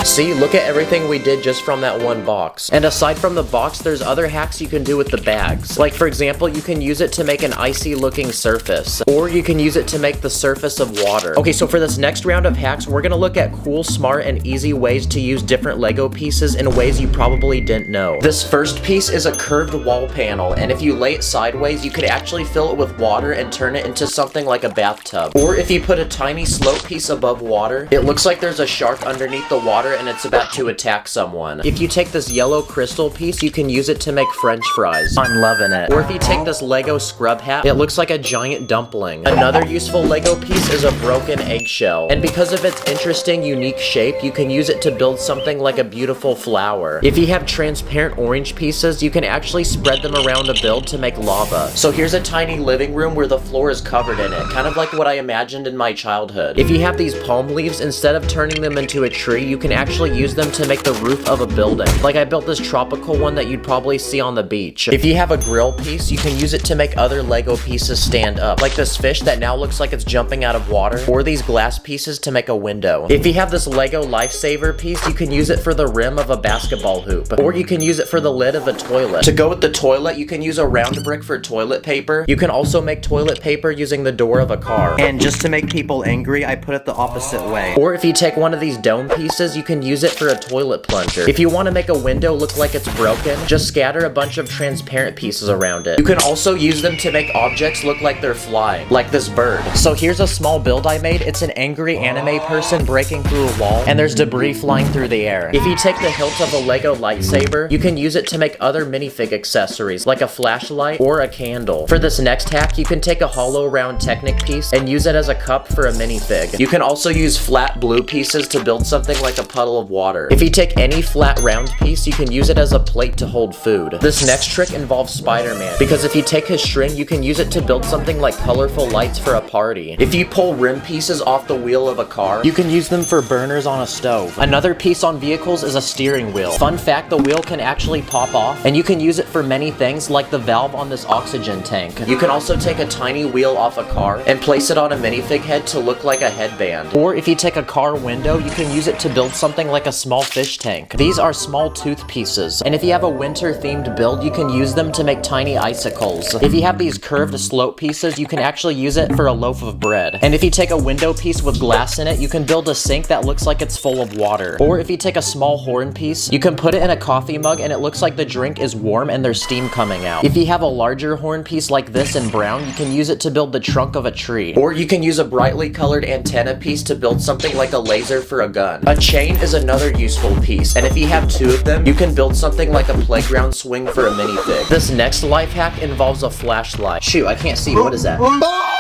See, look at everything we did just from that one box. And aside from the box, there's other hacks you can do with the bags. Like for example, you can use it to make an icy looking surface, or you can use it to make the surface of water. Okay, so for this next round of hacks, we're gonna look at cool, smart, and easy ways to use different Lego pieces in ways you probably didn't know. This first piece is a curved wall panel, and if you lay it sideways, you could actually fill it with water and turn it into something like a bathtub. Or if you put a tiny slope piece above water, it looks like there's a shark underneath the water and it's about to attack someone. If you take this yellow crystal piece, you can use it to make French fries. I'm loving it. Or if you take this Lego scrub hat, it looks like a giant dumpling. Another useful Lego piece is a broken eggshell. And because of its interesting, unique shape, you can use it to build something like a beautiful flower. If you have transparent orange pieces, you can actually spread them around a build to make lava. So here's a tiny living room where the floor is covered in it, kind of like what I imagined in my childhood. If you have these palm leaves, instead of turning them into a tree, you can actually use them to make the roof of a building. Like I built this tropical one that you'd probably see on the beach. If you have a grill piece, you can use it to make other Lego pieces stand up. Like this fish that now looks like it's jumping out of water, or these glass pieces to make a window. If you have this Lego lifesaver piece, you can use it for the rim of a basketball hoop, or you can use it for the lid of a toilet. To go with the toilet, you can use a round brick for toilet paper. You can also make toilet paper using the door of a car. And just to make people angry, I put it the opposite way. Or if you take one of these dome pieces, you can use it for a toilet plunger. If you want to make a window look like it's broken, just scatter a bunch of transparent pieces around it. You can also use them to make objects look like they're flying, like this bird. So here's a small build I made. It's an angry anime person breaking through a wall, and there's debris flying through the air. If you take the hilt of a Lego lightsaber, you can use it to make other minifig accessories, like a flashlight or a candle. For this next hack, you can take a hollow round Technic piece and use it as a cup for a minifig. You can also use flat blue pieces to build something like a puddle of water. If you take any flat round piece, you can use it as a plate to hold food. This next trick involves Spider-Man, because if you take his string, you can use it to build something like colorful lights for a party. If you pull rim pieces off the wheel of a car, you can use them for burners on a stove. Another piece on vehicles is a steering wheel. Fun fact, the wheel can actually pop off, and you can use it for many things, like the valve on this oxygen tank. You can also take a tiny wheel off a car and place it on a minifig head to look like a headband. Or if you take a car window, you can use it to build something like a small fish tank. These are small tooth pieces, and if you have a winter themed build, you can use them to make tiny icicles. If you have these curved slope pieces, you can actually use it for a loaf of bread. And if you take a window piece with glass in it, you can build a sink that looks like it's full of water. Or if you take a small horn piece, you can put it in a coffee mug and it looks like the drink is warm and there's steam coming out. If you have a larger horn piece like this in brown, you can use it to build the trunk of a tree. Or you can use a brightly colored antenna piece to build something like a laser for a gun. A chain is another useful piece, and if you have two of them, you can build something like a playground swing for a minifig. This next life hack involves a flashlight. Shoot, I can't see. What is that?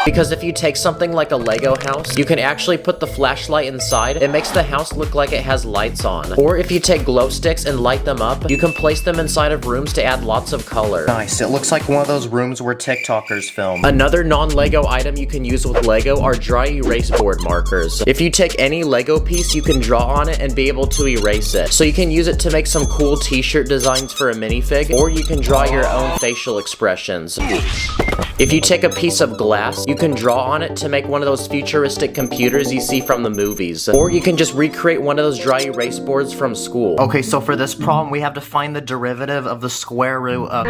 Because if you take something like a Lego house, you can actually put the flashlight inside. It makes the house look like it has lights on. Or if you take glow sticks and light them up, you can place them inside of rooms to add lots of color. Nice, it looks like one of those rooms where TikTokers film. Another non-Lego item you can use with Lego are dry erase board markers. If you take any Lego piece, you can draw on it and be able to erase it. So you can use it to make some cool t-shirt designs for a minifig, or you can draw your own facial expressions. If you take a piece of glass, you can draw on it to make one of those futuristic computers you see from the movies. Or you can just recreate one of those dry erase boards from school. Okay, so for this problem, we have to find the derivative of the square root of...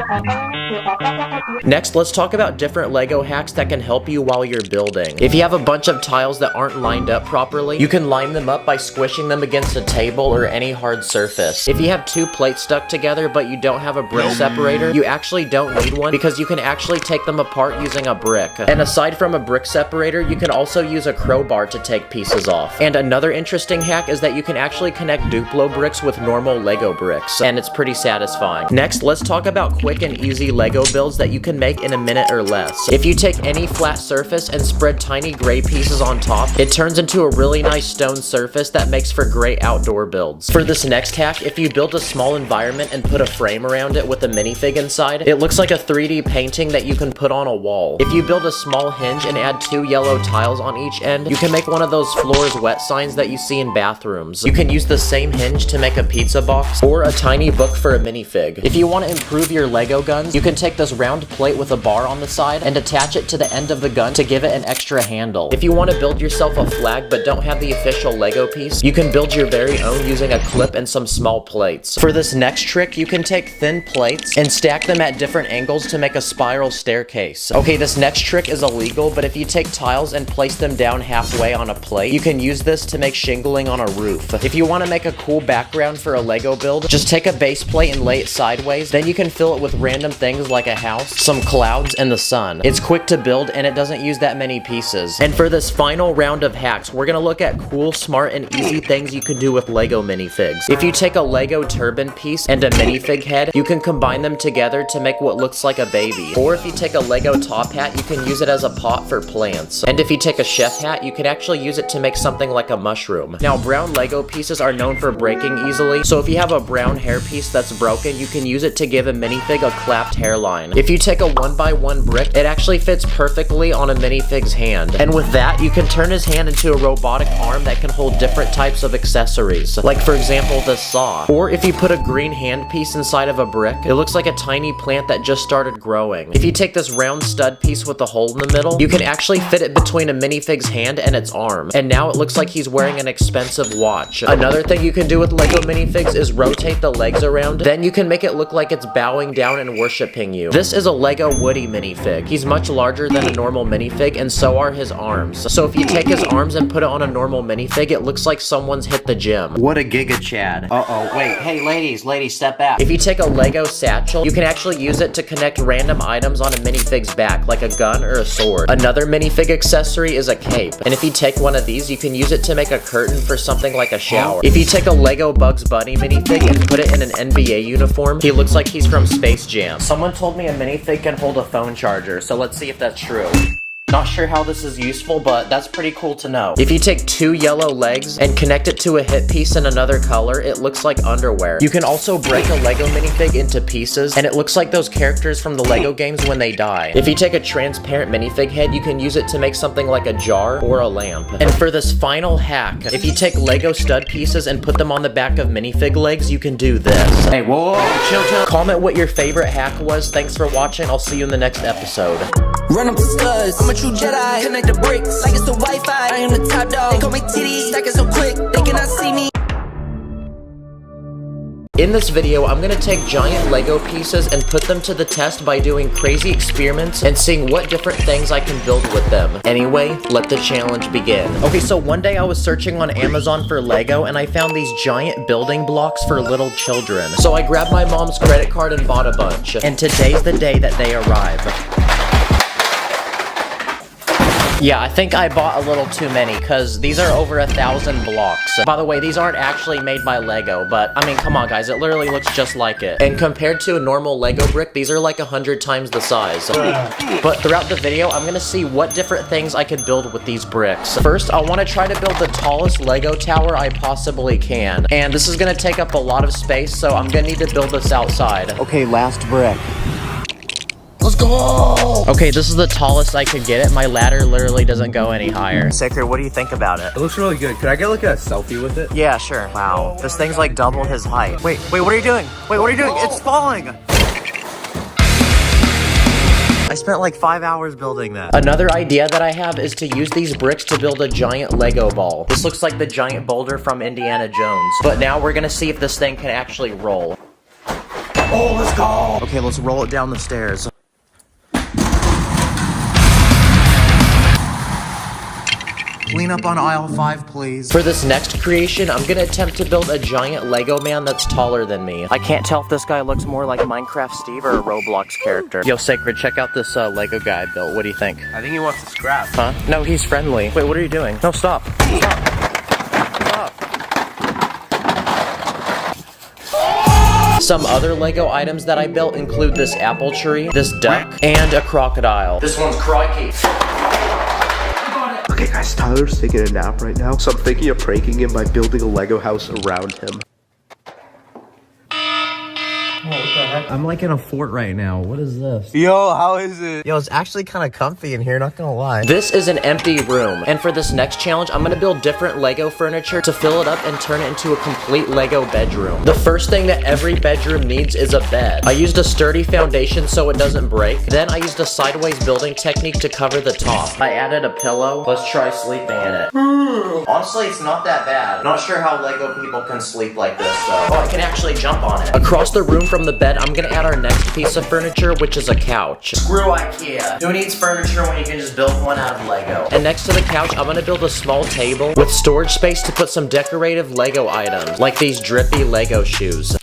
Next, let's talk about different Lego hacks that can help you while you're building. If you have a bunch of tiles that aren't lined up properly, you can line them up by squishing them against a table or any hard surface. If you have two plates stuck together but you don't have a brick separator, you actually don't need one because you can actually take them apart using a brick. And aside aside from a brick separator, you can also use a crowbar to take pieces off. And another interesting hack is that you can actually connect Duplo bricks with normal Lego bricks, and it's pretty satisfying. Next, let's talk about quick and easy Lego builds that you can make in a minute or less. If you take any flat surface and spread tiny gray pieces on top, it turns into a really nice stone surface that makes for great outdoor builds. For this next hack, if you build a small environment and put a frame around it with a minifig inside, it looks like a 3D painting that you can put on a wall. If you build a small hinge and add 2 yellow tiles on each end, you can make one of those floors wet signs that you see in bathrooms. You can use the same hinge to make a pizza box or a tiny book for a minifig. If you want to improve your Lego guns, you can take this round plate with a bar on the side and attach it to the end of the gun to give it an extra handle. If you want to build yourself a flag but don't have the official Lego piece, you can build your very own using a clip and some small plates. For this next trick, you can take thin plates and stack them at different angles to make a spiral staircase. Okay, this next trick is illegal, but if you take tiles and place them down halfway on a plate, you can use this to make shingling on a roof. If you want to make a cool background for a Lego build, just take a base plate and lay it sideways, then you can fill it with random things like a house, some clouds, and the sun. It's quick to build and it doesn't use that many pieces. And for this final round of hacks, we're gonna look at cool, smart, and easy things you can do with Lego minifigs. If you take a Lego turban piece and a minifig head, you can combine them together to make what looks like a baby. Or if you take a Lego top hat, you can use it as a pot for plants. And if you take a chef hat, you can actually use it to make something like a mushroom. Now, brown Lego pieces are known for breaking easily, so if you have a brown hair piece that's broken, you can use it to give a minifig a clapped hairline. If you take a 1x1 brick, it actually fits perfectly on a minifig's hand. And with that, you can turn his hand into a robotic arm that can hold different types of accessories, like for example this saw. Or if you put a green hand piece inside of a brick, it looks like a tiny plant that just started growing. If you take this round stud piece with a hole in the middle, you can actually fit it between a minifig's hand and its arm. And now it looks like he's wearing an expensive watch. Another thing you can do with Lego minifigs is rotate the legs around, then you can make it look like it's bowing down and worshiping you. This is a Lego Woody minifig. He's much larger than a normal minifig, and so are his arms. So if you take his arms and put it on a normal minifig, it looks like someone's hit the gym. What a giga Chad. Uh-oh, wait, hey ladies, step back. If you take a Lego satchel, you can actually use it to connect random items on a minifig's back, like a gun or a sword. Another minifig accessory is a cape, and if you take one of these, you can use it to make a curtain for something like a shower. If you take a Lego Bugs Bunny minifig and put it in an NBA uniform, he looks like he's from Space Jam. Someone told me a minifig can hold a phone charger, so let's see if that's true. Not sure how this is useful, but that's pretty cool to know. If you take 2 yellow legs and connect it to a hip piece in another color, it looks like underwear. You can also break a Lego minifig into pieces, and it looks like those characters from the Lego games when they die. If you take a transparent minifig head, you can use it to make something like a jar or a lamp. And for this final hack, if you take Lego stud pieces and put them on the back of minifig legs, you can do this. Hey, whoa, chill. Comment what your favorite hack was. Thanks for watching. I'll see you in the next episode. Run up the studs, I'm a true Jedi. Connect the bricks like it's the Wi-Fi. I am the top dog. They call me TD, stacking so quick they cannot see me. In this video, I'm gonna take giant Lego pieces and put them to the test by doing crazy experiments and seeing what different things I can build with them. Anyway, let the challenge begin. Okay, so one day I was searching on Amazon for Lego and I found these giant building blocks for little children. So I grabbed my mom's credit card and bought a bunch. And today's the day that they arrive. Yeah, I think I bought a little too many, because these are over 1,000 blocks. By the way, these aren't actually made by Lego, but, I mean, come on, guys, it literally looks just like it. And compared to a normal Lego brick, these are like 100 times the size. But throughout the video, I'm gonna see what different things I could build with these bricks. First, I want to try to build the tallest Lego tower I possibly can. And this is gonna take up a lot of space, so I'm gonna need to build this outside. Okay, last brick. Let's go! Okay, this is the tallest I could get it. My ladder literally doesn't go any higher. Saker, what do you think about it? It looks really good. Could I get like a selfie with it? Yeah, sure. Wow. This thing's like double his height. Wait, what are you doing? Wait, what are you doing? It's falling! I spent like 5 hours building that. Another idea that I have is to use these bricks to build a giant Lego ball. This looks like the giant boulder from Indiana Jones. But now we're gonna see if this thing can actually roll. Oh, let's go! Okay, let's roll it down the stairs. clean up on aisle 5, please. For this next creation, I'm gonna attempt to build a giant Lego man that's taller than me. I can't tell if this guy looks more like Minecraft Steve or a Roblox character. Yo, Sacred, check out this Lego guy I built. What do you think? I think he wants to scrap. Huh? No, he's friendly. Wait, what are you doing? No, stop. Stop. Some other Lego items that I built include this apple tree, this duck, and a crocodile. This one's crikey. Okay guys, Tyler's taking a nap right now, so I'm thinking of pranking him by building a Lego house around him. Oh, what the heck? I'm like in a fort right now. What is this? Yo, how is it? Yo, it's actually kind of comfy in here, not gonna lie. This is an empty room, and for this next challenge, I'm gonna build different Lego furniture to fill it up and turn it into a complete Lego bedroom. The first thing that every bedroom needs is a bed. I used a sturdy foundation so it doesn't break. Then I used a sideways building technique to cover the top. I added a pillow. Let's try sleeping in it. Honestly, it's not that bad. Not sure how Lego people can sleep like this, though. Oh, I can actually jump on it. Across the room from the bed, I'm gonna add our next piece of furniture, which is a couch. Screw IKEA. Who needs furniture when you can just build one out of Lego? And next to the couch, I'm gonna build a small table with storage space to put some decorative Lego items, like these drippy Lego shoes.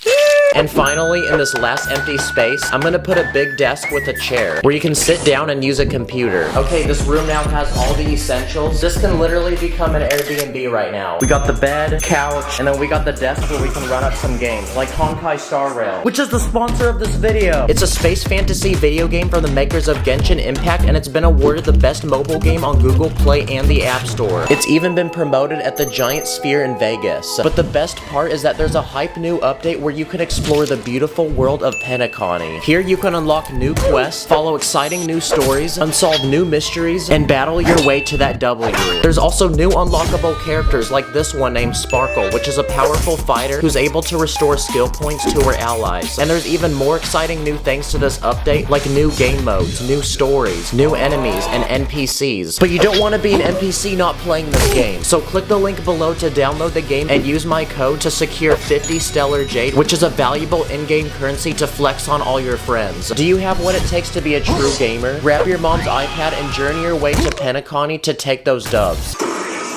And finally, in this last empty space, I'm gonna put a big desk with a chair where you can sit down and use a computer. Okay, this room now has all the essentials. This can literally become an Airbnb right now. We got the bed, couch, and then we got the desk where we can run up some games, like Honkai Star Rail, which is the sponsor of this video. It's a space fantasy video game from the makers of Genshin Impact, and it's been awarded the best mobile game on Google Play and the App Store. It's even been promoted at the Giant Sphere in Vegas. But the best part is that there's a hype new update where you can explore the beautiful world of Penacony. Here you can unlock new quests, follow exciting new stories, unsolve new mysteries, and battle your way to that W. There's also new unlockable characters like this one named Sparkle, which is a powerful fighter who's able to restore skill points to her allies. And there's even more exciting new things to this update, like new game modes, new stories, new enemies, and NPCs. But you don't want to be an NPC not playing this game, so click the link below to download the game and use my code to secure 50 Stellar Jade, which is a valuable in-game currency to flex on all your friends. Do you have what it takes to be a true gamer? Grab your mom's iPad and journey your way to Penacony to take those dubs.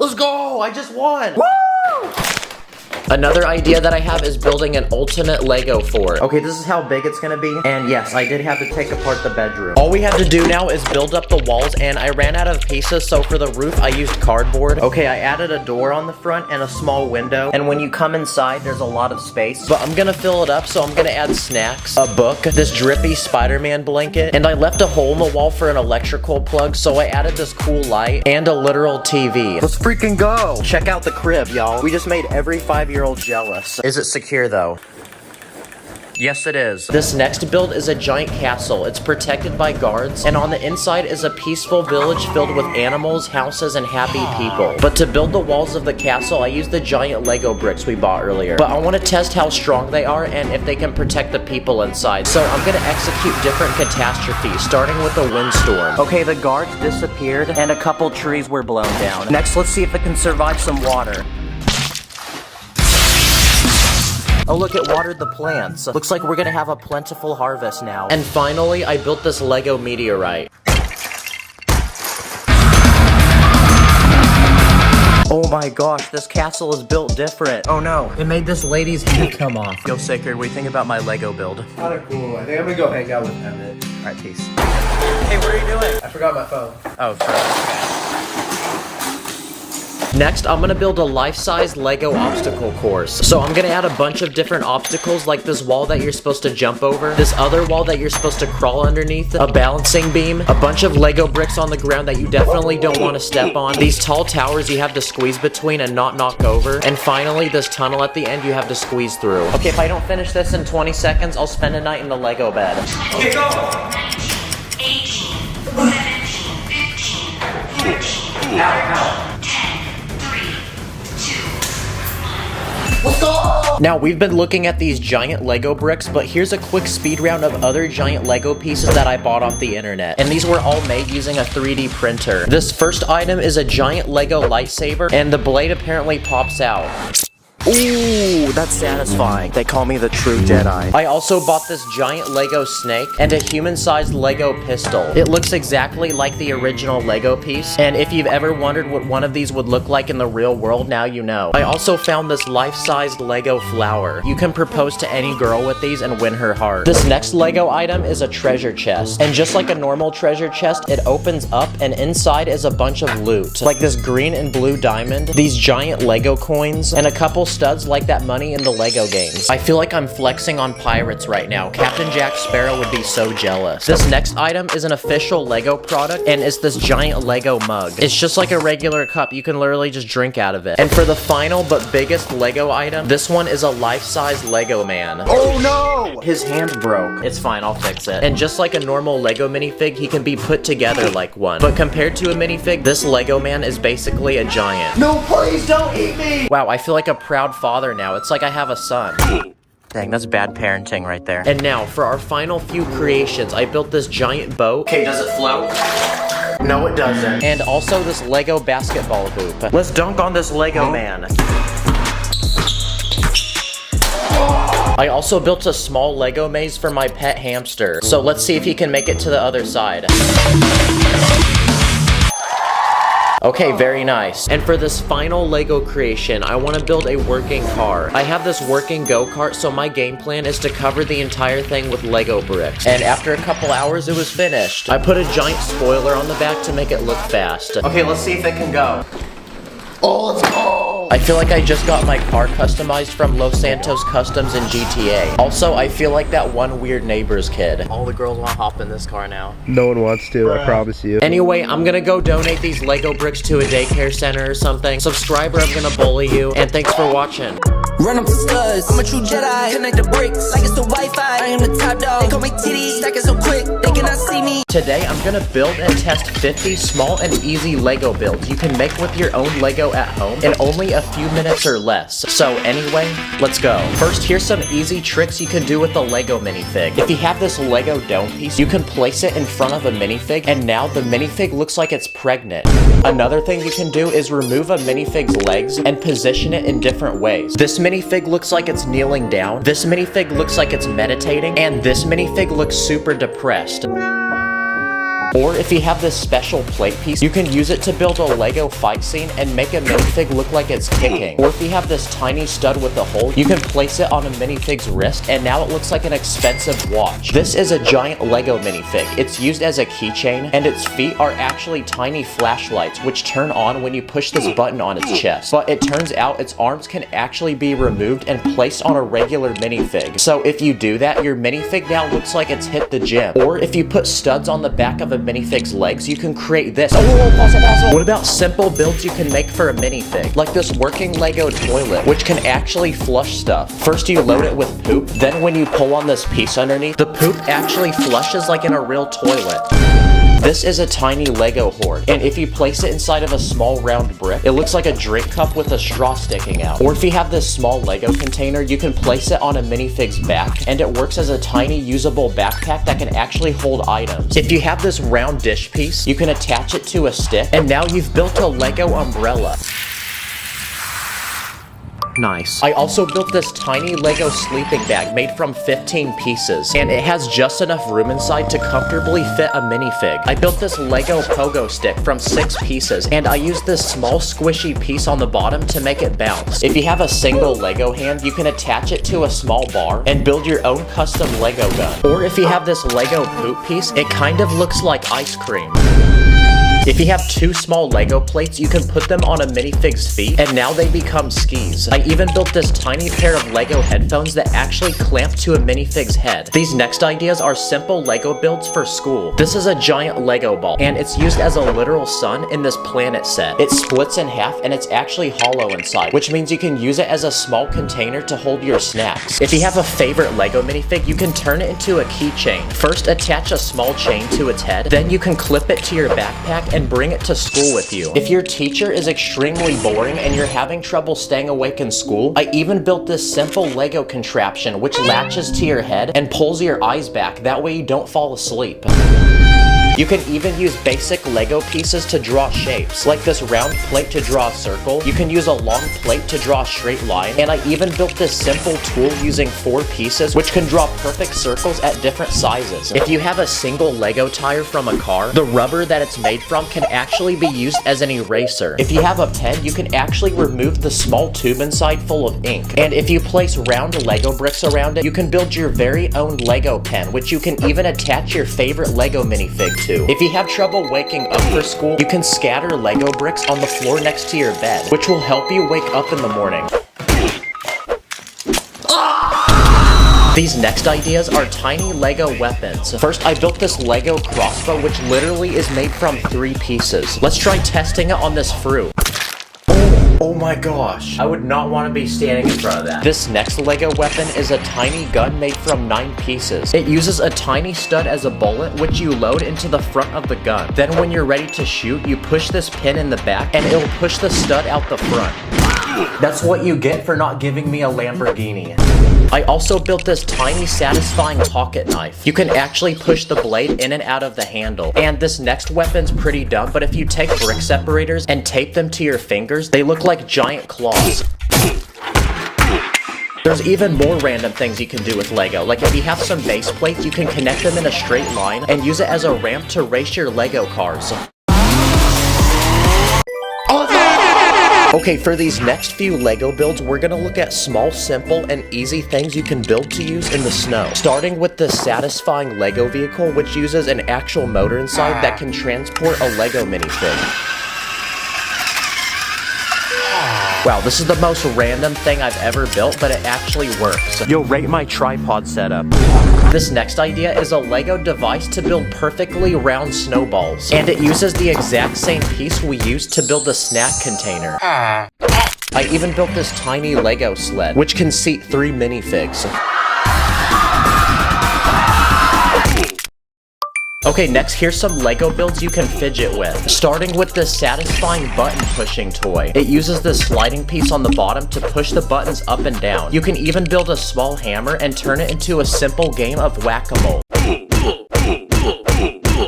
Let's go! I just won! Woo! Another idea that I have is building an ultimate Lego fort. Okay, this is how big it's gonna be. And yes, I did have to take apart the bedroom. All we have to do now is build up the walls, and I ran out of pieces, so for the roof, I used cardboard. Okay, I added a door on the front and a small window. And when you come inside, there's a lot of space. But I'm gonna fill it up, so I'm gonna add snacks, a book, this drippy Spider-Man blanket, and I left a hole in the wall for an electrical plug, so I added this cool light and a literal TV. Let's freaking go! Check out the crib, y'all. We just made every 5-year-old jealous. Is it secure though? Yes, it is. This next build is a giant castle. It's protected by guards, and on the inside is a peaceful village filled with animals, houses, and happy people. But to build the walls of the castle, I used the giant Lego bricks we bought earlier. But I want to test how strong they are and if they can protect the people inside. So I'm gonna execute different catastrophes, starting with a windstorm. Okay, the guards disappeared, and a couple trees were blown down. Next, let's see if it can survive some water. Oh look, it watered the plants. Looks like we're gonna have a plentiful harvest now. And finally, I built this Lego meteorite. Oh my gosh, this castle is built different. Oh no, it made this lady's head come off. Yo, Sacred, what do you think about my Lego build? Kinda cool. I think I'm gonna go hang out with Emmett. Alright, peace. Hey, what are you doing? I forgot my phone. Oh, sorry. Next, I'm gonna build a life-size Lego obstacle course. So I'm gonna add a bunch of different obstacles, like this wall that you're supposed to jump over, this other wall that you're supposed to crawl underneath, a balancing beam, a bunch of Lego bricks on the ground that you definitely don't want to step on, these tall towers you have to squeeze between and not knock over, and finally this tunnel at the end you have to squeeze through. Okay, if I don't finish this in 20 seconds, I'll spend a night in the Lego bed. Okay, go! 18, 17, 15, 14, Ow. 10, 3, 2, 1. Let's go! Now, we've been looking at these giant Lego bricks, but here's a quick speed round of other giant Lego pieces that I bought off the internet. And these were all made using a 3D printer. This first item is a giant Lego lightsaber, and the blade apparently pops out. Ooh, that's satisfying. They call me the true Jedi. I also bought this giant Lego snake and a human-sized Lego pistol. It looks exactly like the original Lego piece, and if you've ever wondered what one of these would look like in the real world, now you know. I also found this life-sized Lego flower. You can propose to any girl with these and win her heart. This next Lego item is a treasure chest, and just like a normal treasure chest, it opens up and inside is a bunch of loot, like this green and blue diamond, these giant Lego coins, and a couple studs like that money in the Lego games. I feel like I'm flexing on pirates right now. Captain Jack Sparrow would be so jealous. This next item is an official Lego product, and it's this giant Lego mug. It's just like a regular cup. You can literally just drink out of it. And for the final but biggest Lego item, this one is a life-size Lego man. Oh no! His hand broke. It's fine, I'll fix it. And just like a normal Lego minifig, he can be put together like one. But compared to a minifig, this Lego man is basically a giant. No, please don't eat me! Wow, I feel like a proud father now. It's like I have a son. Dang, that's bad parenting right there. And now, for our final few creations, I built this giant boat. Okay, does it float? No, it doesn't. And also this Lego basketball hoop. Let's dunk on this Lego man. I also built a small Lego maze for my pet hamster. So let's see if he can make it to the other side. Okay, very nice. And for this final Lego creation, I want to build a working car. I have this working go-kart, so my game plan is to cover the entire thing with Lego bricks. And after a couple hours, it was finished. I put a giant spoiler on the back to make it look fast. Okay, let's see if it can go. Oh, let's go! I feel like I just got my car customized from Los Santos Customs in GTA. Also, I feel like that one weird neighbor's kid. All the girls want to hop in this car now. No one wants to, I promise you. Anyway, I'm gonna go donate these Lego bricks to a daycare center or something. Subscriber, I'm gonna bully you, and thanks for watching. Run up the studs, I'm a true Jedi. Connect the bricks like it's the Wi-Fi. I am the top dog. They call me titties, stacking so quick they cannot see me. Today, I'm gonna build and test 50 small and easy Lego builds you can make with your own Lego at home in only a few minutes or less. So anyway, let's go. First, here's some easy tricks you can do with the Lego minifig. If you have this Lego dome piece, you can place it in front of a minifig, and now the minifig looks like it's pregnant. Another thing you can do is remove a minifig's legs and position it in different ways. This minifig looks like it's kneeling down, this minifig looks like it's meditating, and this minifig looks super depressed. Or if you have this special plate piece, you can use it to build a Lego fight scene and make a minifig look like it's kicking. Or if you have this tiny stud with a hole, you can place it on a minifig's wrist and now it looks like an expensive watch. This is a giant Lego minifig. It's used as a keychain and its feet are actually tiny flashlights which turn on when you push this button on its chest. But it turns out its arms can actually be removed and placed on a regular minifig. So if you do that, your minifig now looks like it's hit the gym. Or if you put studs on the back of a minifig's legs, you can create this. What about simple builds you can make for a minifig? Like this working Lego toilet, which can actually flush stuff. First you load it with poop, then when you pull on this piece underneath, the poop actually flushes like in a real toilet. This is a tiny Lego hoard, and if you place it inside of a small round brick, it looks like a drink cup with a straw sticking out. Or if you have this small Lego container, you can place it on a minifig's back, and it works as a tiny usable backpack that can actually hold items. If you have this round dish piece, you can attach it to a stick, and now you've built a Lego umbrella. Nice. I also built this tiny Lego sleeping bag made from 15 pieces, and it has just enough room inside to comfortably fit a minifig. I built this Lego pogo stick from 6 pieces, and I used this small squishy piece on the bottom to make it bounce. If you have a single Lego hand, you can attach it to a small bar and build your own custom Lego gun. Or if you have this Lego poop piece, it kind of looks like ice cream. If you have 2 small Lego plates, you can put them on a minifig's feet, and now they become skis. I even built this tiny pair of Lego headphones that actually clamp to a minifig's head. These next ideas are simple Lego builds for school. This is a giant Lego ball, and it's used as a literal sun in this planet set. It splits in half, and it's actually hollow inside, which means you can use it as a small container to hold your snacks. If you have a favorite Lego minifig, you can turn it into a keychain. First, attach a small chain to its head, then you can clip it to your backpack and bring it to school with you. If your teacher is extremely boring and you're having trouble staying awake in school, I even built this simple Lego contraption which latches to your head and pulls your eyes back, that way you don't fall asleep. You can even use basic Lego pieces to draw shapes, like this round plate to draw a circle. You can use a long plate to draw a straight line, and I even built this simple tool using 4 pieces, which can draw perfect circles at different sizes. If you have a single Lego tire from a car, the rubber that it's made from can actually be used as an eraser. If you have a pen, you can actually remove the small tube inside full of ink. And if you place round Lego bricks around it, you can build your very own Lego pen, which you can even attach your favorite Lego minifig to. If you have trouble waking up for school, you can scatter Lego bricks on the floor next to your bed, which will help you wake up in the morning. These next ideas are tiny Lego weapons. First, I built this Lego crossbow, which literally is made from 3 pieces. Let's try testing it on this fruit. Oh my gosh, I would not want to be standing in front of that. This next Lego weapon is a tiny gun made from 9 pieces. It uses a tiny stud as a bullet, which you load into the front of the gun. Then when you're ready to shoot, you push this pin in the back and it'll push the stud out the front. That's what you get for not giving me a Lamborghini. I also built this tiny satisfying pocket knife. You can actually push the blade in and out of the handle. And this next weapon's pretty dumb, but if you take brick separators and tape them to your fingers, they look like giant claws. There's even more random things you can do with Lego, like if you have some base plates, you can connect them in a straight line and use it as a ramp to race your Lego cars. Okay, for these next few Lego builds, we're gonna look at small, simple, and easy things you can build to use in the snow. Starting with the satisfying Lego vehicle, which uses an actual motor inside that can transport a Lego minifig. Wow, this is the most random thing I've ever built, but it actually works. You'll rate my tripod setup. This next idea is a Lego device to build perfectly round snowballs. And it uses the exact same piece we used to build the snack container. I even built this tiny Lego sled, which can seat 3 minifigs. Okay, next, here's some Lego builds you can fidget with. Starting with this satisfying button pushing toy. It uses this sliding piece on the bottom to push the buttons up and down. You can even build a small hammer and turn it into a simple game of whack-a-mole.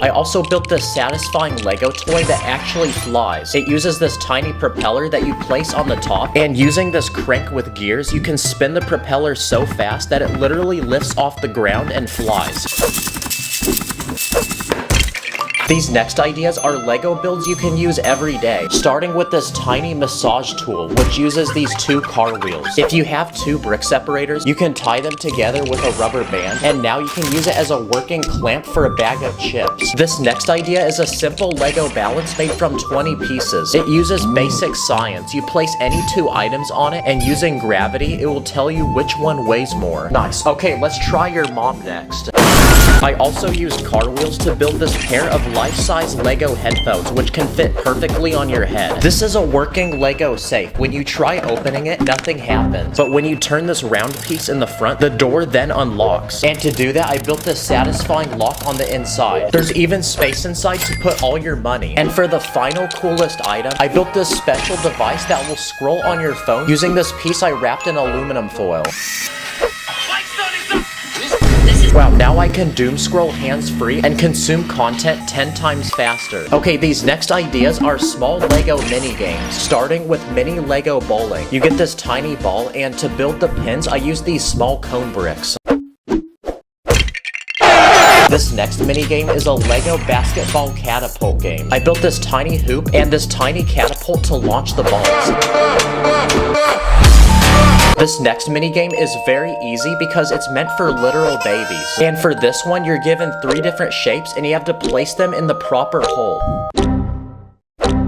I also built this satisfying Lego toy that actually flies. It uses this tiny propeller that you place on the top, and using this crank with gears, you can spin the propeller so fast that it literally lifts off the ground and flies. These next ideas are Lego builds you can use every day, starting with this tiny massage tool, which uses these 2 car wheels. If you have 2 brick separators, you can tie them together with a rubber band, and now you can use it as a working clamp for a bag of chips. This next idea is a simple Lego balance made from 20 pieces. It uses basic science. You place any 2 items on it, and using gravity, it will tell you which one weighs more. Nice. Okay, let's try your mom next. I also used car wheels to build this pair of life-size Lego headphones, which can fit perfectly on your head. This is a working Lego safe. When you try opening it, nothing happens. But when you turn this round piece in the front, the door then unlocks. And to do that, I built this satisfying lock on the inside. There's even space inside to put all your money. And for the final coolest item, I built this special device that will scroll on your phone using this piece I wrapped in aluminum foil. Wow, now I can doom scroll hands-free and consume content 10 times faster. Okay, these next ideas are small Lego mini games, starting with mini Lego bowling. You get this tiny ball, and to build the pins, I use these small cone bricks. This next mini game is a Lego basketball catapult game. I built this tiny hoop and this tiny catapult to launch the balls. This next minigame is very easy because it's meant for literal babies. And for this one, you're given 3 different shapes and you have to place them in the proper hole.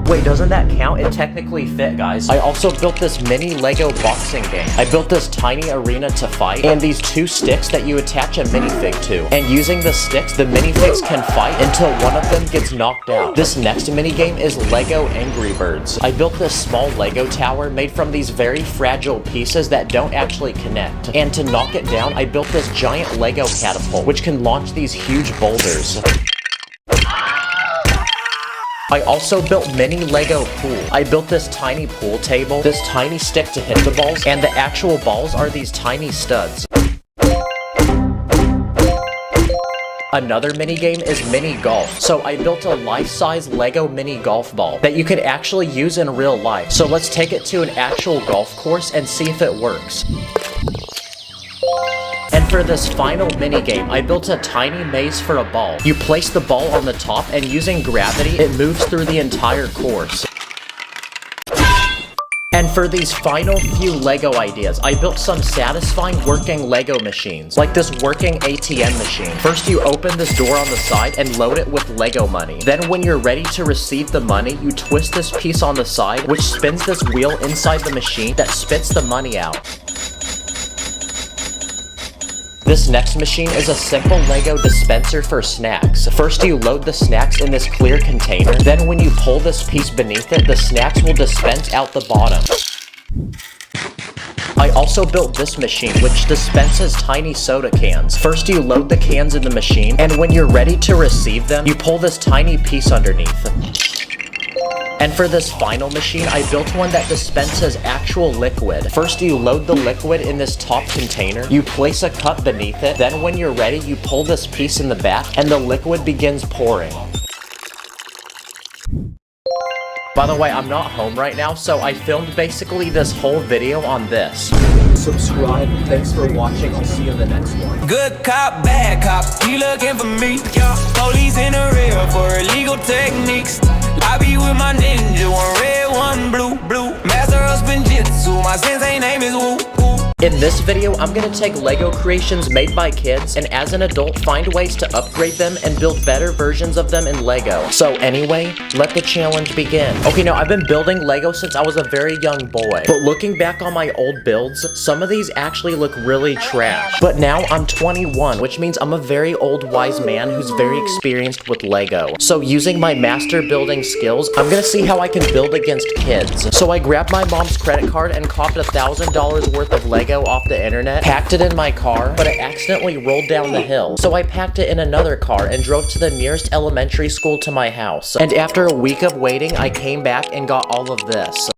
Wait, doesn't that count? It technically fit, guys. I also built this mini Lego boxing game. I built this tiny arena to fight, and these 2 sticks that you attach a minifig to. And using the sticks, the minifigs can fight until one of them gets knocked out. This next minigame is Lego Angry Birds. I built this small Lego tower made from these very fragile pieces that don't actually connect. And to knock it down, I built this giant Lego catapult, which can launch these huge boulders. I also built mini Lego pool. I built this tiny pool table, this tiny stick to hit the balls, and the actual balls are these tiny studs. Another mini game is mini golf. So I built a life-size Lego mini golf ball that you could actually use in real life. So let's take it to an actual golf course and see if it works. And for this final mini game, I built a tiny maze for a ball. You place the ball on the top, and using gravity, it moves through the entire course. And for these final few Lego ideas, I built some satisfying working Lego machines, like this working ATM machine. First, you open this door on the side and load it with Lego money. Then when you're ready to receive the money, you twist this piece on the side, which spins this wheel inside the machine that spits the money out. This next machine is a simple Lego dispenser for snacks. First, you load the snacks in this clear container. Then when you pull this piece beneath it, the snacks will dispense out the bottom. I also built this machine, which dispenses tiny soda cans. First, you load the cans in the machine, and when you're ready to receive them, you pull this tiny piece underneath. And for this final machine, I built one that dispenses actual liquid. First, you load the liquid in this top container, you place a cup beneath it, then when you're ready, you pull this piece in the back, and the liquid begins pouring. By the way, I'm not home right now, so I filmed basically this whole video on this. Subscribe, thanks for watching, I'll see you in the next one. Good cop, bad cop, he looking for me. Police in the rear for illegal techniques. I be with my ninja, one red, one blue. Master of spinjitzu, my sensei name is Woo. In this video, I'm gonna take Lego creations made by kids, and as an adult, find ways to upgrade them and build better versions of them in Lego. So anyway, let the challenge begin. Okay, now I've been building Lego since I was a very young boy, but looking back on my old builds, some of these actually look really trash. But now I'm 21, which means I'm a very old wise man who's very experienced with Lego. So using my master building skills, I'm gonna see how I can build against kids. So I grabbed my mom's credit card and copped $1,000 worth of Lego off the internet, packed it in my car, but it accidentally rolled down the hill. So I packed it in another car and drove to the nearest elementary school to my house. And after a week of waiting, I came back and got all of this.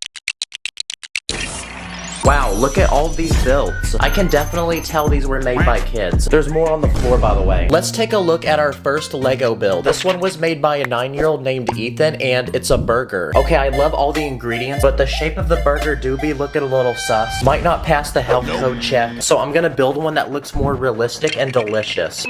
Wow, look at all of these builds. I can definitely tell these were made by kids. There's more on the floor, by the way. Let's take a look at our first Lego build. This one was made by a 9-year-old named Ethan, and it's a burger. Okay, I love all the ingredients, but the shape of the burger do be looking a little sus. Might not pass the health code check, so I'm gonna build one that looks more realistic and delicious.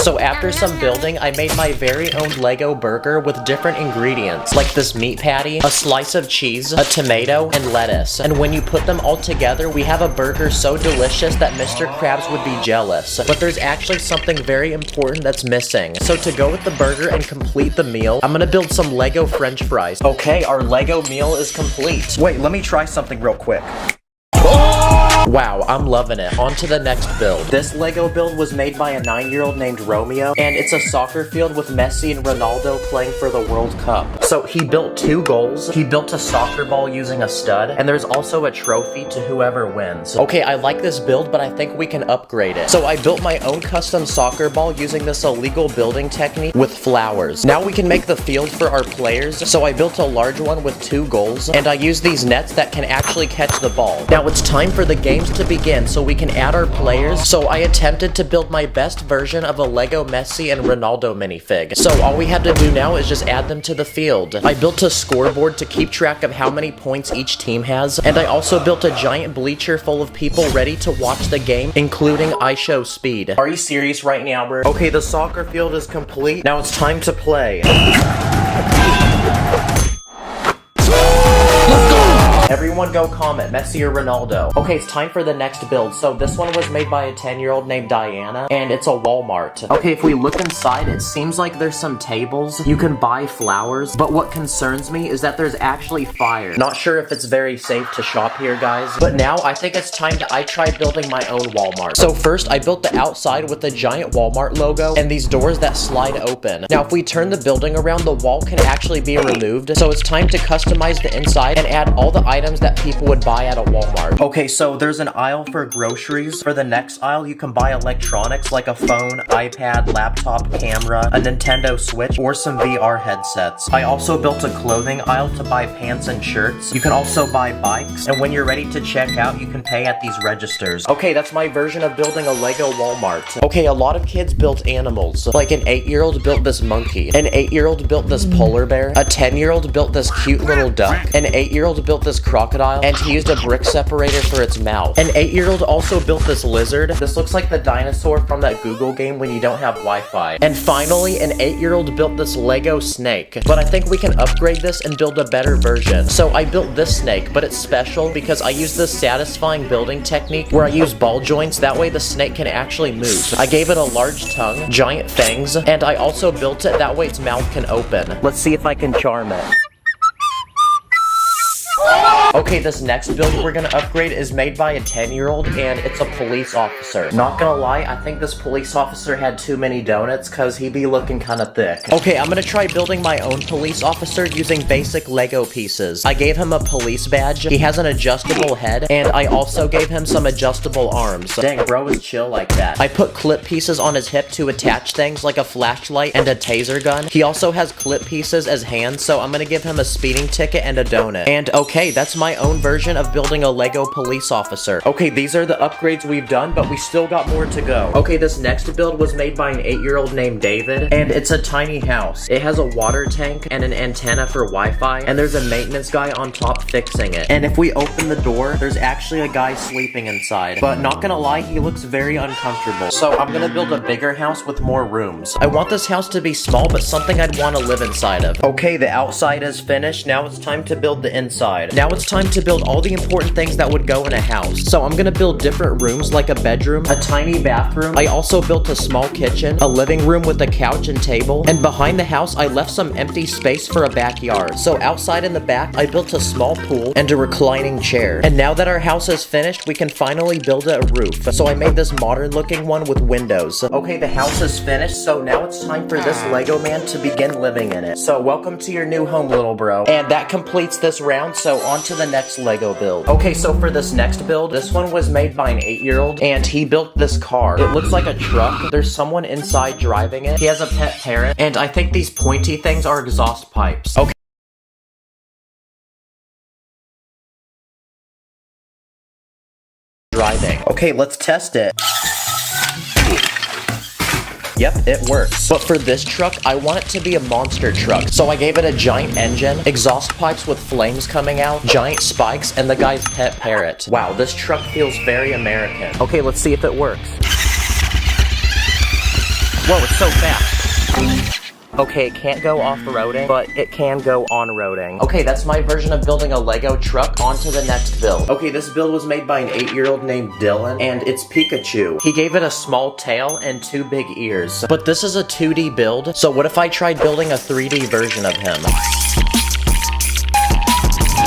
So after some building, I made my very own Lego burger with different ingredients, like this meat patty, a slice of cheese, a tomato, and lettuce. And when you put them all together, we have a burger so delicious that Mr. Krabs would be jealous. But there's actually something very important that's missing. So to go with the burger and complete the meal, I'm gonna build some Lego French fries. Okay, our Lego meal is complete. Wait, let me try something real quick. Wow, I'm loving it. On to the next build. This Lego build was made by a 9-year-old named Romeo, and it's a soccer field with Messi and Ronaldo playing for the World Cup. So he built 2 goals, he built a soccer ball using a stud, and there's also a trophy to whoever wins. Okay, I like this build, but I think we can upgrade it. So I built my own custom soccer ball using this illegal building technique with flowers. Now we can make the field for our players, so I built a large one with 2 goals, and I used these nets that can actually catch the ball. Now it's time for the games to begin so we can add our players. So I attempted to build my best version of a Lego Messi and Ronaldo minifig. So all we have to do now is just add them to the field. I built a scoreboard to keep track of how many points each team has, and I also built a giant bleacher full of people ready to watch the game, including iShow Speed. Are you serious right now, bro? Okay, the soccer field is complete. Now it's time to play. Everyone go comment, Messi or Ronaldo. Okay, it's time for the next build. So this one was made by a 10-year-old named Diana, and it's a Walmart. Okay, if we look inside, it seems like there's some tables. You can buy flowers, but what concerns me is that there's actually fire. Not sure if it's very safe to shop here, guys. But now, I think it's time I try building my own Walmart. So first, I built the outside with the giant Walmart logo, and these doors that slide open. Now, if we turn the building around, the wall can actually be removed. So it's time to customize the inside and add all the items that people would buy at a Walmart. Okay, so there's an aisle for groceries. For the next aisle, you can buy electronics like a phone, iPad, laptop, camera, a Nintendo Switch, or some VR headsets. I also built a clothing aisle to buy pants and shirts. You can also buy bikes, and when you're ready to check out, you can pay at these registers. Okay, that's my version of building a Lego Walmart. Okay, a lot of kids built animals. Like an 8-year-old built this monkey. An 8-year-old built this polar bear. A 10-year-old built this cute little duck. An 8-year-old built this crocodile, and he used a brick separator for its mouth. An 8-year-old also built this lizard. This looks like the dinosaur from that Google game when you don't have Wi-Fi. And finally, an 8-year-old built this Lego snake. But I think we can upgrade this and build a better version. So I built this snake, but it's special because I use this satisfying building technique where I use ball joints. That way the snake can actually move. I gave it a large tongue, giant fangs, and I also built it that way its mouth can open. Let's see if I can charm it. Okay, this next build we're gonna upgrade is made by a 10-year-old, and it's a police officer. Not gonna lie, I think this police officer had too many donuts, cause he be looking kinda thick. Okay, I'm gonna try building my own police officer using basic Lego pieces. I gave him a police badge, he has an adjustable head, and I also gave him some adjustable arms. Dang, bro is chill like that. I put clip pieces on his hip to attach things like a flashlight and a taser gun. He also has clip pieces as hands, so I'm gonna give him a speeding ticket and a donut. And okay, that's my own version of building a Lego police officer. Okay, these are the upgrades we've done, but we still got more to go. Okay, this next build was made by an 8-year-old named David, and it's a tiny house. It has a water tank and an antenna for Wi-Fi, and there's a maintenance guy on top fixing it. And if we open the door, there's actually a guy sleeping inside. But not gonna lie, he looks very uncomfortable. So I'm gonna build a bigger house with more rooms. I want this house to be small, but something I'd want to live inside of. Okay, the outside is finished. Now it's time to build the inside. Now it's time to build all the important things that would go in a house. So I'm gonna build different rooms like a bedroom, a tiny bathroom. I also built a small kitchen, a living room with a couch and table, and behind the house I left some empty space for a backyard. So outside in the back I built a small pool and a reclining chair. And now that our house is finished, we can finally build a roof. So I made this modern looking one with windows. Okay, the house is finished, so now it's time for this Lego man to begin living in it. So welcome to your new home, little bro. And that completes this round, so on to the next Lego build. Okay, so for this next build, this one was made by an 8-year-old, and he built this car. It looks like a truck. There's someone inside driving it. He has a pet parrot, and I think these pointy things are exhaust pipes. Okay. Driving. Okay, let's test it. Yep, it works. But for this truck, I want it to be a monster truck. So I gave it a giant engine, exhaust pipes with flames coming out, giant spikes, and the guy's pet parrot. Wow, this truck feels very American. Okay, let's see if it works. Whoa, it's so fast. Okay, it can't go off-roading, but it can go on-roading. Okay, that's my version of building a Lego truck. On to the next build. Okay, this build was made by an 8-year-old named Dylan, and it's Pikachu. He gave it a small tail and 2 big ears. But this is a 2D build, so what if I tried building a 3D version of him?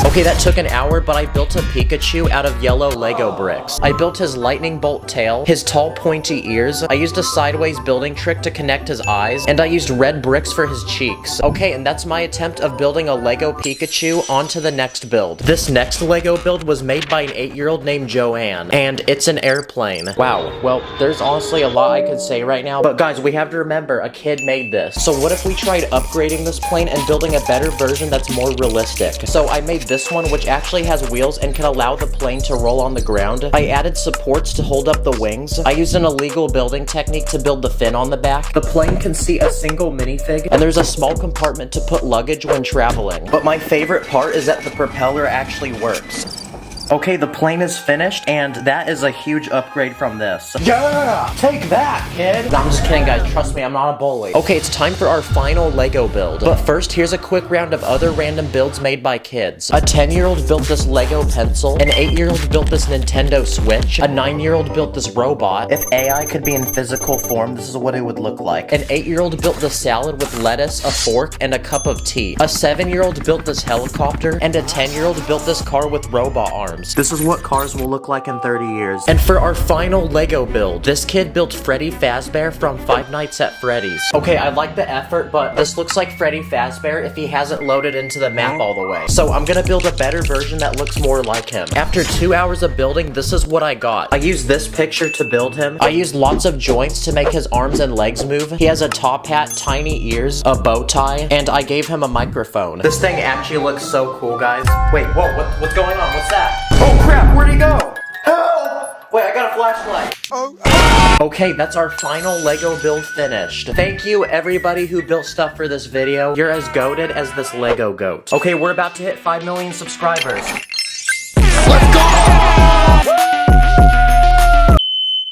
Okay, that took an hour, but I built a Pikachu out of yellow Lego bricks. I built his lightning bolt tail, his tall pointy ears, I used a sideways building trick to connect his eyes, and I used red bricks for his cheeks. Okay, and that's my attempt of building a Lego Pikachu. On to the next build. This next Lego build was made by an 8-year-old named Joanne, and it's an airplane. Wow, well, there's honestly a lot I could say right now, but guys, we have to remember, a kid made this. So what if we tried upgrading this plane and building a better version that's more realistic? So I made this one, which actually has wheels and can allow the plane to roll on the ground. I added supports to hold up the wings. I used an illegal building technique to build the fin on the back. The plane can see a single minifig, and there's a small compartment to put luggage when traveling. But my favorite part is that the propeller actually works. Okay, the plane is finished, and that is a huge upgrade from this. Yeah! Take that, kid! No, I'm just kidding, guys. Trust me, I'm not a bully. Okay, it's time for our final Lego build. But first, here's a quick round of other random builds made by kids. A 10-year-old built this Lego pencil. An 8-year-old built this Nintendo Switch. A 9-year-old built this robot. If AI could be in physical form, this is what it would look like. An 8-year-old built this salad with lettuce, a fork, and a cup of tea. A 7-year-old built this helicopter. And a 10-year-old built this car with robot arms. arms. This is what cars will look like in 30 years. And for our final Lego build, this kid built Freddy Fazbear from Five Nights at Freddy's. Okay, I like the effort, but this looks like Freddy Fazbear if he hasn't loaded into the map all the way. So I'm gonna build a better version that looks more like him. After 2 hours of building, this is what I got. I used this picture to build him. I used lots of joints to make his arms and legs move. He has a top hat, tiny ears, a bow tie, and I gave him a microphone. This thing actually looks so cool, guys. Wait, whoa, what's going on? What's that? Oh crap, where'd he go? Help! Wait, I got a flashlight. Okay, that's our final Lego build finished. Thank you everybody who built stuff for this video. You're as goated as this Lego goat. Okay, we're about to hit 5 million subscribers. Let's go!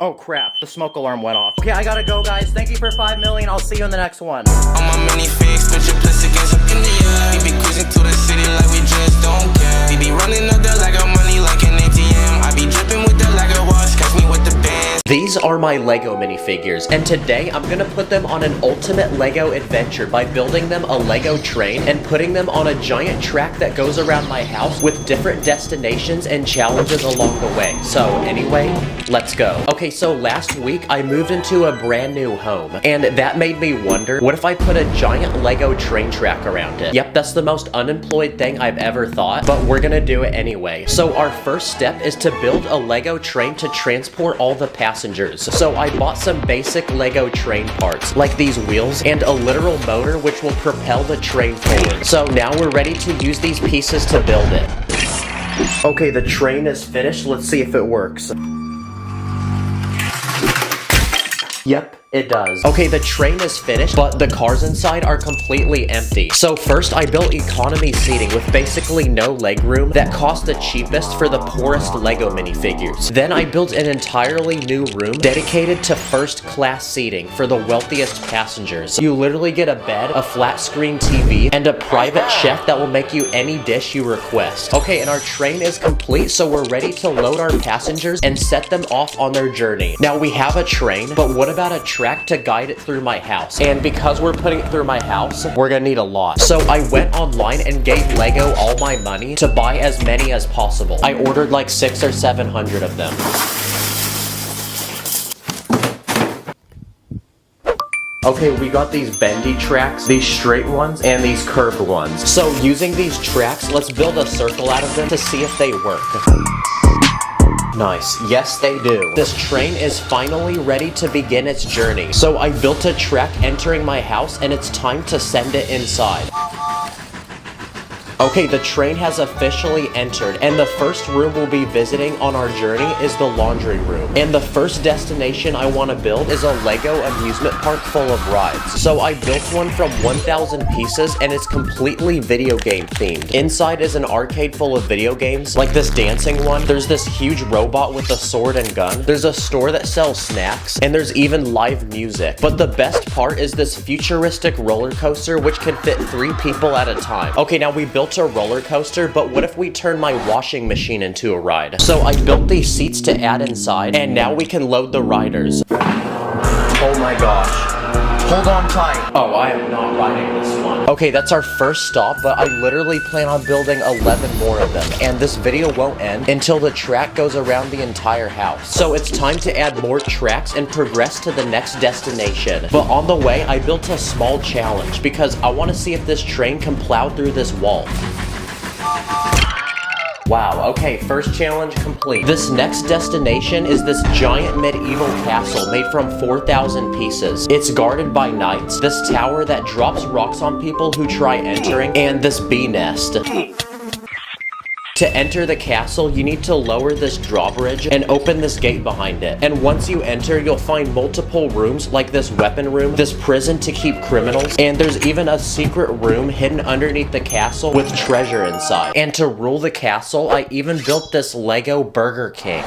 Oh crap, the smoke alarm went off. Okay, I gotta go, guys. Thank you for 5 million. I'll see you in the next one. On my mini fix, put your plus against up in the air. We be cruising to the city like we just don't care. We be running up there like our money like an ATM. I be dripping with the Lego watch, catch me with the bands. These are my Lego minifigures, and today I'm gonna put them on an ultimate Lego adventure by building them a Lego train and putting them on a giant track that goes around my house with different destinations and challenges along the way. So anyway, let's go. Okay, so last week I moved into a brand new home, and that made me wonder, what if I put a giant Lego train track around it? Yep, that's the most unemployed thing I've ever thought, but we're gonna do it anyway. So our first step is to build a Lego train to transport all the passengers. So I bought some basic Lego train parts, like these wheels and a literal motor which will propel the train forward. So now we're ready to use these pieces to build it. Okay, the train is finished. Let's see if it works. Yep, it does. Okay, the train is finished, but the cars inside are completely empty. So first I built economy seating with basically no leg room that cost the cheapest for the poorest Lego minifigures. Then I built an entirely new room dedicated to first class seating for the wealthiest passengers. You literally get a bed, a flat screen TV, and a private chef that will make you any dish you request. Okay, and our train is complete, so we're ready to load our passengers and set them off on their journey. Now we have a train, but what about a track to guide it through my house? And because we're putting it through my house, we're gonna need a lot. So I went online and gave Lego all my money to buy as many as possible. I ordered like 600 or 700 of them. Okay, we got these bendy tracks, these straight ones, and these curved ones. So using these tracks, let's build a circle out of them to see if they work. Nice. Yes, they do. This train is finally ready to begin its journey. So I built a track entering my house, and it's time to send it inside. Okay, the train has officially entered, and the first room we'll be visiting on our journey is the laundry room. And the first destination I want to build is a Lego amusement park full of rides. So I built one from 1,000 pieces, and it's completely video game themed. Inside is an arcade full of video games, like this dancing one. There's this huge robot with a sword and gun. There's a store that sells snacks, and there's even live music. But the best part is this futuristic roller coaster, which can fit 3 people at a time. Okay, now we built a roller coaster, but what if we turn my washing machine into a ride? So I built these seats to add inside, and now we can load the riders. Oh my gosh. Hold on tight. Oh, I am not riding this one. Okay, that's our first stop, but I literally plan on building 11 more of them, and this video won't end until the track goes around the entire house. So it's time to add more tracks and progress to the next destination. But on the way, I built a small challenge because I want to see if this train can plow through this wall. Wow, okay, first challenge complete. This next destination is this giant medieval castle made from 4,000 pieces. It's guarded by knights, this tower that drops rocks on people who try entering, and this bee nest. To enter the castle, you need to lower this drawbridge and open this gate behind it. And once you enter, you'll find multiple rooms like this weapon room, this prison to keep criminals, and there's even a secret room hidden underneath the castle with treasure inside. And to rule the castle, I even built this Lego Burger King.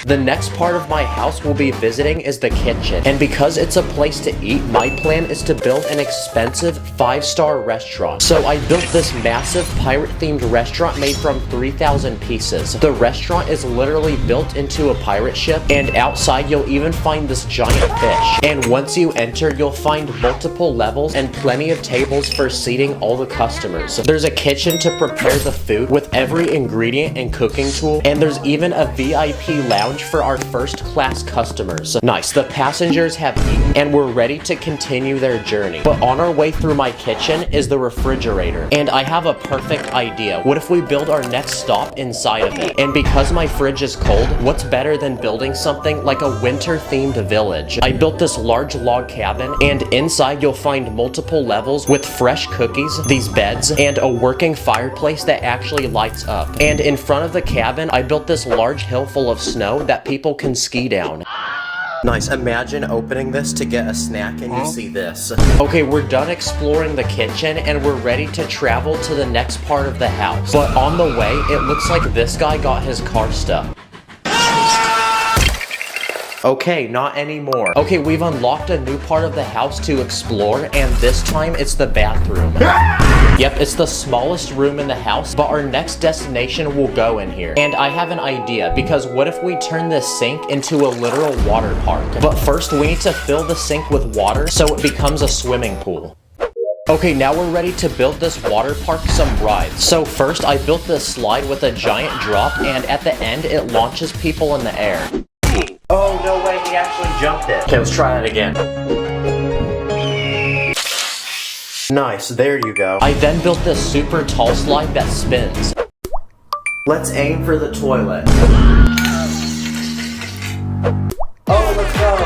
The next part of my house we'll be visiting is the kitchen. And because it's a place to eat, my plan is to build an expensive 5-star restaurant. So I built this massive pirate-themed restaurant made from 3,000 pieces. The restaurant is literally built into a pirate ship, and outside you'll even find this giant fish. And once you enter, you'll find multiple levels and plenty of tables for seating all the customers. There's a kitchen to prepare the food with every ingredient and cooking tool, and there's even a VIP lounge for our first-class customers. Nice, the passengers have eaten, and we're ready to continue their journey. But on our way through my kitchen is the refrigerator, and I have a perfect idea. What if we build our next stop inside of it? And because my fridge is cold, what's better than building something like a winter-themed village? I built this large log cabin, and inside you'll find multiple levels with fresh cookies, these beds, and a working fireplace that actually lights up. And in front of the cabin, I built this large hill full of snow that people can ski down. Nice, imagine opening this to get a snack and you see this. Okay, we're done exploring the kitchen and we're ready to travel to the next part of the house. But on the way, it looks like this guy got his car stuck. Okay, not anymore. Okay, we've unlocked a new part of the house to explore, and this time it's the bathroom. Yep, it's the smallest room in the house, but our next destination will go in here. And I have an idea, because what if we turn this sink into a literal water park? But first, we need to fill the sink with water so it becomes a swimming pool. Okay, now we're ready to build this water park some rides. So first, I built this slide with a giant drop, and at the end, it launches people in the air. Oh, no way, he actually jumped it. Okay, let's try that again. Nice, there you go. I then built this super tall slide that spins. Let's aim for the toilet. Oh, let's go.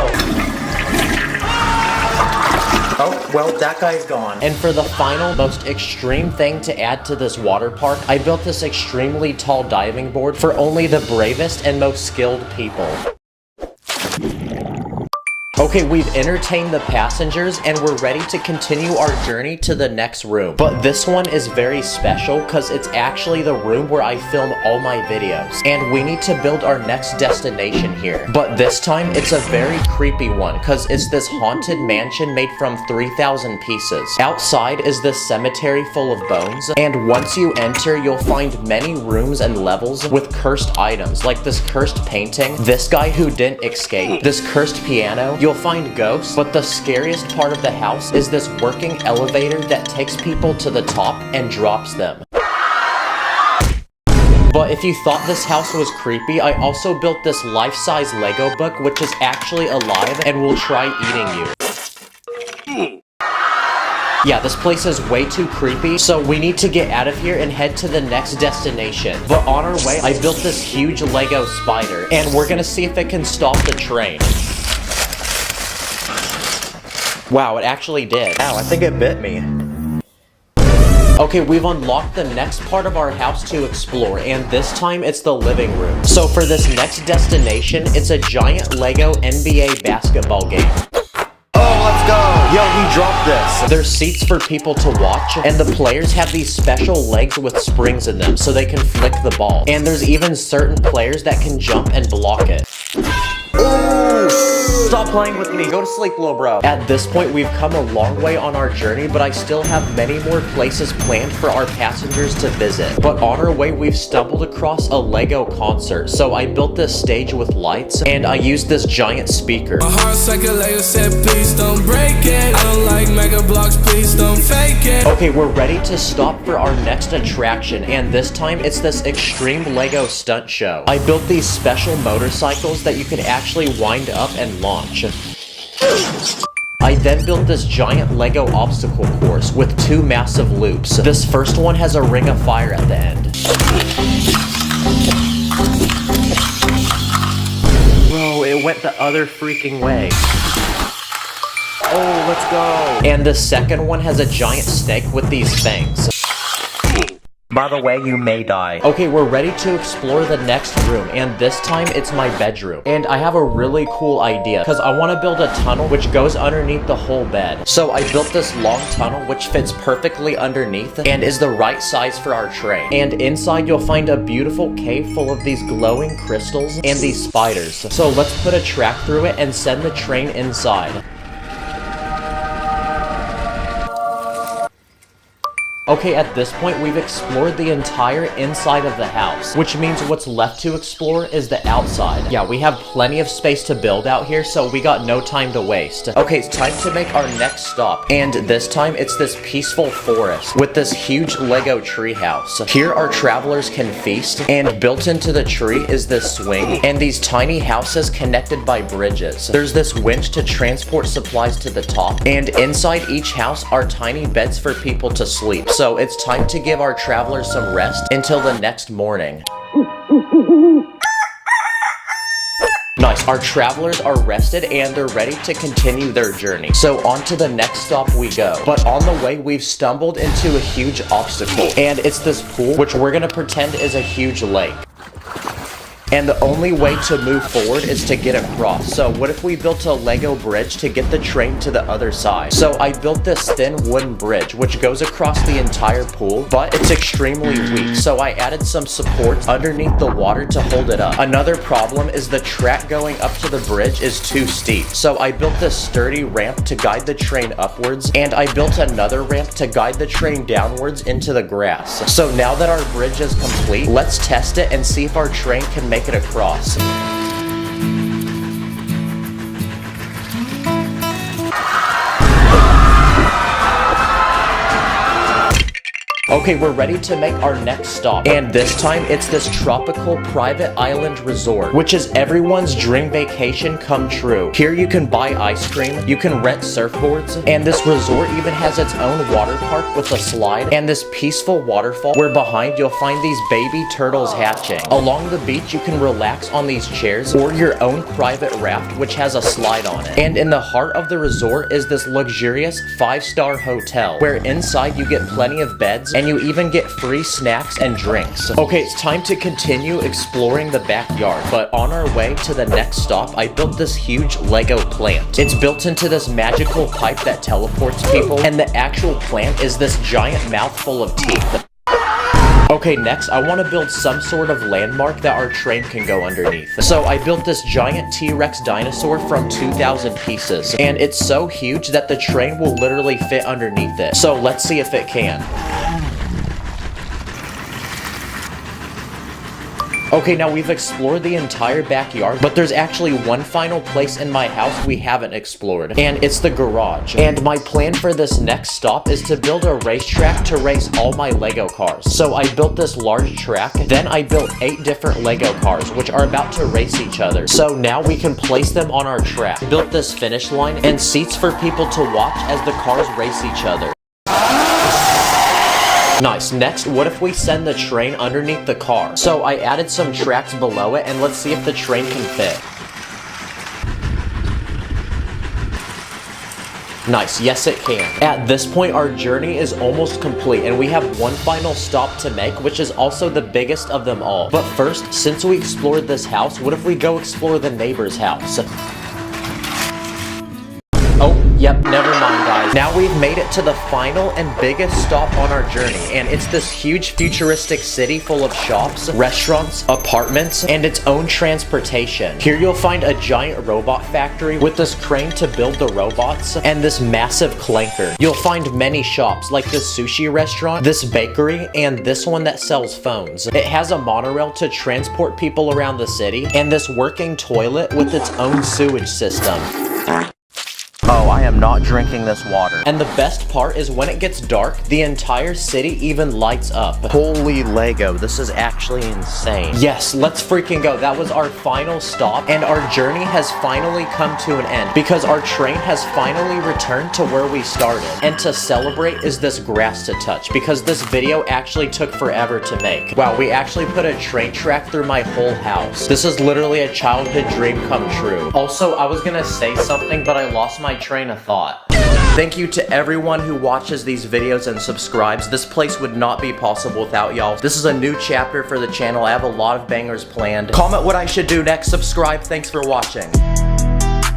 Oh, well, that guy's gone. And for the final, most extreme thing to add to this water park, I built this extremely tall diving board for only the bravest and most skilled people. Okay, we've entertained the passengers and we're ready to continue our journey to the next room. But this one is very special because it's actually the room where I film all my videos. And we need to build our next destination here. But this time, it's a very creepy one because it's this haunted mansion made from 3,000 pieces. Outside is this cemetery full of bones. And once you enter, you'll find many rooms and levels with cursed items, like this cursed painting, this guy who didn't escape, this cursed piano. You'll find ghosts, but the scariest part of the house is this working elevator that takes people to the top and drops them. But if you thought this house was creepy, I also built this life-size Lego book, which is actually alive and will try eating you. Yeah, this place is way too creepy, so we need to get out of here and head to the next destination. But on our way, I built this huge Lego spider, and we're gonna see if it can stop the train. Wow, it actually did. Ow, I think it bit me. Okay, we've unlocked the next part of our house to explore, and this time it's the living room. So for this next destination, it's a giant Lego NBA basketball game. Oh, let's go! Yo, he dropped this. There's seats for people to watch, and the players have these special legs with springs in them so they can flick the ball. And there's even certain players that can jump and block it. Ooh, stop playing with me. Go to sleep, little bro. At this point, we've come a long way on our journey, but I still have many more places planned for our passengers to visit. But on our way, we've stumbled across a Lego concert. So I built this stage with lights, and I used this giant speaker. My heart's like a Lego set, please don't break it. I don't like mega blocks, please don't fake it. Okay, we're ready to stop for our next attraction, and this time it's this extreme Lego stunt show. I built these special motorcycles that you can actually wind up and launch. I then built this giant Lego obstacle course with 2 massive loops. This first one has a ring of fire at the end. Whoa, it went the other freaking way. Oh, let's go. And the second one has a giant snake with these fangs. By the way, you may die. Okay, we're ready to explore the next room, and this time it's my bedroom. And I have a really cool idea, because I want to build a tunnel which goes underneath the whole bed. So I built this long tunnel which fits perfectly underneath and is the right size for our train. And inside you'll find a beautiful cave full of these glowing crystals and these spiders. So let's put a track through it and send the train inside. Okay, at this point, we've explored the entire inside of the house, which means what's left to explore is the outside. Yeah, we have plenty of space to build out here, so we got no time to waste. Okay, it's time to make our next stop, and this time it's this peaceful forest with this huge Lego tree house. Here our travelers can feast, and built into the tree is this swing, and these tiny houses connected by bridges. There's this winch to transport supplies to the top, and inside each house are tiny beds for people to sleep. So it's time to give our travelers some rest until the next morning. Nice, our travelers are rested and they're ready to continue their journey. So on to the next stop we go. But on the way, we've stumbled into a huge obstacle. And it's this pool, which we're gonna pretend is a huge lake. And the only way to move forward is to get across. So what if we built a Lego bridge to get the train to the other side? So I built this thin wooden bridge which goes across the entire pool, but it's extremely weak. So I added some supports underneath the water to hold it up. Another problem is the track going up to the bridge is too steep. So I built this sturdy ramp to guide the train upwards, and I built another ramp to guide the train downwards into the grass. So now that our bridge is complete, let's test it and see if our train can make it across. Okay, we're ready to make our next stop. And this time, it's this tropical private island resort, which is everyone's dream vacation come true. Here you can buy ice cream, you can rent surfboards, and this resort even has its own water park with a slide and this peaceful waterfall where behind you'll find these baby turtles hatching. Along the beach, you can relax on these chairs or your own private raft, which has a slide on it. And in the heart of the resort is this luxurious 5-star hotel, where inside you get plenty of beds and you even get free snacks and drinks. Okay, it's time to continue exploring the backyard, but on our way to the next stop, I built this huge Lego plant. It's built into this magical pipe that teleports people, and the actual plant is this giant mouthful of teeth. Okay, next, I want to build some sort of landmark that our train can go underneath. So I built this giant T-Rex dinosaur from 2,000 pieces, and it's so huge that the train will literally fit underneath it. So let's see if it can. Okay, now we've explored the entire backyard, but there's actually one final place in my house we haven't explored, and it's the garage. And my plan for this next stop is to build a racetrack to race all my Lego cars. So I built this large track, then I built 8 different Lego cars, which are about to race each other. So now we can place them on our track. Built this finish line and seats for people to watch as the cars race each other. Nice. Next, what if we send the train underneath the car? So I added some tracks below it, and let's see if the train can fit. Nice, yes it can. At this point, our journey is almost complete, and we have one final stop to make, which is also the biggest of them all. But first, since we explored this house, what if we go explore the neighbor's house? Oh, yep, never mind, guys. Now we've made it to the final and biggest stop on our journey, and it's this huge futuristic city full of shops, restaurants, apartments, and its own transportation. Here you'll find a giant robot factory with this crane to build the robots, and this massive clanker. You'll find many shops, like this sushi restaurant, this bakery, and this one that sells phones. It has a monorail to transport people around the city, and this working toilet with its own sewage system. Oh, I am not drinking this water. And the best part is when it gets dark, the entire city even lights up. Holy Lego, this is actually insane. Yes, let's freaking go. That was our final stop, and our journey has finally come to an end because our train has finally returned to where we started. And to celebrate is this grass to touch, because this video actually took forever to make. Wow, we actually put a train track through my whole house. This is literally a childhood dream come true. Also, I was gonna say something, but I lost my train of thought. Thank you to everyone who watches these videos and subscribes. This place would not be possible without y'all. This is a new chapter for the channel. I have a lot of bangers planned. Comment what I should do next. Subscribe. Thanks for watching.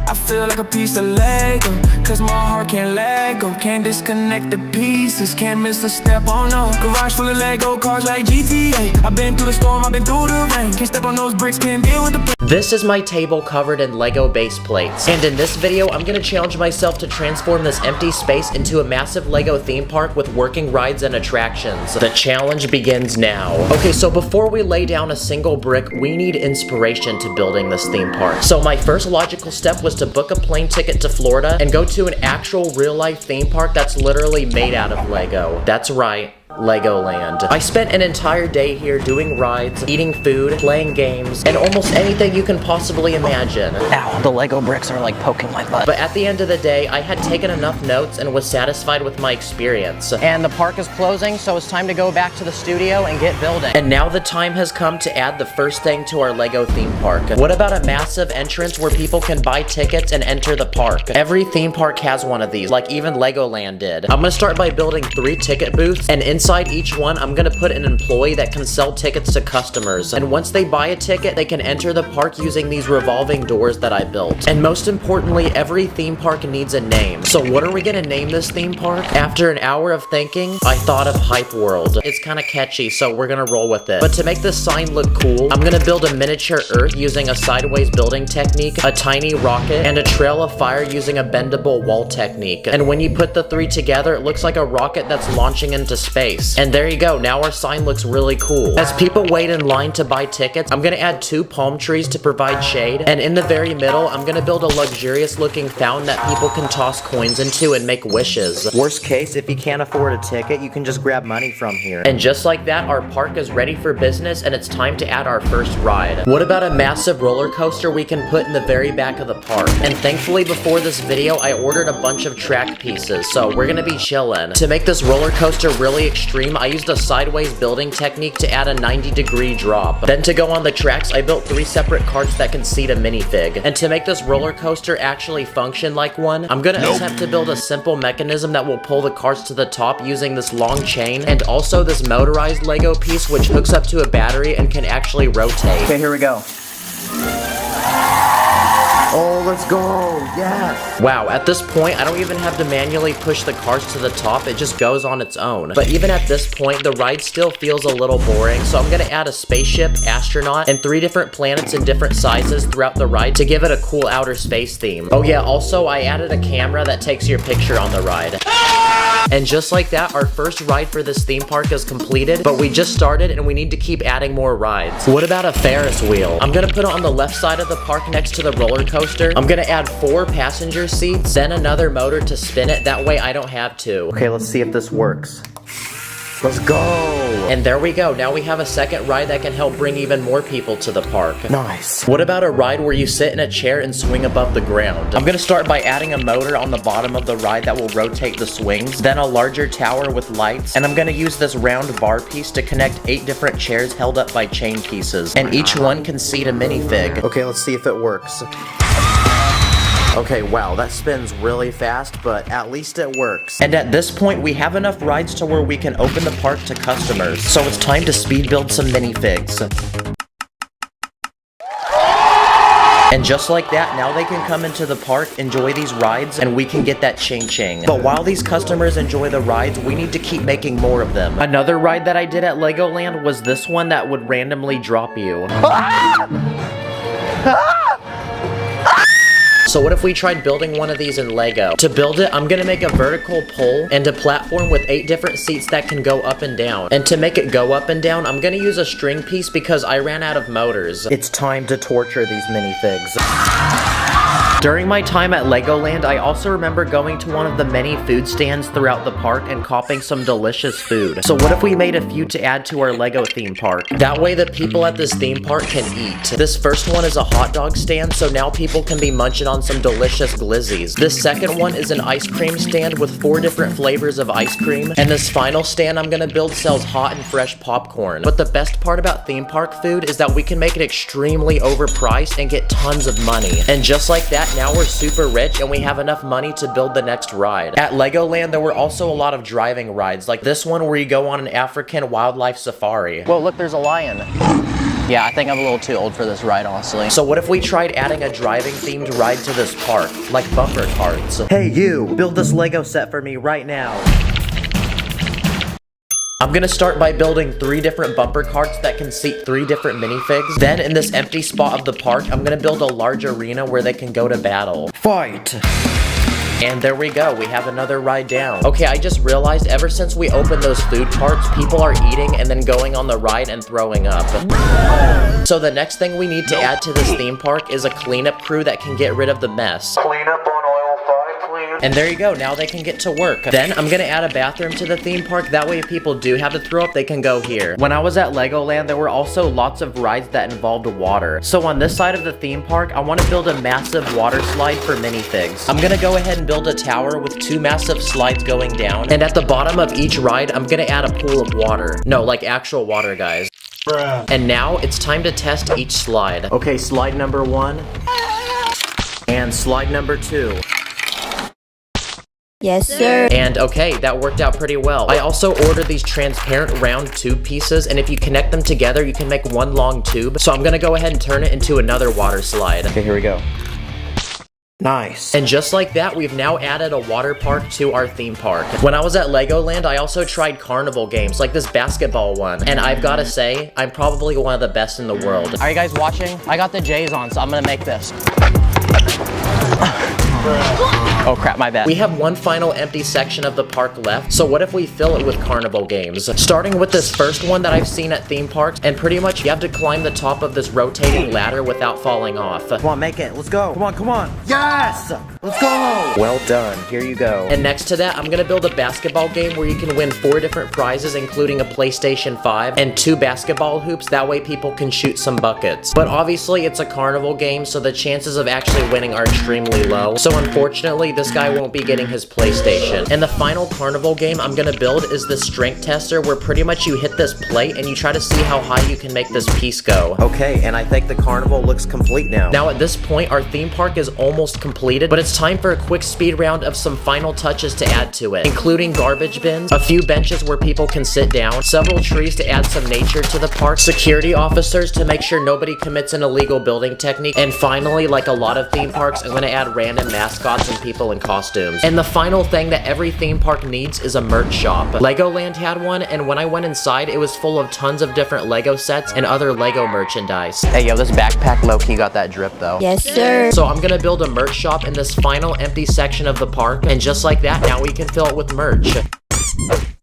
I feel like a piece of Lego, cause my heart can't let go. Can't disconnect the pieces, can't miss a step, oh no. Garage full of Lego cars like GTA. I've been through the storm, I've been through the rain. Can't step on those bricks, can't deal with the pain. This is my table covered in Lego base plates. And in this video, I'm gonna challenge myself to transform this empty space into a massive Lego theme park with working rides and attractions. The challenge begins now. Okay, so before we lay down a single brick, we need inspiration to building this theme park. So my first logical step was to book a plane ticket to Florida and go to an actual real-life theme park that's literally made out of Lego. That's right. Legoland. I spent an entire day here doing rides, eating food, playing games, and almost anything you can possibly imagine. Ow, the Lego bricks are like poking my butt. But at the end of the day, I had taken enough notes and was satisfied with my experience. And the park is closing, so it's time to go back to the studio and get building. And now the time has come to add the first thing to our Lego theme park. What about a massive entrance where people can buy tickets and enter the park? Every theme park has one of these, like even Legoland did. I'm gonna start by building 3 ticket booths, and inside each one, I'm gonna put an employee that can sell tickets to customers. And once they buy a ticket, they can enter the park using these revolving doors that I built. And most importantly, every theme park needs a name. So what are we gonna name this theme park? After an hour of thinking, I thought of Hype World. It's kinda catchy, so we're gonna roll with it. But to make this sign look cool, I'm gonna build a miniature Earth using a sideways building technique, a tiny rocket, and a trail of fire using a bendable wall technique. And when you put the 3 together, it looks like a rocket that's launching into space. And there you go, now our sign looks really cool. As people wait in line to buy tickets, I'm gonna add 2 palm trees to provide shade, and in the very middle, I'm gonna build a luxurious looking fountain that people can toss coins into and make wishes. Worst case, if you can't afford a ticket, you can just grab money from here. And just like that, our park is ready for business, and it's time to add our first ride. What about a massive roller coaster we can put in the very back of the park? And thankfully, before this video, I ordered a bunch of track pieces, so we're gonna be chillin'. To make this roller coaster really extreme, I used a sideways building technique to add a 90-degree drop. Then to go on the tracks, I built 3 separate carts that can seat a minifig. And to make this roller coaster actually function like one, I'm gonna attempt to build a simple mechanism that will pull the carts to the top using this long chain, and also this motorized Lego piece which hooks up to a battery and can actually rotate. Okay, here we go. Oh, let's go, yes! Wow, at this point, I don't even have to manually push the cars to the top, it just goes on its own. But even at this point, the ride still feels a little boring, so I'm gonna add a spaceship, astronaut, and 3 different planets in different sizes throughout the ride to give it a cool outer space theme. Oh yeah, also, I added a camera that takes your picture on the ride. And just like that, our first ride for this theme park is completed, but we just started and we need to keep adding more rides. What about a Ferris wheel? I'm gonna put it on the left side of the park next to the roller coaster. I'm gonna add 4 passenger seats, then another motor to spin it, that way I don't have to. Okay, let's see if this works. Let's go! And there we go, now we have a second ride that can help bring even more people to the park. Nice. What about a ride where you sit in a chair and swing above the ground? I'm gonna start by adding a motor on the bottom of the ride that will rotate the swings, then a larger tower with lights, and I'm gonna use this round bar piece to connect 8 different chairs held up by chain pieces, and each one can seat a minifig. Okay, let's see if it works. Okay, wow, that spins really fast, but at least it works. And at this point, we have enough rides to where we can open the park to customers. So it's time to speed build some minifigs. And just like that, now they can come into the park, enjoy these rides, and we can get that ching-ching. But while these customers enjoy the rides, we need to keep making more of them. Another ride that I did at Legoland was this one that would randomly drop you. So what if we tried building one of these in Lego? To build it, I'm gonna make a vertical pole and a platform with 8 different seats that can go up and down. And to make it go up and down, I'm gonna use a string piece because I ran out of motors. It's time to torture these minifigs. During my time at Legoland, I also remember going to one of the many food stands throughout the park and copping some delicious food. So what if we made a few to add to our Lego theme park? That way the people at this theme park can eat. This first one is a hot dog stand, so now people can be munching on some delicious glizzies. This second one is an ice cream stand with 4 different flavors of ice cream. And this final stand I'm gonna build sells hot and fresh popcorn. But the best part about theme park food is that we can make it extremely overpriced and get tons of money. And just like that, that, now we're super rich and we have enough money to build the next ride. At Legoland, there were also a lot of driving rides, like this one where you go on an African wildlife safari. Whoa, look, there's a lion. Yeah, I think I'm a little too old for this ride, honestly. So what if we tried adding a driving themed ride to this park, like bumper carts? Hey you, build this Lego set for me right now. I'm gonna start by building 3 different bumper carts that can seat 3 different minifigs. Then in this empty spot of the park, I'm gonna build a large arena where they can go to battle. Fight! And there we go, we have another ride down. Okay, I just realized ever since we opened those food carts, people are eating and then going on the ride and throwing up. So the next thing we need to add to this theme park is a cleanup crew that can get rid of the mess. Clean up on aisle 5, please. And there you go, now they can get to work. Then I'm gonna add a bathroom to the theme park, that way if people do have to throw up, they can go here. When I was at Legoland, there were also lots of rides that involved water. So on this side of the theme park, I want to build a massive water slide for minifigs. I'm gonna go ahead and build a tower with 2 massive slides going down, and at the bottom of each ride, I'm gonna add a pool of water. No, like actual water, guys. Bruh. And now it's time to test each slide. Okay, slide number 1. And slide number 2. Yes, sir. And okay, that worked out pretty well. I also ordered these transparent round tube pieces, and if you connect them together, you can make one long tube. So I'm gonna go ahead and turn it into another water slide. Okay, here we go. Nice. And just like that, we've now added a water park to our theme park. When I was at Legoland, I also tried carnival games, like this basketball one. And I've gotta say, I'm probably one of the best in the world. Are you guys watching? I got the J's on, so I'm gonna make this. Oh crap, my bad. We have one final empty section of the park left, so what if we fill it with carnival games? Starting with this first one that I've seen at theme parks, and pretty much you have to climb the top of this rotating ladder without falling off. Come on, make it, let's go. Come on, come on. Yes! Let's go! Well done, here you go. And next to that, I'm gonna build a basketball game where you can win 4 different prizes, including a PlayStation 5 and 2 basketball hoops, that way people can shoot some buckets. But obviously, it's a carnival game, so the chances of actually winning are extremely low. So unfortunately, this guy won't be getting his PlayStation. And the final carnival game I'm gonna build is the strength tester, where pretty much you hit this plate and you try to see how high you can make this piece go. Okay, and I think the carnival looks complete now. Now at this point, our theme park is almost completed, but it's time for a quick speed round of some final touches to add to it, including garbage bins, a few benches where people can sit down, several trees to add some nature to the park, security officers to make sure nobody commits an illegal building technique, and finally, like a lot of theme parks, I'm gonna add random mascots and people in costumes. And the final thing that every theme park needs is a merch shop. Legoland had one, and when I went inside, it was full of tons of different Lego sets and other Lego merchandise. Hey yo, this backpack low-key got that drip though. Yes, sir. So I'm gonna build a merch shop in this final empty section of the park, and just like that, now we can fill it with merch.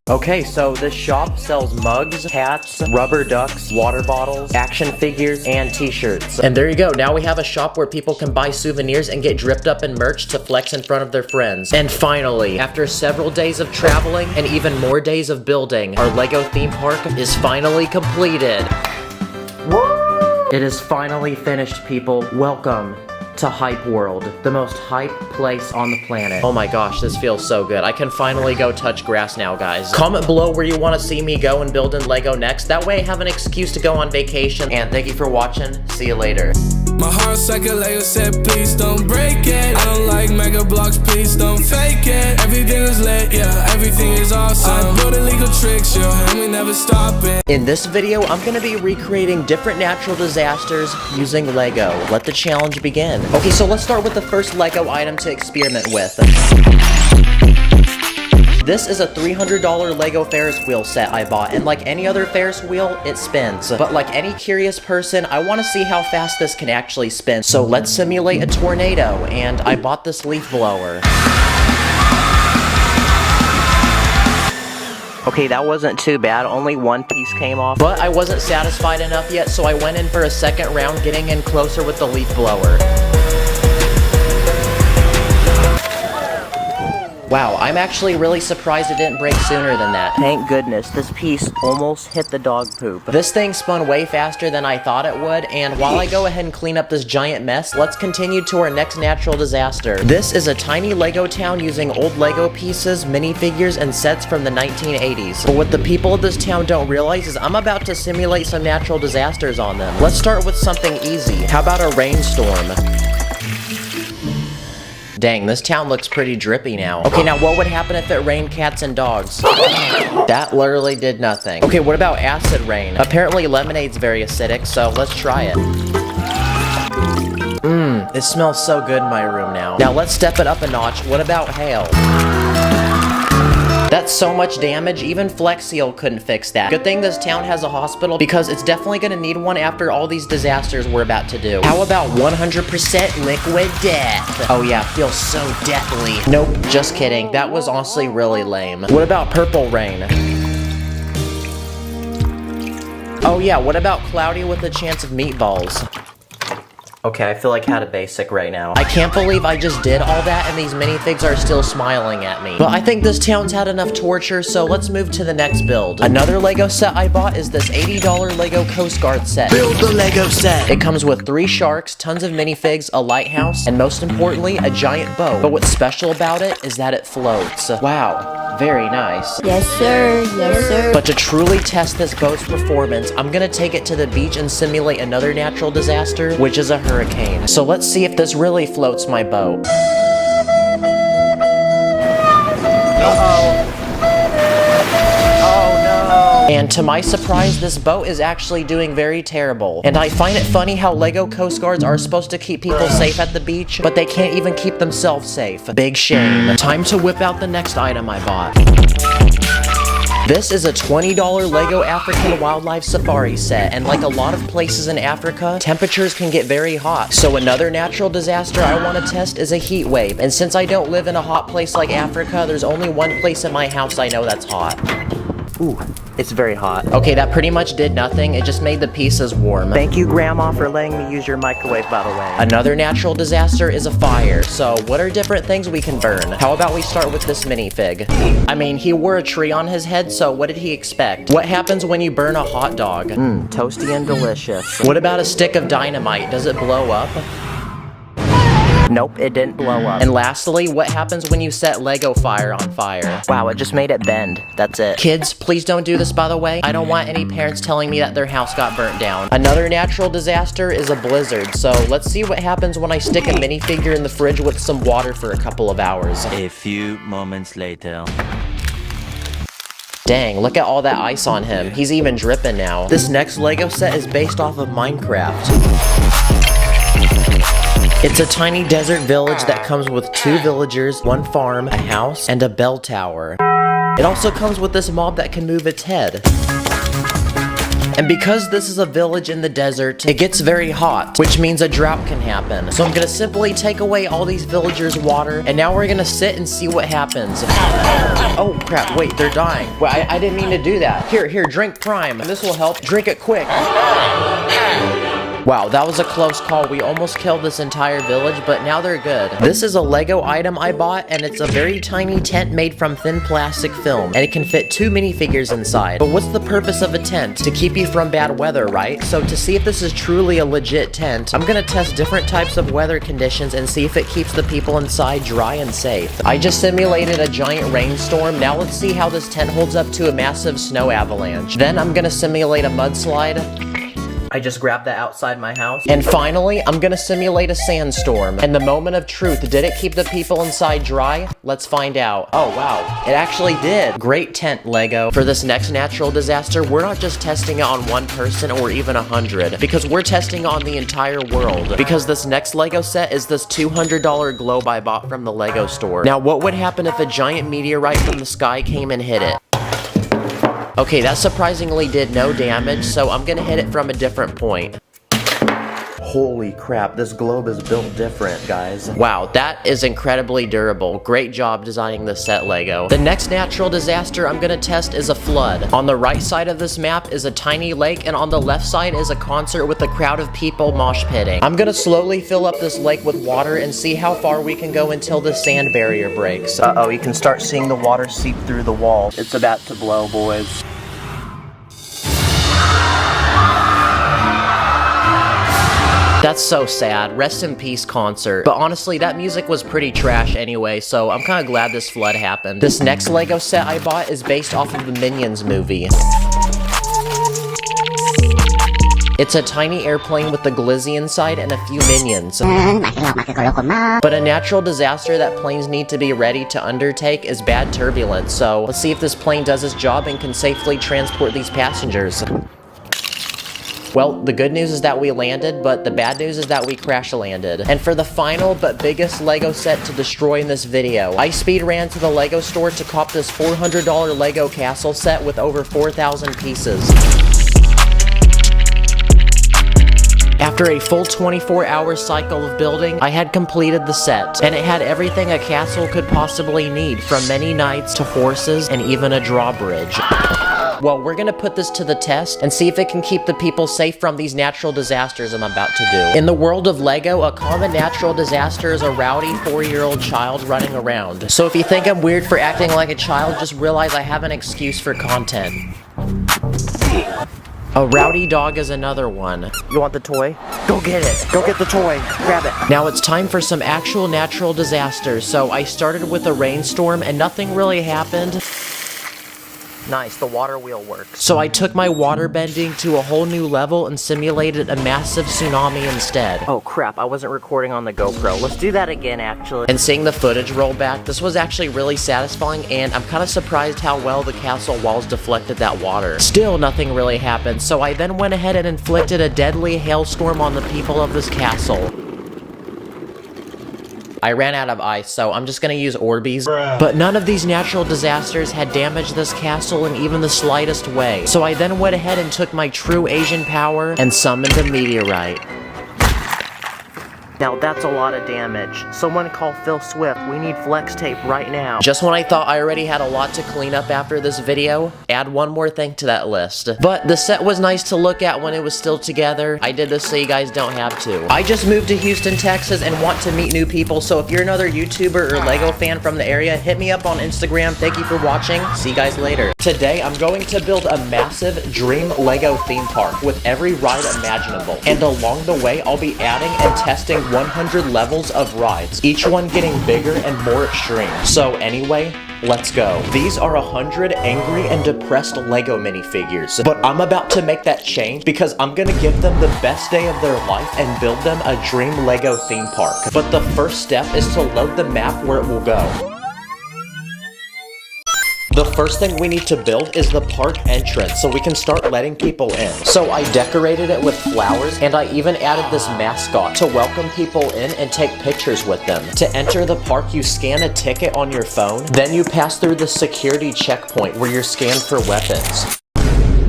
Okay, so this shop sells mugs, hats, rubber ducks, water bottles, action figures, and t-shirts. And there you go, now we have a shop where people can buy souvenirs and get dripped up in merch to flex in front of their friends. And finally, after several days of traveling and even more days of building, our Lego theme park is finally completed. Woo! It is finally finished, people. Welcome to Hype World, the most hype place on the planet. Oh my gosh, this feels so good. I can finally go touch grass now, guys. Comment below where you want to see me go and build in Lego next. That way I have an excuse to go on vacation. And thank you for watching. See you later. My heart's like a Lego set, please don't break it. I don't like mega blocks, please don't fake it. Everything is lit, yeah, everything is awesome. I build illegal tricks, yo, and we never stop it. In this video, I'm gonna be recreating different natural disasters using Lego. Let the challenge begin. Okay, so let's start with the first Lego item to experiment with. This is a $300 Lego Ferris wheel set I bought, and like any other Ferris wheel, it spins. But like any curious person, I want to see how fast this can actually spin. So let's simulate a tornado, and I bought this leaf blower. Okay, that wasn't too bad, only one piece came off. But I wasn't satisfied enough yet, so I went in for a second round, getting in closer with the leaf blower. Wow, I'm actually really surprised it didn't break sooner than that. Thank goodness, this piece almost hit the dog poop. This thing spun way faster than I thought it would, and while I go ahead and clean up this giant mess, let's continue to our next natural disaster. This is a tiny Lego town using old Lego pieces, minifigures, and sets from the 1980s. But what the people of this town don't realize is I'm about to simulate some natural disasters on them. Let's start with something easy. How about a rainstorm? Dang, this town looks pretty drippy now. Okay, now what would happen if it rained cats and dogs? That literally did nothing. Okay, what about acid rain? Apparently lemonade's very acidic, so let's try it. It smells so good in my room now. Now let's step it up a notch. What about hail? That's so much damage, even Flex Seal couldn't fix that. Good thing this town has a hospital because it's definitely gonna need one after all these disasters we're about to do. How about 100% liquid death? Oh yeah, feels so deathly. Nope, just kidding. That was honestly really lame. What about purple rain? Oh yeah, what about cloudy with a chance of meatballs? Okay, I feel like had a basic right now. I can't believe I just did all that and these minifigs are still smiling at me. But I think this town's had enough torture, so let's move to the next build. Another Lego set I bought is this $80 Lego Coast Guard set. Build the Lego set. It comes with 3 sharks, tons of minifigs, a lighthouse, and most importantly, a giant boat. But what's special about it is that it floats. Wow, very nice. Yes, sir. Yes, sir. But to truly test this boat's performance, I'm gonna take it to the beach and simulate another natural disaster, which is a hurricane. So let's see if this really floats my boat. And to my surprise, this boat is actually doing very terrible. And I find it funny how Lego Coast Guards are supposed to keep people safe at the beach, but they can't even keep themselves safe. Big shame. Time to whip out the next item I bought. This is a $20 Lego African Wildlife Safari set, and like a lot of places in Africa, temperatures can get very hot. So another natural disaster I want to test is a heat wave. And since I don't live in a hot place like Africa, there's only one place in my house I know that's hot. Ooh, it's very hot. Okay, that pretty much did nothing. It just made the pieces warm. Thank you, Grandma, for letting me use your microwave, by the way. Another natural disaster is a fire. So what are different things we can burn? How about we start with this minifig? I mean, he wore a tree on his head, so what did he expect? What happens when you burn a hot dog? Toasty and delicious. What about a stick of dynamite? Does it blow up? Nope, it didn't blow up. And lastly, what happens when you set Lego fire on fire? Wow, it just made it bend. That's it. Kids, please don't do this, by the way. I don't want any parents telling me that their house got burnt down. Another natural disaster is a blizzard, so let's see what happens when I stick a minifigure in the fridge with some water for a couple of hours. A few moments later. Dang, look at all that ice on him. He's even dripping now. This next Lego set is based off of Minecraft. It's a tiny desert village that comes with 2 villagers, 1 farm, a house, and a bell tower. It also comes with this mob that can move its head. And because this is a village in the desert, it gets very hot, which means a drought can happen. So I'm gonna simply take away all these villagers' water, and now we're gonna sit and see what happens. Oh crap, wait, they're dying. Well, I didn't mean to do that. Here, drink Prime. This will help. Drink it quick. Wow, that was a close call. We almost killed this entire village, but now they're good. This is a Lego item I bought, and it's a very tiny tent made from thin plastic film, and it can fit 2 minifigures inside. But what's the purpose of a tent? To keep you from bad weather, right? So to see if this is truly a legit tent, I'm gonna test different types of weather conditions and see if it keeps the people inside dry and safe. I just simulated a giant rainstorm. Now let's see how this tent holds up to a massive snow avalanche. Then I'm gonna simulate a mudslide. I just grabbed that outside my house. And finally, I'm gonna simulate a sandstorm. And the moment of truth, did it keep the people inside dry? Let's find out. Oh wow, it actually did. Great tent, Lego. For this next natural disaster, we're not just testing it on 1 person or even 100, because we're testing on the entire world. Because this next Lego set is this $200 globe I bought from the Lego store. Now, what would happen if a giant meteorite from the sky came and hit it? Okay, that surprisingly did no damage, so I'm gonna hit it from a different point. Holy crap, this globe is built different, guys. Wow, that is incredibly durable. Great job designing this set, Lego. The next natural disaster I'm gonna test is a flood. On the right side of this map is a tiny lake, and on the left side is a concert with a crowd of people mosh pitting. I'm gonna slowly fill up this lake with water and see how far we can go until the sand barrier breaks. Uh-oh, you can start seeing the water seep through the wall. It's about to blow, boys. That's so sad. Rest in peace, concert. But honestly, that music was pretty trash anyway, so I'm kinda glad this flood happened. This next Lego set I bought is based off of the Minions movie. It's a tiny airplane with the glizzy inside and a few minions. But a natural disaster that planes need to be ready to undertake is bad turbulence, so let's see if this plane does its job and can safely transport these passengers. Well, the good news is that we landed, but the bad news is that we crash landed. And for the final but biggest Lego set to destroy in this video, I speed ran to the Lego store to cop this $400 Lego castle set with over 4,000 pieces. After a full 24-hour cycle of building, I had completed the set, and it had everything a castle could possibly need, from many knights to horses and even a drawbridge. Well, we're gonna put this to the test and see if it can keep the people safe from these natural disasters I'm about to do. In the world of Lego, a common natural disaster is a rowdy 4-year-old child running around. So if you think I'm weird for acting like a child, just realize I have an excuse for content. A rowdy dog is another one. You want the toy? Go get it! Go get the toy! Grab it! Now it's time for some actual natural disasters. So I started with a rainstorm and nothing really happened. Nice, the water wheel works. So I took my water bending to a whole new level and simulated a massive tsunami instead. Oh crap, I wasn't recording on the GoPro. Let's do that again, actually. And seeing the footage roll back, this was actually really satisfying, and I'm kind of surprised how well the castle walls deflected that water. Still, nothing really happened, so I then went ahead and inflicted a deadly hailstorm on the people of this castle. I ran out of ice, so I'm just gonna use Orbeez. But none of these natural disasters had damaged this castle in even the slightest way. So I then went ahead and took my true Asian power and summoned a meteorite. Now that's a lot of damage. Someone call Phil Swift, we need flex tape right now. Just when I thought I already had a lot to clean up after this video, add one more thing to that list. But the set was nice to look at when it was still together. I did this so you guys don't have to. I just moved to Houston, Texas and want to meet new people, so if you're another YouTuber or Lego fan from the area, hit me up on Instagram. Thank you for watching. See you guys later. Today, I'm going to build a massive dream Lego theme park with every ride imaginable. And along the way, I'll be adding and testing 100 levels of rides, each one getting bigger and more extreme. So anyway, let's go. These are 100 angry and depressed Lego minifigures, but I'm about to make that change because I'm gonna give them the best day of their life and build them a dream Lego theme park. But the first step is to load the map where it will go. The first thing we need to build is the park entrance so we can start letting people in. So I decorated it with flowers and I even added this mascot to welcome people in and take pictures with them. To enter the park, you scan a ticket on your phone, then you pass through the security checkpoint where you're scanned for weapons.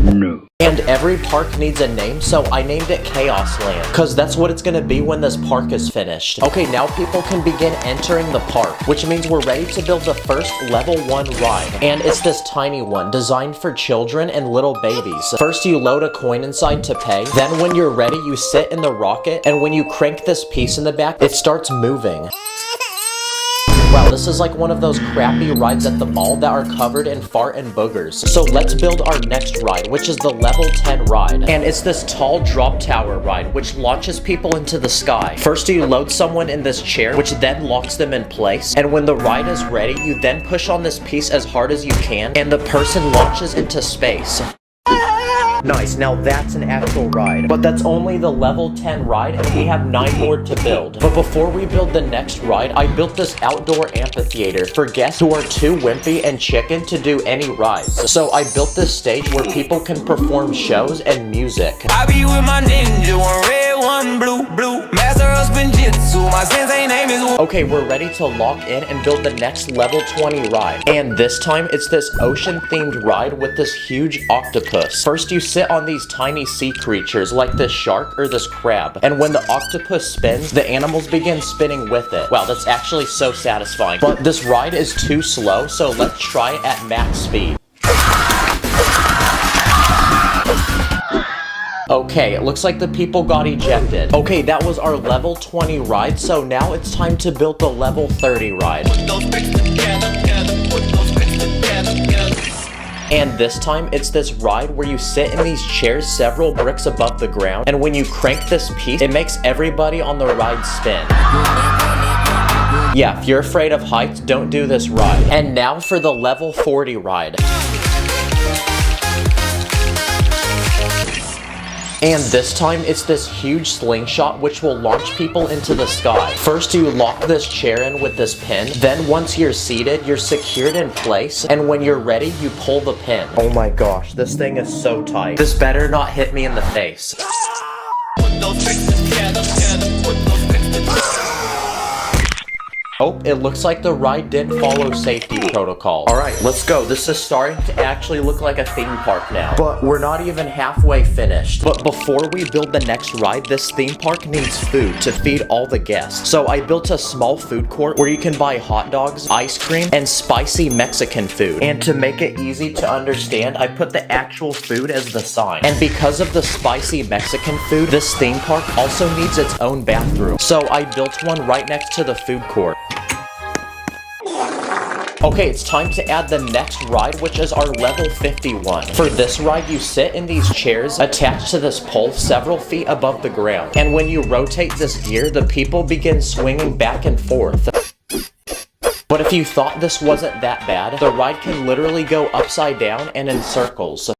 No. And every park needs a name, so I named it Chaos Land, cause that's what it's gonna be when this park is finished. Okay, now people can begin entering the park, which means we're ready to build the first level 1 ride. And it's this tiny one, designed for children and little babies. First you load a coin inside to pay, then when you're ready you sit in the rocket, and when you crank this piece in the back, it starts moving. Wow, this is like one of those crappy rides at the mall that are covered in fart and boogers. So let's build our next ride, which is the level 10 ride. And it's this tall drop tower ride, which launches people into the sky. First you load someone in this chair, which then locks them in place. And when the ride is ready, you then push on this piece as hard as you can, and the person launches into space. Nice, now that's an actual ride. But that's only the level 10 ride, and we have 9 more to build. But before we build the next ride, I built this outdoor amphitheater for guests who are too wimpy and chicken to do any rides. So I built this stage where people can perform shows and music. I be with my ninja, one red, one blue, master of spinjitzu, my sensei name is... Okay, we're ready to lock in and build the next level 20 ride. And this time, it's this ocean-themed ride with this huge octopus. First, you sit on these tiny sea creatures like this shark or this crab. And when the octopus spins, the animals begin spinning with it. Wow, that's actually so satisfying. But this ride is too slow, so let's try it at max speed. Okay, it looks like the people got ejected. Okay, that was our level 20 ride, so now it's time to build the level 30 ride. And this time, it's this ride where you sit in these chairs several bricks above the ground, and when you crank this piece, it makes everybody on the ride spin. Yeah, if you're afraid of heights, don't do this ride. And now for the level 40 ride. And this time, it's this huge slingshot which will launch people into the sky. First, you lock this chair in with this pin. Then once you're seated, you're secured in place. And when you're ready, you pull the pin. Oh my gosh, this thing is so tight. This better not hit me in the face. Oh, it looks like the ride did follow safety protocol. Alright, let's go. This is starting to actually look like a theme park now. But we're not even halfway finished. But before we build the next ride, this theme park needs food to feed all the guests. So I built a small food court where you can buy hot dogs, ice cream, and spicy Mexican food. And to make it easy to understand, I put the actual food as the sign. And because of the spicy Mexican food, this theme park also needs its own bathroom. So I built one right next to the food court. Okay, it's time to add the next ride, which is our level 51. For this ride, you sit in these chairs attached to this pole several feet above the ground. And when you rotate this gear, the people begin swinging back and forth. But if you thought this wasn't that bad, the ride can literally go upside down and in circles.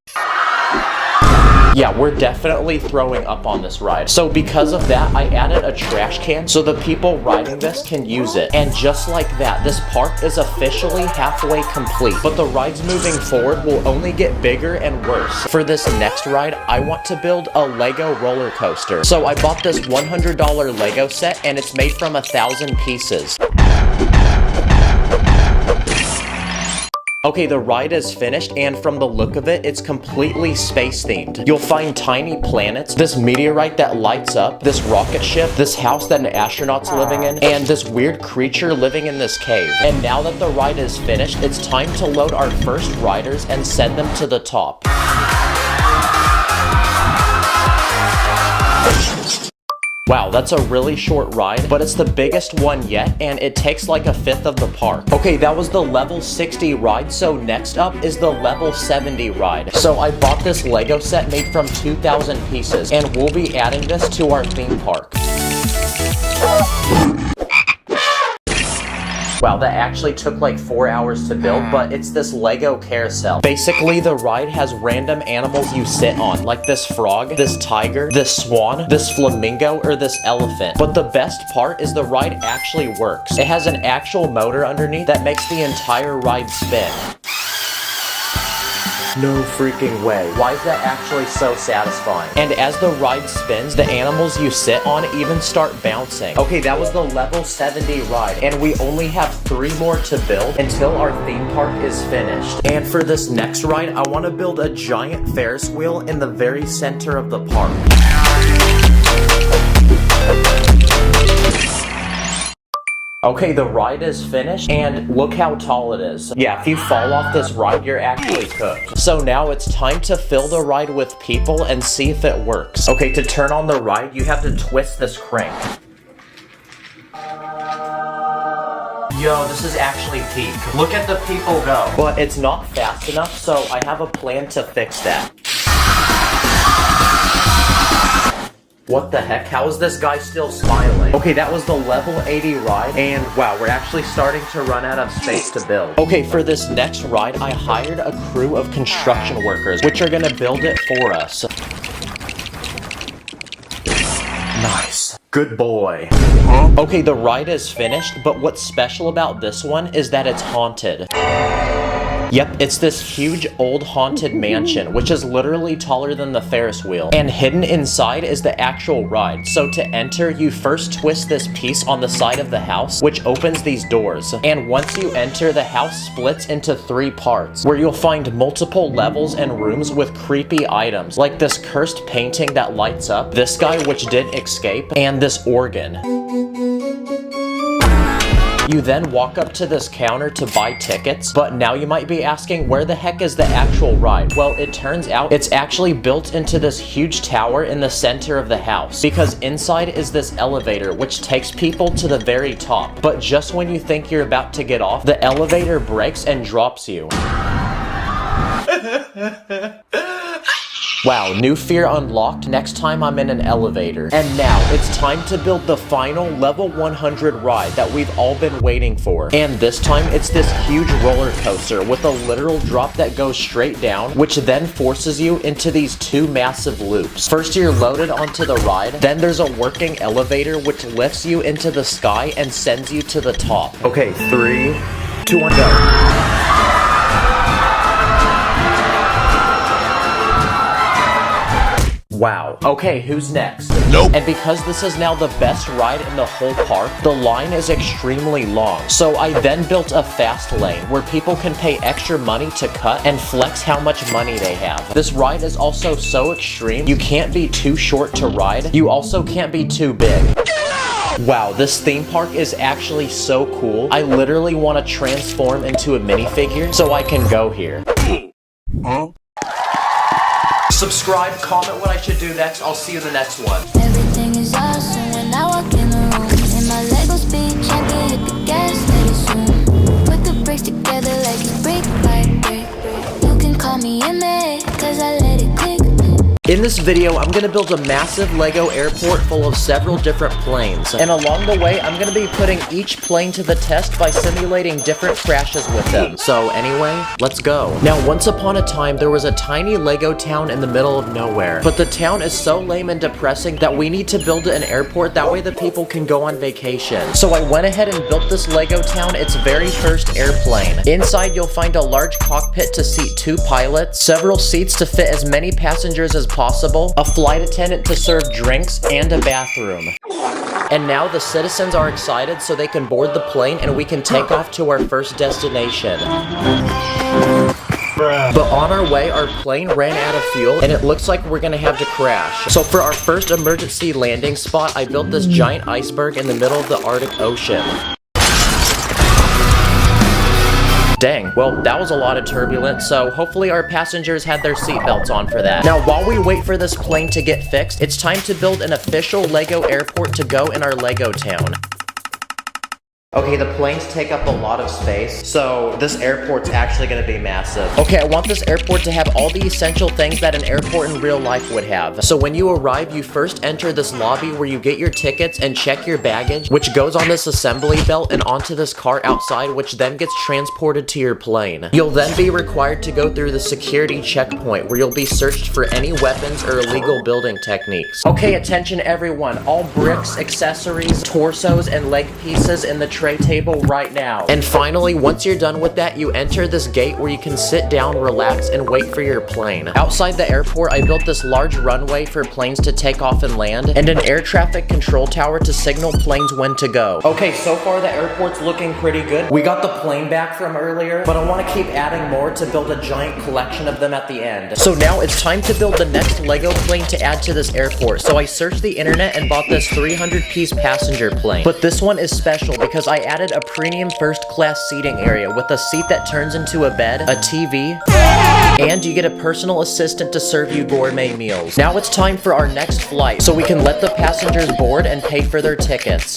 Yeah, we're definitely throwing up on this ride. So because of that, I added a trash can so the people riding this can use it. And just like that, this park is officially halfway complete. But the rides moving forward will only get bigger and worse. For this next ride, I want to build a Lego roller coaster. So I bought this $100 Lego set and it's made from 1,000 pieces. Okay, the ride is finished, and from the look of it, it's completely space-themed. You'll find tiny planets, this meteorite that lights up, this rocket ship, this house that an astronaut's living in, and this weird creature living in this cave. And now that the ride is finished, it's time to load our first riders and send them to the top. Wow, that's a really short ride, but it's the biggest one yet, and it takes like 1/5 of the park. Okay, that was the level 60 ride, so next up is the level 70 ride. So I bought this Lego set made from 2,000 pieces, and we'll be adding this to our theme park. Wow, that actually took like 4 hours to build, but it's this Lego carousel. Basically, the ride has random animals you sit on, like this frog, this tiger, this swan, this flamingo, or this elephant. But the best part is the ride actually works. It has an actual motor underneath that makes the entire ride spin. No freaking way. Why is that actually so satisfying? And as the ride spins, the animals you sit on even start bouncing. Okay, that was the level 70 ride, and we only have 3 more to build until our theme park is finished. And for this next ride, I want to build a giant Ferris wheel in the very center of the park. Okay, the ride is finished, and look how tall it is. Yeah, if you fall off this ride, you're actually cooked. So now it's time to fill the ride with people and see if it works. Okay, to turn on the ride, you have to twist this crank. Yo, this is actually peak. Look at the people go. But it's not fast enough, so I have a plan to fix that. What the heck? How is this guy still smiling? Okay, that was the level 80 ride, and wow, we're actually starting to run out of space to build. Okay, for this next ride, I hired a crew of construction workers, which are gonna build it for us. Nice. Good boy. Okay, the ride is finished, but what's special about this one is that it's haunted. Yep, it's this huge old haunted mansion, which is literally taller than the Ferris wheel. And hidden inside is the actual ride. So to enter, you first twist this piece on the side of the house, which opens these doors. And once you enter, the house splits into 3 parts, where you'll find multiple levels and rooms with creepy items, like this cursed painting that lights up, this guy which didn't escape, and this organ. You then walk up to this counter to buy tickets, but now you might be asking, where the heck is the actual ride? Well, it turns out it's actually built into this huge tower in the center of the house, because inside is this elevator which takes people to the very top. But just when you think you're about to get off, the elevator breaks and drops you. Wow, new fear unlocked. Next time I'm in an elevator. And now, it's time to build the final level 100 ride that we've all been waiting for. And this time, it's this huge roller coaster with a literal drop that goes straight down, which then forces you into these two massive loops. First, you're loaded onto the ride, then there's a working elevator which lifts you into the sky and sends you to the top. Okay, 3, 2, 1, go. Wow. Okay, who's next? Nope. And because this is now the best ride in the whole park, the line is extremely long. So I then built a fast lane where people can pay extra money to cut and flex how much money they have. This ride is also so extreme, you can't be too short to ride. You also can't be too big. Wow, this theme park is actually so cool. I literally want to transform into a minifigure so I can go here. Huh? Subscribe, comment what I should do next. I'll see you in the next one. Everything is awesome when I walk in the room. In my Lego speed, champion, hit the gas, let it zoom. Put the bricks together like it's brick by brick. You can call me MA, cause I let it click. In this video, I'm gonna build a massive Lego airport full of several different planes. And along the way, I'm gonna be putting each plane to the test by simulating different crashes with them. So anyway, let's go. Now, once upon a time, there was a tiny Lego town in the middle of nowhere. But the town is so lame and depressing that we need to build an airport, that way the people can go on vacation. So I went ahead and built this Lego town, its very first airplane. Inside, you'll find a large cockpit to seat 2 pilots, several seats to fit as many passengers as possible, a flight attendant to serve drinks, and a bathroom. And now the citizens are excited so they can board the plane and we can take off to our first destination. But on our way, our plane ran out of fuel and it looks like we're gonna have to crash. So for our first emergency landing spot, I built this giant iceberg in the middle of the Arctic Ocean. Dang, well, that was a lot of turbulence, so hopefully our passengers had their seatbelts on for that. Now, while we wait for this plane to get fixed, it's time to build an official Lego airport to go in our Lego town. Okay, the planes take up a lot of space, so this airport's actually gonna be massive. Okay, I want this airport to have all the essential things that an airport in real life would have. So when you arrive, you first enter this lobby where you get your tickets and check your baggage, which goes on this assembly belt and onto this cart outside, which then gets transported to your plane. You'll then be required to go through the security checkpoint, where you'll be searched for any weapons or illegal building techniques. Okay, attention everyone, all bricks, accessories, torsos, and leg pieces in the tray table right now. And finally, once you're done with that, you enter this gate where you can sit down, relax, and wait for your plane. Outside the airport, I built this large runway for planes to take off and land, and an air traffic control tower to signal planes when to go. Okay, so far the airport's looking pretty good. We got the plane back from earlier, but I want to keep adding more to build a giant collection of them at the end. So now it's time to build the next Lego plane to add to this airport. So I searched the internet and bought this 300-piece passenger plane. But this one is special because I added a premium first-class seating area with a seat that turns into a bed, a TV, and you get a personal assistant to serve you gourmet meals. Now it's time for our next flight, so we can let the passengers board and pay for their tickets.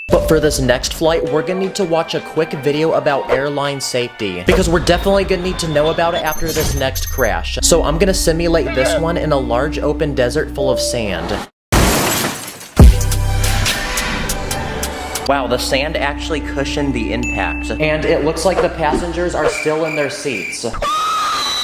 But for this next flight, we're gonna need to watch a quick video about airline safety, because we're definitely gonna need to know about it after this next crash. So I'm gonna simulate this one in a large open desert full of sand. Wow, the sand actually cushioned the impact. And it looks like the passengers are still in their seats.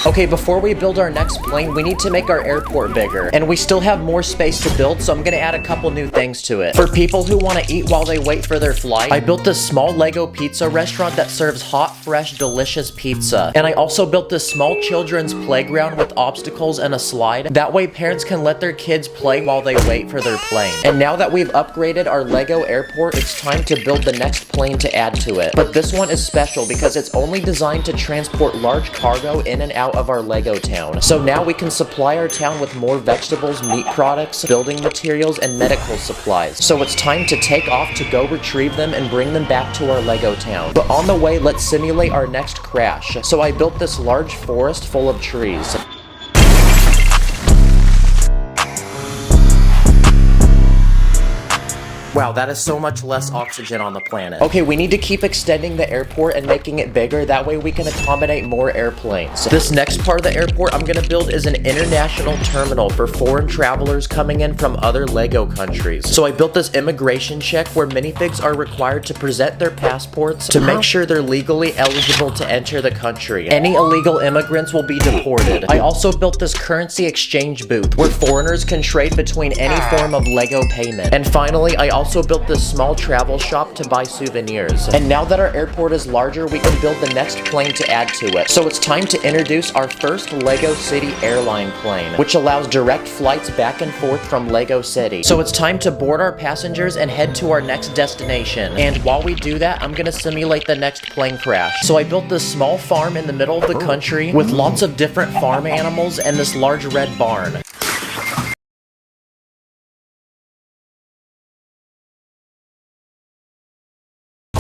Okay, before we build our next plane, we need to make our airport bigger. And we still have more space to build, so I'm gonna add a couple new things to it. For people who want to eat while they wait for their flight, I built this small Lego pizza restaurant that serves hot, fresh, delicious pizza. And I also built this small children's playground with obstacles and a slide. That way parents can let their kids play while they wait for their plane. And now that we've upgraded our Lego airport, it's time to build the next plane to add to it. But this one is special because it's only designed to transport large cargo in and out of our Lego town. So now we can supply our town with more vegetables, meat products, building materials, and medical supplies. So it's time to take off to go retrieve them and bring them back to our Lego town. But on the way, let's simulate our next crash. So I built this large forest full of trees. Wow, that is so much less oxygen on the planet. Okay, we need to keep extending the airport and making it bigger. That way we can accommodate more airplanes. This next part of the airport I'm gonna build is an international terminal for foreign travelers coming in from other LEGO countries. So I built this immigration check where minifigs are required to present their passports to make sure they're legally eligible to enter the country. Any illegal immigrants will be deported. I also built this currency exchange booth where foreigners can trade between any form of LEGO payment. And finally, I also built this small travel shop to buy souvenirs. And now that our airport is larger, we can build the next plane to add to it. So it's time to introduce our first LEGO City airline plane, which allows direct flights back and forth from LEGO City. So it's time to board our passengers and head to our next destination. And while we do that, I'm gonna simulate the next plane crash. So I built this small farm in the middle of the country with lots of different farm animals and this large red barn.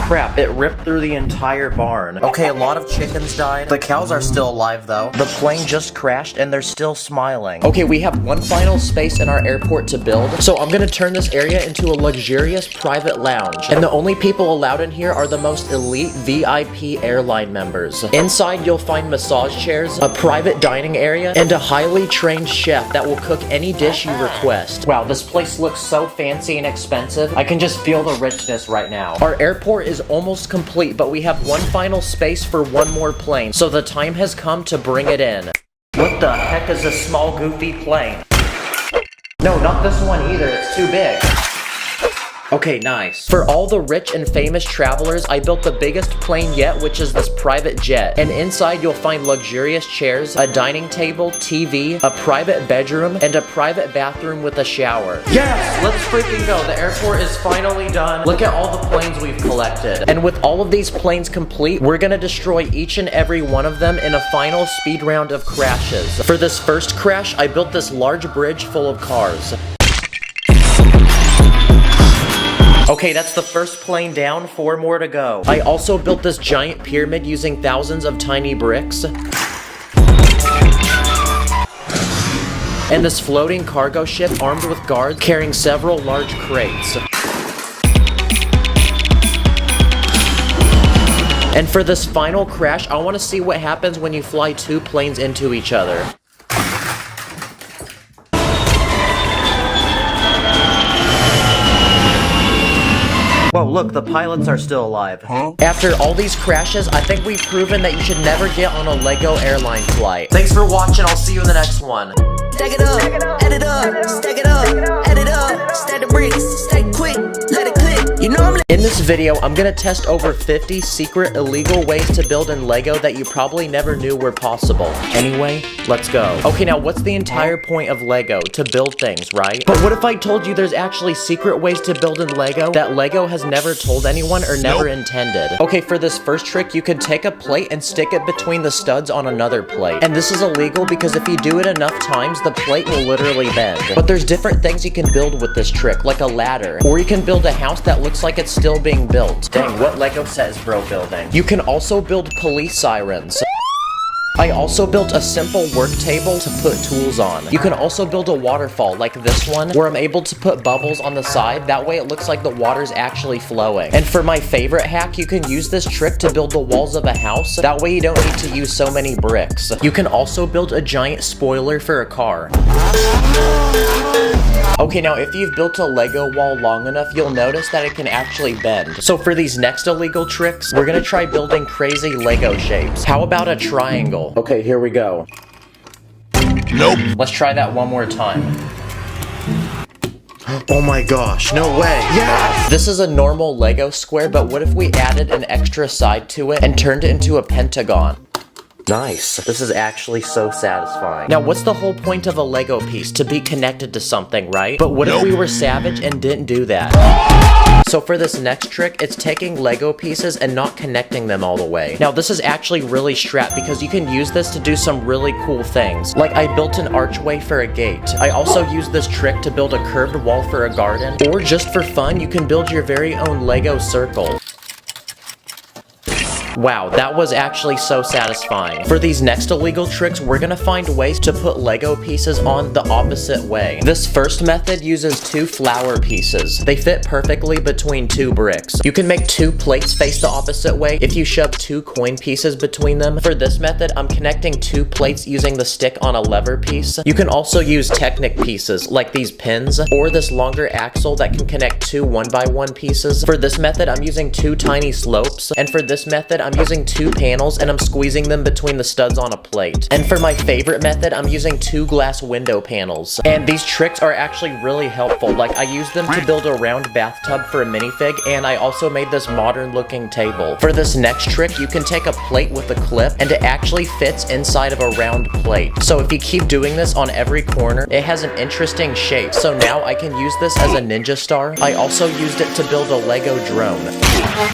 Crap, it ripped through the entire barn. Okay, a lot of chickens died. The cows are still alive though. The plane just crashed and they're still smiling. Okay, we have one final space in our airport to build. So I'm gonna turn this area into a luxurious private lounge. And the only people allowed in here are the most elite VIP airline members. Inside you'll find massage chairs, a private dining area, and a highly trained chef that will cook any dish you request. Wow, this place looks so fancy and expensive. I can just feel the richness right now. Our airport is almost complete, but we have one final space for one more plane, so the time has come to bring it in. What the heck is this small goofy plane? No, not this one either, it's too big. Okay, nice. For all the rich and famous travelers, I built the biggest plane yet, which is this private jet. And inside you'll find luxurious chairs, a dining table, TV, a private bedroom, and a private bathroom with a shower. Yes! Let's freaking go. The airport is finally done. Look at all the planes we've collected. And with all of these planes complete, we're gonna destroy each and every one of them in a final speed round of crashes. For this first crash, I built this large bridge full of cars. Okay, that's the first plane down, 4 more to go. I also built this giant pyramid using thousands of tiny bricks. And this floating cargo ship armed with guards carrying several large crates. And for this final crash, I want to see what happens when you fly 2 planes into each other. Whoa, look, the pilots are still alive. After all these crashes, I think we've proven that you should never get on a LEGO airline flight. Thanks for watching, I'll see you in the next one. Stack it up, add it up, stack it up, add it up, stack the bricks, stack quick, let it click, you know I'm In this video, I'm gonna test over 50 secret illegal ways to build in LEGO that you probably never knew were possible. Anyway, let's go. Okay, now what's the entire point of LEGO? To build things, right? But what if I told you there's actually secret ways to build in LEGO that LEGO has never told anyone or never intended? Okay, for this first trick, you can take a plate and stick it between the studs on another plate. And this is illegal because if you do it enough times, the plate will literally bend. But there's different things you can build with this trick, like a ladder. Or you can build a house that looks like it's still being built. Dang, what LEGO set is bro building? You can also build police sirens. I also built a simple work table to put tools on. You can also build a waterfall like this one, where I'm able to put bubbles on the side, that way it looks like the water's actually flowing. And for my favorite hack, you can use this trick to build the walls of a house, that way you don't need to use so many bricks. You can also build a giant spoiler for a car. Okay, now if you've built a LEGO wall long enough, you'll notice that it can actually bend. So for these next illegal tricks, we're gonna try building crazy LEGO shapes. How about a triangle? Okay, here we go. Nope. Let's try that one more time. Oh my gosh, no way. Yes! This is a normal LEGO square, but what if we added an extra side to it and turned it into a pentagon? Nice. This is actually so satisfying. Now, what's the whole point of a LEGO piece? To be connected to something, right? But what if we were savage and didn't do that? So for this next trick, it's taking LEGO pieces and not connecting them all the way. Now, this is actually really strapped because you can use this to do some really cool things. Like, I built an archway for a gate. I also used this trick to build a curved wall for a garden. Or just for fun, you can build your very own LEGO circle. Wow, that was actually so satisfying. For these next illegal tricks, we're gonna find ways to put Lego pieces on the opposite way. This first method uses 2 flower pieces. They fit perfectly between 2 bricks. You can make 2 plates face the opposite way if you shove 2 coin pieces between them. For this method, I'm connecting 2 plates using the stick on a lever piece. You can also use Technic pieces, like these pins, or this longer axle that can connect 2 1x1 pieces. For this method, I'm using 2 tiny slopes, and for this method, I'm using 2 panels and I'm squeezing them between the studs on a plate. And for my favorite method, I'm using 2 glass window panels. And these tricks are actually really helpful. Like, I used them to build a round bathtub for a minifig, and I also made this modern looking table. For this next trick, you can take a plate with a clip, and it actually fits inside of a round plate. So if you keep doing this on every corner, it has an interesting shape. So now I can use this as a ninja star. I also used it to build a Lego drone.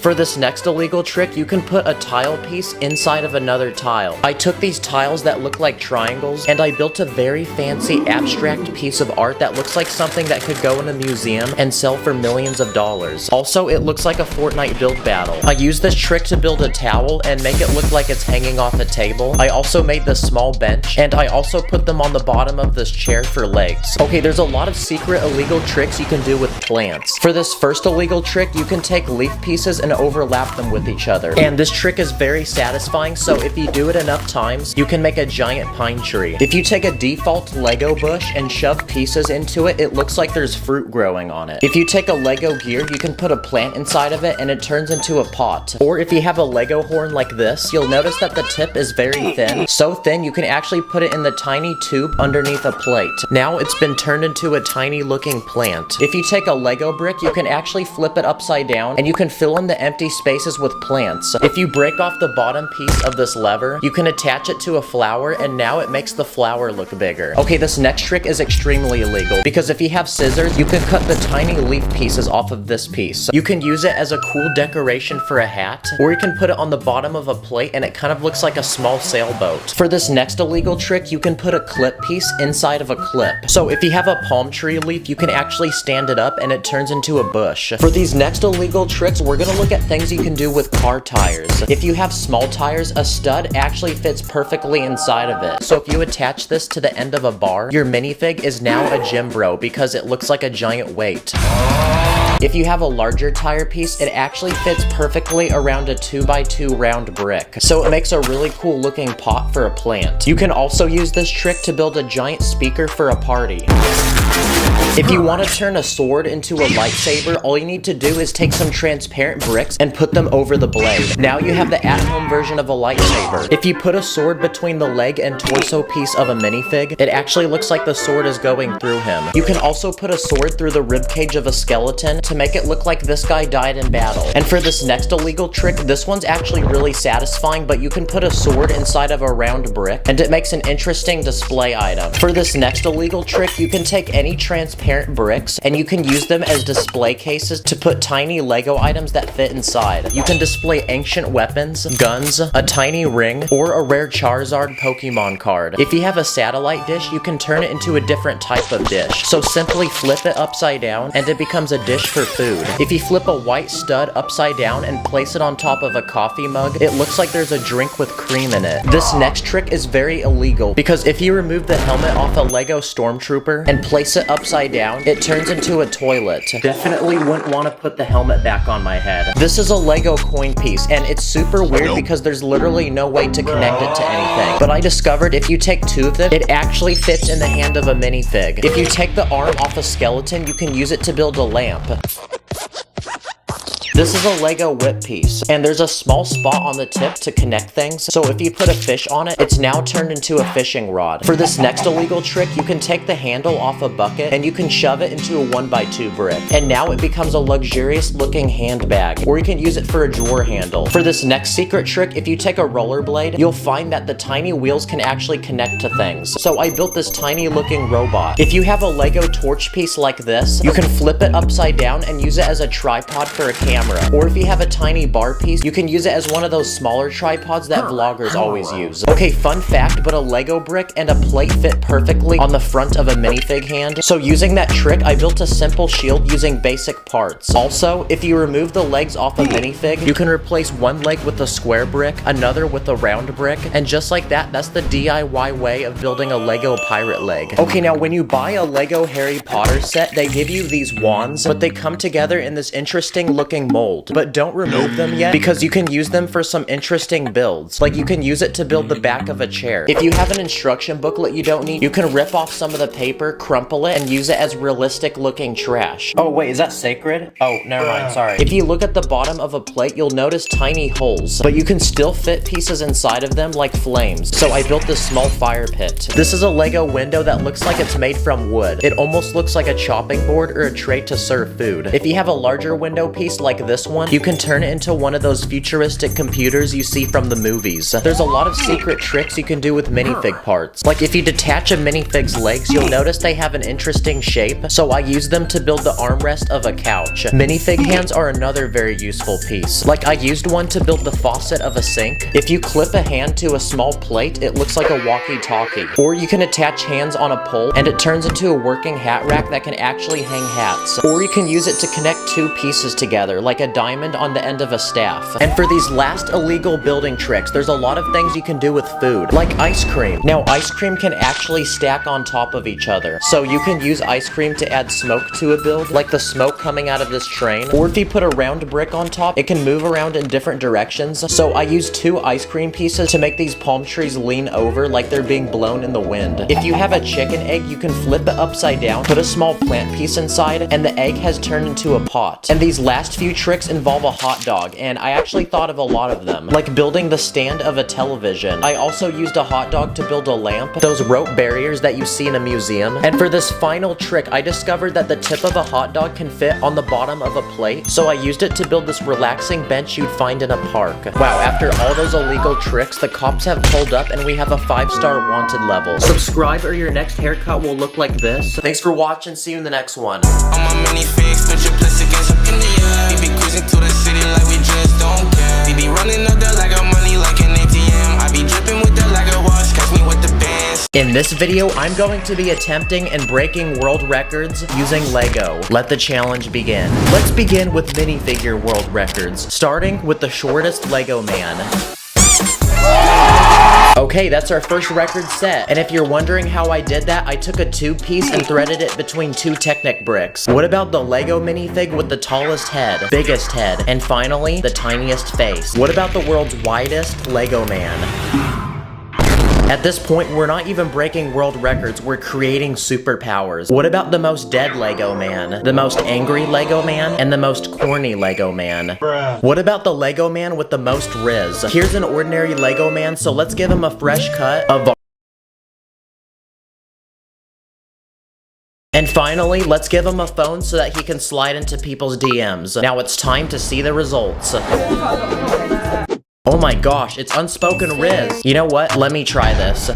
For this next illegal trick, you can put a tile piece inside of another tile. I took these tiles that look like triangles, and I built a very fancy abstract piece of art that looks like something that could go in a museum and sell for millions of dollars. Also, it looks like a Fortnite build battle. I used this trick to build a towel and make it look like it's hanging off a table. I also made this small bench, and I also put them on the bottom of this chair for legs. Okay, there's a lot of secret illegal tricks you can do with plants. For this first illegal trick, you can take leaf pieces and overlap them with each other. And this trick is very satisfying, so if you do it enough times, you can make a giant pine tree. If you take a default Lego bush and shove pieces into it, it looks like there's fruit growing on it. If you take a Lego gear, you can put a plant inside of it and it turns into a pot. Or if you have a Lego horn like this, you'll notice that the tip is very thin. So thin, you can actually put it in the tiny tube underneath a plate. Now it's been turned into a tiny looking plant. If you take a Lego brick, you can actually flip it upside down and you can fill in the empty spaces with plants. If you break off the bottom piece of this lever, you can attach it to a flower and now it makes the flower look bigger. Okay, this next trick is extremely illegal because if you have scissors, you can cut the tiny leaf pieces off of this piece. You can use it as a cool decoration for a hat, or you can put it on the bottom of a plate and it kind of looks like a small sailboat. For this next illegal trick, you can put a clip piece inside of a clip. So if you have a palm tree leaf, you can actually stand it up and it turns into a bush. For these next illegal tricks, we're gonna look at things you can do with car tires. If you have small tires, a stud actually fits perfectly inside of it. So if you attach this to the end of a bar, your minifig is now a gym bro because it looks like a giant weight. If you have a larger tire piece, it actually fits perfectly around a 2x2 round brick. So it makes a really cool looking pot for a plant. You can also use this trick to build a giant speaker for a party. If you want to turn a sword into a lightsaber, all you need to do is take some transparent bricks and put them over the blade. Now you have the at-home version of a lightsaber. If you put a sword between the leg and torso piece of a minifig, it actually looks like the sword is going through him. You can also put a sword through the ribcage of a skeleton to make it look like this guy died in battle. And for this next illegal trick, this one's actually really satisfying, but you can put a sword inside of a round brick, and it makes an interesting display item. For this next illegal trick, you can take any transparent bricks and you can use them as display cases to put tiny Lego items that fit inside. You can display ancient weapons, guns, a tiny ring, or a rare Charizard Pokemon card. If you have a satellite dish, you can turn it into a different type of dish. So simply flip it upside down and it becomes a dish for food. If you flip a white stud upside down and place it on top of a coffee mug, it looks like there's a drink with cream in it. This next trick is very illegal because if you remove the helmet off a Lego Stormtrooper and place it upside down, it turns into a toilet. Definitely wouldn't want to put the helmet back on my head. This is a Lego coin piece and it's super weird because there's literally no way to connect it to anything. But I discovered if you take 2 of them, it actually fits in the hand of a minifig. If you take the arm off a skeleton, you can use it to build a lamp. This is a Lego whip piece, and there's a small spot on the tip to connect things, so if you put a fish on it, it's now turned into a fishing rod. For this next illegal trick, you can take the handle off a bucket, and you can shove it into a 1x2 brick, and now it becomes a luxurious looking handbag, or you can use it for a drawer handle. For this next secret trick, if you take a rollerblade, you'll find that the tiny wheels can actually connect to things. So I built this tiny looking robot. If you have a Lego torch piece like this, you can flip it upside down and use it as a tripod for a camera. camera. Or if you have a tiny bar piece, you can use it as one of those smaller tripods that vloggers always use. Okay, fun fact, but a Lego brick and a plate fit perfectly on the front of a minifig hand. So using that trick, I built a simple shield using basic parts. Also, if you remove the legs off a minifig, you can replace one leg with a square brick, another with a round brick, and just like that, that's the DIY way of building a Lego pirate leg. Okay, now when you buy a Lego Harry Potter set, they give you these wands, but they come together in this interesting looking mold. But don't remove them yet, because you can use them for some interesting builds. Like you can use it to build the back of a chair. If you have an instruction booklet you don't need, you can rip off some of the paper, crumple it, and use it as realistic looking trash. Oh wait, is that sacred? Oh, never mind, sorry. If you look at the bottom of a plate, you'll notice tiny holes, but you can still fit pieces inside of them like flames. So I built this small fire pit. This is a Lego window that looks like it's made from wood. It almost looks like a chopping board or a tray to serve food. If you have a larger window piece like this one, you can turn it into one of those futuristic computers you see from the movies. There's a lot of secret tricks you can do with minifig parts. Like if you detach a minifig's legs, you'll notice they have an interesting shape, so I use them to build the armrest of a couch. Minifig hands are another very useful piece. Like I used one to build the faucet of a sink. If you clip a hand to a small plate, it looks like a walkie-talkie. Or you can attach hands on a pole and it turns into a working hat rack that can actually hang hats. Or you can use it to connect two pieces together, like a diamond on the end of a staff. And for these last illegal building tricks, there's a lot of things you can do with food, like ice cream. Now, ice cream can actually stack on top of each other. So you can use ice cream to add smoke to a build, like the smoke coming out of this train. Or if you put a round brick on top, it can move around in different directions. So I used 2 ice cream pieces to make these palm trees lean over like they're being blown in the wind. If you have a chicken egg, you can flip it upside down, put a small plant piece inside, and the egg has turned into a pot. And these last few tricks involve a hot dog, and I actually thought of a lot of them, like building the stand of a television. I also used a hot dog to build a lamp, those rope barriers that you see in a museum. And for this final trick, I discovered that the tip of a hot dog can fit on the bottom of a plate, so I used it to build this relaxing bench you'd find in a park. Wow, after all those illegal tricks, the cops have pulled up and we have a 5-star wanted level. Subscribe or your next haircut will look like this. Thanks for watching, see you in the next one. On my minifigs, put your plastic hands up in the air. We be cruising through the city like we just don't care. We be running up there like our money like an ATM. I be dripping with the like a watch, catch me with the bands. In this video, I'm going to be attempting and breaking world records using Lego. Let the challenge begin. Let's begin with minifigure world records, starting with the shortest Lego man. Okay, that's our first record set. And if you're wondering how I did that, I took a 2-piece and threaded it between 2 Technic bricks. What about the Lego minifig with the tallest head, biggest head, and finally, the tiniest face? What about the world's widest Lego man? At this point, we're not even breaking world records, we're creating superpowers. What about the most dead Lego man, the most angry Lego man, and the most corny Lego man? What about the Lego man with the most riz? Here's an ordinary Lego man, so let's give him a fresh cut of... And finally, let's give him a phone so that he can slide into people's DMs. Now it's time to see the results. Oh my gosh, it's unspoken riz. You know what? Let me try this.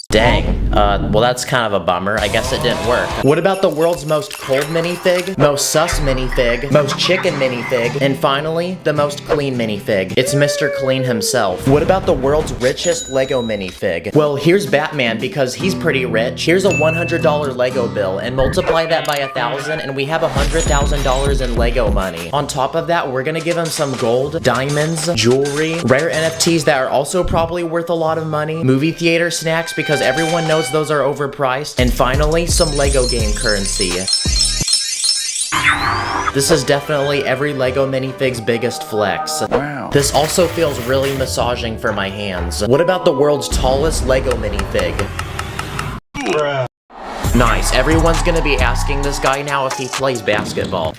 Dang. Well that's kind of a bummer. I guess it didn't work. What about the world's most cold minifig, most sus minifig, most chicken minifig, and finally, the most clean minifig? It's Mr. Clean himself. What about the world's richest Lego minifig? Well, here's Batman because he's pretty rich. Here's a $100 Lego bill and multiply that by 1,000 and we have $100,000 in Lego money. On top of that, we're gonna give him some gold, diamonds, jewelry, rare NFTs that are also probably worth a lot of money, movie theater snacks because everyone knows those are overpriced, and finally, some Lego game currency. This is definitely every Lego minifig's biggest flex. Wow. This also feels really massaging for my hands. What about the world's tallest Lego minifig? Nice, everyone's gonna be asking this guy now if he plays basketball.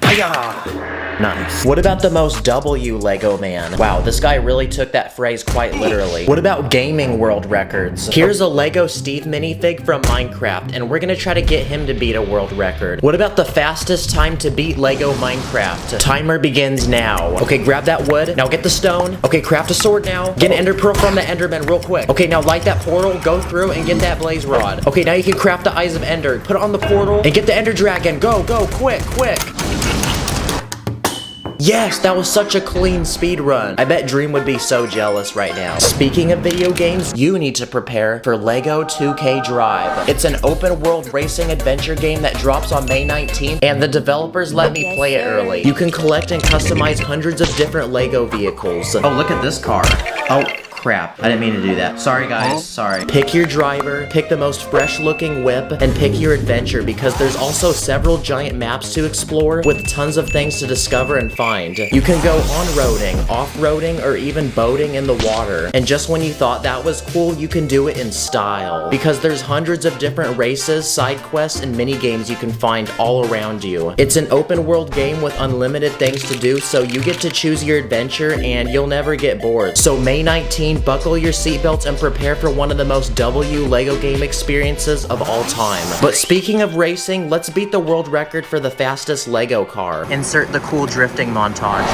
Nice. What about the most W Lego man? Wow, this guy really took that phrase quite literally. What about gaming world records? Here's a Lego Steve minifig from Minecraft, and we're gonna try to get him to beat a world record. What about the fastest time to beat Lego Minecraft? Timer begins now. Okay, grab that wood. Now get the stone. Okay, craft a sword now. Get an ender pearl from the enderman real quick. Okay, now light that portal, go through, and get that blaze rod. Okay, now you can craft the eyes of ender. Put it on the portal, and get the ender dragon. Go, go, quick, quick. Yes, that was such a clean speed run. I bet Dream would be so jealous right now. Speaking of video games, you need to prepare for LEGO 2K Drive. It's an open world racing adventure game that drops on May 19th, and the developers let me play it early. You can collect and customize hundreds of different LEGO vehicles. Oh, look at this car. Oh, crap. I didn't mean to do that. Sorry, guys. Sorry. Pick your driver, pick the most fresh looking whip, and pick your adventure because there's also several giant maps to explore with tons of things to discover and find. You can go on-roading, off-roading, or even boating in the water. And just when you thought that was cool, you can do it in style. Because there's hundreds of different races, side quests, and mini games you can find all around you. It's an open world game with unlimited things to do, so you get to choose your adventure and you'll never get bored. So May 19th, buckle your seatbelts and prepare for one of the most W LEGO game experiences of all time. But speaking of racing, let's beat the world record for the fastest LEGO car. Insert the cool drifting montage.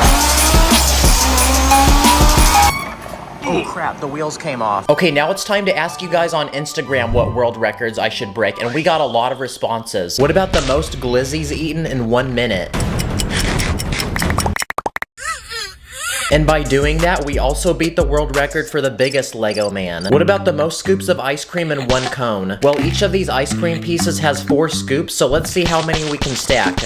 Oh crap, the wheels came off. Okay, now it's time to ask you guys on Instagram what world records I should break, and we got a lot of responses. What about the most glizzies eaten in 1 minute? And by doing that, we also beat the world record for the biggest Lego man. What about the most scoops of ice cream in one cone? Well, each of these ice cream pieces has 4 scoops, so let's see how many we can stack.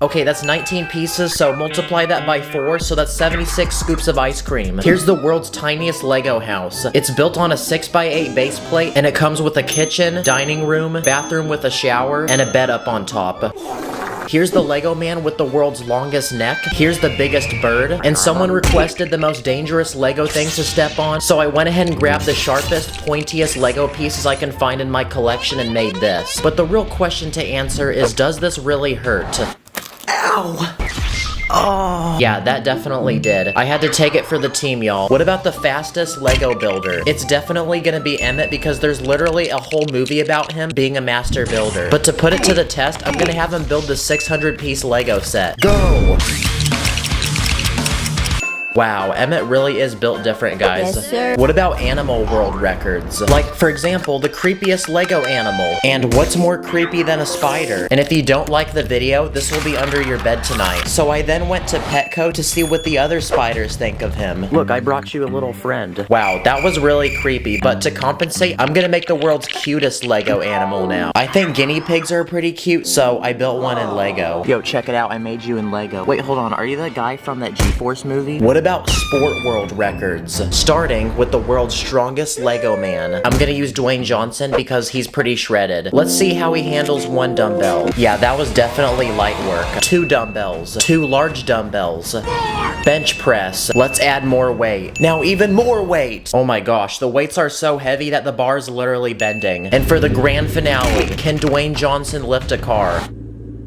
Okay, that's 19 pieces, so multiply that by 4, so that's 76 scoops of ice cream. Here's the world's tiniest Lego house. It's built on a 6x8 base plate, and it comes with a kitchen, dining room, bathroom with a shower, and a bed up on top. Here's the Lego man with the world's longest neck. Here's the biggest bird. And someone requested the most dangerous Lego things to step on, so I went ahead and grabbed the sharpest, pointiest Lego pieces I can find in my collection and made this. But the real question to answer is, does this really hurt? Ow! Oh. Yeah, that definitely did. I had to take it for the team, y'all. What about the fastest Lego builder? It's definitely gonna be Emmett because there's literally a whole movie about him being a master builder. But to put it to the test, I'm gonna have him build the 600-piece Lego set. Go! Wow, Emmett really is built different, guys. Yes, sir. What about animal world records? Like, for example, the creepiest Lego animal. And what's more creepy than a spider? And if you don't like the video, this will be under your bed tonight. So I then went to Petco to see what the other spiders think of him. Look, I brought you a little friend. Wow, that was really creepy, but to compensate, I'm gonna make the world's cutest Lego animal now. I think guinea pigs are pretty cute, so I built one in Lego. Yo, check it out, I made you in Lego. Wait, hold on, are you the guy from that G-Force movie? What about sport world records? Starting with the world's strongest Lego man. I'm gonna use Dwayne Johnson because he's pretty shredded. Let's see how he handles 1 dumbbell. Yeah, that was definitely light work. 2 dumbbells. 2 large dumbbells. Bench press. Let's add more weight. Now even more weight! Oh my gosh, the weights are so heavy that the bar's literally bending. And for the grand finale, can Dwayne Johnson lift a car?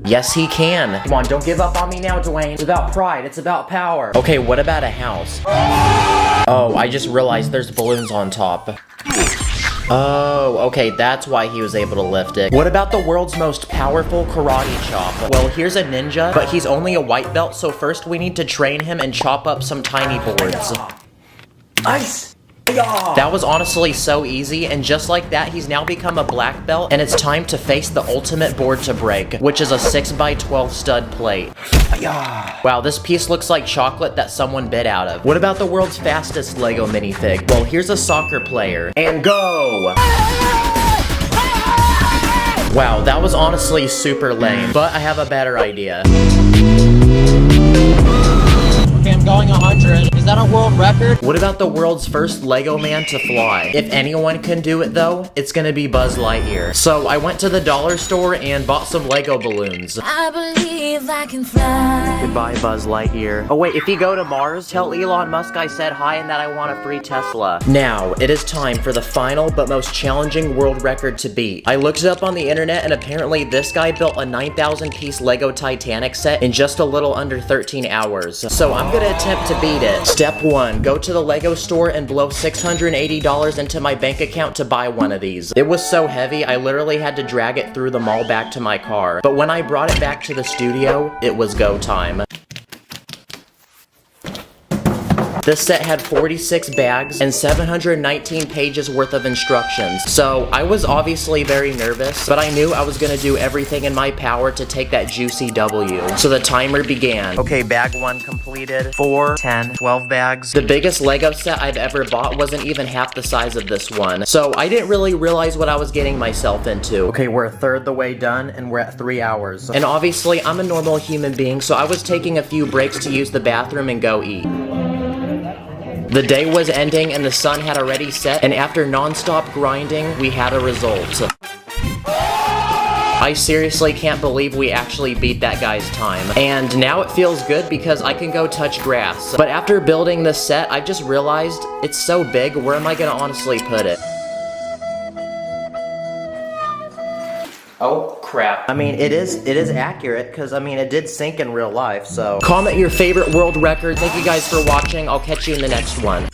Yes, he can. Come on, don't give up on me now, Dwayne. It's about pride. It's about power. Okay, what about a house? Oh, I just realized there's balloons on top. Oh, okay, that's why he was able to lift it. What about the world's most powerful karate chop? Well, here's a ninja, but he's only a white belt, so first we need to train him and chop up some tiny boards. Ice! That was honestly so easy, and just like that, he's now become a black belt, and it's time to face the ultimate board to break, which is a 6x12 stud plate. Wow, this piece looks like chocolate that someone bit out of. What about the world's fastest Lego minifig? Well, here's a soccer player. And go! Wow, that was honestly super lame, but I have a better idea. Okay, I'm going 100. Is that a world record? What about the world's first Lego man to fly? If anyone can do it though, it's gonna be Buzz Lightyear. So I went to the dollar store and bought some Lego balloons. I believe I can fly. Goodbye, Buzz Lightyear. Oh wait, if you go to Mars, tell Elon Musk I said hi and that I want a free Tesla. Now, it is time for the final but most challenging world record to beat. I looked it up on the internet and apparently this guy built a 9,000-piece Lego Titanic set in just a little under 13 hours. So I'm gonna attempt to beat it. Step 1, go to the Lego store and blow $680 into my bank account to buy one of these. It was so heavy, I literally had to drag it through the mall back to my car. But when I brought it back to the studio, it was go time. This set had 46 bags and 719 pages worth of instructions. So I was obviously very nervous, but I knew I was gonna do everything in my power to take that juicy W. So the timer began. Okay, bag 1 completed. 4, 10, 12 bags. The biggest Lego set I've ever bought wasn't even half the size of this one. So I didn't really realize what I was getting myself into. Okay, we're a third the way done and we're at 3 hours. And obviously I'm a normal human being, so I was taking a few breaks to use the bathroom and go eat. The day was ending and the sun had already set, and after non-stop grinding, we had a result. I seriously can't believe we actually beat that guy's time. And now it feels good because I can go touch grass. But after building this set, I just realized it's so big, where am I gonna honestly put it? Oh crap. I mean, it is accurate, because I mean, it did sink in real life, so. Comment your favorite world record. Thank you guys for watching. I'll catch you in the next one.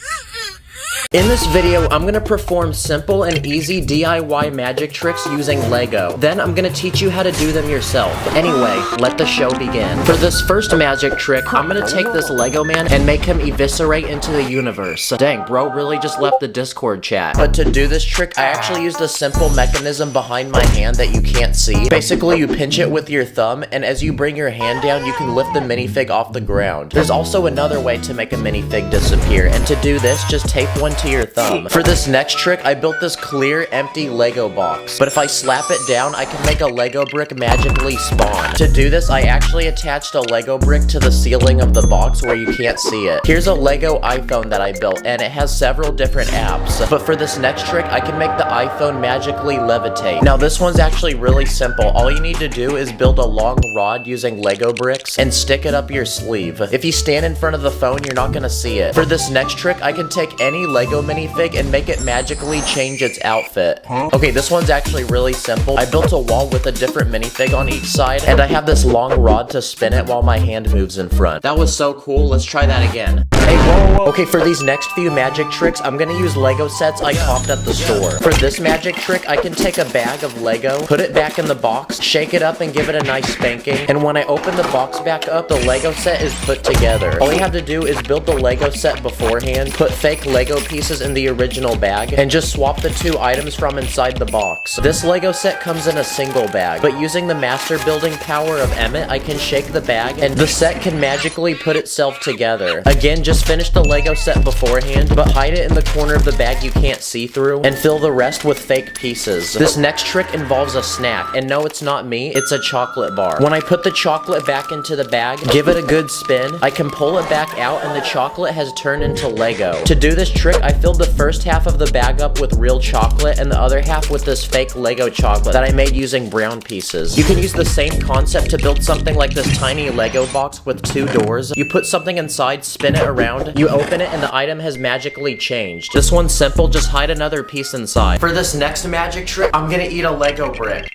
In this video, I'm gonna perform simple and easy DIY magic tricks using Lego. Then I'm gonna teach you how to do them yourself. Anyway, let the show begin. For this first magic trick, I'm gonna take this Lego man and make him eviscerate into the universe. Dang, bro really just left the Discord chat. But to do this trick, I actually used a simple mechanism behind my hand that you can't see. Basically, you pinch it with your thumb, and as you bring your hand down, you can lift the minifig off the ground. There's also another way to make a minifig disappear, and to do this, just tape one to your thumb. For this next trick, I built this clear, empty Lego box. But if I slap it down, I can make a Lego brick magically spawn. To do this, I actually attached a Lego brick to the ceiling of the box where you can't see it. Here's a Lego iPhone that I built, and it has several different apps. But for this next trick, I can make the iPhone magically levitate. Now this one's actually really simple. All you need to do is build a long rod using Lego bricks and stick it up your sleeve. If you stand in front of the phone, you're not gonna see it. For this next trick, I can take any Lego minifig and make it magically change its outfit. Okay, this one's actually really simple. I built a wall with a different minifig on each side, and I have this long rod to spin it while my hand moves in front. That was so cool. Let's try that again. Hey, whoa. Okay, for these next few magic tricks, I'm gonna use Lego sets I copped at the store. For this magic trick, I can take a bag of Lego, put it back in the box, shake it up and give it a nice spanking, and when I open the box back up, the Lego set is put together. All you have to do is build the Lego set beforehand, put fake Lego pieces in the original bag, and just swap the two items from inside the box. This Lego set comes in a single bag, but using the master building power of Emmett, I can shake the bag, and the set can magically put itself together. Again, just finish the Lego set beforehand, but hide it in the corner of the bag you can't see through, and fill the rest with fake pieces. This next trick involves a snack, and no, it's not me, it's a chocolate bar. When I put the chocolate back into the bag, give it a good spin, I can pull it back out, and the chocolate has turned into Lego. To do this trick, I filled the first half of the bag up with real chocolate, and the other half with this fake Lego chocolate that I made using brown pieces. You can use the same concept to build something like this tiny Lego box with 2 doors. You put something inside, spin it around, you open it, and the item has magically changed. This one's simple, just hide another piece inside. For this next magic trick, I'm gonna eat a Lego brick.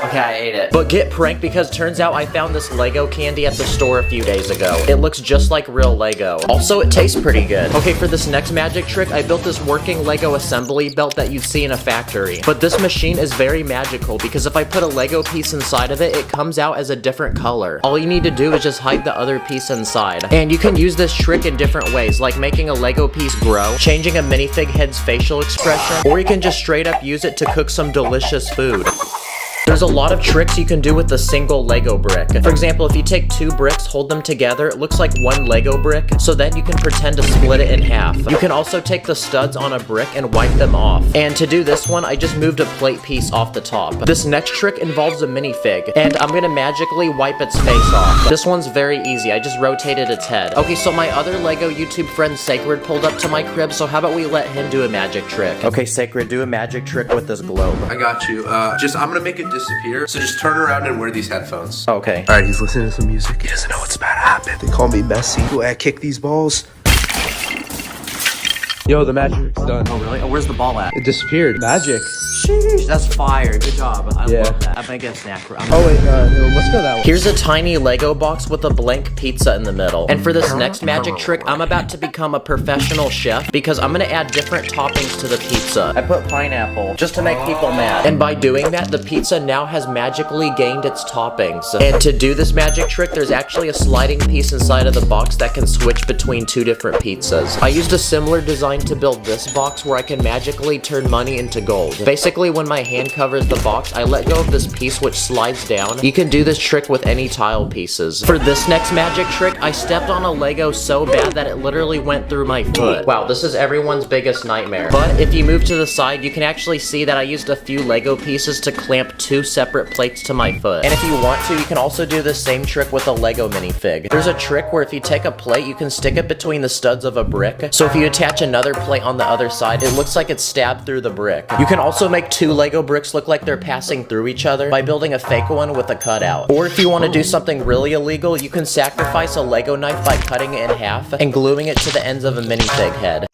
Okay, I ate it. But get pranked because turns out I found this Lego candy at the store a few days ago. It looks just like real Lego. Also, it tastes pretty good. Okay, for this next magic trick, I built this working Lego assembly belt that you'd see in a factory. But this machine is very magical because if I put a Lego piece inside of it, it comes out as a different color. All you need to do is just hide the other piece inside. And you can use this trick in different ways, like making a Lego piece grow, changing a minifig head's facial expression, or you can just straight up use it to cook some delicious food. There's a lot of tricks you can do with a single Lego brick. For example, if you take 2 bricks, hold them together, it looks like 1 Lego brick, so then you can pretend to split it in half. You can also take the studs on a brick and wipe them off. And to do this one, I just moved a plate piece off the top. This next trick involves a minifig, and I'm gonna magically wipe its face off. This one's very easy, I just rotated its head. Okay, so my other Lego YouTube friend Sacred pulled up to my crib, so how about we let him do a magic trick? Okay, Sacred, do a magic trick with this globe. I got you. I'm gonna make it disappear, so just turn around and wear these headphones. Okay. Alright, he's listening to some music. He doesn't know what's about to happen. They call me Messi. The way I kick these balls. Yo, the magic's done. Oh, really? Oh, where's the ball at? It disappeared. Magic. Sheesh, that's fire. Good job. I Yeah. love that. I'm gonna get a snack. Oh wait, let's go that way. Here's a tiny Lego box with a blank pizza in the middle. And for this next magic trick, I'm about to become a professional chef because I'm gonna add different toppings to the pizza. I put pineapple just to make people mad. And by doing that, the pizza now has magically gained its toppings. And to do this magic trick, there's actually a sliding piece inside of the box that can switch between two different pizzas. I used a similar design to build this box where I can magically turn money into gold. Basically, when my hand covers the box, I let go of this piece which slides down. You can do this trick with any tile pieces. For this next magic trick, I stepped on a Lego so bad that it literally went through my foot. Wow, this is everyone's biggest nightmare. But if you move to the side, you can actually see that I used a few Lego pieces to clamp two separate plates to my foot. And if you want to, you can also do the same trick with a Lego minifig. There's a trick where if you take a plate, you can stick it between the studs of a brick. So if you attach another plate on the other side, it looks like it's stabbed through the brick. You can also make two Lego bricks look like they're passing through each other by building a fake one with a cutout. Or if you want to do something really illegal, you can sacrifice a Lego knife by cutting it in half and gluing it to the ends of a minifig head.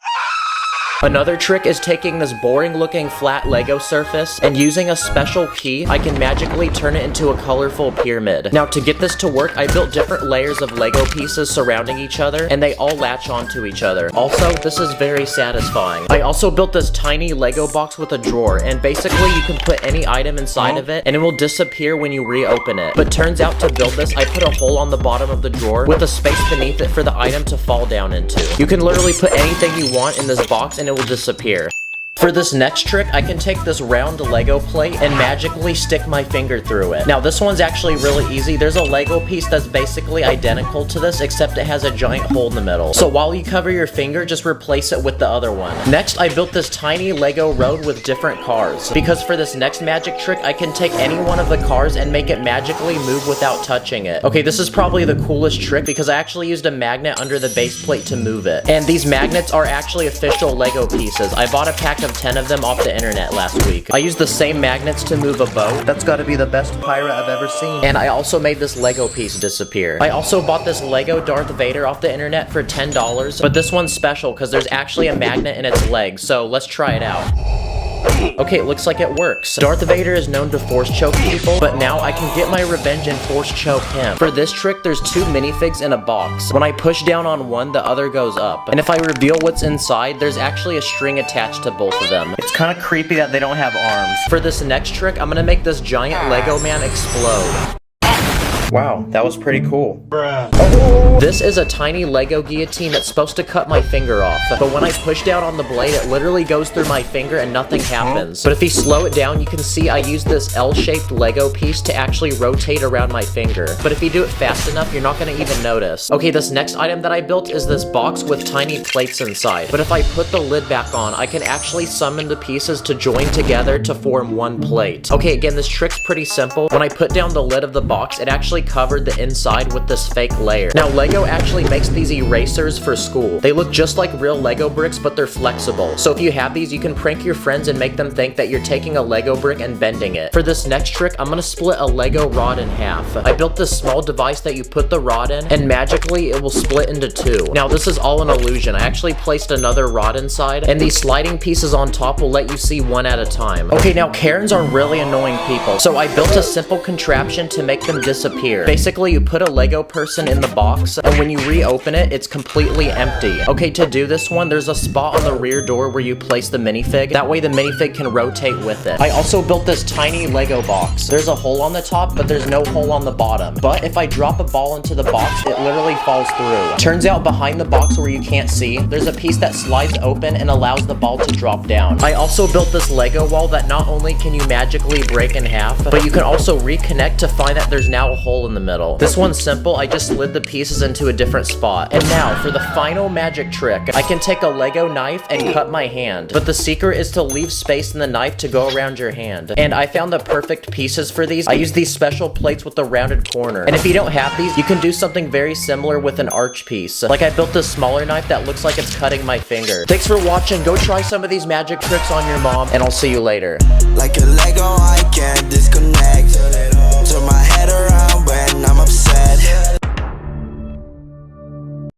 Another trick is taking this boring looking flat Lego surface and using a special key, I can magically turn it into a colorful pyramid. Now to get this to work, I built different layers of Lego pieces surrounding each other and they all latch onto each other. Also, this is very satisfying. I also built this tiny Lego box with a drawer and basically you can put any item inside of it and it will disappear when you reopen it. But turns out to build this, I put a hole on the bottom of the drawer with a space beneath it for the item to fall down into. You can literally put anything you want in this box and it will disappear. For this next trick, I can take this round Lego plate and magically stick my finger through it. Now this one's actually really easy. There's a Lego piece that's basically identical to this except it has a giant hole in the middle. So while you cover your finger, just replace it with the other one. Next, I built this tiny Lego road with different cars. Because for this next magic trick, I can take any one of the cars and make it magically move without touching it. Okay, this is probably the coolest trick because I actually used a magnet under the base plate to move it. And these magnets are actually official Lego pieces. I bought a pack of 10 of them off the internet last week. I used the same magnets to move a boat. That's gotta be the best pirate I've ever seen. And I also made this Lego piece disappear. I also bought this Lego Darth Vader off the internet for $10, but this one's special because there's actually a magnet in its leg, so let's try it out. Okay, it looks like it works. Darth Vader is known to force choke people, but now I can get my revenge and force choke him. For this trick, there's two minifigs in a box. When I push down on one, the other goes up. And if I reveal what's inside, there's actually a string attached to both of them. It's kind of creepy that they don't have arms. For this next trick, I'm gonna make this giant Lego man explode. Wow, that was pretty cool. Oh. This is a tiny Lego guillotine that's supposed to cut my finger off, but when I push down on the blade, it literally goes through my finger and nothing happens. But if you slow it down, you can see I used this L-shaped Lego piece to actually rotate around my finger. But if you do it fast enough, you're not gonna even notice. Okay, this next item that I built is this box with tiny plates inside. But if I put the lid back on, I can actually summon the pieces to join together to form one plate. Okay, again, this trick's pretty simple. When I put down the lid of the box, it actually covered the inside with this fake layer. Now, Lego actually makes these erasers for school. They look just like real Lego bricks, but they're flexible. So if you have these, you can prank your friends and make them think that you're taking a Lego brick and bending it. For this next trick, I'm gonna split a Lego rod in half. I built this small device that you put the rod in, and magically it will split into two. Now, this is all an illusion. I actually placed another rod inside, and these sliding pieces on top will let you see one at a time. Okay, now Karens are really annoying people, so I built a simple contraption to make them disappear. Basically, you put a Lego person in the box, and when you reopen it, it's completely empty. Okay, to do this one, there's a spot on the rear door where you place the minifig. That way the minifig can rotate with it. I also built this tiny Lego box. There's a hole on the top, but there's no hole on the bottom. But if I drop a ball into the box, it literally falls through. Turns out behind the box where you can't see, there's a piece that slides open and allows the ball to drop down. I also built this Lego wall that not only can you magically break in half, but you can also reconnect to find that there's now a hole in the middle. This one's simple. I just slid the pieces into a different spot. And now for the final magic trick. I can take a Lego knife and cut my hand, but the secret is to leave space in the knife to go around your hand. And I found the perfect pieces for these. I used these special plates with the rounded corner. And if you don't have these, you can do something very similar with an arch piece. Like I built this smaller knife that looks like it's cutting my finger. Thanks for watching. Go try some of these magic tricks on your mom, and I'll see you later. Like a Lego, I can't disconnect.